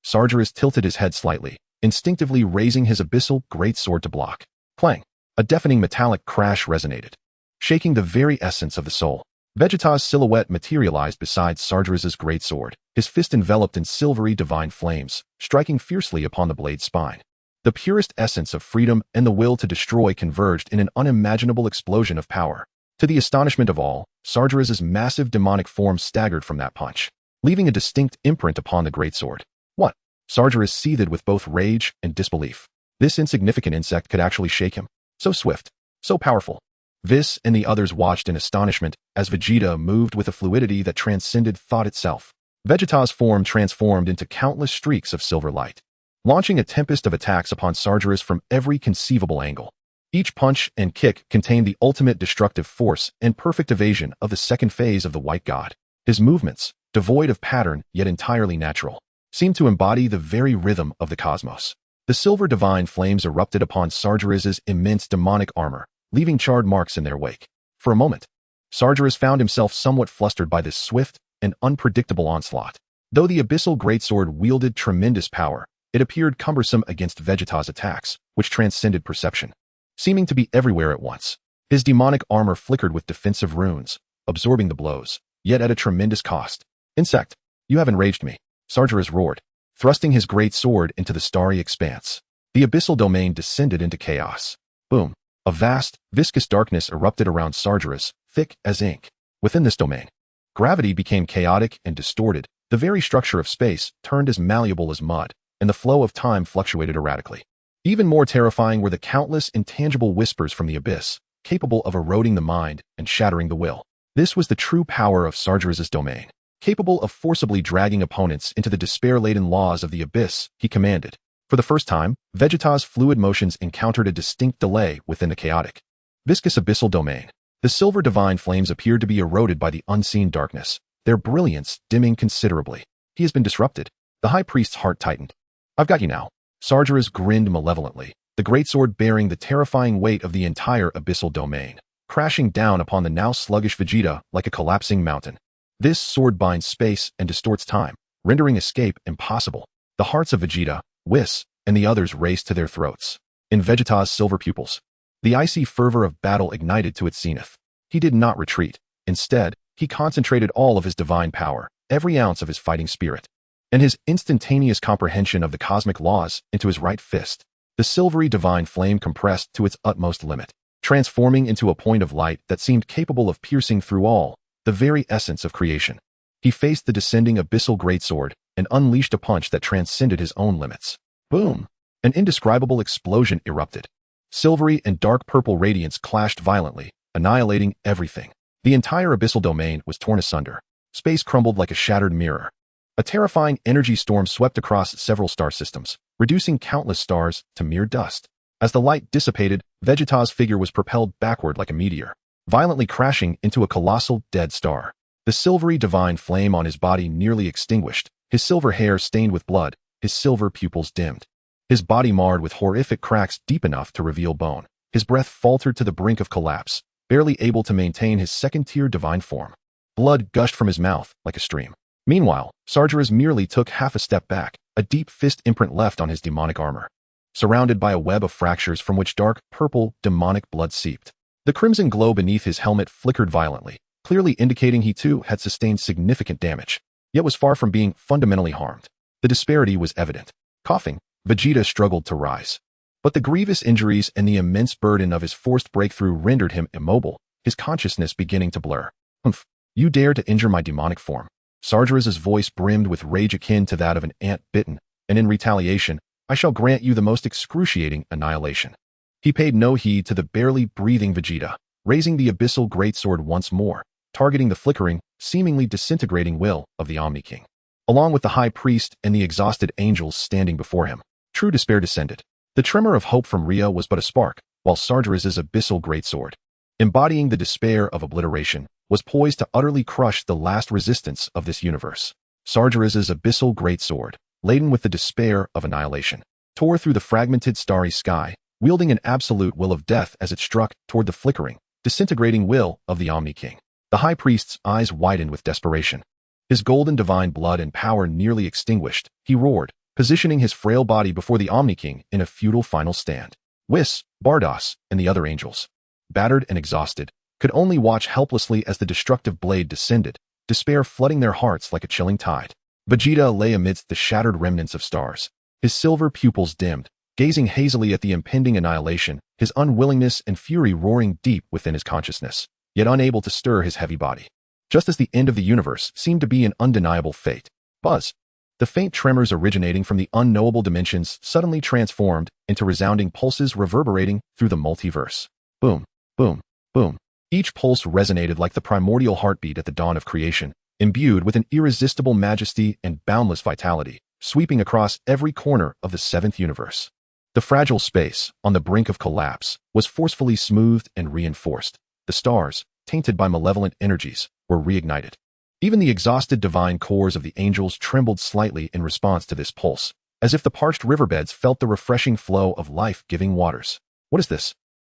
Sargeras tilted his head slightly, instinctively raising his abyssal greatsword to block. Clang! A deafening metallic crash resonated, shaking the very essence of the soul. Vegeta's silhouette materialized beside Sargeras' greatsword, his fist enveloped in silvery divine flames, striking fiercely upon the blade's spine. The purest essence of freedom and the will to destroy converged in an unimaginable explosion of power. To the astonishment of all, Sargeras' massive demonic form staggered from that punch, leaving a distinct imprint upon the greatsword. What? Sargeras seethed with both rage and disbelief. This insignificant insect could actually shake him. So swift, so powerful. Whis and the others watched in astonishment as Vegeta moved with a fluidity that transcended thought itself. Vegeta's form transformed into countless streaks of silver light, launching a tempest of attacks upon Sargeras from every conceivable angle. Each punch and kick contained the ultimate destructive force and perfect evasion of the second phase of the White God. His movements, devoid of pattern yet entirely natural, seemed to embody the very rhythm of the cosmos. The silver divine flames erupted upon Sargeras' immense demonic armor, leaving charred marks in their wake. For a moment, Sargeras found himself somewhat flustered by this swift and unpredictable onslaught. Though the abyssal greatsword wielded tremendous power, it appeared cumbersome against Vegeta's attacks, which transcended perception, seeming to be everywhere at once. His demonic armor flickered with defensive runes, absorbing the blows, yet at a tremendous cost. Insect, you have enraged me, Sargeras roared, thrusting his great sword into the starry expanse. The abyssal domain descended into chaos. Boom. A vast, viscous darkness erupted around Sargeras, thick as ink. Within this domain, gravity became chaotic and distorted. The very structure of space turned as malleable as mud, and the flow of time fluctuated erratically. Even more terrifying were the countless intangible whispers from the abyss, capable of eroding the mind and shattering the will. This was the true power of Sargeras' domain, capable of forcibly dragging opponents into the despair-laden laws of the abyss he commanded. For the first time, Vegeta's fluid motions encountered a distinct delay within the chaotic, viscous abyssal domain. The silver divine flames appeared to be eroded by the unseen darkness, their brilliance dimming considerably. He has been disrupted. The high priest's heart tightened. I've got you now. Sargeras grinned malevolently, the greatsword bearing the terrifying weight of the entire abyssal domain, crashing down upon the now sluggish Vegeta like a collapsing mountain. This sword binds space and distorts time, rendering escape impossible. The hearts of Vegeta, Whis, and the others raced to their throats. In Vegeta's silver pupils, the icy fervor of battle ignited to its zenith. He did not retreat. Instead, he concentrated all of his divine power, every ounce of his fighting spirit, and his instantaneous comprehension of the cosmic laws into his right fist. The silvery divine flame compressed to its utmost limit, transforming into a point of light that seemed capable of piercing through all, the very essence of creation. He faced the descending abyssal greatsword and unleashed a punch that transcended his own limits. Boom! An indescribable explosion erupted. Silvery and dark purple radiance clashed violently, annihilating everything. The entire abyssal domain was torn asunder. Space crumbled like a shattered mirror. A terrifying energy storm swept across several star systems, reducing countless stars to mere dust. As the light dissipated, Vegeta's figure was propelled backward like a meteor, violently crashing into a colossal dead star. The silvery divine flame on his body nearly extinguished, his silver hair stained with blood, his silver pupils dimmed. His body marred with horrific cracks deep enough to reveal bone. His breath faltered to the brink of collapse, barely able to maintain his second-tier divine form. Blood gushed from his mouth like a stream. Meanwhile, Sargeras merely took half a step back, a deep fist imprint left on his demonic armor, surrounded by a web of fractures from which dark, purple, demonic blood seeped. The crimson glow beneath his helmet flickered violently, clearly indicating he too had sustained significant damage, yet was far from being fundamentally harmed. The disparity was evident. Coughing, Vegeta struggled to rise. But the grievous injuries and the immense burden of his forced breakthrough rendered him immobile, his consciousness beginning to blur. Humph! You dare to injure my demonic form. Sargeras' voice brimmed with rage akin to that of an ant bitten, and in retaliation, I shall grant you the most excruciating annihilation. He paid no heed to the barely breathing Vegeta, raising the abyssal greatsword once more, targeting the flickering, seemingly disintegrating will of the Omni King. Along with the high priest and the exhausted angels standing before him, true despair descended. The tremor of hope from Rhea was but a spark, while Sargeras' abyssal greatsword, embodying the despair of obliteration, was poised to utterly crush the last resistance of this universe. Sargeras' abyssal greatsword, laden with the despair of annihilation, tore through the fragmented starry sky, wielding an absolute will of death as it struck toward the flickering, disintegrating will of the Omni King. The high priest's eyes widened with desperation. His golden divine blood and power nearly extinguished, he roared, positioning his frail body before the Omni King in a futile final stand. Whis, Bardos, and the other angels, battered and exhausted, could only watch helplessly as the destructive blade descended, despair flooding their hearts like a chilling tide. Vegeta lay amidst the shattered remnants of stars, his silver pupils dimmed, gazing hazily at the impending annihilation, his unwillingness and fury roaring deep within his consciousness, yet unable to stir his heavy body. Just as the end of the universe seemed to be an undeniable fate. Buzz! The faint tremors originating from the unknowable dimensions suddenly transformed into resounding pulses reverberating through the multiverse. Boom, boom, boom. Each pulse resonated like the primordial heartbeat at the dawn of creation, imbued with an irresistible majesty and boundless vitality, sweeping across every corner of the seventh universe. The fragile space, on the brink of collapse, was forcefully smoothed and reinforced. The stars, tainted by malevolent energies, were reignited. Even the exhausted divine cores of the angels trembled slightly in response to this pulse, as if the parched riverbeds felt the refreshing flow of life-giving waters. What is this?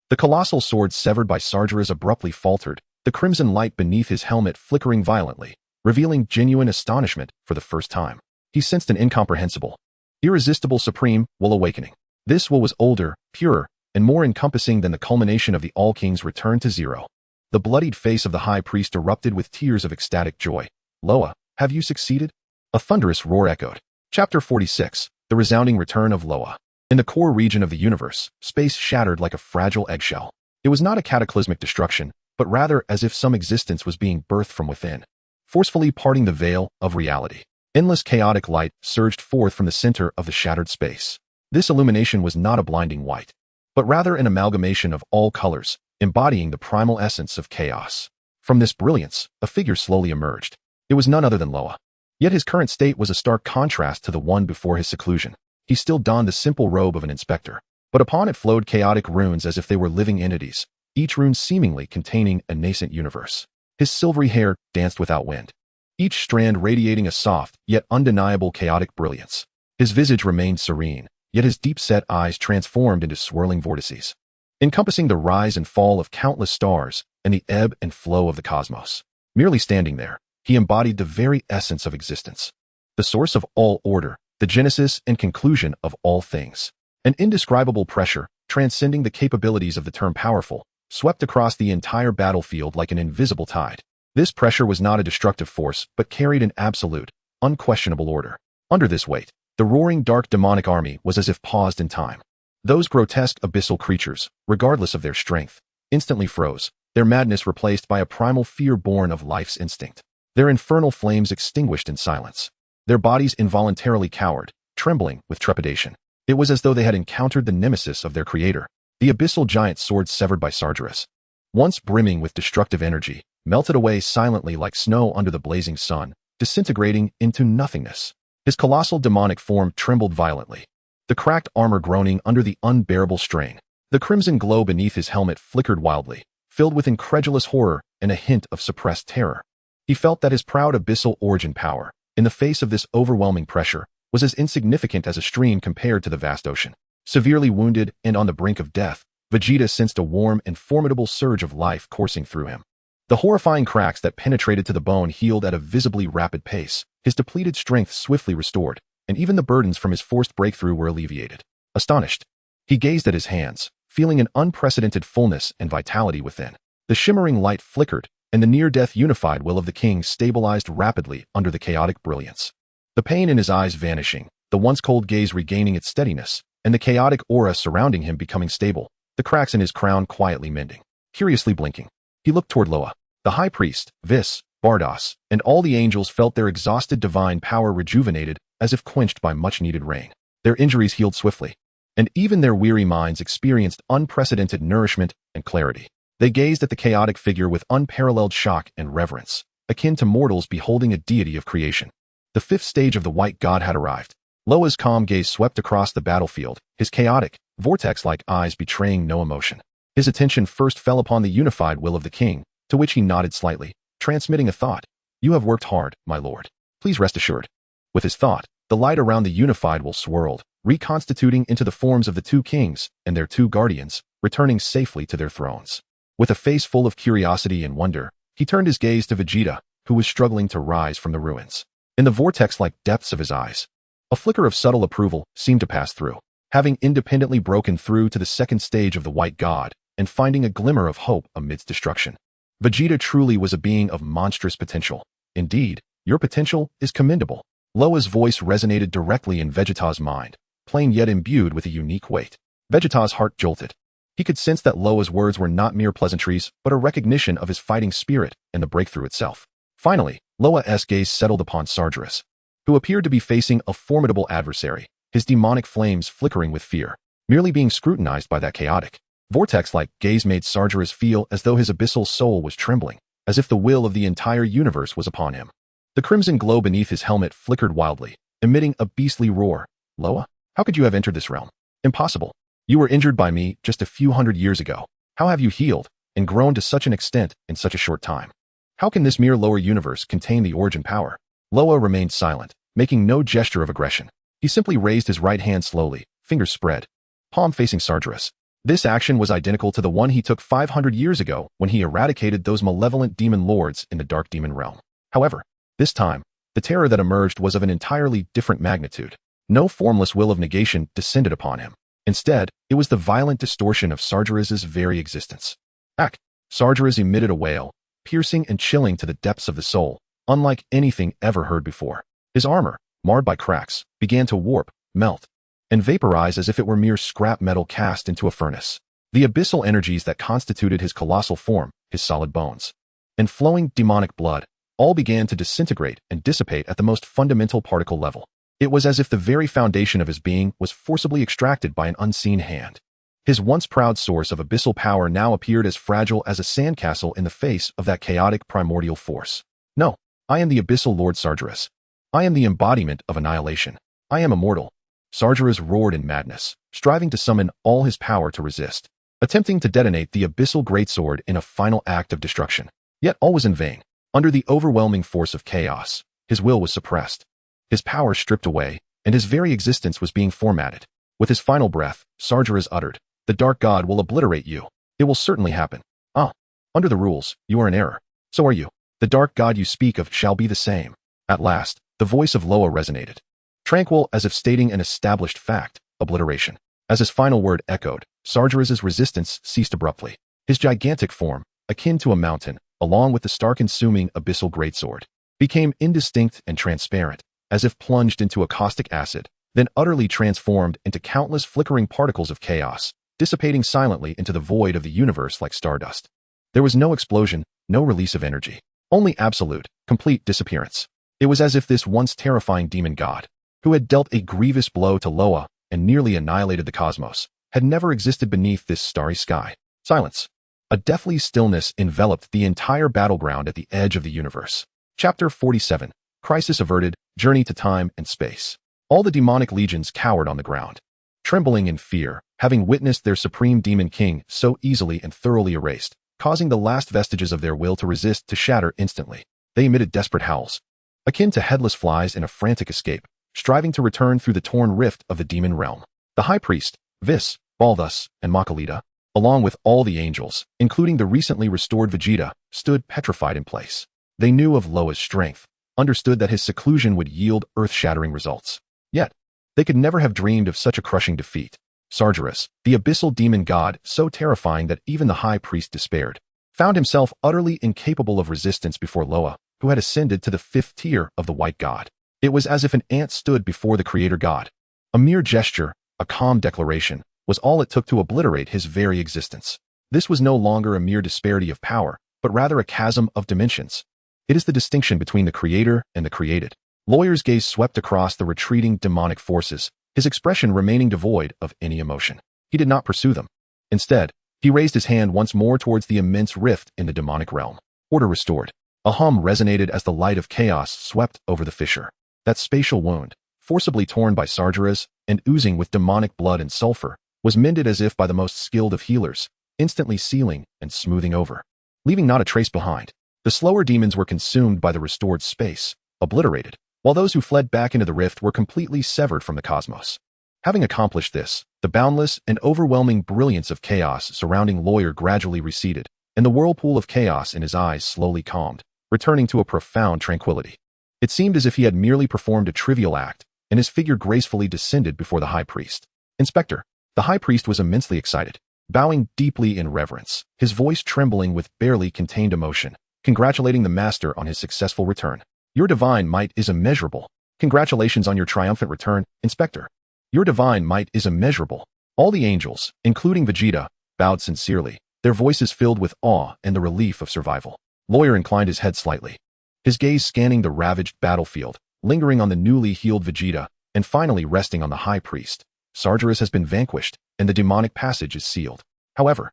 The colossal sword severed by Sargeras abruptly faltered, the crimson light beneath his helmet flickering violently, revealing genuine astonishment for the first time. He sensed an incomprehensible, irresistible supreme will awakening. This will was older, purer, and more encompassing than the culmination of the All-King's return to zero. The bloodied face of the High Priest erupted with tears of ecstatic joy. Loya, have you succeeded? A thunderous roar echoed. Chapter 46, The Resounding Return of Loya. In the core region of the universe, space shattered like a fragile eggshell. It was not a cataclysmic destruction, but rather as if some existence was being birthed from within, forcefully parting the veil of reality. Endless chaotic light surged forth from the center of the shattered space. This illumination was not a blinding white, but rather an amalgamation of all colors, embodying the primal essence of chaos. From this brilliance, a figure slowly emerged. It was none other than Loya. Yet his current state was a stark contrast to the one before his seclusion. He still donned the simple robe of an inspector, but upon it flowed chaotic runes as if they were living entities, each rune seemingly containing a nascent universe. His silvery hair danced without wind, each strand radiating a soft, yet undeniable chaotic brilliance. His visage remained serene, yet his deep-set eyes transformed into swirling vortices, encompassing the rise and fall of countless stars and the ebb and flow of the cosmos. Merely standing there, he embodied the very essence of existence, the source of all order, the genesis and conclusion of all things. An indescribable pressure, transcending the capabilities of the term powerful, swept across the entire battlefield like an invisible tide. This pressure was not a destructive force, but carried an absolute, unquestionable order. Under this weight, the roaring dark demonic army was as if paused in time. Those grotesque abyssal creatures, regardless of their strength, instantly froze, their madness replaced by a primal fear born of life's instinct. Their infernal flames extinguished in silence. Their bodies involuntarily cowered, trembling with trepidation. It was as though they had encountered the nemesis of their creator, the abyssal giant's sword severed by Sargeras. Once brimming with destructive energy, melted away silently like snow under the blazing sun, disintegrating into nothingness. His colossal demonic form trembled violently, the cracked armor groaning under the unbearable strain. The crimson glow beneath his helmet flickered wildly, filled with incredulous horror and a hint of suppressed terror. He felt that his proud abyssal origin power, in the face of this overwhelming pressure, was as insignificant as a stream compared to the vast ocean. Severely wounded and on the brink of death, Vegeta sensed a warm and formidable surge of life coursing through him. The horrifying cracks that penetrated to the bone healed at a visibly rapid pace, his depleted strength swiftly restored, and even the burdens from his forced breakthrough were alleviated. Astonished, he gazed at his hands, feeling an unprecedented fullness and vitality within. The shimmering light flickered, and the near-death unified will of the king stabilized rapidly under the chaotic brilliance. The pain in his eyes vanishing, the once cold gaze regaining its steadiness, and the chaotic aura surrounding him becoming stable, the cracks in his crown quietly mending. Curiously blinking, he looked toward Loya. The High Priest, Whis, Bardos, and all the angels felt their exhausted divine power rejuvenated as if quenched by much-needed rain. Their injuries healed swiftly, and even their weary minds experienced unprecedented nourishment and clarity. They gazed at the chaotic figure with unparalleled shock and reverence, akin to mortals beholding a deity of creation. The fifth stage of the White God had arrived. Loya's calm gaze swept across the battlefield, his chaotic, vortex-like eyes betraying no emotion. His attention first fell upon the unified will of the king, to which he nodded slightly, transmitting a thought. You have worked hard, my lord. Please rest assured. With his thought, the light around the unified will swirled, reconstituting into the forms of the two kings and their two guardians, returning safely to their thrones. With a face full of curiosity and wonder, he turned his gaze to Vegeta, who was struggling to rise from the ruins. In the vortex-like depths of his eyes, a flicker of subtle approval seemed to pass through. Having independently broken through to the second stage of the White God and finding a glimmer of hope amidst destruction, Vegeta truly was a being of monstrous potential. Indeed, your potential is commendable. Loya's voice resonated directly in Vegeta's mind, plain yet imbued with a unique weight. Vegeta's heart jolted. He could sense that Loya's words were not mere pleasantries, but a recognition of his fighting spirit and the breakthrough itself. Finally, Loya's gaze settled upon Sargeras, who appeared to be facing a formidable adversary, his demonic flames flickering with fear. Merely being scrutinized by that chaotic, vortex-like gaze made Sargeras feel as though his abyssal soul was trembling, as if the will of the entire universe was upon him. The crimson glow beneath his helmet flickered wildly, emitting a beastly roar. Loya, how could you have entered this realm? Impossible. You were injured by me just a few hundred years ago. How have you healed and grown to such an extent in such a short time? How can this mere lower universe contain the origin power? Loya remained silent, making no gesture of aggression. He simply raised his right hand slowly, fingers spread, palm facing Sargeras. This action was identical to the one he took 500 years ago when he eradicated those malevolent demon lords in the Dark Demon realm. However, this time, the terror that emerged was of an entirely different magnitude. No formless will of negation descended upon him. Instead, it was the violent distortion of Sargeras's very existence. Ack! Sargeras emitted a wail, piercing and chilling to the depths of the soul, unlike anything ever heard before. His armor, marred by cracks, began to warp, melt, and vaporize as if it were mere scrap metal cast into a furnace. The abyssal energies that constituted his colossal form, his solid bones, and flowing demonic blood, all began to disintegrate and dissipate at the most fundamental particle level. It was as if the very foundation of his being was forcibly extracted by an unseen hand. His once proud source of abyssal power now appeared as fragile as a sandcastle in the face of that chaotic primordial force. No, I am the abyssal Lord Sargeras. I am the embodiment of annihilation. I am immortal. Sargeras roared in madness, striving to summon all his power to resist, attempting to detonate the abyssal greatsword in a final act of destruction. Yet all was in vain. Under the overwhelming force of chaos, his will was suppressed, his power stripped away, and his very existence was being formatted. With his final breath, Sargeras uttered, "The Dark God will obliterate you. It will certainly happen. Ah, under the rules, you are in error. So are you. The Dark God you speak of shall be the same." At last, the voice of Loya resonated, tranquil as if stating an established fact, obliteration. As his final word echoed, Sargeras's resistance ceased abruptly. His gigantic form, akin to a mountain, along with the star-consuming abyssal greatsword, became indistinct and transparent, as if plunged into a caustic acid, then utterly transformed into countless flickering particles of chaos, dissipating silently into the void of the universe like stardust. There was no explosion, no release of energy, only absolute, complete disappearance. It was as if this once terrifying demon god, who had dealt a grievous blow to Loya and nearly annihilated the cosmos, had never existed beneath this starry sky. Silence. A deathly stillness enveloped the entire battleground at the edge of the universe. Chapter 47. Crisis averted, journey to time and space. All the demonic legions cowered on the ground, trembling in fear, having witnessed their supreme demon king so easily and thoroughly erased, causing the last vestiges of their will to resist to shatter instantly. They emitted desperate howls, akin to headless flies in a frantic escape, striving to return through the torn rift of the demon realm. The high priest, Whis, Balthus, and Makalita, along with all the angels, including the recently restored Vegeta, stood petrified in place. They knew of Loya's strength, understood that his seclusion would yield earth-shattering results. Yet, they could never have dreamed of such a crushing defeat. Sargeras, the abyssal demon god, so terrifying that even the high priest despaired, found himself utterly incapable of resistance before Loya, who had ascended to the 5th tier of the white god. It was as if an ant stood before the creator god. A mere gesture, a calm declaration, was all it took to obliterate his very existence. This was no longer a mere disparity of power, but rather a chasm of dimensions. It is the distinction between the creator and the created. Loya's gaze swept across the retreating demonic forces, his expression remaining devoid of any emotion. He did not pursue them. Instead, he raised his hand once more towards the immense rift in the demonic realm. Order restored. A hum resonated as the light of chaos swept over the fissure. That spatial wound, forcibly torn by Sargeras and oozing with demonic blood and sulfur, was mended as if by the most skilled of healers, instantly sealing and smoothing over, leaving not a trace behind. The slower demons were consumed by the restored space, obliterated, while those who fled back into the rift were completely severed from the cosmos. Having accomplished this, the boundless and overwhelming brilliance of chaos surrounding Loya gradually receded, and the whirlpool of chaos in his eyes slowly calmed, returning to a profound tranquility. It seemed as if he had merely performed a trivial act, and his figure gracefully descended before the high priest. "Inspector." The high priest was immensely excited, bowing deeply in reverence, his voice trembling with barely contained emotion, congratulating the master on his successful return. "Your divine might is immeasurable. Congratulations on your triumphant return, Inspector. Your divine might is immeasurable." All the angels, including Vegeta, bowed sincerely, their voices filled with awe and the relief of survival. Loya inclined his head slightly, his gaze scanning the ravaged battlefield, lingering on the newly healed Vegeta, and finally resting on the high priest. Sargeras has been vanquished, and the demonic passage is sealed. However,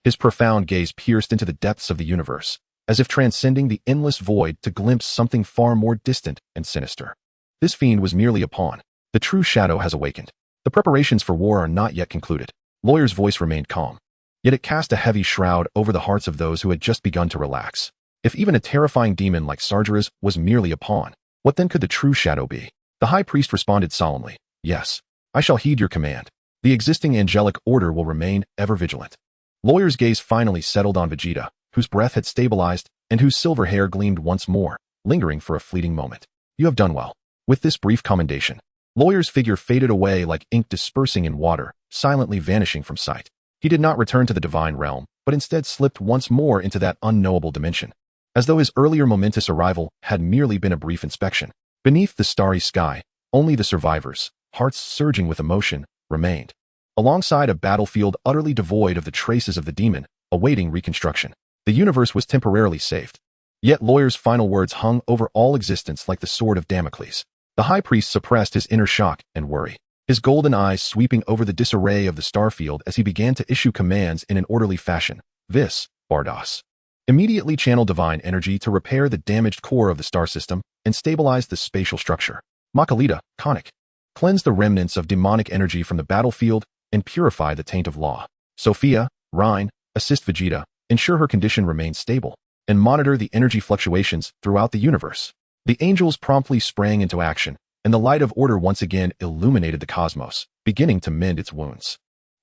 his profound gaze pierced into the depths of the universe, as if transcending the endless void to glimpse something far more distant and sinister. This fiend was merely a pawn. The true shadow has awakened. The preparations for war are not yet concluded. Loya's voice remained calm, yet it cast a heavy shroud over the hearts of those who had just begun to relax. If even a terrifying demon like Sargeras was merely a pawn, what then could the true shadow be? The high priest responded solemnly, "Yes, I shall heed your command. The existing angelic order will remain ever vigilant." Loya's gaze finally settled on Vegeta, whose breath had stabilized and whose silver hair gleamed once more, lingering for a fleeting moment. "You have done well." With this brief commendation, Loya's figure faded away like ink dispersing in water, silently vanishing from sight. He did not return to the divine realm, but instead slipped once more into that unknowable dimension, as though his earlier momentous arrival had merely been a brief inspection. Beneath the starry sky, only the survivors, hearts surging with emotion, remained, alongside a battlefield utterly devoid of the traces of the demon, awaiting reconstruction. The universe was temporarily saved. Yet Loya's final words hung over all existence like the sword of Damocles. The high priest suppressed his inner shock and worry, his golden eyes sweeping over the disarray of the starfield as he began to issue commands in an orderly fashion. Vis, Bardos. Immediately channel divine energy to repair the damaged core of the star system and stabilize the spatial structure. Makalita, Conic. Cleanse the remnants of demonic energy from the battlefield and purify the taint of law. Sophia, Rhine, assist Vegeta, ensure her condition remains stable, and monitor the energy fluctuations throughout the universe. The angels promptly sprang into action, and the light of order once again illuminated the cosmos, beginning to mend its wounds.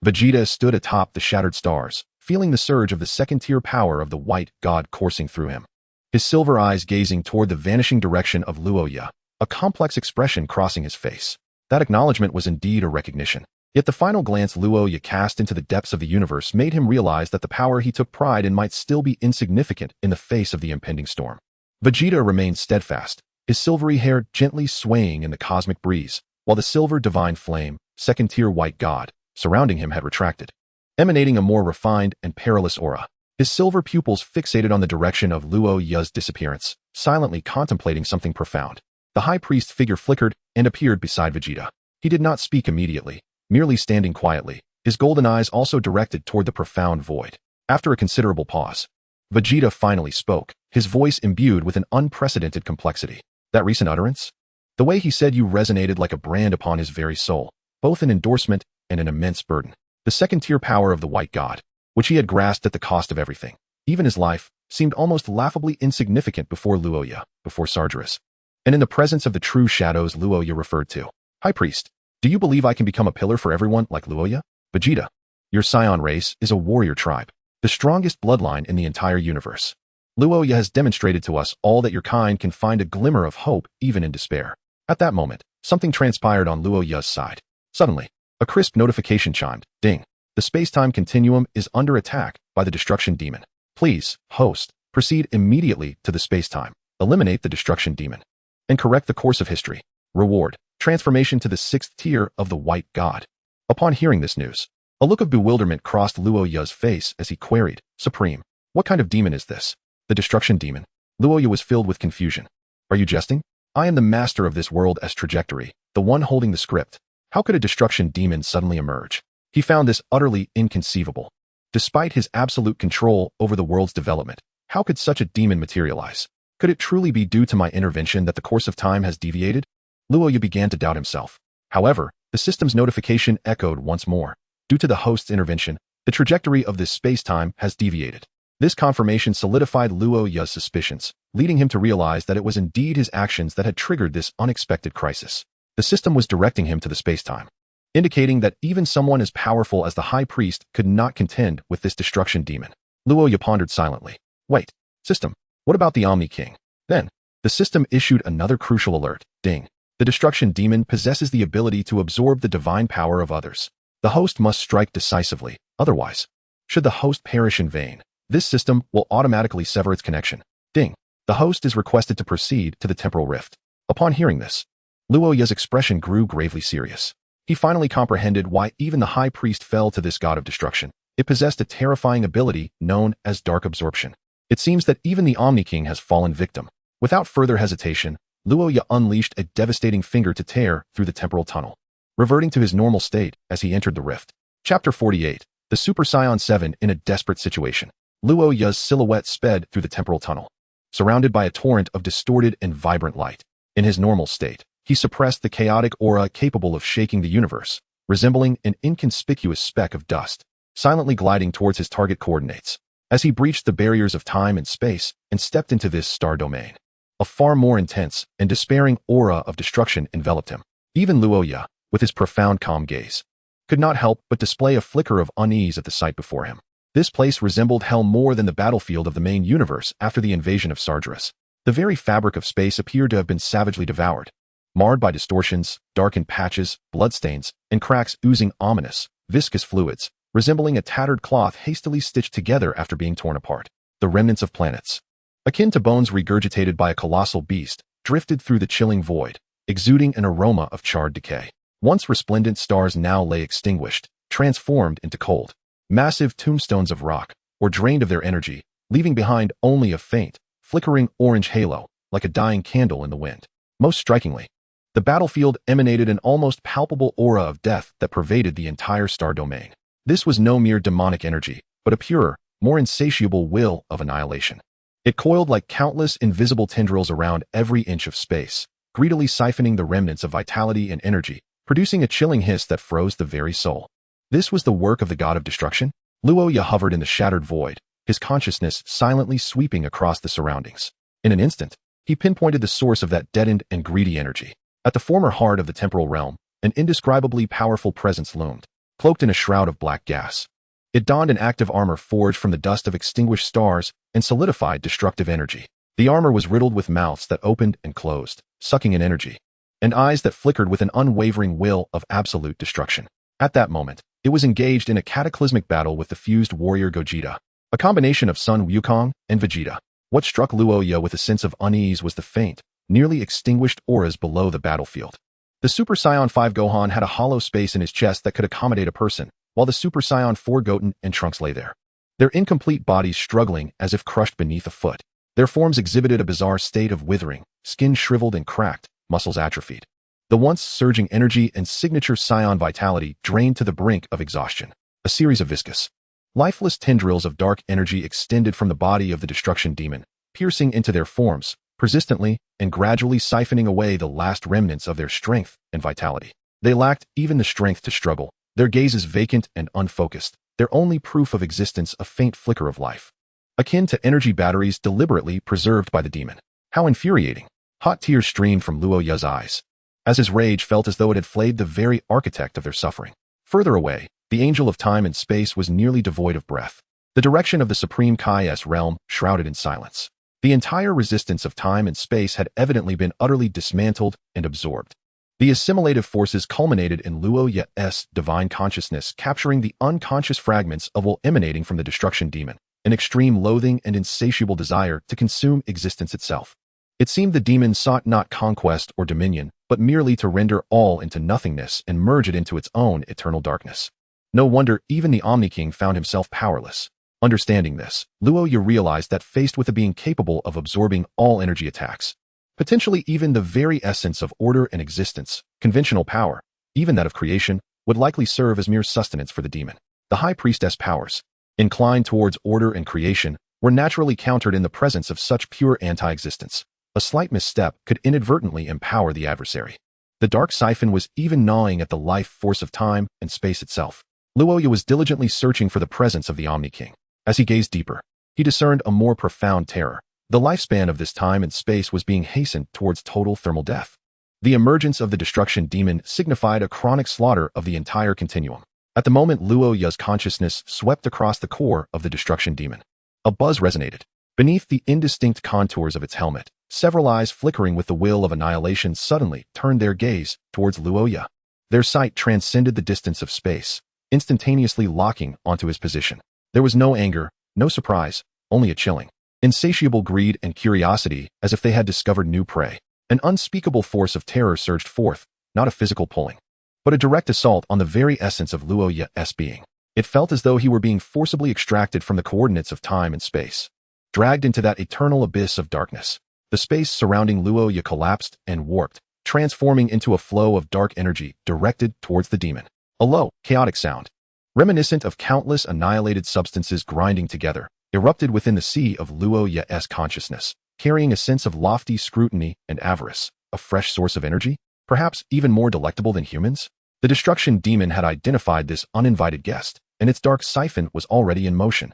Vegeta stood atop the shattered stars, feeling the surge of the second-tier power of the white god coursing through him. His silver eyes gazing toward the vanishing direction of Loya, a complex expression crossing his face. That acknowledgement was indeed a recognition. Yet the final glance Loya cast into the depths of the universe made him realize that the power he took pride in might still be insignificant in the face of the impending storm. Vegeta remained steadfast, his silvery hair gently swaying in the cosmic breeze, while the silver divine flame, second-tier white god, surrounding him had retracted, emanating a more refined and perilous aura. His silver pupils fixated on the direction of Loya's disappearance, silently contemplating something profound. The high priest figure flickered and appeared beside Vegeta. He did not speak immediately, merely standing quietly, his golden eyes also directed toward the profound void. After a considerable pause, Vegeta finally spoke, his voice imbued with an unprecedented complexity. That recent utterance? The way he said you resonated like a brand upon his very soul, both an endorsement and an immense burden. The second-tier power of the white god, which he had grasped at the cost of everything, even his life, seemed almost laughably insignificant before Loya, before Sargeras, and in the presence of the true shadows Loya referred to. High Priest, do you believe I can become a pillar for everyone like Loya? Vegeta, your Saiyan race is a warrior tribe, the strongest bloodline in the entire universe. Loya has demonstrated to us all that your kind can find a glimmer of hope even in despair. At that moment, something transpired on Loya's side. Suddenly, a crisp notification chimed. Ding. The space-time continuum is under attack by the destruction demon. Please, host, proceed immediately to the space-time, eliminate the destruction demon, and correct the course of history. Reward, transformation to the 6th tier of the white god. Upon hearing this news, a look of bewilderment crossed Loya's face as he queried, Supreme, what kind of demon is this? The destruction demon. Loya was filled with confusion. Are you jesting? I am the master of this world as trajectory, the one holding the script. How could a destruction demon suddenly emerge? He found this utterly inconceivable. Despite his absolute control over the world's development, how could such a demon materialize? Could it truly be due to my intervention that the course of time has deviated? Loya began to doubt himself. However, the system's notification echoed once more. Due to the host's intervention, the trajectory of this space-time has deviated. This confirmation solidified Loya's suspicions, leading him to realize that it was indeed his actions that had triggered this unexpected crisis. The system was directing him to the space-time, indicating that even someone as powerful as the High Priest could not contend with this destruction demon. Loya pondered silently. Wait, system, what about the Omni King? Then, the system issued another crucial alert. Ding. The destruction demon possesses the ability to absorb the divine power of others. The host must strike decisively, otherwise, should the host perish in vain, this system will automatically sever its connection. Ding. The host is requested to proceed to the temporal rift. Upon hearing this, Loya's expression grew gravely serious. He finally comprehended why even the High Priest fell to this god of destruction. It possessed a terrifying ability known as dark absorption. It seems that even the Omni King has fallen victim. Without further hesitation, Loya unleashed a devastating finger to tear through the temporal tunnel, reverting to his normal state as he entered the rift. Chapter 48. The Super Saiyan 7 in a desperate situation. Loya's silhouette sped through the temporal tunnel, surrounded by a torrent of distorted and vibrant light. In his normal state, he suppressed the chaotic aura capable of shaking the universe, resembling an inconspicuous speck of dust, silently gliding towards his target coordinates. As he breached the barriers of time and space and stepped into this star domain, a far more intense and despairing aura of destruction enveloped him. Even Loya, with his profound calm gaze, could not help but display a flicker of unease at the sight before him. This place resembled hell more than the battlefield of the main universe after the invasion of Sargeras. The very fabric of space appeared to have been savagely devoured. marred by distortions, darkened patches, bloodstains, and cracks oozing ominous, viscous fluids, resembling a tattered cloth hastily stitched together after being torn apart. The remnants of planets, akin to bones regurgitated by a colossal beast, drifted through the chilling void, exuding an aroma of charred decay. Once resplendent stars now lay extinguished, transformed into cold, massive tombstones of rock, or drained of their energy, leaving behind only a faint, flickering orange halo, like a dying candle in the wind. Most strikingly, the battlefield emanated an almost palpable aura of death that pervaded the entire star domain. This was no mere demonic energy, but a purer, more insatiable will of annihilation. It coiled like countless invisible tendrils around every inch of space, greedily siphoning the remnants of vitality and energy, producing a chilling hiss that froze the very soul. This was the work of the god of destruction? Loya hovered in the shattered void, his consciousness silently sweeping across the surroundings. In an instant, he pinpointed the source of that deadened and greedy energy. At the former heart of the temporal realm, an indescribably powerful presence loomed, cloaked in a shroud of black gas. It donned an active armor forged from the dust of extinguished stars and solidified destructive energy. The armor was riddled with mouths that opened and closed, sucking in energy, and eyes that flickered with an unwavering will of absolute destruction. At that moment, it was engaged in a cataclysmic battle with the fused warrior Gogeta, a combination of Sun Wukong and Vegeta. What struck Loya with a sense of unease was the faint, nearly extinguished auras below the battlefield. The Super Saiyan 5 Gohan had a hollow space in his chest that could accommodate a person, while the Super Saiyan 4 Goten and Trunks lay there, their incomplete bodies struggling as if crushed beneath a foot. Their forms exhibited a bizarre state of withering, skin shriveled and cracked, muscles atrophied. The once surging energy and signature Saiyan vitality drained to the brink of exhaustion. A series of viscous, lifeless tendrils of dark energy extended from the body of the destruction demon, piercing into their forms, persistently and gradually siphoning away the last remnants of their strength and vitality. They lacked even the strength to struggle, their gazes vacant and unfocused, their only proof of existence a faint flicker of life, akin to energy batteries deliberately preserved by the demon. How infuriating! Hot tears streamed from Luoya's eyes, as his rage felt as though it had flayed the very architect of their suffering. Further away, the angel of time and space was nearly devoid of breath. The direction of the Supreme Kai's realm shrouded in silence. The entire resistance of time and space had evidently been utterly dismantled and absorbed. The assimilative forces culminated in Luoya's divine consciousness capturing the unconscious fragments of will emanating from the destruction demon, an extreme loathing and insatiable desire to consume existence itself. It seemed the demon sought not conquest or dominion, but merely to render all into nothingness and merge it into its own eternal darkness. No wonder even the Omni King found himself powerless. Understanding this, Loya realized that faced with a being capable of absorbing all energy attacks, potentially even the very essence of order and existence, conventional power, even that of creation, would likely serve as mere sustenance for the demon. The High Priestess powers, inclined towards order and creation, were naturally countered in the presence of such pure anti-existence. A slight misstep could inadvertently empower the adversary. The dark siphon was even gnawing at the life force of time and space itself. Loya was diligently searching for the presence of the Omni King. As he gazed deeper, he discerned a more profound terror. The lifespan of this time and space was being hastened towards total thermal death. The emergence of the destruction demon signified a chronic slaughter of the entire continuum. At the moment Luoya's consciousness swept across the core of the destruction demon, a buzz resonated. Beneath the indistinct contours of its helmet, several eyes flickering with the will of annihilation suddenly turned their gaze towards Loya. Their sight transcended the distance of space, instantaneously locking onto his position. There was no anger, no surprise, only a chilling, insatiable greed and curiosity as if they had discovered new prey. An unspeakable force of terror surged forth, not a physical pulling, but a direct assault on the very essence of Luoya's being. It felt as though he were being forcibly extracted from the coordinates of time and space, dragged into that eternal abyss of darkness. The space surrounding Loya collapsed and warped, transforming into a flow of dark energy directed towards the demon. A low, chaotic sound, reminiscent of countless annihilated substances grinding together, erupted within the sea of Luoya's consciousness, carrying a sense of lofty scrutiny and avarice, a fresh source of energy, perhaps even more delectable than humans. The destruction demon had identified this uninvited guest, and its dark siphon was already in motion.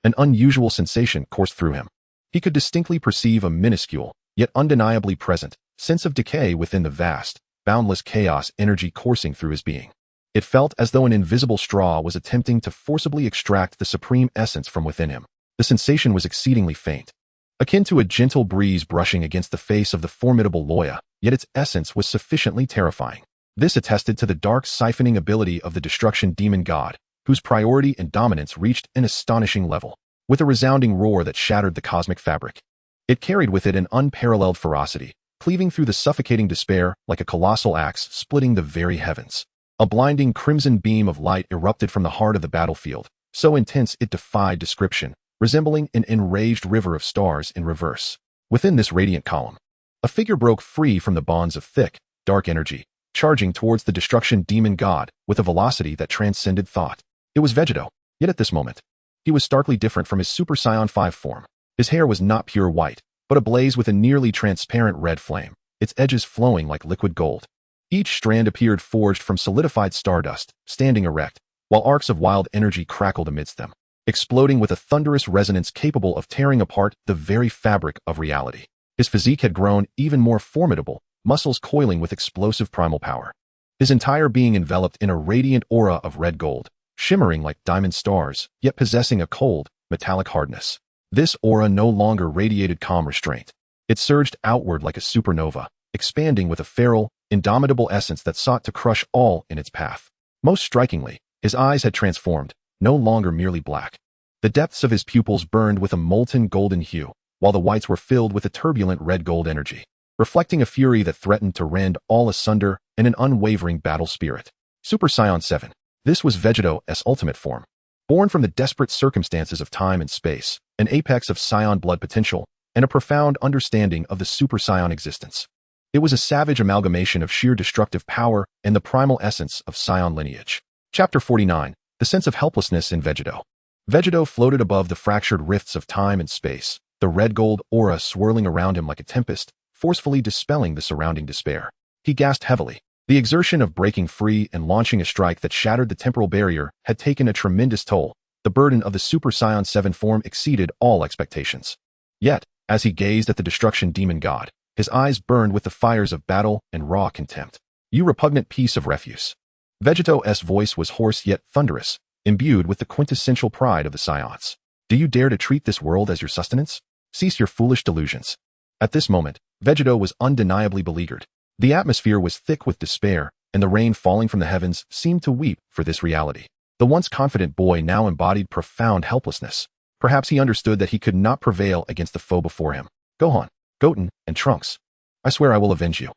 An unusual sensation coursed through him. He could distinctly perceive a minuscule, yet undeniably present, sense of decay within the vast, boundless chaos energy coursing through his being. It felt as though an invisible straw was attempting to forcibly extract the supreme essence from within him. The sensation was exceedingly faint, akin to a gentle breeze brushing against the face of the formidable Loya, yet its essence was sufficiently terrifying. This attested to the dark siphoning ability of the destruction demon god, whose priority and dominance reached an astonishing level. With a resounding roar that shattered the cosmic fabric, it carried with it an unparalleled ferocity, cleaving through the suffocating despair like a colossal axe splitting the very heavens. A blinding crimson beam of light erupted from the heart of the battlefield, so intense it defied description, resembling an enraged river of stars in reverse. Within this radiant column, a figure broke free from the bonds of thick, dark energy, charging towards the destruction demon god with a velocity that transcended thought. It was Vegeta, yet at this moment, he was starkly different from his Super Saiyan 5 form. His hair was not pure white, but ablaze with a nearly transparent red flame, its edges flowing like liquid gold. Each strand appeared forged from solidified stardust, standing erect, while arcs of wild energy crackled amidst them, exploding with a thunderous resonance capable of tearing apart the very fabric of reality. His physique had grown even more formidable, muscles coiling with explosive primal power. His entire being enveloped in a radiant aura of red gold, shimmering like diamond stars, yet possessing a cold, metallic hardness. This aura no longer radiated calm restraint. It surged outward like a supernova, expanding with a feral, indomitable essence that sought to crush all in its path. Most strikingly, his eyes had transformed, no longer merely black. The depths of his pupils burned with a molten golden hue, while the whites were filled with a turbulent red-gold energy, reflecting a fury that threatened to rend all asunder and an unwavering battle spirit. Super Saiyan 7. This was Vegeta's ultimate form. Born from the desperate circumstances of time and space, an apex of Saiyan blood potential, and a profound understanding of the Super Saiyan existence. It was a savage amalgamation of sheer destructive power and the primal essence of Saiyan lineage. Chapter 49. The sense of helplessness in Vegeta. Vegeta floated above the fractured rifts of time and space, the red-gold aura swirling around him like a tempest, forcefully dispelling the surrounding despair. He gasped heavily. The exertion of breaking free and launching a strike that shattered the temporal barrier had taken a tremendous toll. The burden of the Super Saiyan 7 form exceeded all expectations. Yet, as he gazed at the destruction demon god, his eyes burned with the fires of battle and raw contempt. "You repugnant piece of refuse." Vegeta's voice was hoarse yet thunderous, imbued with the quintessential pride of the Saiyans. "Do you dare to treat this world as your sustenance? Cease your foolish delusions." At this moment, Vegeta was undeniably beleaguered. The atmosphere was thick with despair, and the rain falling from the heavens seemed to weep for this reality. The once confident boy now embodied profound helplessness. Perhaps he understood that he could not prevail against the foe before him. "Gohan, Goten, and Trunks. I swear I will avenge you."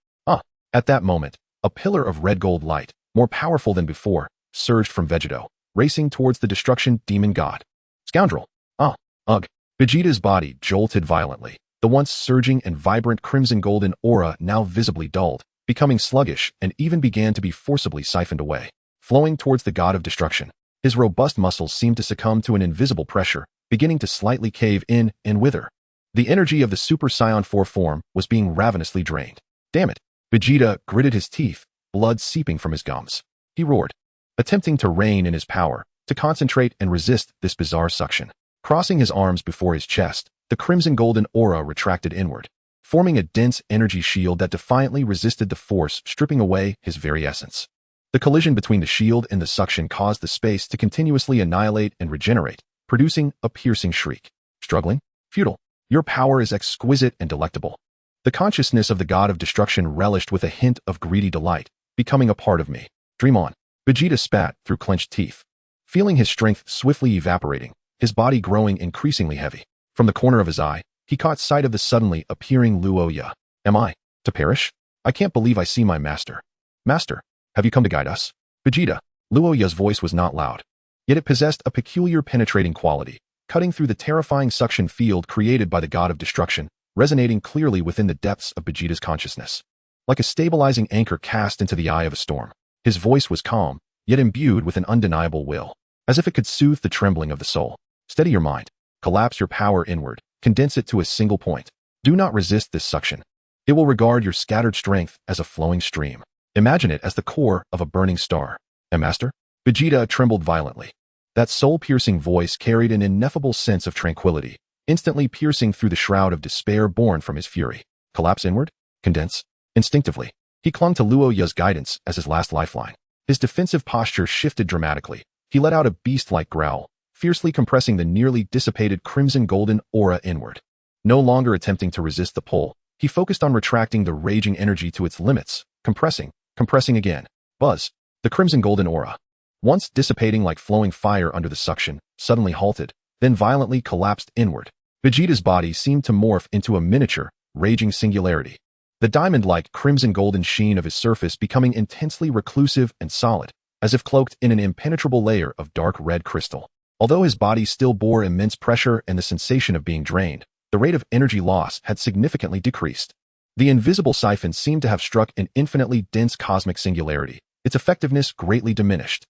At that moment, a pillar of red-gold light, more powerful than before, surged from Vegeta, racing towards the destruction demon god. "Scoundrel!" Ugh. Vegeta's body jolted violently. The once surging and vibrant crimson-golden aura now visibly dulled, becoming sluggish, and even began to be forcibly siphoned away. Flowing towards the god of destruction, his robust muscles seemed to succumb to an invisible pressure, beginning to slightly cave in and wither. The energy of the Super Saiyan 4 form was being ravenously drained. "Damn it!" Vegeta gritted his teeth, blood seeping from his gums. He roared, attempting to rein in his power, to concentrate and resist this bizarre suction. Crossing his arms before his chest, the crimson-golden aura retracted inward, forming a dense energy shield that defiantly resisted the force stripping away his very essence. The collision between the shield and the suction caused the space to continuously annihilate and regenerate, producing a piercing shriek. "Struggling? Futile. Your power is exquisite and delectable." The consciousness of the god of destruction relished with a hint of greedy delight, becoming a part of me. "Dream on." Vegeta spat through clenched teeth, feeling his strength swiftly evaporating, his body growing increasingly heavy. From the corner of his eye, he caught sight of the suddenly appearing Loya. "Am I to perish? I can't believe I see my master." "Master, have you come to guide us?" "Vegeta." Loya's voice was not loud, yet it possessed a peculiar penetrating quality, cutting through the terrifying suction field created by the god of destruction, resonating clearly within the depths of Vegeta's consciousness. Like a stabilizing anchor cast into the eye of a storm, his voice was calm, yet imbued with an undeniable will, as if it could soothe the trembling of the soul. "Steady your mind. Collapse your power inward, condense it to a single point. Do not resist this suction. It will regard your scattered strength as a flowing stream. Imagine it as the core of a burning star." "And master?" Vegeta trembled violently. That soul-piercing voice carried an ineffable sense of tranquility, instantly piercing through the shroud of despair born from his fury. "Collapse inward? Condense?" Instinctively, he clung to Loya's guidance as his last lifeline. His defensive posture shifted dramatically. He let out a beast-like growl, fiercely compressing the nearly dissipated crimson-golden aura inward. No longer attempting to resist the pull, he focused on retracting the raging energy to its limits, compressing again. Buzz. The crimson golden aura, once dissipating like flowing fire under the suction, suddenly halted, then violently collapsed inward. Vegeta's body seemed to morph into a miniature, raging singularity. The diamond-like crimson golden sheen of his surface becoming intensely reclusive and solid, as if cloaked in an impenetrable layer of dark red crystal. Although his body still bore immense pressure and the sensation of being drained, the rate of energy loss had significantly decreased. The invisible siphon seemed to have struck an infinitely dense cosmic singularity, its effectiveness greatly diminished.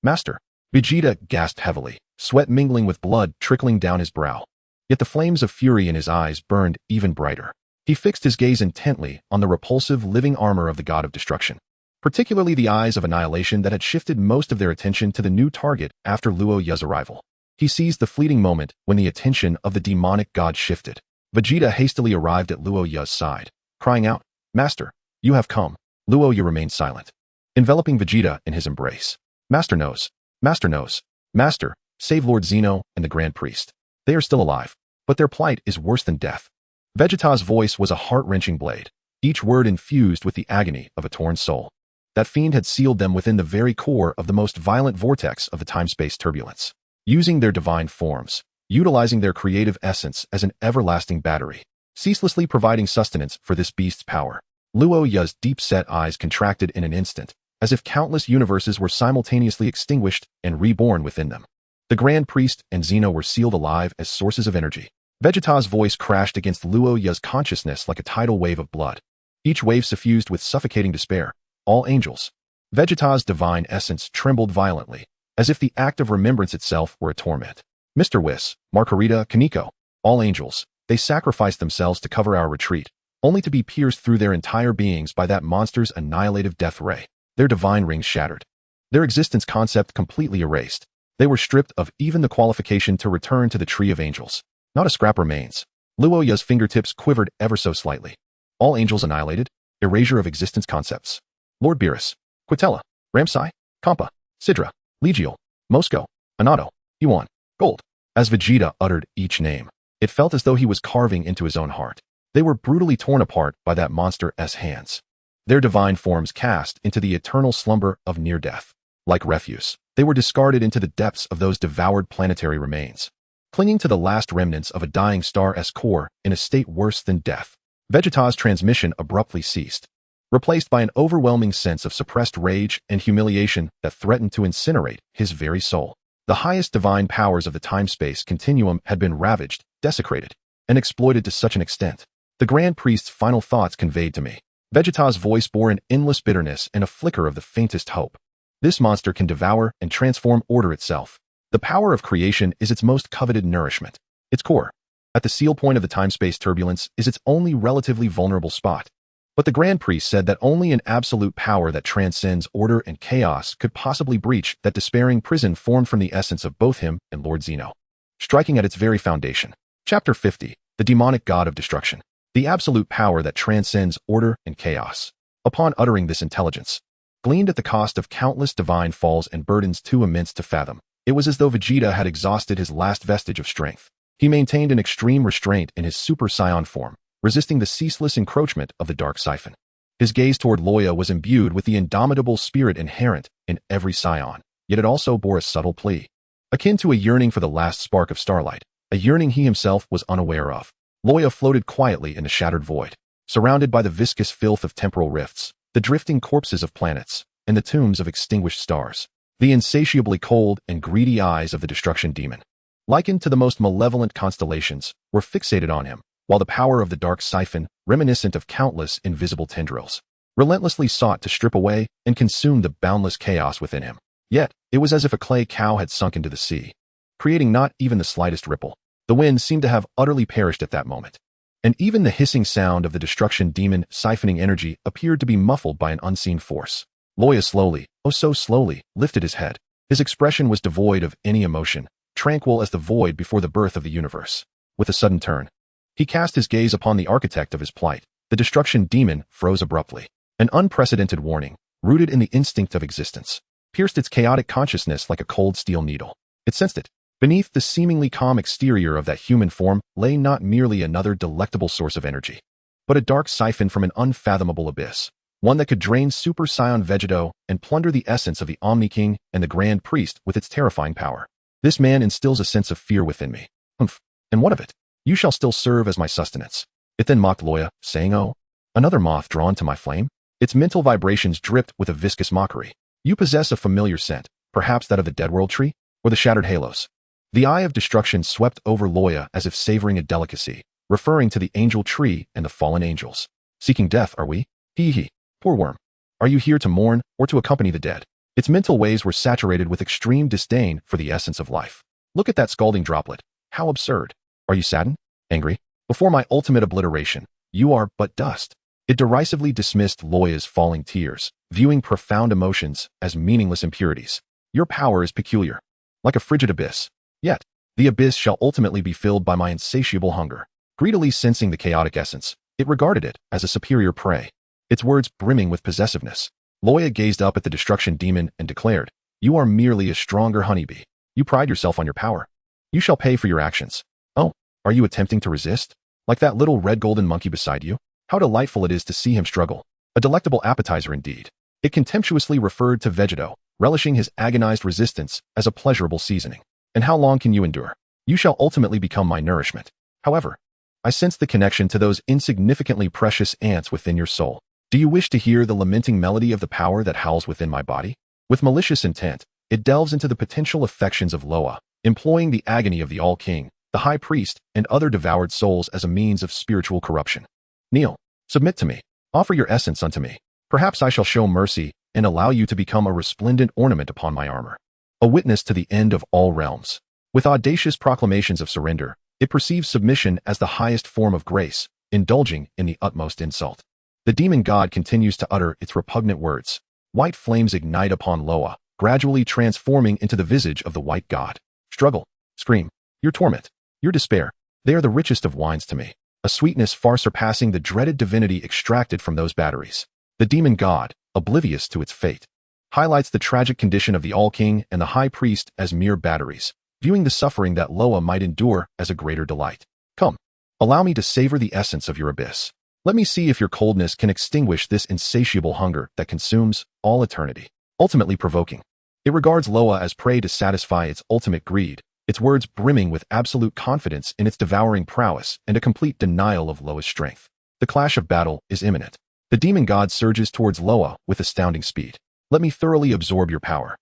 Master. Vegeta gasped heavily, sweat mingling with blood trickling down his brow. Yet the flames of fury in his eyes burned even brighter. He fixed his gaze intently on the repulsive living armor of the god of destruction, particularly the eyes of annihilation that had shifted most of their attention to the new target after Loya's arrival. He seized the fleeting moment when the attention of the demonic god shifted. Vegeta hastily arrived at Loya's side, crying out, "Master, you have come." Loya remained silent, enveloping Vegeta in his embrace. Master knows. Master, save Lord Zeno and the Grand Priest. They are still alive, but their plight is worse than death. Vegeta's voice was a heart-wrenching blade, each word infused with the agony of a torn soul. That fiend had sealed them within the very core of the most violent vortex of the time-space turbulence, using their divine forms, utilizing their creative essence as an everlasting battery, ceaselessly providing sustenance for this beast's power. Loya's deep-set eyes contracted in an instant, as if countless universes were simultaneously extinguished and reborn within them. The Grand Priest and Zeno were sealed alive as sources of energy. Vegeta's voice crashed against Loya's consciousness like a tidal wave of blood, each wave suffused with suffocating despair. All angels. Vegeta's divine essence trembled violently, as if the act of remembrance itself were a torment. Mr. Whis, Margarita, Kaneko, all angels, they sacrificed themselves to cover our retreat, only to be pierced through their entire beings by that monster's annihilative death ray. Their divine rings shattered. Their existence concept completely erased. They were stripped of even the qualification to return to the Tree of Angels. Not a scrap remains. Loya's fingertips quivered ever so slightly. All angels annihilated. Erasure of existence concepts. Lord Beerus, Quitella, Ramsai, Kampa, Sidra, Legiel, Moscow, Anato, Yuan, Gold. As Vegeta uttered each name, it felt as though he was carving into his own heart. They were brutally torn apart by that monster's hands. Their divine forms cast into the eternal slumber of near death. Like refuse, they were discarded into the depths of those devoured planetary remains, clinging to the last remnants of a dying star's core in a state worse than death. Vegeta's transmission abruptly ceased, replaced by an overwhelming sense of suppressed rage and humiliation that threatened to incinerate his very soul. The highest divine powers of the time-space continuum had been ravaged, desecrated, and exploited to such an extent. The Grand Priest's final thoughts conveyed to me. Vegeta's voice bore an endless bitterness and a flicker of the faintest hope. This monster can devour and transform order itself. The power of creation is its most coveted nourishment. Its core, at the seal point of the time-space turbulence, is its only relatively vulnerable spot. But the Grand Priest said that only an absolute power that transcends order and chaos could possibly breach that despairing prison formed from the essence of both him and Lord Zeno, striking at its very foundation. Chapter 50. The Demonic God of Destruction. The absolute power that transcends order and chaos. Upon uttering this intelligence, gleaned at the cost of countless divine falls and burdens too immense to fathom, it was as though Vegeta had exhausted his last vestige of strength. He maintained an extreme restraint in his Super Saiyan form, resisting the ceaseless encroachment of the dark siphon. His gaze toward Loya was imbued with the indomitable spirit inherent in every Saiyan, yet it also bore a subtle plea, akin to a yearning for the last spark of starlight, a yearning he himself was unaware of. Loya floated quietly in the shattered void, surrounded by the viscous filth of temporal rifts, the drifting corpses of planets, and the tombs of extinguished stars. The insatiably cold and greedy eyes of the destruction demon, likened to the most malevolent constellations, were fixated on him, while the power of the dark siphon, reminiscent of countless invisible tendrils, relentlessly sought to strip away and consume the boundless chaos within him. Yet, it was as if a clay cow had sunk into the sea, creating not even the slightest ripple. The wind seemed to have utterly perished at that moment, and even the hissing sound of the destruction demon siphoning energy appeared to be muffled by an unseen force. Loya slowly, oh so slowly, lifted his head. His expression was devoid of any emotion, tranquil as the void before the birth of the universe. With a sudden turn, he cast his gaze upon the architect of his plight. The destruction demon froze abruptly. An unprecedented warning, rooted in the instinct of existence, pierced its chaotic consciousness like a cold steel needle. It sensed it. Beneath the seemingly calm exterior of that human form lay not merely another delectable source of energy, but a dark siphon from an unfathomable abyss, one that could drain Super Saiyan Vegeta and plunder the essence of the Omni King and the Grand Priest with its terrifying power. This man instills a sense of fear within me. Humph, and what of it? You shall still serve as my sustenance. It then mocked Loya, saying, oh, another moth drawn to my flame? Its mental vibrations dripped with a viscous mockery. You possess a familiar scent, perhaps that of the Dead World tree, or the shattered halos. The eye of destruction swept over Loya as if savoring a delicacy, referring to the angel tree and the fallen angels. Seeking death, are we? Hee. Poor worm. Are you here to mourn or to accompany the dead? Its mental waves were saturated with extreme disdain for the essence of life. Look at that scalding droplet. How absurd. Are you saddened? Angry? Before my ultimate obliteration, you are but dust. It derisively dismissed Loya's falling tears, viewing profound emotions as meaningless impurities. Your power is peculiar, like a frigid abyss. Yet, the abyss shall ultimately be filled by my insatiable hunger. Greedily sensing the chaotic essence, it regarded it as a superior prey. Its words brimming with possessiveness. Loya gazed up at the destruction demon and declared, you are merely a stronger honeybee. You pride yourself on your power. You shall pay for your actions. Oh, are you attempting to resist? Like that little red golden monkey beside you? How delightful it is to see him struggle. A delectable appetizer indeed. It contemptuously referred to Vegeta, relishing his agonized resistance as a pleasurable seasoning. And how long can you endure? You shall ultimately become my nourishment. However, I sense the connection to those insignificantly precious ants within your soul. Do you wish to hear the lamenting melody of the power that howls within my body? With malicious intent, it delves into the potential affections of Loya, employing the agony of the All-King, the High Priest, and other devoured souls as a means of spiritual corruption. Kneel, submit to me, offer your essence unto me. Perhaps I shall show mercy and allow you to become a resplendent ornament upon my armor. A witness to the end of all realms. With audacious proclamations of surrender, it perceives submission as the highest form of grace, indulging in the utmost insult. The demon god continues to utter its repugnant words. White flames ignite upon Loya, gradually transforming into the visage of the white god. Struggle, scream, your torment, your despair, they are the richest of wines to me, a sweetness far surpassing the dreaded divinity extracted from those batteries. The demon god, oblivious to its fate, highlights the tragic condition of the All-King and the High Priest as mere batteries, viewing the suffering that Loya might endure as a greater delight. Come, allow me to savor the essence of your abyss. Let me see if your coldness can extinguish this insatiable hunger that consumes all eternity, ultimately provoking. It regards Loya as prey to satisfy its ultimate greed, its words brimming with absolute confidence in its devouring prowess and a complete denial of Loya's strength. The clash of battle is imminent. The demon god surges towards Loya with astounding speed. Let me thoroughly absorb your power.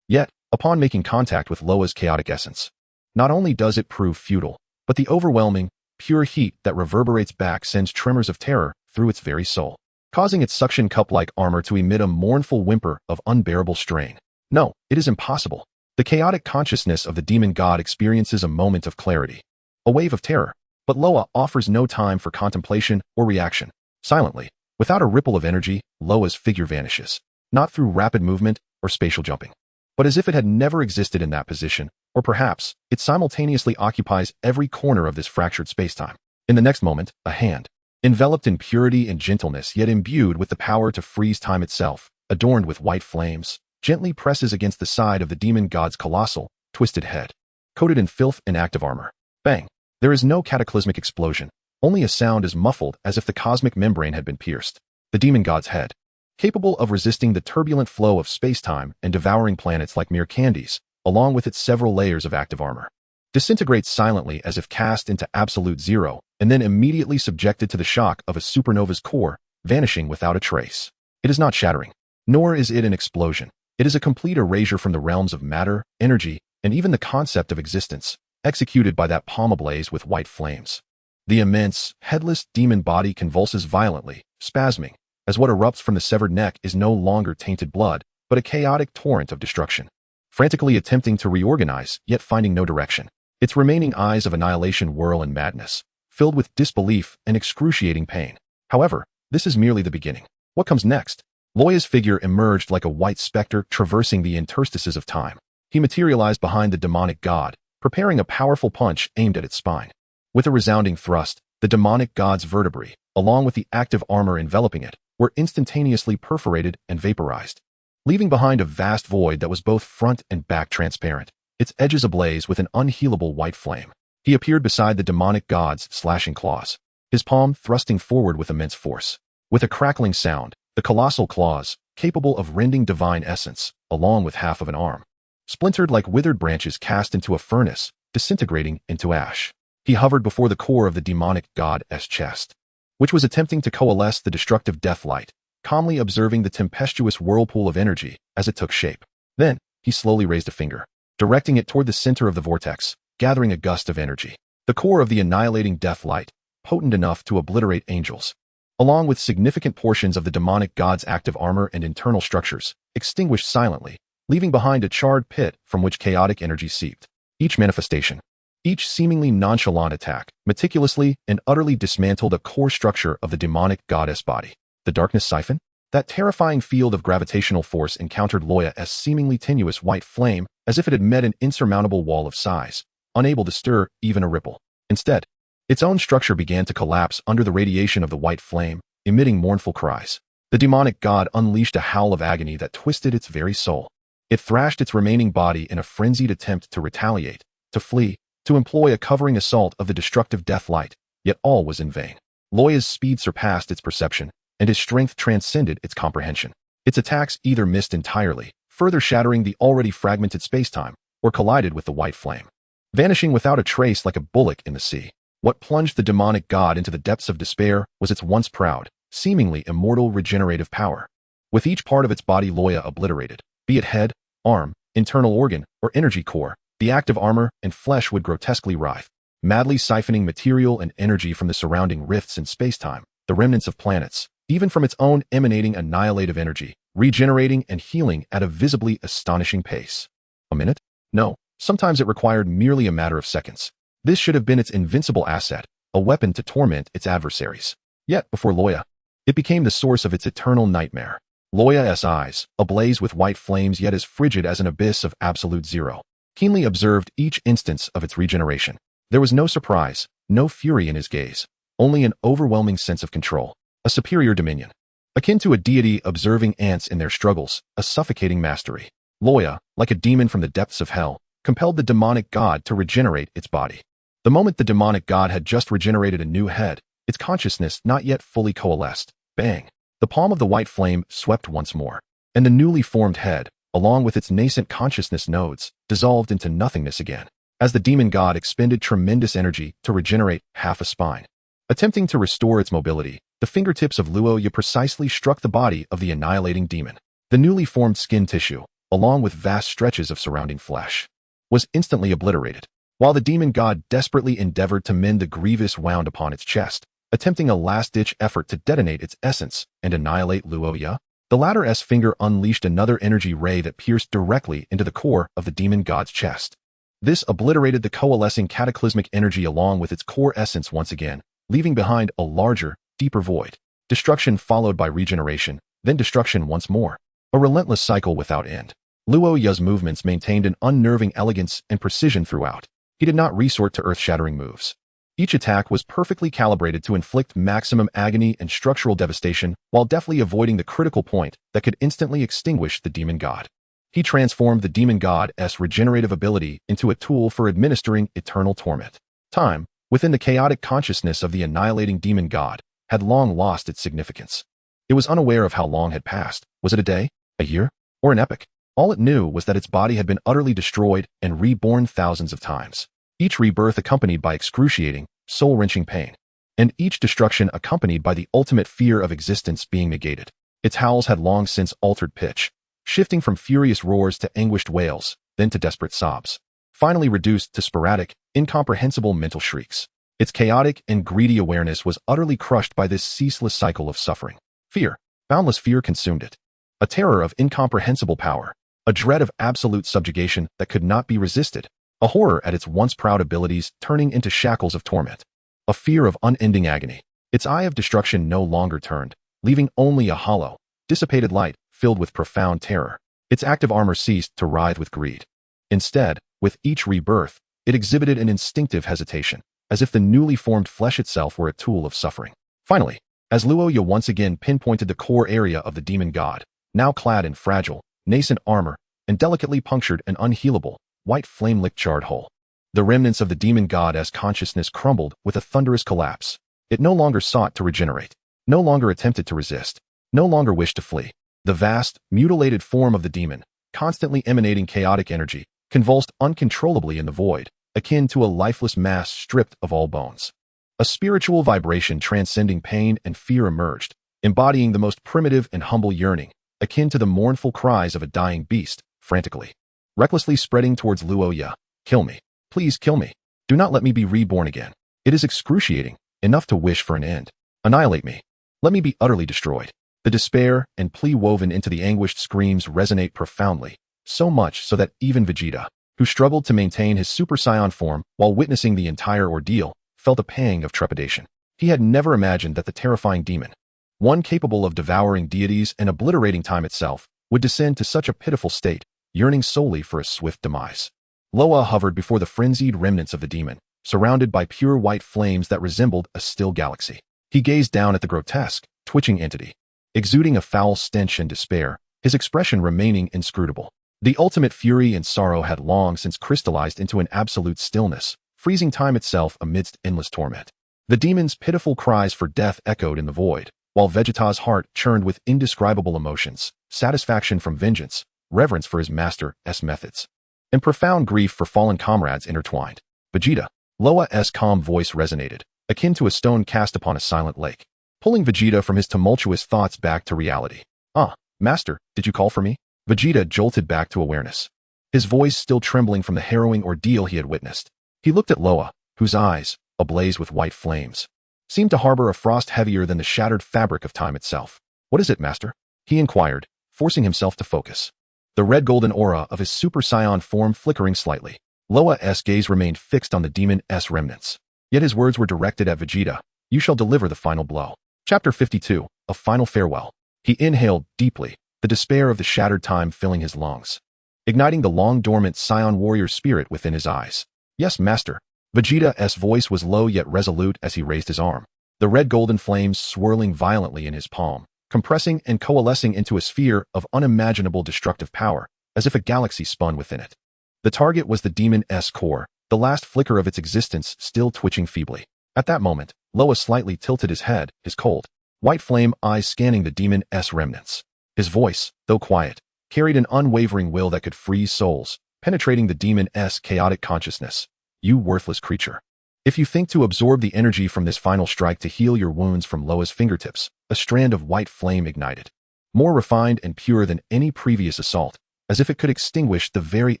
Yet, upon making contact with Loya's chaotic essence, not only does it prove futile, but the overwhelming, pure heat that reverberates back sends tremors of terror through its very soul, causing its suction cup-like armor to emit a mournful whimper of unbearable strain. No, it is impossible. The chaotic consciousness of the demon god experiences a moment of clarity, a wave of terror, but Loya offers no time for contemplation or reaction. Silently, without a ripple of energy, Loya's figure vanishes, not through rapid movement or spatial jumping, but as if it had never existed in that position, or perhaps it simultaneously occupies every corner of this fractured spacetime. In the next moment, a hand, enveloped in purity and gentleness yet imbued with the power to freeze time itself, adorned with white flames, gently presses against the side of the demon god's colossal, twisted head, coated in filth and active armor. Bang! There is no cataclysmic explosion, only a sound as muffled as if the cosmic membrane had been pierced. The demon god's head, capable of resisting the turbulent flow of spacetime and devouring planets like mere candies, along with its several layers of active armor, disintegrates silently as if cast into absolute zero, and then immediately subjected to the shock of a supernova's core, vanishing without a trace. It is not shattering, nor is it an explosion. It is a complete erasure from the realms of matter, energy, and even the concept of existence, executed by that palm ablaze with white flames. The immense, headless demon body convulses violently, spasming, as what erupts from the severed neck is no longer tainted blood, but a chaotic torrent of destruction. Frantically attempting to reorganize, yet finding no direction. Its remaining eyes of annihilation whirl in madness, filled with disbelief and excruciating pain. However, this is merely the beginning. What comes next? Loya's figure emerged like a white specter traversing the interstices of time. He materialized behind the demonic god, preparing a powerful punch aimed at its spine. With a resounding thrust, the demonic god's vertebrae, along with the active armor enveloping it, were instantaneously perforated and vaporized, leaving behind a vast void that was both front and back transparent. its edges ablaze with an unhealable white flame. He appeared beside the demonic god's slashing claws, his palm thrusting forward with immense force. With a crackling sound, the colossal claws, capable of rending divine essence, along with half of an arm, splintered like withered branches cast into a furnace, disintegrating into ash. He hovered before the core of the demonic god's chest, which was attempting to coalesce the destructive death light, calmly observing the tempestuous whirlpool of energy as it took shape. Then, he slowly raised a finger, directing it toward the center of the vortex, gathering a gust of energy. The core of the annihilating death light, potent enough to obliterate angels, along with significant portions of the demonic god's active armor and internal structures, extinguished silently, leaving behind a charred pit from which chaotic energy seeped. Each manifestation, each seemingly nonchalant attack, meticulously and utterly dismantled a core structure of the demonic goddess body. The darkness siphon? That terrifying field of gravitational force encountered Loya's seemingly tenuous white flame as if it had met an insurmountable wall of size, unable to stir even a ripple. Instead, its own structure began to collapse under the radiation of the white flame, emitting mournful cries. The demonic god unleashed a howl of agony that twisted its very soul. It thrashed its remaining body in a frenzied attempt to retaliate, to flee, to employ a covering assault of the destructive death light, yet all was in vain. Loya's speed surpassed its perception, and his strength transcended its comprehension. Its attacks either missed entirely, further shattering the already fragmented spacetime, or collided with the white flame, vanishing without a trace like a bullock in the sea. What plunged the demonic god into the depths of despair was its once proud, seemingly immortal regenerative power. With each part of its body Loya obliterated, be it head, arm, internal organ, or energy core, the active armor and flesh would grotesquely writhe, madly siphoning material and energy from the surrounding rifts in spacetime, the remnants of planets, even from its own emanating annihilative energy, regenerating and healing at a visibly astonishing pace. A minute? No, sometimes it required merely a matter of seconds. This should have been its invincible asset, a weapon to torment its adversaries. Yet, before Loya, it became the source of its eternal nightmare. Loya's eyes, ablaze with white flames yet as frigid as an abyss of absolute zero, keenly observed each instance of its regeneration. There was no surprise, no fury in his gaze, only an overwhelming sense of control, a superior dominion, akin to a deity observing ants in their struggles, a suffocating mastery. Loya, like a demon from the depths of hell, compelled the demonic god to regenerate its body. The moment the demonic god had just regenerated a new head, its consciousness not yet fully coalesced, bang! The palm of the white flame swept once more, and the newly formed head, along with its nascent consciousness nodes, dissolved into nothingness again, as the demon god expended tremendous energy to regenerate half a spine. Attempting to restore its mobility, the fingertips of Loya precisely struck the body of the annihilating demon. The newly formed skin tissue, along with vast stretches of surrounding flesh, was instantly obliterated, while the demon god desperately endeavored to mend the grievous wound upon its chest, attempting a last-ditch effort to detonate its essence and annihilate Loya. The latter's finger unleashed another energy ray that pierced directly into the core of the demon god's chest. This obliterated the coalescing cataclysmic energy along with its core essence once again, leaving behind a larger, deeper void. Destruction followed by regeneration, then destruction once more. A relentless cycle without end. Loya's movements maintained an unnerving elegance and precision throughout. He did not resort to earth-shattering moves. Each attack was perfectly calibrated to inflict maximum agony and structural devastation while deftly avoiding the critical point that could instantly extinguish the demon god. He transformed the demon god's regenerative ability into a tool for administering eternal torment. Time, within the chaotic consciousness of the annihilating demon god, had long lost its significance. It was unaware of how long had passed. Was it a day, a year, or an epoch? All it knew was that its body had been utterly destroyed and reborn thousands of times, each rebirth accompanied by excruciating, soul-wrenching pain, and each destruction accompanied by the ultimate fear of existence being negated. Its howls had long since altered pitch, shifting from furious roars to anguished wails, then to desperate sobs, finally reduced to sporadic, incomprehensible mental shrieks. Its chaotic and greedy awareness was utterly crushed by this ceaseless cycle of suffering. Fear, boundless fear consumed it. A terror of incomprehensible power, a dread of absolute subjugation that could not be resisted, a horror at its once proud abilities turning into shackles of torment, a fear of unending agony. Its eye of destruction no longer turned, leaving only a hollow, dissipated light filled with profound terror. Its active armor ceased to writhe with greed. Instead, with each rebirth, it exhibited an instinctive hesitation, as if the newly formed flesh itself were a tool of suffering. Finally, as Loya once again pinpointed the core area of the demon god, now clad in fragile, nascent armor, and delicately punctured and unhealable, white flame licked charred whole. The remnants of the demon god-esque consciousness crumbled with a thunderous collapse. It no longer sought to regenerate, no longer attempted to resist, no longer wished to flee. The vast, mutilated form of the demon, constantly emanating chaotic energy, convulsed uncontrollably in the void, akin to a lifeless mass stripped of all bones. A spiritual vibration transcending pain and fear emerged, embodying the most primitive and humble yearning, akin to the mournful cries of a dying beast, frantically, recklessly spreading towards Loya. Kill me. Please kill me. Do not let me be reborn again. It is excruciating, enough to wish for an end. Annihilate me. Let me be utterly destroyed. The despair and plea woven into the anguished screams resonate profoundly, so much so that even Vegeta, who struggled to maintain his Super Saiyan form while witnessing the entire ordeal, felt a pang of trepidation. He had never imagined that the terrifying demon, one capable of devouring deities and obliterating time itself, would descend to such a pitiful state, yearning solely for a swift demise. Loya hovered before the frenzied remnants of the demon, surrounded by pure white flames that resembled a still galaxy. He gazed down at the grotesque, twitching entity, exuding a foul stench and despair, his expression remaining inscrutable. The ultimate fury and sorrow had long since crystallized into an absolute stillness, freezing time itself amidst endless torment. The demon's pitiful cries for death echoed in the void, while Vegeta's heart churned with indescribable emotions, satisfaction from vengeance, reverence for his master's methods, and profound grief for fallen comrades intertwined. Vegeta, Loya's calm voice resonated, akin to a stone cast upon a silent lake, pulling Vegeta from his tumultuous thoughts back to reality. "Ah, Master, did you call for me?" Vegeta jolted back to awareness, his voice still trembling from the harrowing ordeal he had witnessed. He looked at Loya, whose eyes, ablaze with white flames, seemed to harbor a frost heavier than the shattered fabric of time itself. "What is it, Master?" he inquired, forcing himself to focus, the red-golden aura of his Super Saiyan form flickering slightly. Loya's gaze remained fixed on the demon's remnants, yet his words were directed at Vegeta. "You shall deliver the final blow." Chapter 52, A Final Farewell. He inhaled deeply, the despair of the shattered time filling his lungs, igniting the long-dormant Saiyan warrior spirit within his eyes. "Yes, Master." Vegeta's voice was low yet resolute as he raised his arm, the red-golden flames swirling violently in his palm, compressing and coalescing into a sphere of unimaginable destructive power, as if a galaxy spun within it. The target was the demon's core, the last flicker of its existence still twitching feebly. At that moment, Loya slightly tilted his head, his cold, white flame eyes scanning the demon's remnants. His voice, though quiet, carried an unwavering will that could freeze souls, penetrating the demon's chaotic consciousness. "You worthless creature. If you think to absorb the energy from this final strike to heal your wounds from Loya's fingertips," a strand of white flame ignited, more refined and pure than any previous assault, as if it could extinguish the very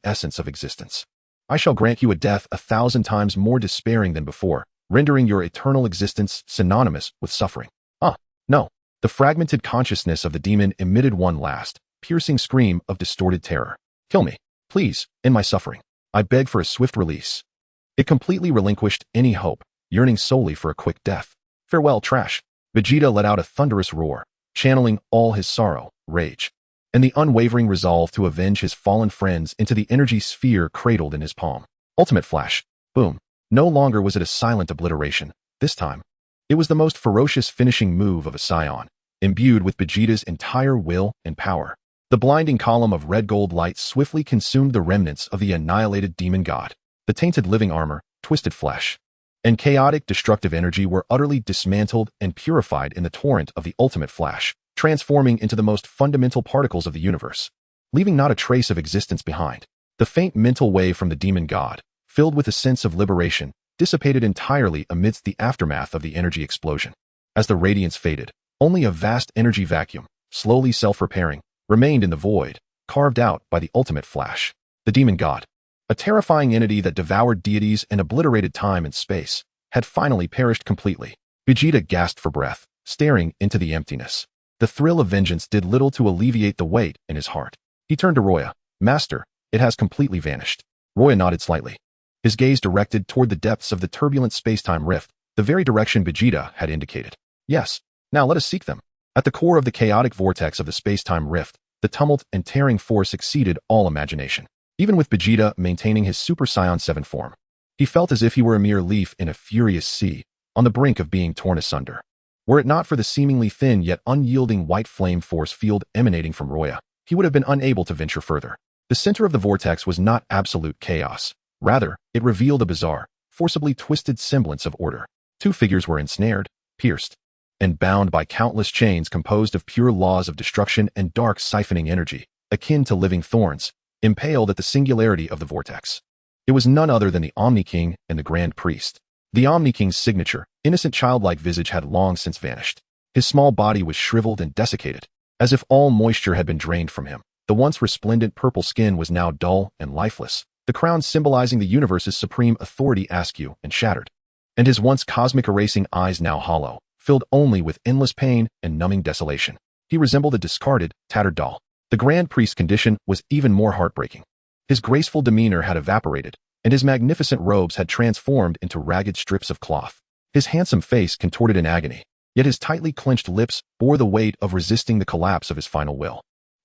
essence of existence. "I shall grant you a death 1,000 times more despairing than before, rendering your eternal existence synonymous with suffering." "Ah, no." The fragmented consciousness of the demon emitted one last, piercing scream of distorted terror. "Kill me, please, in my suffering. I beg for a swift release." It completely relinquished any hope, yearning solely for a quick death. "Farewell, trash." Vegeta let out a thunderous roar, channeling all his sorrow, rage, and the unwavering resolve to avenge his fallen friends into the energy sphere cradled in his palm. Ultimate flash. Boom. No longer was it a silent obliteration. This time, it was the most ferocious finishing move of a Saiyan, imbued with Vegeta's entire will and power. The blinding column of red-gold light swiftly consumed the remnants of the annihilated demon god. The tainted living armor, twisted flesh, and chaotic destructive energy were utterly dismantled and purified in the torrent of the ultimate flash, transforming into the most fundamental particles of the universe, leaving not a trace of existence behind. The faint mental wave from the demon god, filled with a sense of liberation, dissipated entirely amidst the aftermath of the energy explosion. As the radiance faded, only a vast energy vacuum, slowly self-repairing, remained in the void, carved out by the ultimate flash. The demon god, a terrifying entity that devoured deities and obliterated time and space, had finally perished completely. Vegeta gasped for breath, staring into the emptiness. The thrill of vengeance did little to alleviate the weight in his heart. He turned to Roya. "Master, it has completely vanished." Roya nodded slightly, his gaze directed toward the depths of the turbulent space-time rift, the very direction Vegeta had indicated. "Yes, now let us seek them." At the core of the chaotic vortex of the space-time rift, the tumult and tearing force exceeded all imagination. Even with Vegeta maintaining his Super Saiyan 7 form, he felt as if he were a mere leaf in a furious sea, on the brink of being torn asunder. Were it not for the seemingly thin yet unyielding white flame force field emanating from Roya, he would have been unable to venture further. The center of the vortex was not absolute chaos. Rather, it revealed a bizarre, forcibly twisted semblance of order. Two figures were ensnared, pierced, and bound by countless chains composed of pure laws of destruction and dark siphoning energy, akin to living thorns, impaled at the singularity of the vortex. It was none other than the Omni King and the Grand Priest. The Omni King's signature, innocent childlike visage had long since vanished. His small body was shriveled and desiccated, as if all moisture had been drained from him. The once resplendent purple skin was now dull and lifeless, the crown symbolizing the universe's supreme authority askew and shattered. And his once cosmic erasing eyes now hollow, filled only with endless pain and numbing desolation. He resembled a discarded, tattered doll. The Grand Priest's condition was even more heartbreaking. His graceful demeanor had evaporated, and his magnificent robes had transformed into ragged strips of cloth. His handsome face contorted in agony, yet his tightly clenched lips bore the weight of resisting the collapse of his final will.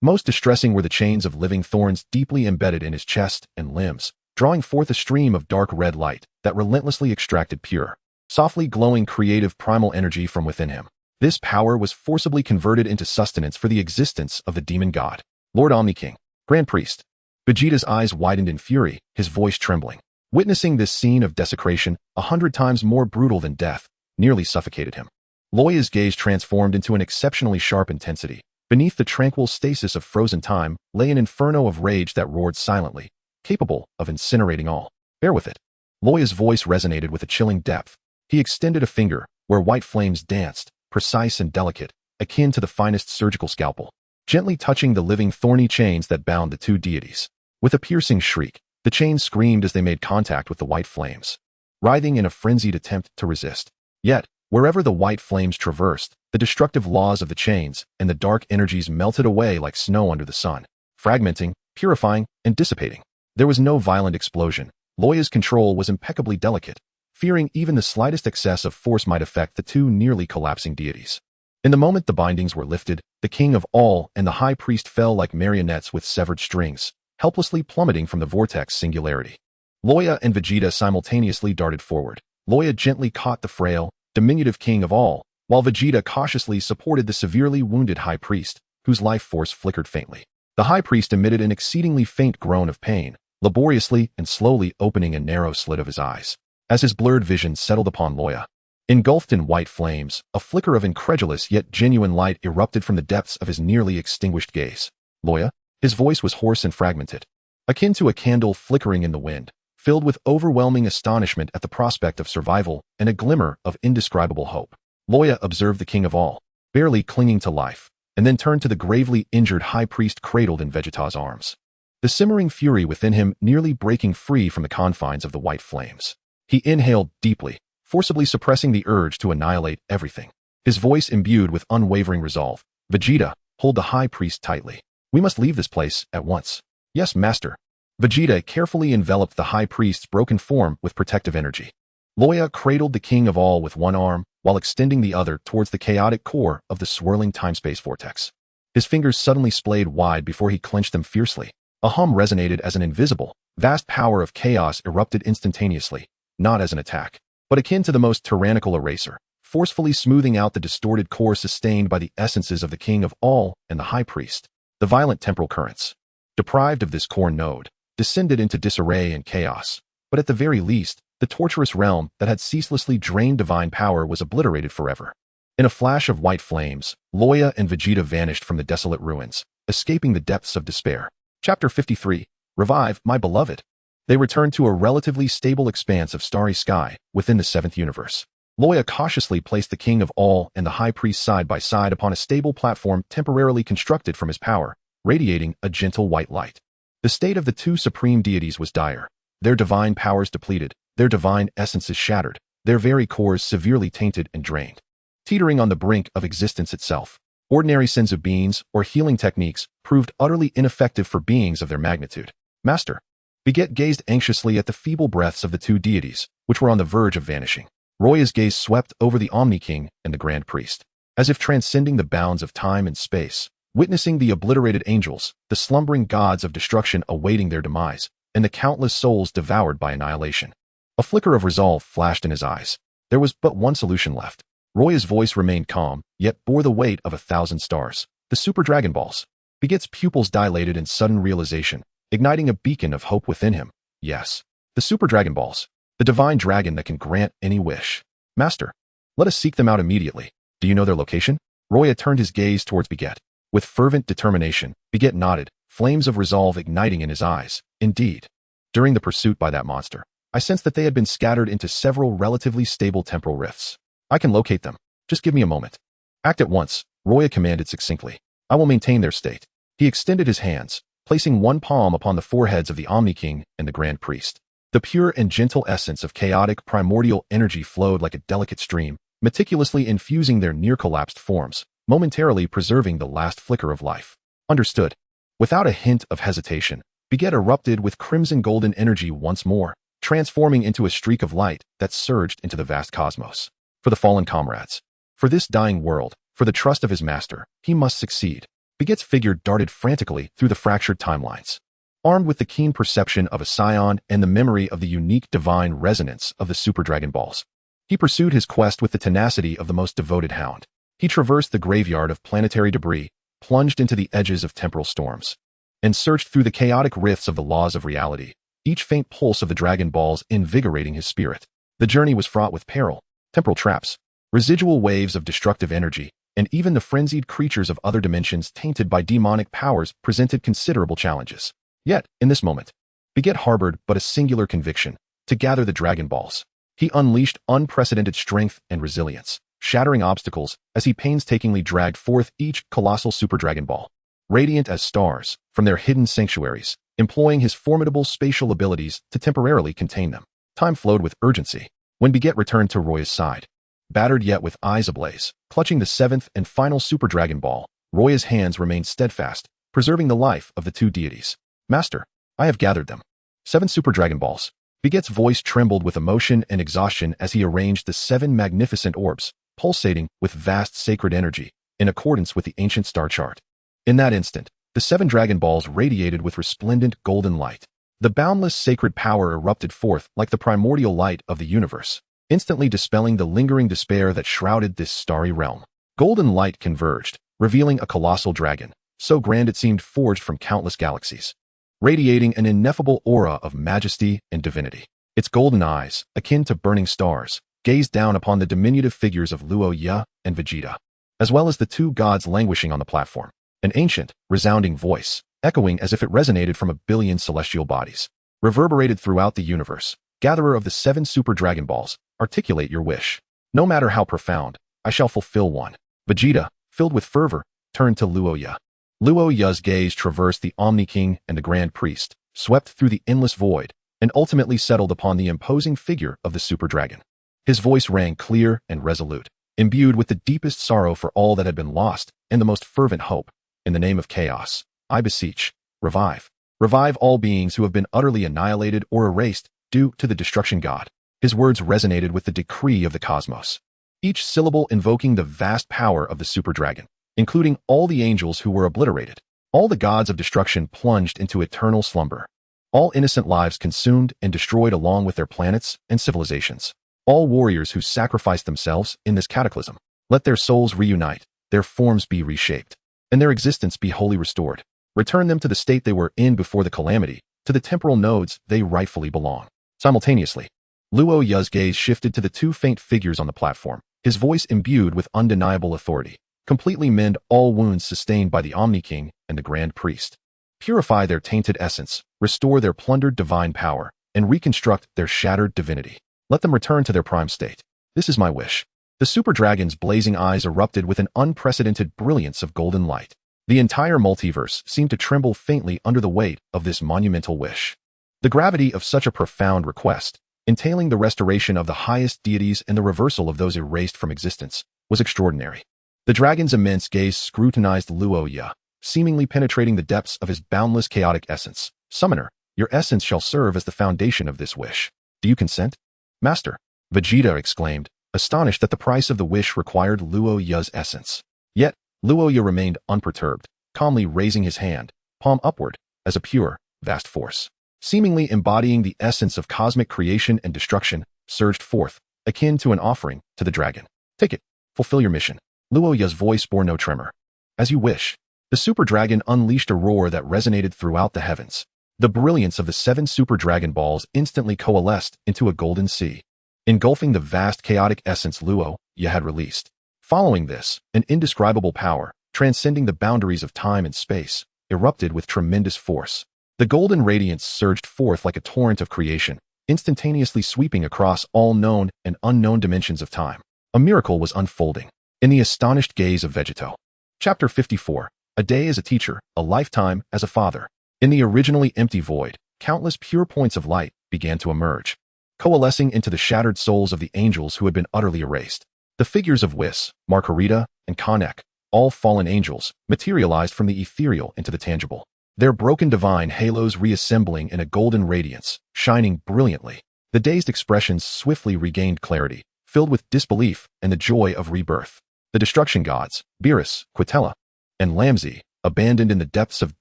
Most distressing were the chains of living thorns deeply embedded in his chest and limbs, drawing forth a stream of dark red light that relentlessly extracted pure, softly glowing creative primal energy from within him. This power was forcibly converted into sustenance for the existence of the demon god. Lord Omni King, Grand Priest. Vegeta's eyes widened in fury, his voice trembling. Witnessing this scene of desecration, 100 times more brutal than death, nearly suffocated him. Loya's gaze transformed into an exceptionally sharp intensity. Beneath the tranquil stasis of frozen time lay an inferno of rage that roared silently, capable of incinerating all. Bear with it. Loya's voice resonated with a chilling depth. He extended a finger, where white flames danced, precise and delicate, akin to the finest surgical scalpel, gently touching the living thorny chains that bound the two deities. With a piercing shriek, the chains screamed as they made contact with the white flames, writhing in a frenzied attempt to resist. Yet, wherever the white flames traversed, the destructive laws of the chains and the dark energies melted away like snow under the sun, fragmenting, purifying, and dissipating. There was no violent explosion. Loya's control was impeccably delicate, fearing even the slightest excess of force might affect the two nearly collapsing deities. In the moment the bindings were lifted, the king of all and the high priest fell like marionettes with severed strings, helplessly plummeting from the vortex singularity. Loya and Vegeta simultaneously darted forward. Loya gently caught the frail, diminutive king of all, while Vegeta cautiously supported the severely wounded high priest, whose life force flickered faintly. The high priest emitted an exceedingly faint groan of pain, laboriously and slowly opening a narrow slit of his eyes. As his blurred vision settled upon Loya, engulfed in white flames, a flicker of incredulous yet genuine light erupted from the depths of his nearly extinguished gaze. Loya? His voice was hoarse and fragmented, akin to a candle flickering in the wind, filled with overwhelming astonishment at the prospect of survival and a glimmer of indescribable hope. Loya observed the king of all, barely clinging to life, and then turned to the gravely injured high priest cradled in Vegeta's arms, the simmering fury within him nearly breaking free from the confines of the white flames. He inhaled deeply, forcibly suppressing the urge to annihilate everything. His voice imbued with unwavering resolve. Vegeta, hold the high priest tightly. We must leave this place at once. Yes, master. Vegeta carefully enveloped the high priest's broken form with protective energy. Loya cradled the king of all with one arm, while extending the other towards the chaotic core of the swirling time-space vortex. His fingers suddenly splayed wide before he clenched them fiercely. A hum resonated as an invisible, vast power of chaos erupted instantaneously, not as an attack, but akin to the most tyrannical eraser, forcefully smoothing out the distorted core sustained by the essences of the king of all and the high priest. The violent temporal currents, deprived of this core node, descended into disarray and chaos, but at the very least, the torturous realm that had ceaselessly drained divine power was obliterated forever. In a flash of white flames, Loya and Vegeta vanished from the desolate ruins, escaping the depths of despair. Chapter 53, Revive, My Beloved. They returned to a relatively stable expanse of starry sky within the 7th universe. Loya cautiously placed the king of all and the high priest side by side upon a stable platform temporarily constructed from his power, radiating a gentle white light. The state of the two supreme deities was dire, their divine powers depleted, their divine essences shattered, their very cores severely tainted and drained. Teetering on the brink of existence itself, ordinary senzu beans or healing techniques proved utterly ineffective for beings of their magnitude. Master. Vegeta gazed anxiously at the feeble breaths of the two deities, which were on the verge of vanishing. Roya's gaze swept over the Omni King and the Grand Priest, as if transcending the bounds of time and space, witnessing the obliterated angels, the slumbering gods of destruction awaiting their demise, and the countless souls devoured by annihilation. A flicker of resolve flashed in his eyes. There was but one solution left. Roya's voice remained calm, yet bore the weight of 1,000 stars. The Super Dragon Balls. Vegeta's pupils dilated in sudden realization, igniting a beacon of hope within him. Yes, the Super Dragon Balls, the divine dragon that can grant any wish. Master, let us seek them out immediately. Do you know their location? Roya turned his gaze towards Beget. With fervent determination, Beget nodded, flames of resolve igniting in his eyes. Indeed. During the pursuit by that monster, I sensed that they had been scattered into several relatively stable temporal rifts. I can locate them. Just give me a moment. Act at once, Roya commanded succinctly. I will maintain their state. He extended his hands, placing one palm upon the foreheads of the Omni King and the Grand Priest. The pure and gentle essence of chaotic primordial energy flowed like a delicate stream, meticulously infusing their near-collapsed forms, momentarily preserving the last flicker of life. Understood. Without a hint of hesitation, Beget erupted with crimson golden energy once more, transforming into a streak of light that surged into the vast cosmos. For the fallen comrades, for this dying world, for the trust of his master, he must succeed. Beget's figure darted frantically through the fractured timelines. Armed with the keen perception of a scion and the memory of the unique divine resonance of the Super Dragon Balls, he pursued his quest with the tenacity of the most devoted hound. He traversed the graveyard of planetary debris, plunged into the edges of temporal storms, and searched through the chaotic rifts of the laws of reality, each faint pulse of the Dragon Balls invigorating his spirit. The journey was fraught with peril, temporal traps, residual waves of destructive energy, and even the frenzied creatures of other dimensions tainted by demonic powers presented considerable challenges. Yet, in this moment, Beget harbored but a singular conviction: to gather the Dragon Balls. He unleashed unprecedented strength and resilience, shattering obstacles as he painstakingly dragged forth each colossal Super Dragon Ball, radiant as stars, from their hidden sanctuaries, employing his formidable spatial abilities to temporarily contain them. Time flowed with urgency. When Beget returned to Roya's side, battered yet with eyes ablaze, clutching the seventh and final Super Dragon Ball, Roya's hands remained steadfast, preserving the life of the two deities. Master, I have gathered them. 7 Super Dragon Balls. Beget's voice trembled with emotion and exhaustion as he arranged the 7 magnificent orbs, pulsating with vast sacred energy, in accordance with the ancient star chart. In that instant, the 7 Dragon Balls radiated with resplendent golden light. The boundless sacred power erupted forth like the primordial light of the universe, instantly dispelling the lingering despair that shrouded this starry realm. Golden light converged, revealing a colossal dragon, so grand it seemed forged from countless galaxies, radiating an ineffable aura of majesty and divinity. Its golden eyes, akin to burning stars, gazed down upon the diminutive figures of Loya and Vegeta, as well as the 2 gods languishing on the platform. An ancient, resounding voice, echoing as if it resonated from a billion celestial bodies, reverberated throughout the universe. Gatherer of the 7 Super Dragon Balls, articulate your wish. No matter how profound, I shall fulfill one. Vegeta, filled with fervor, turned to Loya. Loya's gaze traversed the Omni King and the Grand Priest, swept through the endless void, and ultimately settled upon the imposing figure of the Super Dragon. His voice rang clear and resolute, imbued with the deepest sorrow for all that had been lost and the most fervent hope. In the name of chaos, I beseech, revive. Revive all beings who have been utterly annihilated or erased due to the destruction god. His words resonated with the decree of the cosmos, each syllable invoking the vast power of the Super Dragon, including all the angels who were obliterated, all the gods of destruction plunged into eternal slumber, all innocent lives consumed and destroyed along with their planets and civilizations, all warriors who sacrificed themselves in this cataclysm. Let their souls reunite, their forms be reshaped, and their existence be wholly restored. Return them to the state they were in before the calamity, to the temporal nodes they rightfully belong. Simultaneously, Loya's gaze shifted to the 2 faint figures on the platform, his voice imbued with undeniable authority. Completely mend all wounds sustained by the Omni King and the Grand Priest. Purify their tainted essence, restore their plundered divine power, and reconstruct their shattered divinity. Let them return to their prime state. This is my wish. The Super Dragon's blazing eyes erupted with an unprecedented brilliance of golden light. The entire multiverse seemed to tremble faintly under the weight of this monumental wish. The gravity of such a profound request, entailing the restoration of the highest deities and the reversal of those erased from existence, was extraordinary. The dragon's immense gaze scrutinized Loya, seemingly penetrating the depths of his boundless chaotic essence. Summoner, your essence shall serve as the foundation of this wish. Do you consent? Master, Vegeta exclaimed, astonished that the price of the wish required Loya's essence. Yet, Loya remained unperturbed, calmly raising his hand, palm upward, as a pure, vast force, seemingly embodying the essence of cosmic creation and destruction, surged forth, akin to an offering to the dragon. Take it. Fulfill your mission. Loya's voice bore no tremor. As you wish. The Super Dragon unleashed a roar that resonated throughout the heavens, The brilliance of the 7 Super Dragon Balls instantly coalesced into a golden sea, engulfing the vast chaotic essence Loya had released. Following this, an indescribable power, transcending the boundaries of time and space, erupted with tremendous force. The golden radiance surged forth like a torrent of creation, instantaneously sweeping across all known and unknown dimensions of time. A miracle was unfolding in the astonished gaze of Vegeta. Chapter 54. A day as a teacher, a lifetime as a father. In the originally empty void, countless pure points of light began to emerge, coalescing into the shattered souls of the angels who had been utterly erased. The figures of Whis, Margarita, and Kanek, all fallen angels, materialized from the ethereal into the tangible, their broken divine halos reassembling in a golden radiance, shining brilliantly. The dazed expressions swiftly regained clarity, filled with disbelief and the joy of rebirth. The destruction gods, Beerus, Quitella, and Lamzi, abandoned in the depths of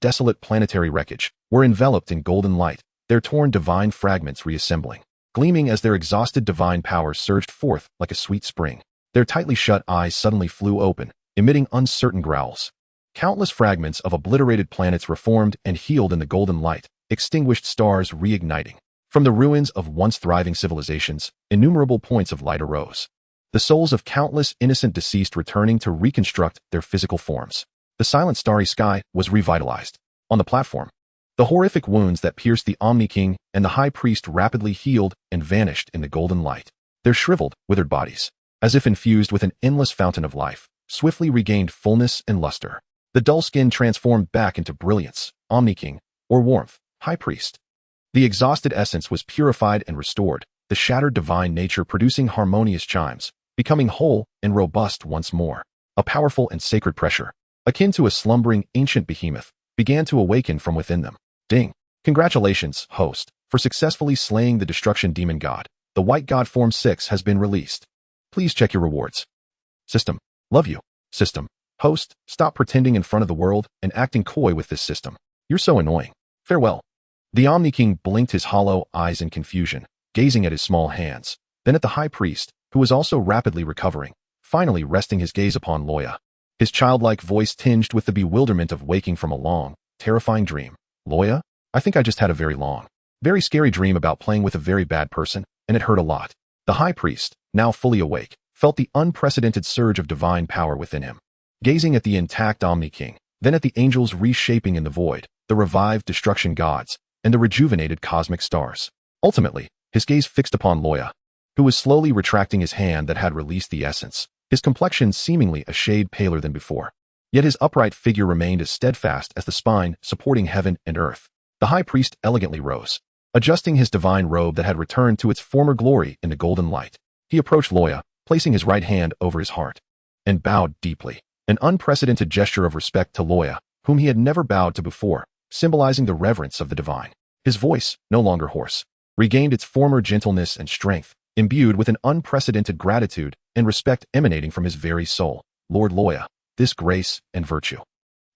desolate planetary wreckage, were enveloped in golden light, their torn divine fragments reassembling, gleaming as their exhausted divine powers surged forth like a sweet spring. Their tightly shut eyes suddenly flew open, emitting uncertain growls. Countless fragments of obliterated planets reformed and healed in the golden light, extinguished stars reigniting. From the ruins of once thriving civilizations, innumerable points of light arose, the souls of countless innocent deceased returning to reconstruct their physical forms. The silent starry sky was revitalized. On the platform, the horrific wounds that pierced the Omni King and the High Priest rapidly healed and vanished in the golden light. Their shriveled, withered bodies, as if infused with an endless fountain of life, swiftly regained fullness and luster. The dull skin transformed back into brilliance, Omni King, or warmth, High Priest. The exhausted essence was purified and restored, the shattered divine nature producing harmonious chimes, becoming whole and robust once more. A powerful and sacred pressure, akin to a slumbering ancient behemoth, began to awaken from within them. Ding! Congratulations, host, for successfully slaying the destruction demon god. The White God Form 6 has been released. Please check your rewards. System. Love you. System. Host, stop pretending in front of the world and acting coy with this system. You're so annoying. Farewell. The Omni King blinked his hollow eyes in confusion, gazing at his small hands, then at the High Priest, who was also rapidly recovering, finally resting his gaze upon Loya. His childlike voice tinged with the bewilderment of waking from a long, terrifying dream. Loya, I think I just had a very long, very scary dream about playing with a very bad person, and it hurt a lot. The High Priest, now fully awake, felt the unprecedented surge of divine power within him. Gazing at the intact Omni King, then at the angels reshaping in the void, the revived destruction gods, and the rejuvenated cosmic stars. Ultimately, his gaze fixed upon Loya, who was slowly retracting his hand that had released the essence, his complexion seemingly a shade paler than before. Yet his upright figure remained as steadfast as the spine supporting heaven and earth. The High Priest elegantly rose, adjusting his divine robe that had returned to its former glory in the golden light. He approached Loya, placing his right hand over his heart, and bowed deeply, an unprecedented gesture of respect to Loya, whom he had never bowed to before, symbolizing the reverence of the divine. His voice, no longer hoarse, regained its former gentleness and strength, imbued with an unprecedented gratitude and respect emanating from his very soul. Lord Loya, this grace and virtue.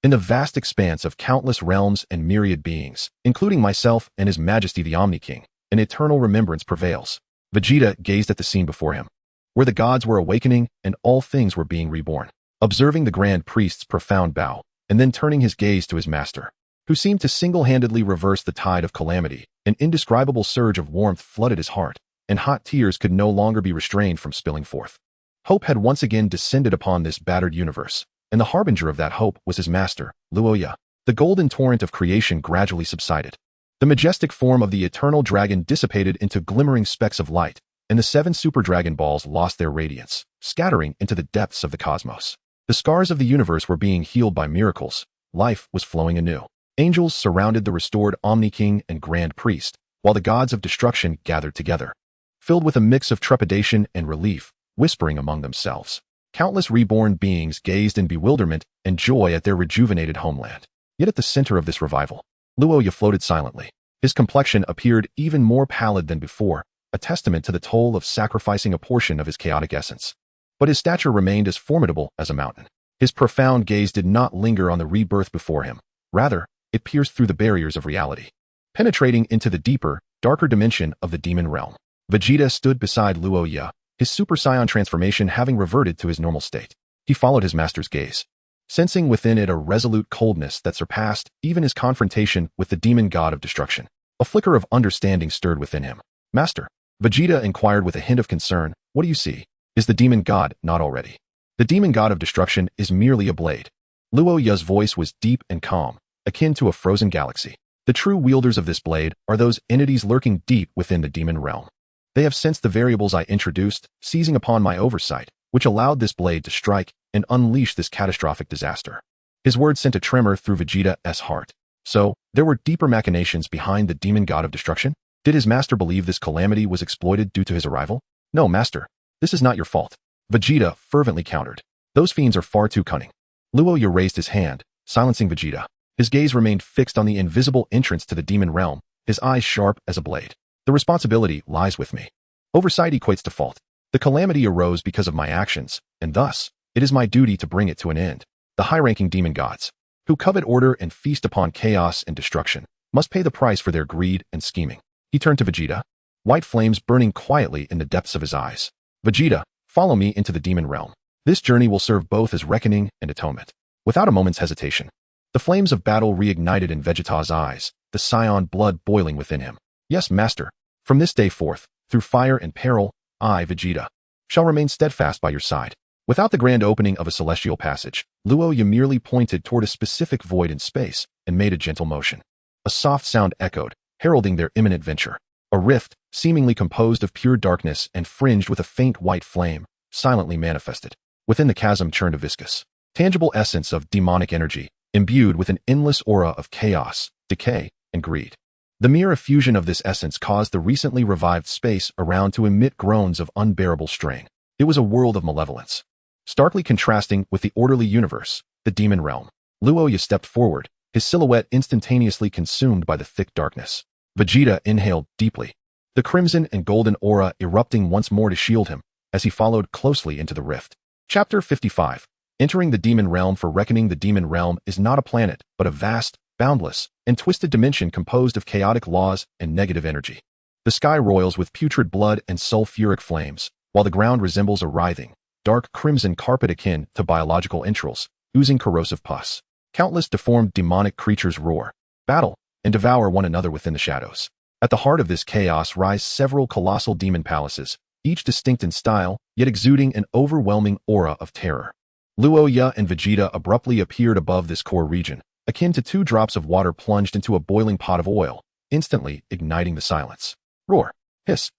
In the vast expanse of countless realms and myriad beings, including myself and His Majesty the Omni King, an eternal remembrance prevails. Vegeta gazed at the scene before him, where the gods were awakening and all things were being reborn. Observing the Grand Priest's profound bow, and then turning his gaze to his master, who seemed to single-handedly reverse the tide of calamity, an indescribable surge of warmth flooded his heart, and hot tears could no longer be restrained from spilling forth. Hope had once again descended upon this battered universe, and the harbinger of that hope was his master, Loya. The golden torrent of creation gradually subsided. The majestic form of the eternal dragon dissipated into glimmering specks of light, and the 7 Super Dragon Balls lost their radiance, scattering into the depths of the cosmos. The scars of the universe were being healed by miracles. Life was flowing anew. Angels surrounded the restored Omni King and Grand Priest, while the gods of destruction gathered together, filled with a mix of trepidation and relief, whispering among themselves. Countless reborn beings gazed in bewilderment and joy at their rejuvenated homeland. Yet at the center of this revival, Loya floated silently. His complexion appeared even more pallid than before, a testament to the toll of sacrificing a portion of his chaotic essence. But his stature remained as formidable as a mountain. His profound gaze did not linger on the rebirth before him. Rather, it pierced through the barriers of reality, penetrating into the deeper, darker dimension of the demon realm. Vegeta stood beside Loya, his Super Saiyan transformation having reverted to his normal state. He followed his master's gaze, sensing within it a resolute coldness that surpassed even his confrontation with the demon god of destruction. A flicker of understanding stirred within him. Master, Vegeta inquired with a hint of concern, what do you see? Is the demon god not already? The demon god of destruction is merely a blade. Loya's voice was deep and calm, akin to a frozen galaxy. The true wielders of this blade are those entities lurking deep within the demon realm. They have sensed the variables I introduced, seizing upon my oversight, which allowed this blade to strike and unleash this catastrophic disaster. His words sent a tremor through Vegeta's heart. So, there were deeper machinations behind the demon god of destruction? Did his master believe this calamity was exploited due to his arrival? No, master. This is not your fault. Vegeta fervently countered. Those fiends are far too cunning. Loya raised his hand, silencing Vegeta. His gaze remained fixed on the invisible entrance to the demon realm, his eyes sharp as a blade. The responsibility lies with me. Oversight equates to fault. The calamity arose because of my actions, and thus, it is my duty to bring it to an end. The high-ranking demon gods, who covet order and feast upon chaos and destruction, must pay the price for their greed and scheming. He turned to Vegeta, white flames burning quietly in the depths of his eyes. Vegeta, follow me into the demon realm. This journey will serve both as reckoning and atonement. Without a moment's hesitation, the flames of battle reignited in Vegeta's eyes, the Saiyan blood boiling within him. Yes, master. From this day forth, through fire and peril, I, Vegeta, shall remain steadfast by your side. Without the grand opening of a celestial passage, Loya merely pointed toward a specific void in space and made a gentle motion. A soft sound echoed, heralding their imminent venture. A rift, seemingly composed of pure darkness and fringed with a faint white flame, silently manifested. Within the chasm churned a viscous, tangible essence of demonic energy, imbued with an endless aura of chaos, decay, and greed. The mere effusion of this essence caused the recently revived space around to emit groans of unbearable strain. It was a world of malevolence, starkly contrasting with the orderly universe, the demon realm. Loya stepped forward, his silhouette instantaneously consumed by the thick darkness. Vegeta inhaled deeply, the crimson and golden aura erupting once more to shield him, as he followed closely into the rift. Chapter 55. Entering the demon realm. For reckoning, the demon realm is not a planet, but a vast, boundless, and twisted dimension composed of chaotic laws and negative energy. The sky roils with putrid blood and sulfuric flames, while the ground resembles a writhing, dark crimson carpet akin to biological entrails, oozing corrosive pus. Countless deformed demonic creatures roar, battle, and devour one another within the shadows. At the heart of this chaos rise several colossal demon palaces, each distinct in style, yet exuding an overwhelming aura of terror. Loya and Vegeta abruptly appeared above this core region, akin to two drops of water plunged into a boiling pot of oil, instantly igniting the silence. Roar, hiss.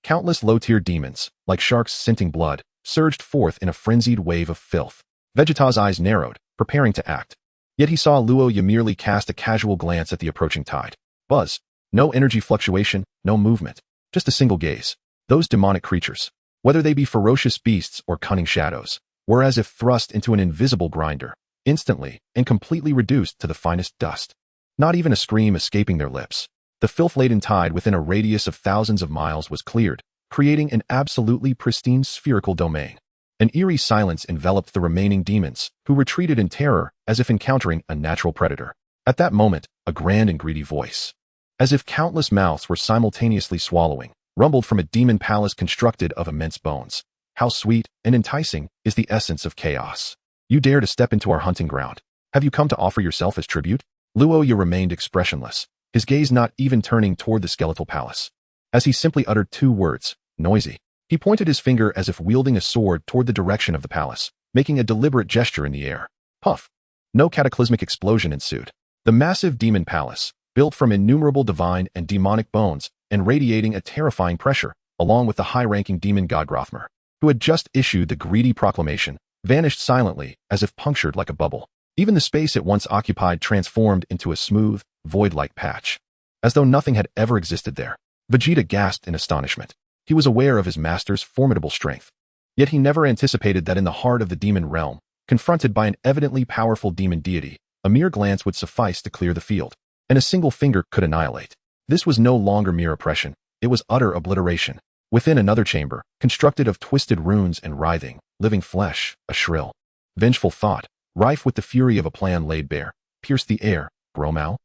Countless low-tier demons, like sharks scenting blood, surged forth in a frenzied wave of filth. Vegeta's eyes narrowed, preparing to act. Yet he saw Loya merely cast a casual glance at the approaching tide. Buzz. No energy fluctuation, no movement. Just a single gaze. Those demonic creatures, whether they be ferocious beasts or cunning shadows, were as if thrust into an invisible grinder, instantly and completely reduced to the finest dust. Not even a scream escaping their lips. The filth-laden tide within a radius of thousands of miles was cleared, creating an absolutely pristine spherical domain. An eerie silence enveloped the remaining demons, who retreated in terror as if encountering a natural predator. At that moment, a grand and greedy voice, as if countless mouths were simultaneously swallowing, rumbled from a demon palace constructed of immense bones. How sweet and enticing is the essence of chaos. You dare to step into our hunting ground. Have you come to offer yourself as tribute? Loya remained expressionless, his gaze not even turning toward the skeletal palace. As he simply uttered two words, noisy. He pointed his finger as if wielding a sword toward the direction of the palace, making a deliberate gesture in the air. Puff. No cataclysmic explosion ensued. The massive demon palace, built from innumerable divine and demonic bones, and radiating a terrifying pressure, along with the high-ranking demon god Grothmer, who had just issued the greedy proclamation, vanished silently as if punctured like a bubble. Even the space it once occupied transformed into a smooth, void-like patch, as though nothing had ever existed there. Vegeta gasped in astonishment. He was aware of his master's formidable strength, yet he never anticipated that in the heart of the demon realm, confronted by an evidently powerful demon deity, a mere glance would suffice to clear the field, and a single finger could annihilate. This was no longer mere oppression, it was utter obliteration. Within another chamber, constructed of twisted runes and writhing, living flesh, a shrill, vengeful thought, rife with the fury of a plan laid bare, pierced the air. Gromao?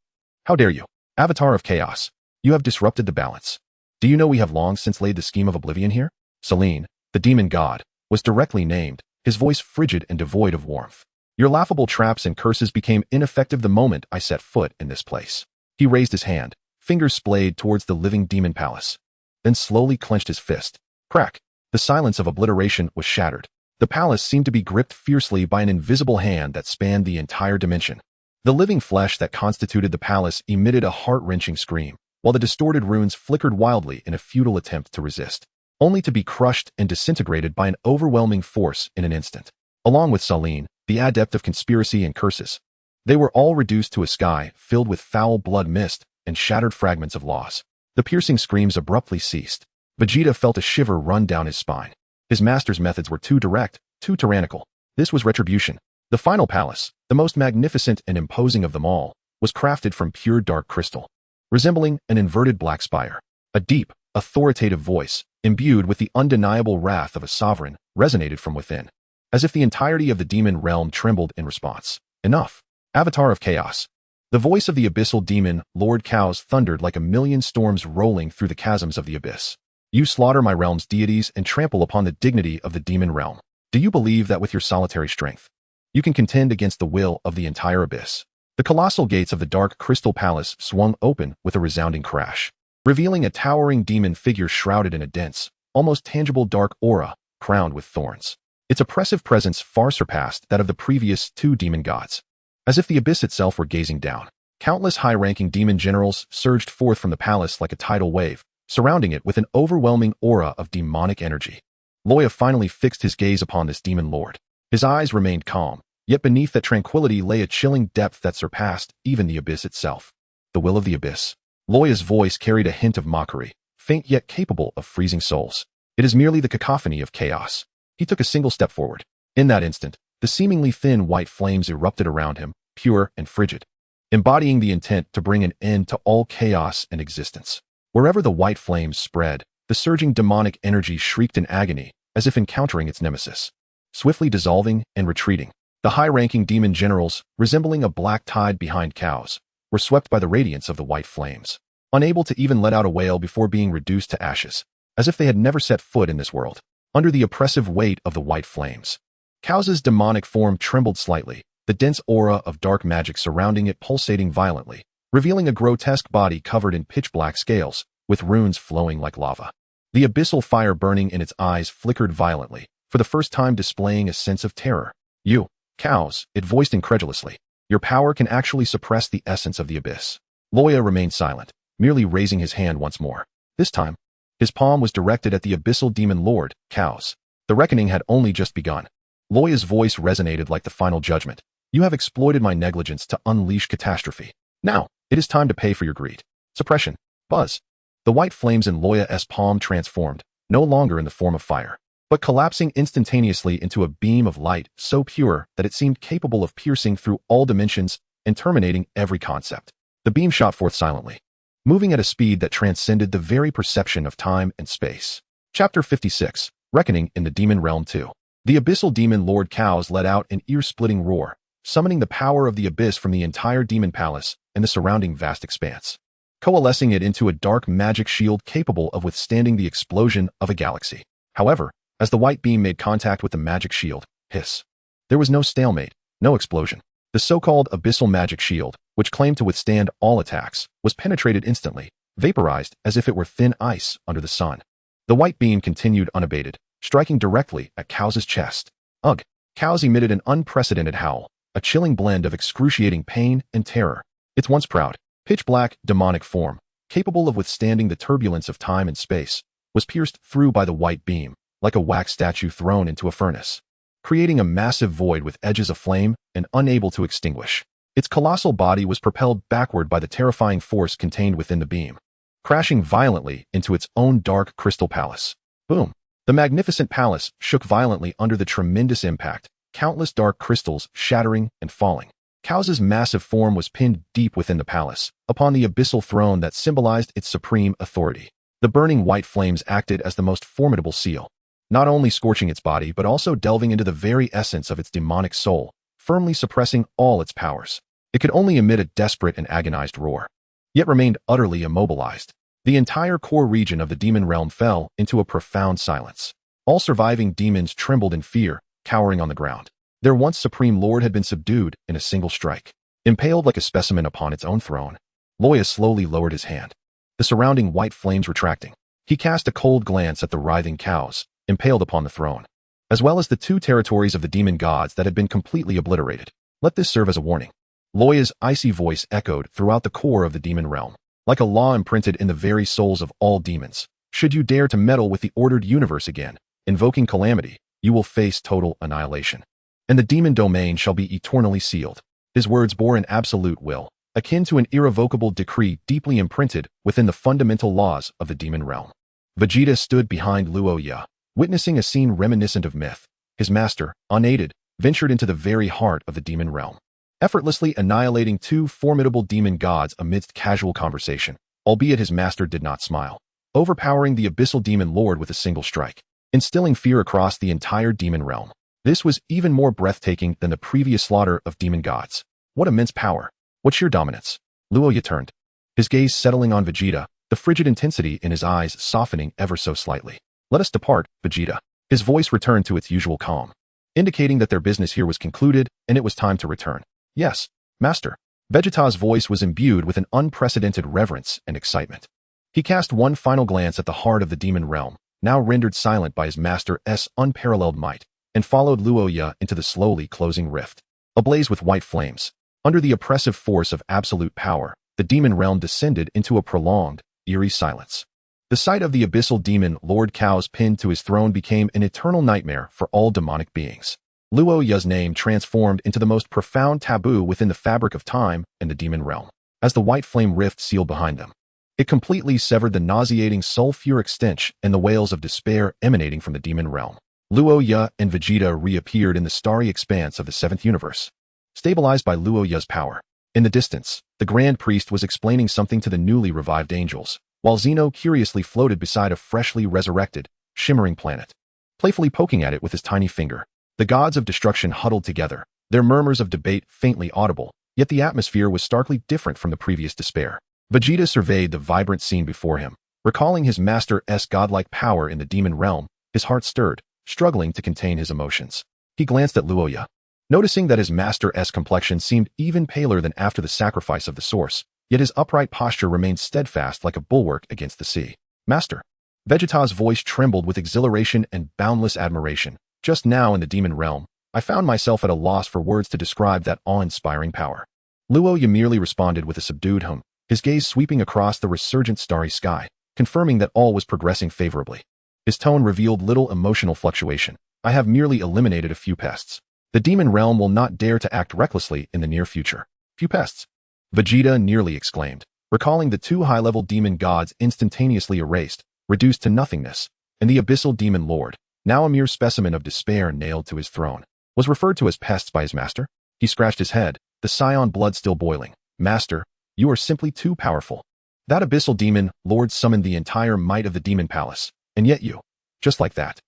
How dare you, Avatar of Chaos? You have disrupted the balance. Do you know we have long since laid the scheme of oblivion here? Selene, the demon god, was directly named, his voice frigid and devoid of warmth. Your laughable traps and curses became ineffective the moment I set foot in this place. He raised his hand, fingers splayed towards the living demon palace, then slowly clenched his fist. Crack! The silence of obliteration was shattered. The palace seemed to be gripped fiercely by an invisible hand that spanned the entire dimension. The living flesh that constituted the palace emitted a heart-wrenching scream, while the distorted runes flickered wildly in a futile attempt to resist, only to be crushed and disintegrated by an overwhelming force in an instant. Along with Saleen, the adept of conspiracy and curses, they were all reduced to a sky filled with foul blood mist and shattered fragments of loss. The piercing screams abruptly ceased. Vegeta felt a shiver run down his spine. His master's methods were too direct, too tyrannical. This was retribution. The final palace, the most magnificent and imposing of them all, was crafted from pure dark crystal, resembling an inverted black spire. A deep, authoritative voice, imbued with the undeniable wrath of a sovereign, resonated from within, as if the entirety of the demon realm trembled in response. Enough. Avatar of Chaos. The voice of the abyssal demon, Lord Chaos, thundered like a million storms rolling through the chasms of the abyss. You slaughter my realm's deities and trample upon the dignity of the demon realm. Do you believe that with your solitary strength, you can contend against the will of the entire abyss? The colossal gates of the dark crystal palace swung open with a resounding crash, revealing a towering demon figure shrouded in a dense, almost tangible dark aura, crowned with thorns. Its oppressive presence far surpassed that of the previous two demon gods. As if the abyss itself were gazing down, countless high-ranking demon generals surged forth from the palace like a tidal wave, surrounding it with an overwhelming aura of demonic energy. Loya finally fixed his gaze upon this demon lord. His eyes remained calm, yet beneath that tranquility lay a chilling depth that surpassed even the abyss itself. The will of the abyss. Loya's voice carried a hint of mockery, faint yet capable of freezing souls. It is merely the cacophony of chaos. He took a single step forward. In that instant, the seemingly thin white flames erupted around him, pure and frigid, embodying the intent to bring an end to all chaos and existence. Wherever the white flames spread, the surging demonic energy shrieked in agony, as if encountering its nemesis. Swiftly dissolving and retreating, the high-ranking demon generals, resembling a black tide behind cows, were swept by the radiance of the white flames, unable to even let out a wail before being reduced to ashes, as if they had never set foot in this world. Under the oppressive weight of the white flames, Chaos's demonic form trembled slightly, the dense aura of dark magic surrounding it pulsating violently, revealing a grotesque body covered in pitch-black scales, with runes flowing like lava. The abyssal fire burning in its eyes flickered violently, for the first time displaying a sense of terror. You, Chaos, it voiced incredulously. Your power can actually suppress the essence of the abyss. Loya remained silent, merely raising his hand once more. This time, his palm was directed at the abyssal demon lord, Chaos. The reckoning had only just begun. Loya's voice resonated like the final judgment. You have exploited my negligence to unleash catastrophe. Now, it is time to pay for your greed. Suppression. Buzz. The white flames in Loya's palm transformed, no longer in the form of fire, but collapsing instantaneously into a beam of light so pure that it seemed capable of piercing through all dimensions and terminating every concept. The beam shot forth silently, moving at a speed that transcended the very perception of time and space. Chapter 56, Reckoning in the Demon Realm 2. The abyssal demon Lord Chaos let out an ear-splitting roar, summoning the power of the abyss from the entire demon palace and the surrounding vast expanse, coalescing it into a dark magic shield capable of withstanding the explosion of a galaxy. However, as the white beam made contact with the magic shield, hiss. There was no stalemate, no explosion. The so-called abyssal magic shield, which claimed to withstand all attacks, was penetrated instantly, vaporized as if it were thin ice under the sun. The white beam continued unabated, striking directly at Chaos's chest. Ugh! Chaos emitted an unprecedented howl, a chilling blend of excruciating pain and terror. Its once proud, pitch-black, demonic form, capable of withstanding the turbulence of time and space, was pierced through by the white beam, like a wax statue thrown into a furnace, creating a massive void with edges aflame and unable to extinguish. Its colossal body was propelled backward by the terrifying force contained within the beam, crashing violently into its own dark crystal palace. Boom! The magnificent palace shook violently under the tremendous impact, countless dark crystals shattering and falling. Chaos's massive form was pinned deep within the palace, upon the abyssal throne that symbolized its supreme authority. The burning white flames acted as the most formidable seal, not only scorching its body but also delving into the very essence of its demonic soul, firmly suppressing all its powers. It could only emit a desperate and agonized roar, yet remained utterly immobilized. The entire core region of the demon realm fell into a profound silence. All surviving demons trembled in fear, cowering on the ground. Their once supreme lord had been subdued in a single strike, impaled like a specimen upon its own throne. Loya slowly lowered his hand, the surrounding white flames retracting. He cast a cold glance at the writhing cows, impaled upon the throne, as well as the 2 territories of the demon gods that had been completely obliterated. Let this serve as a warning. Loya's icy voice echoed throughout the core of the demon realm, like a law imprinted in the very souls of all demons. Should you dare to meddle with the ordered universe again, invoking calamity, you will face total annihilation. And the demon domain shall be eternally sealed. His words bore an absolute will, akin to an irrevocable decree deeply imprinted within the fundamental laws of the demon realm. Vegeta stood behind Loya, witnessing a scene reminiscent of myth. His master, unaided, ventured into the very heart of the demon realm, effortlessly annihilating 2 formidable demon gods amidst casual conversation, albeit his master did not smile, overpowering the abyssal demon lord with a single strike, instilling fear across the entire demon realm. This was even more breathtaking than the previous slaughter of demon gods. What immense power! What sheer dominance! Loya turned, his gaze settling on Vegeta, the frigid intensity in his eyes softening ever so slightly. Let us depart, Vegeta. His voice returned to its usual calm, indicating that their business here was concluded and it was time to return. Yes, Master. Vegeta's voice was imbued with an unprecedented reverence and excitement. He cast one final glance at the heart of the demon realm, now rendered silent by his master's unparalleled might, and followed Loya into the slowly closing rift. Ablaze with white flames, under the oppressive force of absolute power, the demon realm descended into a prolonged, eerie silence. The sight of the abyssal demon Lord Cows pinned to his throne became an eternal nightmare for all demonic beings. Loya's name transformed into the most profound taboo within the fabric of time and the demon realm, as the white flame rift sealed behind them. It completely severed the nauseating sulfuric stench and the wails of despair emanating from the demon realm. Loya and Vegeta reappeared in the starry expanse of the 7th universe, stabilized by Loya's power. In the distance, the Grand Priest was explaining something to the newly revived angels, while Zeno curiously floated beside a freshly resurrected, shimmering planet, playfully poking at it with his tiny finger. The gods of destruction huddled together, their murmurs of debate faintly audible, yet the atmosphere was starkly different from the previous despair. Vegeta surveyed the vibrant scene before him, recalling his master's godlike power in the demon realm. His heart stirred, struggling to contain his emotions. He glanced at Loya, noticing that his master's complexion seemed even paler than after the sacrifice of the source, yet his upright posture remained steadfast like a bulwark against the sea. Master. Vegeta's voice trembled with exhilaration and boundless admiration. Just now in the demon realm, I found myself at a loss for words to describe that awe-inspiring power. Loya merely responded with a subdued hum, his gaze sweeping across the resurgent starry sky, confirming that all was progressing favorably. His tone revealed little emotional fluctuation. I have merely eliminated a few pests. The demon realm will not dare to act recklessly in the near future. Few pests? Vegeta nearly exclaimed, recalling the 2 high-level demon gods instantaneously erased, reduced to nothingness, and the abyssal demon lord, now a mere specimen of despair nailed to his throne, was referred to as pests by his master. He scratched his head, the Saiyan blood still boiling. Master, you are simply too powerful. That abyssal demon lord summoned the entire might of the demon palace, and yet you, just like that,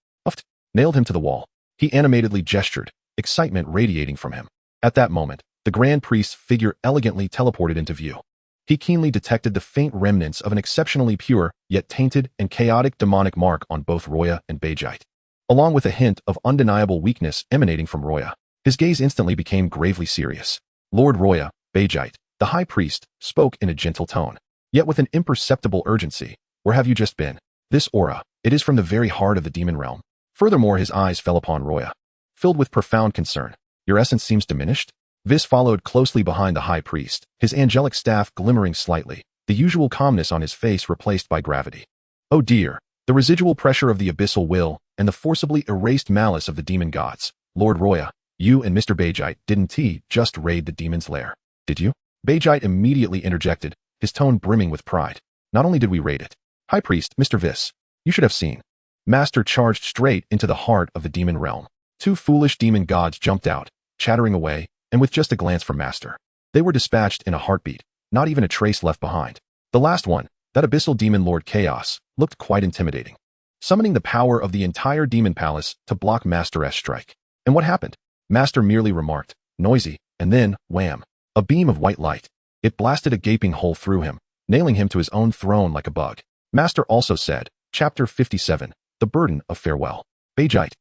nailed him to the wall. He animatedly gestured, excitement radiating from him. At that moment, the Grand Priest's figure elegantly teleported into view. He keenly detected the faint remnants of an exceptionally pure, yet tainted and chaotic demonic mark on both Loya and Vegeta, along with a hint of undeniable weakness emanating from Loya. His gaze instantly became gravely serious. Lord Loya, Vegeta, the High Priest, spoke in a gentle tone, yet with an imperceptible urgency. Where have you just been? This aura, it is from the very heart of the demon realm. Furthermore, his eyes fell upon Loya, filled with profound concern. Your essence seems diminished? Whis followed closely behind the High Priest, his angelic staff glimmering slightly, the usual calmness on his face replaced by gravity. Oh dear, the residual pressure of the abyssal will, and the forcibly erased malice of the demon gods. Lord Loya, you and Mr. Vegeta didn't just raid the demon's lair, did you? Vegeta immediately interjected, his tone brimming with pride. Not only did we raid it, High Priest, Mr. Whis, you should have seen. Master charged straight into the heart of the demon realm. 2 foolish demon gods jumped out, chattering away, and with just a glance from Master, they were dispatched in a heartbeat, not even a trace left behind. The last one, that abyssal demon Lord Chaos, looked quite intimidating, summoning the power of the entire demon palace to block Master's strike. And what happened? Master merely remarked, noisy, and then, wham, a beam of white light. It blasted a gaping hole through him, nailing him to his own throne like a bug. Master also said, Chapter 57, The Burden of Farewell. Vegeta.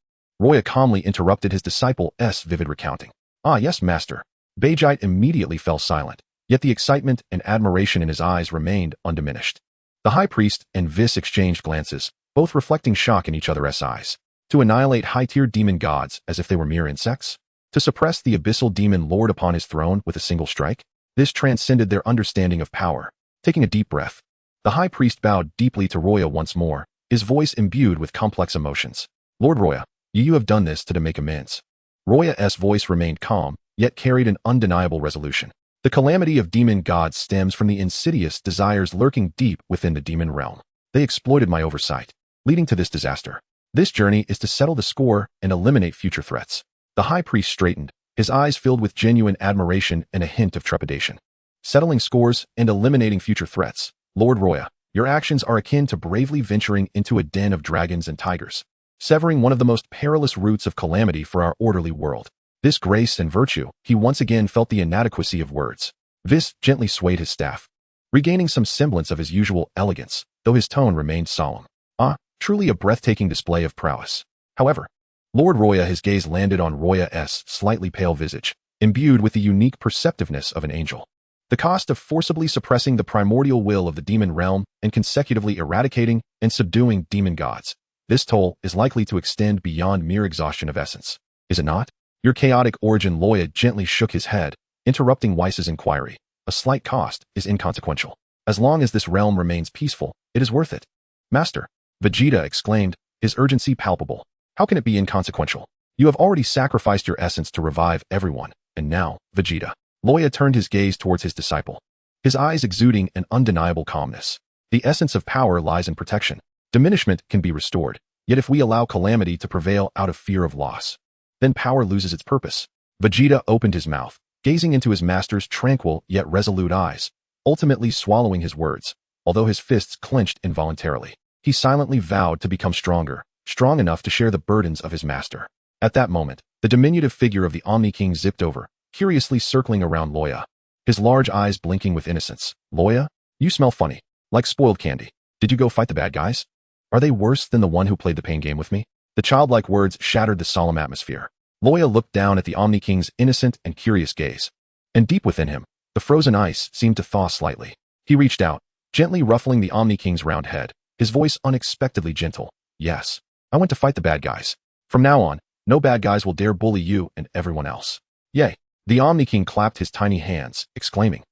Loya calmly interrupted his disciple's vivid recounting. "Ah, yes, master." Vegeta immediately fell silent, yet the excitement and admiration in his eyes remained undiminished. The high priest and Whis exchanged glances, both reflecting shock in each other's eyes. To annihilate high-tier demon gods as if they were mere insects? To suppress the abyssal demon lord upon his throne with a single strike? This transcended their understanding of power. Taking a deep breath, the high priest bowed deeply to Loya once more, his voice imbued with complex emotions. "Lord Loya, you have done this to make amends." Loya's voice remained calm, yet carried an undeniable resolution. The calamity of demon gods stems from the insidious desires lurking deep within the demon realm. They exploited my oversight, leading to this disaster. This journey is to settle the score and eliminate future threats. The high priest straightened, his eyes filled with genuine admiration and a hint of trepidation. Settling scores and eliminating future threats. Lord Loya, your actions are akin to bravely venturing into a den of dragons and tigers, severing one of the most perilous roots of calamity for our orderly world. This grace and virtue, he once again felt the inadequacy of words. Whis gently swayed his staff, regaining some semblance of his usual elegance, though his tone remained solemn. Ah, truly a breathtaking display of prowess. However, Lord Loya, his gaze landed on Loya's slightly pale visage, imbued with the unique perceptiveness of an angel. The cost of forcibly suppressing the primordial will of the demon realm and consecutively eradicating and subduing demon gods. This toll is likely to extend beyond mere exhaustion of essence. Is it not? Your chaotic origin. Loya gently shook his head, interrupting Whis' inquiry. A slight cost is inconsequential. As long as this realm remains peaceful, it is worth it. Master, Vegeta exclaimed, his urgency palpable. How can it be inconsequential? You have already sacrificed your essence to revive everyone, and now, Vegeta. Loya turned his gaze towards his disciple, his eyes exuding an undeniable calmness. The essence of power lies in protection. Diminishment can be restored, yet if we allow calamity to prevail out of fear of loss, then power loses its purpose. Vegeta opened his mouth, gazing into his master's tranquil yet resolute eyes, ultimately swallowing his words. Although his fists clenched involuntarily, he silently vowed to become stronger, strong enough to share the burdens of his master. At that moment, the diminutive figure of the Omni King zipped over, curiously circling around Loya, his large eyes blinking with innocence. "Loya, you smell funny, like spoiled candy. Did you go fight the bad guys? Are they worse than the one who played the pain game with me?" The childlike words shattered the solemn atmosphere. Loya looked down at the Omni King's innocent and curious gaze, and deep within him, the frozen ice seemed to thaw slightly. He reached out, gently ruffling the Omni King's round head, his voice unexpectedly gentle. "Yes, I went to fight the bad guys. From now on, no bad guys will dare bully you and everyone else." "Yay!" The Omni King clapped his tiny hands, exclaiming,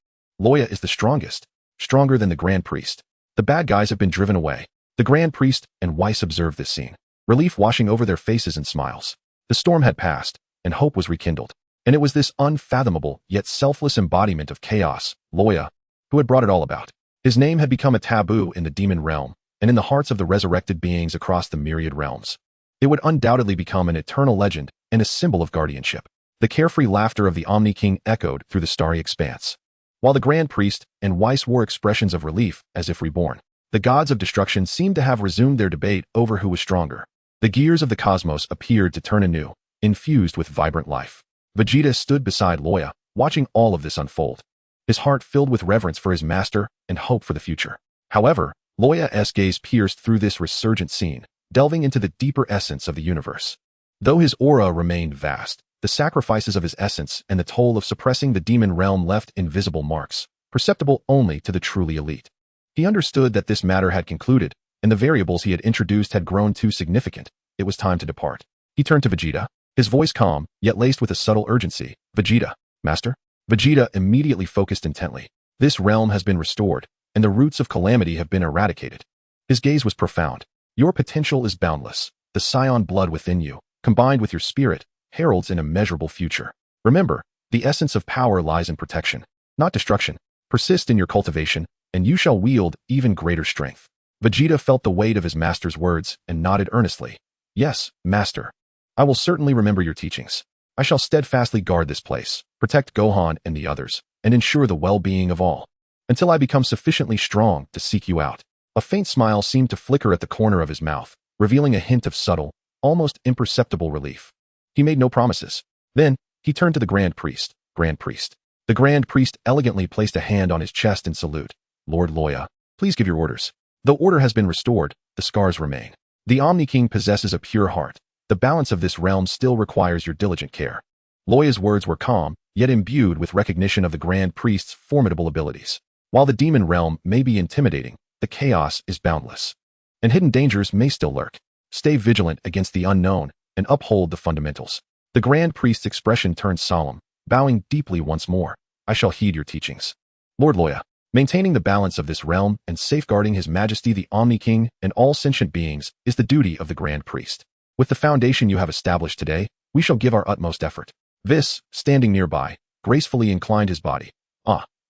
"Loya is the strongest, stronger than the Grand Priest. The bad guys have been driven away." The Grand Priest and Whis observed this scene, relief washing over their faces and smiles. The storm had passed, and hope was rekindled. And it was this unfathomable yet selfless embodiment of chaos, Loya, who had brought it all about. His name had become a taboo in the demon realm, and in the hearts of the resurrected beings across the myriad realms. It would undoubtedly become an eternal legend and a symbol of guardianship. The carefree laughter of the Omni King echoed through the starry expanse, while the Grand Priest and Whis wore expressions of relief as if reborn. The gods of destruction seemed to have resumed their debate over who was stronger. The gears of the cosmos appeared to turn anew, infused with vibrant life. Vegeta stood beside Loya, watching all of this unfold, his heart filled with reverence for his master and hope for the future. However, Loya's gaze pierced through this resurgent scene, delving into the deeper essence of the universe. Though his aura remained vast, the sacrifices of his essence and the toll of suppressing the demon realm left invisible marks, perceptible only to the truly elite. He understood that this matter had concluded, and the variables he had introduced had grown too significant. It was time to depart. He turned to Vegeta, his voice calm, yet laced with a subtle urgency. "Vegeta, master?" Vegeta immediately focused intently. "This realm has been restored, and the roots of calamity have been eradicated." His gaze was profound. "Your potential is boundless. The Saiyan blood within you, combined with your spirit, heralds an immeasurable future. Remember, the essence of power lies in protection, not destruction. Persist in your cultivation, and you shall wield even greater strength." Vegeta felt the weight of his master's words and nodded earnestly. "Yes, master. I will certainly remember your teachings. I shall steadfastly guard this place, protect Gohan and the others, and ensure the well-being of all, until I become sufficiently strong to seek you out." A faint smile seemed to flicker at the corner of his mouth, revealing a hint of subtle, almost imperceptible relief. He made no promises. Then, he turned to the Grand Priest. "Grand Priest." The Grand Priest elegantly placed a hand on his chest in salute. "Lord Loya, please give your orders." "The order has been restored, the scars remain. The Omni King possesses a pure heart, The balance of this realm still requires your diligent care. Loya's words were calm, yet imbued with recognition of the Grand Priest's formidable abilities. While the demon realm may be intimidating, the chaos is boundless, and hidden dangers may still lurk. Stay vigilant against the unknown and uphold the fundamentals. The Grand Priest's expression turned solemn, bowing deeply once more. I shall heed your teachings. Lord Loya, maintaining the balance of this realm and safeguarding His Majesty the Omni King and all sentient beings is the duty of the Grand Priest. With the foundation you have established today, we shall give our utmost effort. Whis, standing nearby, gracefully inclined his body.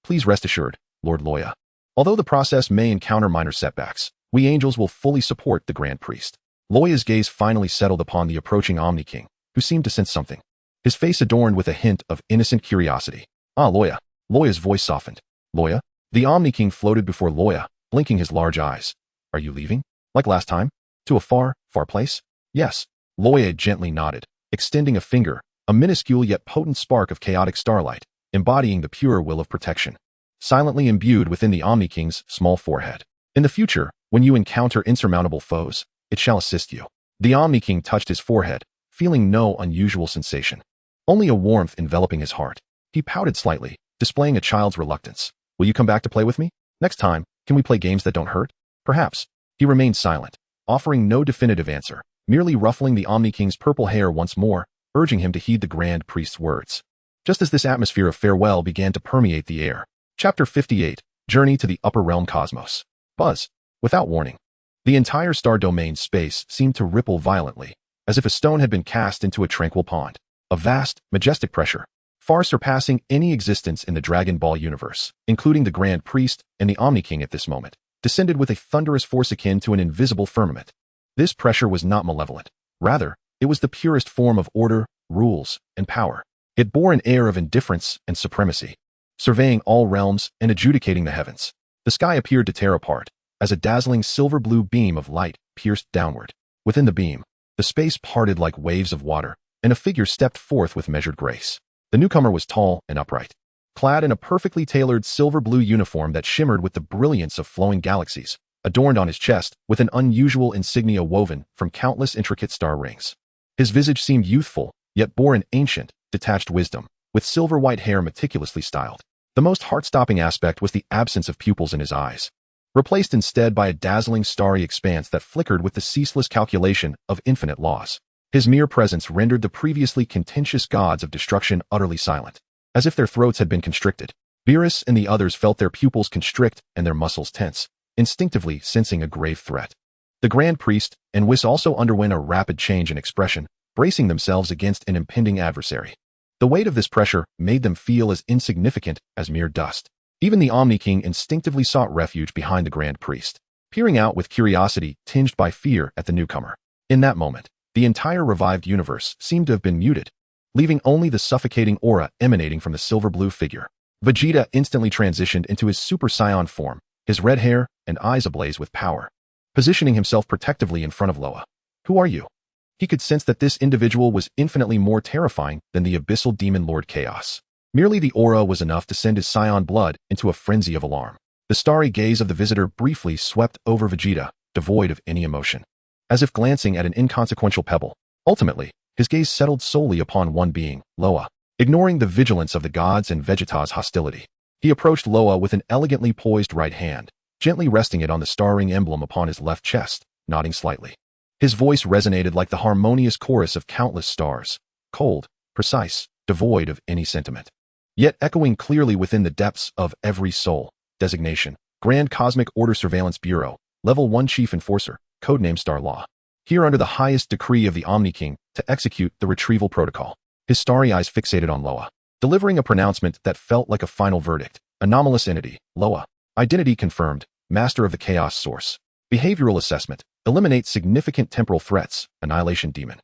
Please rest assured, Lord Loya. Although the process may encounter minor setbacks, we angels will fully support the Grand Priest. Loya's gaze finally settled upon the approaching Omni King, who seemed to sense something. His face adorned with a hint of innocent curiosity. Loya. Loya's voice softened. Loya? The Omni King floated before Loya, blinking his large eyes. Are you leaving? Like last time? To a far, far place? Yes. Loya gently nodded, extending a finger, a minuscule yet potent spark of chaotic starlight, embodying the pure will of protection, silently imbued within the Omni King's small forehead. In the future, when you encounter insurmountable foes, it shall assist you. The Omni King touched his forehead, feeling no unusual sensation, only a warmth enveloping his heart. He pouted slightly, displaying a child's reluctance. Will you come back to play with me? Next time, can we play games that don't hurt? Perhaps. He remained silent, offering no definitive answer, merely ruffling the Omni King's purple hair once more, urging him to heed the Grand Priest's words. Just as this atmosphere of farewell began to permeate the air. Chapter 58, Journey to the Upper Realm Cosmos. Buzz. Without warning, the entire star domain space seemed to ripple violently, as if a stone had been cast into a tranquil pond. A vast, majestic pressure, far surpassing any existence in the Dragon Ball universe, including the Grand Priest and the Omni King at this moment, descended with a thunderous force akin to an invisible firmament. This pressure was not malevolent. Rather, it was the purest form of order, rules, and power. It bore an air of indifference and supremacy, surveying all realms and adjudicating the heavens. The sky appeared to tear apart, as a dazzling silver-blue beam of light pierced downward. Within the beam, the space parted like waves of water, and a figure stepped forth with measured grace. The newcomer was tall and upright, clad in a perfectly tailored silver-blue uniform that shimmered with the brilliance of flowing galaxies, adorned on his chest with an unusual insignia woven from countless intricate star rings. His visage seemed youthful, yet bore an ancient, detached wisdom, with silver-white hair meticulously styled. The most heart-stopping aspect was the absence of pupils in his eyes, replaced instead by a dazzling starry expanse that flickered with the ceaseless calculation of infinite laws. His mere presence rendered the previously contentious gods of destruction utterly silent, as if their throats had been constricted. Beerus and the others felt their pupils constrict and their muscles tense, instinctively sensing a grave threat. The Grand Priest and Whis also underwent a rapid change in expression, bracing themselves against an impending adversary. The weight of this pressure made them feel as insignificant as mere dust. Even the Omni King instinctively sought refuge behind the Grand Priest, peering out with curiosity tinged by fear at the newcomer. In that moment, the entire revived universe seemed to have been muted, leaving only the suffocating aura emanating from the silver-blue figure. Vegeta instantly transitioned into his Super Saiyan form, his red hair and eyes ablaze with power, positioning himself protectively in front of Loya. Who are you? He could sense that this individual was infinitely more terrifying than the abyssal demon Lord Chaos. Merely the aura was enough to send his Saiyan blood into a frenzy of alarm. The starry gaze of the visitor briefly swept over Vegeta, devoid of any emotion, as if glancing at an inconsequential pebble. Ultimately, his gaze settled solely upon one being, Loya. Ignoring the vigilance of the gods and Vegeta's hostility, he approached Loya with an elegantly poised right hand, gently resting it on the star ring emblem upon his left chest, nodding slightly. His voice resonated like the harmonious chorus of countless stars, cold, precise, devoid of any sentiment, yet echoing clearly within the depths of every soul. Designation: Grand Cosmic Order Surveillance Bureau, Level 1 Chief Enforcer, Codename Star Law. Here under the highest decree of the Omni King to execute the retrieval protocol. His starry eyes fixated on Loya, delivering a pronouncement that felt like a final verdict. Anomalous entity, Loya. Identity confirmed, Master of the Chaos Source. Behavioral assessment: eliminate significant temporal threats, Annihilation Demon.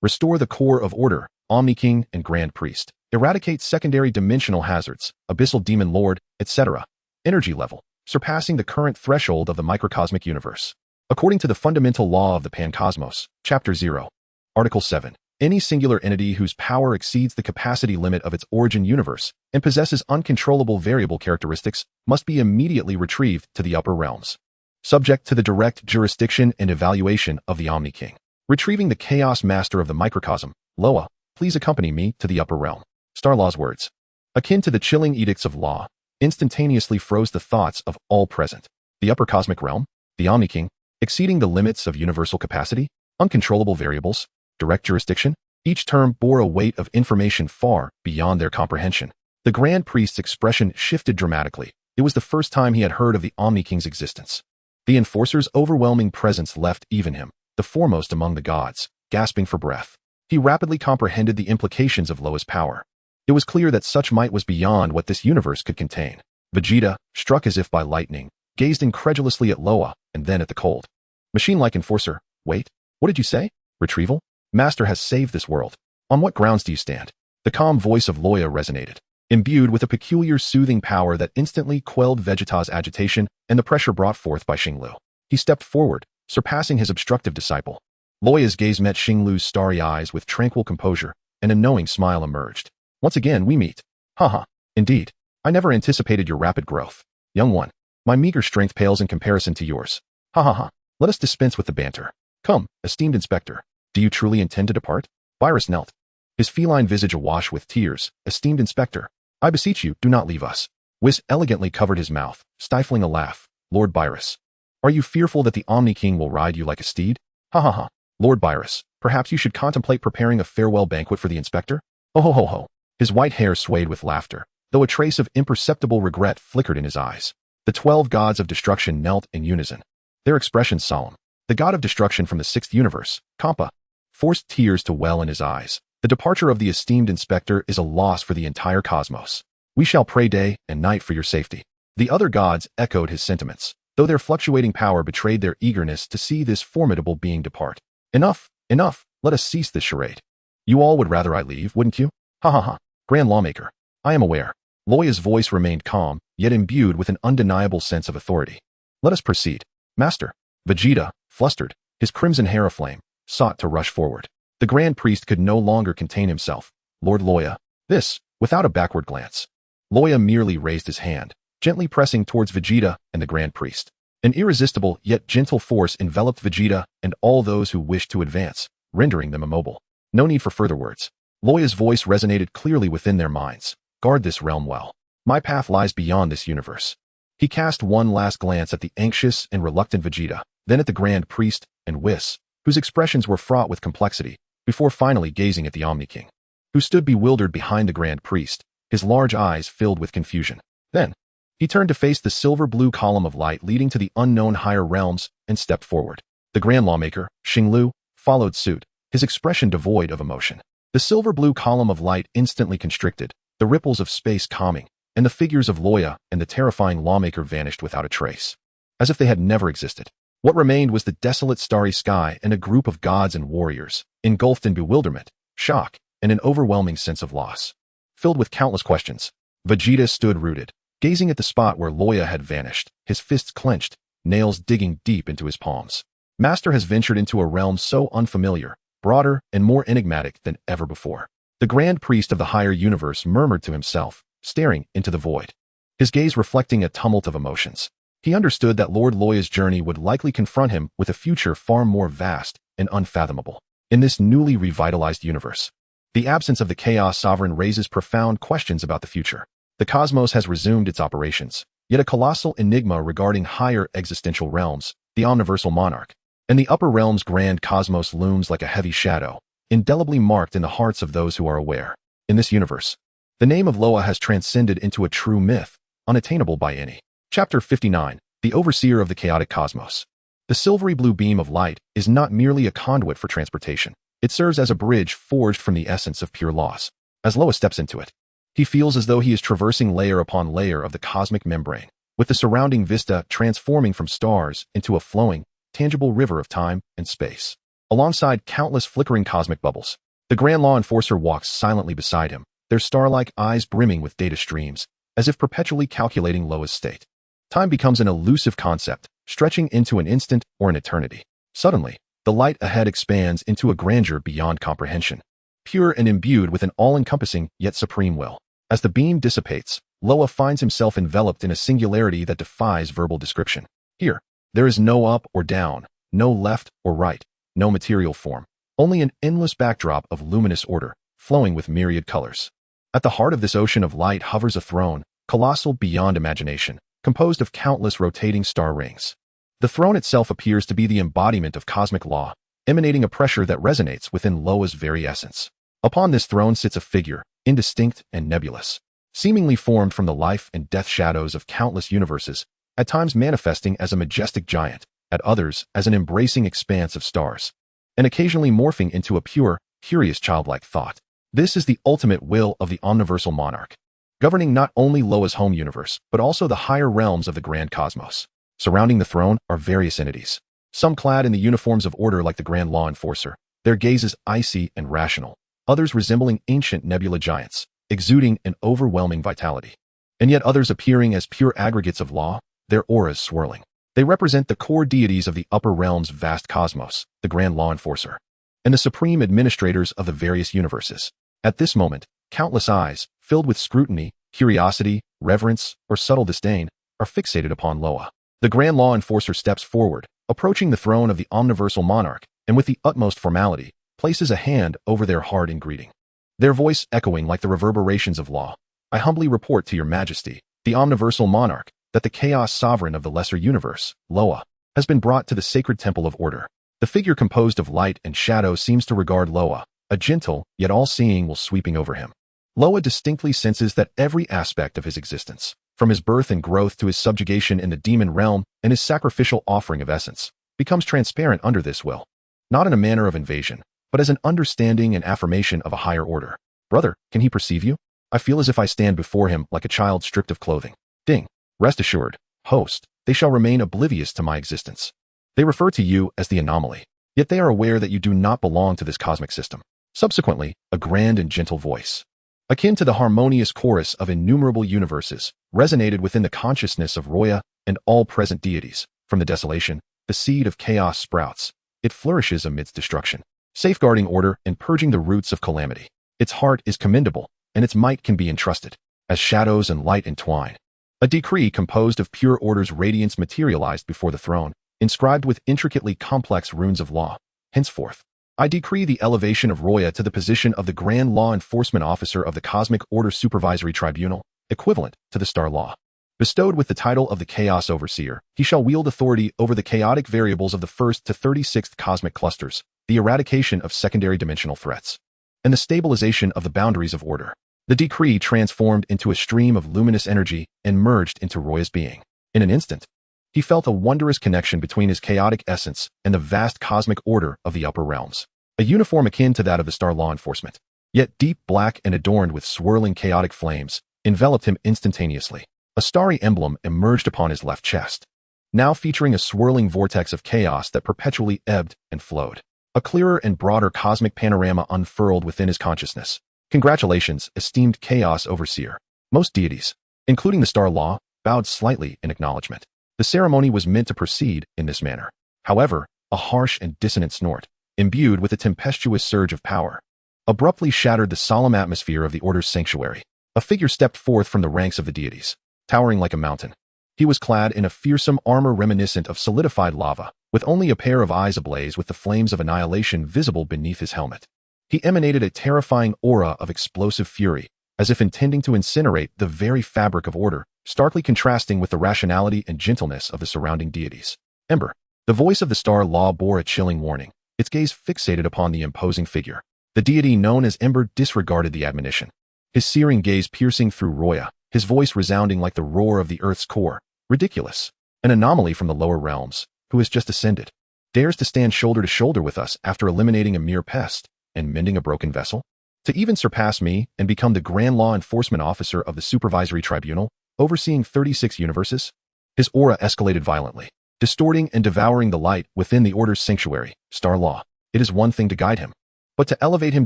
Restore the core of order, Omni King and Grand Priest. Eradicate secondary dimensional hazards, Abyssal Demon Lord, etc. Energy level: surpassing the current threshold of the microcosmic universe. According to the fundamental law of the Pancosmos, Chapter 0. Article 7. Any singular entity whose power exceeds the capacity limit of its origin universe and possesses uncontrollable variable characteristics must be immediately retrieved to the upper realms, subject to the direct jurisdiction and evaluation of the Omni King. Retrieving the Chaos Master of the Microcosm, Loya, please accompany me to the upper realm. Starlaw's words, akin to the chilling edicts of law, instantaneously froze the thoughts of all present. The upper cosmic realm, the Omni King, exceeding the limits of universal capacity, uncontrollable variables, direct jurisdiction, each term bore a weight of information far beyond their comprehension. The Grand Priest's expression shifted dramatically. It was the first time he had heard of the Omni King's existence. The Enforcer's overwhelming presence left even him, the foremost among the gods, gasping for breath. He rapidly comprehended the implications of Loya's power. It was clear that such might was beyond what this universe could contain. Vegeta, struck as if by lightning, gazed incredulously at Loya and then at the cold. Machine-like Enforcer, wait, what did you say? Retrieval? Master has saved this world. On what grounds do you stand? The calm voice of Loya resonated, imbued with a peculiar soothing power that instantly quelled Vegeta's agitation and the pressure brought forth by Xinglu. He stepped forward, surpassing his obstructive disciple. Loya's gaze met Xinglu's starry eyes with tranquil composure, and a knowing smile emerged. Once again we meet. Haha, indeed. I never anticipated your rapid growth. Young one, my meager strength pales in comparison to yours. Ha ha ha, let us dispense with the banter. Come, esteemed Inspector, do you truly intend to depart? Beerus knelt, his feline visage awash with tears. Esteemed Inspector, I beseech you, do not leave us. Whis elegantly covered his mouth, stifling a laugh. Lord Beerus, are you fearful that the Omni King will ride you like a steed? Ha ha ha. Lord Beerus, perhaps you should contemplate preparing a farewell banquet for the Inspector? Oh ho ho ho. His white hair swayed with laughter, though a trace of imperceptible regret flickered in his eyes. The 12 gods of destruction knelt in unison, their expressions solemn. The god of destruction from the 6th universe, Kampa, forced tears to well in his eyes. The departure of the esteemed Inspector is a loss for the entire cosmos. We shall pray day and night for your safety. The other gods echoed his sentiments, though their fluctuating power betrayed their eagerness to see this formidable being depart. Enough, enough, let us cease this charade. You all would rather I leave, wouldn't you? Ha ha ha. Grand Lawmaker, I am aware. Loya's voice remained calm, yet imbued with an undeniable sense of authority. Let us proceed. Master. Vegeta, flustered, his crimson hair aflame, sought to rush forward. The Grand Priest could no longer contain himself. Lord Loya. This, without a backward glance. Loya merely raised his hand, gently pressing towards Vegeta and the Grand Priest. An irresistible yet gentle force enveloped Vegeta and all those who wished to advance, rendering them immobile. No need for further words. Loya's voice resonated clearly within their minds. Guard this realm well. My path lies beyond this universe. He cast one last glance at the anxious and reluctant Vegeta, then at the Grand Priest and Whis, whose expressions were fraught with complexity, before finally gazing at the Omni King, who stood bewildered behind the Grand Priest, his large eyes filled with confusion. Then, he turned to face the silver-blue column of light leading to the unknown higher realms and stepped forward. The Grand Lawmaker, Xinglu, followed suit, his expression devoid of emotion. The silver-blue column of light instantly constricted, the ripples of space calming, and the figures of Loya and the terrifying lawmaker vanished without a trace, as if they had never existed. What remained was the desolate starry sky and a group of gods and warriors, engulfed in bewilderment, shock, and an overwhelming sense of loss. Filled with countless questions, Vegeta stood rooted, gazing at the spot where Loya had vanished, his fists clenched, nails digging deep into his palms. Master has ventured into a realm so unfamiliar, broader, and more enigmatic than ever before. The Grand Priest of the higher universe murmured to himself, staring into the void, his gaze reflecting a tumult of emotions. He understood that Lord Loya's journey would likely confront him with a future far more vast and unfathomable. In this newly revitalized universe, the absence of the Chaos Sovereign raises profound questions about the future. The cosmos has resumed its operations, yet a colossal enigma regarding higher existential realms, the Omniversal Monarch, and the upper realm's grand cosmos looms like a heavy shadow, indelibly marked in the hearts of those who are aware. In this universe, the name of Loya has transcended into a true myth, unattainable by any. Chapter 59, The Overseer of the Chaotic Cosmos. The silvery blue beam of light is not merely a conduit for transportation. It serves as a bridge forged from the essence of pure laws. As Loya steps into it, he feels as though he is traversing layer upon layer of the cosmic membrane, with the surrounding vista transforming from stars into a flowing, tangible river of time and space. Alongside countless flickering cosmic bubbles, the Grand Law Enforcer walks silently beside him, their star-like eyes brimming with data streams, as if perpetually calculating Loya's state. Time becomes an elusive concept, stretching into an instant or an eternity. Suddenly, the light ahead expands into a grandeur beyond comprehension, pure and imbued with an all-encompassing yet supreme will. As the beam dissipates, Loya finds himself enveloped in a singularity that defies verbal description. Here, there is no up or down, no left or right, no material form, only an endless backdrop of luminous order, flowing with myriad colors. At the heart of this ocean of light hovers a throne, colossal beyond imagination, composed of countless rotating star rings. The throne itself appears to be the embodiment of cosmic law, emanating a pressure that resonates within Loya's very essence. Upon this throne sits a figure, indistinct and nebulous, seemingly formed from the life and death shadows of countless universes, at times manifesting as a majestic giant, at others as an embracing expanse of stars, and occasionally morphing into a pure, curious childlike thought. This is the ultimate will of the omniversal monarch, governing not only Loya's home universe, but also the higher realms of the grand cosmos. Surrounding the throne are various entities, some clad in the uniforms of order like the Grand Law Enforcer, their gazes icy and rational, others resembling ancient nebula giants, exuding an overwhelming vitality, and yet others appearing as pure aggregates of law, their auras swirling. They represent the core deities of the upper realm's vast cosmos, the Grand Law Enforcer, and the supreme administrators of the various universes. At this moment, countless eyes, filled with scrutiny, curiosity, reverence, or subtle disdain, are fixated upon Loya. The Grand Law Enforcer steps forward, approaching the throne of the omniversal monarch, and with the utmost formality, places a hand over their heart in greeting. Their voice echoing like the reverberations of law. "I humbly report to your majesty, the omniversal monarch, that the chaos sovereign of the lesser universe, Loya, has been brought to the sacred temple of order." The figure composed of light and shadow seems to regard Loya, a gentle, yet all-seeing will sweeping over him. Loya distinctly senses that every aspect of his existence, from his birth and growth to his subjugation in the demon realm and his sacrificial offering of essence, becomes transparent under this will. Not in a manner of invasion, but as an understanding and affirmation of a higher order. "Brother, can he perceive you? I feel as if I stand before him like a child stripped of clothing." Ding. "Rest assured, host, they shall remain oblivious to my existence. They refer to you as the anomaly, yet they are aware that you do not belong to this cosmic system." Subsequently, a grand and gentle voice, akin to the harmonious chorus of innumerable universes, resonated within the consciousness of Loya and all present deities. "From the desolation, the seed of chaos sprouts. It flourishes amidst destruction, safeguarding order and purging the roots of calamity. Its heart is commendable, and its might can be entrusted. As shadows and light entwine." A decree composed of pure order's radiance materialized before the throne, inscribed with intricately complex runes of law. "Henceforth, I decree the elevation of Loya to the position of the Grand Law Enforcement Officer of the Cosmic Order Supervisory Tribunal, equivalent to the Star Law. Bestowed with the title of the Chaos Overseer, he shall wield authority over the chaotic variables of the 1st to 36th cosmic clusters, the eradication of secondary dimensional threats, and the stabilization of the boundaries of order." The decree transformed into a stream of luminous energy and merged into Loya's being. In an instant, he felt a wondrous connection between his chaotic essence and the vast cosmic order of the upper realms. A uniform akin to that of the Star Law Enforcement, yet deep black and adorned with swirling chaotic flames, enveloped him instantaneously. A starry emblem emerged upon his left chest, now featuring a swirling vortex of chaos that perpetually ebbed and flowed. A clearer and broader cosmic panorama unfurled within his consciousness. "Congratulations, esteemed Chaos Overseer." Most deities, including the Star Law, bowed slightly in acknowledgement. The ceremony was meant to proceed in this manner. However, a harsh and dissonant snort, imbued with a tempestuous surge of power, abruptly shattered the solemn atmosphere of the Order's sanctuary. A figure stepped forth from the ranks of the deities, towering like a mountain. He was clad in a fearsome armor reminiscent of solidified lava, with only a pair of eyes ablaze with the flames of annihilation visible beneath his helmet. He emanated a terrifying aura of explosive fury, as if intending to incinerate the very fabric of order, starkly contrasting with the rationality and gentleness of the surrounding deities. "Ember." The voice of the Star Law bore a chilling warning, its gaze fixated upon the imposing figure. The deity known as Ember disregarded the admonition, his searing gaze piercing through Loya, his voice resounding like the roar of the Earth's core. "Ridiculous. An anomaly from the lower realms, who has just ascended, dares to stand shoulder to shoulder with us after eliminating a mere pest and mending a broken vessel? To even surpass me and become the Grand Law Enforcement Officer of the Supervisory Tribunal, overseeing 36 universes?" His aura escalated violently, distorting and devouring the light within the Order's sanctuary. Star Law. It is one thing to guide him, but to elevate him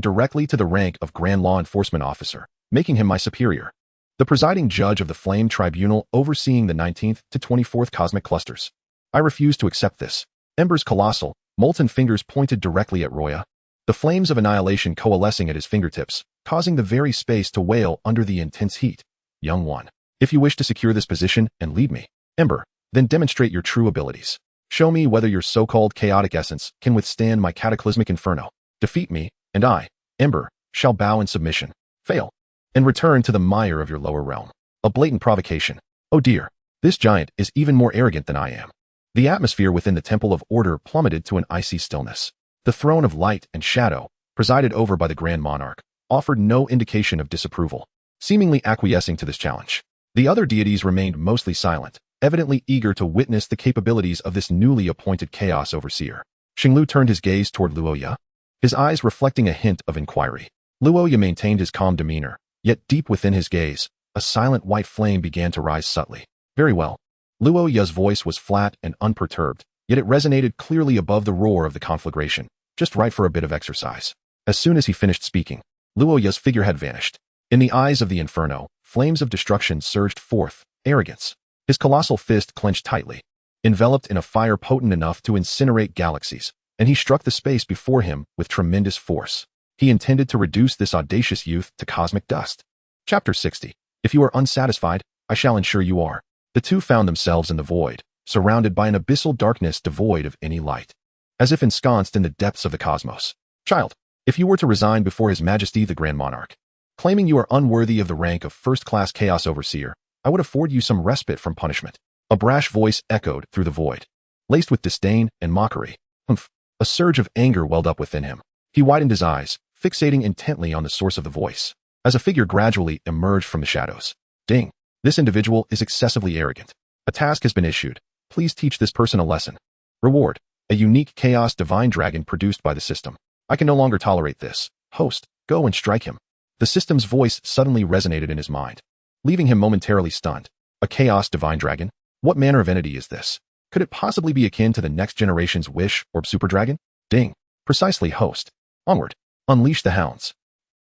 directly to the rank of Grand Law Enforcement Officer, making him my superior. The presiding judge of the Flame Tribunal overseeing the 19th to 24th cosmic clusters. I refuse to accept this. Ember's colossal, molten fingers pointed directly at Loya, the flames of annihilation coalescing at his fingertips, causing the very space to wail under the intense heat. "Young one, if you wish to secure this position and lead me, Ember, then demonstrate your true abilities." Show me whether your so-called chaotic essence can withstand my cataclysmic inferno. Defeat me, and I, Ember, shall bow in submission. Fail, and return to the mire of your lower realm. A blatant provocation. Oh dear, this giant is even more arrogant than I am. The atmosphere within the Temple of Order plummeted to an icy stillness. The throne of light and shadow, presided over by the Grand Monarch, offered no indication of disapproval, seemingly acquiescing to this challenge. The other deities remained mostly silent, evidently eager to witness the capabilities of this newly appointed Chaos Overseer. Xinglu turned his gaze toward Luoya, his eyes reflecting a hint of inquiry. Luoya maintained his calm demeanor, yet deep within his gaze, a silent white flame began to rise subtly. Very well. Luoya's voice was flat and unperturbed, yet it resonated clearly above the roar of the conflagration, just right for a bit of exercise. As soon as he finished speaking, Luoya's figure had vanished. In the eyes of the Inferno, flames of destruction surged forth, arrogance. His colossal fist clenched tightly, enveloped in a fire potent enough to incinerate galaxies, and he struck the space before him with tremendous force. He intended to reduce this audacious youth to cosmic dust. Chapter 60. If you are unsatisfied, I shall ensure you are. The two found themselves in the void, surrounded by an abyssal darkness devoid of any light, as if ensconced in the depths of the cosmos. Child, if you were to resign before His Majesty the Grand Monarch, claiming you are unworthy of the rank of first-class Chaos Overseer, I would afford you some respite from punishment. A brash voice echoed through the void, laced with disdain and mockery. Humph! A surge of anger welled up within him. He widened his eyes, fixating intently on the source of the voice, as a figure gradually emerged from the shadows. Ding! This individual is excessively arrogant. A task has been issued. Please teach this person a lesson. Reward: a unique Chaos Divine Dragon produced by the system. I can no longer tolerate this. Host, go and strike him. The system's voice suddenly resonated in his mind, leaving him momentarily stunned. A Chaos Divine Dragon? What manner of entity is this? Could it possibly be akin to the next generation's Wish or Super Dragon? Ding! Precisely, host. Onward. Unleash the hounds.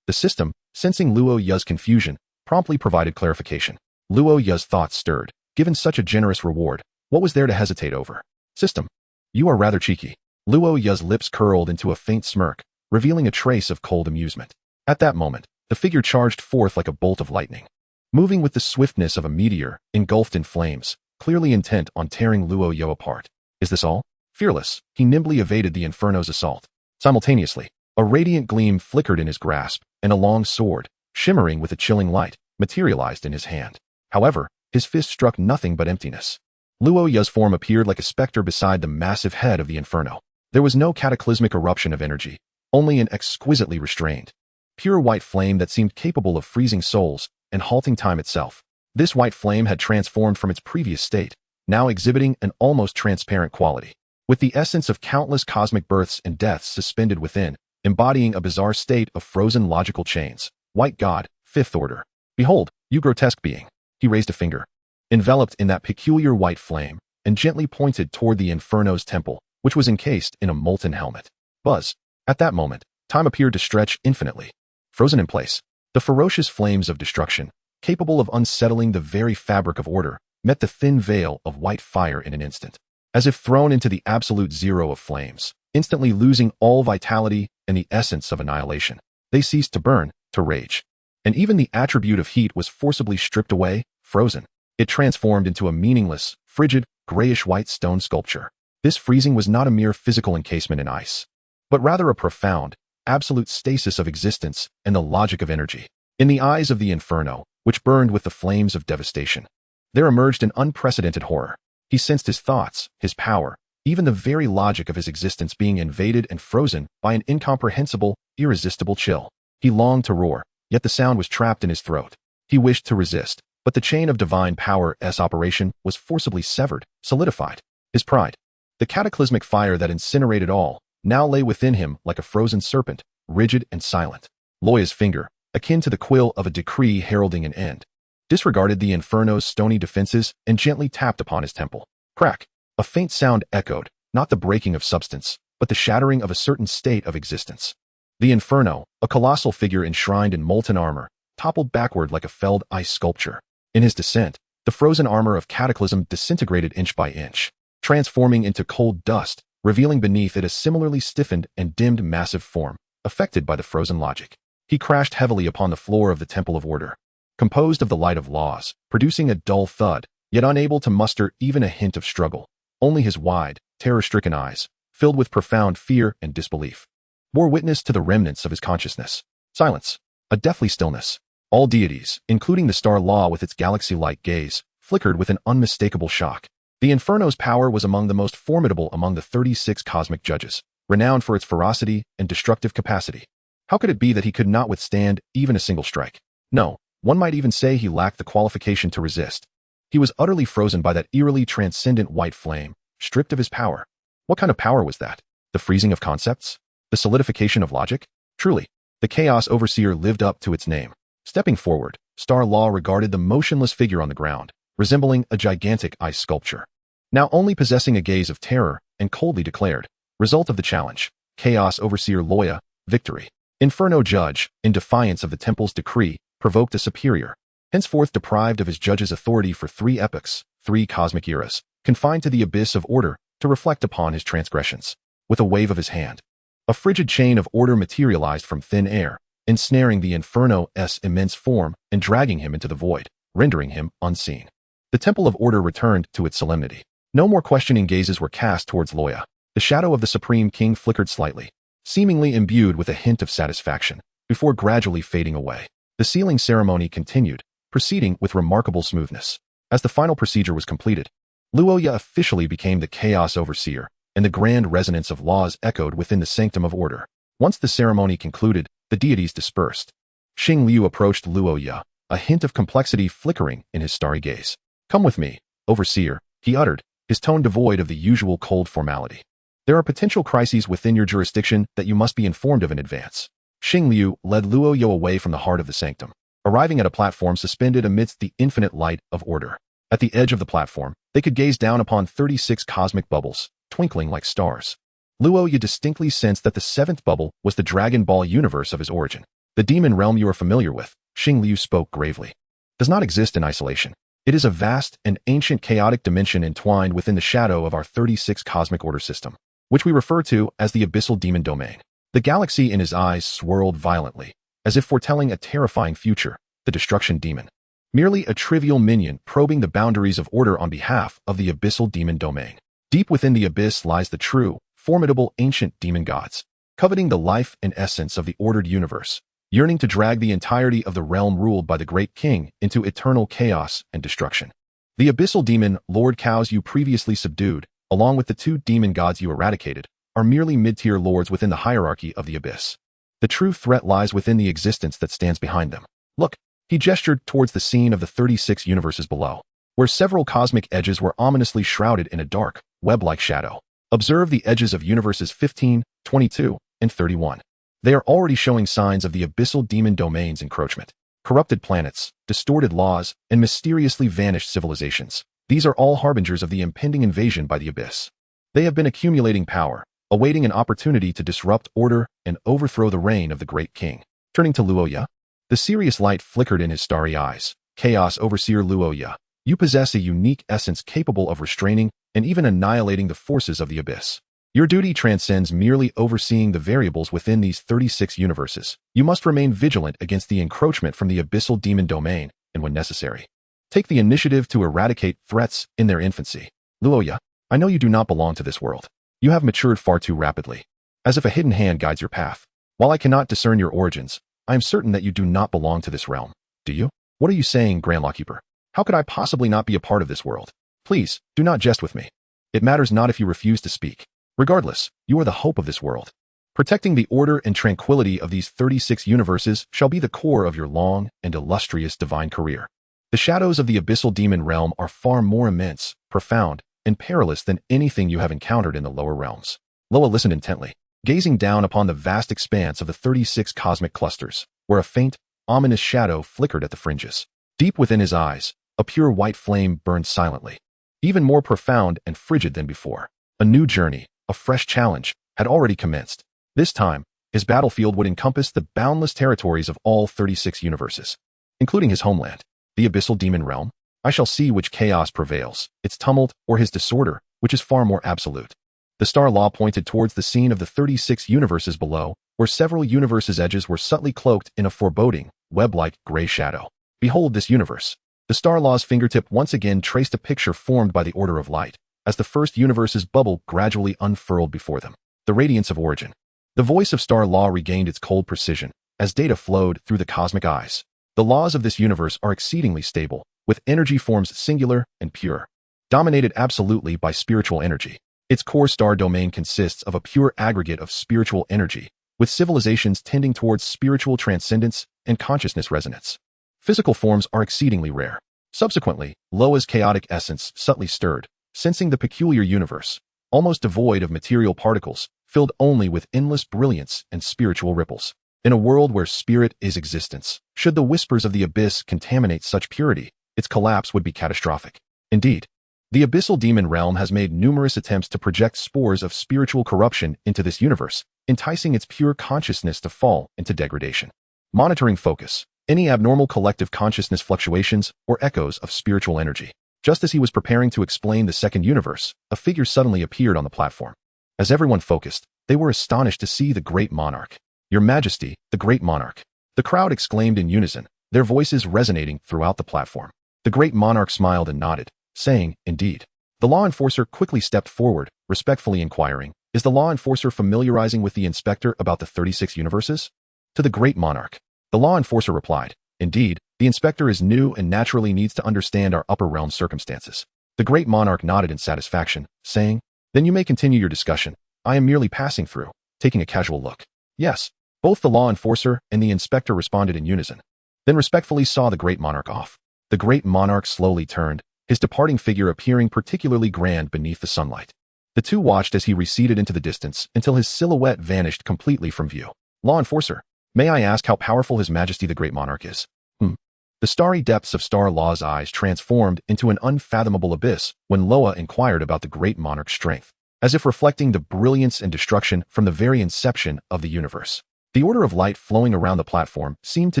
The system, sensing Luoya's confusion, promptly provided clarification. Luoya's thoughts stirred. Given such a generous reward, what was there to hesitate over? System, you are rather cheeky. Luoya's lips curled into a faint smirk, revealing a trace of cold amusement. At that moment, the figure charged forth like a bolt of lightning, moving with the swiftness of a meteor, engulfed in flames, clearly intent on tearing Luoya apart. Is this all? Fearless, he nimbly evaded the Inferno's assault. Simultaneously, a radiant gleam flickered in his grasp, and a long sword, shimmering with a chilling light, materialized in his hand. However, his fist struck nothing but emptiness. Luoya's form appeared like a specter beside the massive head of the Inferno. There was no cataclysmic eruption of energy, only an exquisitely restrained, pure white flame that seemed capable of freezing souls and halting time itself. This white flame had transformed from its previous state, now exhibiting an almost transparent quality, with the essence of countless cosmic births and deaths suspended within, embodying a bizarre state of frozen logical chains. White God, Fifth Order. Behold, you grotesque being. He raised a finger, enveloped in that peculiar white flame, and gently pointed toward the Inferno's temple, which was encased in a molten helmet. Buzz. At that moment, time appeared to stretch infinitely. Frozen in place, the ferocious flames of destruction, capable of unsettling the very fabric of order, met the thin veil of white fire in an instant, as if thrown into the absolute zero of flames, instantly losing all vitality and the essence of annihilation. They ceased to burn, to rage, and even the attribute of heat was forcibly stripped away, frozen. It transformed into a meaningless, frigid, grayish-white stone sculpture. This freezing was not a mere physical encasement in ice, but rather a profound, absolute stasis of existence and the logic of energy. In the eyes of the Inferno, which burned with the flames of devastation, there emerged an unprecedented horror. He sensed his thoughts, his power, even the very logic of his existence being invaded and frozen by an incomprehensible, irresistible chill. He longed to roar, yet the sound was trapped in his throat. He wished to resist, but the chain of divine power's operation was forcibly severed, solidified. His pride, the cataclysmic fire that incinerated all, now lay within him like a frozen serpent, rigid and silent. Loya's finger, akin to the quill of a decree heralding an end, disregarded the Inferno's stony defenses and gently tapped upon his temple. Crack! A faint sound echoed, not the breaking of substance, but the shattering of a certain state of existence. The Inferno, a colossal figure enshrined in molten armor, toppled backward like a felled ice sculpture. In his descent, the frozen armor of Cataclysm disintegrated inch by inch, transforming into cold dust, revealing beneath it a similarly stiffened and dimmed massive form, affected by the frozen logic. He crashed heavily upon the floor of the Temple of Order, composed of the light of laws, producing a dull thud, yet unable to muster even a hint of struggle. Only his wide, terror-stricken eyes, filled with profound fear and disbelief, bore witness to the remnants of his consciousness. Silence. A deathly stillness. All deities, including the star Law with its galaxy-like gaze, flickered with an unmistakable shock. The Inferno's power was among the most formidable among the 36 cosmic judges, renowned for its ferocity and destructive capacity. How could it be that he could not withstand even a single strike? No, one might even say he lacked the qualification to resist. He was utterly frozen by that eerily transcendent white flame, stripped of his power. What kind of power was that? The freezing of concepts? The solidification of logic? Truly, the Chaos Overseer lived up to its name. Stepping forward, Star Law regarded the motionless figure on the ground, resembling a gigantic ice sculpture. Now only possessing a gaze of terror, and coldly declared, result of the challenge, Chaos Overseer Loya, victory. Inferno Judge, in defiance of the temple's decree, provoked a superior. Henceforth deprived of his judge's authority for 3 epochs, 3 cosmic eras, confined to the abyss of order, to reflect upon his transgressions. With a wave of his hand, a frigid chain of order materialized from thin air, ensnaring the Inferno's immense form and dragging him into the void, rendering him unseen. The Temple of Order returned to its solemnity. No more questioning gazes were cast towards Loya. The shadow of the Supreme King flickered slightly, seemingly imbued with a hint of satisfaction, before gradually fading away. The sealing ceremony continued, proceeding with remarkable smoothness. As the final procedure was completed, Loya officially became the Chaos Overseer, and the grand resonance of laws echoed within the Sanctum of Order. Once the ceremony concluded, the deities dispersed. Xing Liu approached Loya, a hint of complexity flickering in his starry gaze. Come with me, Overseer, he uttered, his tone devoid of the usual cold formality. There are potential crises within your jurisdiction that you must be informed of in advance. Xing Liu led Loya away from the heart of the sanctum, arriving at a platform suspended amidst the infinite light of order. At the edge of the platform, they could gaze down upon 36 cosmic bubbles, twinkling like stars. Loya distinctly sensed that the 7th bubble was the Dragon Ball universe of his origin. The demon realm you are familiar with, Xing Liu spoke gravely, does not exist in isolation. It is a vast and ancient chaotic dimension entwined within the shadow of our 36 cosmic order system, which we refer to as the abyssal demon domain. The galaxy in his eyes swirled violently, as if foretelling a terrifying future, the destruction demon. Merely a trivial minion probing the boundaries of order on behalf of the abyssal demon domain. Deep within the abyss lies the true, formidable ancient demon gods, coveting the life and essence of the ordered universe, yearning to drag the entirety of the realm ruled by the great king into eternal chaos and destruction. The abyssal demon Lord Cows you previously subdued, along with the 2 demon gods you eradicated, are merely mid-tier lords within the hierarchy of the abyss. The true threat lies within the existence that stands behind them. Look, he gestured towards the scene of the 36 universes below, where several cosmic edges were ominously shrouded in a dark, web-like shadow. Observe the edges of universes 15, 22, and 31. They are already showing signs of the abyssal demon domain's encroachment. Corrupted planets, distorted laws, and mysteriously vanished civilizations. These are all harbingers of the impending invasion by the abyss. They have been accumulating power, awaiting an opportunity to disrupt order and overthrow the reign of the great king. Turning to Loya, the serious light flickered in his starry eyes. Chaos Overseer Loya, you possess a unique essence capable of restraining and even annihilating the forces of the abyss. Your duty transcends merely overseeing the variables within these 36 universes. You must remain vigilant against the encroachment from the abyssal demon domain, and when necessary, take the initiative to eradicate threats in their infancy. Loya, I know you do not belong to this world. You have matured far too rapidly, as if a hidden hand guides your path. While I cannot discern your origins, I am certain that you do not belong to this realm. Do you? What are you saying, Grand Lawkeeper? How could I possibly not be a part of this world? Please, do not jest with me. It matters not if you refuse to speak. Regardless, you are the hope of this world. Protecting the order and tranquility of these 36 universes shall be the core of your long and illustrious divine career. The shadows of the abyssal demon realm are far more immense, profound, and perilous than anything you have encountered in the lower realms. Loya listened intently, gazing down upon the vast expanse of the 36 cosmic clusters, where a faint, ominous shadow flickered at the fringes. Deep within his eyes, a pure white flame burned silently, even more profound and frigid than before. A new journey, a fresh challenge, had already commenced. This time, his battlefield would encompass the boundless territories of all 36 universes, including his homeland, the abyssal demon realm. I shall see which chaos prevails, its tumult or his disorder, which is far more absolute. The star Law pointed towards the scene of the 36 universes below, where several universes' edges were subtly cloaked in a foreboding, web-like gray shadow. Behold this universe. The star Law's fingertip once again traced a picture formed by the order of light, as the first universe's bubble gradually unfurled before them. The radiance of origin. The voice of Star Law regained its cold precision as data flowed through the cosmic eyes. The laws of this universe are exceedingly stable, with energy forms singular and pure, dominated absolutely by spiritual energy. Its core star domain consists of a pure aggregate of spiritual energy, with civilizations tending towards spiritual transcendence and consciousness resonance. Physical forms are exceedingly rare. Subsequently, Loya's chaotic essence subtly stirred, sensing the peculiar universe, almost devoid of material particles, filled only with endless brilliance and spiritual ripples. In a world where spirit is existence, should the whispers of the abyss contaminate such purity, its collapse would be catastrophic. Indeed, the abyssal demon realm has made numerous attempts to project spores of spiritual corruption into this universe, enticing its pure consciousness to fall into degradation. Monitoring focus. Any abnormal collective consciousness fluctuations or echoes of spiritual energy. Just as he was preparing to explain the second universe, a figure suddenly appeared on the platform. As everyone focused, they were astonished to see the Great Monarch. "Your Majesty, the Great Monarch!" The crowd exclaimed in unison, their voices resonating throughout the platform. The Great Monarch smiled and nodded, saying, "Indeed." The law enforcer quickly stepped forward, respectfully inquiring, "Is the law enforcer familiarizing with the inspector about the 36 universes?" To the Great Monarch, the law enforcer replied, "Indeed, the inspector is new and naturally needs to understand our upper realm circumstances." The Great Monarch nodded in satisfaction, saying, "Then you may continue your discussion. I am merely passing through, taking a casual look." "Yes." Both the law enforcer and the inspector responded in unison, then respectfully saw the Great Monarch off. The Great Monarch slowly turned, his departing figure appearing particularly grand beneath the sunlight. The two watched as he receded into the distance until his silhouette vanished completely from view. "Law enforcer, may I ask how powerful His Majesty the Great Monarch is?" The starry depths of Star Law's eyes transformed into an unfathomable abyss when Loya inquired about the Great Monarch's strength, as if reflecting the brilliance and destruction from the very inception of the universe. The order of light flowing around the platform seemed to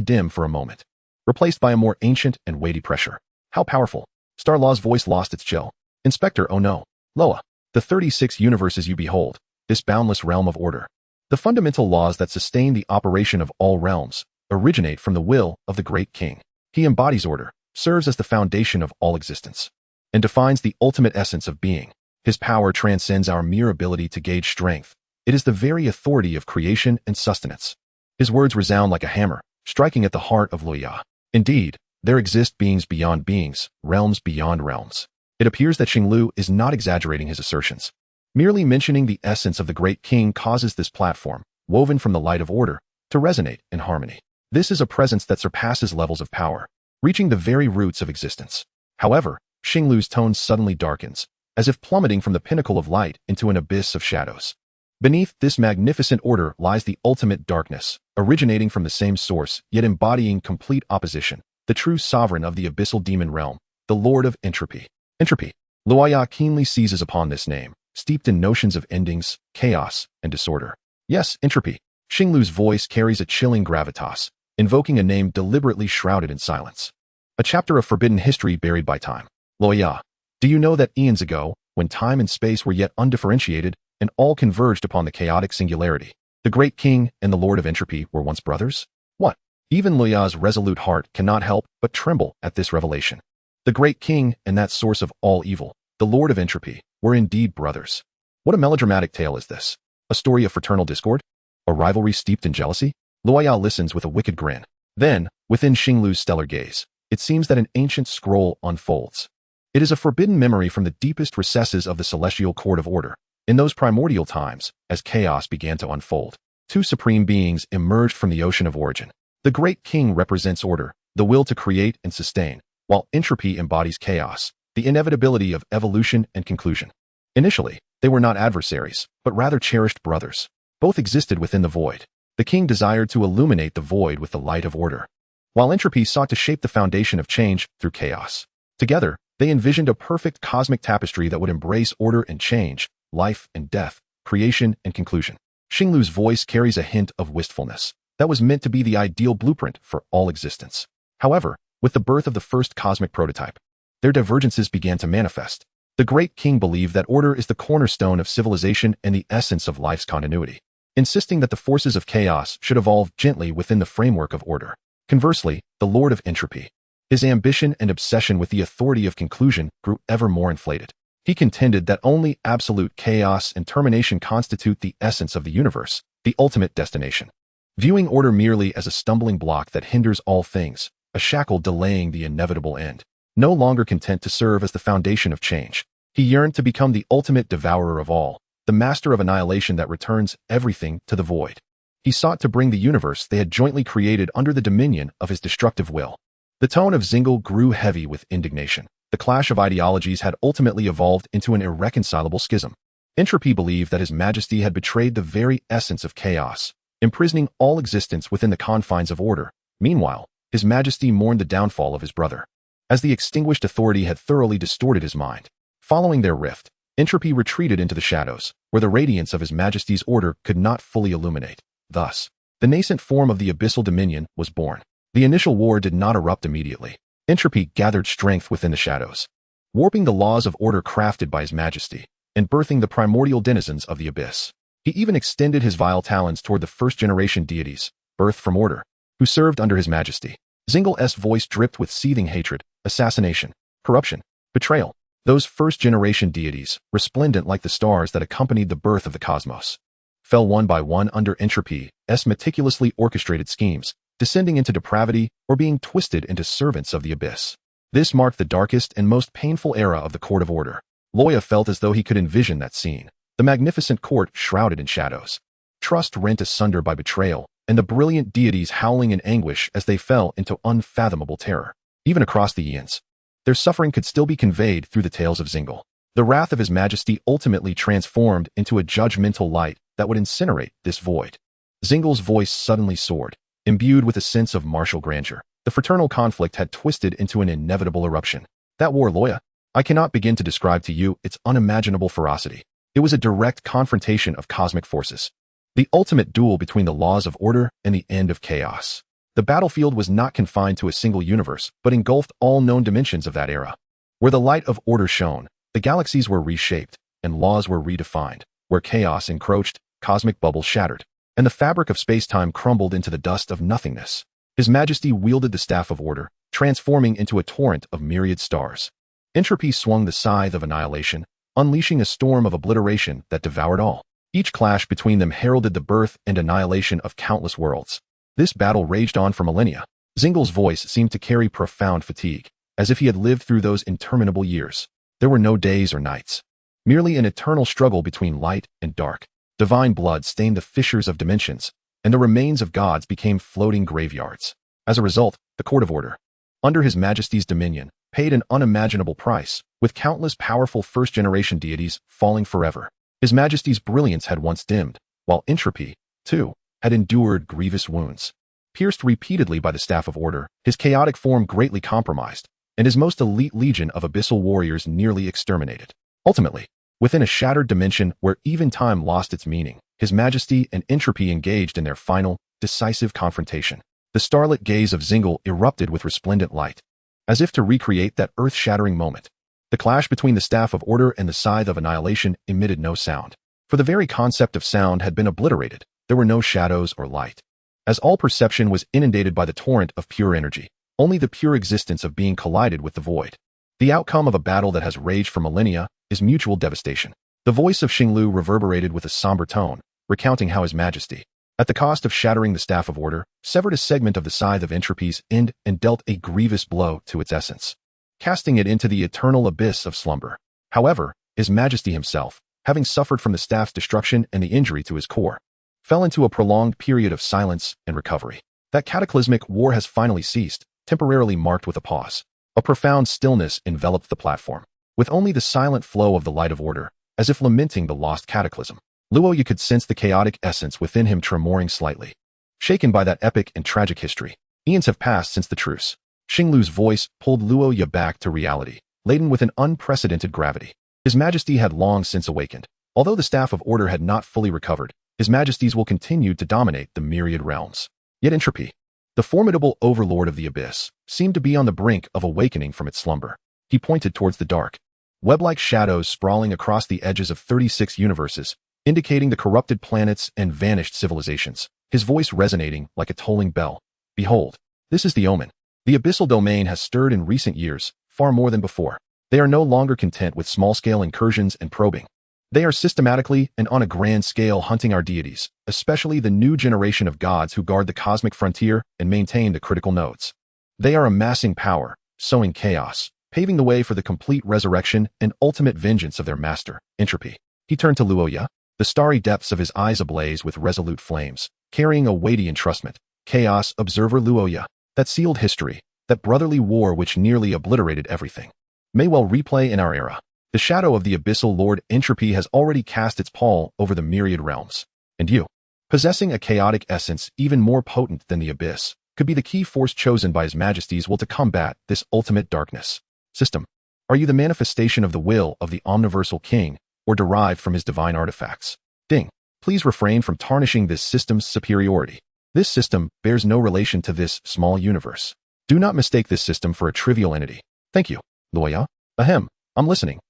dim for a moment, replaced by a more ancient and weighty pressure. "How powerful?" Star Law's voice lost its chill. "Inspector, oh no. Loya, the 36 universes you behold, this boundless realm of order. The fundamental laws that sustain the operation of all realms originate from the will of the Great King. He embodies order, serves as the foundation of all existence, and defines the ultimate essence of being. His power transcends our mere ability to gauge strength. It is the very authority of creation and sustenance." His words resound like a hammer, striking at the heart of Loya. Indeed, there exist beings beyond beings, realms beyond realms. It appears that Xinglu is not exaggerating his assertions. Merely mentioning the essence of the Great King causes this platform, woven from the light of order, to resonate in harmony. This is a presence that surpasses levels of power, reaching the very roots of existence. However, Xinglu's tone suddenly darkens, as if plummeting from the pinnacle of light into an abyss of shadows. Beneath this magnificent order lies the ultimate darkness, originating from the same source, yet embodying complete opposition, the true sovereign of the abyssal demon realm, the Lord of Entropy. Entropy. Loya keenly seizes upon this name, steeped in notions of endings, chaos, and disorder. Yes, entropy. Xinglu's voice carries a chilling gravitas, invoking a name deliberately shrouded in silence. A chapter of forbidden history buried by time. Loya, do you know that eons ago, when time and space were yet undifferentiated, and all converged upon the chaotic singularity, the Great King and the Lord of Entropy were once brothers? What? Even Loya's resolute heart cannot help but tremble at this revelation. The Great King and that source of all evil, the Lord of Entropy, were indeed brothers. What a melodramatic tale is this? A story of fraternal discord? A rivalry steeped in jealousy? Loya listens with a wicked grin. Then, within Xinglu's stellar gaze, it seems that an ancient scroll unfolds. It is a forbidden memory from the deepest recesses of the celestial court of order. In those primordial times, as chaos began to unfold, two supreme beings emerged from the ocean of origin. The Great King represents order, the will to create and sustain, while entropy embodies chaos, the inevitability of evolution and conclusion. Initially, they were not adversaries, but rather cherished brothers. Both existed within the void. The king desired to illuminate the void with the light of order, while entropy sought to shape the foundation of change through chaos. Together, they envisioned a perfect cosmic tapestry that would embrace order and change, life and death, creation and conclusion. Xinglu's voice carries a hint of wistfulness that was meant to be the ideal blueprint for all existence. However, with the birth of the first cosmic prototype, their divergences began to manifest. The Great King believed that order is the cornerstone of civilization and the essence of life's continuity, insisting that the forces of chaos should evolve gently within the framework of order. Conversely, the Lord of Entropy, his ambition and obsession with the authority of conclusion grew ever more inflated. He contended that only absolute chaos and termination constitute the essence of the universe, the ultimate destination. Viewing order merely as a stumbling block that hinders all things, a shackle delaying the inevitable end. No longer content to serve as the foundation of change, he yearned to become the ultimate devourer of all, the master of annihilation that returns everything to the void. He sought to bring the universe they had jointly created under the dominion of his destructive will. The tone of Zingle grew heavy with indignation. The clash of ideologies had ultimately evolved into an irreconcilable schism. Entropy believed that His Majesty had betrayed the very essence of chaos, imprisoning all existence within the confines of order. Meanwhile, His Majesty mourned the downfall of his brother, as the extinguished authority had thoroughly distorted his mind. Following their rift, Entropy retreated into the shadows, where the radiance of His Majesty's order could not fully illuminate. Thus, the nascent form of the Abyssal Dominion was born. The initial war did not erupt immediately. Entropy gathered strength within the shadows, warping the laws of order crafted by His Majesty, and birthing the primordial denizens of the abyss. He even extended his vile talons toward the first-generation deities, birthed from order, who served under His Majesty. Zingle's voice dripped with seething hatred, assassination, corruption, betrayal. Those first-generation deities, resplendent like the stars that accompanied the birth of the cosmos, fell one by one under Entropy's meticulously orchestrated schemes, descending into depravity or being twisted into servants of the abyss. This marked the darkest and most painful era of the Court of Order. Loya felt as though he could envision that scene, the magnificent court shrouded in shadows, trust rent asunder by betrayal, and the brilliant deities howling in anguish as they fell into unfathomable terror. Even across the eons, their suffering could still be conveyed through the tales of Zingle. The wrath of His Majesty ultimately transformed into a judgmental light that would incinerate this void. Zingle's voice suddenly soared, imbued with a sense of martial grandeur. The fraternal conflict had twisted into an inevitable eruption. That war, Loya, I cannot begin to describe to you its unimaginable ferocity. It was a direct confrontation of cosmic forces, the ultimate duel between the laws of order and the end of chaos. The battlefield was not confined to a single universe, but engulfed all known dimensions of that era. Where the light of order shone, the galaxies were reshaped, and laws were redefined. Where chaos encroached, cosmic bubbles shattered, and the fabric of space-time crumbled into the dust of nothingness. His Majesty wielded the staff of order, transforming into a torrent of myriad stars. Entropy swung the scythe of annihilation, unleashing a storm of obliteration that devoured all. Each clash between them heralded the birth and annihilation of countless worlds. This battle raged on for millennia. Zingle's voice seemed to carry profound fatigue, as if he had lived through those interminable years. There were no days or nights, merely an eternal struggle between light and dark. Divine blood stained the fissures of dimensions, and the remains of gods became floating graveyards. As a result, the Court of Order, under His Majesty's dominion, paid an unimaginable price, with countless powerful first-generation deities falling forever. His Majesty's brilliance had once dimmed, while Entropy, too, had endured grievous wounds. Pierced repeatedly by the staff of order, his chaotic form greatly compromised, and his most elite legion of abyssal warriors nearly exterminated. Ultimately, within a shattered dimension where even time lost its meaning, His Majesty and Entropy engaged in their final, decisive confrontation. The starlit gaze of Zingle erupted with resplendent light, as if to recreate that earth-shattering moment. The clash between the staff of order and the scythe of annihilation emitted no sound, for the very concept of sound had been obliterated. There were no shadows or light, as all perception was inundated by the torrent of pure energy, only the pure existence of being collided with the void. The outcome of a battle that has raged for millennia is mutual devastation. The voice of Xinglu reverberated with a somber tone, recounting how His Majesty, at the cost of shattering the staff of order, severed a segment of the scythe of Entropy's end and dealt a grievous blow to its essence, casting it into the eternal abyss of slumber. However, His Majesty himself, having suffered from the staff's destruction and the injury to his core, fell into a prolonged period of silence and recovery. That cataclysmic war has finally ceased, temporarily marked with a pause. A profound stillness enveloped the platform, with only the silent flow of the light of order, as if lamenting the lost cataclysm. Loya could sense the chaotic essence within him tremoring slightly, shaken by that epic and tragic history. Eons have passed since the truce. Xinglu's voice pulled Loya back to reality, laden with an unprecedented gravity. His Majesty had long since awakened. Although the staff of order had not fully recovered, His Majesty's will continue to dominate the myriad realms. Yet Entropy, the formidable overlord of the abyss, seemed to be on the brink of awakening from its slumber. He pointed towards the dark, web-like shadows sprawling across the edges of 36 universes, indicating the corrupted planets and vanished civilizations, his voice resonating like a tolling bell. Behold, this is the omen. The abyssal domain has stirred in recent years, far more than before. They are no longer content with small-scale incursions and probing. They are systematically and on a grand scale hunting our deities, especially the new generation of gods who guard the cosmic frontier and maintain the critical nodes. They are amassing power, sowing chaos, paving the way for the complete resurrection and ultimate vengeance of their master, Entropy. He turned to Loya, the starry depths of his eyes ablaze with resolute flames, carrying a weighty entrustment. Chaos, observer Loya, that sealed history, that brotherly war which nearly obliterated everything, may well replay in our era. The shadow of the abyssal lord Entropy has already cast its pall over the myriad realms. And you, possessing a chaotic essence even more potent than the abyss, could be the key force chosen by His Majesty's will to combat this ultimate darkness. System. Are you the manifestation of the will of the omniversal king, or derived from his divine artifacts? Ding. Please refrain from tarnishing this system's superiority. This system bears no relation to this small universe. Do not mistake this system for a trivial entity. Thank you, Loya. Ahem. I'm listening.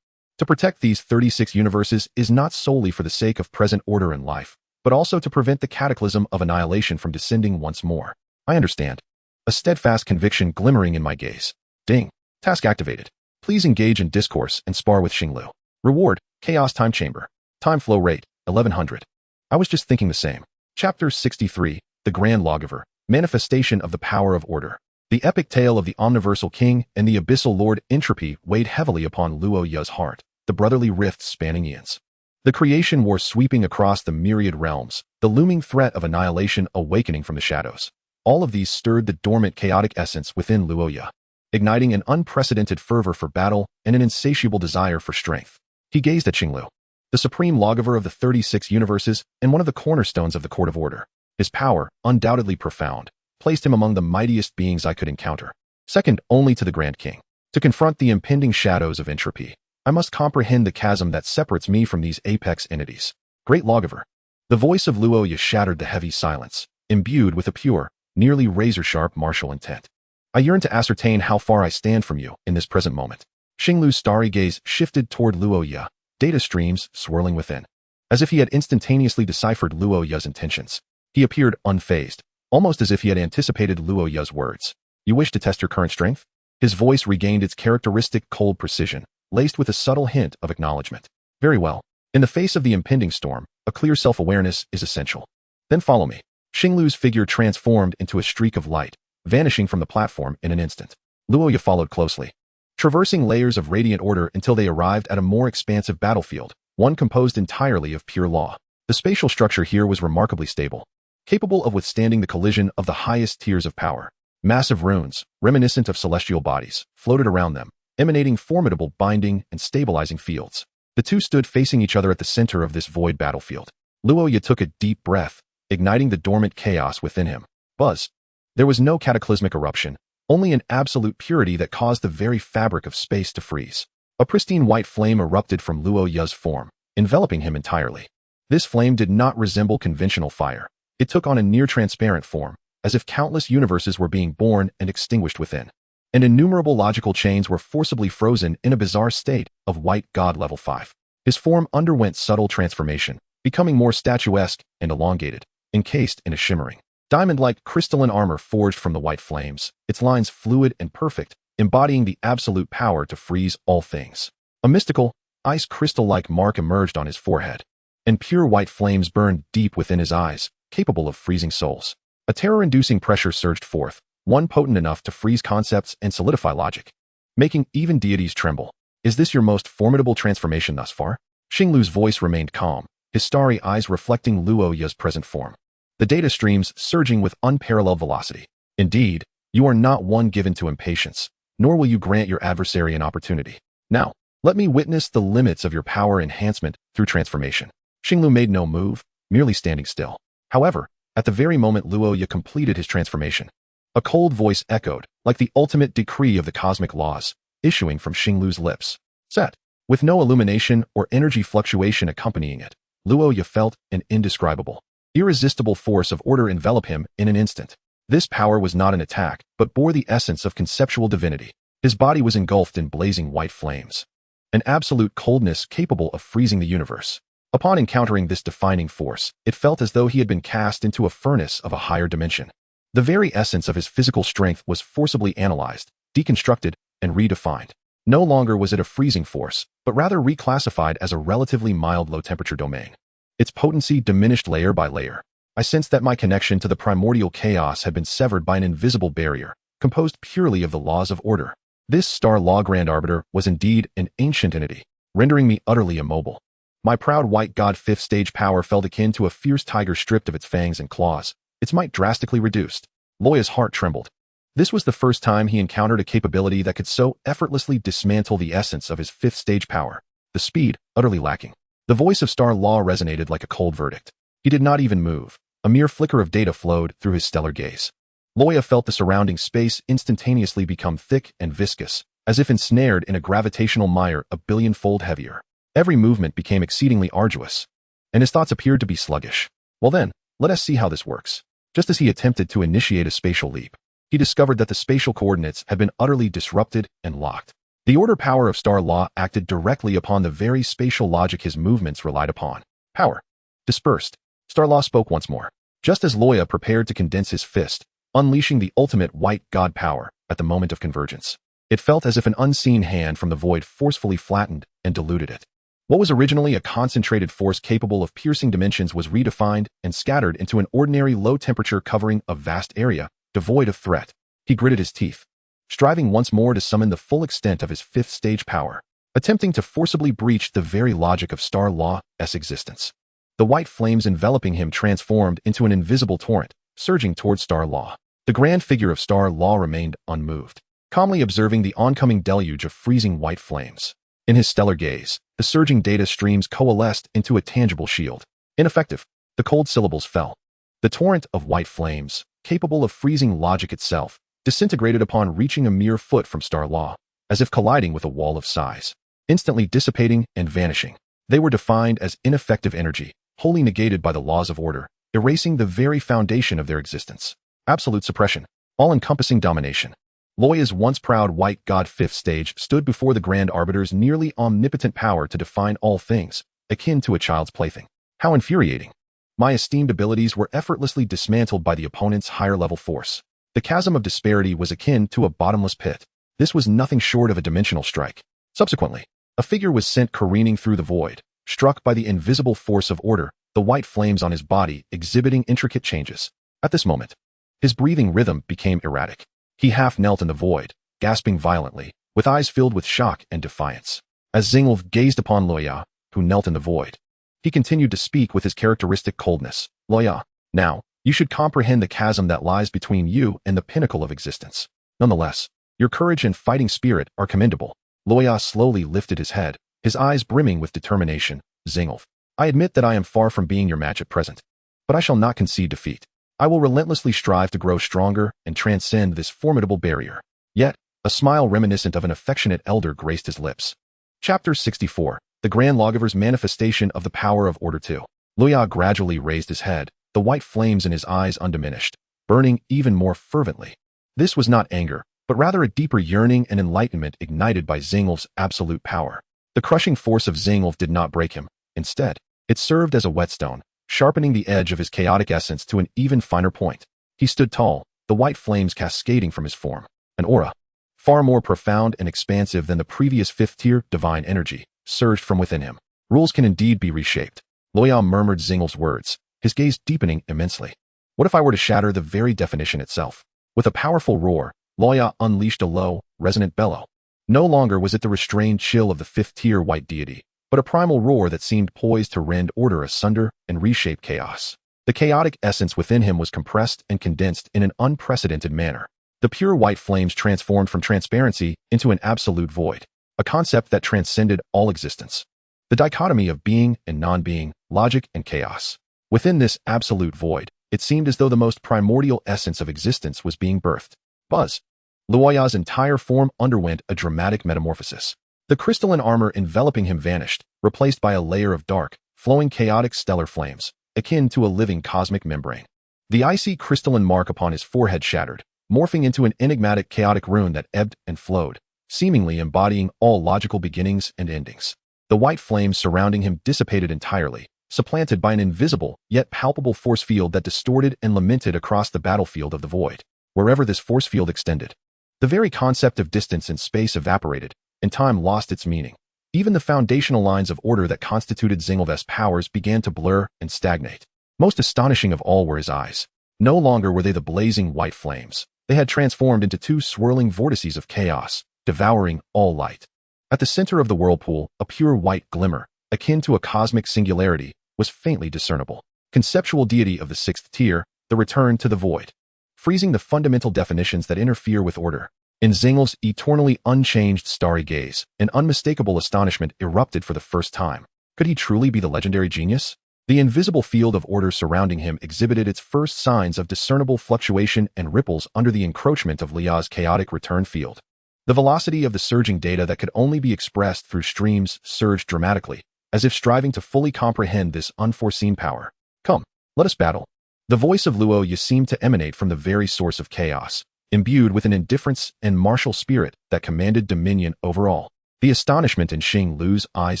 To protect these 36 universes is not solely for the sake of present order in life, but also to prevent the cataclysm of annihilation from descending once more. I understand. A steadfast conviction glimmering in my gaze. Ding. Task activated. Please engage in discourse and spar with Xinglu. Reward, Chaos Time Chamber. Time flow rate, 1100. I was just thinking the same. Chapter 63, The Grand Lawgiver, Manifestation of the Power of Order. The epic tale of the Omniversal King and the Abyssal Lord Entropy weighed heavily upon Luoya's heart, the brotherly rifts spanning eons. The creation war sweeping across the myriad realms, the looming threat of annihilation awakening from the shadows. All of these stirred the dormant chaotic essence within Luoya, igniting an unprecedented fervor for battle and an insatiable desire for strength. He gazed at Xinglu, the supreme lawgiver of the 36 universes and one of the cornerstones of the Court of Order. His power, undoubtedly profound, placed him among the mightiest beings I could encounter, second only to the Grand King. To confront the impending shadows of entropy, I must comprehend the chasm that separates me from these apex entities. Great lawgiver. The voice of Luoya shattered the heavy silence, imbued with a pure, nearly razor-sharp martial intent. I yearn to ascertain how far I stand from you in this present moment. Xinglu's starry gaze shifted toward Luoya, data streams swirling within. As if he had instantaneously deciphered Luoya's intentions. He appeared unfazed, almost as if he had anticipated Luoya's words. You wish to test your current strength? His voice regained its characteristic cold precision, laced with a subtle hint of acknowledgement. Very well. In the face of the impending storm, a clear self-awareness is essential. Then follow me. Xinglu's figure transformed into a streak of light, vanishing from the platform in an instant. Luoya followed closely, traversing layers of radiant order until they arrived at a more expansive battlefield, one composed entirely of pure law. The spatial structure here was remarkably stable, capable of withstanding the collision of the highest tiers of power. Massive runes, reminiscent of celestial bodies, floated around them, emanating formidable binding and stabilizing fields. The two stood facing each other at the center of this void battlefield. Luoya took a deep breath, igniting the dormant chaos within him. Buzz. There was no cataclysmic eruption, only an absolute purity that caused the very fabric of space to freeze. A pristine white flame erupted from Luoya's form, enveloping him entirely. This flame did not resemble conventional fire. It took on a near-transparent form, as if countless universes were being born and extinguished within. And innumerable logical chains were forcibly frozen in a bizarre state of white god level 5. His form underwent subtle transformation, becoming more statuesque and elongated, encased in a shimmering, diamond-like crystalline armor forged from the white flames, its lines fluid and perfect, embodying the absolute power to freeze all things. A mystical, ice crystal-like mark emerged on his forehead, and pure white flames burned deep within his eyes, capable of freezing souls. A terror-inducing pressure surged forth, one potent enough to freeze concepts and solidify logic, making even deities tremble. Is this your most formidable transformation thus far? Xinglu's voice remained calm, his starry eyes reflecting Luoya's present form. The data streams surging with unparalleled velocity. Indeed, you are not one given to impatience, nor will you grant your adversary an opportunity. Now, let me witness the limits of your power enhancement through transformation. Xinglu made no move, merely standing still. However, at the very moment Luoya completed his transformation, a cold voice echoed, like the ultimate decree of the cosmic laws, issuing from Xinglu's lips. Set. With no illumination or energy fluctuation accompanying it, Luoya felt an indescribable, irresistible force of order envelop him in an instant. This power was not an attack, but bore the essence of conceptual divinity. His body was engulfed in blazing white flames, an absolute coldness capable of freezing the universe. Upon encountering this defining force, it felt as though he had been cast into a furnace of a higher dimension. The very essence of his physical strength was forcibly analyzed, deconstructed, and redefined. No longer was it a freezing force, but rather reclassified as a relatively mild low-temperature domain. Its potency diminished layer by layer. I sensed that my connection to the primordial chaos had been severed by an invisible barrier, composed purely of the laws of order. This Star Law Grand Arbiter was indeed an ancient entity, rendering me utterly immobile. My proud white god fifth stage power felt akin to a fierce tiger stripped of its fangs and claws, its might drastically reduced. Loya's heart trembled. This was the first time he encountered a capability that could so effortlessly dismantle the essence of his fifth stage power. The speed, utterly lacking. The voice of Star Law resonated like a cold verdict. He did not even move. A mere flicker of data flowed through his stellar gaze. Loya felt the surrounding space instantaneously become thick and viscous, as if ensnared in a gravitational mire a billion-fold heavier. Every movement became exceedingly arduous, and his thoughts appeared to be sluggish. Well then, let us see how this works. Just as he attempted to initiate a spatial leap, he discovered that the spatial coordinates had been utterly disrupted and locked. The order power of Star Law acted directly upon the very spatial logic his movements relied upon. Power. Dispersed. Star Law spoke once more. Just as Loya prepared to condense his fist, unleashing the ultimate white god power at the moment of convergence. It felt as if an unseen hand from the void forcefully flattened and diluted it. What was originally a concentrated force capable of piercing dimensions was redefined and scattered into an ordinary low-temperature covering a vast area, devoid of threat. He gritted his teeth, striving once more to summon the full extent of his fifth stage power, attempting to forcibly breach the very logic of Star Law's existence. The white flames enveloping him transformed into an invisible torrent, surging towards Star Law. The grand figure of Star Law remained unmoved, calmly observing the oncoming deluge of freezing white flames. In his stellar gaze, the surging data streams coalesced into a tangible shield. Ineffective. The cold syllables fell. The torrent of white flames, capable of freezing logic itself, disintegrated upon reaching a mere foot from Star Law, as if colliding with a wall of size, instantly dissipating and vanishing. They were defined as ineffective energy, wholly negated by the laws of order, erasing the very foundation of their existence. Absolute suppression. All-encompassing domination. Loya's once proud white god fifth stage stood before the Grand Arbiter's nearly omnipotent power to define all things, akin to a child's plaything. How infuriating. My esteemed abilities were effortlessly dismantled by the opponent's higher-level force. The chasm of disparity was akin to a bottomless pit. This was nothing short of a dimensional strike. Subsequently, a figure was sent careening through the void, struck by the invisible force of order, the white flames on his body exhibiting intricate changes. At this moment, his breathing rhythm became erratic. He half knelt in the void, gasping violently, with eyes filled with shock and defiance. As Zingulf gazed upon Loya, who knelt in the void, he continued to speak with his characteristic coldness. Loya, now, you should comprehend the chasm that lies between you and the pinnacle of existence. Nonetheless, your courage and fighting spirit are commendable. Loya slowly lifted his head, his eyes brimming with determination. Zingulf, I admit that I am far from being your match at present, but I shall not concede defeat. I will relentlessly strive to grow stronger and transcend this formidable barrier. Yet, a smile reminiscent of an affectionate elder graced his lips. Chapter 64. The Grand Lawgiver's Manifestation of the Power of Order 2. Loya gradually raised his head, the white flames in his eyes undiminished, burning even more fervently. This was not anger, but rather a deeper yearning and enlightenment ignited by Zingulf's absolute power. The crushing force of Zingulf did not break him. Instead, it served as a whetstone, sharpening the edge of his chaotic essence to an even finer point. He stood tall, the white flames cascading from his form. An aura, far more profound and expansive than the previous fifth-tier divine energy, surged from within him. Rules can indeed be reshaped. Loya murmured Zingulf's words, his gaze deepening immensely. What if I were to shatter the very definition itself? With a powerful roar, Loya unleashed a low, resonant bellow. No longer was it the restrained chill of the fifth-tier white deity, but a primal roar that seemed poised to rend order asunder and reshape chaos. The chaotic essence within him was compressed and condensed in an unprecedented manner. The pure white flames transformed from transparency into an absolute void, a concept that transcended all existence. The dichotomy of being and non-being, logic and chaos. Within this absolute void, it seemed as though the most primordial essence of existence was being birthed. Buzz. Loya's entire form underwent a dramatic metamorphosis. The crystalline armor enveloping him vanished, replaced by a layer of dark, flowing chaotic stellar flames, akin to a living cosmic membrane. The icy crystalline mark upon his forehead shattered, morphing into an enigmatic chaotic rune that ebbed and flowed, seemingly embodying all logical beginnings and endings. The white flames surrounding him dissipated entirely, supplanted by an invisible, yet palpable force field that distorted and lamented across the battlefield of the void, wherever this force field extended. The very concept of distance and space evaporated, and time lost its meaning. Even the foundational lines of order that constituted Zingelvest's powers began to blur and stagnate. Most astonishing of all were his eyes. No longer were they the blazing white flames. They had transformed into two swirling vortices of chaos, devouring all light. At the center of the whirlpool, a pure white glimmer, akin to a cosmic singularity, was faintly discernible. Conceptual deity of the sixth tier, the return to the void. Freezing the fundamental definitions that interfere with order. In Zingel's eternally unchanged starry gaze, an unmistakable astonishment erupted for the first time. Could he truly be the legendary genius? The invisible field of order surrounding him exhibited its first signs of discernible fluctuation and ripples under the encroachment of Loya's chaotic return field. The velocity of the surging data that could only be expressed through streams surged dramatically, as if striving to fully comprehend this unforeseen power. Come, let us battle. The voice of Loya seemed to emanate from the very source of chaos, imbued with an indifference and martial spirit that commanded dominion over all. The astonishment in Xing Lu's eyes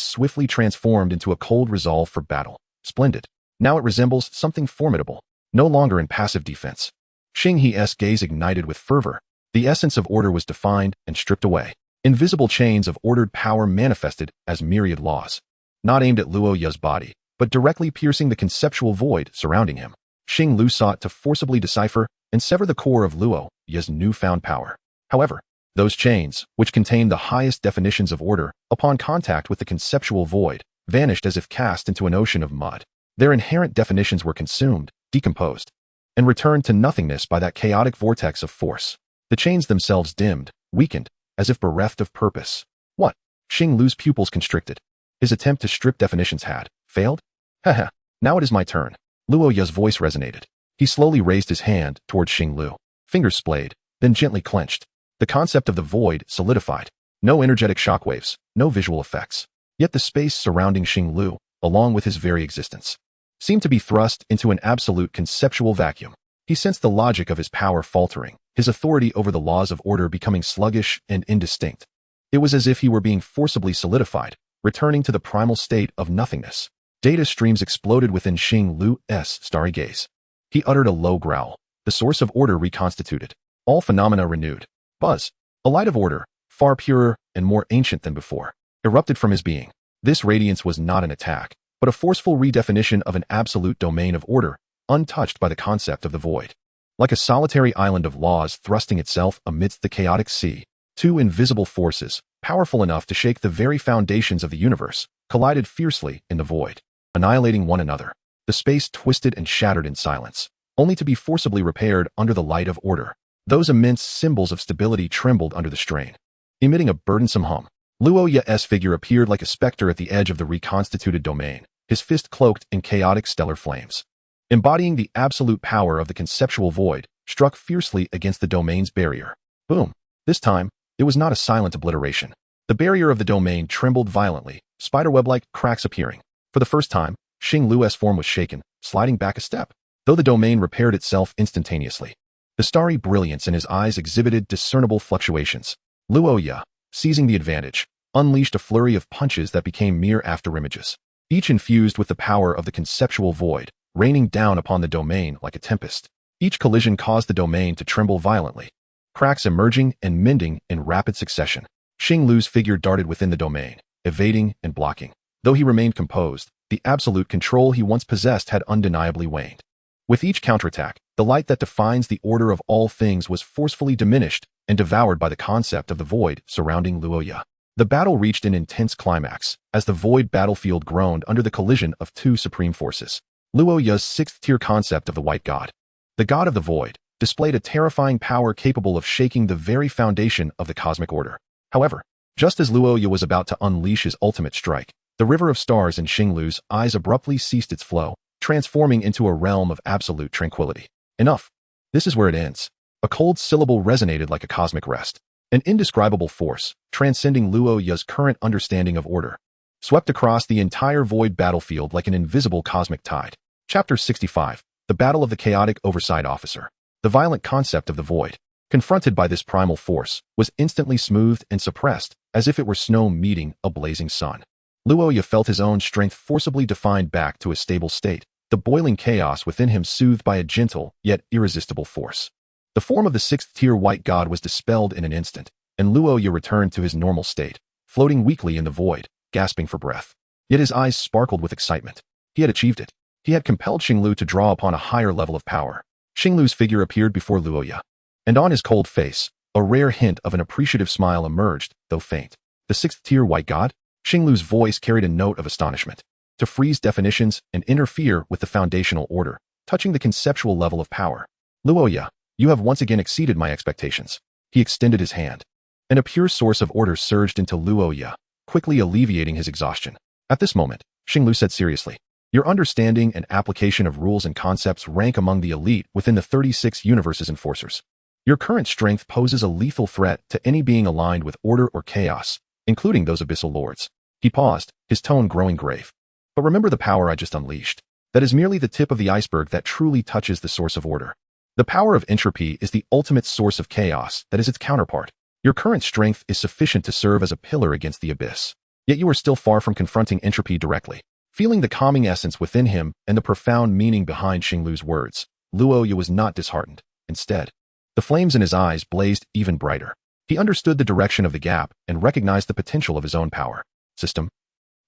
swiftly transformed into a cold resolve for battle. Splendid. Now it resembles something formidable, no longer in passive defense. Xing He's gaze ignited with fervor. The essence of order was defined and stripped away. Invisible chains of ordered power manifested as myriad laws, not aimed at Luoya's body, but directly piercing the conceptual void surrounding him. Xing Lu sought to forcibly decipher and sever the core of Luoya's newfound power. However, those chains, which contained the highest definitions of order, upon contact with the conceptual void, vanished as if cast into an ocean of mud. Their inherent definitions were consumed, decomposed, and returned to nothingness by that chaotic vortex of force. The chains themselves dimmed, weakened, as if bereft of purpose. What? Xing Lu's pupils constricted. His attempt to strip definitions had failed? Haha, now it is my turn. Luoya's voice resonated. He slowly raised his hand toward Xing Lu. Fingers splayed, then gently clenched. The concept of the void solidified. No energetic shockwaves, no visual effects. Yet the space surrounding Xing Lu, along with his very existence, seemed to be thrust into an absolute conceptual vacuum. He sensed the logic of his power faltering, his authority over the laws of order becoming sluggish and indistinct. It was as if he were being forcibly solidified, returning to the primal state of nothingness. Data streams exploded within Xing Lu's starry gaze. He uttered a low growl. The source of order reconstituted. All phenomena renewed. Buzz, a light of order, far purer and more ancient than before, erupted from his being. This radiance was not an attack, but a forceful redefinition of an absolute domain of order, untouched by the concept of the void. Like a solitary island of laws thrusting itself amidst the chaotic sea, two invisible forces, powerful enough to shake the very foundations of the universe, collided fiercely in the void, annihilating one another. The space twisted and shattered in silence, only to be forcibly repaired under the light of order. Those immense symbols of stability trembled under the strain. Emitting a burdensome hum, Luoya's figure appeared like a specter at the edge of the reconstituted domain, his fist cloaked in chaotic stellar flames. Embodying the absolute power of the conceptual void, struck fiercely against the domain's barrier. Boom. This time, it was not a silent obliteration. The barrier of the domain trembled violently, spiderweb-like cracks appearing. For the first time, Xing Lu's form was shaken, sliding back a step, though the domain repaired itself instantaneously. The starry brilliance in his eyes exhibited discernible fluctuations. Luoya, seizing the advantage, unleashed a flurry of punches that became mere afterimages, each infused with the power of the conceptual void, raining down upon the domain like a tempest. Each collision caused the domain to tremble violently, cracks emerging and mending in rapid succession. Xing Lu's figure darted within the domain, evading and blocking. Though he remained composed, the absolute control he once possessed had undeniably waned. With each counterattack, the light that defines the order of all things was forcefully diminished and devoured by the concept of the void surrounding Luoya. The battle reached an intense climax, as the void battlefield groaned under the collision of two supreme forces. Luoya's sixth-tier concept of the White God, the God of the Void, displayed a terrifying power capable of shaking the very foundation of the cosmic order. However, just as Luoya was about to unleash his ultimate strike, the river of stars in Xing Lu's eyes abruptly ceased its flow, transforming into a realm of absolute tranquility. Enough. This is where it ends. A cold syllable resonated like a cosmic rest. An indescribable force, transcending Luoya's current understanding of order, swept across the entire void battlefield like an invisible cosmic tide. Chapter 65. The Battle of the Chaotic Oversight Officer. The violent concept of the void, confronted by this primal force, was instantly smoothed and suppressed, as if it were snow meeting a blazing sun. Luoya felt his own strength forcibly defined back to a stable state, the boiling chaos within him soothed by a gentle, yet irresistible force. The form of the sixth-tier White God was dispelled in an instant, and Luoya returned to his normal state, floating weakly in the void, gasping for breath. Yet his eyes sparkled with excitement. He had achieved it. He had compelled Xinglu to draw upon a higher level of power. Xinglu's figure appeared before Loya, and on his cold face, a rare hint of an appreciative smile emerged, though faint. The sixth-tier white god? Xinglu's voice carried a note of astonishment. To freeze definitions and interfere with the foundational order, touching the conceptual level of power. Loya, you have once again exceeded my expectations. He extended his hand, and a pure source of order surged into Loya, quickly alleviating his exhaustion. At this moment, Xinglu said seriously, your understanding and application of rules and concepts rank among the elite within the 36 universes enforcers. Your current strength poses a lethal threat to any being aligned with order or chaos, including those abyssal lords. He paused, his tone growing grave. But remember the power I just unleashed. That is merely the tip of the iceberg that truly touches the source of order. The power of entropy is the ultimate source of chaos that is its counterpart. Your current strength is sufficient to serve as a pillar against the abyss. Yet you are still far from confronting entropy directly. Feeling the calming essence within him and the profound meaning behind Xinglu's words, Loya was not disheartened. Instead, the flames in his eyes blazed even brighter. He understood the direction of the gap and recognized the potential of his own power. System?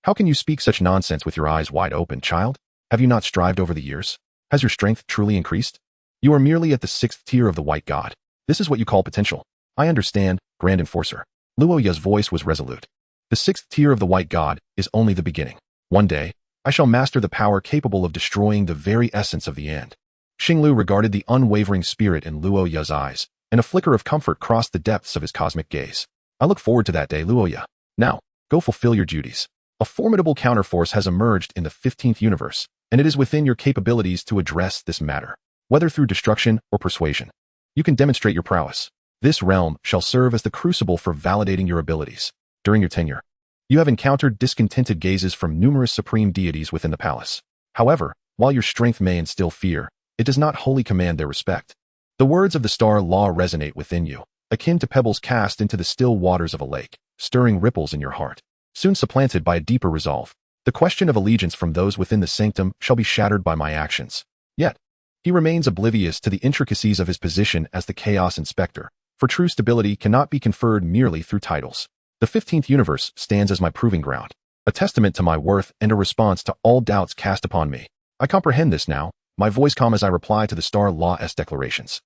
How can you speak such nonsense with your eyes wide open, child? Have you not strived over the years? Has your strength truly increased? You are merely at the 6th tier of the white god. This is what you call potential. I understand, Grand Enforcer. Loya's voice was resolute. The 6th tier of the white god is only the beginning. One day, I shall master the power capable of destroying the very essence of the end. Xinglu regarded the unwavering spirit in Loya's eyes, and a flicker of comfort crossed the depths of his cosmic gaze. I look forward to that day, Loya. Now, go fulfill your duties. A formidable counterforce has emerged in the 15th universe, and it is within your capabilities to address this matter, whether through destruction or persuasion. You can demonstrate your prowess. This realm shall serve as the crucible for validating your abilities. During your tenure, you have encountered discontented gazes from numerous supreme deities within the palace. However, while your strength may instill fear, it does not wholly command their respect. The words of the star law resonate within you, akin to pebbles cast into the still waters of a lake, stirring ripples in your heart. Soon supplanted by a deeper resolve, the question of allegiance from those within the sanctum shall be shattered by my actions. Yet, he remains oblivious to the intricacies of his position as the Chaos Inspector, for true stability cannot be conferred merely through titles. The 15th universe stands as my proving ground, a testament to my worth and a response to all doubts cast upon me. I comprehend this now, my voice calm as I reply to the Star Law's declarations.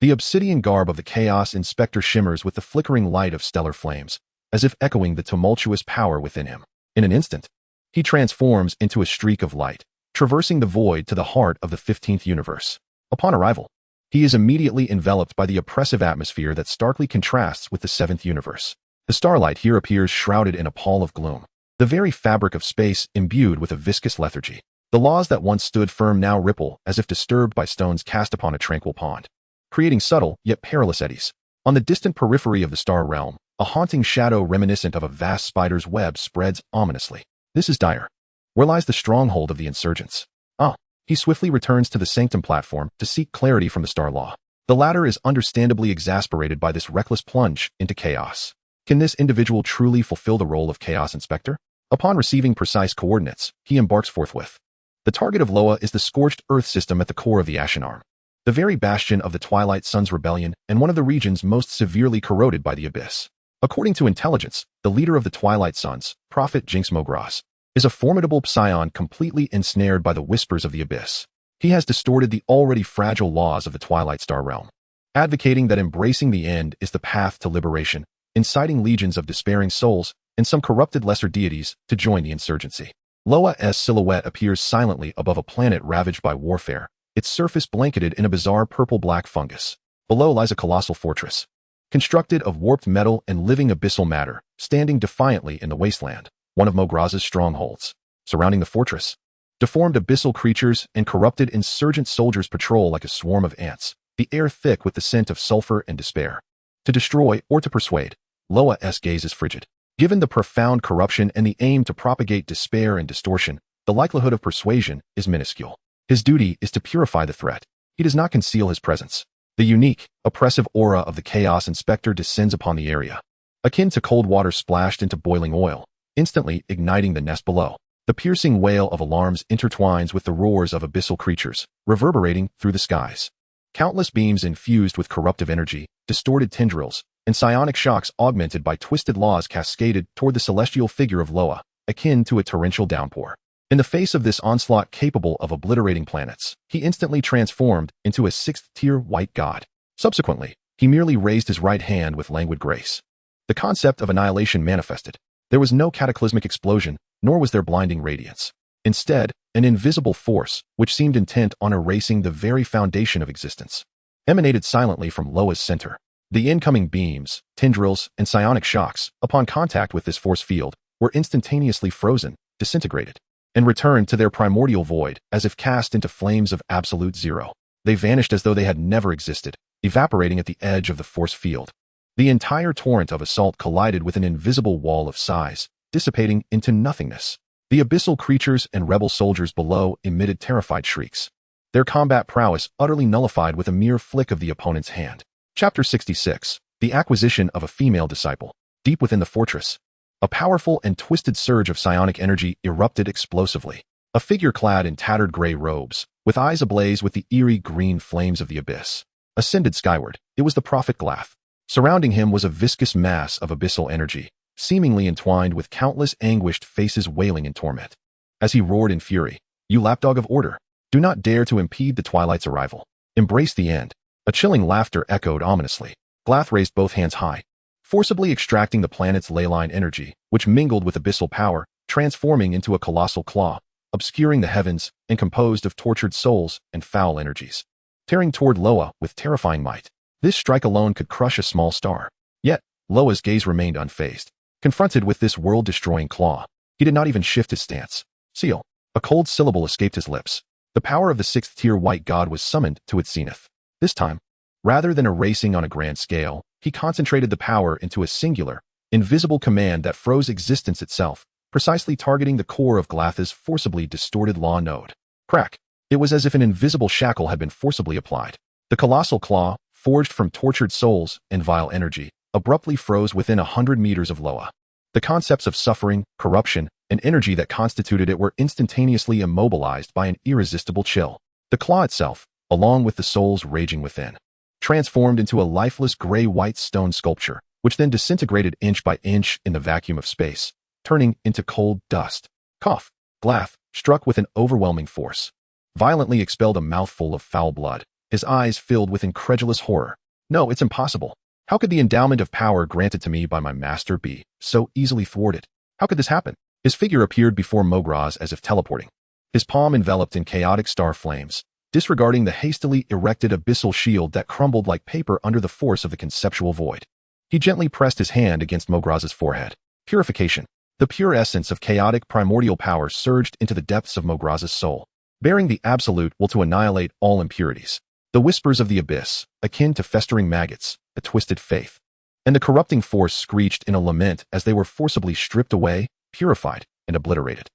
The obsidian garb of the Chaos Inspector shimmers with the flickering light of stellar flames, as if echoing the tumultuous power within him. In an instant, he transforms into a streak of light, traversing the void to the heart of the 15th universe. Upon arrival, he is immediately enveloped by the oppressive atmosphere that starkly contrasts with the 7th universe. The starlight here appears shrouded in a pall of gloom, the very fabric of space imbued with a viscous lethargy. The laws that once stood firm now ripple as if disturbed by stones cast upon a tranquil pond, creating subtle yet perilous eddies. On the distant periphery of the star realm, a haunting shadow reminiscent of a vast spider's web spreads ominously. This is dire. Where lies the stronghold of the insurgents? He swiftly returns to the sanctum platform to seek clarity from the Star Law. The latter is understandably exasperated by this reckless plunge into chaos. Can this individual truly fulfill the role of Chaos Inspector? Upon receiving precise coordinates, he embarks forthwith. The target of Loya is the scorched Earth system at the core of the Ashen Arm, the very bastion of the Twilight Sun's rebellion and one of the regions most severely corroded by the Abyss. According to intelligence, the leader of the Twilight Suns, Prophet Jinx Mogras, is a formidable psion completely ensnared by the whispers of the Abyss. He has distorted the already fragile laws of the Twilight Star realm, advocating that embracing the end is the path to liberation, inciting legions of despairing souls and some corrupted lesser deities to join the insurgency. Loya's silhouette appears silently above a planet ravaged by warfare, its surface blanketed in a bizarre purple-black fungus. Below lies a colossal fortress, constructed of warped metal and living abyssal matter, standing defiantly in the wasteland, one of Mograz's strongholds. Surrounding the fortress, deformed abyssal creatures and corrupted insurgent soldiers patrol like a swarm of ants, the air thick with the scent of sulfur and despair. To destroy or to persuade, Loya's gaze is frigid. Given the profound corruption and the aim to propagate despair and distortion, the likelihood of persuasion is minuscule. His duty is to purify the threat. He does not conceal his presence. The unique, oppressive aura of the Chaos Inspector descends upon the area, akin to cold water splashed into boiling oil, instantly igniting the nest below. The piercing wail of alarms intertwines with the roars of abyssal creatures, reverberating through the skies. Countless beams infused with corruptive energy, distorted tendrils, and psionic shocks augmented by twisted laws cascaded toward the celestial figure of Loya, akin to a torrential downpour. In the face of this onslaught capable of obliterating planets, he instantly transformed into a sixth-tier white god. Subsequently, he merely raised his right hand with languid grace. The concept of annihilation manifested. There was no cataclysmic explosion, nor was there blinding radiance. Instead, an invisible force, which seemed intent on erasing the very foundation of existence, emanated silently from Loya's center. The incoming beams, tendrils, and psionic shocks, upon contact with this force field, were instantaneously frozen, disintegrated, and returned to their primordial void as if cast into flames of absolute zero. They vanished as though they had never existed, evaporating at the edge of the force field. The entire torrent of assault collided with an invisible wall of size, dissipating into nothingness. The abyssal creatures and rebel soldiers below emitted terrified shrieks, their combat prowess utterly nullified with a mere flick of the opponent's hand. Chapter 66. The Acquisition of a Female Disciple. Deep within the fortress, a powerful and twisted surge of psionic energy erupted explosively. A figure clad in tattered gray robes, with eyes ablaze with the eerie green flames of the abyss, ascended skyward. It was the Prophet Glath. Surrounding him was a viscous mass of abyssal energy, seemingly entwined with countless anguished faces wailing in torment. As he roared in fury, "You lapdog of order, do not dare to impede the twilight's arrival. Embrace the end." A chilling laughter echoed ominously. Glath raised both hands high, forcibly extracting the planet's leyline energy, which mingled with abyssal power, transforming into a colossal claw, obscuring the heavens and composed of tortured souls and foul energies. Tearing toward Loya with terrifying might, this strike alone could crush a small star. Yet, Loya's gaze remained unfazed. Confronted with this world-destroying claw, he did not even shift his stance. Seal. A cold syllable escaped his lips. The power of the sixth-tier white god was summoned to its zenith. This time, rather than erasing on a grand scale, he concentrated the power into a singular, invisible command that froze existence itself, precisely targeting the core of Glath's forcibly distorted law node. Crack! It was as if an invisible shackle had been forcibly applied. The colossal claw, forged from tortured souls and vile energy, abruptly froze within 100 meters of Loya. The concepts of suffering, corruption, and energy that constituted it were instantaneously immobilized by an irresistible chill. The claw itself, along with the souls raging within, transformed into a lifeless gray-white stone sculpture, which then disintegrated inch by inch in the vacuum of space, turning into cold dust. Cough! Glath, struck with an overwhelming force, violently expelled a mouthful of foul blood, his eyes filled with incredulous horror. No, it's impossible. How could the endowment of power granted to me by my master be so easily thwarted? How could this happen? His figure appeared before Mograz as if teleporting, his palm enveloped in chaotic star flames, disregarding the hastily erected abyssal shield that crumbled like paper under the force of the conceptual void. He gently pressed his hand against Mograz's forehead. Purification. The pure essence of chaotic primordial power surged into the depths of Mograz's soul, bearing the absolute will to annihilate all impurities. The whispers of the abyss, akin to festering maggots, a twisted faith, and the corrupting force screeched in a lament as they were forcibly stripped away, purified, and obliterated.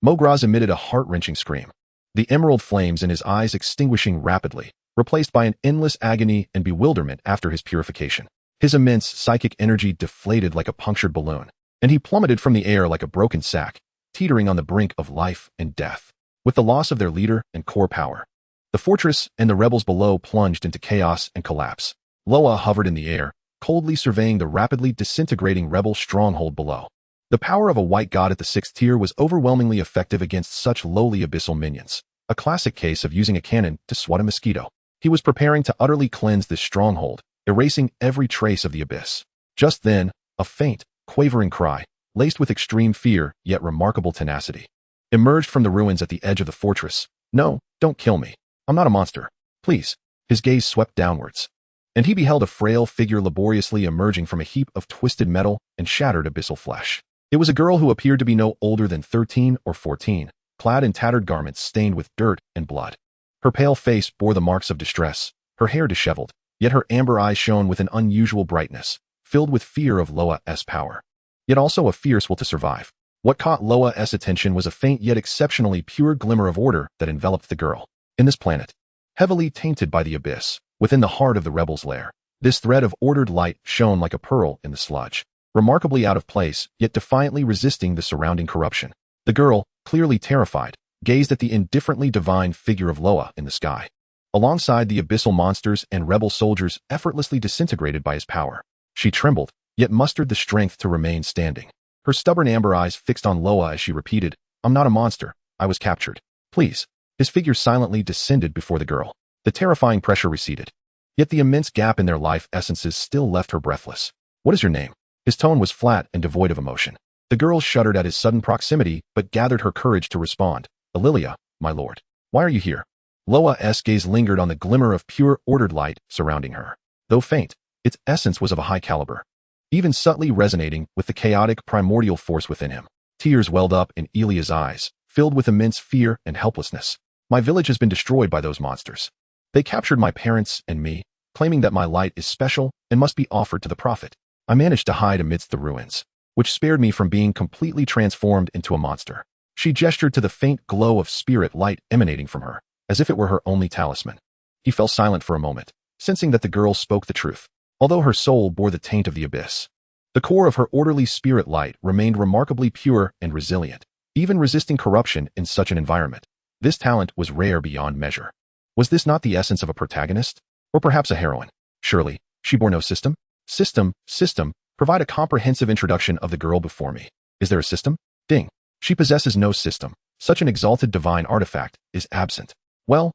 Mograz emitted a heart-wrenching scream, the emerald flames in his eyes extinguishing rapidly, replaced by an endless agony and bewilderment after his purification. His immense psychic energy deflated like a punctured balloon, and he plummeted from the air like a broken sack, teetering on the brink of life and death. With the loss of their leader and core power, the fortress and the rebels below plunged into chaos and collapse. Loya hovered in the air, coldly surveying the rapidly disintegrating rebel stronghold below. The power of a white god at the sixth tier was overwhelmingly effective against such lowly abyssal minions, a classic case of using a cannon to swat a mosquito. He was preparing to utterly cleanse this stronghold, erasing every trace of the abyss. Just then, a faint, quavering cry, laced with extreme fear yet remarkable tenacity, emerged from the ruins at the edge of the fortress. "No, don't kill me. I'm not a monster. Please." His gaze swept downwards, and he beheld a frail figure laboriously emerging from a heap of twisted metal and shattered abyssal flesh. It was a girl who appeared to be no older than 13 or 14, clad in tattered garments stained with dirt and blood. Her pale face bore the marks of distress, her hair disheveled, yet her amber eyes shone with an unusual brightness, filled with fear of Loya's power, yet also a fierce will to survive. What caught Loya's attention was a faint yet exceptionally pure glimmer of order that enveloped the girl. In this planet, heavily tainted by the abyss, within the heart of the rebels' lair, this thread of ordered light shone like a pearl in the sludge, remarkably out of place, yet defiantly resisting the surrounding corruption. The girl, clearly terrified, gazed at the indifferently divine figure of Loya in the sky, alongside the abyssal monsters and rebel soldiers effortlessly disintegrated by his power. She trembled, yet mustered the strength to remain standing. Her stubborn amber eyes fixed on Loya as she repeated, "I'm not a monster. I was captured. Please." His figure silently descended before the girl. The terrifying pressure receded. Yet the immense gap in their life essences still left her breathless. "What is your name?" His tone was flat and devoid of emotion. The girl shuddered at his sudden proximity, but gathered her courage to respond. "Ililia, my lord. Why are you here?" Loya's gaze lingered on the glimmer of pure, ordered light surrounding her. Though faint, its essence was of a high caliber, even subtly resonating with the chaotic, primordial force within him. Tears welled up in Ilia's eyes, filled with immense fear and helplessness. "My village has been destroyed by those monsters. They captured my parents and me, claiming that my light is special and must be offered to the prophet. I managed to hide amidst the ruins, which spared me from being completely transformed into a monster." She gestured to the faint glow of spirit light emanating from her, as if it were her only talisman. He fell silent for a moment, sensing that the girl spoke the truth, although her soul bore the taint of the abyss. The core of her orderly spirit light remained remarkably pure and resilient, even resisting corruption in such an environment. This talent was rare beyond measure. Was this not the essence of a protagonist? Or perhaps a heroine? Surely, she bore no system? System, provide a comprehensive introduction of the girl before me. Is there a system? Ding. She possesses no system. Such an exalted divine artifact is absent. Well,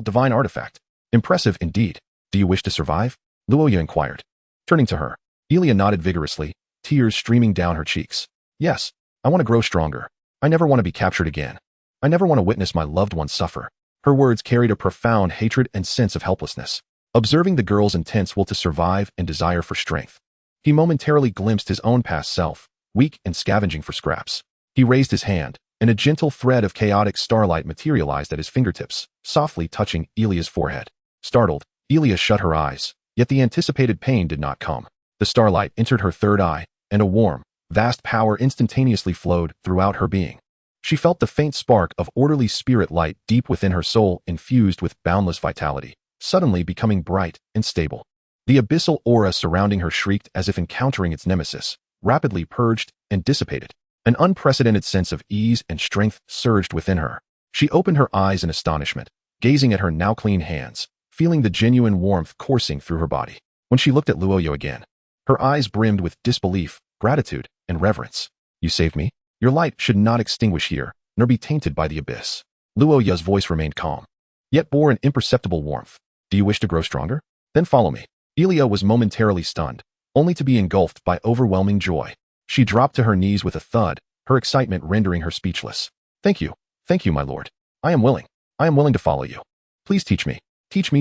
divine artifact. Impressive indeed. Do you wish to survive? Loya inquired. Turning to her, Ilia nodded vigorously, tears streaming down her cheeks. Yes, I want to grow stronger. I never want to be captured again. I never want to witness my loved ones suffer. Her words carried a profound hatred and sense of helplessness. Observing the girl's intense will to survive and desire for strength, he momentarily glimpsed his own past self, weak and scavenging for scraps. He raised his hand, and a gentle thread of chaotic starlight materialized at his fingertips, softly touching Ilia's forehead. Startled, Ilia shut her eyes, yet the anticipated pain did not come. The starlight entered her third eye, and a warm, vast power instantaneously flowed throughout her being. She felt the faint spark of orderly spirit light deep within her soul infused with boundless vitality, suddenly becoming bright and stable. The abyssal aura surrounding her shrieked as if encountering its nemesis, rapidly purged and dissipated. An unprecedented sense of ease and strength surged within her. She opened her eyes in astonishment, gazing at her now clean hands, feeling the genuine warmth coursing through her body. When she looked at Loya again, her eyes brimmed with disbelief, gratitude, and reverence. "You saved me? Your light should not extinguish here, nor be tainted by the abyss." Loya's voice remained calm, yet bore an imperceptible warmth. "Do you wish to grow stronger? Then follow me." Ilia was momentarily stunned, only to be engulfed by overwhelming joy. She dropped to her knees with a thud, her excitement rendering her speechless. Thank you, my lord. I am willing to follow you. Please teach me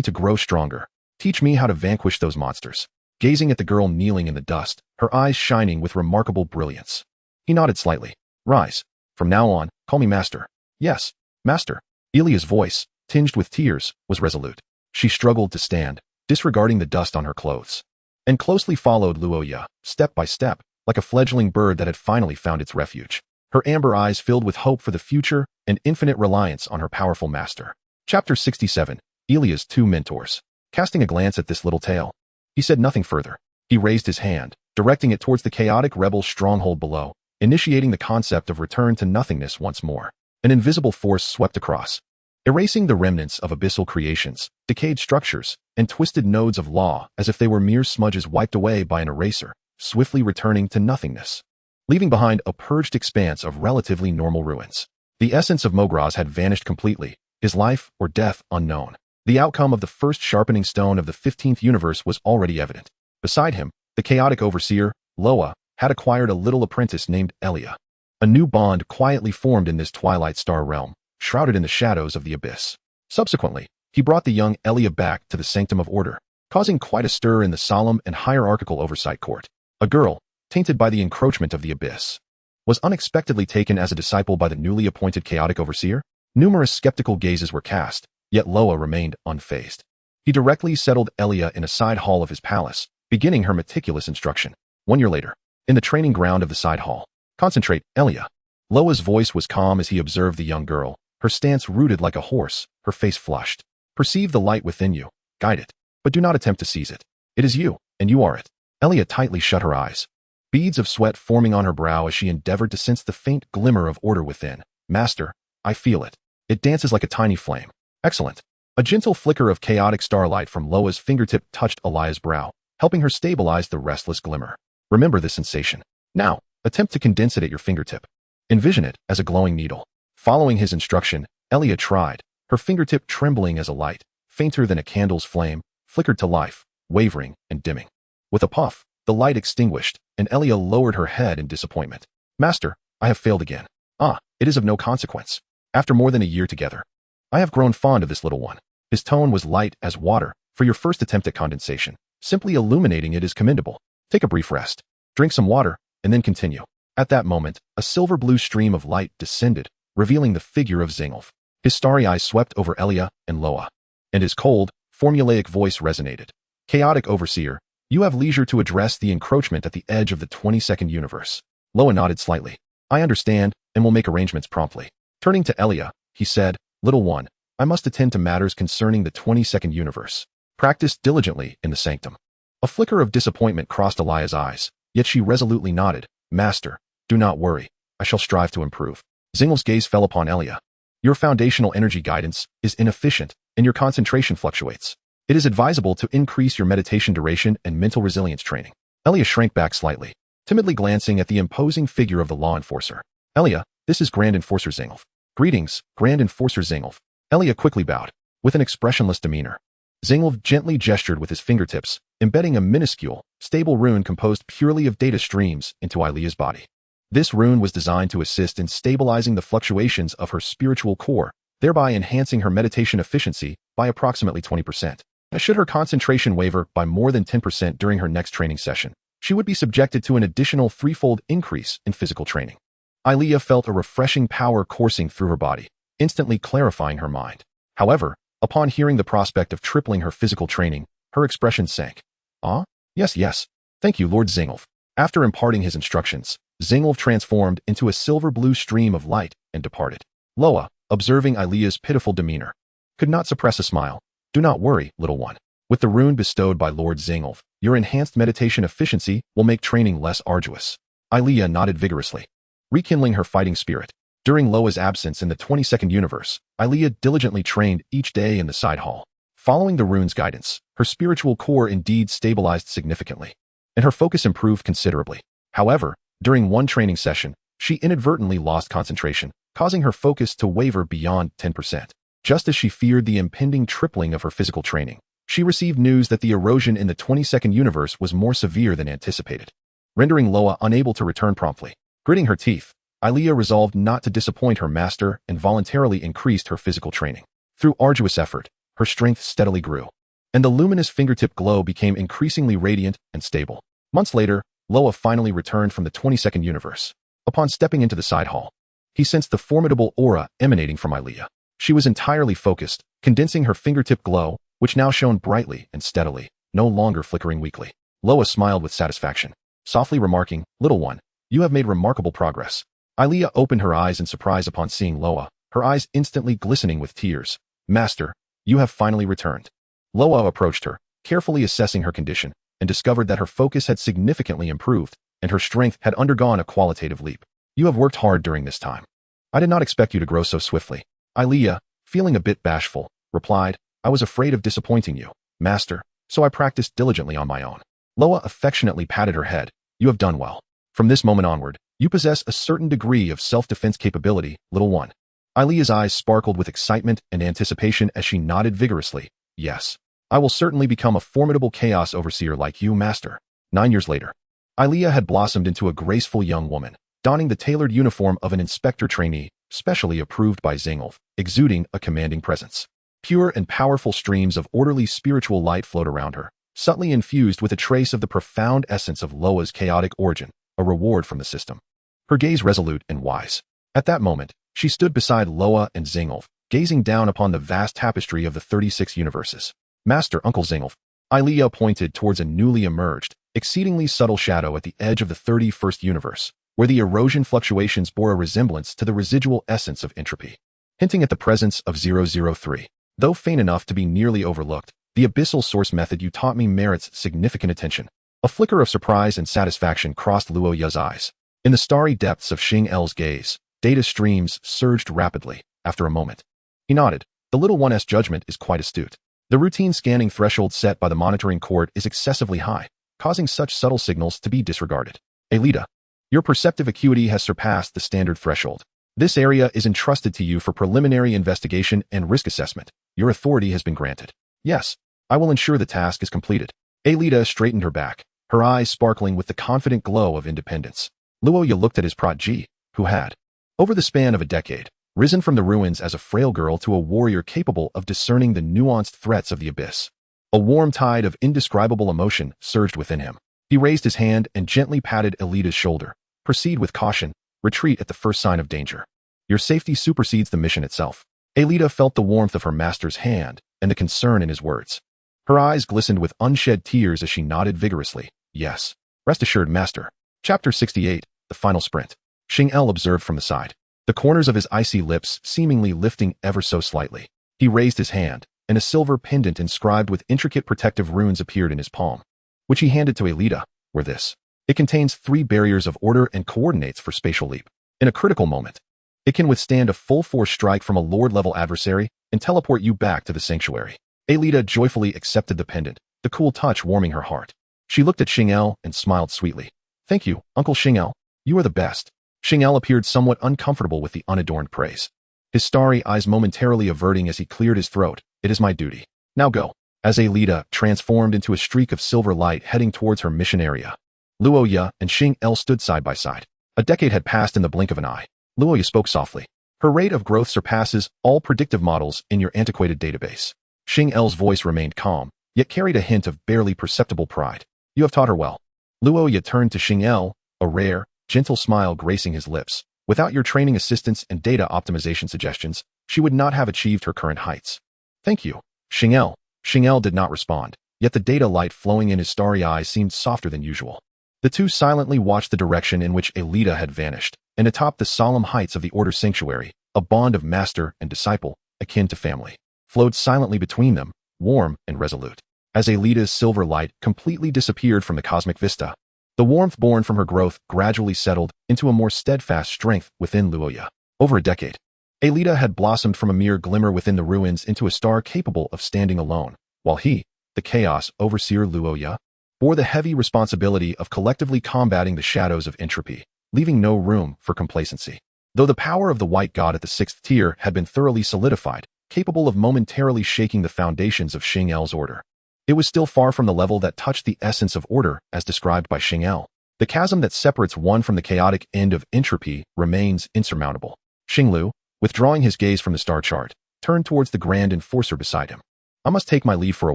to grow stronger. Teach me how to vanquish those monsters." Gazing at the girl kneeling in the dust, her eyes shining with remarkable brilliance, he nodded slightly. "Rise. From now on, call me master." "Yes, master." Ilia's voice, tinged with tears, was resolute. She struggled to stand, disregarding the dust on her clothes, and closely followed Loya, step by step, like a fledgling bird that had finally found its refuge. Her amber eyes filled with hope for the future and infinite reliance on her powerful master. Chapter 67. Ilia's Two Mentors. Casting a glance at this little tale, he said nothing further. He raised his hand, directing it towards the chaotic rebel stronghold below, initiating the concept of return to nothingness once more. An invisible force swept across, erasing the remnants of abyssal creations, decayed structures, and twisted nodes of law as if they were mere smudges wiped away by an eraser, swiftly returning to nothingness, leaving behind a purged expanse of relatively normal ruins. The essence of Mograz had vanished completely, his life or death unknown. The outcome of the first sharpening stone of the 15th universe was already evident. Beside him, the chaotic overseer, Loya, had acquired a little apprentice named Elia. A new bond quietly formed in this twilight star realm, shrouded in the shadows of the abyss. Subsequently, he brought the young Elia back to the Sanctum of Order, causing quite a stir in the solemn and hierarchical oversight court. A girl, tainted by the encroachment of the abyss, was unexpectedly taken as a disciple by the newly appointed chaotic overseer. Numerous skeptical gazes were cast, yet Loya remained unfazed. He directly settled Elia in a side hall of his palace, beginning her meticulous instruction. 1 year later, in the training ground of the side hall. "Concentrate, Elia." Loya's voice was calm as he observed the young girl, her stance rooted like a horse, her face flushed. "Perceive the light within you, guide it, but do not attempt to seize it. It is you, and you are it." Elia tightly shut her eyes, beads of sweat forming on her brow as she endeavored to sense the faint glimmer of order within. "Master, I feel it. It dances like a tiny flame." "Excellent." A gentle flicker of chaotic starlight from Loya's fingertip touched Elia's brow, helping her stabilize the restless glimmer. Remember this sensation. Now, attempt to condense it at your fingertip. Envision it as a glowing needle. Following his instruction, Elia tried, her fingertip trembling as a light, fainter than a candle's flame, flickered to life, wavering and dimming. With a puff, the light extinguished, and Elia lowered her head in disappointment. Master, I have failed again. Ah, it is of no consequence. After more than a year together, I have grown fond of this little one. His tone was light as water. For your first attempt at condensation, simply illuminating it is commendable. Take a brief rest, drink some water, and then continue. At that moment, a silver-blue stream of light descended, revealing the figure of Zingolf. His starry eyes swept over Elia and Loya, and his cold, formulaic voice resonated. Chaotic Overseer, you have leisure to address the encroachment at the edge of the 22nd universe. Loya nodded slightly. I understand, and will make arrangements promptly. Turning to Elia, he said, Little one, I must attend to matters concerning the 22nd universe. Practice diligently in the sanctum. A flicker of disappointment crossed Elia's eyes, yet she resolutely nodded. Master, do not worry. I shall strive to improve. Zingolf's gaze fell upon Elia. Your foundational energy guidance is inefficient, and your concentration fluctuates. It is advisable to increase your meditation duration and mental resilience training. Elia shrank back slightly, timidly glancing at the imposing figure of the law enforcer. Elia, this is Grand Enforcer Zingolf. Greetings, Grand Enforcer Zingolf. Elia quickly bowed, with an expressionless demeanor. Zingolf gently gestured with his fingertips, embedding a minuscule, stable rune composed purely of data streams into Elia's body. This rune was designed to assist in stabilizing the fluctuations of her spiritual core, thereby enhancing her meditation efficiency by approximately 20%. Should her concentration waver by more than 10% during her next training session, she would be subjected to an additional threefold increase in physical training. Elia felt a refreshing power coursing through her body, instantly clarifying her mind. However, upon hearing the prospect of tripling her physical training, her expression sank. Ah? Yes. Thank you, Lord Zingolf. After imparting his instructions, Zingolf transformed into a silver-blue stream of light and departed. Loya, observing Elia's pitiful demeanor, could not suppress a smile. Do not worry, little one. With the rune bestowed by Lord Zingolf, your enhanced meditation efficiency will make training less arduous. Elia nodded vigorously, rekindling her fighting spirit. During Loya's absence in the 22nd universe, Elia diligently trained each day in the side hall. Following the rune's guidance, her spiritual core indeed stabilized significantly, and her focus improved considerably. However, during one training session, she inadvertently lost concentration, causing her focus to waver beyond 10%. Just as she feared the impending tripling of her physical training, she received news that the erosion in the 22nd universe was more severe than anticipated, rendering Loya unable to return promptly. Gritting her teeth, Elia resolved not to disappoint her master and voluntarily increased her physical training. Through arduous effort, her strength steadily grew, and the luminous fingertip glow became increasingly radiant and stable. Months later, Loya finally returned from the 22nd universe. Upon stepping into the side hall, he sensed the formidable aura emanating from Elia. She was entirely focused, condensing her fingertip glow, which now shone brightly and steadily, no longer flickering weakly. Loya smiled with satisfaction, softly remarking, Little one, you have made remarkable progress. Elia opened her eyes in surprise upon seeing Loya, her eyes instantly glistening with tears. Master, you have finally returned. Loya approached her, carefully assessing her condition, and discovered that her focus had significantly improved, and her strength had undergone a qualitative leap. You have worked hard during this time. I did not expect you to grow so swiftly. Elia, feeling a bit bashful, replied, I was afraid of disappointing you, Master, so I practiced diligently on my own. Loya affectionately patted her head. You have done well. From this moment onward, you possess a certain degree of self-defense capability, little one. Elia's eyes sparkled with excitement and anticipation as she nodded vigorously. Yes, I will certainly become a formidable chaos overseer like you, Master. 9 years later, Elia had blossomed into a graceful young woman, donning the tailored uniform of an inspector trainee, specially approved by Zingolf, exuding a commanding presence. Pure and powerful streams of orderly spiritual light flowed around her, subtly infused with a trace of the profound essence of Loya's chaotic origin, a reward from the system. Her gaze resolute and wise. At that moment, she stood beside Loya and Zingolf, gazing down upon the vast tapestry of the 36 universes. Master Uncle Zingolf. Elia pointed towards a newly emerged, exceedingly subtle shadow at the edge of the 31st universe, where the erosion fluctuations bore a resemblance to the residual essence of entropy, hinting at the presence of 003. Though faint enough to be nearly overlooked, the abyssal source method you taught me merits significant attention. A flicker of surprise and satisfaction crossed Luoya's eyes. In the starry depths of Xing El's gaze, data streams surged rapidly. After a moment, he nodded. The little one's judgment is quite astute. The routine scanning threshold set by the monitoring court is excessively high, causing such subtle signals to be disregarded. Alita, your perceptive acuity has surpassed the standard threshold. This area is entrusted to you for preliminary investigation and risk assessment. Your authority has been granted. Yes, I will ensure the task is completed. Alita straightened her back, her eyes sparkling with the confident glow of independence. Loya looked at his protege, who had, over the span of a decade, risen from the ruins as a frail girl to a warrior capable of discerning the nuanced threats of the abyss. A warm tide of indescribable emotion surged within him. He raised his hand and gently patted Alita's shoulder. Proceed with caution. Retreat at the first sign of danger. Your safety supersedes the mission itself. Alita felt the warmth of her master's hand and the concern in his words. Her eyes glistened with unshed tears as she nodded vigorously. Yes. Rest assured, master. Chapter 68, The Final Sprint. Xing-El observed from the side, the corners of his icy lips seemingly lifting ever so slightly. He raised his hand, and a silver pendant inscribed with intricate protective runes appeared in his palm, which he handed to Alita. Were this. It contains 3 barriers of order and coordinates for spatial leap. In a critical moment, it can withstand a full-force strike from a Lord-level adversary and teleport you back to the sanctuary. Alita joyfully accepted the pendant, the cool touch warming her heart. She looked at Xing-El and smiled sweetly. Thank you, Uncle Xing-El. You are the best. Xing-El appeared somewhat uncomfortable with the unadorned praise, his starry eyes momentarily averting as he cleared his throat. It is my duty. Now go. As Alita transformed into a streak of silver light heading towards her mission area, Loya and Xing-El stood side by side. A decade had passed in the blink of an eye. Loya spoke softly. Her rate of growth surpasses all predictive models in your antiquated database. Xing-El's voice remained calm, yet carried a hint of barely perceptible pride. You have taught her well. Loya turned to Xing-El, a rare, gentle smile gracing his lips. Without your training assistance and data optimization suggestions, she would not have achieved her current heights. Thank you, Xing-El. Xing-El did not respond, yet the data light flowing in his starry eyes seemed softer than usual. The two silently watched the direction in which Alita had vanished, and atop the solemn heights of the Order Sanctuary, a bond of master and disciple, akin to family, flowed silently between them, warm and resolute. As Alita's silver light completely disappeared from the cosmic vista, the warmth born from her growth gradually settled into a more steadfast strength within Loya. Over a decade, Alita had blossomed from a mere glimmer within the ruins into a star capable of standing alone, while he, the Chaos Overseer Loya, bore the heavy responsibility of collectively combating the shadows of entropy, leaving no room for complacency. Though the power of the White God at the 6th tier had been thoroughly solidified, capable of momentarily shaking the foundations of Xing-El's order, it was still far from the level that touched the essence of order as described by Xing-El. The chasm that separates one from the chaotic end of entropy remains insurmountable. Xing-Lu, withdrawing his gaze from the star chart, turned towards the Grand Enforcer beside him. I must take my leave for a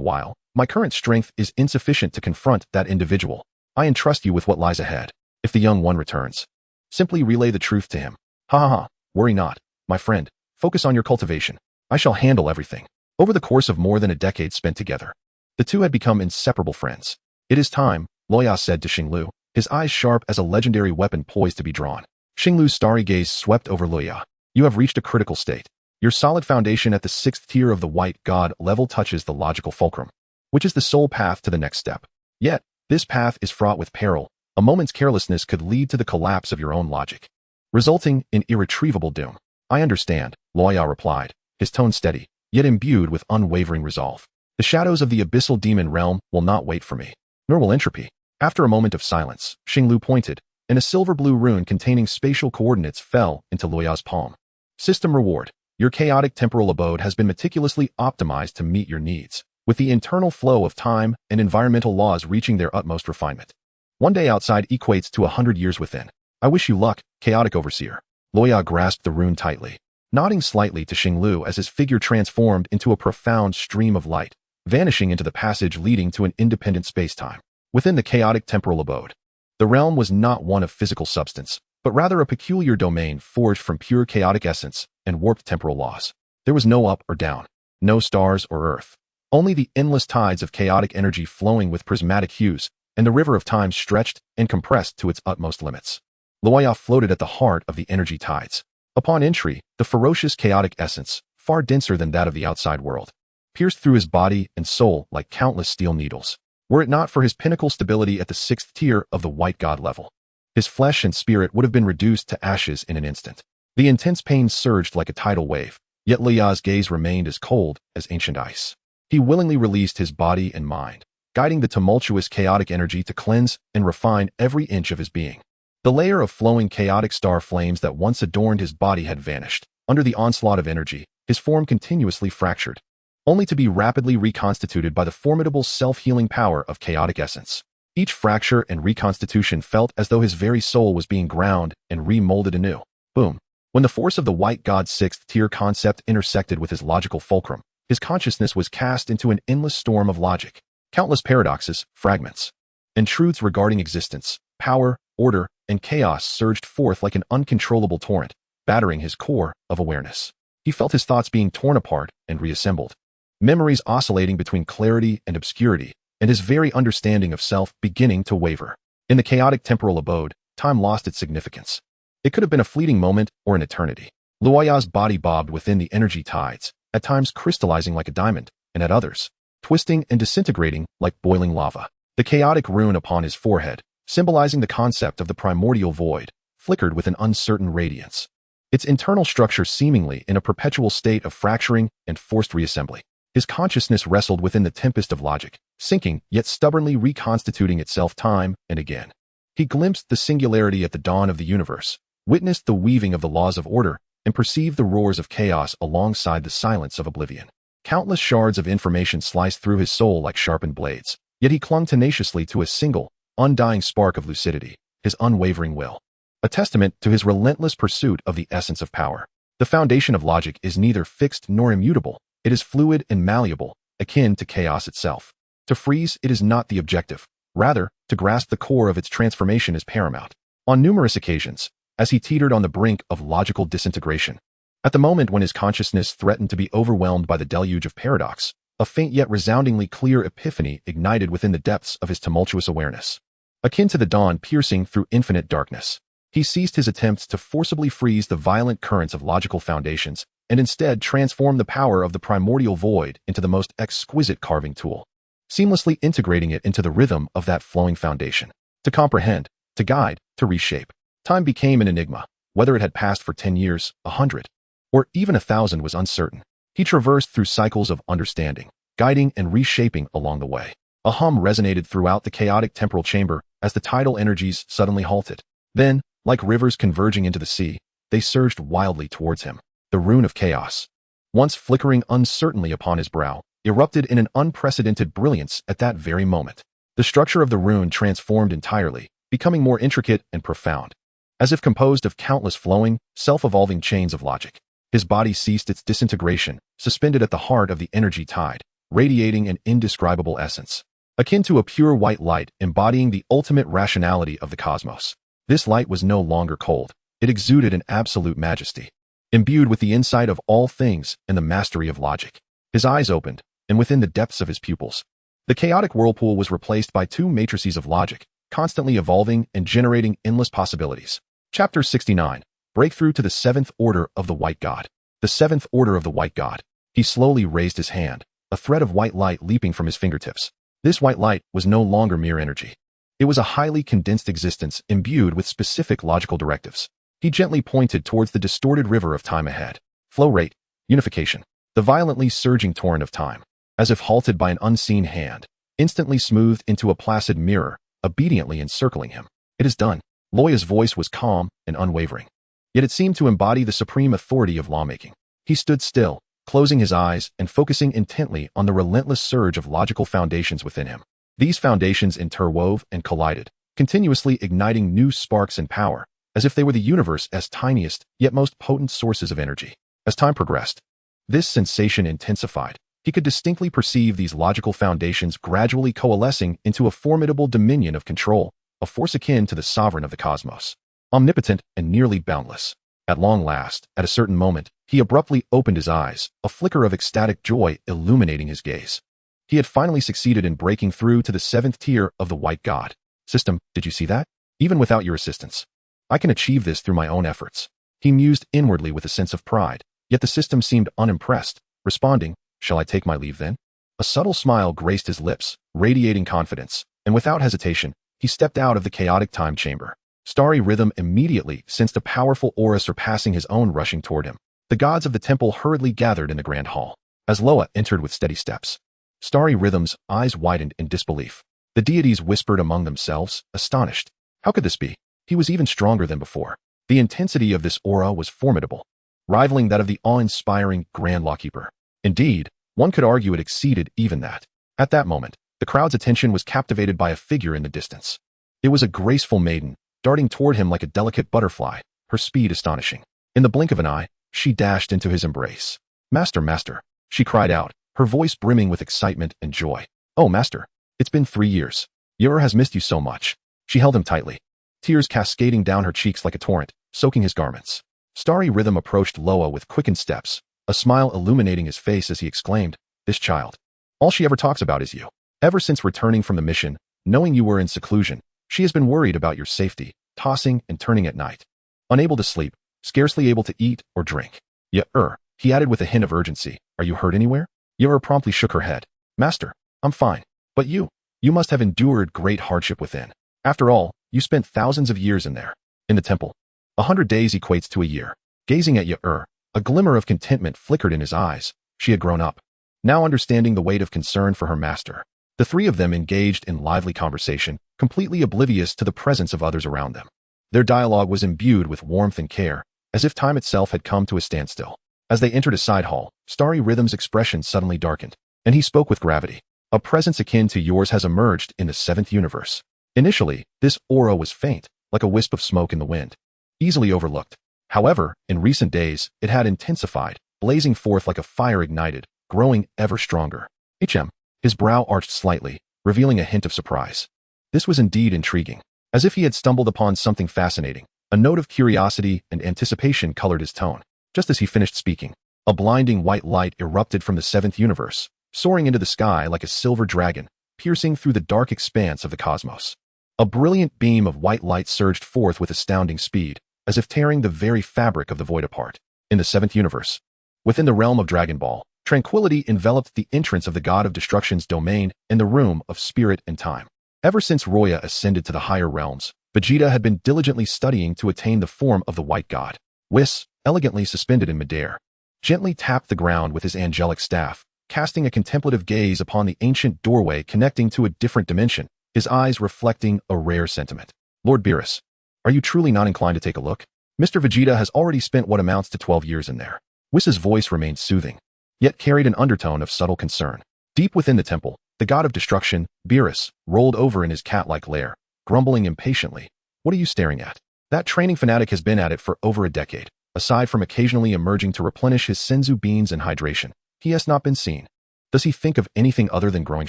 while. My current strength is insufficient to confront that individual. I entrust you with what lies ahead. If the young one returns, simply relay the truth to him. Ha ha ha, worry not, my friend. Focus on your cultivation. I shall handle everything. Over the course of more than a decade spent together, the two had become inseparable friends. It is time, Loya said to Xing-Lu, his eyes sharp as a legendary weapon poised to be drawn. Xing-Lu's starry gaze swept over Loya. You have reached a critical state. Your solid foundation at the 6th tier of the White God level touches the logical fulcrum, which is the sole path to the next step. Yet, this path is fraught with peril. A moment's carelessness could lead to the collapse of your own logic, resulting in irretrievable doom. I understand, Loya replied, his tone steady, yet imbued with unwavering resolve. The shadows of the abyssal demon realm will not wait for me, nor will entropy. After a moment of silence, Xing-Lu pointed, and a silver-blue rune containing spatial coordinates fell into Loya's palm. System reward. Your chaotic temporal abode has been meticulously optimized to meet your needs, with the internal flow of time and environmental laws reaching their utmost refinement. One day outside equates to 100 years within. I wish you luck, Chaotic Overseer. Loya grasped the rune tightly, nodding slightly to Xing-Lu as his figure transformed into a profound stream of light, vanishing into the passage leading to an independent space-time. Within the chaotic temporal abode, the realm was not one of physical substance, but rather a peculiar domain forged from pure chaotic essence and warped temporal laws. There was no up or down, no stars or earth, only the endless tides of chaotic energy flowing with prismatic hues, and the river of time stretched and compressed to its utmost limits. Loya floated at the heart of the energy tides. Upon entry, the ferocious chaotic essence, far denser than that of the outside world, pierced through his body and soul like countless steel needles. Were it not for his pinnacle stability at the 6th tier of the White God level, his flesh and spirit would have been reduced to ashes in an instant. The intense pain surged like a tidal wave, yet Loya's gaze remained as cold as ancient ice. He willingly released his body and mind, guiding the tumultuous chaotic energy to cleanse and refine every inch of his being. The layer of flowing chaotic star flames that once adorned his body had vanished. Under the onslaught of energy, his form continuously fractured, only to be rapidly reconstituted by the formidable self-healing power of chaotic essence. Each fracture and reconstitution felt as though his very soul was being ground and remolded anew. Boom. When the force of the White God's sixth-tier concept intersected with his logical fulcrum, his consciousness was cast into an endless storm of logic. Countless paradoxes, fragments, and truths regarding existence, power, order, and chaos surged forth like an uncontrollable torrent, battering his core of awareness. He felt his thoughts being torn apart and reassembled, memories oscillating between clarity and obscurity, and his very understanding of self beginning to waver. In the chaotic temporal abode, time lost its significance. It could have been a fleeting moment or an eternity. Loya's body bobbed within the energy tides, at times crystallizing like a diamond, and at others, twisting and disintegrating like boiling lava. The chaotic rune upon his forehead, symbolizing the concept of the primordial void, flickered with an uncertain radiance, its internal structure seemingly in a perpetual state of fracturing and forced reassembly. His consciousness wrestled within the tempest of logic, sinking yet stubbornly reconstituting itself time and again. He glimpsed the singularity at the dawn of the universe, witnessed the weaving of the laws of order, and perceived the roars of chaos alongside the silence of oblivion. Countless shards of information sliced through his soul like sharpened blades, yet he clung tenaciously to a single, undying spark of lucidity, his unwavering will. A testament to his relentless pursuit of the essence of power. The foundation of logic is neither fixed nor immutable. It is fluid and malleable, akin to chaos itself. To freeze it is not the objective. Rather, to grasp the core of its transformation is paramount. On numerous occasions, as he teetered on the brink of logical disintegration, at the moment when his consciousness threatened to be overwhelmed by the deluge of paradox, a faint yet resoundingly clear epiphany ignited within the depths of his tumultuous awareness. Akin to the dawn piercing through infinite darkness, he ceased his attempts to forcibly freeze the violent currents of logical foundations and instead transformed the power of the primordial void into the most exquisite carving tool, seamlessly integrating it into the rhythm of that flowing foundation. To comprehend, to guide, to reshape. Time became an enigma. Whether it had passed for 10 years, 100, or even 1,000 was uncertain. He traversed through cycles of understanding, guiding and reshaping along the way. A hum resonated throughout the chaotic temporal chamber as the tidal energies suddenly halted. Then, like rivers converging into the sea, they surged wildly towards him. The rune of chaos, once flickering uncertainly upon his brow, erupted in an unprecedented brilliance at that very moment. The structure of the rune transformed entirely, becoming more intricate and profound, as if composed of countless flowing, self-evolving chains of logic. His body ceased its disintegration, suspended at the heart of the energy tide, radiating an indescribable essence, akin to a pure white light embodying the ultimate rationality of the cosmos. This light was no longer cold. It exuded an absolute majesty, imbued with the insight of all things and the mastery of logic. His eyes opened, and within the depths of his pupils, the chaotic whirlpool was replaced by two matrices of logic, constantly evolving and generating endless possibilities. Chapter 69. Breakthrough to the Seventh Order of the White God. The Seventh Order of the White God. He slowly raised his hand, a thread of white light leaping from his fingertips. This white light was no longer mere energy. It was a highly condensed existence imbued with specific logical directives. He gently pointed towards the distorted river of time ahead. Flow rate, unification. The violently surging torrent of time, as if halted by an unseen hand, instantly smoothed into a placid mirror, obediently encircling him. It is done. Loya's voice was calm and unwavering, yet it seemed to embody the supreme authority of lawmaking. He stood still, closing his eyes and focusing intently on the relentless surge of logical foundations within him. These foundations interwove and collided, continuously igniting new sparks and power, as if they were the universe's tiniest yet most potent sources of energy. As time progressed, this sensation intensified. He could distinctly perceive these logical foundations gradually coalescing into a formidable dominion of control, a force akin to the sovereign of the cosmos, omnipotent and nearly boundless. At long last, at a certain moment, he abruptly opened his eyes, a flicker of ecstatic joy illuminating his gaze. He had finally succeeded in breaking through to the seventh tier of the White God. System, did you see that? Even without your assistance, I can achieve this through my own efforts. He mused inwardly with a sense of pride, yet the system seemed unimpressed, responding, "Shall I take my leave then?" A subtle smile graced his lips, radiating confidence, and without hesitation, he stepped out of the chaotic time chamber. Starry Rhythm immediately sensed a powerful aura surpassing his own rushing toward him. The gods of the temple hurriedly gathered in the grand hall, as Loya entered with steady steps. Starry Rhythm's eyes widened in disbelief. The deities whispered among themselves, astonished. How could this be? He was even stronger than before. The intensity of this aura was formidable, rivaling that of the awe-inspiring Grand Lawkeeper. Indeed, one could argue it exceeded even that. At that moment, the crowd's attention was captivated by a figure in the distance. It was a graceful maiden, darting toward him like a delicate butterfly, her speed astonishing. In the blink of an eye, she dashed into his embrace. Master, master, she cried out, her voice brimming with excitement and joy. Oh, master, it's been 3 years. Yer has missed you so much. She held him tightly, tears cascading down her cheeks like a torrent, soaking his garments. Starry Rhythm approached Loya with quickened steps, a smile illuminating his face as he exclaimed, this child. All she ever talks about is you. Ever since returning from the mission, knowing you were in seclusion, she has been worried about your safety, tossing and turning at night. Unable to sleep, scarcely able to eat or drink. He added with a hint of urgency, are you hurt anywhere? Yer promptly shook her head. Master, I'm fine. But you must have endured great hardship within. After all, you spent thousands of years in there. In the temple. 100 days equates to a year. Gazing at Yer, a glimmer of contentment flickered in his eyes. She had grown up, now understanding the weight of concern for her master. The three of them engaged in lively conversation, completely oblivious to the presence of others around them. Their dialogue was imbued with warmth and care, as if time itself had come to a standstill. As they entered a side hall, Starry Rhythm's expression suddenly darkened, and he spoke with gravity. A presence akin to yours has emerged in the 7th universe. Initially, this aura was faint, like a wisp of smoke in the wind, easily overlooked. However, in recent days, it had intensified, blazing forth like a fire ignited, growing ever stronger. His brow arched slightly, revealing a hint of surprise. This was indeed intriguing. As if he had stumbled upon something fascinating, a note of curiosity and anticipation colored his tone. Just as he finished speaking, a blinding white light erupted from the 7th universe, soaring into the sky like a silver dragon, piercing through the dark expanse of the cosmos. A brilliant beam of white light surged forth with astounding speed, as if tearing the very fabric of the void apart. In the 7th universe, within the realm of Dragon Ball, tranquility enveloped the entrance of the god of destruction's domain in the room of spirit and time. Ever since Roya ascended to the higher realms, Vegeta had been diligently studying to attain the form of the white god. Whis, elegantly suspended in midair, gently tapped the ground with his angelic staff, casting a contemplative gaze upon the ancient doorway connecting to a different dimension, his eyes reflecting a rare sentiment. Lord Beerus, are you truly not inclined to take a look? Mr. Vegeta has already spent what amounts to 12 years in there. Whis's voice remained soothing, yet carried an undertone of subtle concern. Deep within the temple, the god of destruction, Beerus, rolled over in his cat-like lair, grumbling impatiently. What are you staring at? That training fanatic has been at it for over a decade. Aside from occasionally emerging to replenish his senzu beans and hydration, he has not been seen. Does he think of anything other than growing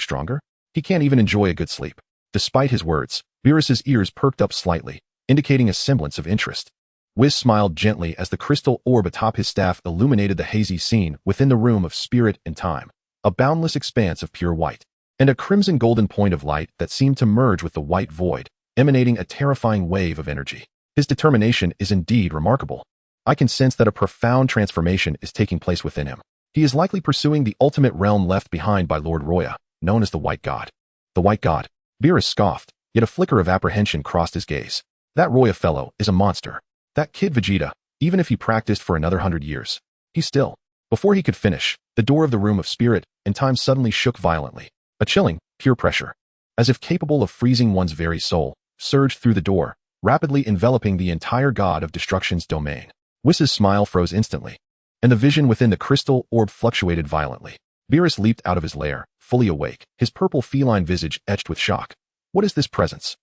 stronger? He can't even enjoy a good sleep. Despite his words, Beerus's ears perked up slightly, indicating a semblance of interest. Whis smiled gently as the crystal orb atop his staff illuminated the hazy scene within the room of spirit and time, a boundless expanse of pure white, and a crimson golden point of light that seemed to merge with the white void, emanating a terrifying wave of energy. His determination is indeed remarkable. I can sense that a profound transformation is taking place within him. He is likely pursuing the ultimate realm left behind by Lord Roya, known as the White God. The White God. Beerus scoffed, yet a flicker of apprehension crossed his gaze. That Roya fellow is a monster. That kid Vegeta, even if he practiced for another 100 years, he's still. Before he could finish, the door of the room of spirit and time suddenly shook violently. A chilling, pure pressure, as if capable of freezing one's very soul, surged through the door, rapidly enveloping the entire god of destruction's domain. Whis's smile froze instantly, and the vision within the crystal orb fluctuated violently. Beerus leaped out of his lair, fully awake, his purple feline visage etched with shock. What is this presence?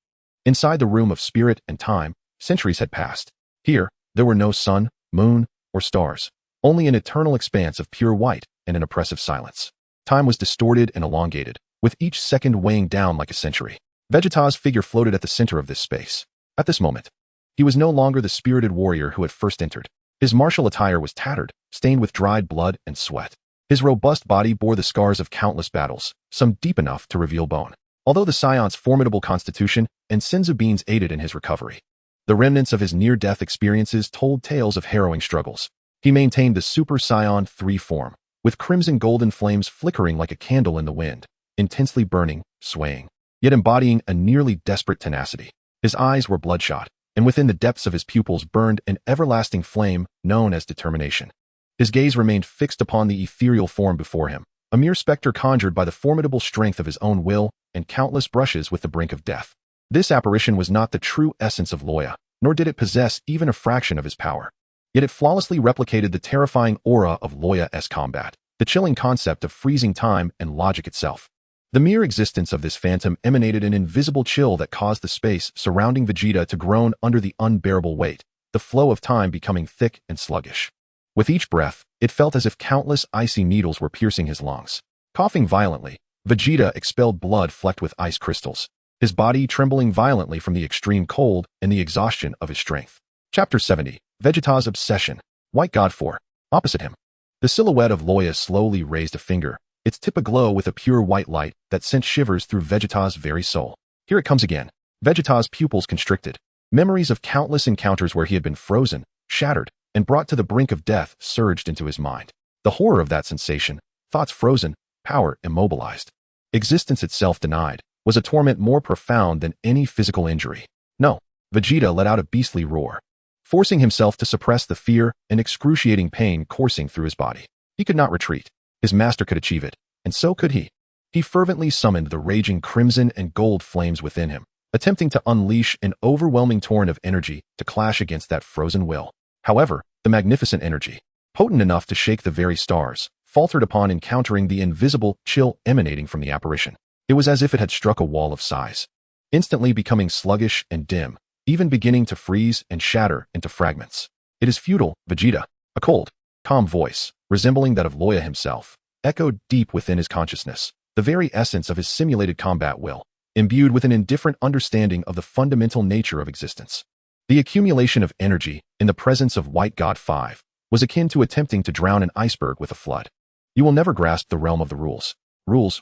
Inside the room of spirit and time, centuries had passed. Here, there were no sun, moon, or stars, only an eternal expanse of pure white and an oppressive silence. Time was distorted and elongated, with each second weighing down like a century. Vegeta's figure floated at the center of this space. At this moment, he was no longer the spirited warrior who had first entered. His martial attire was tattered, stained with dried blood and sweat. His robust body bore the scars of countless battles, some deep enough to reveal bone. Although the Saiyant's formidable constitution and senzu beans aided in his recovery, the remnants of his near-death experiences told tales of harrowing struggles. He maintained the Super Saiyan 3 form, with crimson golden flames flickering like a candle in the wind, intensely burning, swaying, yet embodying a nearly desperate tenacity. His eyes were bloodshot, and within the depths of his pupils burned an everlasting flame known as determination. His gaze remained fixed upon the ethereal form before him, a mere specter conjured by the formidable strength of his own will and countless brushes with the brink of death. This apparition was not the true essence of Loya, nor did it possess even a fraction of his power. Yet it flawlessly replicated the terrifying aura of Loya's combat, the chilling concept of freezing time and logic itself. The mere existence of this phantom emanated an invisible chill that caused the space surrounding Vegeta to groan under the unbearable weight, the flow of time becoming thick and sluggish. With each breath, it felt as if countless icy needles were piercing his lungs. Coughing violently, Vegeta expelled blood flecked with ice crystals, his body trembling violently from the extreme cold and the exhaustion of his strength. Chapter 70. Vegeta's Obsession. White God 4. Opposite him. The silhouette of Loya slowly raised a finger, its tip aglow with a pure white light that sent shivers through Vegeta's very soul. Here it comes again. Vegeta's pupils constricted. Memories of countless encounters where he had been frozen, shattered, and brought to the brink of death surged into his mind. The horror of that sensation, thoughts frozen, power immobilized, existence itself denied, was a torment more profound than any physical injury. No, Vegeta let out a beastly roar, forcing himself to suppress the fear and excruciating pain coursing through his body. He could not retreat. His master could achieve it, and so could he. He fervently summoned the raging crimson and gold flames within him, attempting to unleash an overwhelming torrent of energy to clash against that frozen will. However, the magnificent energy, potent enough to shake the very stars, faltered upon encountering the invisible chill emanating from the apparition. It was as if it had struck a wall of size, instantly becoming sluggish and dim, even beginning to freeze and shatter into fragments. It is futile, Vegeta. A cold, calm voice, resembling that of Loya himself, echoed deep within his consciousness, the very essence of his simulated combat will, imbued with an indifferent understanding of the fundamental nature of existence. The accumulation of energy in the presence of White God 5 was akin to attempting to drown an iceberg with a flood. You will never grasp the realm of the rules. Rules.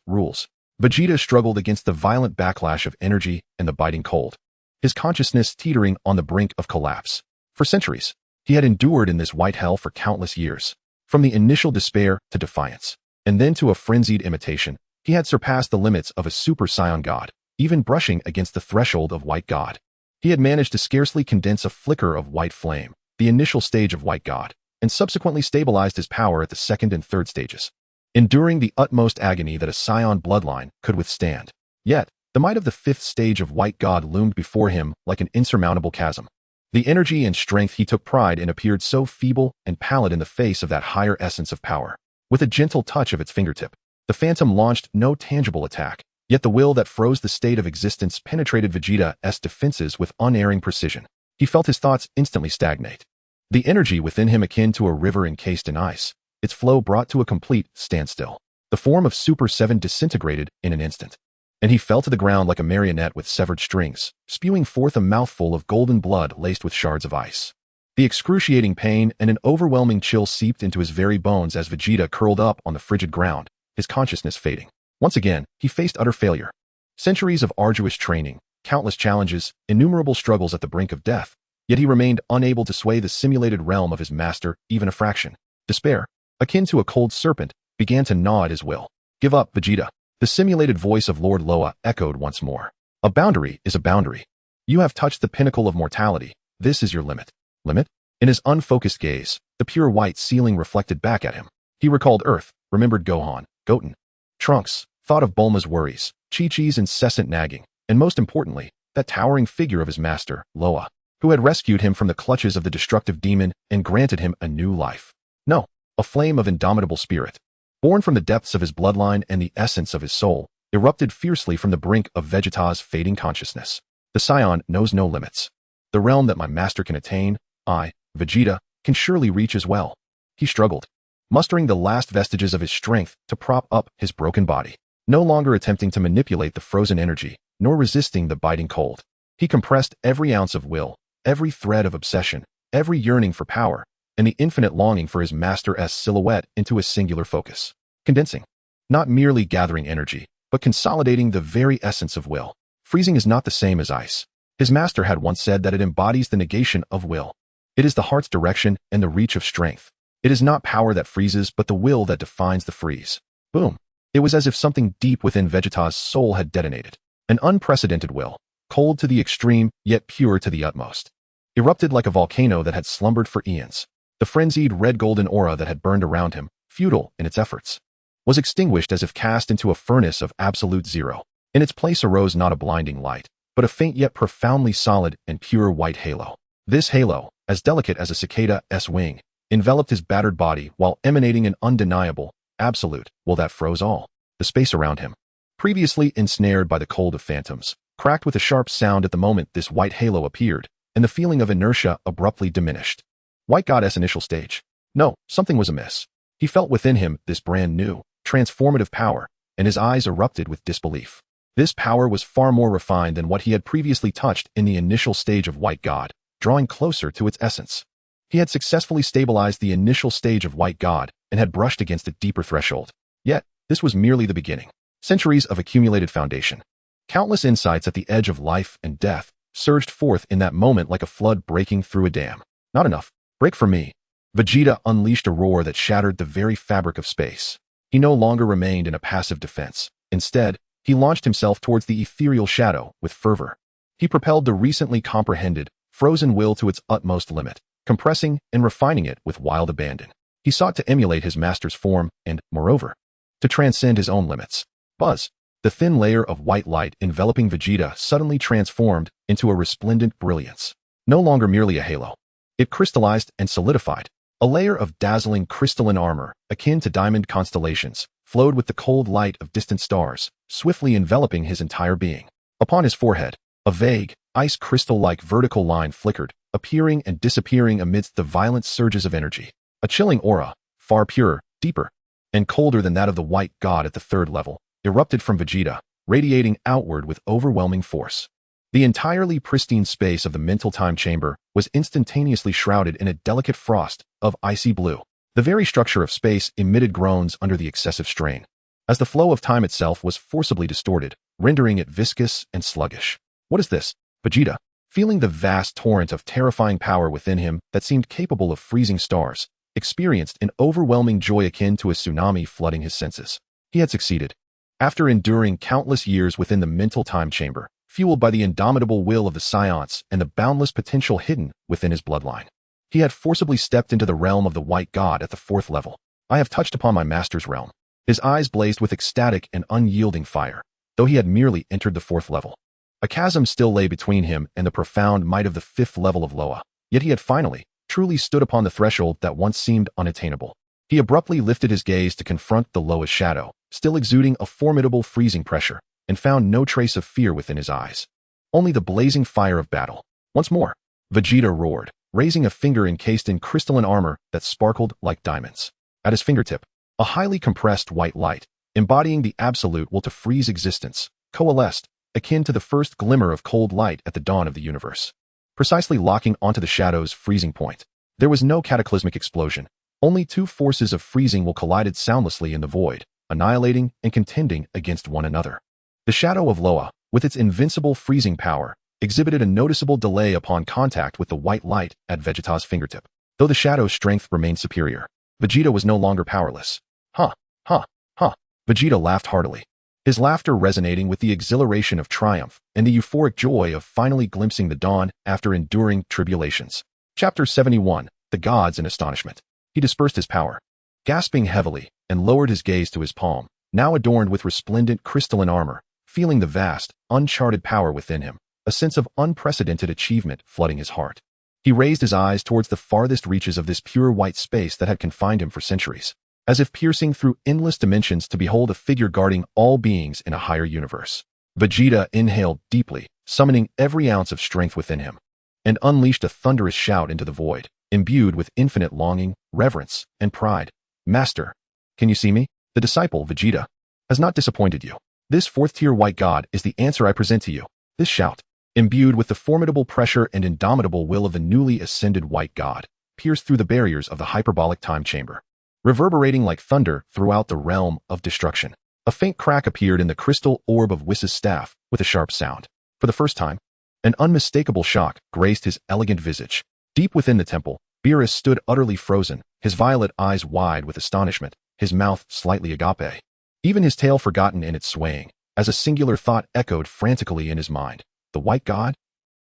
Vegeta struggled against the violent backlash of energy and the biting cold, his consciousness teetering on the brink of collapse. For centuries, he had endured in this white hell for countless years. From the initial despair to defiance, and then to a frenzied imitation, he had surpassed the limits of a Super Saiyan God, even brushing against the threshold of White God. He had managed to scarcely condense a flicker of white flame, the initial stage of White God, and subsequently stabilized his power at the second and third stages, enduring the utmost agony that a Saiyan bloodline could withstand. Yet, the might of the fifth stage of White God loomed before him like an insurmountable chasm. The energy and strength he took pride in appeared so feeble and pallid in the face of that higher essence of power. With a gentle touch of its fingertip, the phantom launched no tangible attack, yet the will that froze the state of existence penetrated Vegeta's defenses with unerring precision. He felt his thoughts instantly stagnate. The energy within him akin to a river encased in ice, its flow brought to a complete standstill. The form of Super 7 disintegrated in an instant, and he fell to the ground like a marionette with severed strings, spewing forth a mouthful of golden blood laced with shards of ice. The excruciating pain and an overwhelming chill seeped into his very bones as Vegeta curled up on the frigid ground, his consciousness fading. Once again, he faced utter failure. Centuries of arduous training, countless challenges, innumerable struggles at the brink of death, yet he remained unable to sway the simulated realm of his master even a fraction. Despair, akin to a cold serpent, began to gnaw at his will. Give up, Vegeta. The simulated voice of Lord Loya echoed once more. A boundary is a boundary. You have touched the pinnacle of mortality. This is your limit. Limit? In his unfocused gaze, the pure white ceiling reflected back at him. He recalled Earth, remembered Gohan, Goten, Trunks, thought of Bulma's worries, Chi-Chi's incessant nagging, and most importantly, that towering figure of his master, Loya, who had rescued him from the clutches of the destructive demon and granted him a new life. No, a flame of indomitable spirit, born from the depths of his bloodline and the essence of his soul, erupted fiercely from the brink of Vegeta's fading consciousness. The Saiyan knows no limits. The realm that my master can attain, I, Vegeta, can surely reach as well. He struggled, mustering the last vestiges of his strength to prop up his broken body, no longer attempting to manipulate the frozen energy, nor resisting the biting cold. He compressed every ounce of will, every thread of obsession, every yearning for power, and the infinite longing for his master's silhouette into a singular focus, condensing, not merely gathering energy, but consolidating the very essence of will. Freezing is not the same as ice. His master had once said that it embodies the negation of will. It is the heart's direction and the reach of strength. It is not power that freezes, but the will that defines the freeze. Boom. It was as if something deep within Vegeta's soul had detonated. An unprecedented will, cold to the extreme, yet pure to the utmost, erupted like a volcano that had slumbered for eons. The frenzied red-golden aura that had burned around him, futile in its efforts, was extinguished as if cast into a furnace of absolute zero. In its place arose not a blinding light, but a faint yet profoundly solid and pure white halo. This halo, as delicate as a cicada's wing, enveloped his battered body while emanating an undeniable, absolute will that froze all the space around him. Previously ensnared by the cold of phantoms, cracked with a sharp sound at the moment this white halo appeared, and the feeling of inertia abruptly diminished. White God's initial stage. No, something was amiss. He felt within him this brand new, transformative power, and his eyes erupted with disbelief. This power was far more refined than what he had previously touched in the initial stage of White God, drawing closer to its essence. He had successfully stabilized the initial stage of White God and had brushed against a deeper threshold. Yet, this was merely the beginning. Centuries of accumulated foundation. Countless insights at the edge of life and death surged forth in that moment like a flood breaking through a dam. Not enough. Break for me. Vegeta unleashed a roar that shattered the very fabric of space. He no longer remained in a passive defense. Instead, he launched himself towards the ethereal shadow with fervor. He propelled the recently comprehended, frozen will to its utmost limit, compressing and refining it with wild abandon. He sought to emulate his master's form and, moreover, to transcend his own limits. Buzz. The thin layer of white light enveloping Vegeta suddenly transformed into a resplendent brilliance. No longer merely a halo. It crystallized and solidified. A layer of dazzling crystalline armor, akin to diamond constellations, flowed with the cold light of distant stars, swiftly enveloping his entire being. Upon his forehead, a vague, ice crystal-like vertical line flickered, appearing and disappearing amidst the violent surges of energy. A chilling aura, far purer, deeper, and colder than that of the White God at the third level, erupted from Vegeta, radiating outward with overwhelming force. The entirely pristine space of the mental time chamber was instantaneously shrouded in a delicate frost of icy blue. The very structure of space emitted groans under the excessive strain, as the flow of time itself was forcibly distorted, rendering it viscous and sluggish. What is this? Vegeta, feeling the vast torrent of terrifying power within him that seemed capable of freezing stars, experienced an overwhelming joy akin to a tsunami flooding his senses. He had succeeded. After enduring countless years within the mental time chamber, fueled by the indomitable will of the Saiyans and the boundless potential hidden within his bloodline, he had forcibly stepped into the realm of the White God at the fourth level. I have touched upon my master's realm. His eyes blazed with ecstatic and unyielding fire, though he had merely entered the fourth level. A chasm still lay between him and the profound might of the fifth level of Loya, yet he had finally, truly stood upon the threshold that once seemed unattainable. He abruptly lifted his gaze to confront the Loya's shadow, still exuding a formidable freezing pressure, and found no trace of fear within his eyes. Only the blazing fire of battle. Once more, Vegeta roared, raising a finger encased in crystalline armor that sparkled like diamonds. At his fingertip, a highly compressed white light, embodying the absolute will to freeze existence, coalesced, akin to the first glimmer of cold light at the dawn of the universe. Precisely locking onto the shadow's freezing point. There was no cataclysmic explosion. Only two forces of freezing will collided soundlessly in the void, annihilating and contending against one another. The shadow of Loya, with its invincible freezing power, exhibited a noticeable delay upon contact with the white light at Vegeta's fingertip. Though the shadow's strength remained superior, Vegeta was no longer powerless. Ha, ha, ha. Vegeta laughed heartily, his laughter resonating with the exhilaration of triumph and the euphoric joy of finally glimpsing the dawn after enduring tribulations. Chapter 71, The Gods in Astonishment. He dispersed his power, gasping heavily, and lowered his gaze to his palm, now adorned with resplendent crystalline armor, feeling the vast, uncharted power within him, a sense of unprecedented achievement flooding his heart. He raised his eyes towards the farthest reaches of this pure white space that had confined him for centuries, as if piercing through endless dimensions to behold a figure guarding all beings in a higher universe. Vegeta inhaled deeply, summoning every ounce of strength within him, and unleashed a thunderous shout into the void, imbued with infinite longing, reverence, and pride. Master, can you see me? The disciple, Vegeta, has not disappointed you. This fourth-tier White God is the answer I present to you. This shout, imbued with the formidable pressure and indomitable will of the newly ascended White God, pierced through the barriers of the hyperbolic time chamber, reverberating like thunder throughout the realm of destruction. A faint crack appeared in the crystal orb of Whis' staff with a sharp sound. For the first time, an unmistakable shock graced his elegant visage. Deep within the temple, Beerus stood utterly frozen, his violet eyes wide with astonishment, his mouth slightly agape. Even his tail forgotten in its swaying, as a singular thought echoed frantically in his mind. The White God?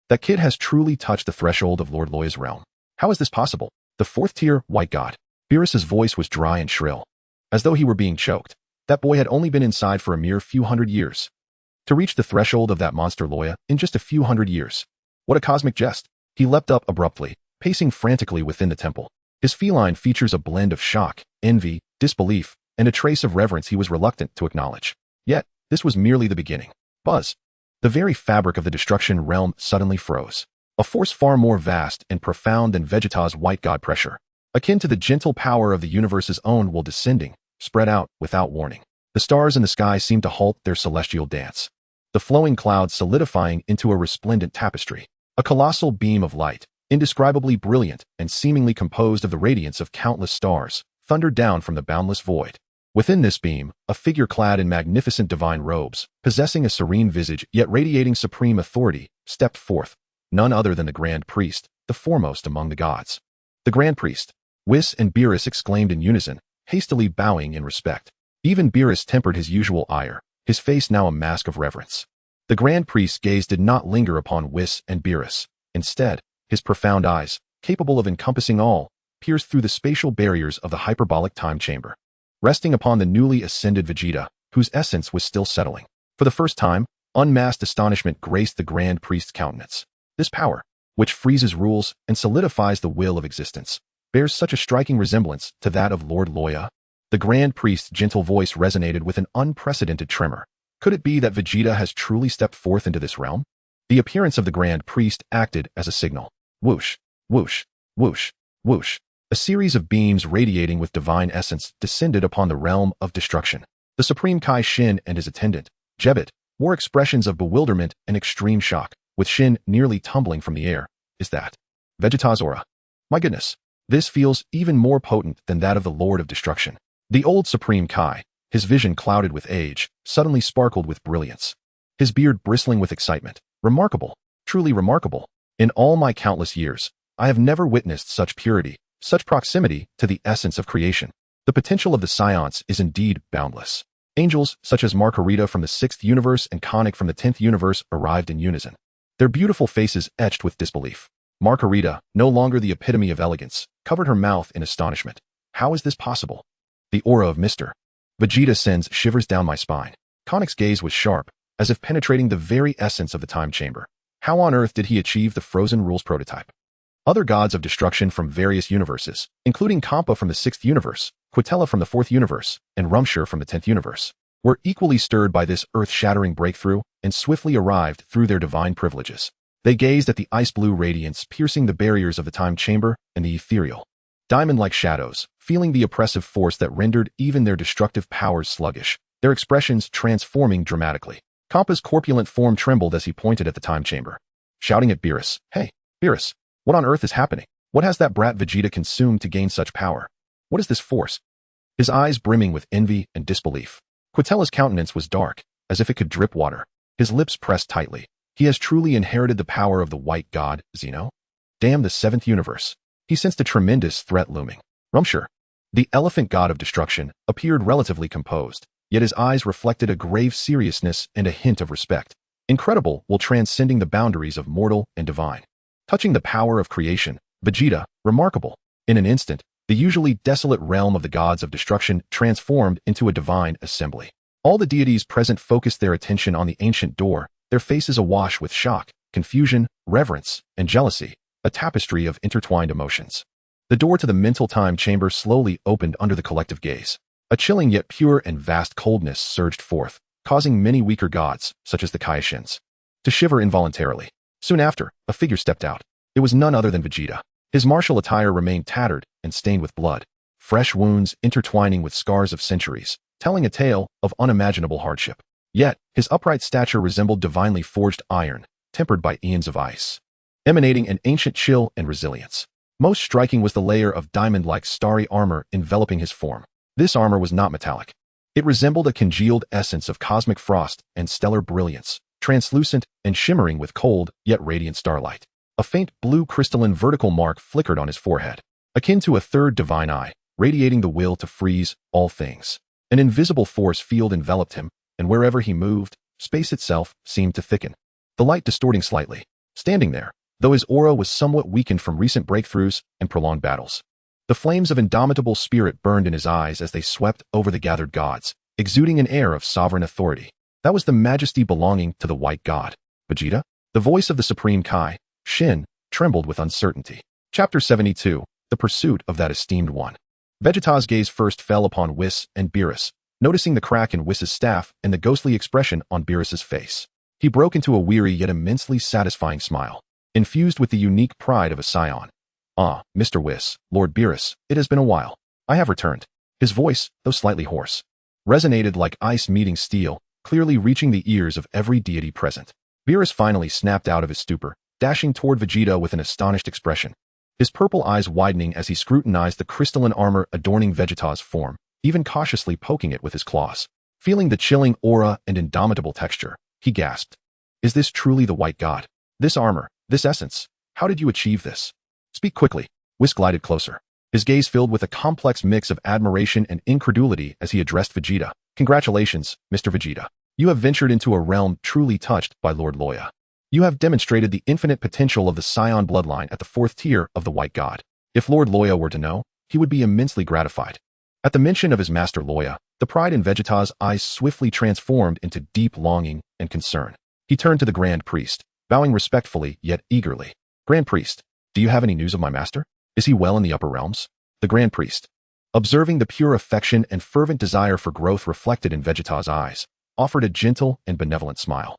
That kid has truly touched the threshold of Lord Loya's realm. How is this possible? The fourth-tier White God. Beerus's voice was dry and shrill, as though he were being choked. That boy had only been inside for a mere few hundred years. To reach the threshold of that monster Loya in just a few hundred years. What a cosmic jest. He leapt up abruptly, pacing frantically within the temple. His feline features a blend of shock, envy, disbelief, and a trace of reverence he was reluctant to acknowledge. Yet, this was merely the beginning. Buzz. The very fabric of the destruction realm suddenly froze. A force far more vast and profound than Vegeta's white god pressure, akin to the gentle power of the universe's own will descending, spread out without warning. The stars in the sky seemed to halt their celestial dance. The flowing clouds solidifying into a resplendent tapestry. A colossal beam of light, indescribably brilliant and seemingly composed of the radiance of countless stars, thundered down from the boundless void. Within this beam, a figure clad in magnificent divine robes, possessing a serene visage yet radiating supreme authority, stepped forth. None other than the Grand Priest, the foremost among the gods. The Grand Priest. Whis and Beerus exclaimed in unison, hastily bowing in respect. Even Beerus tempered his usual ire, his face now a mask of reverence. The Grand Priest's gaze did not linger upon Whis and Beerus. Instead, his profound eyes, capable of encompassing all, pierced through the spatial barriers of the hyperbolic time chamber. Resting upon the newly ascended Vegeta, whose essence was still settling. For the first time, unmasked astonishment graced the Grand Priest's countenance. This power, which freezes rules and solidifies the will of existence, bears such a striking resemblance to that of Lord Loya. The Grand Priest's gentle voice resonated with an unprecedented tremor. Could it be that Vegeta has truly stepped forth into this realm? The appearance of the Grand Priest acted as a signal. Whoosh, whoosh, whoosh, whoosh. A series of beams radiating with divine essence descended upon the realm of destruction. The Supreme Kai Shin and his attendant, Jebet, wore expressions of bewilderment and extreme shock, with Shin nearly tumbling from the air. Is that Vegeta's aura? My goodness, this feels even more potent than that of the Lord of Destruction. The old Supreme Kai, his vision clouded with age, suddenly sparkled with brilliance. His beard bristling with excitement. Remarkable, truly remarkable. In all my countless years, I have never witnessed such purity, such proximity to the essence of creation. The potential of the Science is indeed boundless. Angels, such as Margarita from the 6th universe and Conic from the 10th universe, arrived in unison. Their beautiful faces etched with disbelief. Margarita, no longer the epitome of elegance, covered her mouth in astonishment. How is this possible? The aura of Mr. Vegeta sends shivers down my spine. Conic's gaze was sharp, as if penetrating the very essence of the time chamber. How on earth did he achieve the Frozen Rules prototype? Other gods of destruction from various universes, including Kampa from the 6th universe, Quitella from the 4th universe, and Rumshur from the 10th universe, were equally stirred by this earth-shattering breakthrough and swiftly arrived through their divine privileges. They gazed at the ice-blue radiance piercing the barriers of the time chamber and the ethereal, diamond-like shadows, feeling the oppressive force that rendered even their destructive powers sluggish, their expressions transforming dramatically. Kampa's corpulent form trembled as he pointed at the time chamber, shouting at Beerus, "Hey, Beerus, what on earth is happening? What has that brat Vegeta consumed to gain such power? What is this force?" His eyes brimming with envy and disbelief. Quitella's countenance was dark, as if it could drip water. His lips pressed tightly. He has truly inherited the power of the white god, Zeno? Damn the 7th universe. He sensed a tremendous threat looming. Rumshur, the elephant god of destruction, appeared relatively composed, yet his eyes reflected a grave seriousness and a hint of respect. Incredible while transcending the boundaries of mortal and divine. Touching the power of creation, Vegeta, remarkable. In an instant, the usually desolate realm of the gods of destruction transformed into a divine assembly. All the deities present focused their attention on the ancient door, their faces awash with shock, confusion, reverence, and jealousy, a tapestry of intertwined emotions. The door to the mental time chamber slowly opened under the collective gaze. A chilling yet pure and vast coldness surged forth, causing many weaker gods, such as the Kaioshin's, to shiver involuntarily. Soon after, a figure stepped out. It was none other than Vegeta. His martial attire remained tattered and stained with blood, fresh wounds intertwining with scars of centuries, telling a tale of unimaginable hardship. Yet, his upright stature resembled divinely forged iron, tempered by eons of ice, emanating an ancient chill and resilience. Most striking was the layer of diamond-like starry armor enveloping his form. This armor was not metallic. It resembled a congealed essence of cosmic frost and stellar brilliance, translucent and shimmering with cold yet radiant starlight. A faint blue crystalline vertical mark flickered on his forehead, akin to a third divine eye, radiating the will to freeze all things. An invisible force field enveloped him, and wherever he moved, space itself seemed to thicken, the light distorting slightly. Standing there, though his aura was somewhat weakened from recent breakthroughs and prolonged battles, the flames of indomitable spirit burned in his eyes as they swept over the gathered gods, exuding an air of sovereign authority. That was the majesty belonging to the White God. Vegeta? The voice of the Supreme Kai, Shin, trembled with uncertainty. Chapter 72, The Pursuit of That Esteemed One. Vegeta's gaze first fell upon Whis and Beerus, noticing the crack in Whis' staff and the ghostly expression on Beerus' face. He broke into a weary yet immensely satisfying smile, infused with the unique pride of a Saiyan. "Ah, Mr. Whis, Lord Beerus, it has been a while. I have returned." His voice, though slightly hoarse, resonated like ice meeting steel, clearly reaching the ears of every deity present. Beerus finally snapped out of his stupor, dashing toward Vegeta with an astonished expression, his purple eyes widening as he scrutinized the crystalline armor adorning Vegeta's form, even cautiously poking it with his claws. Feeling the chilling aura and indomitable texture, he gasped, "Is this truly the White God? This armor, this essence, how did you achieve this?" "Speak quickly." Whis glided closer, his gaze filled with a complex mix of admiration and incredulity as he addressed Vegeta. "Congratulations, Mr. Vegeta. You have ventured into a realm truly touched by Lord Loya. You have demonstrated the infinite potential of the Saiyan bloodline at the 4th tier of the White God. If Lord Loya were to know, he would be immensely gratified." At the mention of his master Loya, the pride in Vegeta's eyes swiftly transformed into deep longing and concern. He turned to the Grand Priest, bowing respectfully yet eagerly. "Grand Priest, do you have any news of my master? Is he well in the upper realms?" The Grand Priest, observing the pure affection and fervent desire for growth reflected in Vegeta's eyes, offered a gentle and benevolent smile,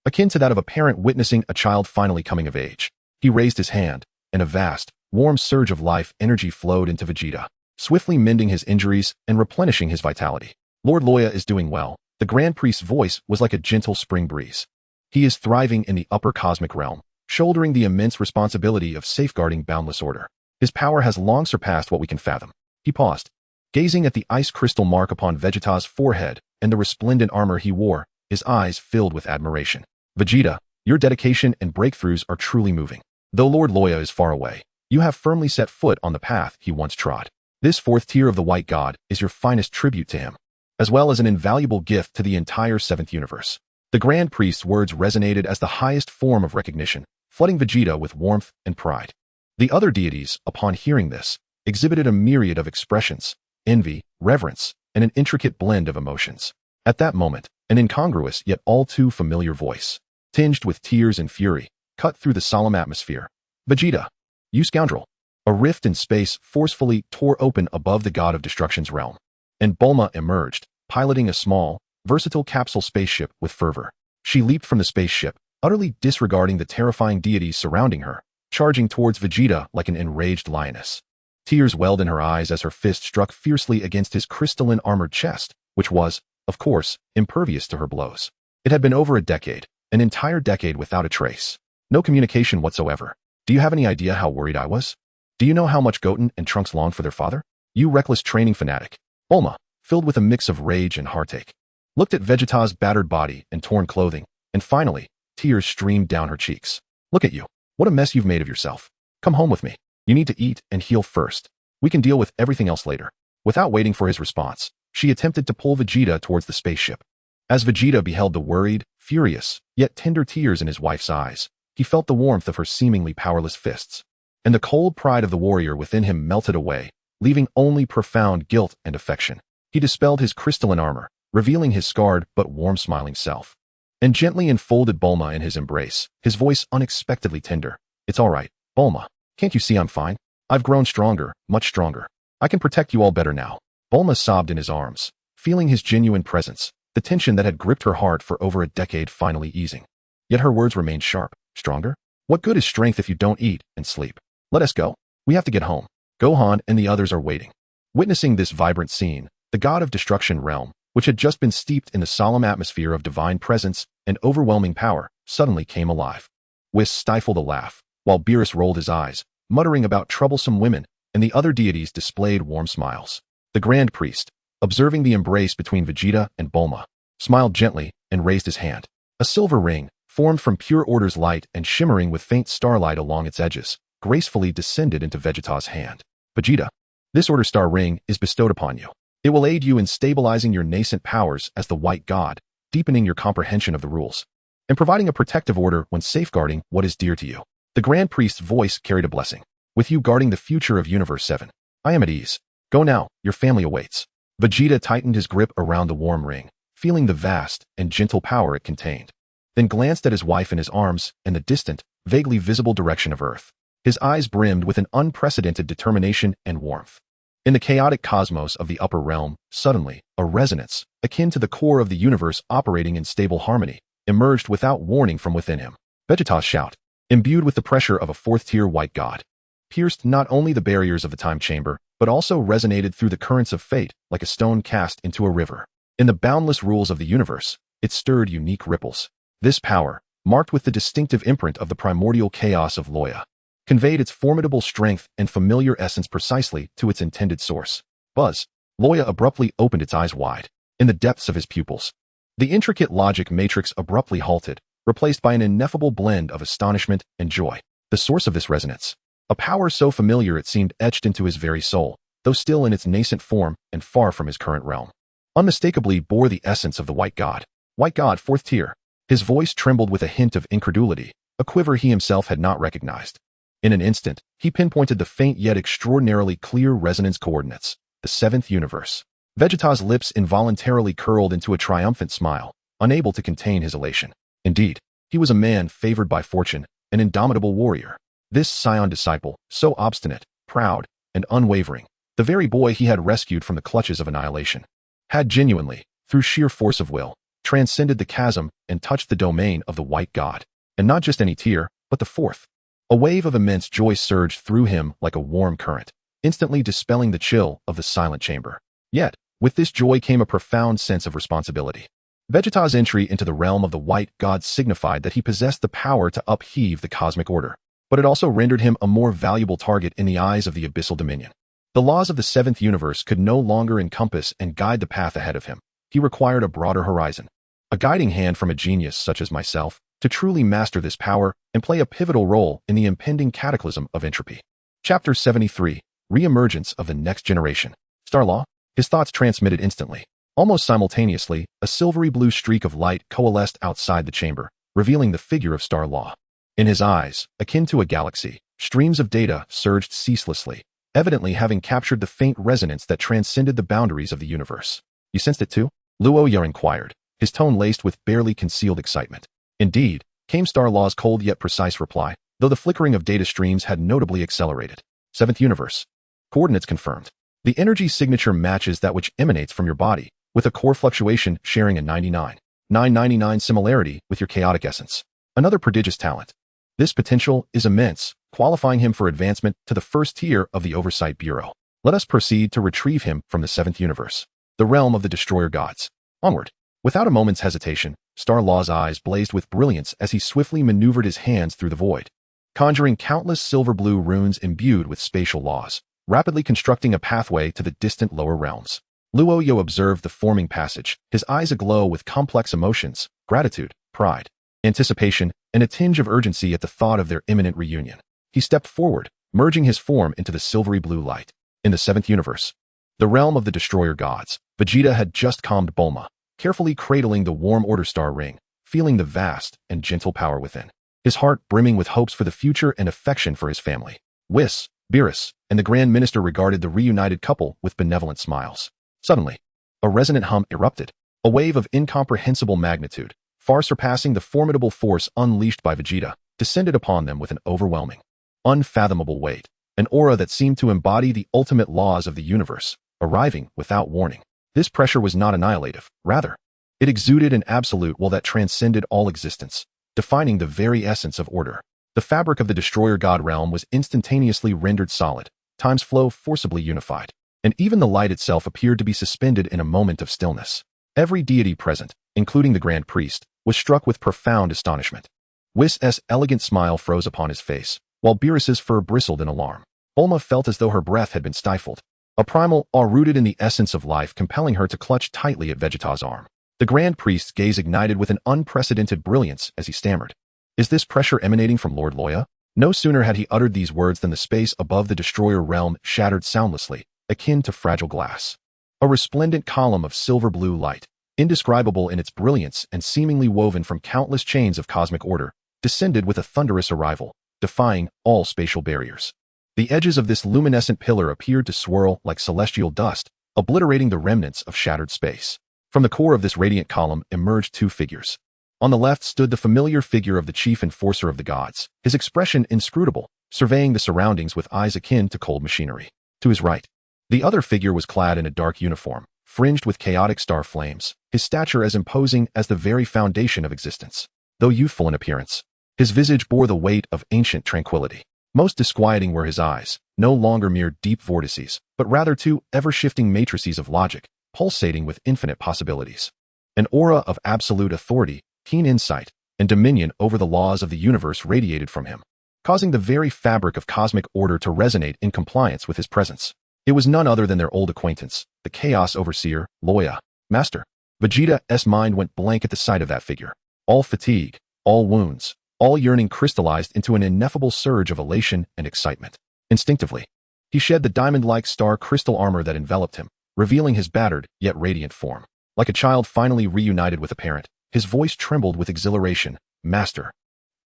akin to that of a parent witnessing a child finally coming of age. He raised his hand, and a vast, warm surge of life energy flowed into Vegeta, swiftly mending his injuries and replenishing his vitality. "Lord Loya is doing well." The Grand Priest's voice was like a gentle spring breeze. "He is thriving in the upper cosmic realm, shouldering the immense responsibility of safeguarding boundless order. His power has long surpassed what we can fathom." He paused, gazing at the ice crystal mark upon Vegeta's forehead and the resplendent armor he wore, his eyes filled with admiration. "Vegeta, your dedication and breakthroughs are truly moving. Though Lord Loya is far away, you have firmly set foot on the path he once trod. This 4th tier of the White God is your finest tribute to him, as well as an invaluable gift to the entire 7th universe." The Grand Priest's words resonated as the highest form of recognition, flooding Vegeta with warmth and pride. The other deities, upon hearing this, exhibited a myriad of expressions: envy, reverence, and an intricate blend of emotions. At that moment, an incongruous yet all too familiar voice, tinged with tears and fury, cut through the solemn atmosphere. "Vegeta, you scoundrel!" A rift in space forcefully tore open above the God of Destruction's realm, and Bulma emerged, piloting a small, versatile capsule spaceship with fervor. She leaped from the spaceship, utterly disregarding the terrifying deities surrounding her, charging towards Vegeta like an enraged lioness. Tears welled in her eyes as her fist struck fiercely against his crystalline armored chest, which was, of course, impervious to her blows. It had been over a decade, an entire decade without a trace. No communication whatsoever. Do you have any idea how worried I was? Do you know how much Goten and Trunks longed for their father? You reckless training fanatic. Bulma, filled with a mix of rage and heartache, looked at Vegeta's battered body and torn clothing, and finally, tears streamed down her cheeks. "Look at you. What a mess you've made of yourself. Come home with me. You need to eat and heal first. We can deal with everything else later." Without waiting for his response, she attempted to pull Vegeta towards the spaceship. As Vegeta beheld the worried, furious, yet tender tears in his wife's eyes, he felt the warmth of her seemingly powerless fists, and the cold pride of the warrior within him melted away, leaving only profound guilt and affection. He dispelled his crystalline armor, revealing his scarred but warm smiling self, and gently enfolded Bulma in his embrace, his voice unexpectedly tender. "It's all right, Bulma. Can't you see I'm fine? I've grown stronger, much stronger. I can protect you all better now." Bulma sobbed in his arms, feeling his genuine presence, the tension that had gripped her heart for over a decade finally easing. Yet her words remained sharp. "Stronger? What good is strength if you don't eat and sleep? Let us go. We have to get home. Gohan and the others are waiting." Witnessing this vibrant scene, the God of Destruction realm, which had just been steeped in the solemn atmosphere of divine presence and overwhelming power, suddenly came alive. Whis stifled a laugh, while Beerus rolled his eyes, muttering about troublesome women, and the other deities displayed warm smiles. The Grand Priest, observing the embrace between Vegeta and Bulma, smiled gently and raised his hand. A silver ring, formed from pure order's light and shimmering with faint starlight along its edges, gracefully descended into Vegeta's hand. "Vegeta, this Order Star ring is bestowed upon you. It will aid you in stabilizing your nascent powers as the White God, deepening your comprehension of the rules, and providing a protective order when safeguarding what is dear to you." The Grand Priest's voice carried a blessing. "With you guarding the future of Universe 7, I am at ease. Go now, your family awaits." Vegeta tightened his grip around the warm ring, feeling the vast and gentle power it contained. Then glanced at his wife in his arms and the distant, vaguely visible direction of Earth. His eyes brimmed with an unprecedented determination and warmth. In the chaotic cosmos of the upper realm, suddenly, a resonance, akin to the core of the universe operating in stable harmony, emerged without warning from within him. Vegeta's shout, imbued with the pressure of a fourth-tier white god, pierced not only the barriers of the time chamber, but also resonated through the currents of fate like a stone cast into a river. In the boundless rules of the universe, it stirred unique ripples. This power, marked with the distinctive imprint of the primordial chaos of Loya, conveyed its formidable strength and familiar essence precisely to its intended source. Buzz, Loya abruptly opened its eyes wide. In the depths of his pupils, the intricate logic matrix abruptly halted, replaced by an ineffable blend of astonishment and joy. The source of this resonance, a power so familiar it seemed etched into his very soul, though still in its nascent form and far from his current realm, unmistakably bore the essence of the White God. White God, fourth tier. His voice trembled with a hint of incredulity, a quiver he himself had not recognized. In an instant, he pinpointed the faint yet extraordinarily clear resonance coordinates, the seventh universe. Vegeta's lips involuntarily curled into a triumphant smile, unable to contain his elation. Indeed, he was a man favored by fortune, an indomitable warrior. This Saiyan disciple, so obstinate, proud, and unwavering, the very boy he had rescued from the clutches of annihilation, had genuinely, through sheer force of will, transcended the chasm and touched the domain of the White God. And not just any tier, but the fourth. A wave of immense joy surged through him like a warm current, instantly dispelling the chill of the silent chamber. Yet, with this joy came a profound sense of responsibility. Vegeta's entry into the realm of the White God signified that he possessed the power to upheave the cosmic order, but it also rendered him a more valuable target in the eyes of the Abyssal Dominion. The laws of the seventh universe could no longer encompass and guide the path ahead of him. He required a broader horizon, a guiding hand from a genius such as myself, to truly master this power and play a pivotal role in the impending cataclysm of entropy. Chapter 73, Re-emergence of the Next Generation. Starlaw? His thoughts transmitted instantly. Almost simultaneously, a silvery blue streak of light coalesced outside the chamber, revealing the figure of Starlaw. In his eyes, akin to a galaxy, streams of data surged ceaselessly, evidently having captured the faint resonance that transcended the boundaries of the universe. You sensed it too? Loya inquired, his tone laced with barely concealed excitement. Indeed, came Starlaw's cold yet precise reply, though the flickering of data streams had notably accelerated. Seventh universe. Coordinates confirmed. The energy signature matches that which emanates from your body, with a core fluctuation sharing a 999 similarity with your chaotic essence. Another prodigious talent. This potential is immense, qualifying him for advancement to the first tier of the Oversight Bureau. Let us proceed to retrieve him from the seventh universe, the realm of the Destroyer Gods. Onward. Without a moment's hesitation, Starlaw's eyes blazed with brilliance as he swiftly maneuvered his hands through the void, conjuring countless silver-blue runes imbued with spatial laws, rapidly constructing a pathway to the distant lower realms. Loya observed the forming passage, his eyes aglow with complex emotions, gratitude, pride, anticipation, and a tinge of urgency at the thought of their imminent reunion. He stepped forward, merging his form into the silvery blue light. In the seventh universe, the realm of the Destroyer Gods, Vegeta had just calmed Bulma, carefully cradling the warm Order Star ring, feeling the vast and gentle power within, his heart brimming with hopes for the future and affection for his family. Whis, Beerus, and the Grand Minister regarded the reunited couple with benevolent smiles. Suddenly, a resonant hum erupted, a wave of incomprehensible magnitude, far surpassing the formidable force unleashed by Vegeta, descended upon them with an overwhelming, unfathomable weight, an aura that seemed to embody the ultimate laws of the universe, arriving without warning. This pressure was not annihilative, rather, it exuded an absolute will that transcended all existence, defining the very essence of order. The fabric of the Destroyer God realm was instantaneously rendered solid, time's flow forcibly unified, and even the light itself appeared to be suspended in a moment of stillness. Every deity present, including the Grand Priest, was struck with profound astonishment. Whis' elegant smile froze upon his face, while Beerus's fur bristled in alarm. Bulma felt as though her breath had been stifled, a primal awe rooted in the essence of life compelling her to clutch tightly at Vegeta's arm. The Grand Priest's gaze ignited with an unprecedented brilliance as he stammered. Is this pressure emanating from Lord Loya? No sooner had he uttered these words than the space above the Destroyer realm shattered soundlessly, akin to fragile glass. A resplendent column of silver-blue light, indescribable in its brilliance and seemingly woven from countless chains of cosmic order, descended with a thunderous arrival, defying all spatial barriers. The edges of this luminescent pillar appeared to swirl like celestial dust, obliterating the remnants of shattered space. From the core of this radiant column emerged two figures. On the left stood the familiar figure of the chief enforcer of the gods, his expression inscrutable, surveying the surroundings with eyes akin to cold machinery. To his right, the other figure was clad in a dark uniform, fringed with chaotic star flames, his stature as imposing as the very foundation of existence. Though youthful in appearance, his visage bore the weight of ancient tranquility. Most disquieting were his eyes, no longer mere deep vortices, but rather two ever-shifting matrices of logic, pulsating with infinite possibilities. An aura of absolute authority, keen insight, and dominion over the laws of the universe radiated from him, causing the very fabric of cosmic order to resonate in compliance with his presence. It was none other than their old acquaintance, the Chaos Overseer, Loya. Master. Vegeta's mind went blank at the sight of that figure. All fatigue, all wounds, all yearning crystallized into an ineffable surge of elation and excitement. Instinctively, he shed the diamond-like star crystal armor that enveloped him, revealing his battered, yet radiant form. Like a child finally reunited with a parent, his voice trembled with exhilaration. Master.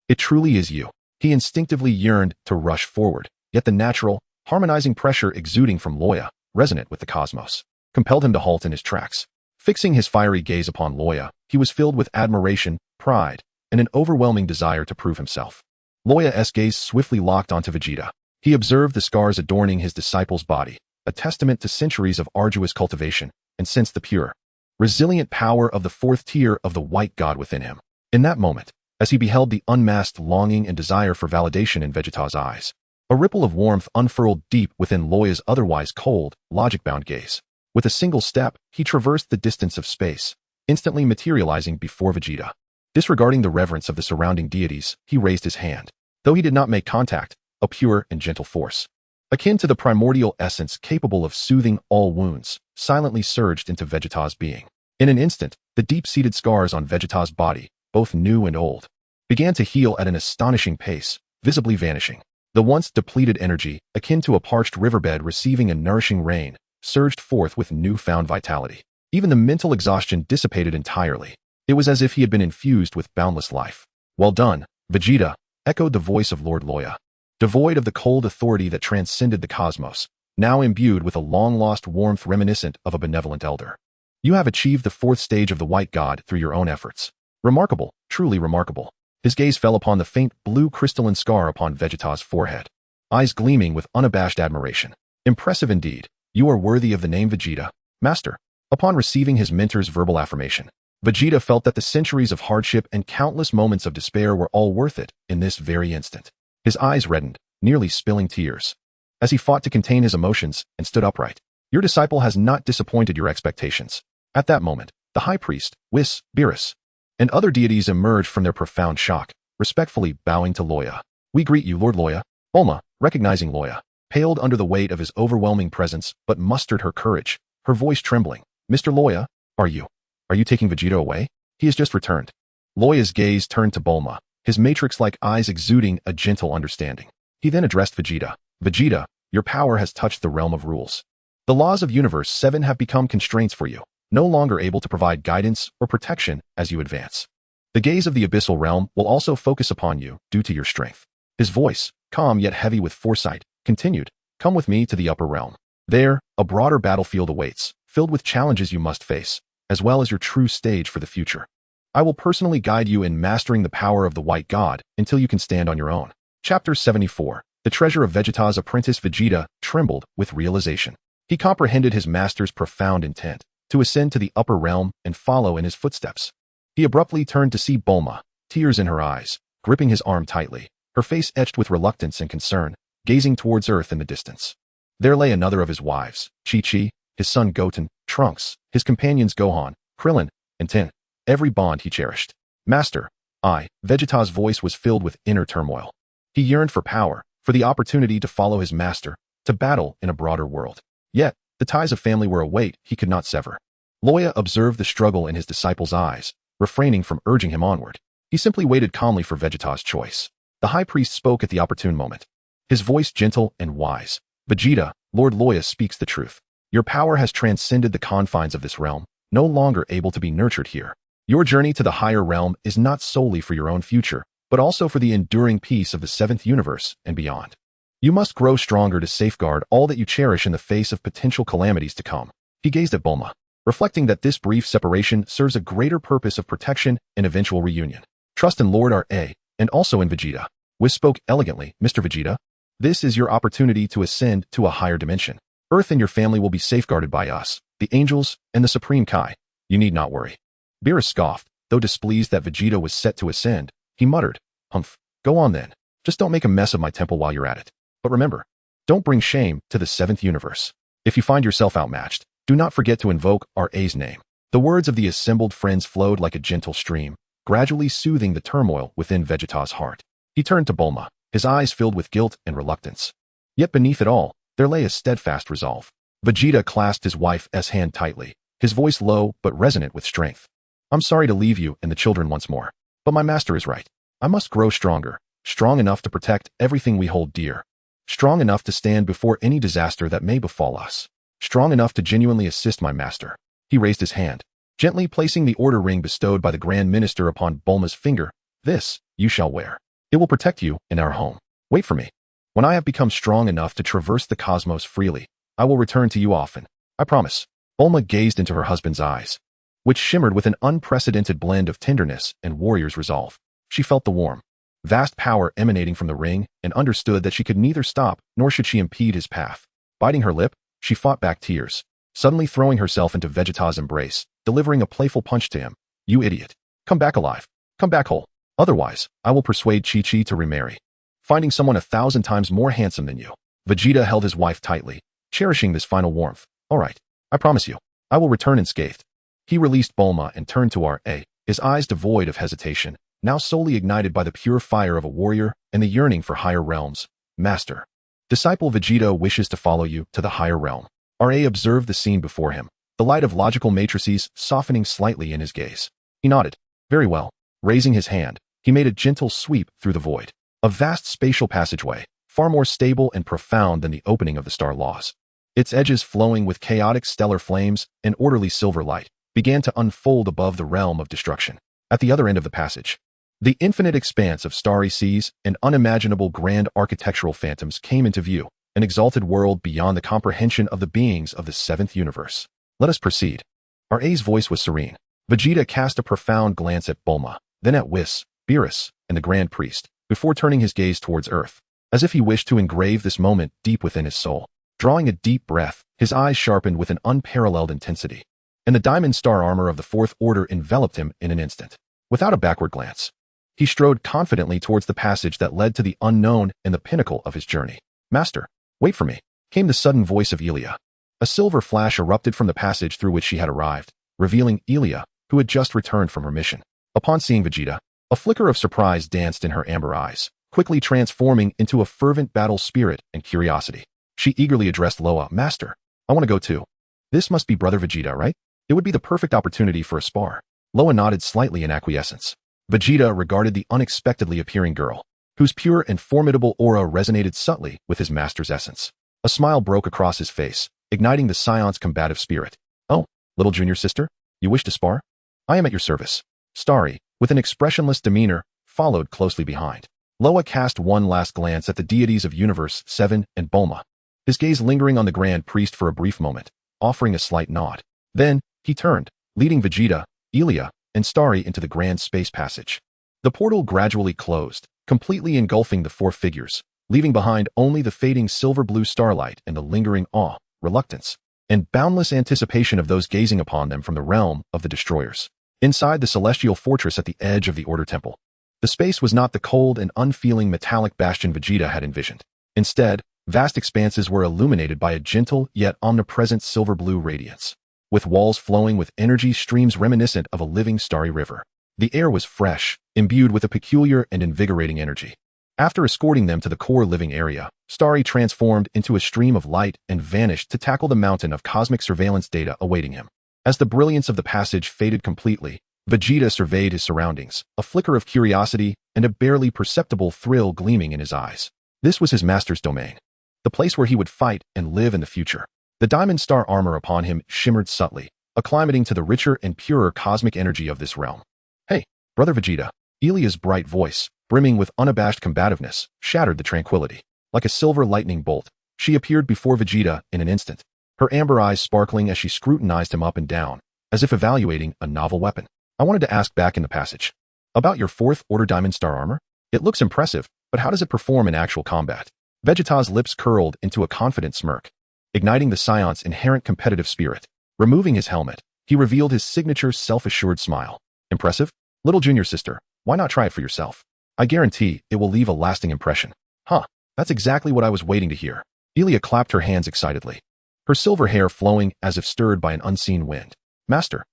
It truly is you. He instinctively yearned to rush forward, yet the natural, harmonizing pressure exuding from Loya, resonant with the cosmos, compelled him to halt in his tracks. Fixing his fiery gaze upon Loya, he was filled with admiration, pride, and an overwhelming desire to prove himself. Loya's gaze swiftly locked onto Vegeta. He observed the scars adorning his disciple's body, a testament to centuries of arduous cultivation, and sensed the pure, resilient power of the fourth tier of the white god within him. In that moment, as he beheld the unmasked longing and desire for validation in Vegeta's eyes, a ripple of warmth unfurled deep within Loya's otherwise cold, logic-bound gaze. With a single step, he traversed the distance of space, instantly materializing before Vegeta. Disregarding the reverence of the surrounding deities, he raised his hand. Though he did not make contact, a pure and gentle force, akin to the primordial essence capable of soothing all wounds, silently surged into Vegeta's being. In an instant, the deep-seated scars on Vegeta's body, both new and old, began to heal at an astonishing pace, visibly vanishing. The once depleted energy, akin to a parched riverbed receiving a nourishing rain, surged forth with newfound vitality. Even the mental exhaustion dissipated entirely. It was as if he had been infused with boundless life. Well done, Vegeta, echoed the voice of Lord Loya. Devoid of the cold authority that transcended the cosmos, now imbued with a long-lost warmth reminiscent of a benevolent elder. You have achieved the fourth stage of the White God through your own efforts. Remarkable, truly remarkable. His gaze fell upon the faint blue crystalline scar upon Vegeta's forehead, eyes gleaming with unabashed admiration. Impressive indeed. You are worthy of the name Vegeta, Master. Upon receiving his mentor's verbal affirmation, Vegeta felt that the centuries of hardship and countless moments of despair were all worth it in this very instant. His eyes reddened, nearly spilling tears, as he fought to contain his emotions and stood upright. Your disciple has not disappointed your expectations. At that moment, the High Priest, Whis, Beerus, and other deities emerged from their profound shock, respectfully bowing to Loya. We greet you, Lord Loya. Bulma, recognizing Loya, paled under the weight of his overwhelming presence but mustered her courage, her voice trembling. Mr. Loya, are you taking Vegeta away? He has just returned. Loya's gaze turned to Bulma, his matrix-like eyes exuding a gentle understanding. He then addressed Vegeta. Vegeta, your power has touched the realm of rules. The laws of Universe 7 have become constraints for you, no longer able to provide guidance or protection as you advance. The gaze of the Abyssal Realm will also focus upon you due to your strength. His voice, calm yet heavy with foresight, continued, come with me to the Upper Realm. There, a broader battlefield awaits, filled with challenges you must face, as well as your true stage for the future. I will personally guide you in mastering the power of the White God until you can stand on your own. Chapter 74. The treasure of Vegeta's apprentice Vegeta trembled with realization. He comprehended his master's profound intent to ascend to the Upper Realm and follow in his footsteps. He abruptly turned to see Bulma, tears in her eyes, gripping his arm tightly, her face etched with reluctance and concern, gazing towards Earth in the distance. There lay another of his wives, Chi-Chi, his son Goten, Trunks, his companions Gohan, Krillin, and Tin, every bond he cherished. Master, Vegeta's voice was filled with inner turmoil. He yearned for power, for the opportunity to follow his master, to battle in a broader world. Yet, the ties of family were a weight he could not sever. Loya observed the struggle in his disciple's eyes, refraining from urging him onward. He simply waited calmly for Vegeta's choice. The High Priest spoke at the opportune moment, his voice gentle and wise. Vegeta, Lord Loya speaks the truth. Your power has transcended the confines of this realm, no longer able to be nurtured here. Your journey to the higher realm is not solely for your own future, but also for the enduring peace of the seventh universe and beyond. You must grow stronger to safeguard all that you cherish in the face of potential calamities to come. He gazed at Bulma, reflecting that this brief separation serves a greater purpose of protection and eventual reunion. Trust in Lord R.A., and also in Vegeta. Whis spoke elegantly, Mr. Vegeta. This is your opportunity to ascend to a higher dimension. Earth and your family will be safeguarded by us, the angels, and the Supreme Kai. You need not worry. Beerus scoffed, though displeased that Vegeta was set to ascend. He muttered, Humph, go on then. Just don't make a mess of my temple while you're at it. But remember, don't bring shame to the 7th universe. If you find yourself outmatched, do not forget to invoke R.A.'s name. The words of the assembled friends flowed like a gentle stream, gradually soothing the turmoil within Vegeta's heart. He turned to Bulma, his eyes filled with guilt and reluctance. Yet beneath it all, there lay a steadfast resolve. Vegeta clasped his wife's hand tightly, his voice low but resonant with strength. I'm sorry to leave you and the children once more, but my master is right. I must grow stronger, strong enough to protect everything we hold dear, strong enough to stand before any disaster that may befall us, strong enough to genuinely assist my master. He raised his hand, gently placing the order ring bestowed by the Grand Minister upon Bulma's finger. This, you shall wear. It will protect you in our home. Wait for me. When I have become strong enough to traverse the cosmos freely, I will return to you often. I promise. Bulma gazed into her husband's eyes, which shimmered with an unprecedented blend of tenderness and warrior's resolve. She felt the warm, vast power emanating from the ring and understood that she could neither stop nor should she impede his path. Biting her lip, she fought back tears, suddenly throwing herself into Vegeta's embrace, delivering a playful punch to him. You idiot. Come back alive. Come back whole. Otherwise, I will persuade Chi-Chi to remarry, finding someone 1,000 times more handsome than you. Vegeta held his wife tightly, cherishing this final warmth. All right, I promise you, I will return unscathed. He released Bulma and turned to R.A., his eyes devoid of hesitation, now solely ignited by the pure fire of a warrior and the yearning for higher realms. Master. Disciple Vegeta wishes to follow you to the higher realm. R.A. observed the scene before him, the light of logical matrices softening slightly in his gaze. He nodded. Very well. Raising his hand, he made a gentle sweep through the void. A vast spatial passageway, far more stable and profound than the opening of the star laws. Its edges flowing with chaotic stellar flames and orderly silver light, began to unfold above the realm of destruction. At the other end of the passage, the infinite expanse of starry seas and unimaginable grand architectural phantoms came into view, an exalted world beyond the comprehension of the beings of the 7th universe. Let us proceed. R.A.'s voice was serene. Vegeta cast a profound glance at Bulma, then at Whis, Beerus, and the Grand Priest, before turning his gaze towards Earth, as if he wished to engrave this moment deep within his soul. Drawing a deep breath, his eyes sharpened with an unparalleled intensity, and the diamond star armor of the 4th Order enveloped him in an instant. Without a backward glance, he strode confidently towards the passage that led to the unknown and the pinnacle of his journey. Master, wait for me, came the sudden voice of Elia. A silver flash erupted from the passage through which she had arrived, revealing Elia, who had just returned from her mission. Upon seeing Vegeta, a flicker of surprise danced in her amber eyes, quickly transforming into a fervent battle spirit and curiosity. She eagerly addressed Loya. Master, I want to go too. This must be Brother Vegeta, right? It would be the perfect opportunity for a spar. Loya nodded slightly in acquiescence. Vegeta regarded the unexpectedly appearing girl, whose pure and formidable aura resonated subtly with his master's essence. A smile broke across his face, igniting the Scion's combative spirit. Oh, little junior sister, you wish to spar? I am at your service. Starry, with an expressionless demeanor, followed closely behind. Loya cast one last glance at the deities of Universe 7 and Bulma, his gaze lingering on the Grand Priest for a brief moment, offering a slight nod. Then, he turned, leading Vegeta, Elia, and Starry into the grand space passage. The portal gradually closed, completely engulfing the 4 figures, leaving behind only the fading silver-blue starlight and the lingering awe, reluctance, and boundless anticipation of those gazing upon them from the realm of the destroyers. Inside the celestial fortress at the edge of the Order Temple, the space was not the cold and unfeeling metallic bastion Vegeta had envisioned. Instead, vast expanses were illuminated by a gentle yet omnipresent silver-blue radiance, with walls flowing with energy streams reminiscent of a living starry river. The air was fresh, imbued with a peculiar and invigorating energy. After escorting them to the core living area, Starry transformed into a stream of light and vanished to tackle the mountain of cosmic surveillance data awaiting him. As the brilliance of the passage faded completely, Vegeta surveyed his surroundings, a flicker of curiosity and a barely perceptible thrill gleaming in his eyes. This was his master's domain, the place where he would fight and live in the future. The diamond star armor upon him shimmered subtly, acclimating to the richer and purer cosmic energy of this realm. Hey, Brother Vegeta. Elia's bright voice, brimming with unabashed combativeness, shattered the tranquility. Like a silver lightning bolt, she appeared before Vegeta in an instant, her amber eyes sparkling as she scrutinized him up and down, as if evaluating a novel weapon. I wanted to ask back in the passage. About your 4th Order Diamond Star armor? It looks impressive, but how does it perform in actual combat? Vegeta's lips curled into a confident smirk, igniting the Saiyan's inherent competitive spirit. Removing his helmet, he revealed his signature self-assured smile. Impressive? Little junior sister, why not try it for yourself? I guarantee it will leave a lasting impression. Huh, that's exactly what I was waiting to hear. Elia clapped her hands excitedly, her silver hair flowing as if stirred by an unseen wind. Master,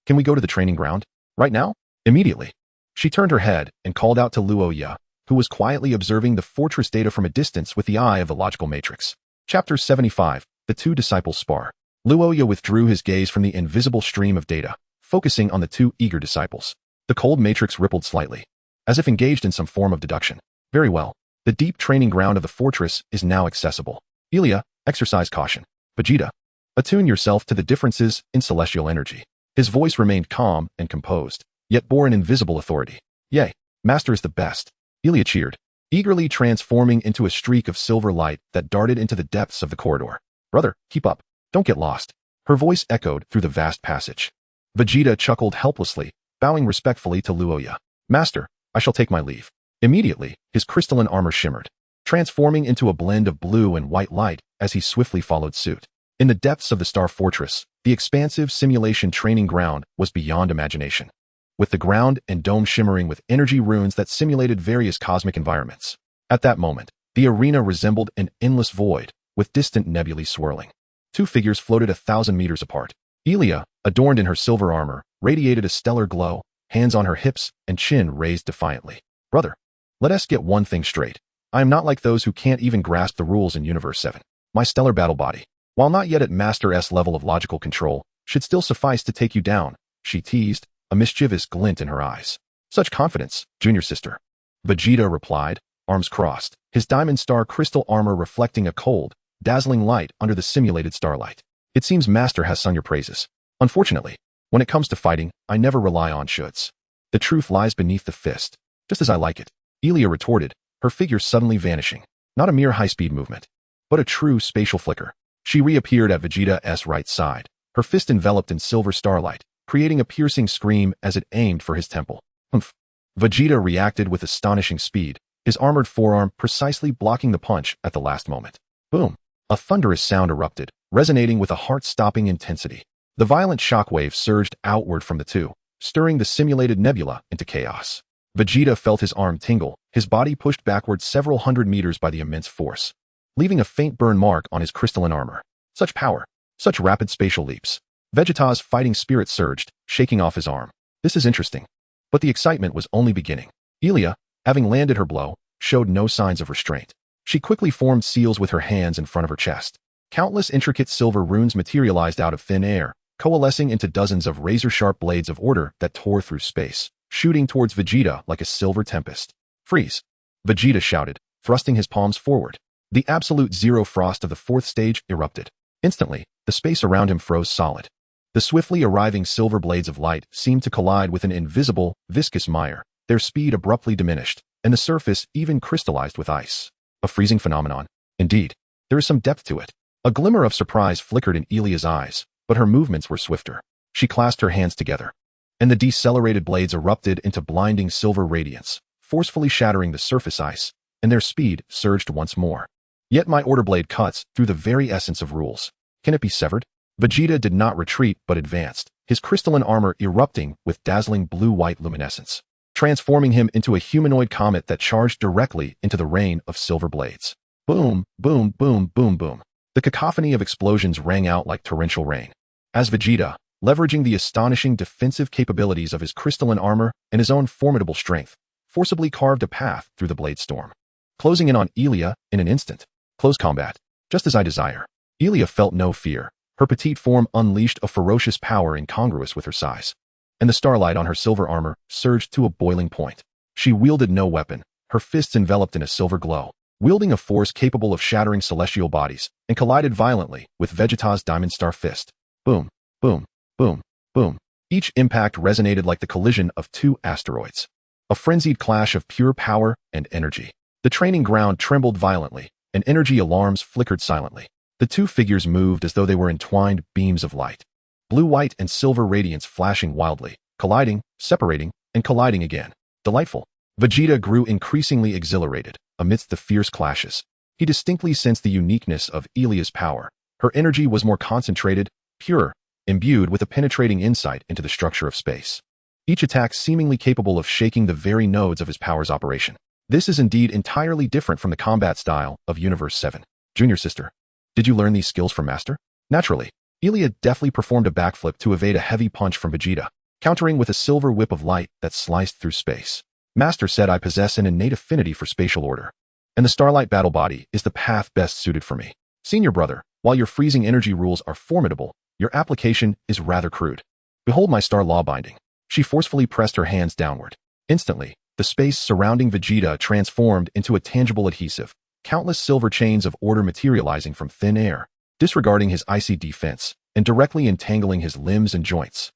can we go to the training ground? Right now? Immediately. She turned her head and called out to Loya, who was quietly observing the fortress data from a distance with the eye of the logical matrix. Chapter 75, The Two Disciples Spar. Loya withdrew his gaze from the invisible stream of data, focusing on the two eager disciples. The cold matrix rippled slightly, as if engaged in some form of deduction. Very well. The deep training ground of the fortress is now accessible. Elia, exercise caution. Vegeta, attune yourself to the differences in celestial energy. His voice remained calm and composed, yet bore an invisible authority. Yay, Master is the best. Elia cheered, eagerly transforming into a streak of silver light that darted into the depths of the corridor. Brother, keep up. Don't get lost. Her voice echoed through the vast passage. Vegeta chuckled helplessly, bowing respectfully to Loya. Master, I shall take my leave. Immediately, his crystalline armor shimmered, transforming into a blend of blue and white light as he swiftly followed suit. In the depths of the Star Fortress, the expansive simulation training ground was beyond imagination, with the ground and dome shimmering with energy runes that simulated various cosmic environments. At that moment, the arena resembled an endless void, with distant nebulae swirling. Two figures floated 1,000 meters apart. Elia, adorned in her silver armor, radiated a stellar glow, hands on her hips and chin raised defiantly. Brother, let us get one thing straight. I am not like those who can't even grasp the rules in Universe 7. My stellar battle body, while not yet at Master S level of logical control, should still suffice to take you down, she teased, a mischievous glint in her eyes. Such confidence, junior sister. Vegeta replied, arms crossed, his diamond star crystal armor reflecting a cold, dazzling light under the simulated starlight. It seems Master has sung your praises. Unfortunately, when it comes to fighting, I never rely on shoulds. The truth lies beneath the fist, just as I like it. Elia retorted, her figure suddenly vanishing. Not a mere high-speed movement, but a true spatial flicker. She reappeared at Vegeta's right side, her fist enveloped in silver starlight, creating a piercing scream as it aimed for his temple. Humph. Vegeta reacted with astonishing speed, his armored forearm precisely blocking the punch at the last moment. Boom. A thunderous sound erupted, resonating with a heart-stopping intensity. The violent shockwave surged outward from the two, stirring the simulated nebula into chaos. Vegeta felt his arm tingle, his body pushed backward several hundred meters by the immense force, leaving a faint burn mark on his crystalline armor. Such power, such rapid spatial leaps. Vegeta's fighting spirit surged, shaking off his arm. This is interesting. But the excitement was only beginning. Elia, having landed her blow, showed no signs of restraint. She quickly formed seals with her hands in front of her chest. Countless intricate silver runes materialized out of thin air, coalescing into dozens of razor-sharp blades of order that tore through space, shooting towards Vegeta like a silver tempest. Freeze! Vegeta shouted, thrusting his palms forward. The absolute zero frost of the fourth stage erupted. Instantly, the space around him froze solid. The swiftly arriving silver blades of light seemed to collide with an invisible, viscous mire. Their speed abruptly diminished, and the surface even crystallized with ice. A freezing phenomenon. Indeed, there is some depth to it. A glimmer of surprise flickered in Elia's eyes, but her movements were swifter. She clasped her hands together, and the decelerated blades erupted into blinding silver radiance, forcefully shattering the surface ice, and their speed surged once more. Yet my order blade cuts through the very essence of rules. Can it be severed? Vegeta did not retreat but advanced, his crystalline armor erupting with dazzling blue-white luminescence, transforming him into a humanoid comet that charged directly into the rain of silver blades. Boom, boom, boom, boom, boom. The cacophony of explosions rang out like torrential rain, as Vegeta, leveraging the astonishing defensive capabilities of his crystalline armor and his own formidable strength, forcibly carved a path through the blade storm, closing in on Elia in an instant. Close combat, just as I desire. Elia felt no fear. Her petite form unleashed a ferocious power incongruous with her size, and the starlight on her silver armor surged to a boiling point. She wielded no weapon, her fists enveloped in a silver glow, wielding a force capable of shattering celestial bodies, and collided violently with Vegeta's diamond star fist. Boom, boom, boom, boom. Each impact resonated like the collision of two asteroids. A frenzied clash of pure power and energy. The training ground trembled violently, and energy alarms flickered silently. The two figures moved as though they were entwined beams of light. Blue, white, and silver radiance flashing wildly, colliding, separating, and colliding again. Delightful. Vegeta grew increasingly exhilarated amidst the fierce clashes. He distinctly sensed the uniqueness of Elia's power. Her energy was more concentrated, pure, imbued with a penetrating insight into the structure of space. Each attack seemingly capable of shaking the very nodes of his power's operation. This is indeed entirely different from the combat style of Universe 7. Junior sister, did you learn these skills from Master? Naturally. Elia deftly performed a backflip to evade a heavy punch from Vegeta, countering with a silver whip of light that sliced through space. Master said I possess an innate affinity for spatial order, and the Starlight battle body is the path best suited for me. Senior brother, while your freezing energy rules are formidable, your application is rather crude. Behold my star law binding. She forcefully pressed her hands downward. Instantly, the space surrounding Vegeta transformed into a tangible adhesive, countless silver chains of order materializing from thin air, disregarding his icy defense, and directly entangling his limbs and joints.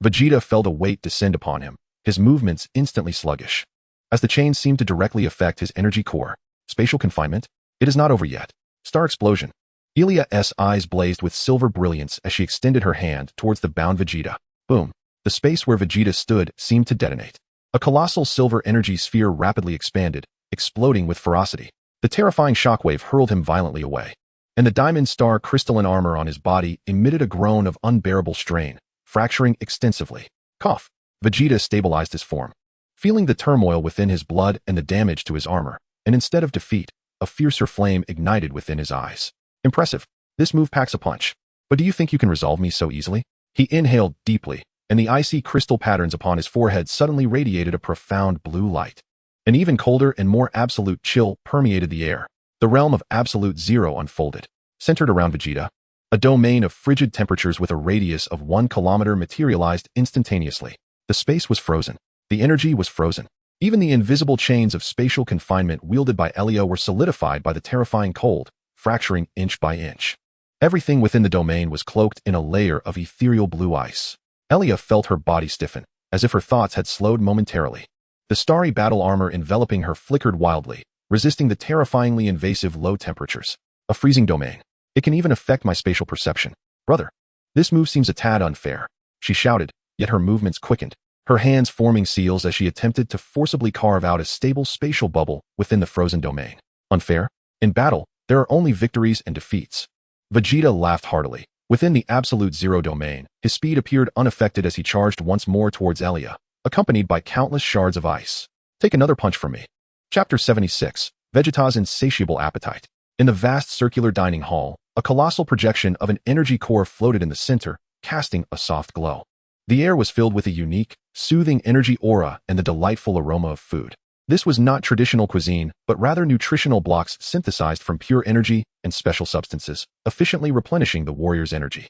Vegeta felt a weight descend upon him, his movements instantly sluggish. As the chains seemed to directly affect his energy core. Spatial confinement? It is not over yet. Star explosion. Elia's eyes blazed with silver brilliance as she extended her hand towards the bound Vegeta. Boom. The space where Vegeta stood seemed to detonate. A colossal silver energy sphere rapidly expanded, exploding with ferocity. The terrifying shockwave hurled him violently away, and the diamond star crystalline armor on his body emitted a groan of unbearable strain, fracturing extensively. Cough. Vegeta stabilized his form, feeling the turmoil within his blood and the damage to his armor, and instead of defeat, a fiercer flame ignited within his eyes. Impressive. This move packs a punch. But do you think you can resolve me so easily? He inhaled deeply, and the icy crystal patterns upon his forehead suddenly radiated a profound blue light. An even colder and more absolute chill permeated the air. The realm of absolute zero unfolded, centered around Vegeta. A domain of frigid temperatures with a radius of 1 kilometer materialized instantaneously. The space was frozen. The energy was frozen. Even the invisible chains of spatial confinement wielded by Elia were solidified by the terrifying cold, fracturing inch by inch. Everything within the domain was cloaked in a layer of ethereal blue ice. Elia felt her body stiffen, as if her thoughts had slowed momentarily. The starry battle armor enveloping her flickered wildly, resisting the terrifyingly invasive low temperatures. A freezing domain. It can even affect my spatial perception. Brother, this move seems a tad unfair, she shouted, yet her movements quickened, her hands forming seals as she attempted to forcibly carve out a stable spatial bubble within the frozen domain. Unfair? In battle, there are only victories and defeats. Vegeta laughed heartily. Within the absolute zero domain, his speed appeared unaffected as he charged once more towards Elia, accompanied by countless shards of ice. Take another punch from me. Chapter 76. Vegeta's Insatiable Appetite. In the vast circular dining hall, a colossal projection of an energy core floated in the center, casting a soft glow. The air was filled with a unique, soothing energy aura and the delightful aroma of food. This was not traditional cuisine, but rather nutritional blocks synthesized from pure energy and special substances, efficiently replenishing the warrior's energy.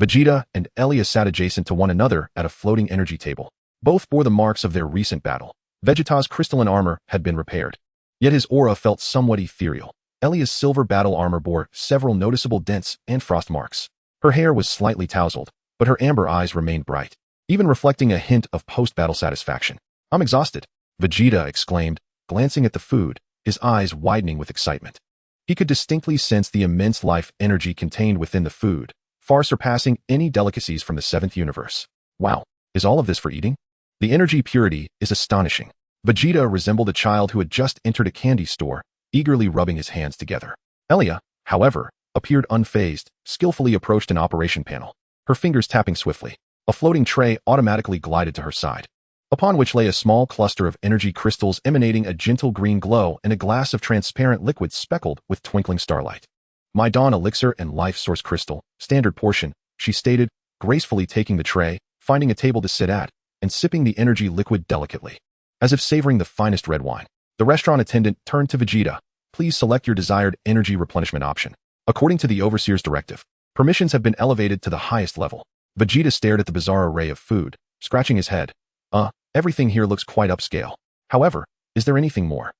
Vegeta and Elia sat adjacent to one another at a floating energy table. Both bore the marks of their recent battle. Vegeta's crystalline armor had been repaired, yet his aura felt somewhat ethereal. Elia's silver battle armor bore several noticeable dents and frost marks. Her hair was slightly tousled, but her amber eyes remained bright, even reflecting a hint of post-battle satisfaction. I'm exhausted, Vegeta exclaimed, glancing at the food, his eyes widening with excitement. He could distinctly sense the immense life energy contained within the food, far surpassing any delicacies from the 7th universe. Wow, is all of this for eating? The energy purity is astonishing. Vegeta resembled a child who had just entered a candy store, eagerly rubbing his hands together. Elia, however, appeared unfazed, skillfully approached an operation panel, her fingers tapping swiftly. A floating tray automatically glided to her side, upon which lay a small cluster of energy crystals emanating a gentle green glow and a glass of transparent liquid speckled with twinkling starlight. My Dawn Elixir and Life Source Crystal, standard portion, she stated, gracefully taking the tray, finding a table to sit at, and sipping the energy liquid delicately, as if savoring the finest red wine. The restaurant attendant turned to Vegeta. Please select your desired energy replenishment option. According to the Overseer's directive, permissions have been elevated to the highest level. Vegeta stared at the bizarre array of food, scratching his head. Everything here looks quite upscale. However, is there anything more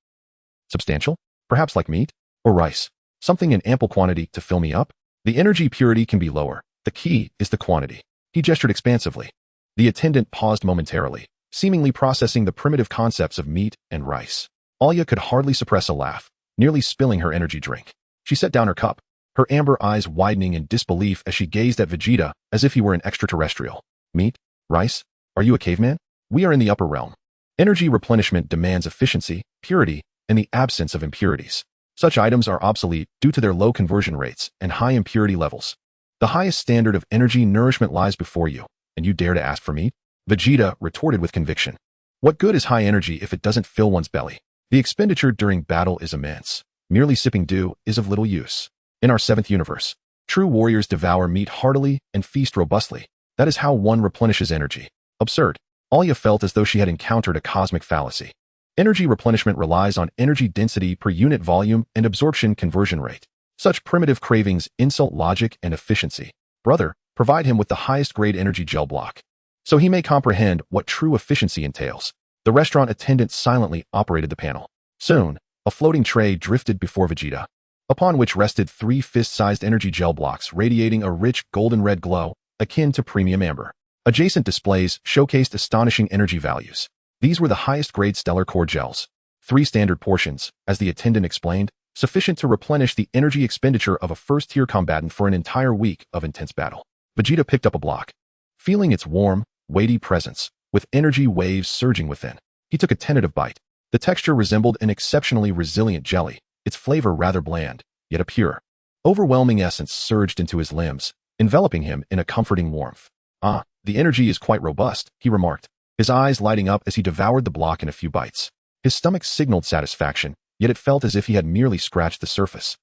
substantial? Perhaps like meat? Or rice? Something in ample quantity to fill me up? The energy purity can be lower. The key is the quantity. He gestured expansively. The attendant paused momentarily, seemingly processing the primitive concepts of meat and rice. Alia could hardly suppress a laugh, nearly spilling her energy drink. She set down her cup. her amber eyes widening in disbelief as she gazed at Vegeta as if he were an extraterrestrial. Meat? Rice? Are you a caveman? We are in the upper realm. Energy replenishment demands efficiency, purity, and the absence of impurities. Such items are obsolete due to their low conversion rates and high impurity levels. The highest standard of energy nourishment lies before you, and you dare to ask for meat? Vegeta retorted with conviction. What good is high energy if it doesn't fill one's belly? The expenditure during battle is immense. Merely sipping dew is of little use. In our 7th universe, true warriors devour meat heartily and feast robustly. That is how one replenishes energy. Absurd. Loya felt as though she had encountered a cosmic fallacy. Energy replenishment relies on energy density per unit volume and absorption conversion rate. Such primitive cravings insult logic and efficiency. Brother, provide him with the highest grade energy gel block, so he may comprehend what true efficiency entails. The restaurant attendant silently operated the panel. Soon, a floating tray drifted before Vegeta, upon which rested 3 fist-sized energy gel blocks radiating a rich golden-red glow akin to premium amber. Adjacent displays showcased astonishing energy values. These were the highest-grade stellar core gels. 3 standard portions, as the attendant explained, sufficient to replenish the energy expenditure of a first-tier combatant for an entire week of intense battle. Vegeta picked up a block. Feeling its warm, weighty presence, with energy waves surging within, he took a tentative bite. The texture resembled an exceptionally resilient jelly, its flavor rather bland, yet a pure, overwhelming essence surged into his limbs, enveloping him in a comforting warmth. Ah, the energy is quite robust, he remarked, his eyes lighting up as he devoured the block in a few bites. His stomach signaled satisfaction, yet it felt as if he had merely scratched the surface.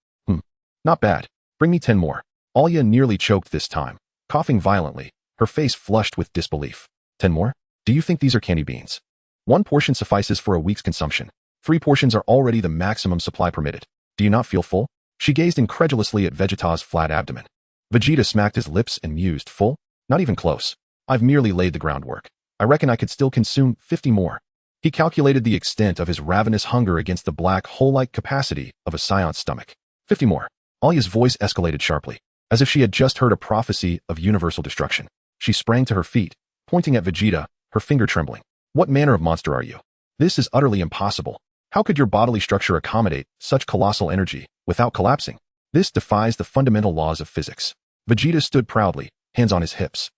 Not bad. Bring me 10 more. Loya nearly choked this time, coughing violently, her face flushed with disbelief. 10 more? Do you think these are candy beans? 1 portion suffices for a week's consumption. 3 portions are already the maximum supply permitted. Do you not feel full? She gazed incredulously at Vegeta's flat abdomen. Vegeta smacked his lips and mused. Full? Not even close. I've merely laid the groundwork. I reckon I could still consume 50 more. He calculated the extent of his ravenous hunger against the black hole-like capacity of a Saiyan's stomach. 50 more. Loya's voice escalated sharply, as if she had just heard a prophecy of universal destruction. She sprang to her feet, pointing at Vegeta, her finger trembling. What manner of monster are you? This is utterly impossible. How could your bodily structure accommodate such colossal energy without collapsing? This defies the fundamental laws of physics. Vegeta stood proudly, hands on his hips.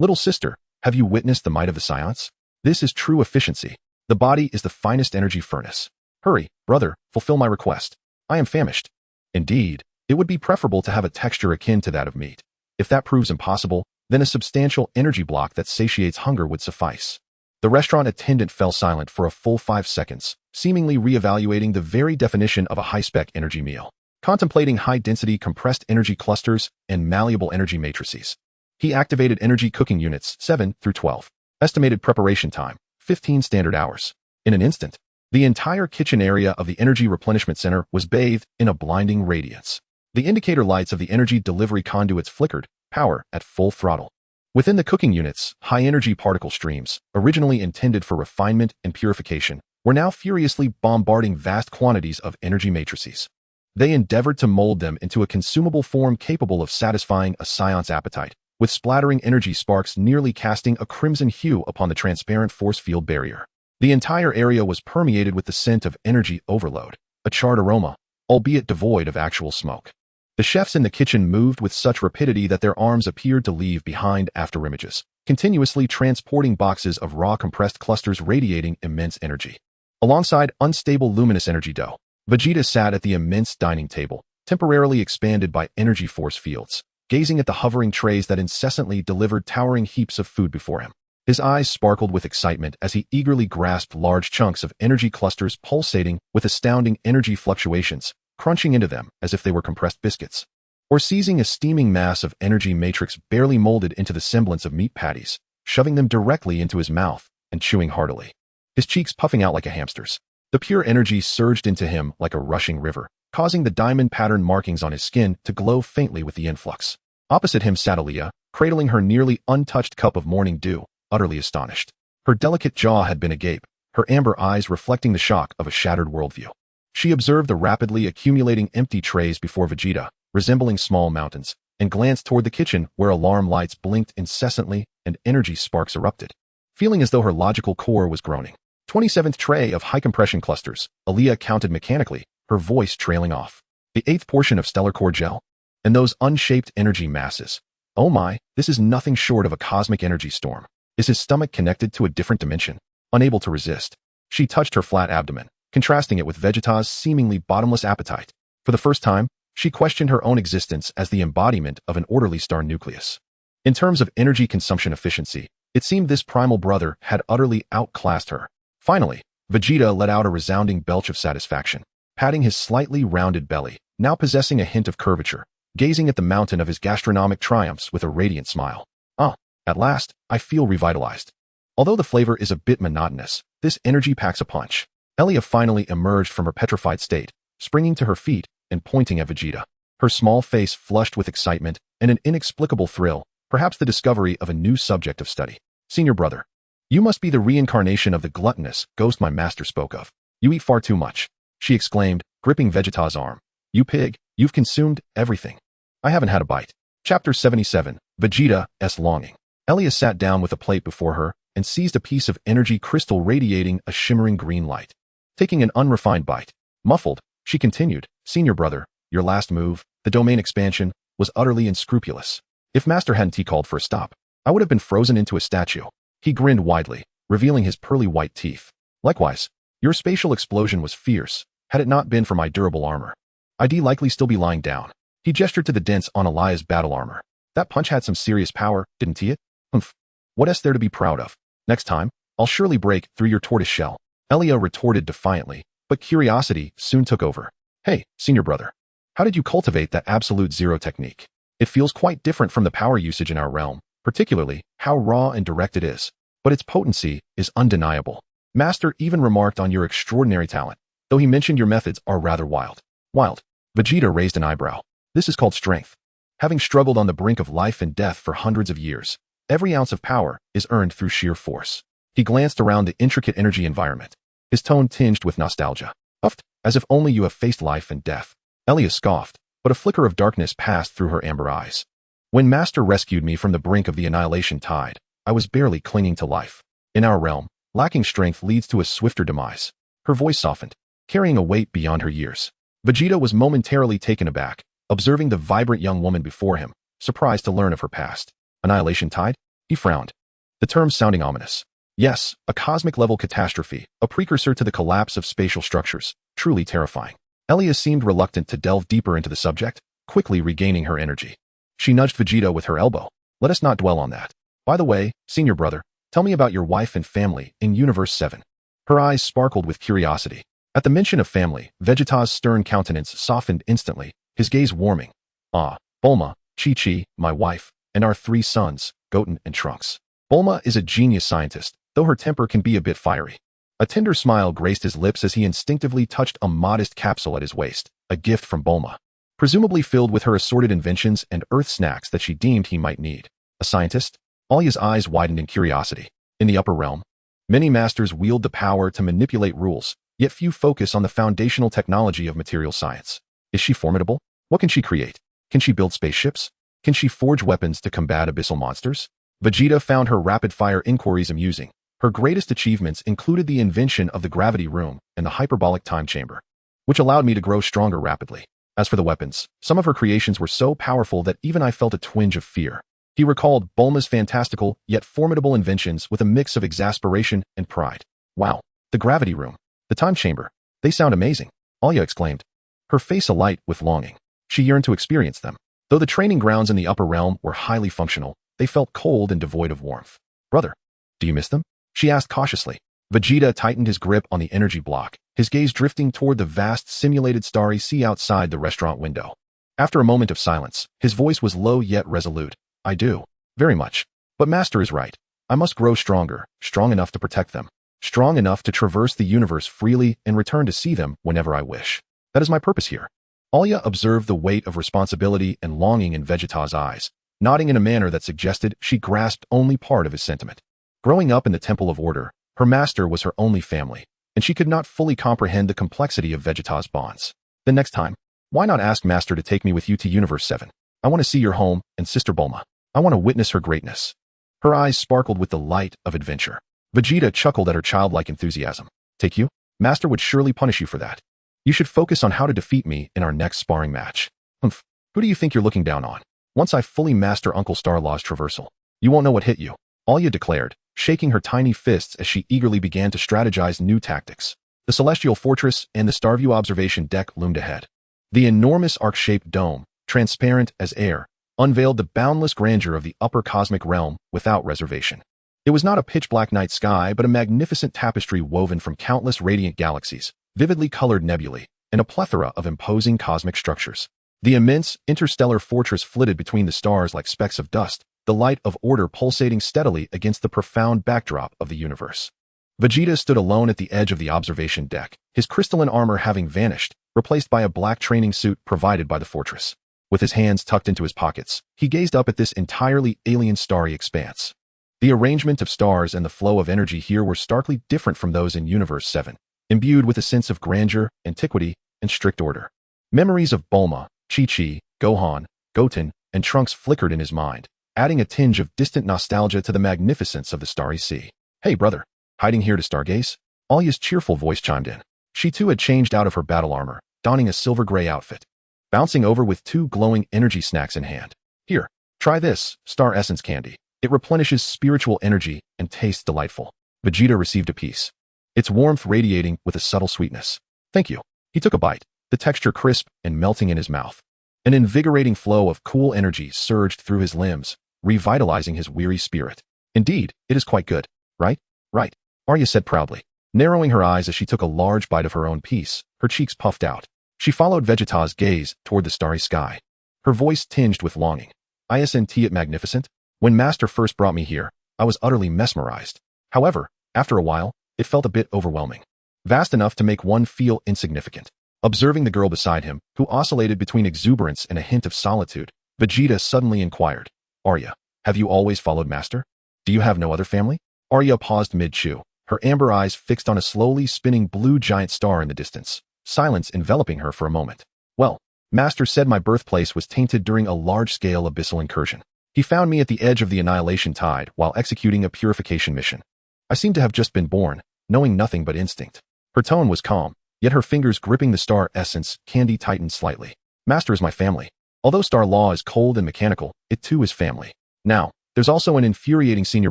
Little sister, have you witnessed the might of the Saiyans? This is true efficiency. The body is the finest energy furnace. Hurry, brother, fulfill my request. I am famished. Indeed, it would be preferable to have a texture akin to that of meat. If that proves impossible, then a substantial energy block that satiates hunger would suffice. The restaurant attendant fell silent for a full 5 seconds, seemingly reevaluating the very definition of a high-spec energy meal, contemplating high-density compressed energy clusters and malleable energy matrices. He activated energy cooking units 7 through 12. Estimated preparation time, 15 standard hours. In an instant, the entire kitchen area of the Energy Replenishment Center was bathed in a blinding radiance. The indicator lights of the energy delivery conduits flickered, power at full throttle. Within the cooking units, high-energy particle streams, originally intended for refinement and purification, were now furiously bombarding vast quantities of energy matrices. They endeavored to mold them into a consumable form capable of satisfying a Saiyan's appetite, with splattering energy sparks nearly casting a crimson hue upon the transparent force field barrier. The entire area was permeated with the scent of energy overload, a charred aroma, albeit devoid of actual smoke. The chefs in the kitchen moved with such rapidity that their arms appeared to leave behind afterimages, continuously transporting boxes of raw compressed clusters radiating immense energy. Alongside unstable luminous energy dough, Vegeta sat at the immense dining table, temporarily expanded by energy force fields, gazing at the hovering trays that incessantly delivered towering heaps of food before him. His eyes sparkled with excitement as he eagerly grasped large chunks of energy clusters pulsating with astounding energy fluctuations, crunching into them as if they were compressed biscuits, or seizing a steaming mass of energy matrix barely molded into the semblance of meat patties, shoving them directly into his mouth and chewing heartily, his cheeks puffing out like a hamster's. The pure energy surged into him like a rushing river, causing the diamond-patterned markings on his skin to glow faintly with the influx. Opposite him sat Loya, cradling her nearly untouched cup of morning dew, utterly astonished. Her delicate jaw had been agape, her amber eyes reflecting the shock of a shattered worldview. She observed the rapidly accumulating empty trays before Vegeta, resembling small mountains, and glanced toward the kitchen where alarm lights blinked incessantly and energy sparks erupted. Feeling as though her logical core was groaning. 27th tray of high-compression clusters, Loya counted mechanically, her voice trailing off. The eighth portion of stellar core gel? And those unshaped energy masses. Oh my, this is nothing short of a cosmic energy storm. Is his stomach connected to a different dimension? Unable to resist, she touched her flat abdomen, contrasting it with Vegeta's seemingly bottomless appetite. For the first time, she questioned her own existence as the embodiment of an orderly star nucleus. In terms of energy consumption efficiency, it seemed this primal brother had utterly outclassed her. Finally, Vegeta let out a resounding belch of satisfaction, patting his slightly rounded belly, now possessing a hint of curvature, gazing at the mountain of his gastronomic triumphs with a radiant smile. Ah, at last, I feel revitalized. Although the flavor is a bit monotonous, this energy packs a punch. Elia finally emerged from her petrified state, springing to her feet and pointing at Vegeta. Her small face flushed with excitement and an inexplicable thrill, perhaps the discovery of a new subject of study. Senior brother, you must be the reincarnation of the gluttonous ghost my master spoke of. You eat far too much, she exclaimed, gripping Vegeta's arm. You pig, you've consumed everything. I haven't had a bite. Chapter 77, Vegeta's Longing. Elia sat down with a plate before her and seized a piece of energy crystal radiating a shimmering green light. Taking an unrefined bite, muffled, she continued, Senior brother, your last move, the domain expansion, was utterly unscrupulous. If Master hadn't called for a stop, I would have been frozen into a statue. He grinned widely, revealing his pearly white teeth. Likewise, your spatial explosion was fierce, had it not been for my durable armor. I'd likely still be lying down. He gestured to the dents on Elia's battle armor. That punch had some serious power, didn't it? Humph. What's there to be proud of? Next time, I'll surely break through your tortoise shell. Elia retorted defiantly, but curiosity soon took over. Hey, senior brother. How did you cultivate that absolute zero technique? It feels quite different from the power usage in our realm, particularly how raw and direct it is. But its potency is undeniable. Master even remarked on your extraordinary talent, though he mentioned your methods are rather wild. Wild. Vegeta raised an eyebrow. This is called strength. Having struggled on the brink of life and death for hundreds of years, every ounce of power is earned through sheer force. He glanced around the intricate energy environment, his tone tinged with nostalgia. Uffed, as if only you have faced life and death. Elia scoffed, but a flicker of darkness passed through her amber eyes. When Master rescued me from the brink of the annihilation tide, I was barely clinging to life. In our realm, lacking strength leads to a swifter demise. Her voice softened, carrying a weight beyond her years. Vegeta was momentarily taken aback, observing the vibrant young woman before him, surprised to learn of her past. Annihilation tide? He frowned, the term sounding ominous. Yes, a cosmic-level catastrophe, a precursor to the collapse of spatial structures, truly terrifying. Elia seemed reluctant to delve deeper into the subject, quickly regaining her energy. She nudged Vegeta with her elbow. Let us not dwell on that. By the way, senior brother, tell me about your wife and family in Universe 7. Her eyes sparkled with curiosity. At the mention of family, Vegeta's stern countenance softened instantly, his gaze warming. Ah, Bulma, Chi-Chi, my wife, and our 3 sons, Goten and Trunks. Bulma is a genius scientist, though her temper can be a bit fiery. A tender smile graced his lips as he instinctively touched a modest capsule at his waist, a gift from Bulma, presumably filled with her assorted inventions and earth snacks that she deemed he might need. A scientist? Alia's eyes widened in curiosity. In the upper realm, many masters wield the power to manipulate rules, yet few focus on the foundational technology of material science. Is she formidable? What can she create? Can she build spaceships? Can she forge weapons to combat abyssal monsters? Vegeta found her rapid-fire inquiries amusing. Her greatest achievements included the invention of the gravity room and the hyperbolic time chamber, which allowed me to grow stronger rapidly. As for the weapons, some of her creations were so powerful that even I felt a twinge of fear. He recalled Bulma's fantastical yet formidable inventions with a mix of exasperation and pride. Wow, the gravity room, the time chamber, they sound amazing, Alia exclaimed, her face alight with longing. She yearned to experience them. Though the training grounds in the upper realm were highly functional, they felt cold and devoid of warmth. Brother, do you miss them? She asked cautiously. Vegeta tightened his grip on the energy block, his gaze drifting toward the vast simulated starry sea outside the restaurant window. After a moment of silence, his voice was low yet resolute. I do. Very much. But Master is right. I must grow stronger, strong enough to protect them, strong enough to traverse the universe freely and return to see them whenever I wish. That is my purpose here. Alia observed the weight of responsibility and longing in Vegeta's eyes, nodding in a manner that suggested she grasped only part of his sentiment. Growing up in the Temple of Order, her master was her only family, and she could not fully comprehend the complexity of Vegeta's bonds. The next time, why not ask Master to take me with you to Universe 7? I want to see your home and Sister Bulma. I want to witness her greatness. Her eyes sparkled with the light of adventure. Vegeta chuckled at her childlike enthusiasm. Take you? Master would surely punish you for that. You should focus on how to defeat me in our next sparring match. Humph. Who do you think you're looking down on? Once I fully master Uncle Starlaw's traversal, you won't know what hit you, Alya declared, shaking her tiny fists as she eagerly began to strategize new tactics. The Celestial Fortress and the Starview observation deck loomed ahead. The enormous arc-shaped dome, transparent as air, unveiled the boundless grandeur of the upper cosmic realm without reservation. It was not a pitch-black night sky, but a magnificent tapestry woven from countless radiant galaxies, vividly colored nebulae, and a plethora of imposing cosmic structures. The immense, interstellar fortress flitted between the stars like specks of dust, the light of order pulsating steadily against the profound backdrop of the universe. Vegeta stood alone at the edge of the observation deck, his crystalline armor having vanished, replaced by a black training suit provided by the fortress. With his hands tucked into his pockets, he gazed up at this entirely alien starry expanse. The arrangement of stars and the flow of energy here were starkly different from those in Universe 7, imbued with a sense of grandeur, antiquity, and strict order. Memories of Bulma, Chi-Chi, Gohan, Goten, and Trunks flickered in his mind, adding a tinge of distant nostalgia to the magnificence of the starry sea. Hey brother, hiding here to stargaze? Alya's cheerful voice chimed in. She too had changed out of her battle armor, donning a silver-gray outfit, bouncing over with 2 glowing energy snacks in hand. Here, try this, Star Essence candy. It replenishes spiritual energy and tastes delightful. Vegeta received a piece, its warmth radiating with a subtle sweetness. Thank you. He took a bite, the texture crisp and melting in his mouth. An invigorating flow of cool energy surged through his limbs, revitalizing his weary spirit. Indeed, it is quite good, right? Right, Arya said proudly, narrowing her eyes as she took a large bite of her own piece, her cheeks puffed out. She followed Vegeta's gaze toward the starry sky, her voice tinged with longing. Isn't it magnificent? When Master first brought me here, I was utterly mesmerized. However, after a while, it felt a bit overwhelming. Vast enough to make one feel insignificant. Observing the girl beside him, who oscillated between exuberance and a hint of solitude, Vegeta suddenly inquired, Arya, have you always followed Master? Do you have no other family? Arya paused mid-chew, her amber eyes fixed on a slowly spinning blue giant star in the distance, silence enveloping her for a moment. Well, Master said my birthplace was tainted during a large-scale abyssal incursion. He found me at the edge of the annihilation tide while executing a purification mission. I seemed to have just been born, knowing nothing but instinct. Her tone was calm, yet her fingers gripping the star essence candy tightened slightly. Master is my family. Although Star Law is cold and mechanical, it too is family. Now, there's also an infuriating senior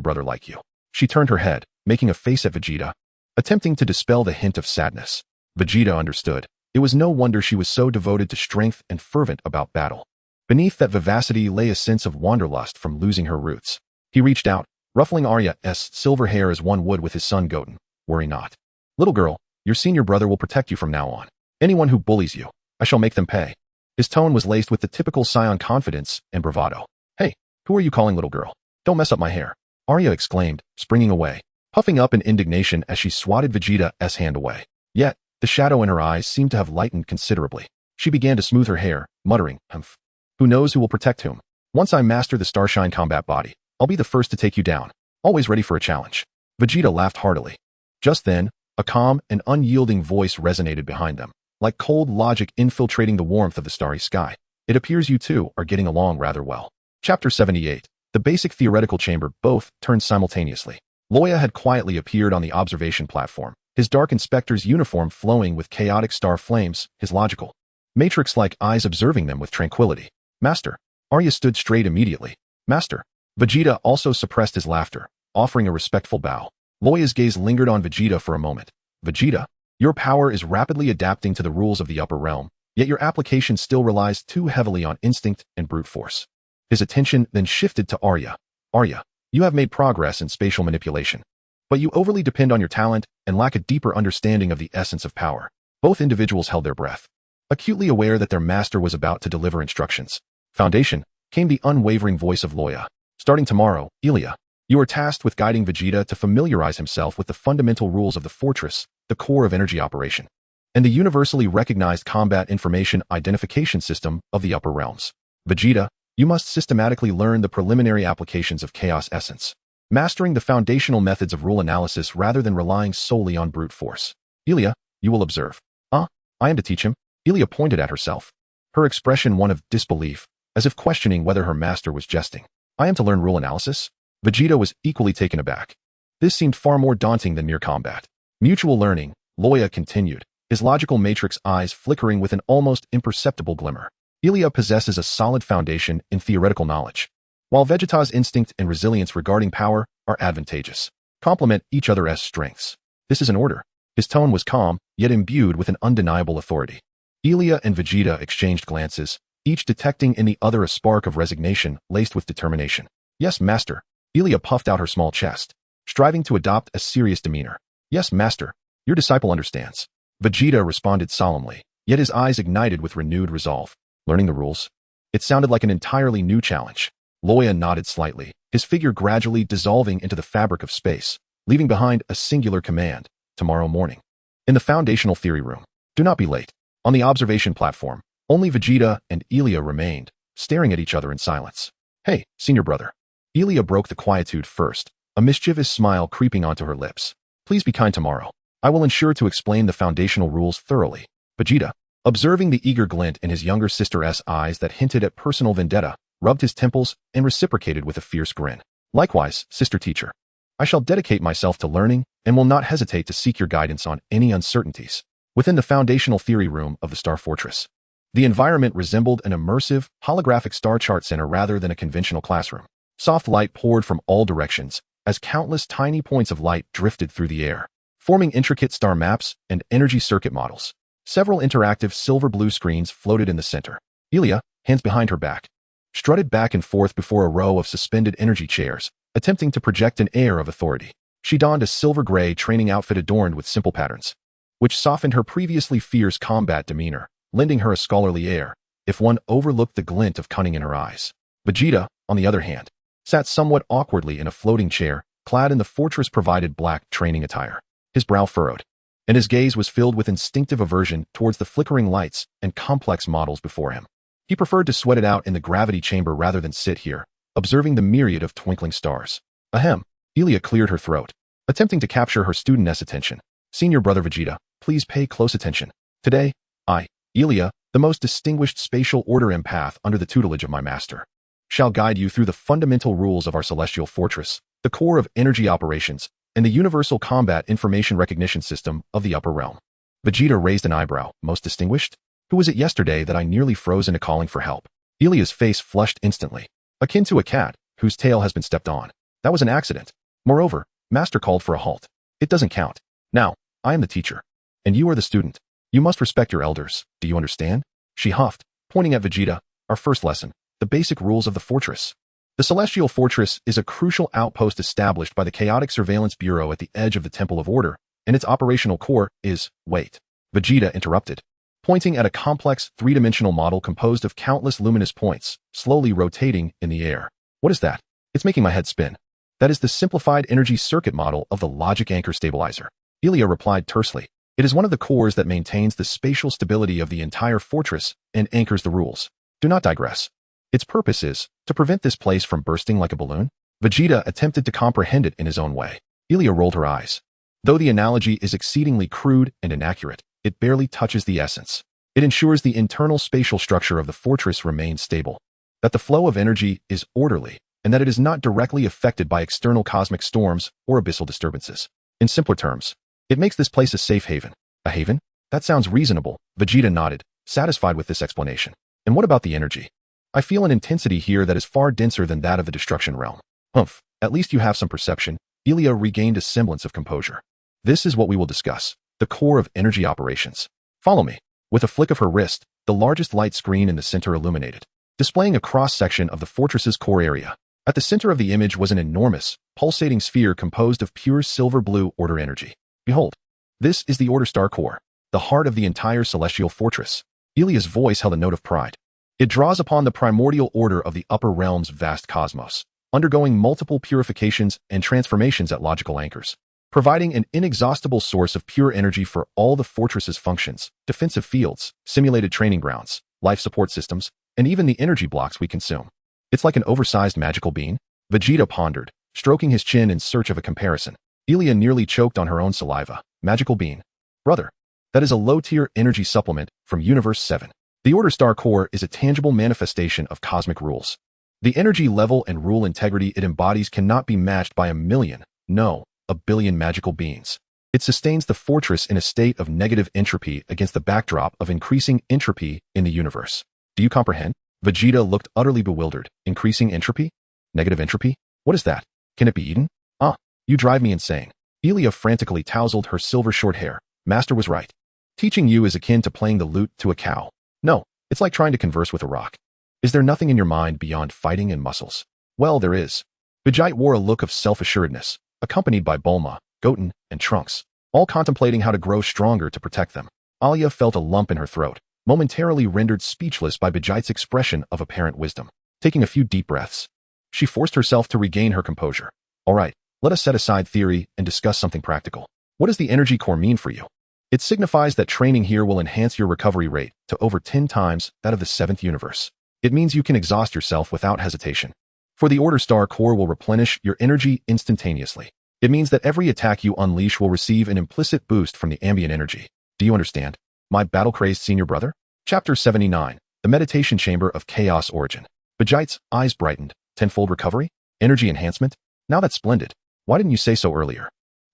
brother like you. She turned her head, making a face at Vegeta, attempting to dispel the hint of sadness. Vegeta understood. It was no wonder she was so devoted to strength and fervent about battle. Beneath that vivacity lay a sense of wanderlust from losing her roots. He reached out, ruffling Arya's silver hair as one would with his son Goten. Worry not. Little girl, your senior brother will protect you from now on. Anyone who bullies you, I shall make them pay. His tone was laced with the typical Saiyan confidence and bravado. Hey, who are you calling little girl? Don't mess up my hair. Arya exclaimed, springing away, puffing up in indignation as she swatted Vegeta's hand away. Yet, the shadow in her eyes seemed to have lightened considerably. She began to smooth her hair, muttering, humph. Who knows who will protect whom? Once I master the Starshine combat body, I'll be the first to take you down, always ready for a challenge. Vegeta laughed heartily. Just then, a calm and unyielding voice resonated behind them, like cold logic infiltrating the warmth of the starry sky. It appears you two are getting along rather well. Chapter 78. The basic theoretical chamber both turned simultaneously. Loya had quietly appeared on the observation platform, his dark inspector's uniform flowing with chaotic star flames, his logical, matrix-like eyes observing them with tranquility. Master. Arya stood straight immediately. Master. Vegeta also suppressed his laughter, offering a respectful bow. Loya's gaze lingered on Vegeta for a moment. Vegeta, your power is rapidly adapting to the rules of the upper realm, yet your application still relies too heavily on instinct and brute force. His attention then shifted to Arya. Arya, you have made progress in spatial manipulation, but you overly depend on your talent and lack a deeper understanding of the essence of power. Both individuals held their breath, acutely aware that their master was about to deliver instructions. Foundation, came the unwavering voice of Loya. Starting tomorrow, Ilya, you are tasked with guiding Vegeta to familiarize himself with the fundamental rules of the fortress, the core of energy operation, and the universally recognized combat information identification system of the upper realms. Vegeta, you must systematically learn the preliminary applications of chaos essence, mastering the foundational methods of rule analysis rather than relying solely on brute force. Ilya, you will observe. I am to teach him? Ilya pointed at herself, her expression one of disbelief, as if questioning whether her master was jesting. I am to learn rule analysis? Vegeta was equally taken aback. This seemed far more daunting than mere combat. Mutual learning, Loya continued, his logical matrix eyes flickering with an almost imperceptible glimmer. Ilia possesses a solid foundation in theoretical knowledge, while Vegeta's instinct and resilience regarding power are advantageous, complement each other's strengths. This is an order. His tone was calm, yet imbued with an undeniable authority. Ilia and Vegeta exchanged glances, each detecting in the other a spark of resignation laced with determination. Yes, master. Ilia puffed out her small chest, striving to adopt a serious demeanor. Yes, master. Your disciple understands. Vegeta responded solemnly, yet his eyes ignited with renewed resolve. Learning the rules? It sounded like an entirely new challenge. Loya nodded slightly, his figure gradually dissolving into the fabric of space, leaving behind a singular command: tomorrow morning. In the foundational theory room. Do not be late. On the observation platform, only Vegeta and Ilia remained, staring at each other in silence. Hey, senior brother. Ilia broke the quietude first, a mischievous smile creeping onto her lips. Please be kind tomorrow. I will ensure to explain the foundational rules thoroughly. Vegeta, observing the eager glint in his younger sister's eyes that hinted at personal vendetta, rubbed his temples and reciprocated with a fierce grin. Likewise, sister teacher. I shall dedicate myself to learning and will not hesitate to seek your guidance on any uncertainties. Within the foundational theory room of the Star Fortress, the environment resembled an immersive, holographic star chart center rather than a conventional classroom. Soft light poured from all directions as countless tiny points of light drifted through the air, forming intricate star maps and energy circuit models. Several interactive silver-blue screens floated in the center. Ilia, hands behind her back, strutted back and forth before a row of suspended energy chairs, attempting to project an air of authority. She donned a silver-gray training outfit adorned with simple patterns, which softened her previously fierce combat demeanor, lending her a scholarly air, if one overlooked the glint of cunning in her eyes. Vegeta, on the other hand, sat somewhat awkwardly in a floating chair, clad in the fortress-provided black training attire. His brow furrowed, and his gaze was filled with instinctive aversion towards the flickering lights and complex models before him. He preferred to sweat it out in the gravity chamber rather than sit here, observing the myriad of twinkling stars. Ahem. Ilia cleared her throat, attempting to capture her student's attention. Senior brother Vegeta, please pay close attention. Today, I, Ilia, the most distinguished spatial order empath under the tutelage of my master, shall guide you through the fundamental rules of our celestial fortress, the core of energy operations, and the universal combat information recognition system of the upper realm. Vegeta raised an eyebrow. Most distinguished? Who was it yesterday that I nearly froze into calling for help? Ilia's face flushed instantly, akin to a cat whose tail has been stepped on. That was an accident. Moreover, master called for a halt. It doesn't count. Now, I am the teacher, and you are the student. You must respect your elders. Do you understand? She huffed, pointing at Vegeta. Our first lesson, the basic rules of the fortress. The Celestial Fortress is a crucial outpost established by the Chaotic Surveillance Bureau at the edge of the Temple of Order, and its operational core is, wait. Vegeta interrupted, pointing at a complex three-dimensional model composed of countless luminous points, slowly rotating in the air. What is that? It's making my head spin. That is the simplified energy circuit model of the logic anchor stabilizer. Ilia replied tersely. It is one of the cores that maintains the spatial stability of the entire fortress and anchors the rules. Do not digress. Its purpose is to prevent this place from bursting like a balloon. Vegeta attempted to comprehend it in his own way. Ilia rolled her eyes. Though the analogy is exceedingly crude and inaccurate, it barely touches the essence. It ensures the internal spatial structure of the fortress remains stable, that the flow of energy is orderly, and that it is not directly affected by external cosmic storms or abyssal disturbances. In simpler terms, it makes this place a safe haven. A haven? That sounds reasonable. Vegeta nodded, satisfied with this explanation. And what about the energy? I feel an intensity here that is far denser than that of the destruction realm. Humph, at least you have some perception. Ilia regained a semblance of composure. This is what we will discuss, the core of energy operations. Follow me. With a flick of her wrist, the largest light screen in the center illuminated, displaying a cross-section of the fortress's core area. At the center of the image was an enormous, pulsating sphere composed of pure silver-blue order energy. Behold, this is the Order Star Core, the heart of the entire celestial fortress. Ilia's voice held a note of pride. It draws upon the primordial order of the upper realm's vast cosmos, undergoing multiple purifications and transformations at logical anchors, providing an inexhaustible source of pure energy for all the fortress's functions, defensive fields, simulated training grounds, life support systems, and even the energy blocks we consume. It's like an oversized magical bean? Vegeta pondered, stroking his chin in search of a comparison. Ilia nearly choked on her own saliva. Magical bean. Brother, that is a low-tier energy supplement from Universe 7. The Order Star Core is a tangible manifestation of cosmic rules. The energy level and rule integrity it embodies cannot be matched by a million, no, a billion magical beans. It sustains the fortress in a state of negative entropy against the backdrop of increasing entropy in the universe. Do you comprehend? Vegeta looked utterly bewildered. Increasing entropy? Negative entropy? What is that? Can it be eaten? Ah, you drive me insane. Elia frantically tousled her silver short hair. Master was right. Teaching you is akin to playing the lute to a cow. No, it's like trying to converse with a rock. Is there nothing in your mind beyond fighting and muscles? Well, there is. Vegeta wore a look of self-assuredness, accompanied by Bulma, Goten, and Trunks, all contemplating how to grow stronger to protect them. Alia felt a lump in her throat, momentarily rendered speechless by Vegeta's expression of apparent wisdom. Taking a few deep breaths, she forced herself to regain her composure. All right, let us set aside theory and discuss something practical. What does the energy core mean for you? It signifies that training here will enhance your recovery rate to over 10 times that of the 7th universe. It means you can exhaust yourself without hesitation. For the Order Star core will replenish your energy instantaneously. It means that every attack you unleash will receive an implicit boost from the ambient energy. Do you understand? My battle-crazed senior brother? Chapter 79, The Meditation Chamber of Chaos Origin. Vegeta's eyes brightened. Tenfold recovery? Energy enhancement? Now that's splendid. Why didn't you say so earlier?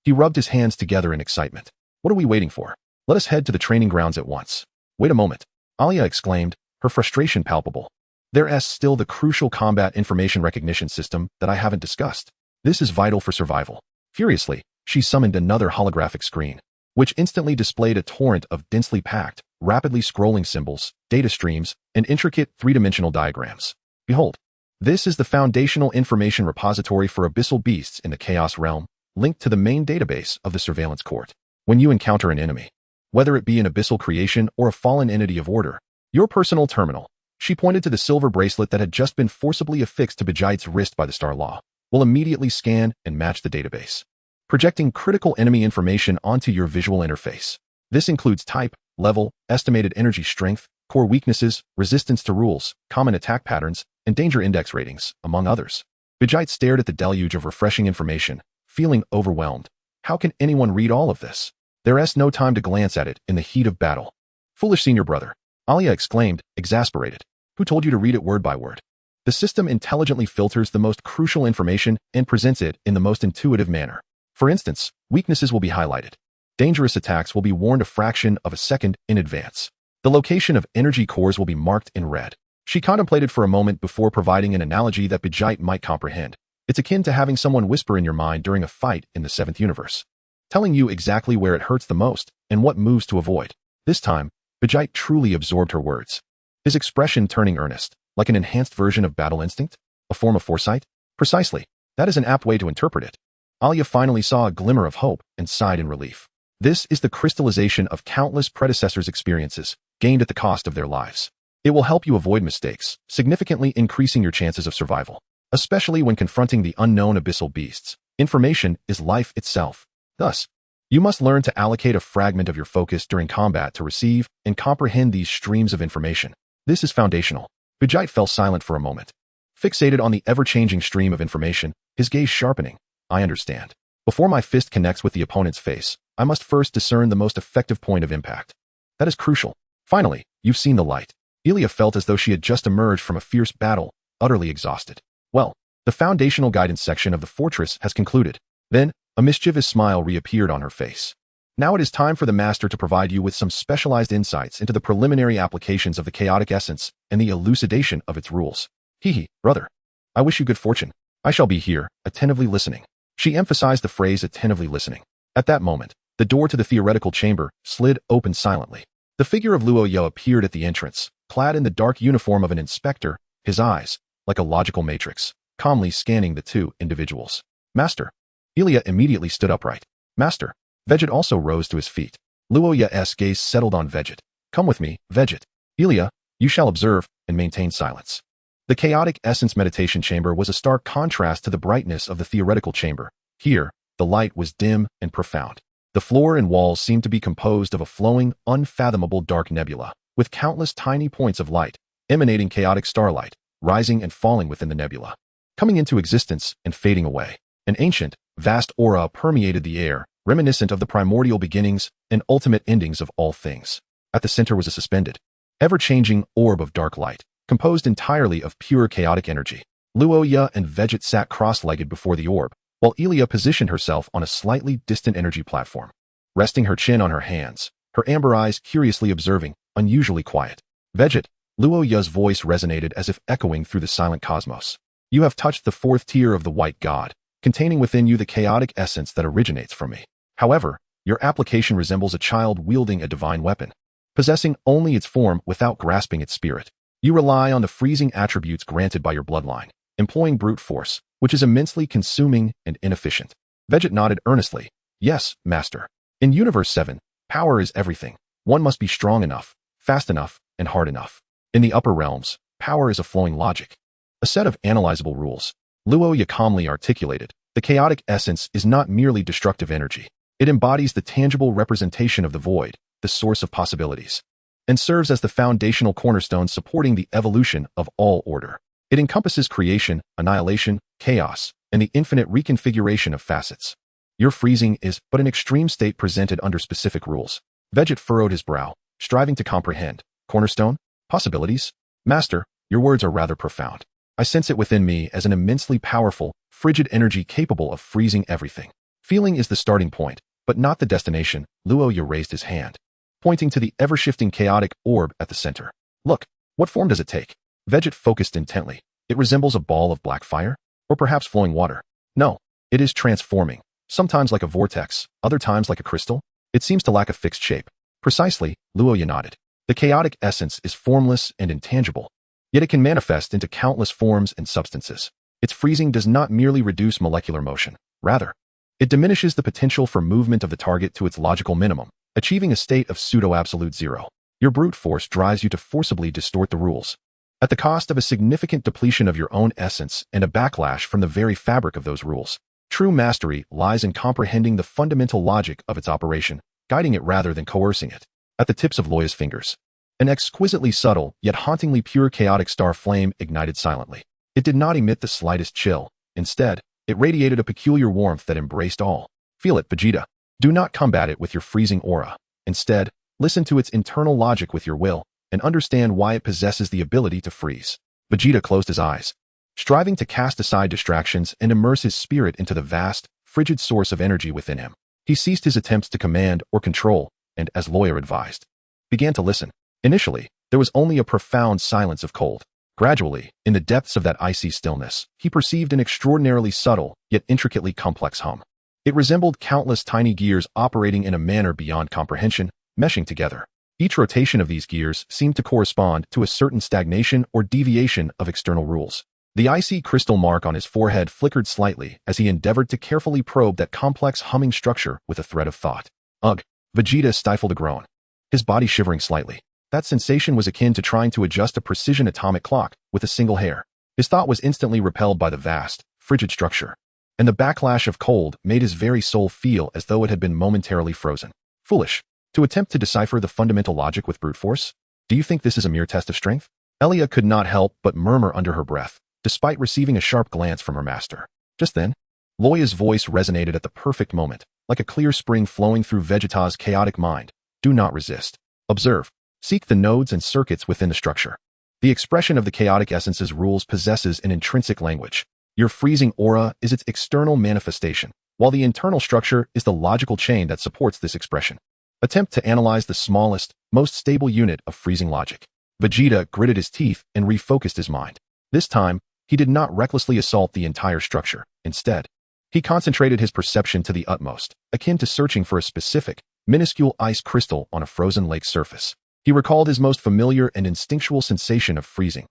He rubbed his hands together in excitement. What are we waiting for? Let us head to the training grounds at once. Wait a moment, Alia exclaimed, her frustration palpable. There's still the crucial combat information recognition system that I haven't discussed. This is vital for survival. Furiously, she summoned another holographic screen, which instantly displayed a torrent of densely packed, rapidly scrolling symbols, data streams, and intricate three-dimensional diagrams. Behold, this is the foundational information repository for abyssal beasts in the Chaos Realm, linked to the main database of the Surveillance Court. When you encounter an enemy, whether it be an abyssal creation or a fallen entity of order, your personal terminal, she pointed to the silver bracelet that had just been forcibly affixed to Vegeta's wrist by the Star Law, will immediately scan and match the database, projecting critical enemy information onto your visual interface. This includes type, level, estimated energy strength, core weaknesses, resistance to rules, common attack patterns, and danger index ratings, among others. Vegeta stared at the deluge of refreshing information, feeling overwhelmed. How can anyone read all of this? There's no time to glance at it in the heat of battle. Foolish senior brother, Alia exclaimed, exasperated. Who told you to read it word by word? The system intelligently filters the most crucial information and presents it in the most intuitive manner. For instance, weaknesses will be highlighted. Dangerous attacks will be warned a fraction of a second in advance. The location of energy cores will be marked in red. She contemplated for a moment before providing an analogy that Vegeta might comprehend. It's akin to having someone whisper in your mind during a fight in the 7th universe, telling you exactly where it hurts the most and what moves to avoid. This time, Vegeta truly absorbed her words, his expression turning earnest, like an enhanced version of battle instinct, a form of foresight. Precisely, that is an apt way to interpret it. Alia finally saw a glimmer of hope and sighed in relief. This is the crystallization of countless predecessors' experiences, gained at the cost of their lives. It will help you avoid mistakes, significantly increasing your chances of survival, especially when confronting the unknown abyssal beasts. Information is life itself. Thus, you must learn to allocate a fragment of your focus during combat to receive and comprehend these streams of information. This is foundational. Vegeta fell silent for a moment, fixated on the ever-changing stream of information, his gaze sharpening. I understand. Before my fist connects with the opponent's face, I must first discern the most effective point of impact. That is crucial. Finally, you've seen the light. Elia felt as though she had just emerged from a fierce battle, utterly exhausted. Well, the foundational guidance section of the fortress has concluded. Then, a mischievous smile reappeared on her face. Now it is time for the Master to provide you with some specialized insights into the preliminary applications of the chaotic essence and the elucidation of its rules. Hee, brother. I wish you good fortune. I shall be here, attentively listening. She emphasized the phrase attentively listening. At that moment, the door to the theoretical chamber slid open silently. The figure of Loya appeared at the entrance, clad in the dark uniform of an inspector, his eyes, like a logical matrix, calmly scanning the two individuals. Master. Elia immediately stood upright. Master. Vegeta also rose to his feet. Loya's gaze settled on Vegeta. Come with me, Vegeta. Elia, you shall observe and maintain silence. The chaotic essence meditation chamber was a stark contrast to the brightness of the theoretical chamber. Here, the light was dim and profound. The floor and walls seemed to be composed of a flowing, unfathomable dark nebula, with countless tiny points of light, emanating chaotic starlight, rising and falling within the nebula, coming into existence and fading away. An ancient, vast aura permeated the air, reminiscent of the primordial beginnings and ultimate endings of all things. At the center was a suspended, ever-changing orb of dark light, composed entirely of pure chaotic energy. Loya and Vegeta sat cross-legged before the orb, while Elia positioned herself on a slightly distant energy platform. resting her chin on her hands, her amber eyes curiously observing, unusually quiet. Vegeta, Loya's voice resonated as if echoing through the silent cosmos. You have touched the fourth tier of the white god, containing within you the chaotic essence that originates from me. However, your application resembles a child wielding a divine weapon, possessing only its form without grasping its spirit. You rely on the freezing attributes granted by your bloodline, employing brute force, which is immensely consuming and inefficient. Vegeta nodded earnestly. Yes, Master. In Universe 7, power is everything. One must be strong enough, fast enough, and hard enough. In the upper realms, power is a flowing logic, a set of analyzable rules. Loya calmly articulated, the chaotic essence is not merely destructive energy. It embodies the tangible representation of the void, the source of possibilities, and serves as the foundational cornerstone supporting the evolution of all order. It encompasses creation, annihilation, chaos, and the infinite reconfiguration of facets. Your freezing is but an extreme state presented under specific rules. Vegeta furrowed his brow, striving to comprehend. Cornerstone? Possibilities? Master, your words are rather profound. I sense it within me as an immensely powerful, frigid energy capable of freezing everything. Feeling is the starting point, but not the destination. Loya raised his hand, pointing to the ever-shifting chaotic orb at the center. Look, what form does it take? Vegeta focused intently. It resembles a ball of black fire? Or perhaps flowing water? No, it is transforming, sometimes like a vortex, other times like a crystal. It seems to lack a fixed shape. Precisely, Loya nodded. The chaotic essence is formless and intangible, yet it can manifest into countless forms and substances. Its freezing does not merely reduce molecular motion. Rather, it diminishes the potential for movement of the target to its logical minimum, achieving a state of pseudo-absolute zero. Your brute force drives you to forcibly distort the rules, at the cost of a significant depletion of your own essence and a backlash from the very fabric of those rules. True mastery lies in comprehending the fundamental logic of its operation, guiding it rather than coercing it. At the tips of Loya's fingers, an exquisitely subtle, yet hauntingly pure chaotic star flame ignited silently. It did not emit the slightest chill. Instead, it radiated a peculiar warmth that embraced all. Feel it, Vegeta. Do not combat it with your freezing aura. Instead, listen to its internal logic with your will, and understand why it possesses the ability to freeze. Vegeta closed his eyes, striving to cast aside distractions and immerse his spirit into the vast, frigid source of energy within him. He ceased his attempts to command or control, and, as Loya advised, began to listen. Initially, there was only a profound silence of cold. Gradually, in the depths of that icy stillness, he perceived an extraordinarily subtle, yet intricately complex hum. It resembled countless tiny gears operating in a manner beyond comprehension, meshing together. Each rotation of these gears seemed to correspond to a certain stagnation or deviation of external rules. The icy crystal mark on his forehead flickered slightly as he endeavored to carefully probe that complex humming structure with a thread of thought. Ugh! Vegeta stifled a groan, his body shivering slightly. That sensation was akin to trying to adjust a precision atomic clock with a single hair. His thought was instantly repelled by the vast, frigid structure, and the backlash of cold made his very soul feel as though it had been momentarily frozen. Foolish. To attempt to decipher the fundamental logic with brute force? Do you think this is a mere test of strength? Elia could not help but murmur under her breath, despite receiving a sharp glance from her master. Just then, Loya's voice resonated at the perfect moment, like a clear spring flowing through Vegeta's chaotic mind. Do not resist. Observe. Seek the nodes and circuits within the structure. The expression of the chaotic essence's rules possesses an intrinsic language. Your freezing aura is its external manifestation, while the internal structure is the logical chain that supports this expression. Attempt to analyze the smallest, most stable unit of freezing logic. Vegeta gritted his teeth and refocused his mind. This time, he did not recklessly assault the entire structure. Instead, he concentrated his perception to the utmost, akin to searching for a specific, minuscule ice crystal on a frozen lake surface. He recalled his most familiar and instinctual sensation of freezing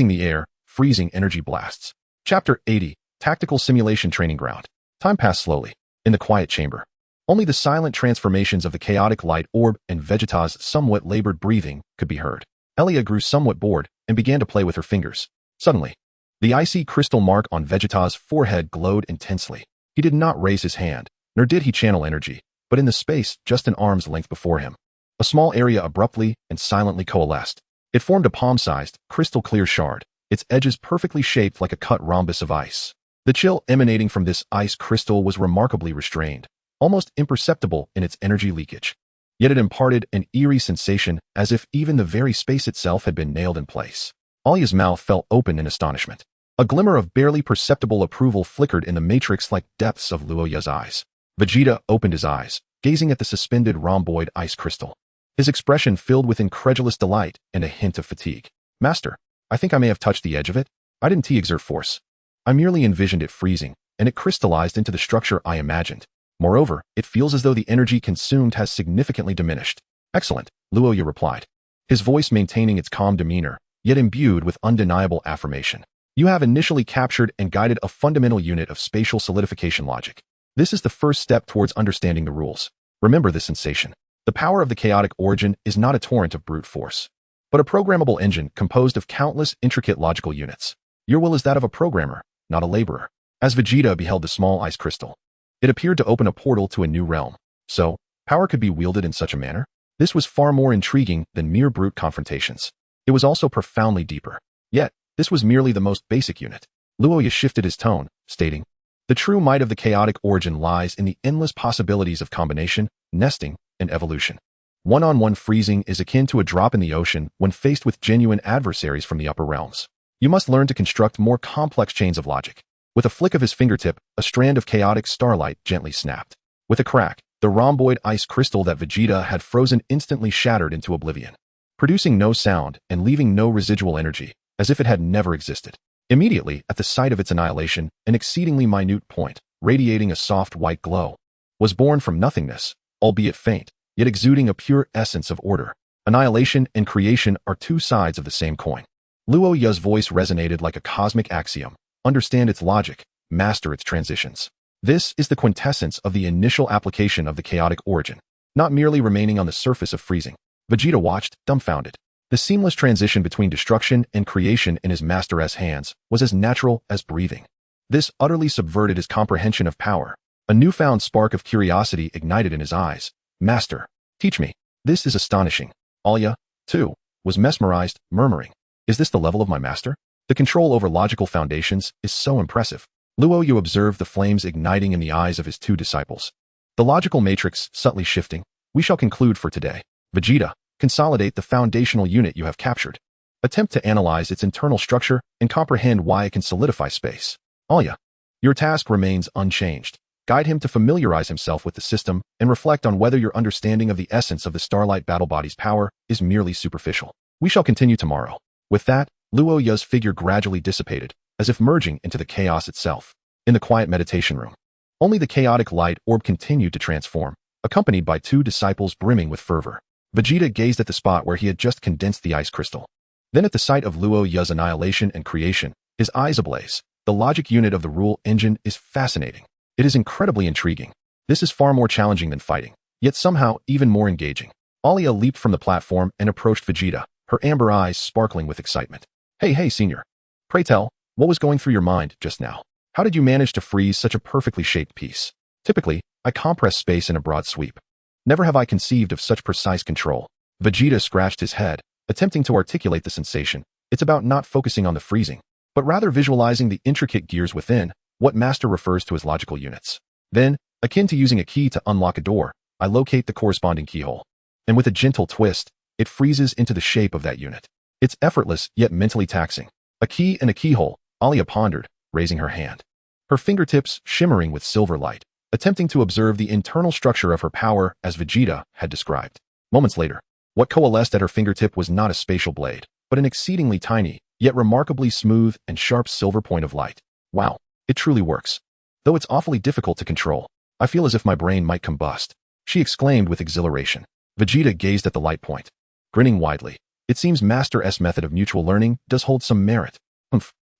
the air, freezing energy blasts. Chapter 80, Tactical Simulation Training Ground. Time passed slowly. In the quiet chamber, only the silent transformations of the chaotic light orb and Vegeta's somewhat labored breathing could be heard. Elia grew somewhat bored and began to play with her fingers. Suddenly, the icy crystal mark on Vegeta's forehead glowed intensely. He did not raise his hand, nor did he channel energy, but in the space just an arm's length before him, a small area abruptly and silently coalesced. It formed a palm-sized, crystal-clear shard, its edges perfectly shaped like a cut rhombus of ice. The chill emanating from this ice crystal was remarkably restrained, almost imperceptible in its energy leakage. Yet it imparted an eerie sensation as if even the very space itself had been nailed in place. Alia's mouth fell open in astonishment. A glimmer of barely perceptible approval flickered in the matrix-like depths of Loya's eyes. Vegeta opened his eyes, gazing at the suspended rhomboid ice crystal. His expression filled with incredulous delight and a hint of fatigue. Master, I think I may have touched the edge of it. I didn't exert force. I merely envisioned it freezing, and it crystallized into the structure I imagined. Moreover, it feels as though the energy consumed has significantly diminished. Excellent, Loya replied, his voice maintaining its calm demeanor, yet imbued with undeniable affirmation. You have initially captured and guided a fundamental unit of spatial solidification logic. This is the first step towards understanding the rules. Remember this sensation. The power of the chaotic origin is not a torrent of brute force, but a programmable engine composed of countless intricate logical units. Your will is that of a programmer, not a laborer. As Vegeta beheld the small ice crystal, it appeared to open a portal to a new realm. So, power could be wielded in such a manner? This was far more intriguing than mere brute confrontations. It was also profoundly deeper. Yet, this was merely the most basic unit. Loya shifted his tone, stating, the true might of the chaotic origin lies in the endless possibilities of combination, nesting, and evolution. One-on-one freezing is akin to a drop in the ocean when faced with genuine adversaries from the upper realms. You must learn to construct more complex chains of logic. With a flick of his fingertip, a strand of chaotic starlight gently snapped. With a crack, the rhomboid ice crystal that Vegeta had frozen instantly shattered into oblivion, producing no sound and leaving no residual energy, as if it had never existed. Immediately, at the sight of its annihilation, an exceedingly minute point, radiating a soft white glow, was born from nothingness, albeit faint, yet exuding a pure essence of order. Annihilation and creation are two sides of the same coin. Loya's voice resonated like a cosmic axiom. Understand its logic, master its transitions. This is the quintessence of the initial application of the chaotic origin, not merely remaining on the surface of freezing. Vegeta watched, dumbfounded. The seamless transition between destruction and creation in his master's hands was as natural as breathing. This utterly subverted his comprehension of power. A newfound spark of curiosity ignited in his eyes. Master, teach me. This is astonishing. Alya, too, was mesmerized, murmuring, is this the level of my master? The control over logical foundations is so impressive. Loya observed the flames igniting in the eyes of his two disciples. The logical matrix subtly shifting. We shall conclude for today. Vegeta, consolidate the foundational unit you have captured. Attempt to analyze its internal structure and comprehend why it can solidify space. Alya, your task remains unchanged. Guide him to familiarize himself with the system and reflect on whether your understanding of the essence of the Starlight Battle Body's power is merely superficial. We shall continue tomorrow. With that, Loya's figure gradually dissipated, as if merging into the chaos itself. In the quiet meditation room, only the chaotic light orb continued to transform, accompanied by two disciples brimming with fervor. Vegeta gazed at the spot where he had just condensed the ice crystal. Then at the sight of Loya's annihilation and creation, his eyes ablaze. The logic unit of the rule engine is fascinating. It is incredibly intriguing. This is far more challenging than fighting, yet somehow even more engaging. Alya leaped from the platform and approached Vegeta, her amber eyes sparkling with excitement. Hey, senior. Pray tell, what was going through your mind just now? How did you manage to freeze such a perfectly shaped piece? Typically, I compress space in a broad sweep. Never have I conceived of such precise control. Vegeta scratched his head, attempting to articulate the sensation. It's about not focusing on the freezing, but rather visualizing the intricate gears within, what Master refers to as logical units. Then, akin to using a key to unlock a door, I locate the corresponding keyhole. And with a gentle twist, it freezes into the shape of that unit. It's effortless yet mentally taxing. A key and a keyhole, Alya pondered, raising her hand. Her fingertips shimmering with silver light, attempting to observe the internal structure of her power as Vegeta had described. Moments later, what coalesced at her fingertip was not a spatial blade, but an exceedingly tiny, yet remarkably smooth and sharp silver point of light. Wow, it truly works. Though it's awfully difficult to control, I feel as if my brain might combust, she exclaimed with exhilaration. Vegeta gazed at the light point, grinning widely. It seems Master's method of mutual learning does hold some merit.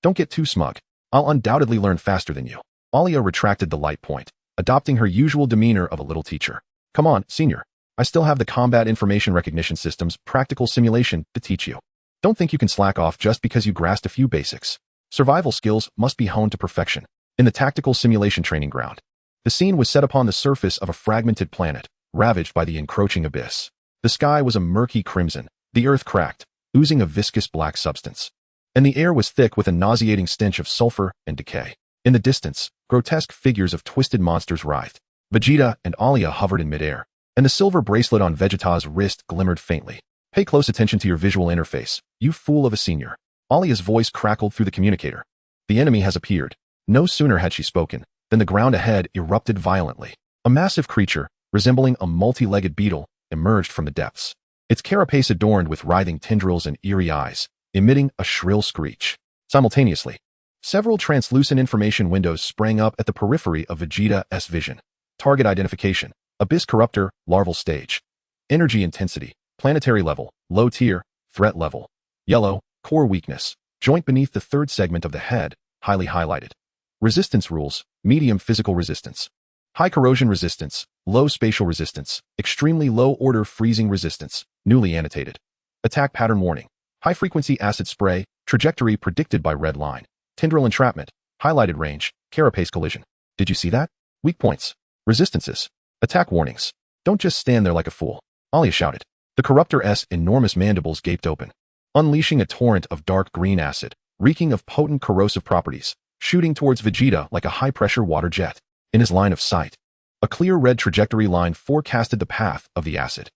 Don't get too smug. I'll undoubtedly learn faster than you. Alya retracted the light point, adopting her usual demeanor of a little teacher. Come on, senior. I still have the Combat Information Recognition System's practical simulation to teach you. Don't think you can slack off just because you grasped a few basics. Survival skills must be honed to perfection. In the tactical simulation training ground, the scene was set upon the surface of a fragmented planet, ravaged by the encroaching abyss. The sky was a murky crimson, the earth cracked, oozing a viscous black substance, and the air was thick with a nauseating stench of sulfur and decay. In the distance, grotesque figures of twisted monsters writhed. Vegeta and Alya hovered in midair, and the silver bracelet on Vegeta's wrist glimmered faintly. Pay close attention to your visual interface, you fool of a senior. Alya's voice crackled through the communicator. The enemy has appeared. No sooner had she spoken than the ground ahead erupted violently. A massive creature, resembling a multi-legged beetle, emerged from the depths. Its carapace adorned with writhing tendrils and eerie eyes, emitting a shrill screech. Simultaneously, several translucent information windows sprang up at the periphery of Vegeta's vision. Target identification, Abyss Corruptor, larval stage. Energy intensity, planetary level, low tier, threat level. Yellow, core weakness, joint beneath the third segment of the head, highly highlighted. Resistance rules, medium physical resistance. High corrosion resistance, low spatial resistance, extremely low order freezing resistance, newly annotated. Attack pattern warning. High frequency acid spray, trajectory predicted by red line. Tendril entrapment, highlighted range, carapace collision. Did you see that? Weak points. Resistances. Attack warnings. Don't just stand there like a fool. Alia shouted. The Corruptor's enormous mandibles gaped open, unleashing a torrent of dark green acid, reeking of potent corrosive properties, shooting towards Vegeta like a high-pressure water jet. In his line of sight, a clear red trajectory line forecasted the path of the acid.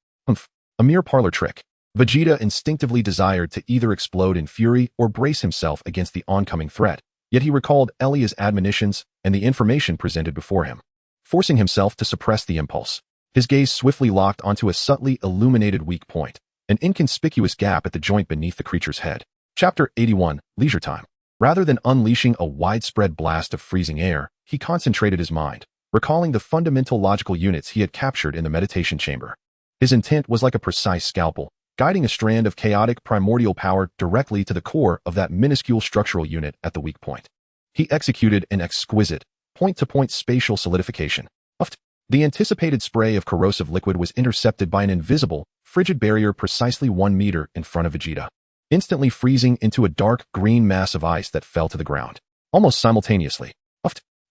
A mere parlor trick. Vegeta instinctively desired to either explode in fury or brace himself against the oncoming threat, yet he recalled Elia's admonitions and the information presented before him. Forcing himself to suppress the impulse, his gaze swiftly locked onto a subtly illuminated weak point, an inconspicuous gap at the joint beneath the creature's head. Chapter 81, Leisure Time. Rather than unleashing a widespread blast of freezing air, he concentrated his mind, recalling the fundamental logical units he had captured in the meditation chamber. His intent was like a precise scalpel, guiding a strand of chaotic primordial power directly to the core of that minuscule structural unit at the weak point. He executed an exquisite, point-to-point spatial solidification. The anticipated spray of corrosive liquid was intercepted by an invisible, frigid barrier precisely 1 meter in front of Vegeta, instantly freezing into a dark green mass of ice that fell to the ground. Almost simultaneously,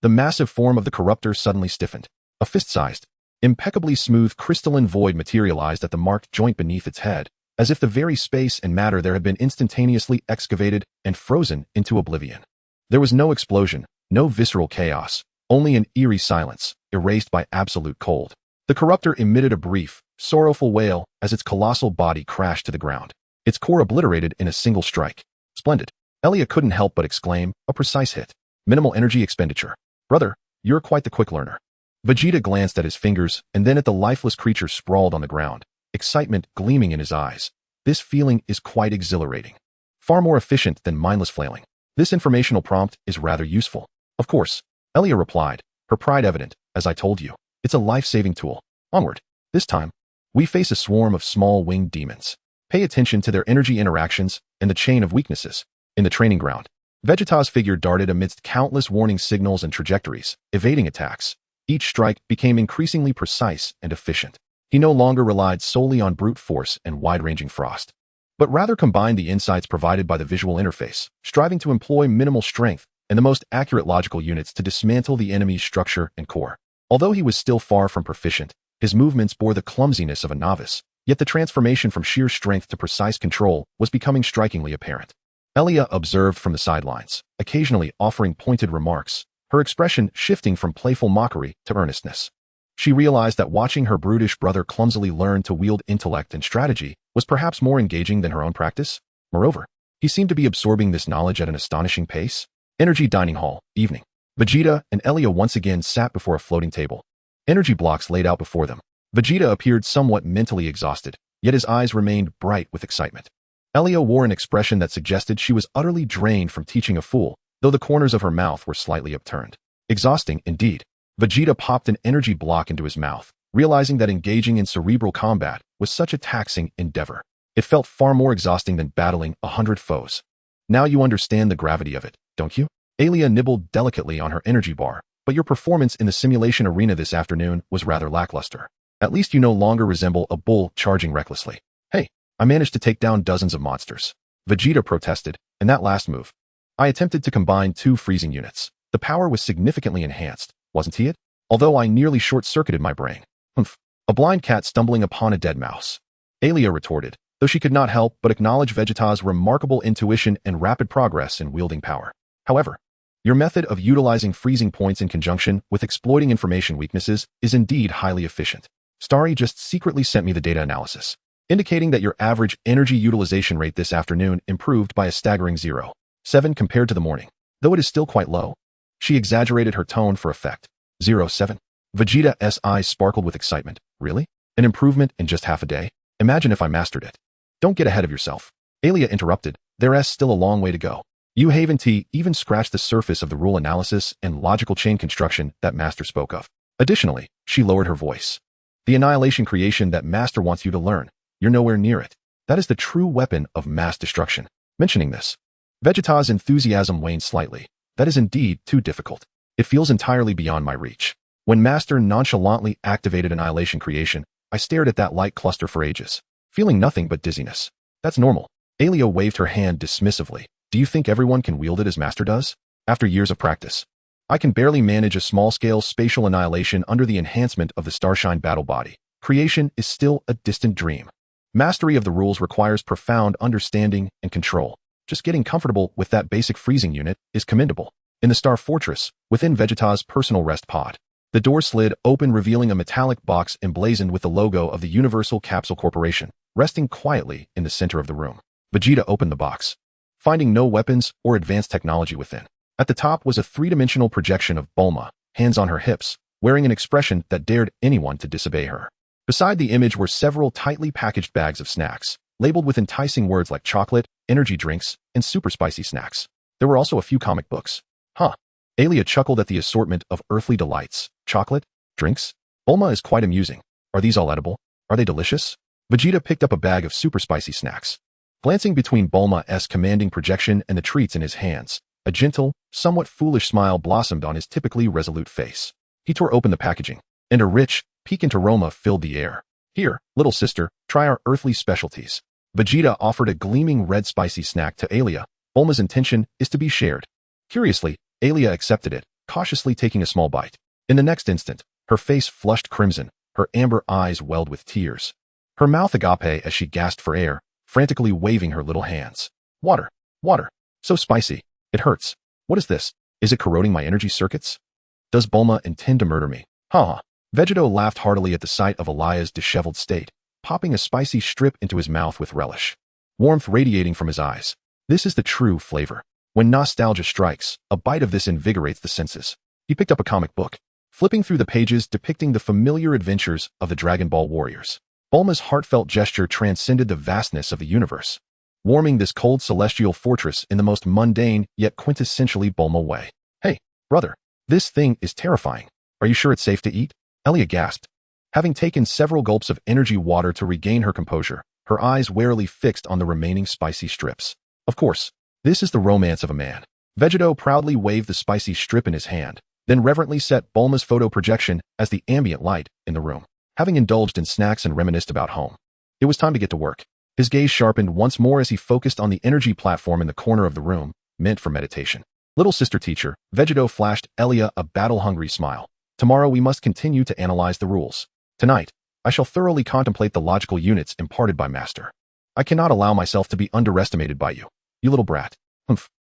the massive form of the Corruptor suddenly stiffened. A fist-sized, impeccably smooth crystalline void materialized at the marked joint beneath its head, as if the very space and matter there had been instantaneously excavated and frozen into oblivion. There was no explosion, no visceral chaos, only an eerie silence, erased by absolute cold. The Corruptor emitted a brief, sorrowful wail as its colossal body crashed to the ground, its core obliterated in a single strike. Splendid. Elia couldn't help but exclaim, a precise hit. Minimal energy expenditure. Brother, you're quite the quick learner. Vegeta glanced at his fingers and then at the lifeless creature sprawled on the ground, excitement gleaming in his eyes. This feeling is quite exhilarating. Far more efficient than mindless flailing. This informational prompt is rather useful. Of course, Elia replied, her pride evident. As I told you, it's a life-saving tool. Onward. This time, we face a swarm of small winged demons. Pay attention to their energy interactions and the chain of weaknesses. In the training ground, Vegeta's figure darted amidst countless warning signals and trajectories, evading attacks. Each strike became increasingly precise and efficient. He no longer relied solely on brute force and wide-ranging frost, but rather combined the insights provided by the visual interface, striving to employ minimal strength and the most accurate logical units to dismantle the enemy's structure and core. Although he was still far from proficient, his movements bore the clumsiness of a novice, yet the transformation from sheer strength to precise control was becoming strikingly apparent. Elia observed from the sidelines, occasionally offering pointed remarks, her expression shifting from playful mockery to earnestness. She realized that watching her brutish brother clumsily learn to wield intellect and strategy was perhaps more engaging than her own practice. Moreover, he seemed to be absorbing this knowledge at an astonishing pace. Energy Dining Hall, evening. Vegeta and Elia once again sat before a floating table. Energy blocks laid out before them. Vegeta appeared somewhat mentally exhausted, yet his eyes remained bright with excitement. Elia wore an expression that suggested she was utterly drained from teaching a fool, though the corners of her mouth were slightly upturned. Exhausting, indeed. Vegeta popped an energy block into his mouth, realizing that engaging in cerebral combat was such a taxing endeavor. It felt far more exhausting than battling 100 foes. Now you understand the gravity of it, don't you? Elia nibbled delicately on her energy bar, but your performance in the simulation arena this afternoon was rather lackluster. At least you no longer resemble a bull charging recklessly. Hey, I managed to take down dozens of monsters. Vegeta protested, in that last move. I attempted to combine 2 freezing units. The power was significantly enhanced, wasn't it? Although I nearly short-circuited my brain. Humph. A blind cat stumbling upon a dead mouse. Elia retorted, though she could not help but acknowledge Vegeta's remarkable intuition and rapid progress in wielding power. However, your method of utilizing freezing points in conjunction with exploiting information weaknesses is indeed highly efficient. Starry just secretly sent me the data analysis, indicating that your average energy utilization rate this afternoon improved by a staggering 0.7 compared to the morning, though it is still quite low. She exaggerated her tone for effect. 0.7. Vegeta's eyes sparkled with excitement. Really? An improvement in just half a day? Imagine if I mastered it. Don't get ahead of yourself. Alia interrupted. There's still a long way to go. You haven't even scratched the surface of the rule analysis and logical chain construction that Master spoke of. Additionally, she lowered her voice. The annihilation creation that Master wants you to learn, you're nowhere near it. That is the true weapon of mass destruction. Mentioning this, Vegeta's enthusiasm waned slightly. That is indeed too difficult. It feels entirely beyond my reach. When Master nonchalantly activated annihilation creation, I stared at that light cluster for ages, feeling nothing but dizziness. That's normal. Alia waved her hand dismissively. Do you think everyone can wield it as Master does? After years of practice, I can barely manage a small-scale spatial annihilation under the enhancement of the Starshine battle body. Creation is still a distant dream. Mastery of the rules requires profound understanding and control. Just getting comfortable with that basic freezing unit is commendable. In the Star Fortress, within Vegeta's personal rest pod, the door slid open, revealing a metallic box emblazoned with the logo of the Universal Capsule Corporation, resting quietly in the center of the room. Vegeta opened the box, finding no weapons or advanced technology within. At the top was a three-dimensional projection of Bulma, hands on her hips, wearing an expression that dared anyone to disobey her. Beside the image were several tightly packaged bags of snacks, labeled with enticing words like chocolate, energy drinks, and super spicy snacks. There were also a few comic books. Alia chuckled at the assortment of earthly delights. Chocolate? Drinks? Bulma is quite amusing. Are these all edible? Are they delicious? Vegeta picked up a bag of super spicy snacks. Glancing between Bulma's commanding projection and the treats in his hands, a gentle, somewhat foolish smile blossomed on his typically resolute face. He tore open the packaging, and a rich, piquant aroma filled the air. Here, little sister, try our earthly specialties. Vegeta offered a gleaming red spicy snack to Alia. Bulma's intention is to be shared. Curiously, Alia accepted it, cautiously taking a small bite. In the next instant, her face flushed crimson, her amber eyes welled with tears. Her mouth agape as she gasped for air, frantically waving her little hands. Water, water, so spicy, it hurts. What is this? Is it corroding my energy circuits? Does Bulma intend to murder me? Vegeta laughed heartily at the sight of Alia's disheveled state, popping a spicy strip into his mouth with relish. Warmth radiating from his eyes. This is the true flavor. When nostalgia strikes, a bite of this invigorates the senses. He picked up a comic book, flipping through the pages depicting the familiar adventures of the Dragon Ball warriors. Bulma's heartfelt gesture transcended the vastness of the universe, warming this cold celestial fortress in the most mundane yet quintessentially Bulma way. Hey, brother, this thing is terrifying. Are you sure it's safe to eat? Alia gasped. Having taken several gulps of energy water to regain her composure, her eyes warily fixed on the remaining spicy strips. Of course, this is the romance of a man. Vegeta proudly waved the spicy strip in his hand, then reverently set Bulma's photo projection as the ambient light in the room. Having indulged in snacks and reminisced about home, it was time to get to work. His gaze sharpened once more as he focused on the energy platform in the corner of the room, meant for meditation. Little sister teacher, Vegeta flashed Alia a battle-hungry smile. Tomorrow we must continue to analyze the rules. Tonight, I shall thoroughly contemplate the logical units imparted by Master. I cannot allow myself to be underestimated by you, you little brat.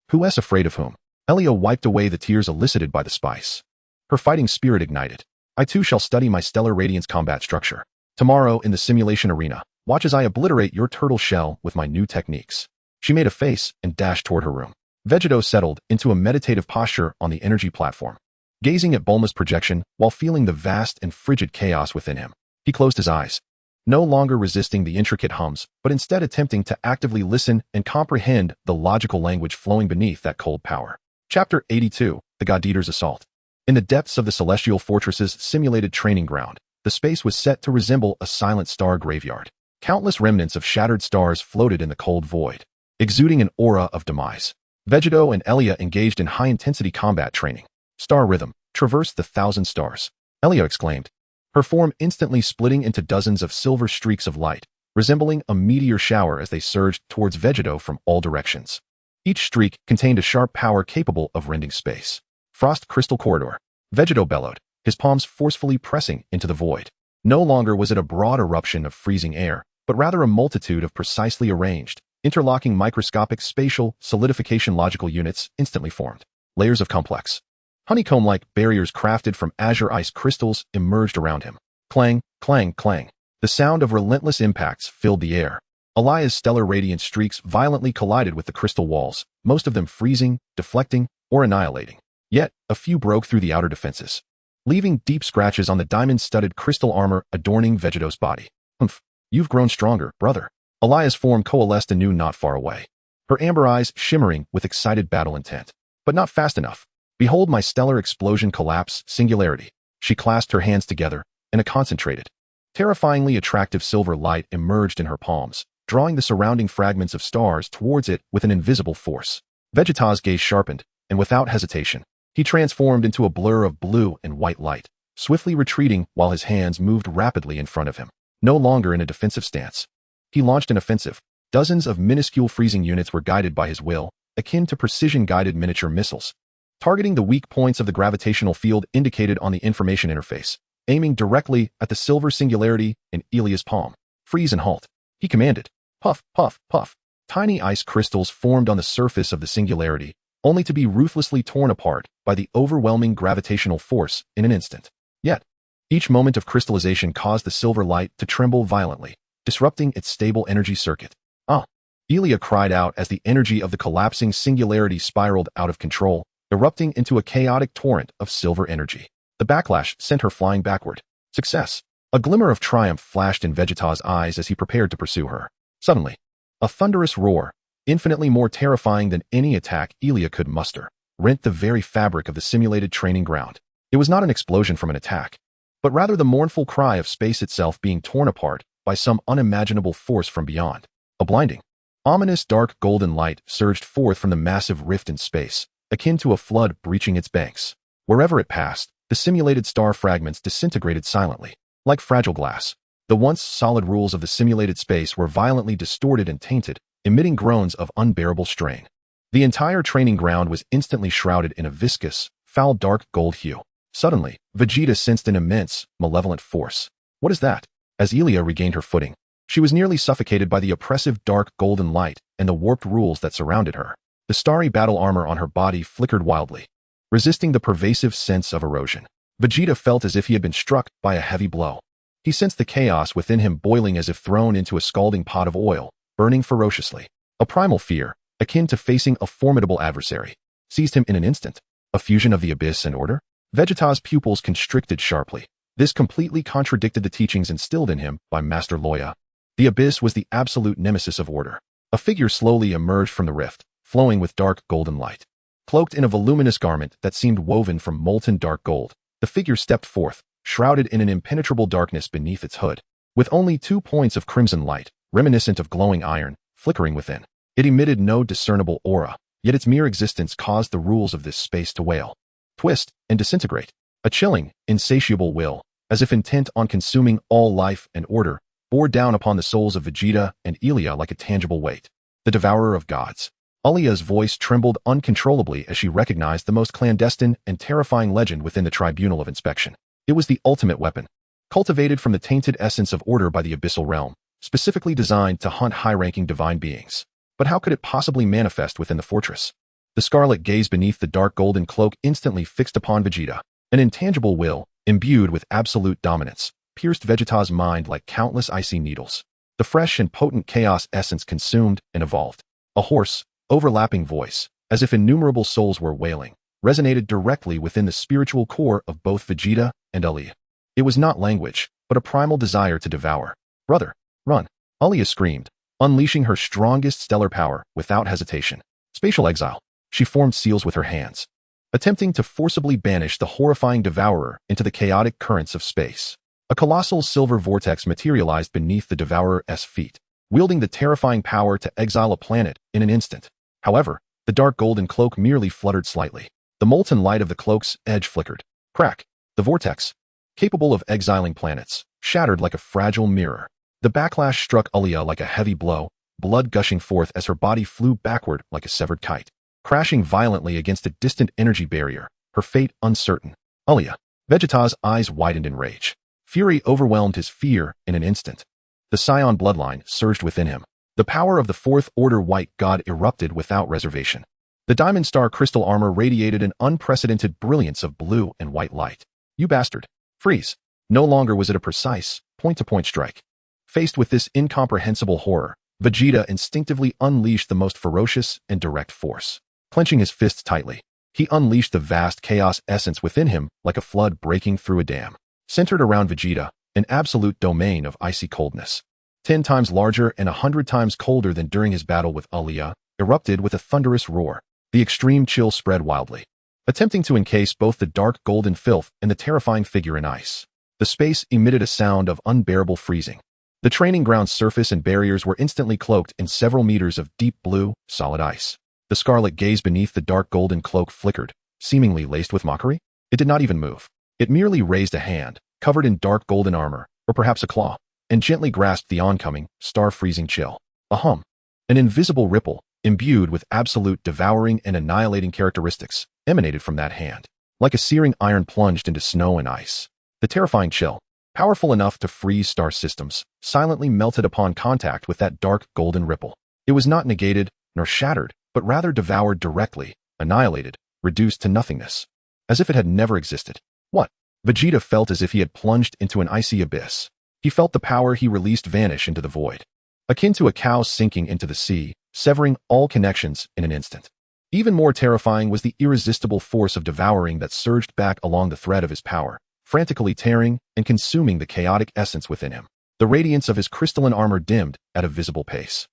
Who is afraid of whom? Alia wiped away the tears elicited by the spice. Her fighting spirit ignited. I too shall study my stellar radiance combat structure. Tomorrow in the simulation arena, watch as I obliterate your turtle shell with my new techniques. She made a face and dashed toward her room. Vegeta settled into a meditative posture on the energy platform, gazing at Bulma's projection while feeling the vast and frigid chaos within him. He closed his eyes, no longer resisting the intricate hums, but instead attempting to actively listen and comprehend the logical language flowing beneath that cold power. Chapter 82, The God Eater's Assault. In the depths of the Celestial Fortress's simulated training ground, the space was set to resemble a silent star graveyard. Countless remnants of shattered stars floated in the cold void, exuding an aura of demise. Vegeta and Alia engaged in high-intensity combat training. Star rhythm, traverse the 1,000 stars, Alia exclaimed, her form instantly splitting into dozens of silver streaks of light, resembling a meteor shower as they surged towards Vegeta from all directions. Each streak contained a sharp power capable of rending space. Frost Crystal Corridor, Vegeta bellowed, his palms forcefully pressing into the void. No longer was it a broad eruption of freezing air, but rather a multitude of precisely arranged, interlocking microscopic spatial solidification logical units instantly formed. Layers of complex, honeycomb-like barriers crafted from azure ice crystals emerged around him. Clang, clang, clang. The sound of relentless impacts filled the air. Alia's stellar radiant streaks violently collided with the crystal walls, most of them freezing, deflecting, or annihilating. Yet, a few broke through the outer defenses. leaving deep scratches on the diamond-studded crystal armor adorning Vegeta's body. Humph, you've grown stronger, brother. Alia's form coalesced anew not far away, her amber eyes shimmering with excited battle intent. But not fast enough. Behold my stellar explosion collapse, singularity. She clasped her hands together, and a concentrated, terrifyingly attractive silver light emerged in her palms, drawing the surrounding fragments of stars towards it with an invisible force. Vegeta's gaze sharpened, and without hesitation, he transformed into a blur of blue and white light, swiftly retreating while his hands moved rapidly in front of him. No longer in a defensive stance, he launched an offensive. Dozens of minuscule freezing units were guided by his will, akin to precision-guided miniature missiles, targeting the weak points of the gravitational field indicated on the information interface, aiming directly at the silver singularity in Ilia's palm. Freeze and halt, he commanded. Puff, puff, puff. Tiny ice crystals formed on the surface of the singularity, only to be ruthlessly torn apart by the overwhelming gravitational force in an instant. Yet, each moment of crystallization caused the silver light to tremble violently, disrupting its stable energy circuit. Ah! Ilia cried out as the energy of the collapsing singularity spiraled out of control, erupting into a chaotic torrent of silver energy. The backlash sent her flying backward. Success! A glimmer of triumph flashed in Vegeta's eyes as he prepared to pursue her. Suddenly, a thunderous roar, infinitely more terrifying than any attack Ilia could muster, rent the very fabric of the simulated training ground. It was not an explosion from an attack, but rather the mournful cry of space itself being torn apart by some unimaginable force from beyond. A blinding, ominous dark golden light surged forth from the massive rift in space, akin to a flood breaching its banks. Wherever it passed, the simulated star fragments disintegrated silently, like fragile glass. The once solid rules of the simulated space were violently distorted and tainted, emitting groans of unbearable strain. The entire training ground was instantly shrouded in a viscous, foul dark gold hue. Suddenly, Vegeta sensed an immense, malevolent force. What is that? As Ilia regained her footing, she was nearly suffocated by the oppressive dark golden light and the warped rules that surrounded her. The starry battle armor on her body flickered wildly, resisting the pervasive sense of erosion. Vegeta felt as if he had been struck by a heavy blow. He sensed the chaos within him boiling as if thrown into a scalding pot of oil, burning ferociously. A primal fear, akin to facing a formidable adversary, seized him in an instant. A fusion of the abyss and order? Vegeta's pupils constricted sharply. This completely contradicted the teachings instilled in him by Master Loya. The abyss was the absolute nemesis of order. A figure slowly emerged from the rift, flowing with dark golden light. Cloaked in a voluminous garment that seemed woven from molten dark gold, the figure stepped forth, shrouded in an impenetrable darkness beneath its hood, with only 2 points of crimson light, reminiscent of glowing iron, flickering within. It emitted no discernible aura, yet its mere existence caused the rules of this space to wail, twist, and disintegrate. A chilling, insatiable will, as if intent on consuming all life and order, bore down upon the souls of Vegeta and Ilia like a tangible weight. The devourer of gods. Alia's voice trembled uncontrollably as she recognized the most clandestine and terrifying legend within the Tribunal of Inspection. It was the ultimate weapon, cultivated from the tainted essence of order by the Abyssal Realm, specifically designed to hunt high-ranking divine beings. But how could it possibly manifest within the fortress? The scarlet gaze beneath the dark golden cloak instantly fixed upon Vegeta. An intangible will, imbued with absolute dominance, pierced Vegeta's mind like countless icy needles. The fresh and potent chaos essence consumed and evolved. A hoarse, overlapping voice, as if innumerable souls were wailing, resonated directly within the spiritual core of both Vegeta and Ilia. It was not language, but a primal desire to devour. Brother, run! Ilia screamed, unleashing her strongest stellar power without hesitation. Spatial exile. She formed seals with her hands, attempting to forcibly banish the horrifying devourer into the chaotic currents of space. A colossal silver vortex materialized beneath the devourer's feet, wielding the terrifying power to exile a planet in an instant. However, the dark golden cloak merely fluttered slightly. The molten light of the cloak's edge flickered. Crack! The vortex, capable of exiling planets, shattered like a fragile mirror. The backlash struck Ilia like a heavy blow, blood gushing forth as her body flew backward like a severed kite, crashing violently against a distant energy barrier, her fate uncertain. Ilia. Vegeta's eyes widened in rage. Fury overwhelmed his fear in an instant. The Saiyan bloodline surged within him. The power of the Fourth Order White God erupted without reservation. The Diamond Star crystal armor radiated an unprecedented brilliance of blue and white light. You bastard. Freeze. No longer was it a precise, point-to-point strike. Faced with this incomprehensible horror, Vegeta instinctively unleashed the most ferocious and direct force. Clenching his fists tightly, He unleashed the vast chaos essence within him like a flood breaking through a dam. Centered around Vegeta, an absolute domain of icy coldness. 10 times larger and 100 times colder than during his battle with Loya, erupted with a thunderous roar. The extreme chill spread wildly, attempting to encase both the dark golden filth and the terrifying figure in ice. The space emitted a sound of unbearable freezing. The training ground's surface and barriers were instantly cloaked in several meters of deep blue, solid ice. The scarlet gaze beneath the dark golden cloak flickered, seemingly laced with mockery. It did not even move. It merely raised a hand, covered in dark golden armor, or perhaps a claw, and gently grasped the oncoming, star-freezing chill. A hum. An invisible ripple, imbued with absolute devouring and annihilating characteristics, emanated from that hand. Like a searing iron plunged into snow and ice. The terrifying chill, powerful enough to freeze star systems, silently melted upon contact with that dark golden ripple. It was not negated, nor shattered, but rather devoured directly, annihilated, reduced to nothingness. As if it had never existed. What? Vegeta felt as if he had plunged into an icy abyss. He felt the power he released vanish into the void. Akin to a cow sinking into the sea, severing all connections in an instant. Even more terrifying was the irresistible force of devouring that surged back along the thread of his power, frantically tearing and consuming the chaotic essence within him. The radiance of his crystalline armor dimmed at a visible pace.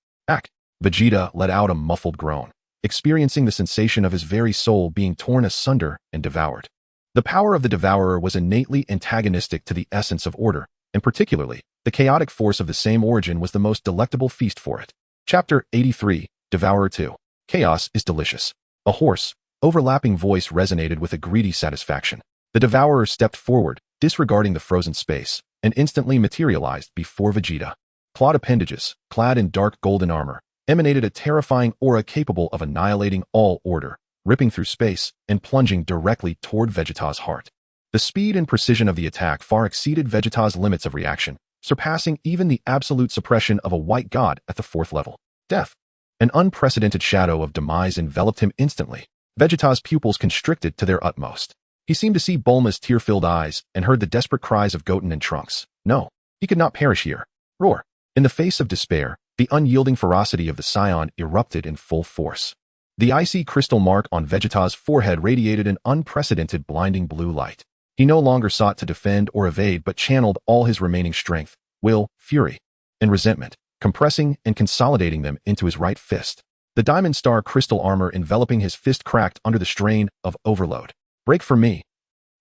Vegeta let out a muffled groan, experiencing the sensation of his very soul being torn asunder and devoured. The power of the devourer was innately antagonistic to the essence of order, and particularly, the chaotic force of the same origin was the most delectable feast for it. Chapter 83, Devourer 2. Chaos is delicious. A hoarse, overlapping voice resonated with a greedy satisfaction. The devourer stepped forward, disregarding the frozen space, and instantly materialized before Vegeta. Clawed appendages, clad in dark golden armor, emanated a terrifying aura capable of annihilating all order, ripping through space and plunging directly toward Vegeta's heart. The speed and precision of the attack far exceeded Vegeta's limits of reaction, surpassing even the absolute suppression of a white god at the 4th level. Death. An unprecedented shadow of demise enveloped him instantly. Vegeta's pupils constricted to their utmost. He seemed to see Bulma's tear-filled eyes and heard the desperate cries of Goten and Trunks. No, he could not perish here. Roar. In the face of despair, the unyielding ferocity of the Saiyan erupted in full force. The icy crystal mark on Vegeta's forehead radiated an unprecedented blinding blue light. He no longer sought to defend or evade but channeled all his remaining strength, will, fury, and resentment, compressing and consolidating them into his right fist. The diamond star crystal armor enveloping his fist cracked under the strain of overload. Break for me.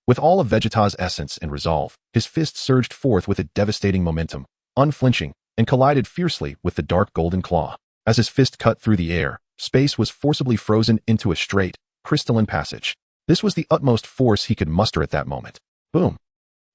With all of Vegeta's essence and resolve, his fist surged forth with a devastating momentum, unflinching, and collided fiercely with the dark golden claw. As his fist cut through the air, space was forcibly frozen into a straight, crystalline passage. This was the utmost force he could muster at that moment. Boom.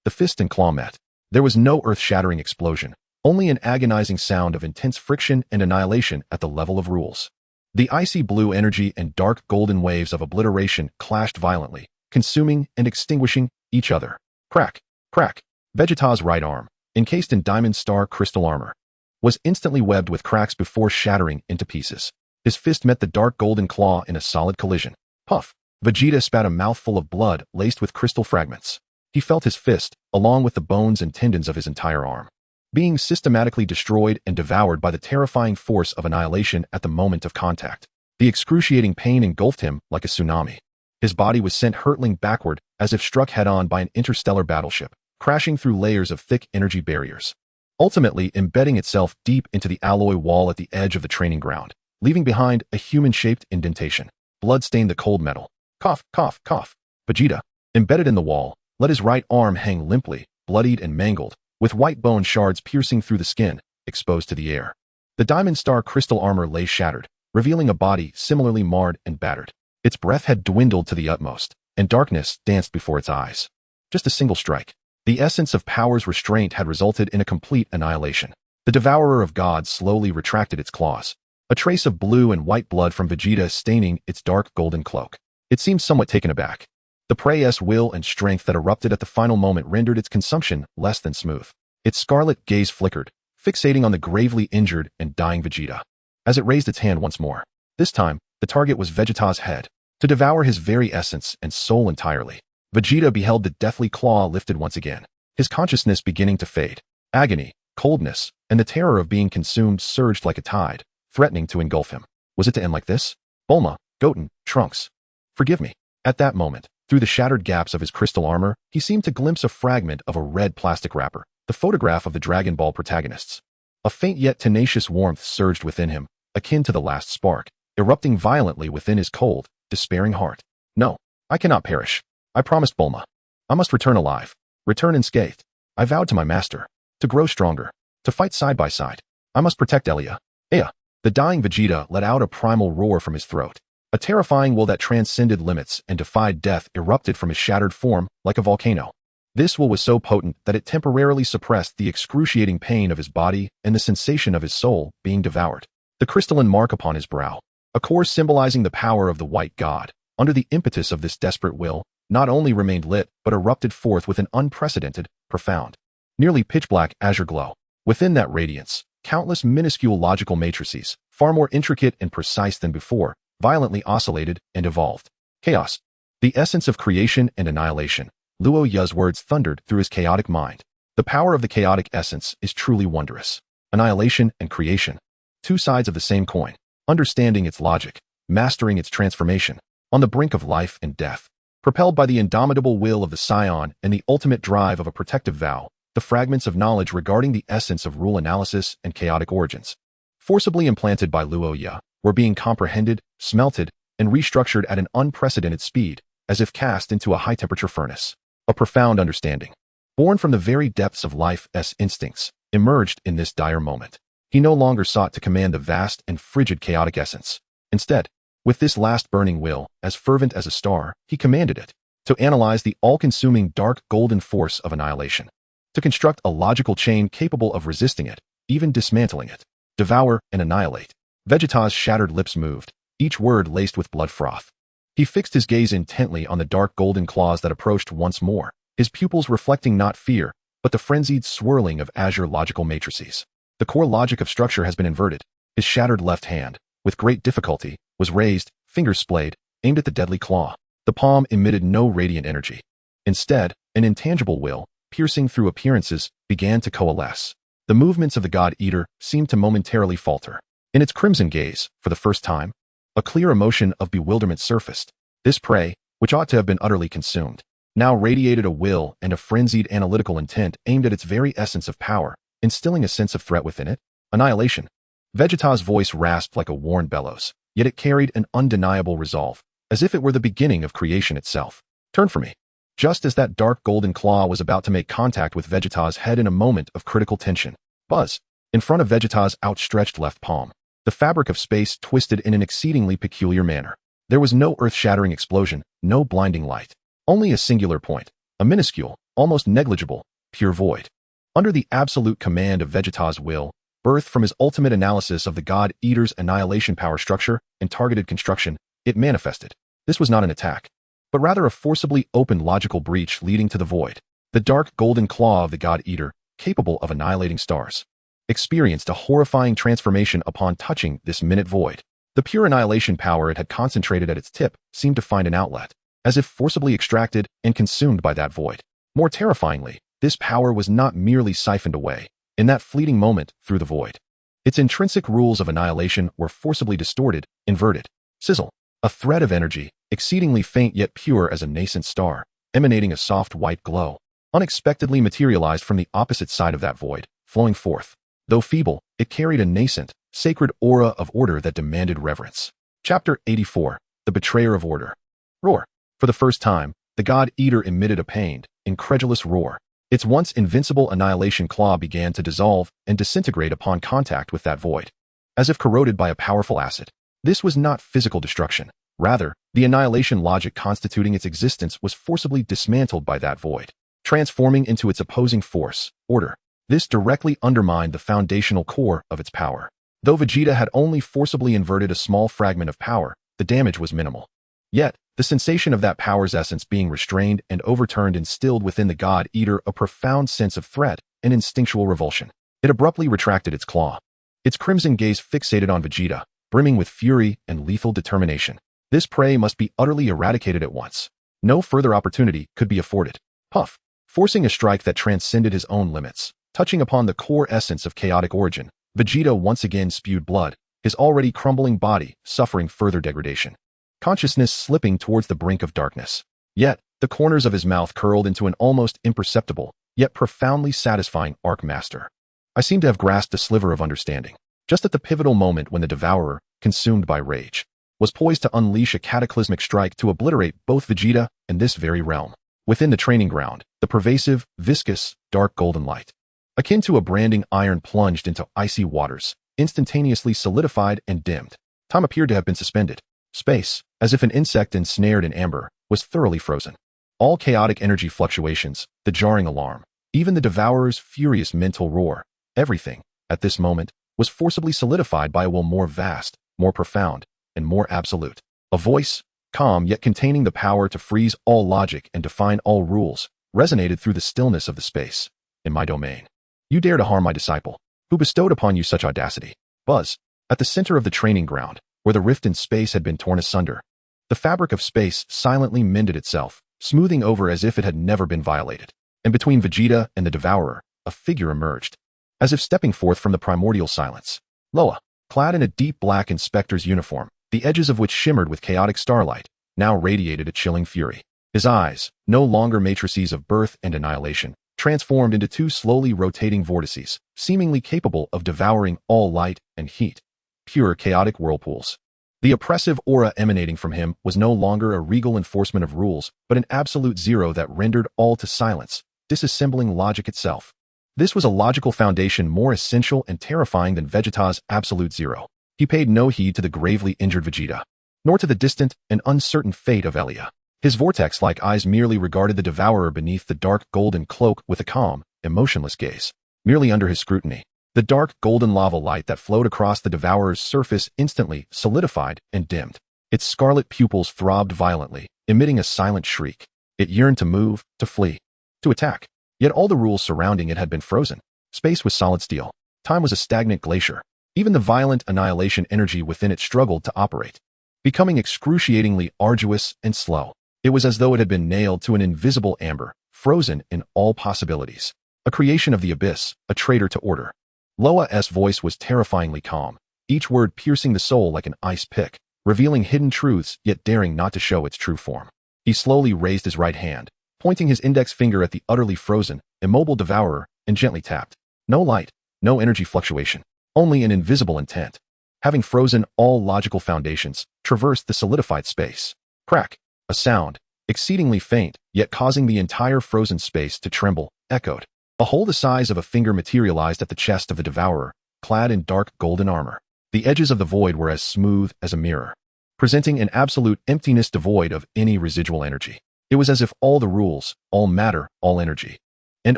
The fist and claw met. There was no earth-shattering explosion, only an agonizing sound of intense friction and annihilation at the level of rules. The icy blue energy and dark golden waves of obliteration clashed violently, consuming and extinguishing each other. Crack, crack. Vegeta's right arm, encased in diamond star crystal armor, was instantly webbed with cracks before shattering into pieces. His fist met the dark golden claw in a solid collision. Puff. Vegeta spat a mouthful of blood laced with crystal fragments. He felt his fist, along with the bones and tendons of his entire arm, being systematically destroyed and devoured by the terrifying force of annihilation at the moment of contact. The excruciating pain engulfed him like a tsunami. His body was sent hurtling backward as if struck head-on by an interstellar battleship, crashing through layers of thick energy barriers, ultimately embedding itself deep into the alloy wall at the edge of the training ground, leaving behind a human-shaped indentation. Blood stained the cold metal. Cough, cough, cough. Vegeta, embedded in the wall, let his right arm hang limply, bloodied and mangled, with white bone shards piercing through the skin, exposed to the air. The diamond star crystal armor lay shattered, revealing a body similarly marred and battered. Its breath had dwindled to the utmost, and darkness danced before its eyes. Just a single strike. The essence of power's restraint had resulted in a complete annihilation. The devourer of gods slowly retracted its claws, a trace of blue and white blood from Vegeta staining its dark golden cloak. It seemed somewhat taken aback. The prey's will and strength that erupted at the final moment rendered its consumption less than smooth. Its scarlet gaze flickered, fixating on the gravely injured and dying Vegeta. As it raised its hand once more, this time, the target was Vegeta's head, to devour his very essence and soul entirely. Vegeta beheld the deathly claw lifted once again, his consciousness beginning to fade. Agony, coldness, and the terror of being consumed surged like a tide, threatening to engulf him. Was it to end like this? Bulma, Goten, Trunks. Forgive me. At that moment, through the shattered gaps of his crystal armor, he seemed to glimpse a fragment of a red plastic wrapper, the photograph of the Dragon Ball protagonists. A faint yet tenacious warmth surged within him, akin to the last spark, erupting violently within his cold, despairing heart. No, I cannot perish. I promised Bulma. I must return alive, return unscathed. I vowed to my master, to grow stronger, to fight side by side. I must protect Elia. Ea. The dying Vegeta let out a primal roar from his throat. A terrifying will that transcended limits and defied death erupted from his shattered form like a volcano. This will was so potent that it temporarily suppressed the excruciating pain of his body and the sensation of his soul being devoured. The crystalline mark upon his brow, a core symbolizing the power of the white god, under the impetus of this desperate will, not only remained lit but erupted forth with an unprecedented, profound, nearly pitch-black azure glow. Within that radiance, countless minuscule logical matrices, far more intricate and precise than before, violently oscillated and evolved. Chaos. The essence of creation and annihilation. Luoya's words thundered through his chaotic mind. The power of the chaotic essence is truly wondrous. Annihilation and creation. Two sides of the same coin. Understanding its logic, mastering its transformation. On the brink of life and death. Propelled by the indomitable will of the Saiyan and the ultimate drive of a protective vow, the fragments of knowledge regarding the essence of rule analysis and chaotic origins, forcibly implanted by Luoya, were being comprehended, smelted, and restructured at an unprecedented speed, as if cast into a high-temperature furnace. A profound understanding, born from the very depths of life's instincts, emerged in this dire moment. He no longer sought to command the vast and frigid chaotic essence. Instead, with this last burning will, as fervent as a star, he commanded it to analyze the all-consuming dark golden force of annihilation, to construct a logical chain capable of resisting it, even dismantling it, devour and annihilate. Vegeta's shattered lips moved, each word laced with blood froth. He fixed his gaze intently on the dark golden claws that approached once more, his pupils reflecting not fear, but the frenzied swirling of azure logical matrices. The core logic of structure has been inverted. His shattered left hand, with great difficulty, was raised, fingers splayed, aimed at the deadly claw. The palm emitted no radiant energy. Instead, an intangible will, piercing through appearances, began to coalesce. The movements of the God-Eater seemed to momentarily falter. In its crimson gaze, for the first time, a clear emotion of bewilderment surfaced. This prey, which ought to have been utterly consumed, now radiated a will and a frenzied analytical intent aimed at its very essence of power, instilling a sense of threat within it. Annihilation. Vegeta's voice rasped like a worn bellows, yet it carried an undeniable resolve, as if it were the beginning of creation itself. Turn from me. Just as that dark golden claw was about to make contact with Vegeta's head in a moment of critical tension. Buzz. In front of Vegeta's outstretched left palm, the fabric of space twisted in an exceedingly peculiar manner. There was no earth-shattering explosion, no blinding light. Only a singular point, a minuscule, almost negligible, pure void. Under the absolute command of Vegeta's will, birthed from his ultimate analysis of the God-Eater's annihilation power structure and targeted construction, it manifested. This was not an attack, but rather a forcibly opened logical breach leading to the void. The dark golden claw of the God-Eater, capable of annihilating stars, experienced a horrifying transformation upon touching this minute void. The pure annihilation power it had concentrated at its tip seemed to find an outlet, as if forcibly extracted and consumed by that void. More terrifyingly, this power was not merely siphoned away, in that fleeting moment, through the void. Its intrinsic rules of annihilation were forcibly distorted, inverted. Sizzle. A thread of energy, exceedingly faint yet pure as a nascent star, emanating a soft white glow, unexpectedly materialized from the opposite side of that void, flowing forth. Though feeble, it carried a nascent, sacred aura of order that demanded reverence. Chapter 84. The Betrayer of Order. Roar. For the first time, the God-Eater emitted a pained, incredulous roar. Its once invincible annihilation claw began to dissolve and disintegrate upon contact with that void, as if corroded by a powerful acid. This was not physical destruction. Rather, the annihilation logic constituting its existence was forcibly dismantled by that void, transforming into its opposing force, order. This directly undermined the foundational core of its power. Though Vegeta had only forcibly inverted a small fragment of power, the damage was minimal. Yet, the sensation of that power's essence being restrained and overturned instilled within the God-Eater a profound sense of threat and instinctual revulsion. It abruptly retracted its claw. Its crimson gaze fixated on Vegeta, brimming with fury and lethal determination. This prey must be utterly eradicated at once. No further opportunity could be afforded. Puff. Forcing a strike that transcended his own limits. Touching upon the core essence of chaotic origin, Vegeta once again spewed blood, his already crumbling body suffering further degradation. consciousness slipping towards the brink of darkness. Yet, the corners of his mouth curled into an almost imperceptible, yet profoundly satisfying arc. Master. I seem to have grasped a sliver of understanding. Just at the pivotal moment when the Devourer, consumed by rage, was poised to unleash a cataclysmic strike to obliterate both Vegeta and this very realm. Within the training ground, the pervasive, viscous, dark golden light, akin to a branding iron plunged into icy waters, instantaneously solidified and dimmed. Time appeared to have been suspended. Space, as if an insect ensnared in amber, was thoroughly frozen. All chaotic energy fluctuations, the jarring alarm, even the Devourer's furious mental roar, everything, at this moment, was forcibly solidified by a will more vast, more profound, and more absolute. A voice, calm yet containing the power to freeze all logic and define all rules, resonated through the stillness of the space. In my domain. You dare to harm my disciple. Who bestowed upon you such audacity? Buzz. At the center of the training ground, where the rift in space had been torn asunder, the fabric of space silently mended itself, smoothing over as if it had never been violated. And between Vegeta and the Devourer, a figure emerged, as if stepping forth from the primordial silence. Loya, clad in a deep black inspector's uniform, the edges of which shimmered with chaotic starlight, now radiated a chilling fury. His eyes, no longer matrices of birth and annihilation, transformed into two slowly rotating vortices, seemingly capable of devouring all light and heat. Pure chaotic whirlpools. The oppressive aura emanating from him was no longer a regal enforcement of rules, but an absolute zero that rendered all to silence, disassembling logic itself. This was a logical foundation more essential and terrifying than Vegeta's absolute zero. He paid no heed to the gravely injured Vegeta, nor to the distant and uncertain fate of Elia. His vortex-like eyes merely regarded the Devourer beneath the dark golden cloak with a calm, emotionless gaze. Merely under his scrutiny, the dark golden lava light that flowed across the Devourer's surface instantly solidified and dimmed. Its scarlet pupils throbbed violently, emitting a silent shriek. It yearned to move, to flee, to attack. Yet all the rules surrounding it had been frozen. Space was solid steel. Time was a stagnant glacier. Even the violent annihilation energy within it struggled to operate, becoming excruciatingly arduous and slow. It was as though it had been nailed to an invisible amber, frozen in all possibilities. A creation of the abyss, a traitor to order. Loya's voice was terrifyingly calm, each word piercing the soul like an ice pick, revealing hidden truths yet daring not to show its true form. He slowly raised his right hand, pointing his index finger at the utterly frozen, immobile Devourer, and gently tapped. No light, no energy fluctuation, only an invisible intent. Having frozen all logical foundations, traversed the solidified space. Crack. A sound, exceedingly faint, yet causing the entire frozen space to tremble, echoed. A hole the size of a finger materialized at the chest of the Devourer, clad in dark golden armor. The edges of the void were as smooth as a mirror, presenting an absolute emptiness devoid of any residual energy. It was as if all the rules, all matter, all energy, and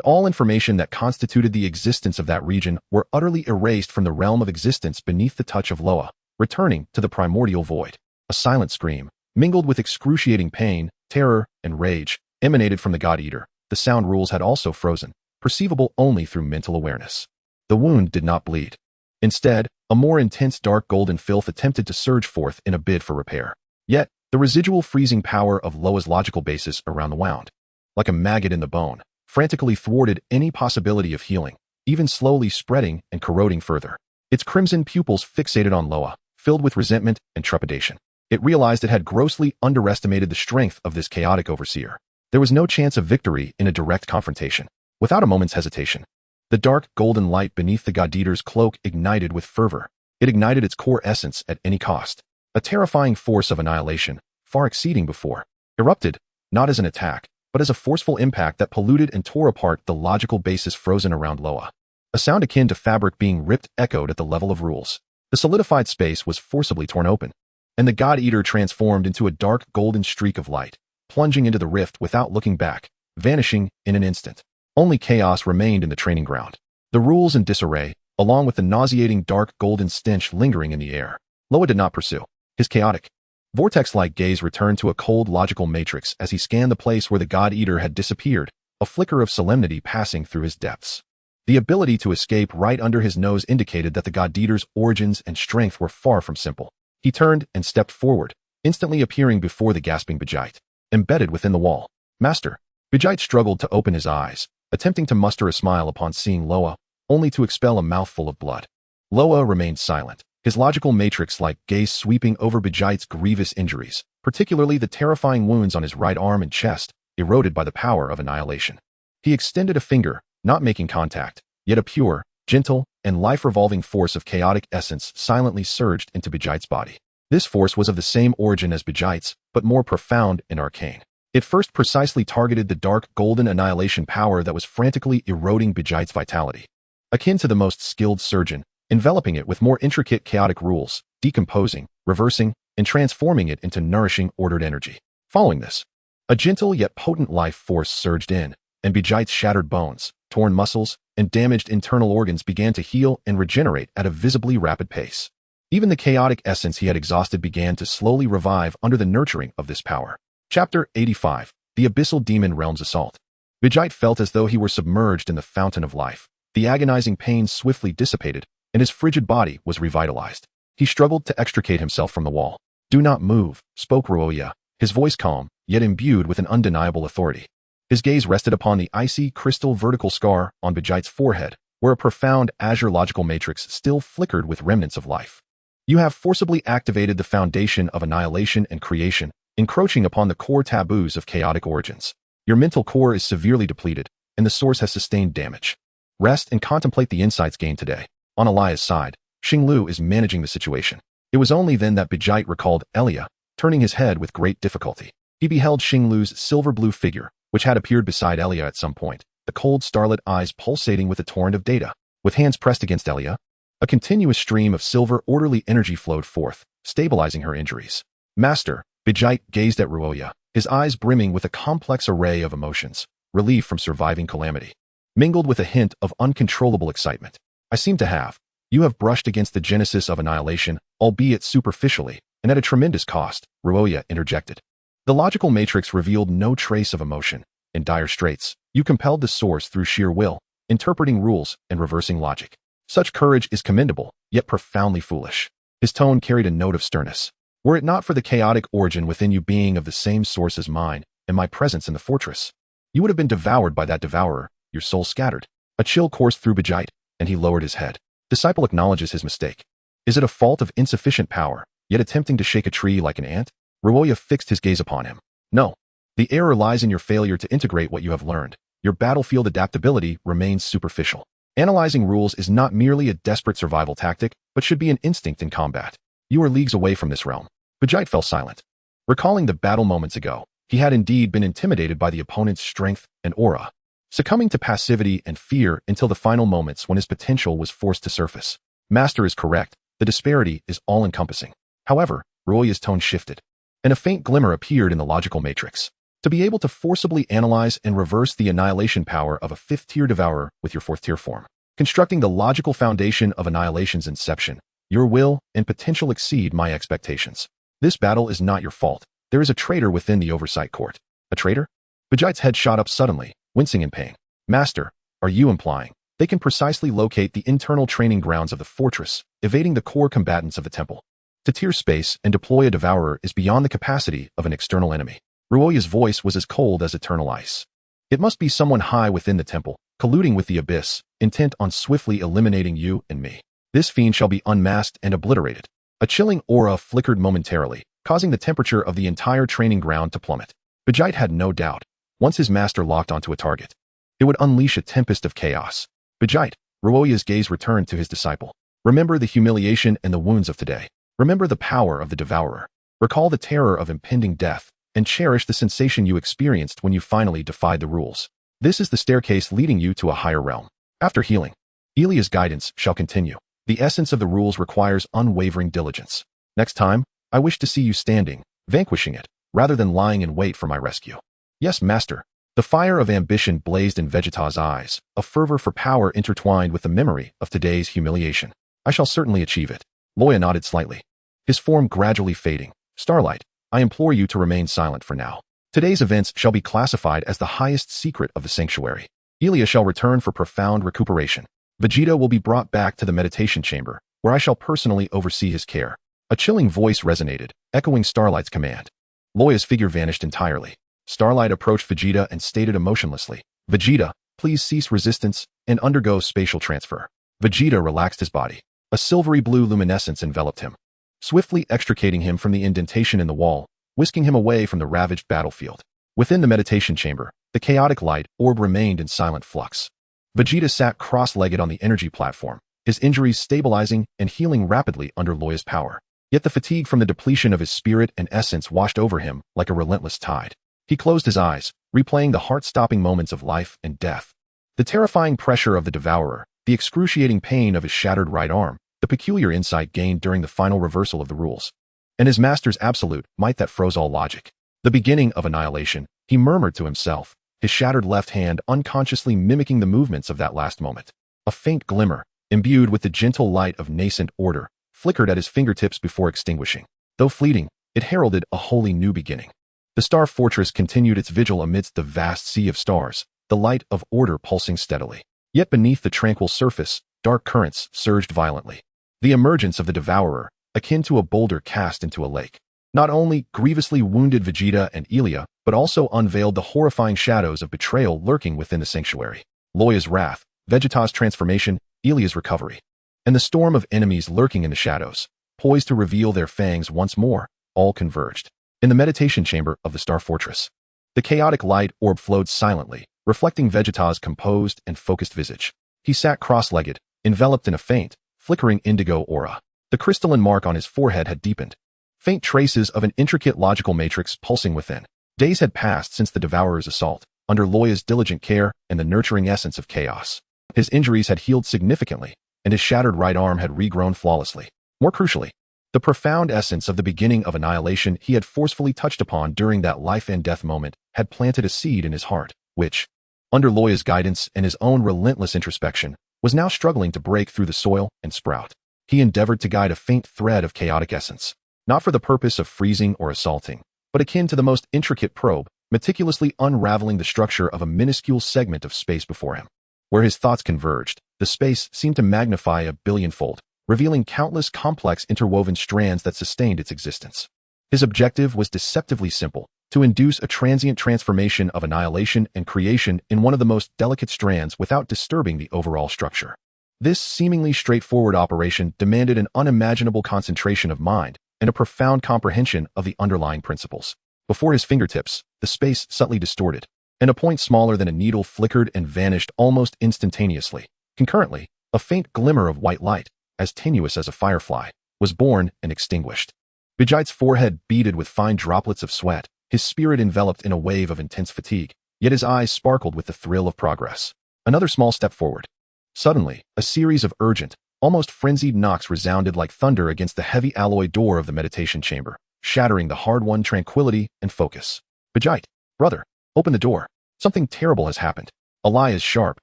all information that constituted the existence of that region were utterly erased from the realm of existence beneath the touch of Loya, returning to the primordial void. A silent scream, mingled with excruciating pain, terror, and rage, emanated from the God-Eater. The sound rules had also frozen, perceivable only through mental awareness. The wound did not bleed. Instead, a more intense dark golden filth attempted to surge forth in a bid for repair. Yet, the residual freezing power of Loya's logical basis around the wound, like a maggot in the bone, frantically thwarted any possibility of healing, even slowly spreading and corroding further. Its crimson pupils fixated on Loya, filled with resentment and trepidation. It realized it had grossly underestimated the strength of this chaotic overseer. There was no chance of victory in a direct confrontation. Without a moment's hesitation, the dark golden light beneath the God-Eater's cloak ignited with fervor. It ignited its core essence at any cost. A terrifying force of annihilation, far exceeding before, erupted, not as an attack, but as a forceful impact that polluted and tore apart the logical basis frozen around Loya. A sound akin to fabric being ripped echoed at the level of rules. The solidified space was forcibly torn open, and the God-Eater transformed into a dark golden streak of light, plunging into the rift without looking back, vanishing in an instant. Only chaos remained in the training ground. The rules in disarray, along with the nauseating dark golden stench lingering in the air. Loya did not pursue. His chaotic, vortex-like gaze returned to a cold logical matrix as he scanned the place where the God-Eater had disappeared, a flicker of solemnity passing through his depths. The ability to escape right under his nose indicated that the God-Eater's origins and strength were far from simple. He turned and stepped forward, instantly appearing before the gasping Vegeta, embedded within the wall. Master. Vegeta struggled to open his eyes, attempting to muster a smile upon seeing Loya, only to expel a mouthful of blood. Loya remained silent, his logical matrix-like gaze sweeping over Vegeta's grievous injuries, particularly the terrifying wounds on his right arm and chest, eroded by the power of annihilation. He extended a finger, not making contact, yet a pure, gentle, and life-revolving force of chaotic essence silently surged into Vegeta's body. This force was of the same origin as Vegeta's, but more profound and arcane. It first precisely targeted the dark golden annihilation power that was frantically eroding Vegeta's vitality. Akin to the most skilled surgeon, enveloping it with more intricate chaotic rules, decomposing, reversing, and transforming it into nourishing, ordered energy. Following this, a gentle yet potent life force surged in, and Vegeta's shattered bones, torn muscles, and damaged internal organs began to heal and regenerate at a visibly rapid pace. Even the chaotic essence he had exhausted began to slowly revive under the nurturing of this power. Chapter 85. The Abyssal Demon Realm's Assault. Vegeta felt as though he were submerged in the fountain of life. The agonizing pain swiftly dissipated, and his frigid body was revitalized. He struggled to extricate himself from the wall. "Do not move," spoke Loya, his voice calm, yet imbued with an undeniable authority. His gaze rested upon the icy, crystal vertical scar on Vegeta's forehead, where a profound azure logical matrix still flickered with remnants of life. "You have forcibly activated the foundation of annihilation and creation, encroaching upon the core taboos of chaotic origins. Your mental core is severely depleted, and the source has sustained damage. Rest and contemplate the insights gained today." On Elia's side, Xinglu is managing the situation. It was only then that Vegeta recalled Elia, turning his head with great difficulty. He beheld Xinglu's silver-blue figure, which had appeared beside Elia at some point, the cold starlit eyes pulsating with a torrent of data. With hands pressed against Elia, a continuous stream of silver orderly energy flowed forth, stabilizing her injuries. "Master," Vegeta gazed at Loya, his eyes brimming with a complex array of emotions, relief from surviving calamity, mingled with a hint of uncontrollable excitement. "I seem to have. You have brushed against the genesis of annihilation, albeit superficially, and at a tremendous cost," Loya interjected. The logical matrix revealed no trace of emotion. "In dire straits, you compelled the source through sheer will, interpreting rules and reversing logic. Such courage is commendable, yet profoundly foolish." His tone carried a note of sternness. "Were it not for the chaotic origin within you being of the same source as mine, and my presence in the fortress, you would have been devoured by that devourer, your soul scattered." A chill coursed through Vegeta, and he lowered his head. Disciple acknowledges his mistake. Is it a fault of insufficient power, yet attempting to shake a tree like an ant? Loya fixed his gaze upon him. "No. The error lies in your failure to integrate what you have learned. Your battlefield adaptability remains superficial. Analyzing rules is not merely a desperate survival tactic, but should be an instinct in combat. You are leagues away from this realm." Vegeta fell silent. Recalling the battle moments ago, he had indeed been intimidated by the opponent's strength and aura, succumbing to passivity and fear until the final moments when his potential was forced to surface. Master is correct, the disparity is all-encompassing. However, Loya's tone shifted, and a faint glimmer appeared in the logical matrix. To be able to forcibly analyze and reverse the annihilation power of a fifth-tier devourer with your fourth-tier form, constructing the logical foundation of annihilation's inception, your will and potential exceed my expectations. This battle is not your fault. There is a traitor within the oversight court. A traitor? Vegeta's head shot up suddenly, wincing in pain. Master, are you implying they can precisely locate the internal training grounds of the fortress, evading the core combatants of the temple? To tier space and deploy a devourer is beyond the capacity of an external enemy. Loya's voice was as cold as eternal ice. It must be someone high within the temple, colluding with the abyss, intent on swiftly eliminating you and me. This fiend shall be unmasked and obliterated. A chilling aura flickered momentarily, causing the temperature of the entire training ground to plummet. Vegeta had no doubt. Once his master locked onto a target, it would unleash a tempest of chaos. Vegeta, Loya's gaze returned to his disciple. Remember the humiliation and the wounds of today. Remember the power of the devourer. Recall the terror of impending death, and cherish the sensation you experienced when you finally defied the rules. This is the staircase leading you to a higher realm. After healing, Elia's guidance shall continue. The essence of the rules requires unwavering diligence. Next time, I wish to see you standing, vanquishing it, rather than lying in wait for my rescue. Yes, master. The fire of ambition blazed in Vegeta's eyes, a fervor for power intertwined with the memory of today's humiliation. I shall certainly achieve it. Loya nodded slightly, his form gradually fading. Starlight, I implore you to remain silent for now. Today's events shall be classified as the highest secret of the sanctuary. Elia shall return for profound recuperation. Vegeta will be brought back to the meditation chamber, where I shall personally oversee his care. A chilling voice resonated, echoing Starlight's command. Loya's figure vanished entirely. Starlight approached Vegeta and stated emotionlessly, "Vegeta, please cease resistance and undergo spatial transfer." Vegeta relaxed his body. A silvery blue luminescence enveloped him, swiftly extricating him from the indentation in the wall, whisking him away from the ravaged battlefield. Within the meditation chamber, the chaotic light orb remained in silent flux. Vegeta sat cross-legged on the energy platform, his injuries stabilizing and healing rapidly under Loya's power. Yet the fatigue from the depletion of his spirit and essence washed over him like a relentless tide. He closed his eyes, replaying the heart-stopping moments of life and death. The terrifying pressure of the Devourer, the excruciating pain of his shattered right arm, the peculiar insight gained during the final reversal of the rules, and his master's absolute might that froze all logic. The beginning of annihilation, he murmured to himself, his shattered left hand unconsciously mimicking the movements of that last moment. A faint glimmer, imbued with the gentle light of nascent order, flickered at his fingertips before extinguishing. Though fleeting, it heralded a wholly new beginning. The Star Fortress continued its vigil amidst the vast sea of stars, the light of order pulsing steadily. Yet beneath the tranquil surface, dark currents surged violently. The emergence of the Devourer, akin to a boulder cast into a lake, not only grievously wounded Vegeta and Ilia, but also unveiled the horrifying shadows of betrayal lurking within the sanctuary. Loya's wrath, Vegeta's transformation, Ilia's recovery, and the storm of enemies lurking in the shadows, poised to reveal their fangs once more, all converged. In the meditation chamber of the Star Fortress, the chaotic light orb flowed silently, reflecting Vegeta's composed and focused visage. He sat cross-legged, enveloped in a faint, flickering indigo aura. The crystalline mark on his forehead had deepened, faint traces of an intricate logical matrix pulsing within. Days had passed since the Devourer's assault, under Loya's diligent care and the nurturing essence of chaos. His injuries had healed significantly, and his shattered right arm had regrown flawlessly. More crucially, the profound essence of the beginning of annihilation he had forcefully touched upon during that life and death moment had planted a seed in his heart, which, under Loya's guidance and his own relentless introspection, was now struggling to break through the soil and sprout. He endeavored to guide a faint thread of chaotic essence, not for the purpose of freezing or assaulting, but akin to the most intricate probe, meticulously unraveling the structure of a minuscule segment of space before him. Where his thoughts converged, the space seemed to magnify a billionfold, revealing countless complex interwoven strands that sustained its existence. His objective was deceptively simple: to induce a transient transformation of annihilation and creation in one of the most delicate strands without disturbing the overall structure. This seemingly straightforward operation demanded an unimaginable concentration of mind and a profound comprehension of the underlying principles. Before his fingertips, the space subtly distorted, and a point smaller than a needle flickered and vanished almost instantaneously. Concurrently, a faint glimmer of white light, as tenuous as a firefly, was born and extinguished. Vegeta's forehead beaded with fine droplets of sweat, his spirit enveloped in a wave of intense fatigue, yet his eyes sparkled with the thrill of progress. Another small step forward. Suddenly, a series of urgent, almost frenzied knocks resounded like thunder against the heavy alloy door of the meditation chamber, shattering the hard-won tranquility and focus. Vegeta, brother, open the door. Something terrible has happened. Alia's sharp,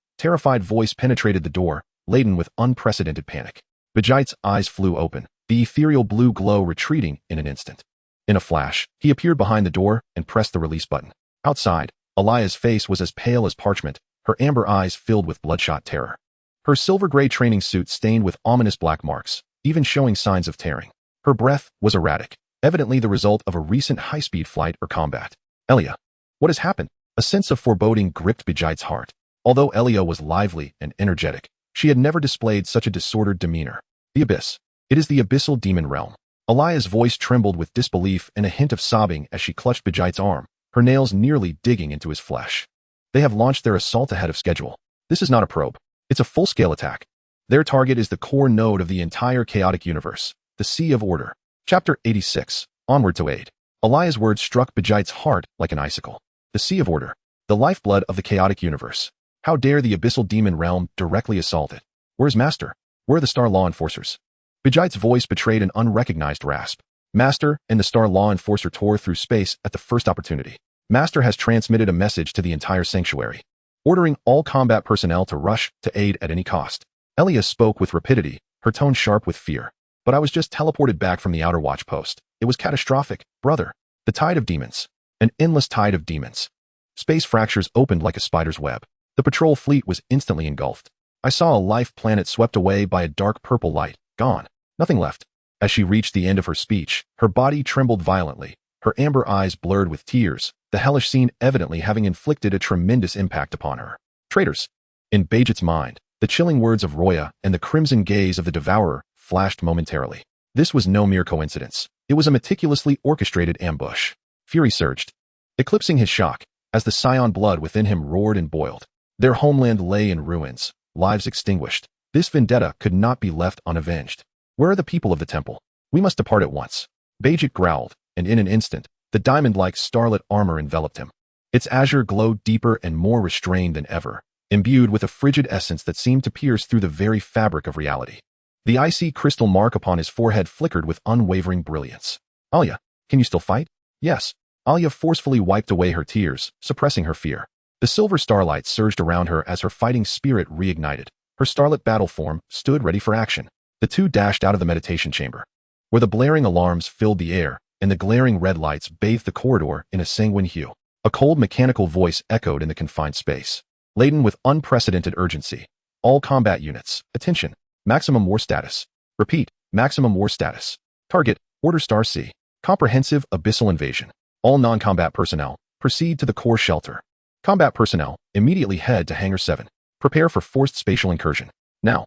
terrified voice penetrated the door, laden with unprecedented panic. Vegeta's eyes flew open, the ethereal blue glow retreating in an instant. In a flash, he appeared behind the door and pressed the release button. Outside, Alia's face was as pale as parchment, her amber eyes filled with bloodshot terror. Her silver-gray training suit stained with ominous black marks, even showing signs of tearing. Her breath was erratic, evidently the result of a recent high-speed flight or combat. Elia, what has happened? A sense of foreboding gripped Vegeta's heart. Although Elia was lively and energetic, she had never displayed such a disordered demeanor. The abyss. It is the abyssal demon realm. Alia's voice trembled with disbelief and a hint of sobbing as she clutched Vegeta's arm, her nails nearly digging into his flesh. They have launched their assault ahead of schedule. This is not a probe. It's a full-scale attack. Their target is the core node of the entire chaotic universe, the Sea of Order. Chapter 86. Onward to Aid. Alia's words struck Vegeta's heart like an icicle. The Sea of Order. The lifeblood of the chaotic universe. How dare the abyssal demon realm directly assault it? Where's Master? Where are the Star Law Enforcers? Vegeta's voice betrayed an unrecognized rasp. Master and the Star Law Enforcer tore through space at the first opportunity. Master has transmitted a message to the entire sanctuary, ordering all combat personnel to rush to aid at any cost. Elia spoke with rapidity, her tone sharp with fear. But I was just teleported back from the outer watch post. It was catastrophic, brother. The tide of demons. An endless tide of demons. Space fractures opened like a spider's web. The patrol fleet was instantly engulfed. I saw a life planet swept away by a dark purple light. Gone. Nothing left. As she reached the end of her speech, her body trembled violently, her amber eyes blurred with tears, the hellish scene evidently having inflicted a tremendous impact upon her. Traitors. In Vegeta's mind, the chilling words of Loya and the crimson gaze of the Devourer flashed momentarily. This was no mere coincidence. It was a meticulously orchestrated ambush. Fury surged, eclipsing his shock, as the Saiyan blood within him roared and boiled. Their homeland lay in ruins, lives extinguished. This vendetta could not be left unavenged. Where are the people of the temple? We must depart at once. Vegeta growled, and in an instant, the diamond-like starlit armor enveloped him. Its azure glowed deeper and more restrained than ever, imbued with a frigid essence that seemed to pierce through the very fabric of reality. The icy crystal mark upon his forehead flickered with unwavering brilliance. Alya, can you still fight? Yes. Alya forcefully wiped away her tears, suppressing her fear. The silver starlight surged around her as her fighting spirit reignited. Her starlit battle form stood ready for action. The two dashed out of the meditation chamber, where the blaring alarms filled the air, and the glaring red lights bathed the corridor in a sanguine hue. A cold mechanical voice echoed in the confined space, laden with unprecedented urgency. All combat units, attention. Maximum war status. Repeat, maximum war status. Target, Order Star C. Comprehensive abyssal invasion. All non-combat personnel, proceed to the core shelter. Combat personnel, immediately head to Hangar 7. Prepare for forced spatial incursion. Now.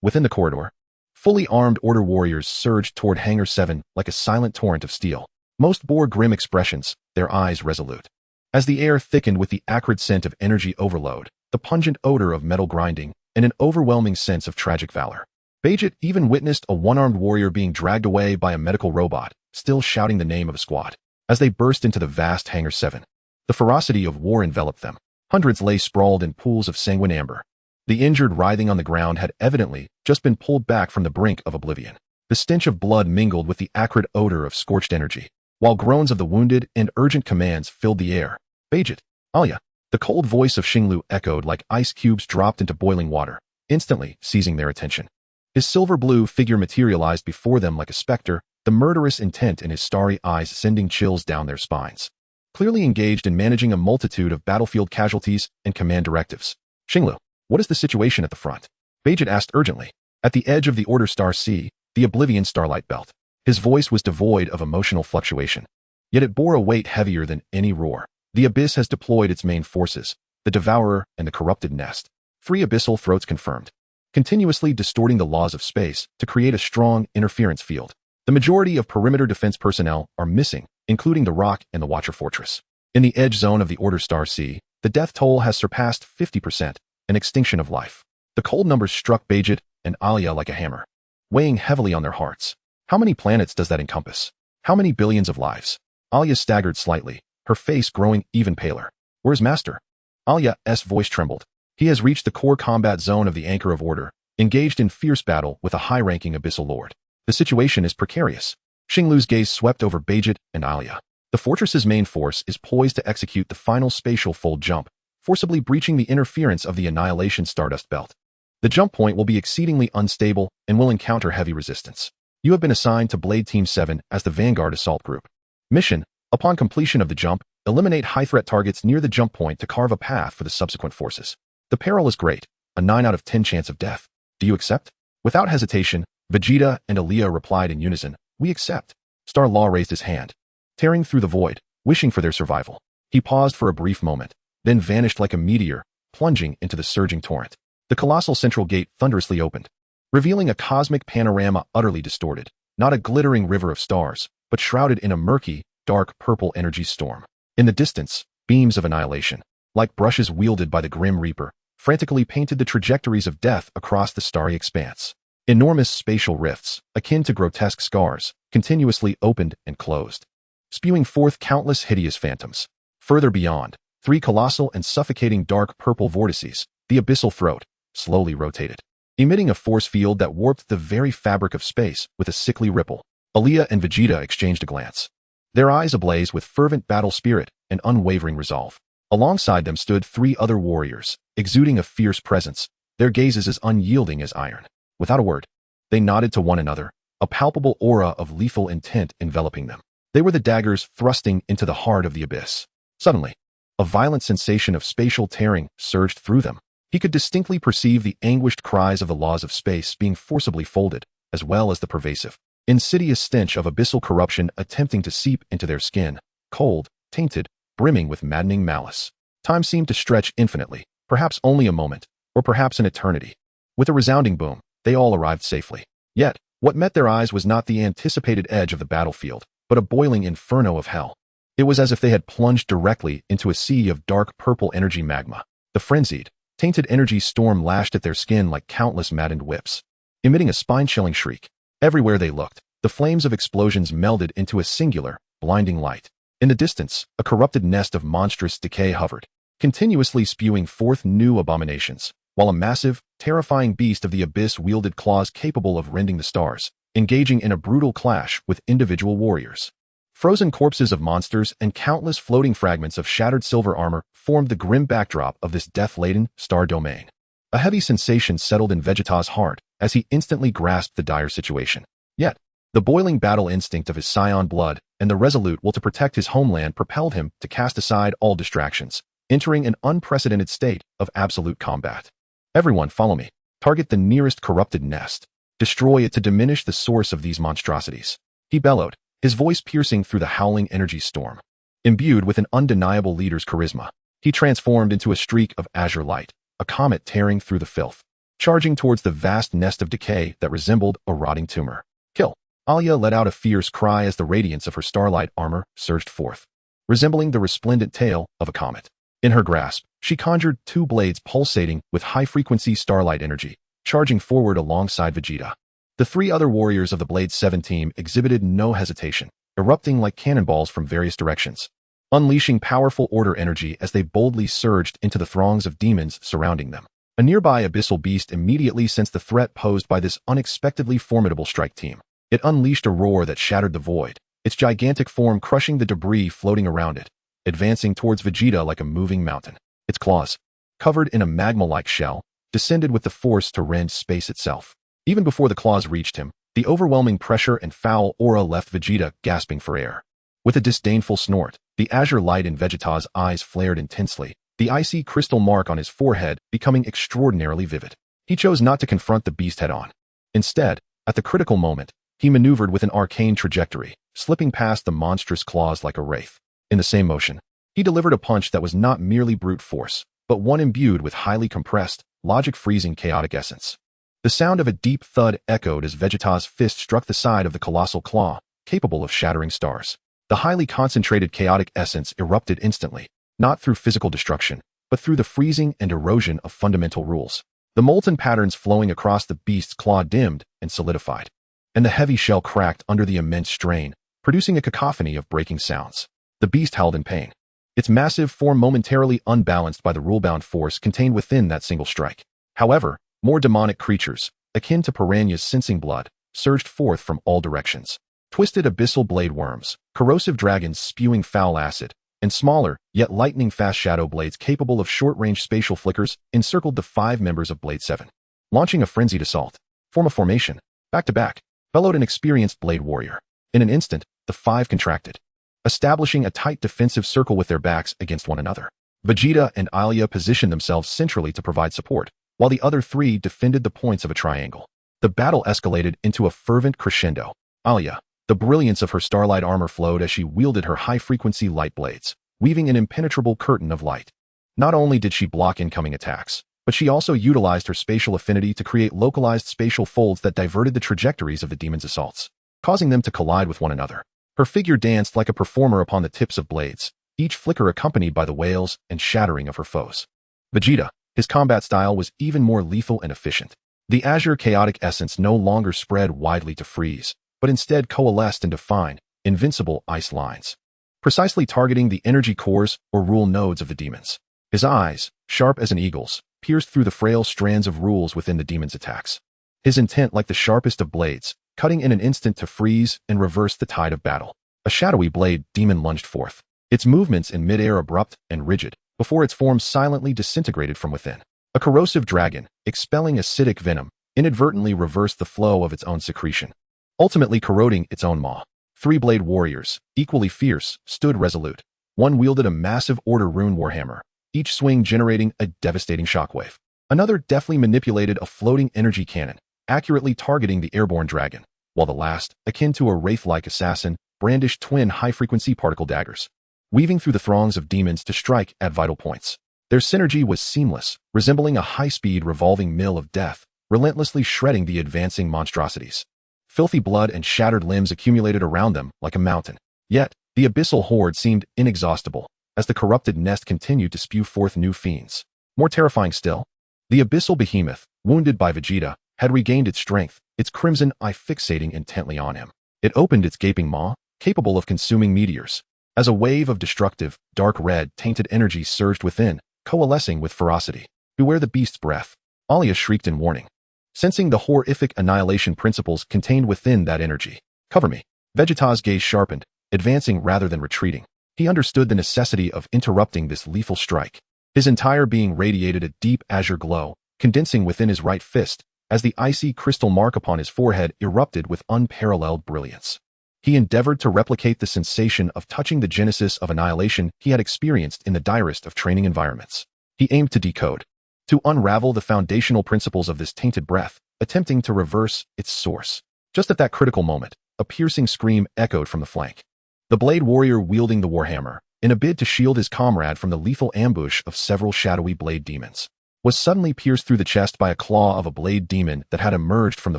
Within the corridor, fully armed Order warriors surged toward Hangar 7 like a silent torrent of steel. Most bore grim expressions, their eyes resolute. As the air thickened with the acrid scent of energy overload, the pungent odor of metal grinding, and an overwhelming sense of tragic valor. Vegeta even witnessed a one-armed warrior being dragged away by a medical robot, still shouting the name of a squad. As they burst into the vast Hangar 7, the ferocity of war enveloped them. Hundreds lay sprawled in pools of sanguine amber. The injured writhing on the ground had evidently just been pulled back from the brink of oblivion. The stench of blood mingled with the acrid odor of scorched energy, while groans of the wounded and urgent commands filled the air. Vegeta, Alya. The cold voice of Xinglu echoed like ice cubes dropped into boiling water, instantly seizing their attention. His silver-blue figure materialized before them like a specter, the murderous intent in his starry eyes sending chills down their spines. Clearly engaged in managing a multitude of battlefield casualties and command directives. Xinglu, what is the situation at the front? Vegeta asked urgently. At the edge of the Order Star C, the Oblivion Starlight Belt. His voice was devoid of emotional fluctuation. Yet it bore a weight heavier than any roar. The Abyss has deployed its main forces, the Devourer and the Corrupted Nest. 3 abyssal throats confirmed, continuously distorting the laws of space to create a strong interference field. The majority of perimeter defense personnel are missing, including the Rock and the Watcher Fortress. In the edge zone of the Order Star C, the death toll has surpassed 50%, an extinction of life. The cold numbers struck Vegeta and Alya like a hammer, weighing heavily on their hearts. How many planets does that encompass? How many billions of lives? Alya staggered slightly, her face growing even paler. Where's Master? Alya's voice trembled. He has reached the core combat zone of the Anchor of Order, engaged in fierce battle with a high-ranking abyssal lord. The situation is precarious. Xinglu's gaze swept over Vegeta and Alya. The fortress's main force is poised to execute the final spatial fold jump, forcibly breaching the interference of the Annihilation Stardust Belt. The jump point will be exceedingly unstable and will encounter heavy resistance. You have been assigned to Blade Team 7 as the Vanguard Assault Group. Mission: upon completion of the jump, eliminate high-threat targets near the jump point to carve a path for the subsequent forces. The peril is great, a 9 out of 10 chance of death. Do you accept? Without hesitation, Vegeta and Alya replied in unison, we accept. Star Law raised his hand, tearing through the void, wishing for their survival. He paused for a brief moment, then vanished like a meteor, plunging into the surging torrent. The colossal central gate thunderously opened, revealing a cosmic panorama utterly distorted, not a glittering river of stars, but shrouded in a murky, dark purple energy storm. In the distance, beams of annihilation, like brushes wielded by the Grim Reaper, frantically painted the trajectories of death across the starry expanse. Enormous spatial rifts, akin to grotesque scars, continuously opened and closed, spewing forth countless hideous phantoms. Further beyond, 3 colossal and suffocating dark purple vortices, the abyssal throat, slowly rotated, emitting a force field that warped the very fabric of space with a sickly ripple. Alya and Vegeta exchanged a glance, their eyes ablaze with fervent battle spirit and unwavering resolve. Alongside them stood 3 other warriors, exuding a fierce presence, their gazes as unyielding as iron. Without a word, they nodded to one another, a palpable aura of lethal intent enveloping them. They were the daggers thrusting into the heart of the abyss. Suddenly, a violent sensation of spatial tearing surged through them. He could distinctly perceive the anguished cries of the laws of space being forcibly folded, as well as the pervasive, insidious stench of abyssal corruption attempting to seep into their skin, cold, tainted, brimming with maddening malice. Time seemed to stretch infinitely, perhaps only a moment, or perhaps an eternity. With a resounding boom, they all arrived safely. Yet, what met their eyes was not the anticipated edge of the battlefield, but a boiling inferno of hell. It was as if they had plunged directly into a sea of dark purple energy magma. The frenzied, tainted energy storm lashed at their skin like countless maddened whips, emitting a spine-chilling shriek. Everywhere they looked, the flames of explosions melded into a singular, blinding light. In the distance, a corrupted nest of monstrous decay hovered, continuously spewing forth new abominations, while a massive, terrifying beast of the abyss wielded claws capable of rending the stars, engaging in a brutal clash with individual warriors. Frozen corpses of monsters and countless floating fragments of shattered silver armor formed the grim backdrop of this death-laden star domain. A heavy sensation settled in Vegeta's heart as he instantly grasped the dire situation. Yet, the boiling battle instinct of his Saiyan blood and the resolute will to protect his homeland propelled him to cast aside all distractions, entering an unprecedented state of absolute combat. Everyone follow me. Target the nearest corrupted nest. Destroy it to diminish the source of these monstrosities. He bellowed, his voice piercing through the howling energy storm. Imbued with an undeniable leader's charisma, he transformed into a streak of azure light, a comet tearing through the filth, charging towards the vast nest of decay that resembled a rotting tumor. Kill! Alia let out a fierce cry as the radiance of her starlight armor surged forth, resembling the resplendent tail of a comet. In her grasp, she conjured two blades pulsating with high-frequency starlight energy, charging forward alongside Vegeta. The three other warriors of the Blade 7 team exhibited no hesitation, erupting like cannonballs from various directions, unleashing powerful order energy as they boldly surged into the throngs of demons surrounding them. A nearby abyssal beast immediately sensed the threat posed by this unexpectedly formidable strike team. It unleashed a roar that shattered the void, its gigantic form crushing the debris floating around it, advancing towards Vegeta like a moving mountain. Its claws, covered in a magma-like shell, descended with the force to rend space itself. Even before the claws reached him, the overwhelming pressure and foul aura left Vegeta gasping for air. With a disdainful snort, the azure light in Vegeta's eyes flared intensely, the icy crystal mark on his forehead becoming extraordinarily vivid. He chose not to confront the beast head-on. Instead, at the critical moment, he maneuvered with an arcane trajectory, slipping past the monstrous claws like a wraith. In the same motion, he delivered a punch that was not merely brute force, but one imbued with highly compressed, logic-freezing chaotic essence. The sound of a deep thud echoed as Vegeta's fist struck the side of the colossal claw, capable of shattering stars. The highly concentrated chaotic essence erupted instantly, not through physical destruction, but through the freezing and erosion of fundamental rules. The molten patterns flowing across the beast's claw dimmed and solidified, and the heavy shell cracked under the immense strain, producing a cacophony of breaking sounds. The beast howled in pain, its massive form momentarily unbalanced by the rule-bound force contained within that single strike. However, more demonic creatures, akin to piranhas sensing blood, surged forth from all directions. Twisted abyssal blade worms, corrosive dragons spewing foul acid, and smaller, yet lightning-fast shadow blades capable of short-range spatial flickers encircled the 5 members of Blade 7. Launching a frenzied assault, form a formation, back-to-back, bellowed an experienced blade warrior. In an instant, the 5 contracted, establishing a tight defensive circle with their backs against one another. Vegeta and Alia positioned themselves centrally to provide support, while the other 3 defended the points of a triangle. The battle escalated into a fervent crescendo. Alia, the brilliance of her starlight armor flowed as she wielded her high-frequency light blades, weaving an impenetrable curtain of light. Not only did she block incoming attacks, but she also utilized her spatial affinity to create localized spatial folds that diverted the trajectories of the demons' assaults, causing them to collide with one another. Her figure danced like a performer upon the tips of blades, each flicker accompanied by the wails and shattering of her foes. Vegeta, his combat style was even more lethal and efficient. The azure chaotic essence no longer spread widely to freeze, but instead coalesced into fine, invincible ice lines, precisely targeting the energy cores or rule nodes of the demons. His eyes, sharp as an eagle's, pierced through the frail strands of rules within the demon's attacks. His intent like the sharpest of blades, cutting in an instant to freeze and reverse the tide of battle. A shadowy blade demon lunged forth, its movements in midair abrupt and rigid, before its form silently disintegrated from within. A corrosive dragon, expelling acidic venom, inadvertently reversed the flow of its own secretion, ultimately corroding its own maw. 3 blade warriors, equally fierce, stood resolute. One wielded a massive Order Rune warhammer, each swing generating a devastating shockwave. Another deftly manipulated a floating energy cannon, accurately targeting the airborne dragon, while the last, akin to a wraith-like assassin, brandished twin high-frequency particle daggers, weaving through the throngs of demons to strike at vital points. Their synergy was seamless, resembling a high-speed revolving mill of death, relentlessly shredding the advancing monstrosities. Filthy blood and shattered limbs accumulated around them like a mountain. Yet, the abyssal horde seemed inexhaustible, as the corrupted nest continued to spew forth new fiends. More terrifying still, the abyssal behemoth, wounded by Vegeta, had regained its strength, its crimson eye fixating intently on him. It opened its gaping maw, capable of consuming meteors. As a wave of destructive, dark red, tainted energy surged within, coalescing with ferocity. "Beware the beast's breath," Alia shrieked in warning, sensing the horrific annihilation principles contained within that energy. "Cover me." Vegeta's gaze sharpened, advancing rather than retreating. He understood the necessity of interrupting this lethal strike. His entire being radiated a deep azure glow, condensing within his right fist, as the icy crystal mark upon his forehead erupted with unparalleled brilliance. He endeavored to replicate the sensation of touching the genesis of annihilation he had experienced in the direst of training environments. He aimed to decode, to unravel the foundational principles of this tainted breath, attempting to reverse its source. Just at that critical moment, a piercing scream echoed from the flank. The blade warrior wielding the warhammer, in a bid to shield his comrade from the lethal ambush of several shadowy blade demons, was suddenly pierced through the chest by a claw of a blade demon that had emerged from the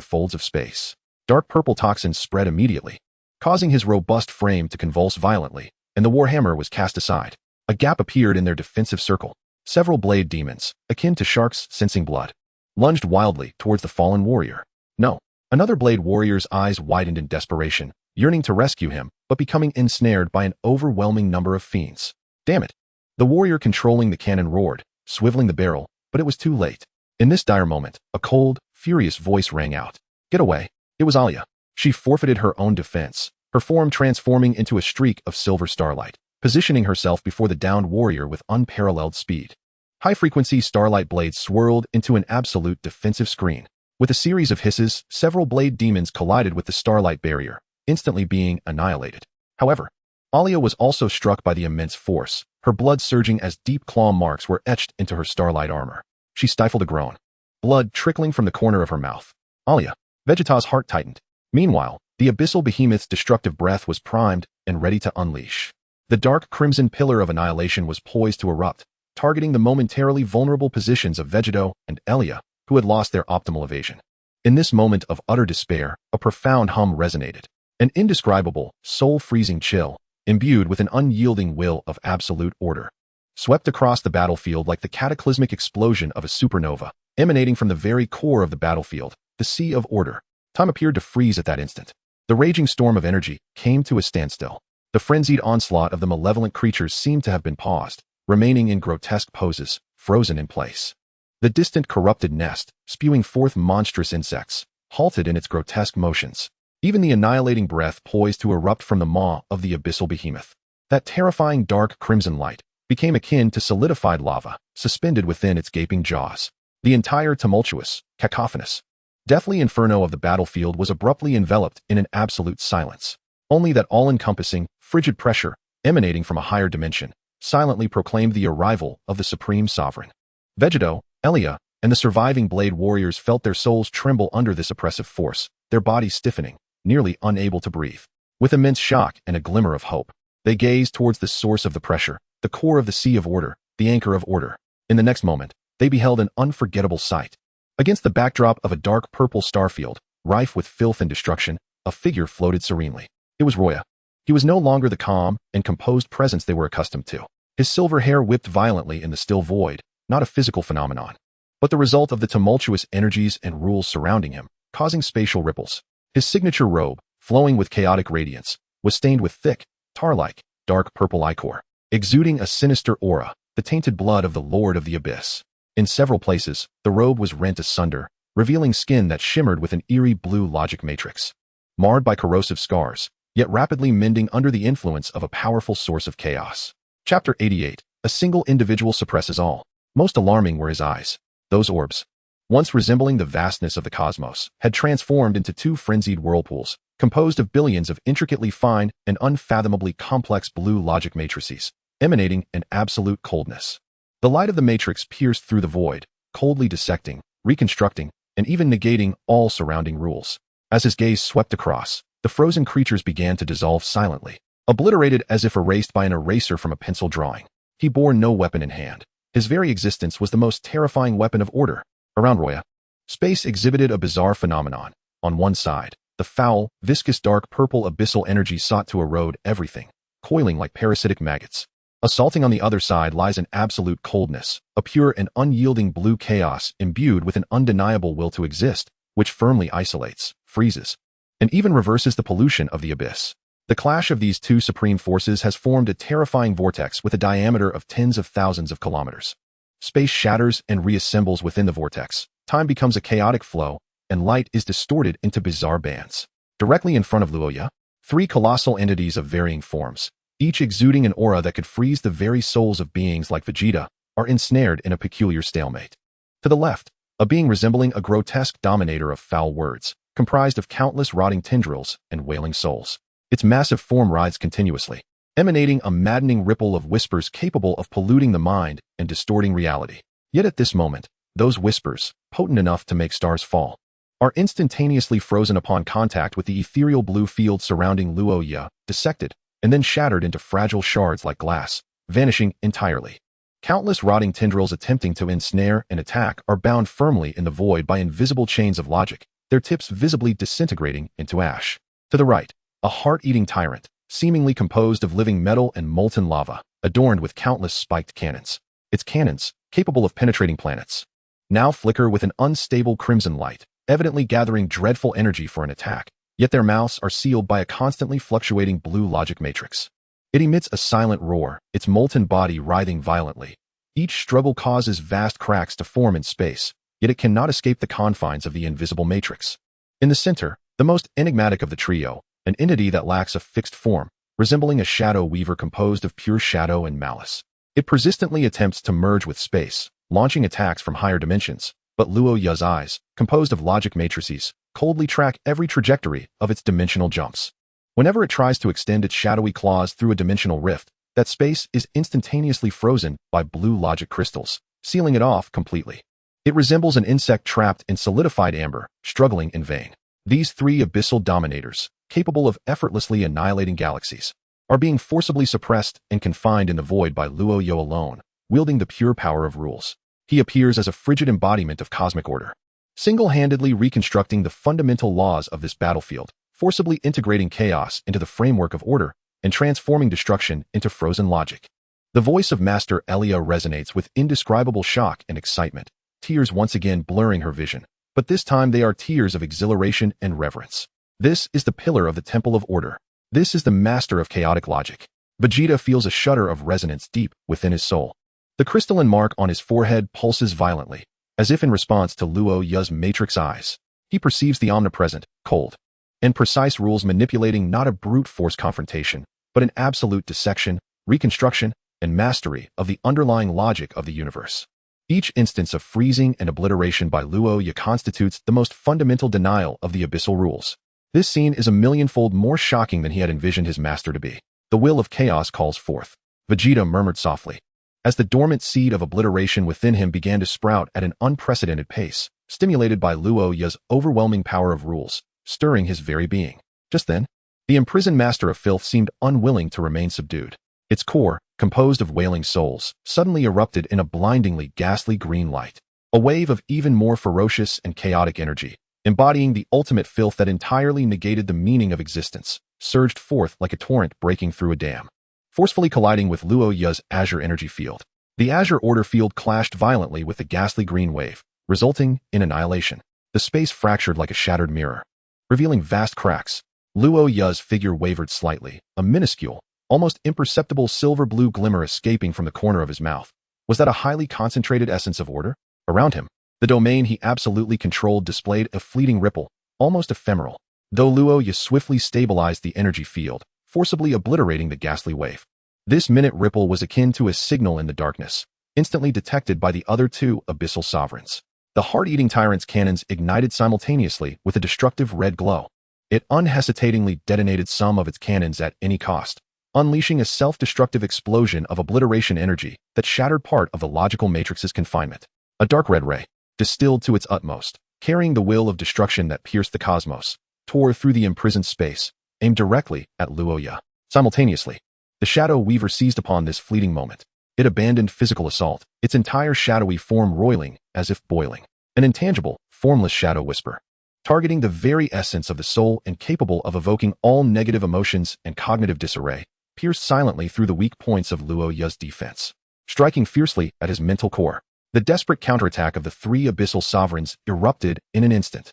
folds of space. Dark purple toxins spread immediately, causing his robust frame to convulse violently, and the warhammer was cast aside. A gap appeared in their defensive circle. Several blade demons, akin to sharks sensing blood, lunged wildly towards the fallen warrior. No, another blade warrior's eyes widened in desperation, yearning to rescue him, but becoming ensnared by an overwhelming number of fiends. Damn it! The warrior controlling the cannon roared, swiveling the barrel, but it was too late. In this dire moment, a cold, furious voice rang out. "Get away." It was Alia. She forfeited her own defense, her form transforming into a streak of silver starlight, positioning herself before the downed warrior with unparalleled speed. High-frequency starlight blades swirled into an absolute defensive screen. With a series of hisses, several blade demons collided with the starlight barrier, instantly being annihilated. However, Alia was also struck by the immense force, her blood surging as deep claw marks were etched into her starlight armor. She stifled a groan, blood trickling from the corner of her mouth. "Alia." Vegeta's heart tightened. Meanwhile, the abyssal behemoth's destructive breath was primed and ready to unleash. The dark crimson pillar of annihilation was poised to erupt, targeting the momentarily vulnerable positions of Vegeta and Alia, who had lost their optimal evasion. In this moment of utter despair, a profound hum resonated. An indescribable, soul-freezing chill, imbued with an unyielding will of absolute order, swept across the battlefield like the cataclysmic explosion of a supernova, emanating from the very core of the battlefield, the sea of order. Time appeared to freeze at that instant. The raging storm of energy came to a standstill. The frenzied onslaught of the malevolent creatures seemed to have been paused, remaining in grotesque poses, frozen in place. The distant corrupted nest, spewing forth monstrous insects, halted in its grotesque motions. Even the annihilating breath poised to erupt from the maw of the abyssal behemoth. That terrifying dark crimson light became akin to solidified lava, suspended within its gaping jaws. The entire tumultuous, cacophonous, deathly inferno of the battlefield was abruptly enveloped in an absolute silence. Only that all-encompassing, frigid pressure, emanating from a higher dimension, silently proclaimed the arrival of the supreme sovereign. Vegeta, Alia, and the surviving blade warriors felt their souls tremble under this oppressive force, their bodies stiffening, nearly unable to breathe. With immense shock and a glimmer of hope, they gazed towards the source of the pressure, the core of the sea of order, the anchor of order. In the next moment, they beheld an unforgettable sight. Against the backdrop of a dark purple starfield, rife with filth and destruction, a figure floated serenely. It was Loya. He was no longer the calm and composed presence they were accustomed to. His silver hair whipped violently in the still void, not a physical phenomenon, but the result of the tumultuous energies and rules surrounding him, causing spatial ripples. His signature robe, flowing with chaotic radiance, was stained with thick, tar-like, dark purple ichor, exuding a sinister aura, the tainted blood of the Lord of the Abyss. In several places, the robe was rent asunder, revealing skin that shimmered with an eerie blue logic matrix, marred by corrosive scars, yet rapidly mending under the influence of a powerful source of chaos. Chapter 88. A single individual suppresses all. Most alarming were his eyes. Those orbs, once resembling the vastness of the cosmos, had transformed into two frenzied whirlpools, composed of billions of intricately fine and unfathomably complex blue logic matrices, emanating an absolute coldness. The light of the matrix pierced through the void, coldly dissecting, reconstructing, and even negating all surrounding rules. As his gaze swept across, the frozen creatures began to dissolve silently, obliterated as if erased by an eraser from a pencil drawing. He bore no weapon in hand. His very existence was the most terrifying weapon of order. Around Loya, Space exhibited a bizarre phenomenon. On one side, the foul, viscous dark purple abyssal energy sought to erode everything, coiling like parasitic maggots. Assaulting on the other side lies an absolute coldness, a pure and unyielding blue chaos imbued with an undeniable will to exist, which firmly isolates, freezes, and even reverses the pollution of the abyss. The clash of these two supreme forces has formed a terrifying vortex with a diameter of tens of thousands of kilometers. Space shatters and reassembles within the vortex. Time becomes a chaotic flow, and light is distorted into bizarre bands. Directly in front of Loya, three colossal entities of varying forms, each exuding an aura that could freeze the very souls of beings like Vegeta, are ensnared in a peculiar stalemate. To the left, a being resembling a grotesque dominator of foul words, comprised of countless rotting tendrils and wailing souls. Its massive form writhes continuously, emanating a maddening ripple of whispers capable of polluting the mind and distorting reality. Yet at this moment, those whispers, potent enough to make stars fall, are instantaneously frozen upon contact with the ethereal blue field surrounding Loya, dissected, and then shattered into fragile shards like glass, vanishing entirely. Countless rotting tendrils attempting to ensnare and attack are bound firmly in the void by invisible chains of logic, their tips visibly disintegrating into ash. To the right, a heart-eating tyrant, seemingly composed of living metal and molten lava, adorned with countless spiked cannons. Its cannons, capable of penetrating planets, now flicker with an unstable crimson light, evidently gathering dreadful energy for an attack, yet their mouths are sealed by a constantly fluctuating blue logic matrix. It emits a silent roar, its molten body writhing violently. Each struggle causes vast cracks to form in space, yet it cannot escape the confines of the invisible matrix. In the center, the most enigmatic of the trio, an entity that lacks a fixed form, resembling a shadow weaver composed of pure shadow and malice. It persistently attempts to merge with space, launching attacks from higher dimensions, but Loya's eyes, composed of logic matrices, coldly track every trajectory of its dimensional jumps. Whenever it tries to extend its shadowy claws through a dimensional rift, that space is instantaneously frozen by blue logic crystals, sealing it off completely. It resembles an insect trapped in solidified amber, struggling in vain. These three abyssal dominators, capable of effortlessly annihilating galaxies, are being forcibly suppressed and confined in the void by Loya alone, wielding the pure power of rules. He appears as a frigid embodiment of cosmic order, single-handedly reconstructing the fundamental laws of this battlefield, forcibly integrating chaos into the framework of order and transforming destruction into frozen logic. The voice of Master Elia resonates with indescribable shock and excitement, tears once again blurring her vision, but this time they are tears of exhilaration and reverence. This is the pillar of the Temple of Order. This is the master of chaotic logic. Vegeta feels a shudder of resonance deep within his soul. The crystalline mark on his forehead pulses violently, as if in response to Loya's matrix eyes. He perceives the omnipresent, cold, and precise rules manipulating not a brute force confrontation, but an absolute dissection, reconstruction, and mastery of the underlying logic of the universe. Each instance of freezing and obliteration by Loya constitutes the most fundamental denial of the abyssal rules. This scene is a millionfold more shocking than he had envisioned his master to be. The will of chaos calls forth. Vegeta murmured softly, as the dormant seed of obliteration within him began to sprout at an unprecedented pace, stimulated by Loya's overwhelming power of rules, stirring his very being. Just then, the imprisoned master of filth seemed unwilling to remain subdued. Its core, composed of wailing souls, suddenly erupted in a blindingly ghastly green light. A wave of even more ferocious and chaotic energy, embodying the ultimate filth that entirely negated the meaning of existence, surged forth like a torrent breaking through a dam, forcefully colliding with Loya's azure energy field. The azure order field clashed violently with the ghastly green wave, resulting in annihilation. The space fractured like a shattered mirror, revealing vast cracks. Loya's figure wavered slightly, a minuscule, almost imperceptible silver-blue glimmer escaping from the corner of his mouth. Was that a highly concentrated essence of order? Around him, the domain he absolutely controlled displayed a fleeting ripple, almost ephemeral, though Loya swiftly stabilized the energy field, forcibly obliterating the ghastly wave. This minute ripple was akin to a signal in the darkness, instantly detected by the other two abyssal sovereigns. The heart-eating tyrant's cannons ignited simultaneously with a destructive red glow. It unhesitatingly detonated some of its cannons at any cost, unleashing a self-destructive explosion of obliteration energy that shattered part of the logical matrix's confinement. A dark red ray, distilled to its utmost, carrying the will of destruction that pierced the cosmos, tore through the imprisoned space, aimed directly at Loya. Simultaneously, the Shadow Weaver seized upon this fleeting moment. It abandoned physical assault, its entire shadowy form roiling as if boiling. An intangible, formless shadow whisper, targeting the very essence of the soul and capable of evoking all negative emotions and cognitive disarray, pierced silently through the weak points of Loya's defense, striking fiercely at his mental core. The desperate counterattack of the three abyssal sovereigns erupted in an instant.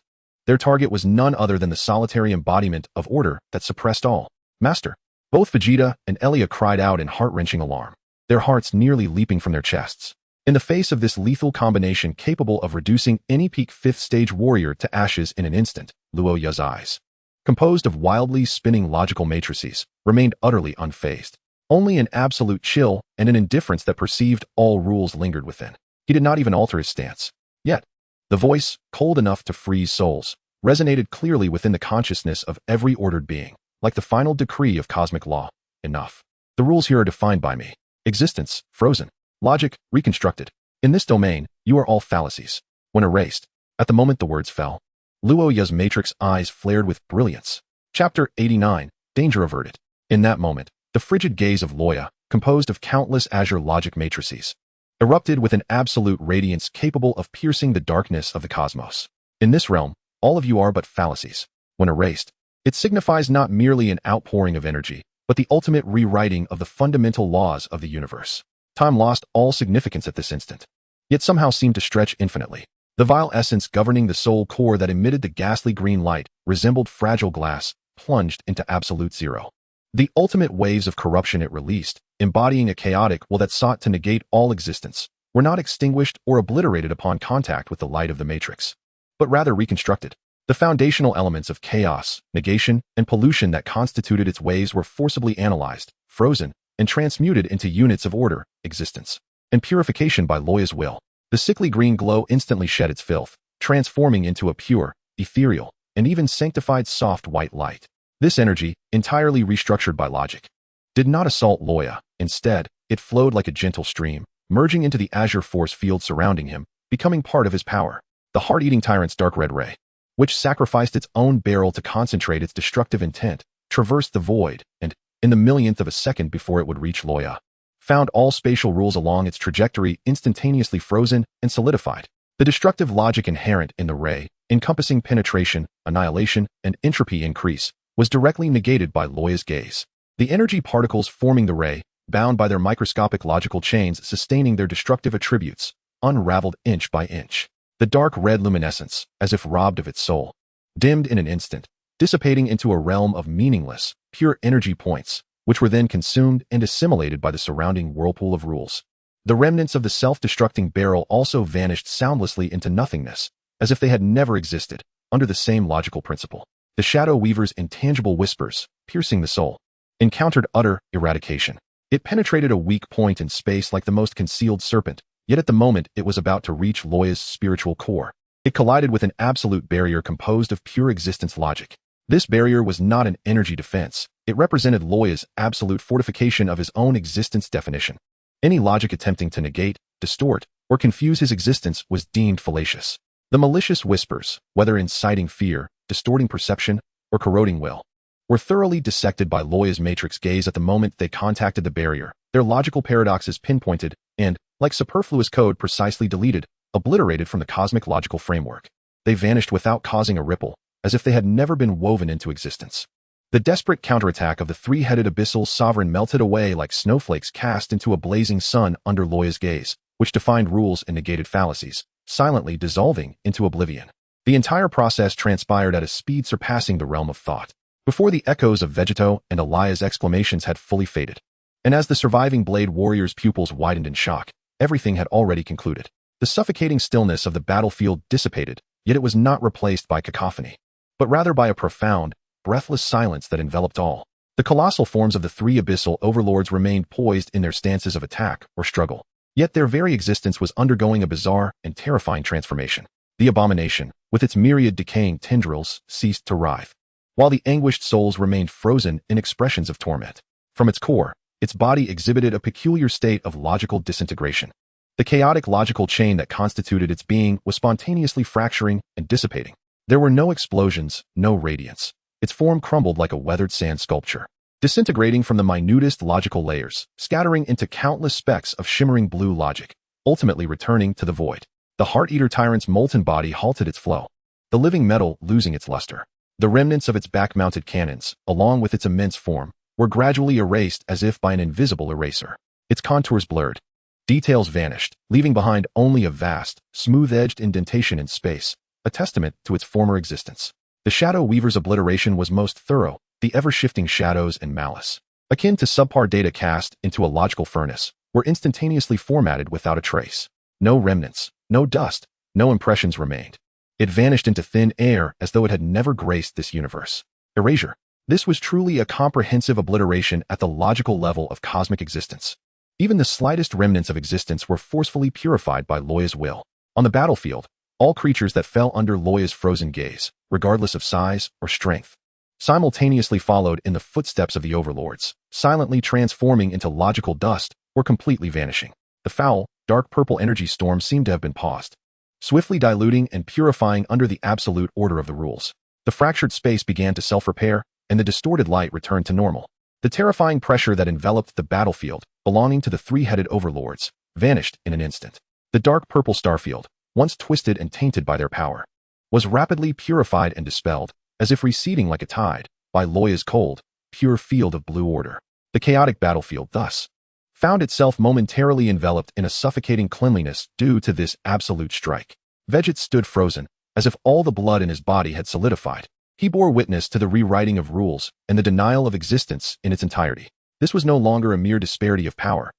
Their target was none other than the solitary embodiment of order that suppressed all. Master! Both Vegeta and Elia cried out in heart-wrenching alarm, their hearts nearly leaping from their chests. In the face of this lethal combination capable of reducing any peak 5th stage warrior to ashes in an instant, Loya's eyes, composed of wildly spinning logical matrices, remained utterly unfazed. Only an absolute chill and an indifference that perceived all rules lingered within. He did not even alter his stance. Yet, the voice, cold enough to freeze souls, resonated clearly within the consciousness of every ordered being, like the final decree of cosmic law. Enough. The rules here are defined by me. Existence, frozen. Logic, reconstructed. In this domain, you are all fallacies. When erased, at the moment the words fell, Loya's matrix eyes flared with brilliance. Chapter 89, Danger Averted. In that moment, the frigid gaze of Loya, composed of countless azure logic matrices, erupted with an absolute radiance capable of piercing the darkness of the cosmos. In this realm, all of you are but fallacies. When erased, it signifies not merely an outpouring of energy, but the ultimate rewriting of the fundamental laws of the universe. Time lost all significance at this instant, yet somehow seemed to stretch infinitely. The vile essence governing the soul core that emitted the ghastly green light resembled fragile glass, plunged into absolute zero. The ultimate waves of corruption it released, embodying a chaotic will that sought to negate all existence, were not extinguished or obliterated upon contact with the light of the matrix, but rather reconstructed. The foundational elements of chaos, negation, and pollution that constituted its waves were forcibly analyzed, frozen, and transmuted into units of order, existence, and purification by Loya's will. The sickly green glow instantly shed its filth, transforming into a pure, ethereal, and even sanctified soft white light. This energy, entirely restructured by logic, did not assault Loya. Instead, it flowed like a gentle stream, merging into the azure force field surrounding him, becoming part of his power. The heart-eating tyrant's dark red ray, which sacrificed its own barrel to concentrate its destructive intent, traversed the void, and, in the millionth of a second before it would reach Loya, found all spatial rules along its trajectory instantaneously frozen and solidified. The destructive logic inherent in the ray, encompassing penetration, annihilation, and entropy increase, was directly negated by Loya's gaze. The energy particles forming the ray, bound by their microscopic logical chains sustaining their destructive attributes, unraveled inch by inch. The dark red luminescence, as if robbed of its soul, dimmed in an instant, dissipating into a realm of meaningless, pure energy points, which were then consumed and assimilated by the surrounding whirlpool of rules. The remnants of the self-destructing barrel also vanished soundlessly into nothingness, as if they had never existed, under the same logical principle. The Shadow Weaver's intangible whispers, piercing the soul, encountered utter eradication. It penetrated a weak point in space like the most concealed serpent, yet at the moment it was about to reach Loya's spiritual core, it collided with an absolute barrier composed of pure existence logic. This barrier was not an energy defense, it represented Loya's absolute fortification of his own existence definition. Any logic attempting to negate, distort, or confuse his existence was deemed fallacious. The malicious whispers, whether inciting fear, distorting perception, or corroding will, were thoroughly dissected by Loya's matrix gaze at the moment they contacted the barrier, their logical paradoxes pinpointed, and, like superfluous code precisely deleted, obliterated from the cosmic logical framework. They vanished without causing a ripple, as if they had never been woven into existence. The desperate counterattack of the three-headed abyssal sovereign melted away like snowflakes cast into a blazing sun under Loya's gaze, which defined rules and negated fallacies, silently dissolving into oblivion. The entire process transpired at a speed surpassing the realm of thought, before the echoes of Vegeta and Elia's exclamations had fully faded. And as the surviving Blade Warrior's pupils widened in shock, everything had already concluded. The suffocating stillness of the battlefield dissipated, yet it was not replaced by cacophony, but rather by a profound, breathless silence that enveloped all. The colossal forms of the three abyssal overlords remained poised in their stances of attack or struggle, yet their very existence was undergoing a bizarre and terrifying transformation. The abomination, with its myriad decaying tendrils, ceased to writhe, while the anguished souls remained frozen in expressions of torment. From its core, its body exhibited a peculiar state of logical disintegration. The chaotic logical chain that constituted its being was spontaneously fracturing and dissipating. There were no explosions, no radiance. Its form crumbled like a weathered sand sculpture, disintegrating from the minutest logical layers, scattering into countless specks of shimmering blue logic, ultimately returning to the void. The Heart-Eater Tyrant's molten body halted its flow, the living metal losing its luster. The remnants of its back-mounted cannons, along with its immense form, were gradually erased as if by an invisible eraser. Its contours blurred. Details vanished, leaving behind only a vast, smooth-edged indentation in space, a testament to its former existence. The Shadow Weaver's obliteration was most thorough, the ever-shifting shadows and malice, akin to subpar data cast into a logical furnace, were instantaneously formatted without a trace. No remnants, no dust, no impressions remained. It vanished into thin air as though it had never graced this universe. Erasure. This was truly a comprehensive obliteration at the logical level of cosmic existence. Even the slightest remnants of existence were forcefully purified by Loya's will. On the battlefield, all creatures that fell under Loya's frozen gaze, regardless of size or strength, simultaneously followed in the footsteps of the overlords, silently transforming into logical dust or completely vanishing. The foul, dark purple energy storm seemed to have been paused, swiftly diluting and purifying under the absolute order of the rules. The fractured space began to self-repair, and the distorted light returned to normal. The terrifying pressure that enveloped the battlefield, belonging to the three-headed overlords, vanished in an instant. The dark purple starfield, once twisted and tainted by their power, was rapidly purified and dispelled, as if receding like a tide, by Loya's cold, pure field of blue order. The chaotic battlefield, thus, found itself momentarily enveloped in a suffocating cleanliness due to this absolute strike. Vegeta stood frozen, as if all the blood in his body had solidified. He bore witness to the rewriting of rules and the denial of existence in its entirety. This was no longer a mere disparity of power,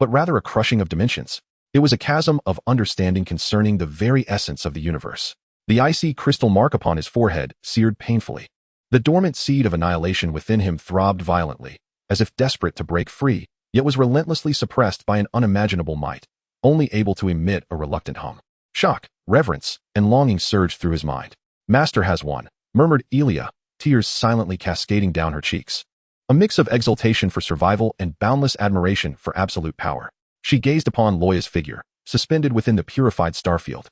but rather a crushing of dimensions. It was a chasm of understanding concerning the very essence of the universe. The icy crystal mark upon his forehead seared painfully. The dormant seed of annihilation within him throbbed violently, as if desperate to break free, yet was relentlessly suppressed by an unimaginable might, only able to emit a reluctant hum. Shock, reverence, and longing surged through his mind. "Master has won," murmured Elia, tears silently cascading down her cheeks. A mix of exultation for survival and boundless admiration for absolute power. She gazed upon Loya's figure, suspended within the purified starfield,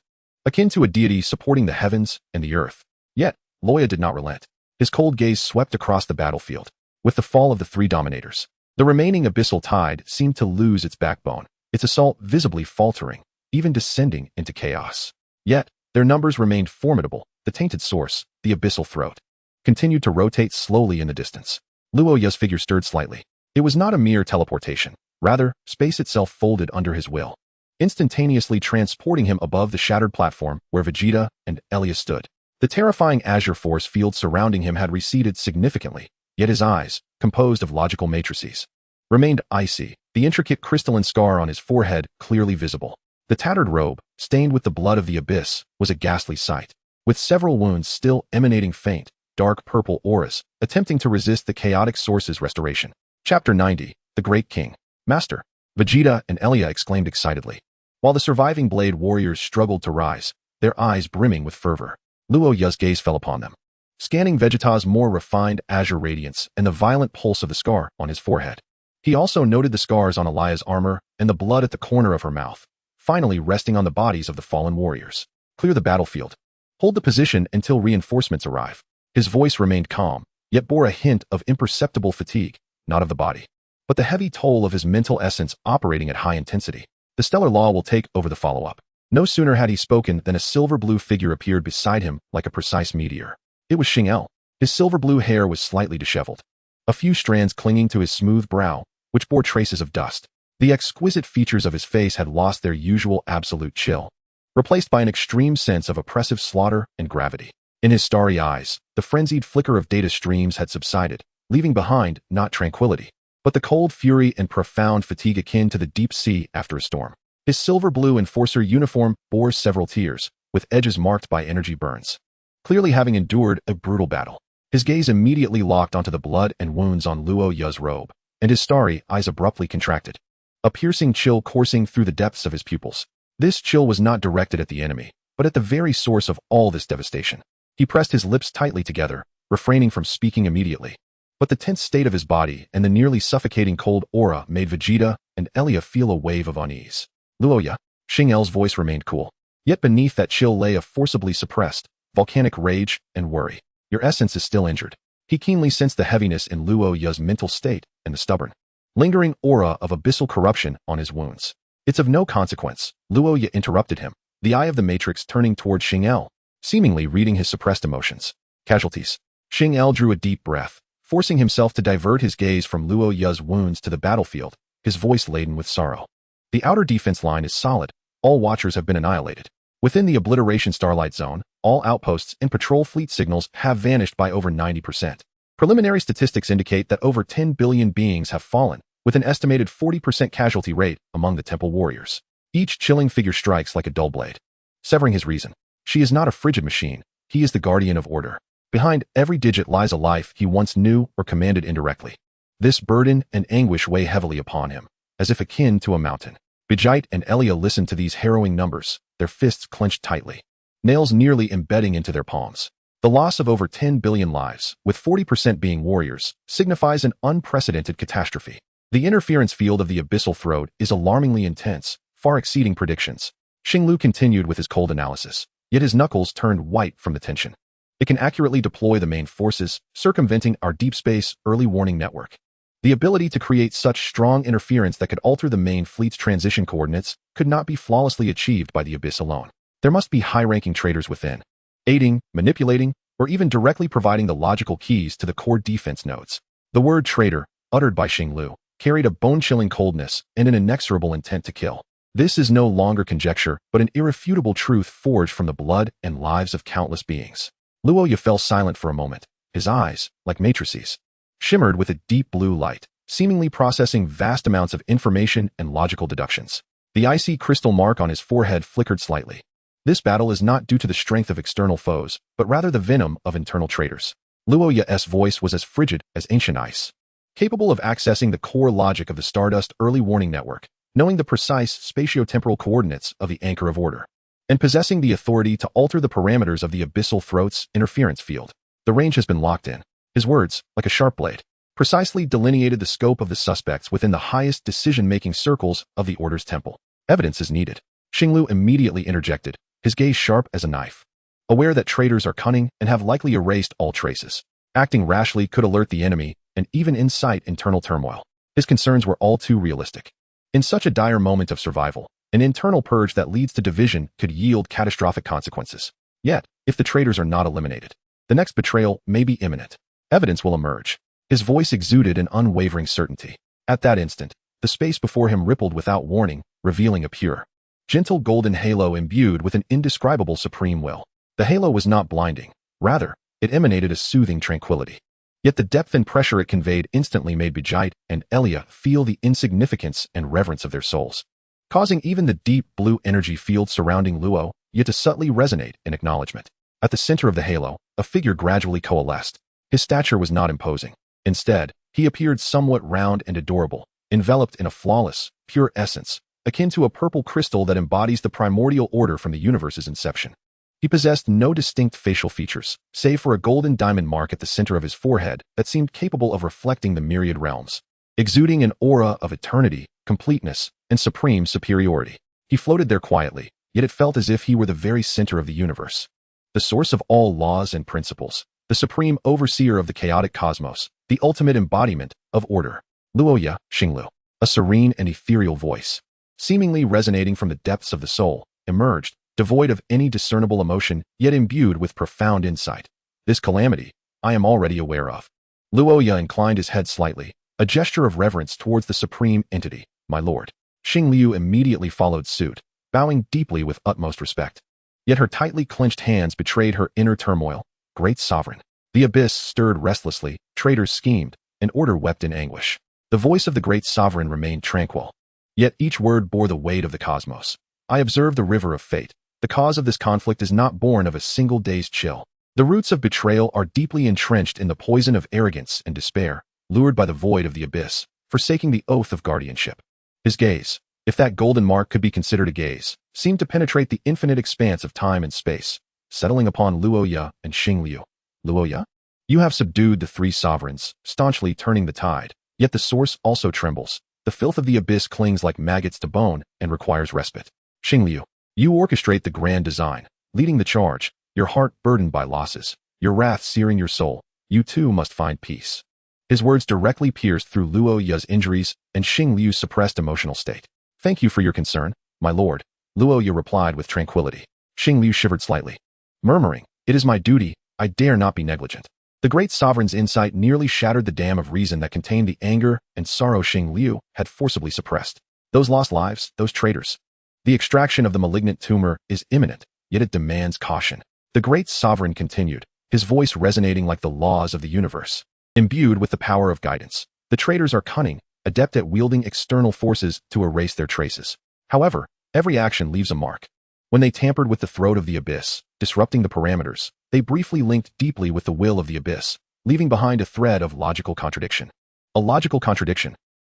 akin to a deity supporting the heavens and the earth. Yet, Loya did not relent. His cold gaze swept across the battlefield. With the fall of the three dominators, the remaining abyssal tide seemed to lose its backbone, its assault visibly faltering, even descending into chaos. Yet, their numbers remained formidable. The tainted source, the abyssal throat, continued to rotate slowly in the distance. Luoya's figure stirred slightly. It was not a mere teleportation. Rather, space itself folded under his will, instantaneously transporting him above the shattered platform where Vegeta and Elia stood. The terrifying azure force field surrounding him had receded significantly, yet his eyes, composed of logical matrices, remained icy, the intricate crystalline scar on his forehead clearly visible. The tattered robe, stained with the blood of the abyss, was a ghastly sight, with several wounds still emanating faint, dark purple auras, attempting to resist the chaotic source's restoration. Chapter 90, The Great King. "Master!" Vegeta and Elia exclaimed excitedly, while the surviving Blade warriors struggled to rise, their eyes brimming with fervor. Luoya's gaze fell upon them, scanning Vegeta's more refined azure radiance and the violent pulse of the scar on his forehead. He also noted the scars on Elia's armor and the blood at the corner of her mouth, finally resting on the bodies of the fallen warriors. "Clear the battlefield. Hold the position until reinforcements arrive." His voice remained calm, yet bore a hint of imperceptible fatigue, not of the body, but the heavy toll of his mental essence operating at high intensity. "The stellar law will take over the follow-up." No sooner had he spoken than a silver-blue figure appeared beside him like a precise meteor. It was Xing. His silver-blue hair was slightly disheveled, a few strands clinging to his smooth brow, which bore traces of dust. The exquisite features of his face had lost their usual absolute chill, replaced by an extreme sense of oppressive slaughter and gravity. In his starry eyes, the frenzied flicker of data streams had subsided, leaving behind not tranquility, but the cold fury and profound fatigue akin to the deep sea after a storm. His silver-blue enforcer uniform bore several tiers, with edges marked by energy burns, clearly having endured a brutal battle. His gaze immediately locked onto the blood and wounds on Luoya's robe, and his starry eyes abruptly contracted, a piercing chill coursing through the depths of his pupils. This chill was not directed at the enemy, but at the very source of all this devastation. He pressed his lips tightly together, refraining from speaking immediately. But the tense state of his body and the nearly suffocating cold aura made Vegeta and Elia feel a wave of unease. "Luoya," Xing voice remained cool. Yet beneath that chill lay a forcibly suppressed, volcanic rage and worry. "Your essence is still injured." He keenly sensed the heaviness in Luoya's mental state and the stubborn, lingering aura of abyssal corruption on his wounds. "It's of no consequence," Luoya interrupted him, the eye of the Matrix turning toward Xing El, seemingly reading his suppressed emotions. Casualties. Xing El drew a deep breath, forcing himself to divert his gaze from Luo Ya's wounds to the battlefield, his voice laden with sorrow. The outer defense line is solid. All watchers have been annihilated. Within the obliteration starlight zone, all outposts and patrol fleet signals have vanished by over 90%. Preliminary statistics indicate that over 10 billion beings have fallen, with an estimated 40% casualty rate among the temple warriors. Each chilling figure strikes like a dull blade, severing his reason. She is not a frigid machine. He is the guardian of order. Behind every digit lies a life he once knew or commanded indirectly. This burden and anguish weigh heavily upon him, as if akin to a mountain. Vegeta and Elia listened to these harrowing numbers, their fists clenched tightly, nails nearly embedding into their palms. The loss of over 10 billion lives, with 40% being warriors, signifies an unprecedented catastrophe. The interference field of the abyssal throat is alarmingly intense, far exceeding predictions. Xinglu continued with his cold analysis, yet his knuckles turned white from the tension. It can accurately deploy the main forces, circumventing our deep space early warning network. The ability to create such strong interference that could alter the main fleet's transition coordinates could not be flawlessly achieved by the Abyss alone. There must be high-ranking traders within, aiding, manipulating, or even directly providing the logical keys to the core defense nodes. The word traitor, uttered by Xinglu, carried a bone-chilling coldness and an inexorable intent to kill. This is no longer conjecture, but an irrefutable truth forged from the blood and lives of countless beings. Luoya fell silent for a moment. His eyes, like matrices, shimmered with a deep blue light, seemingly processing vast amounts of information and logical deductions. The icy crystal mark on his forehead flickered slightly. This battle is not due to the strength of external foes, but rather the venom of internal traitors. Luoya's voice was as frigid as ancient ice, capable of accessing the core logic of the Stardust early warning network, knowing the precise spatio-temporal coordinates of the anchor of order, and possessing the authority to alter the parameters of the abyssal throat's interference field. The range has been locked in. His words, like a sharp blade, precisely delineated the scope of the suspects within the highest decision-making circles of the Order's temple. Evidence is needed. Xinglu immediately interjected, his gaze sharp as a knife. Aware that traitors are cunning and have likely erased all traces, acting rashly could alert the enemy and even incite internal turmoil. His concerns were all too realistic. In such a dire moment of survival, an internal purge that leads to division could yield catastrophic consequences. Yet, if the traitors are not eliminated, the next betrayal may be imminent. Evidence will emerge. His voice exuded an unwavering certainty. At that instant, the space before him rippled without warning, revealing a pure, gentle golden halo imbued with an indescribable supreme will. The halo was not blinding. Rather, it emanated a soothing tranquility. Yet the depth and pressure it conveyed instantly made Vegeta and Elia feel the insignificance and reverence of their souls, causing even the deep blue energy field surrounding Luo yet to subtly resonate in acknowledgement. At the center of the halo, a figure gradually coalesced. His stature was not imposing. Instead, he appeared somewhat round and adorable, enveloped in a flawless, pure essence, akin to a purple crystal that embodies the primordial order from the universe's inception. He possessed no distinct facial features, save for a golden diamond mark at the center of his forehead that seemed capable of reflecting the myriad realms, exuding an aura of eternity, completeness, and supreme superiority. He floated there quietly, yet it felt as if he were the very center of the universe, the source of all laws and principles, the supreme overseer of the chaotic cosmos, the ultimate embodiment of order. Luoya, Xinglu, a serene and ethereal voice, seemingly resonating from the depths of the soul, emerged, devoid of any discernible emotion, yet imbued with profound insight. This calamity, I am already aware of. Luoya inclined his head slightly, a gesture of reverence towards the supreme entity, my lord. Xinglu immediately followed suit, bowing deeply with utmost respect. Yet her tightly clenched hands betrayed her inner turmoil. Great sovereign. The abyss stirred restlessly, traitors schemed, and order wept in anguish. The voice of the great sovereign remained tranquil. Yet each word bore the weight of the cosmos. I observe the river of fate. The cause of this conflict is not born of a single day's chill. The roots of betrayal are deeply entrenched in the poison of arrogance and despair, lured by the void of the abyss, forsaking the oath of guardianship. His gaze, if that golden mark could be considered a gaze, seemed to penetrate the infinite expanse of time and space, settling upon Luoya and Xinglu. Luoya? You have subdued the three sovereigns, staunchly turning the tide, yet the source also trembles. The filth of the abyss clings like maggots to bone and requires respite. Xinglu, you orchestrate the grand design, leading the charge, your heart burdened by losses, your wrath searing your soul. You too must find peace. His words directly pierced through Luoya's injuries and Xinglu's suppressed emotional state. Thank you for your concern, my lord. Luoya replied with tranquility. Xing Liu shivered slightly, murmuring, "It is my duty, I dare not be negligent." The great sovereign's insight nearly shattered the dam of reason that contained the anger and sorrow Xing Liu had forcibly suppressed. Those lost lives, those traitors. The extraction of the malignant tumor is imminent, yet it demands caution. The great sovereign continued, his voice resonating like the laws of the universe. Imbued with the power of guidance, the traitors are cunning, adept at wielding external forces to erase their traces. However, every action leaves a mark. When they tampered with the throat of the abyss, disrupting the parameters, they briefly linked deeply with the will of the abyss, leaving behind a thread of logical contradiction. A logical contradiction,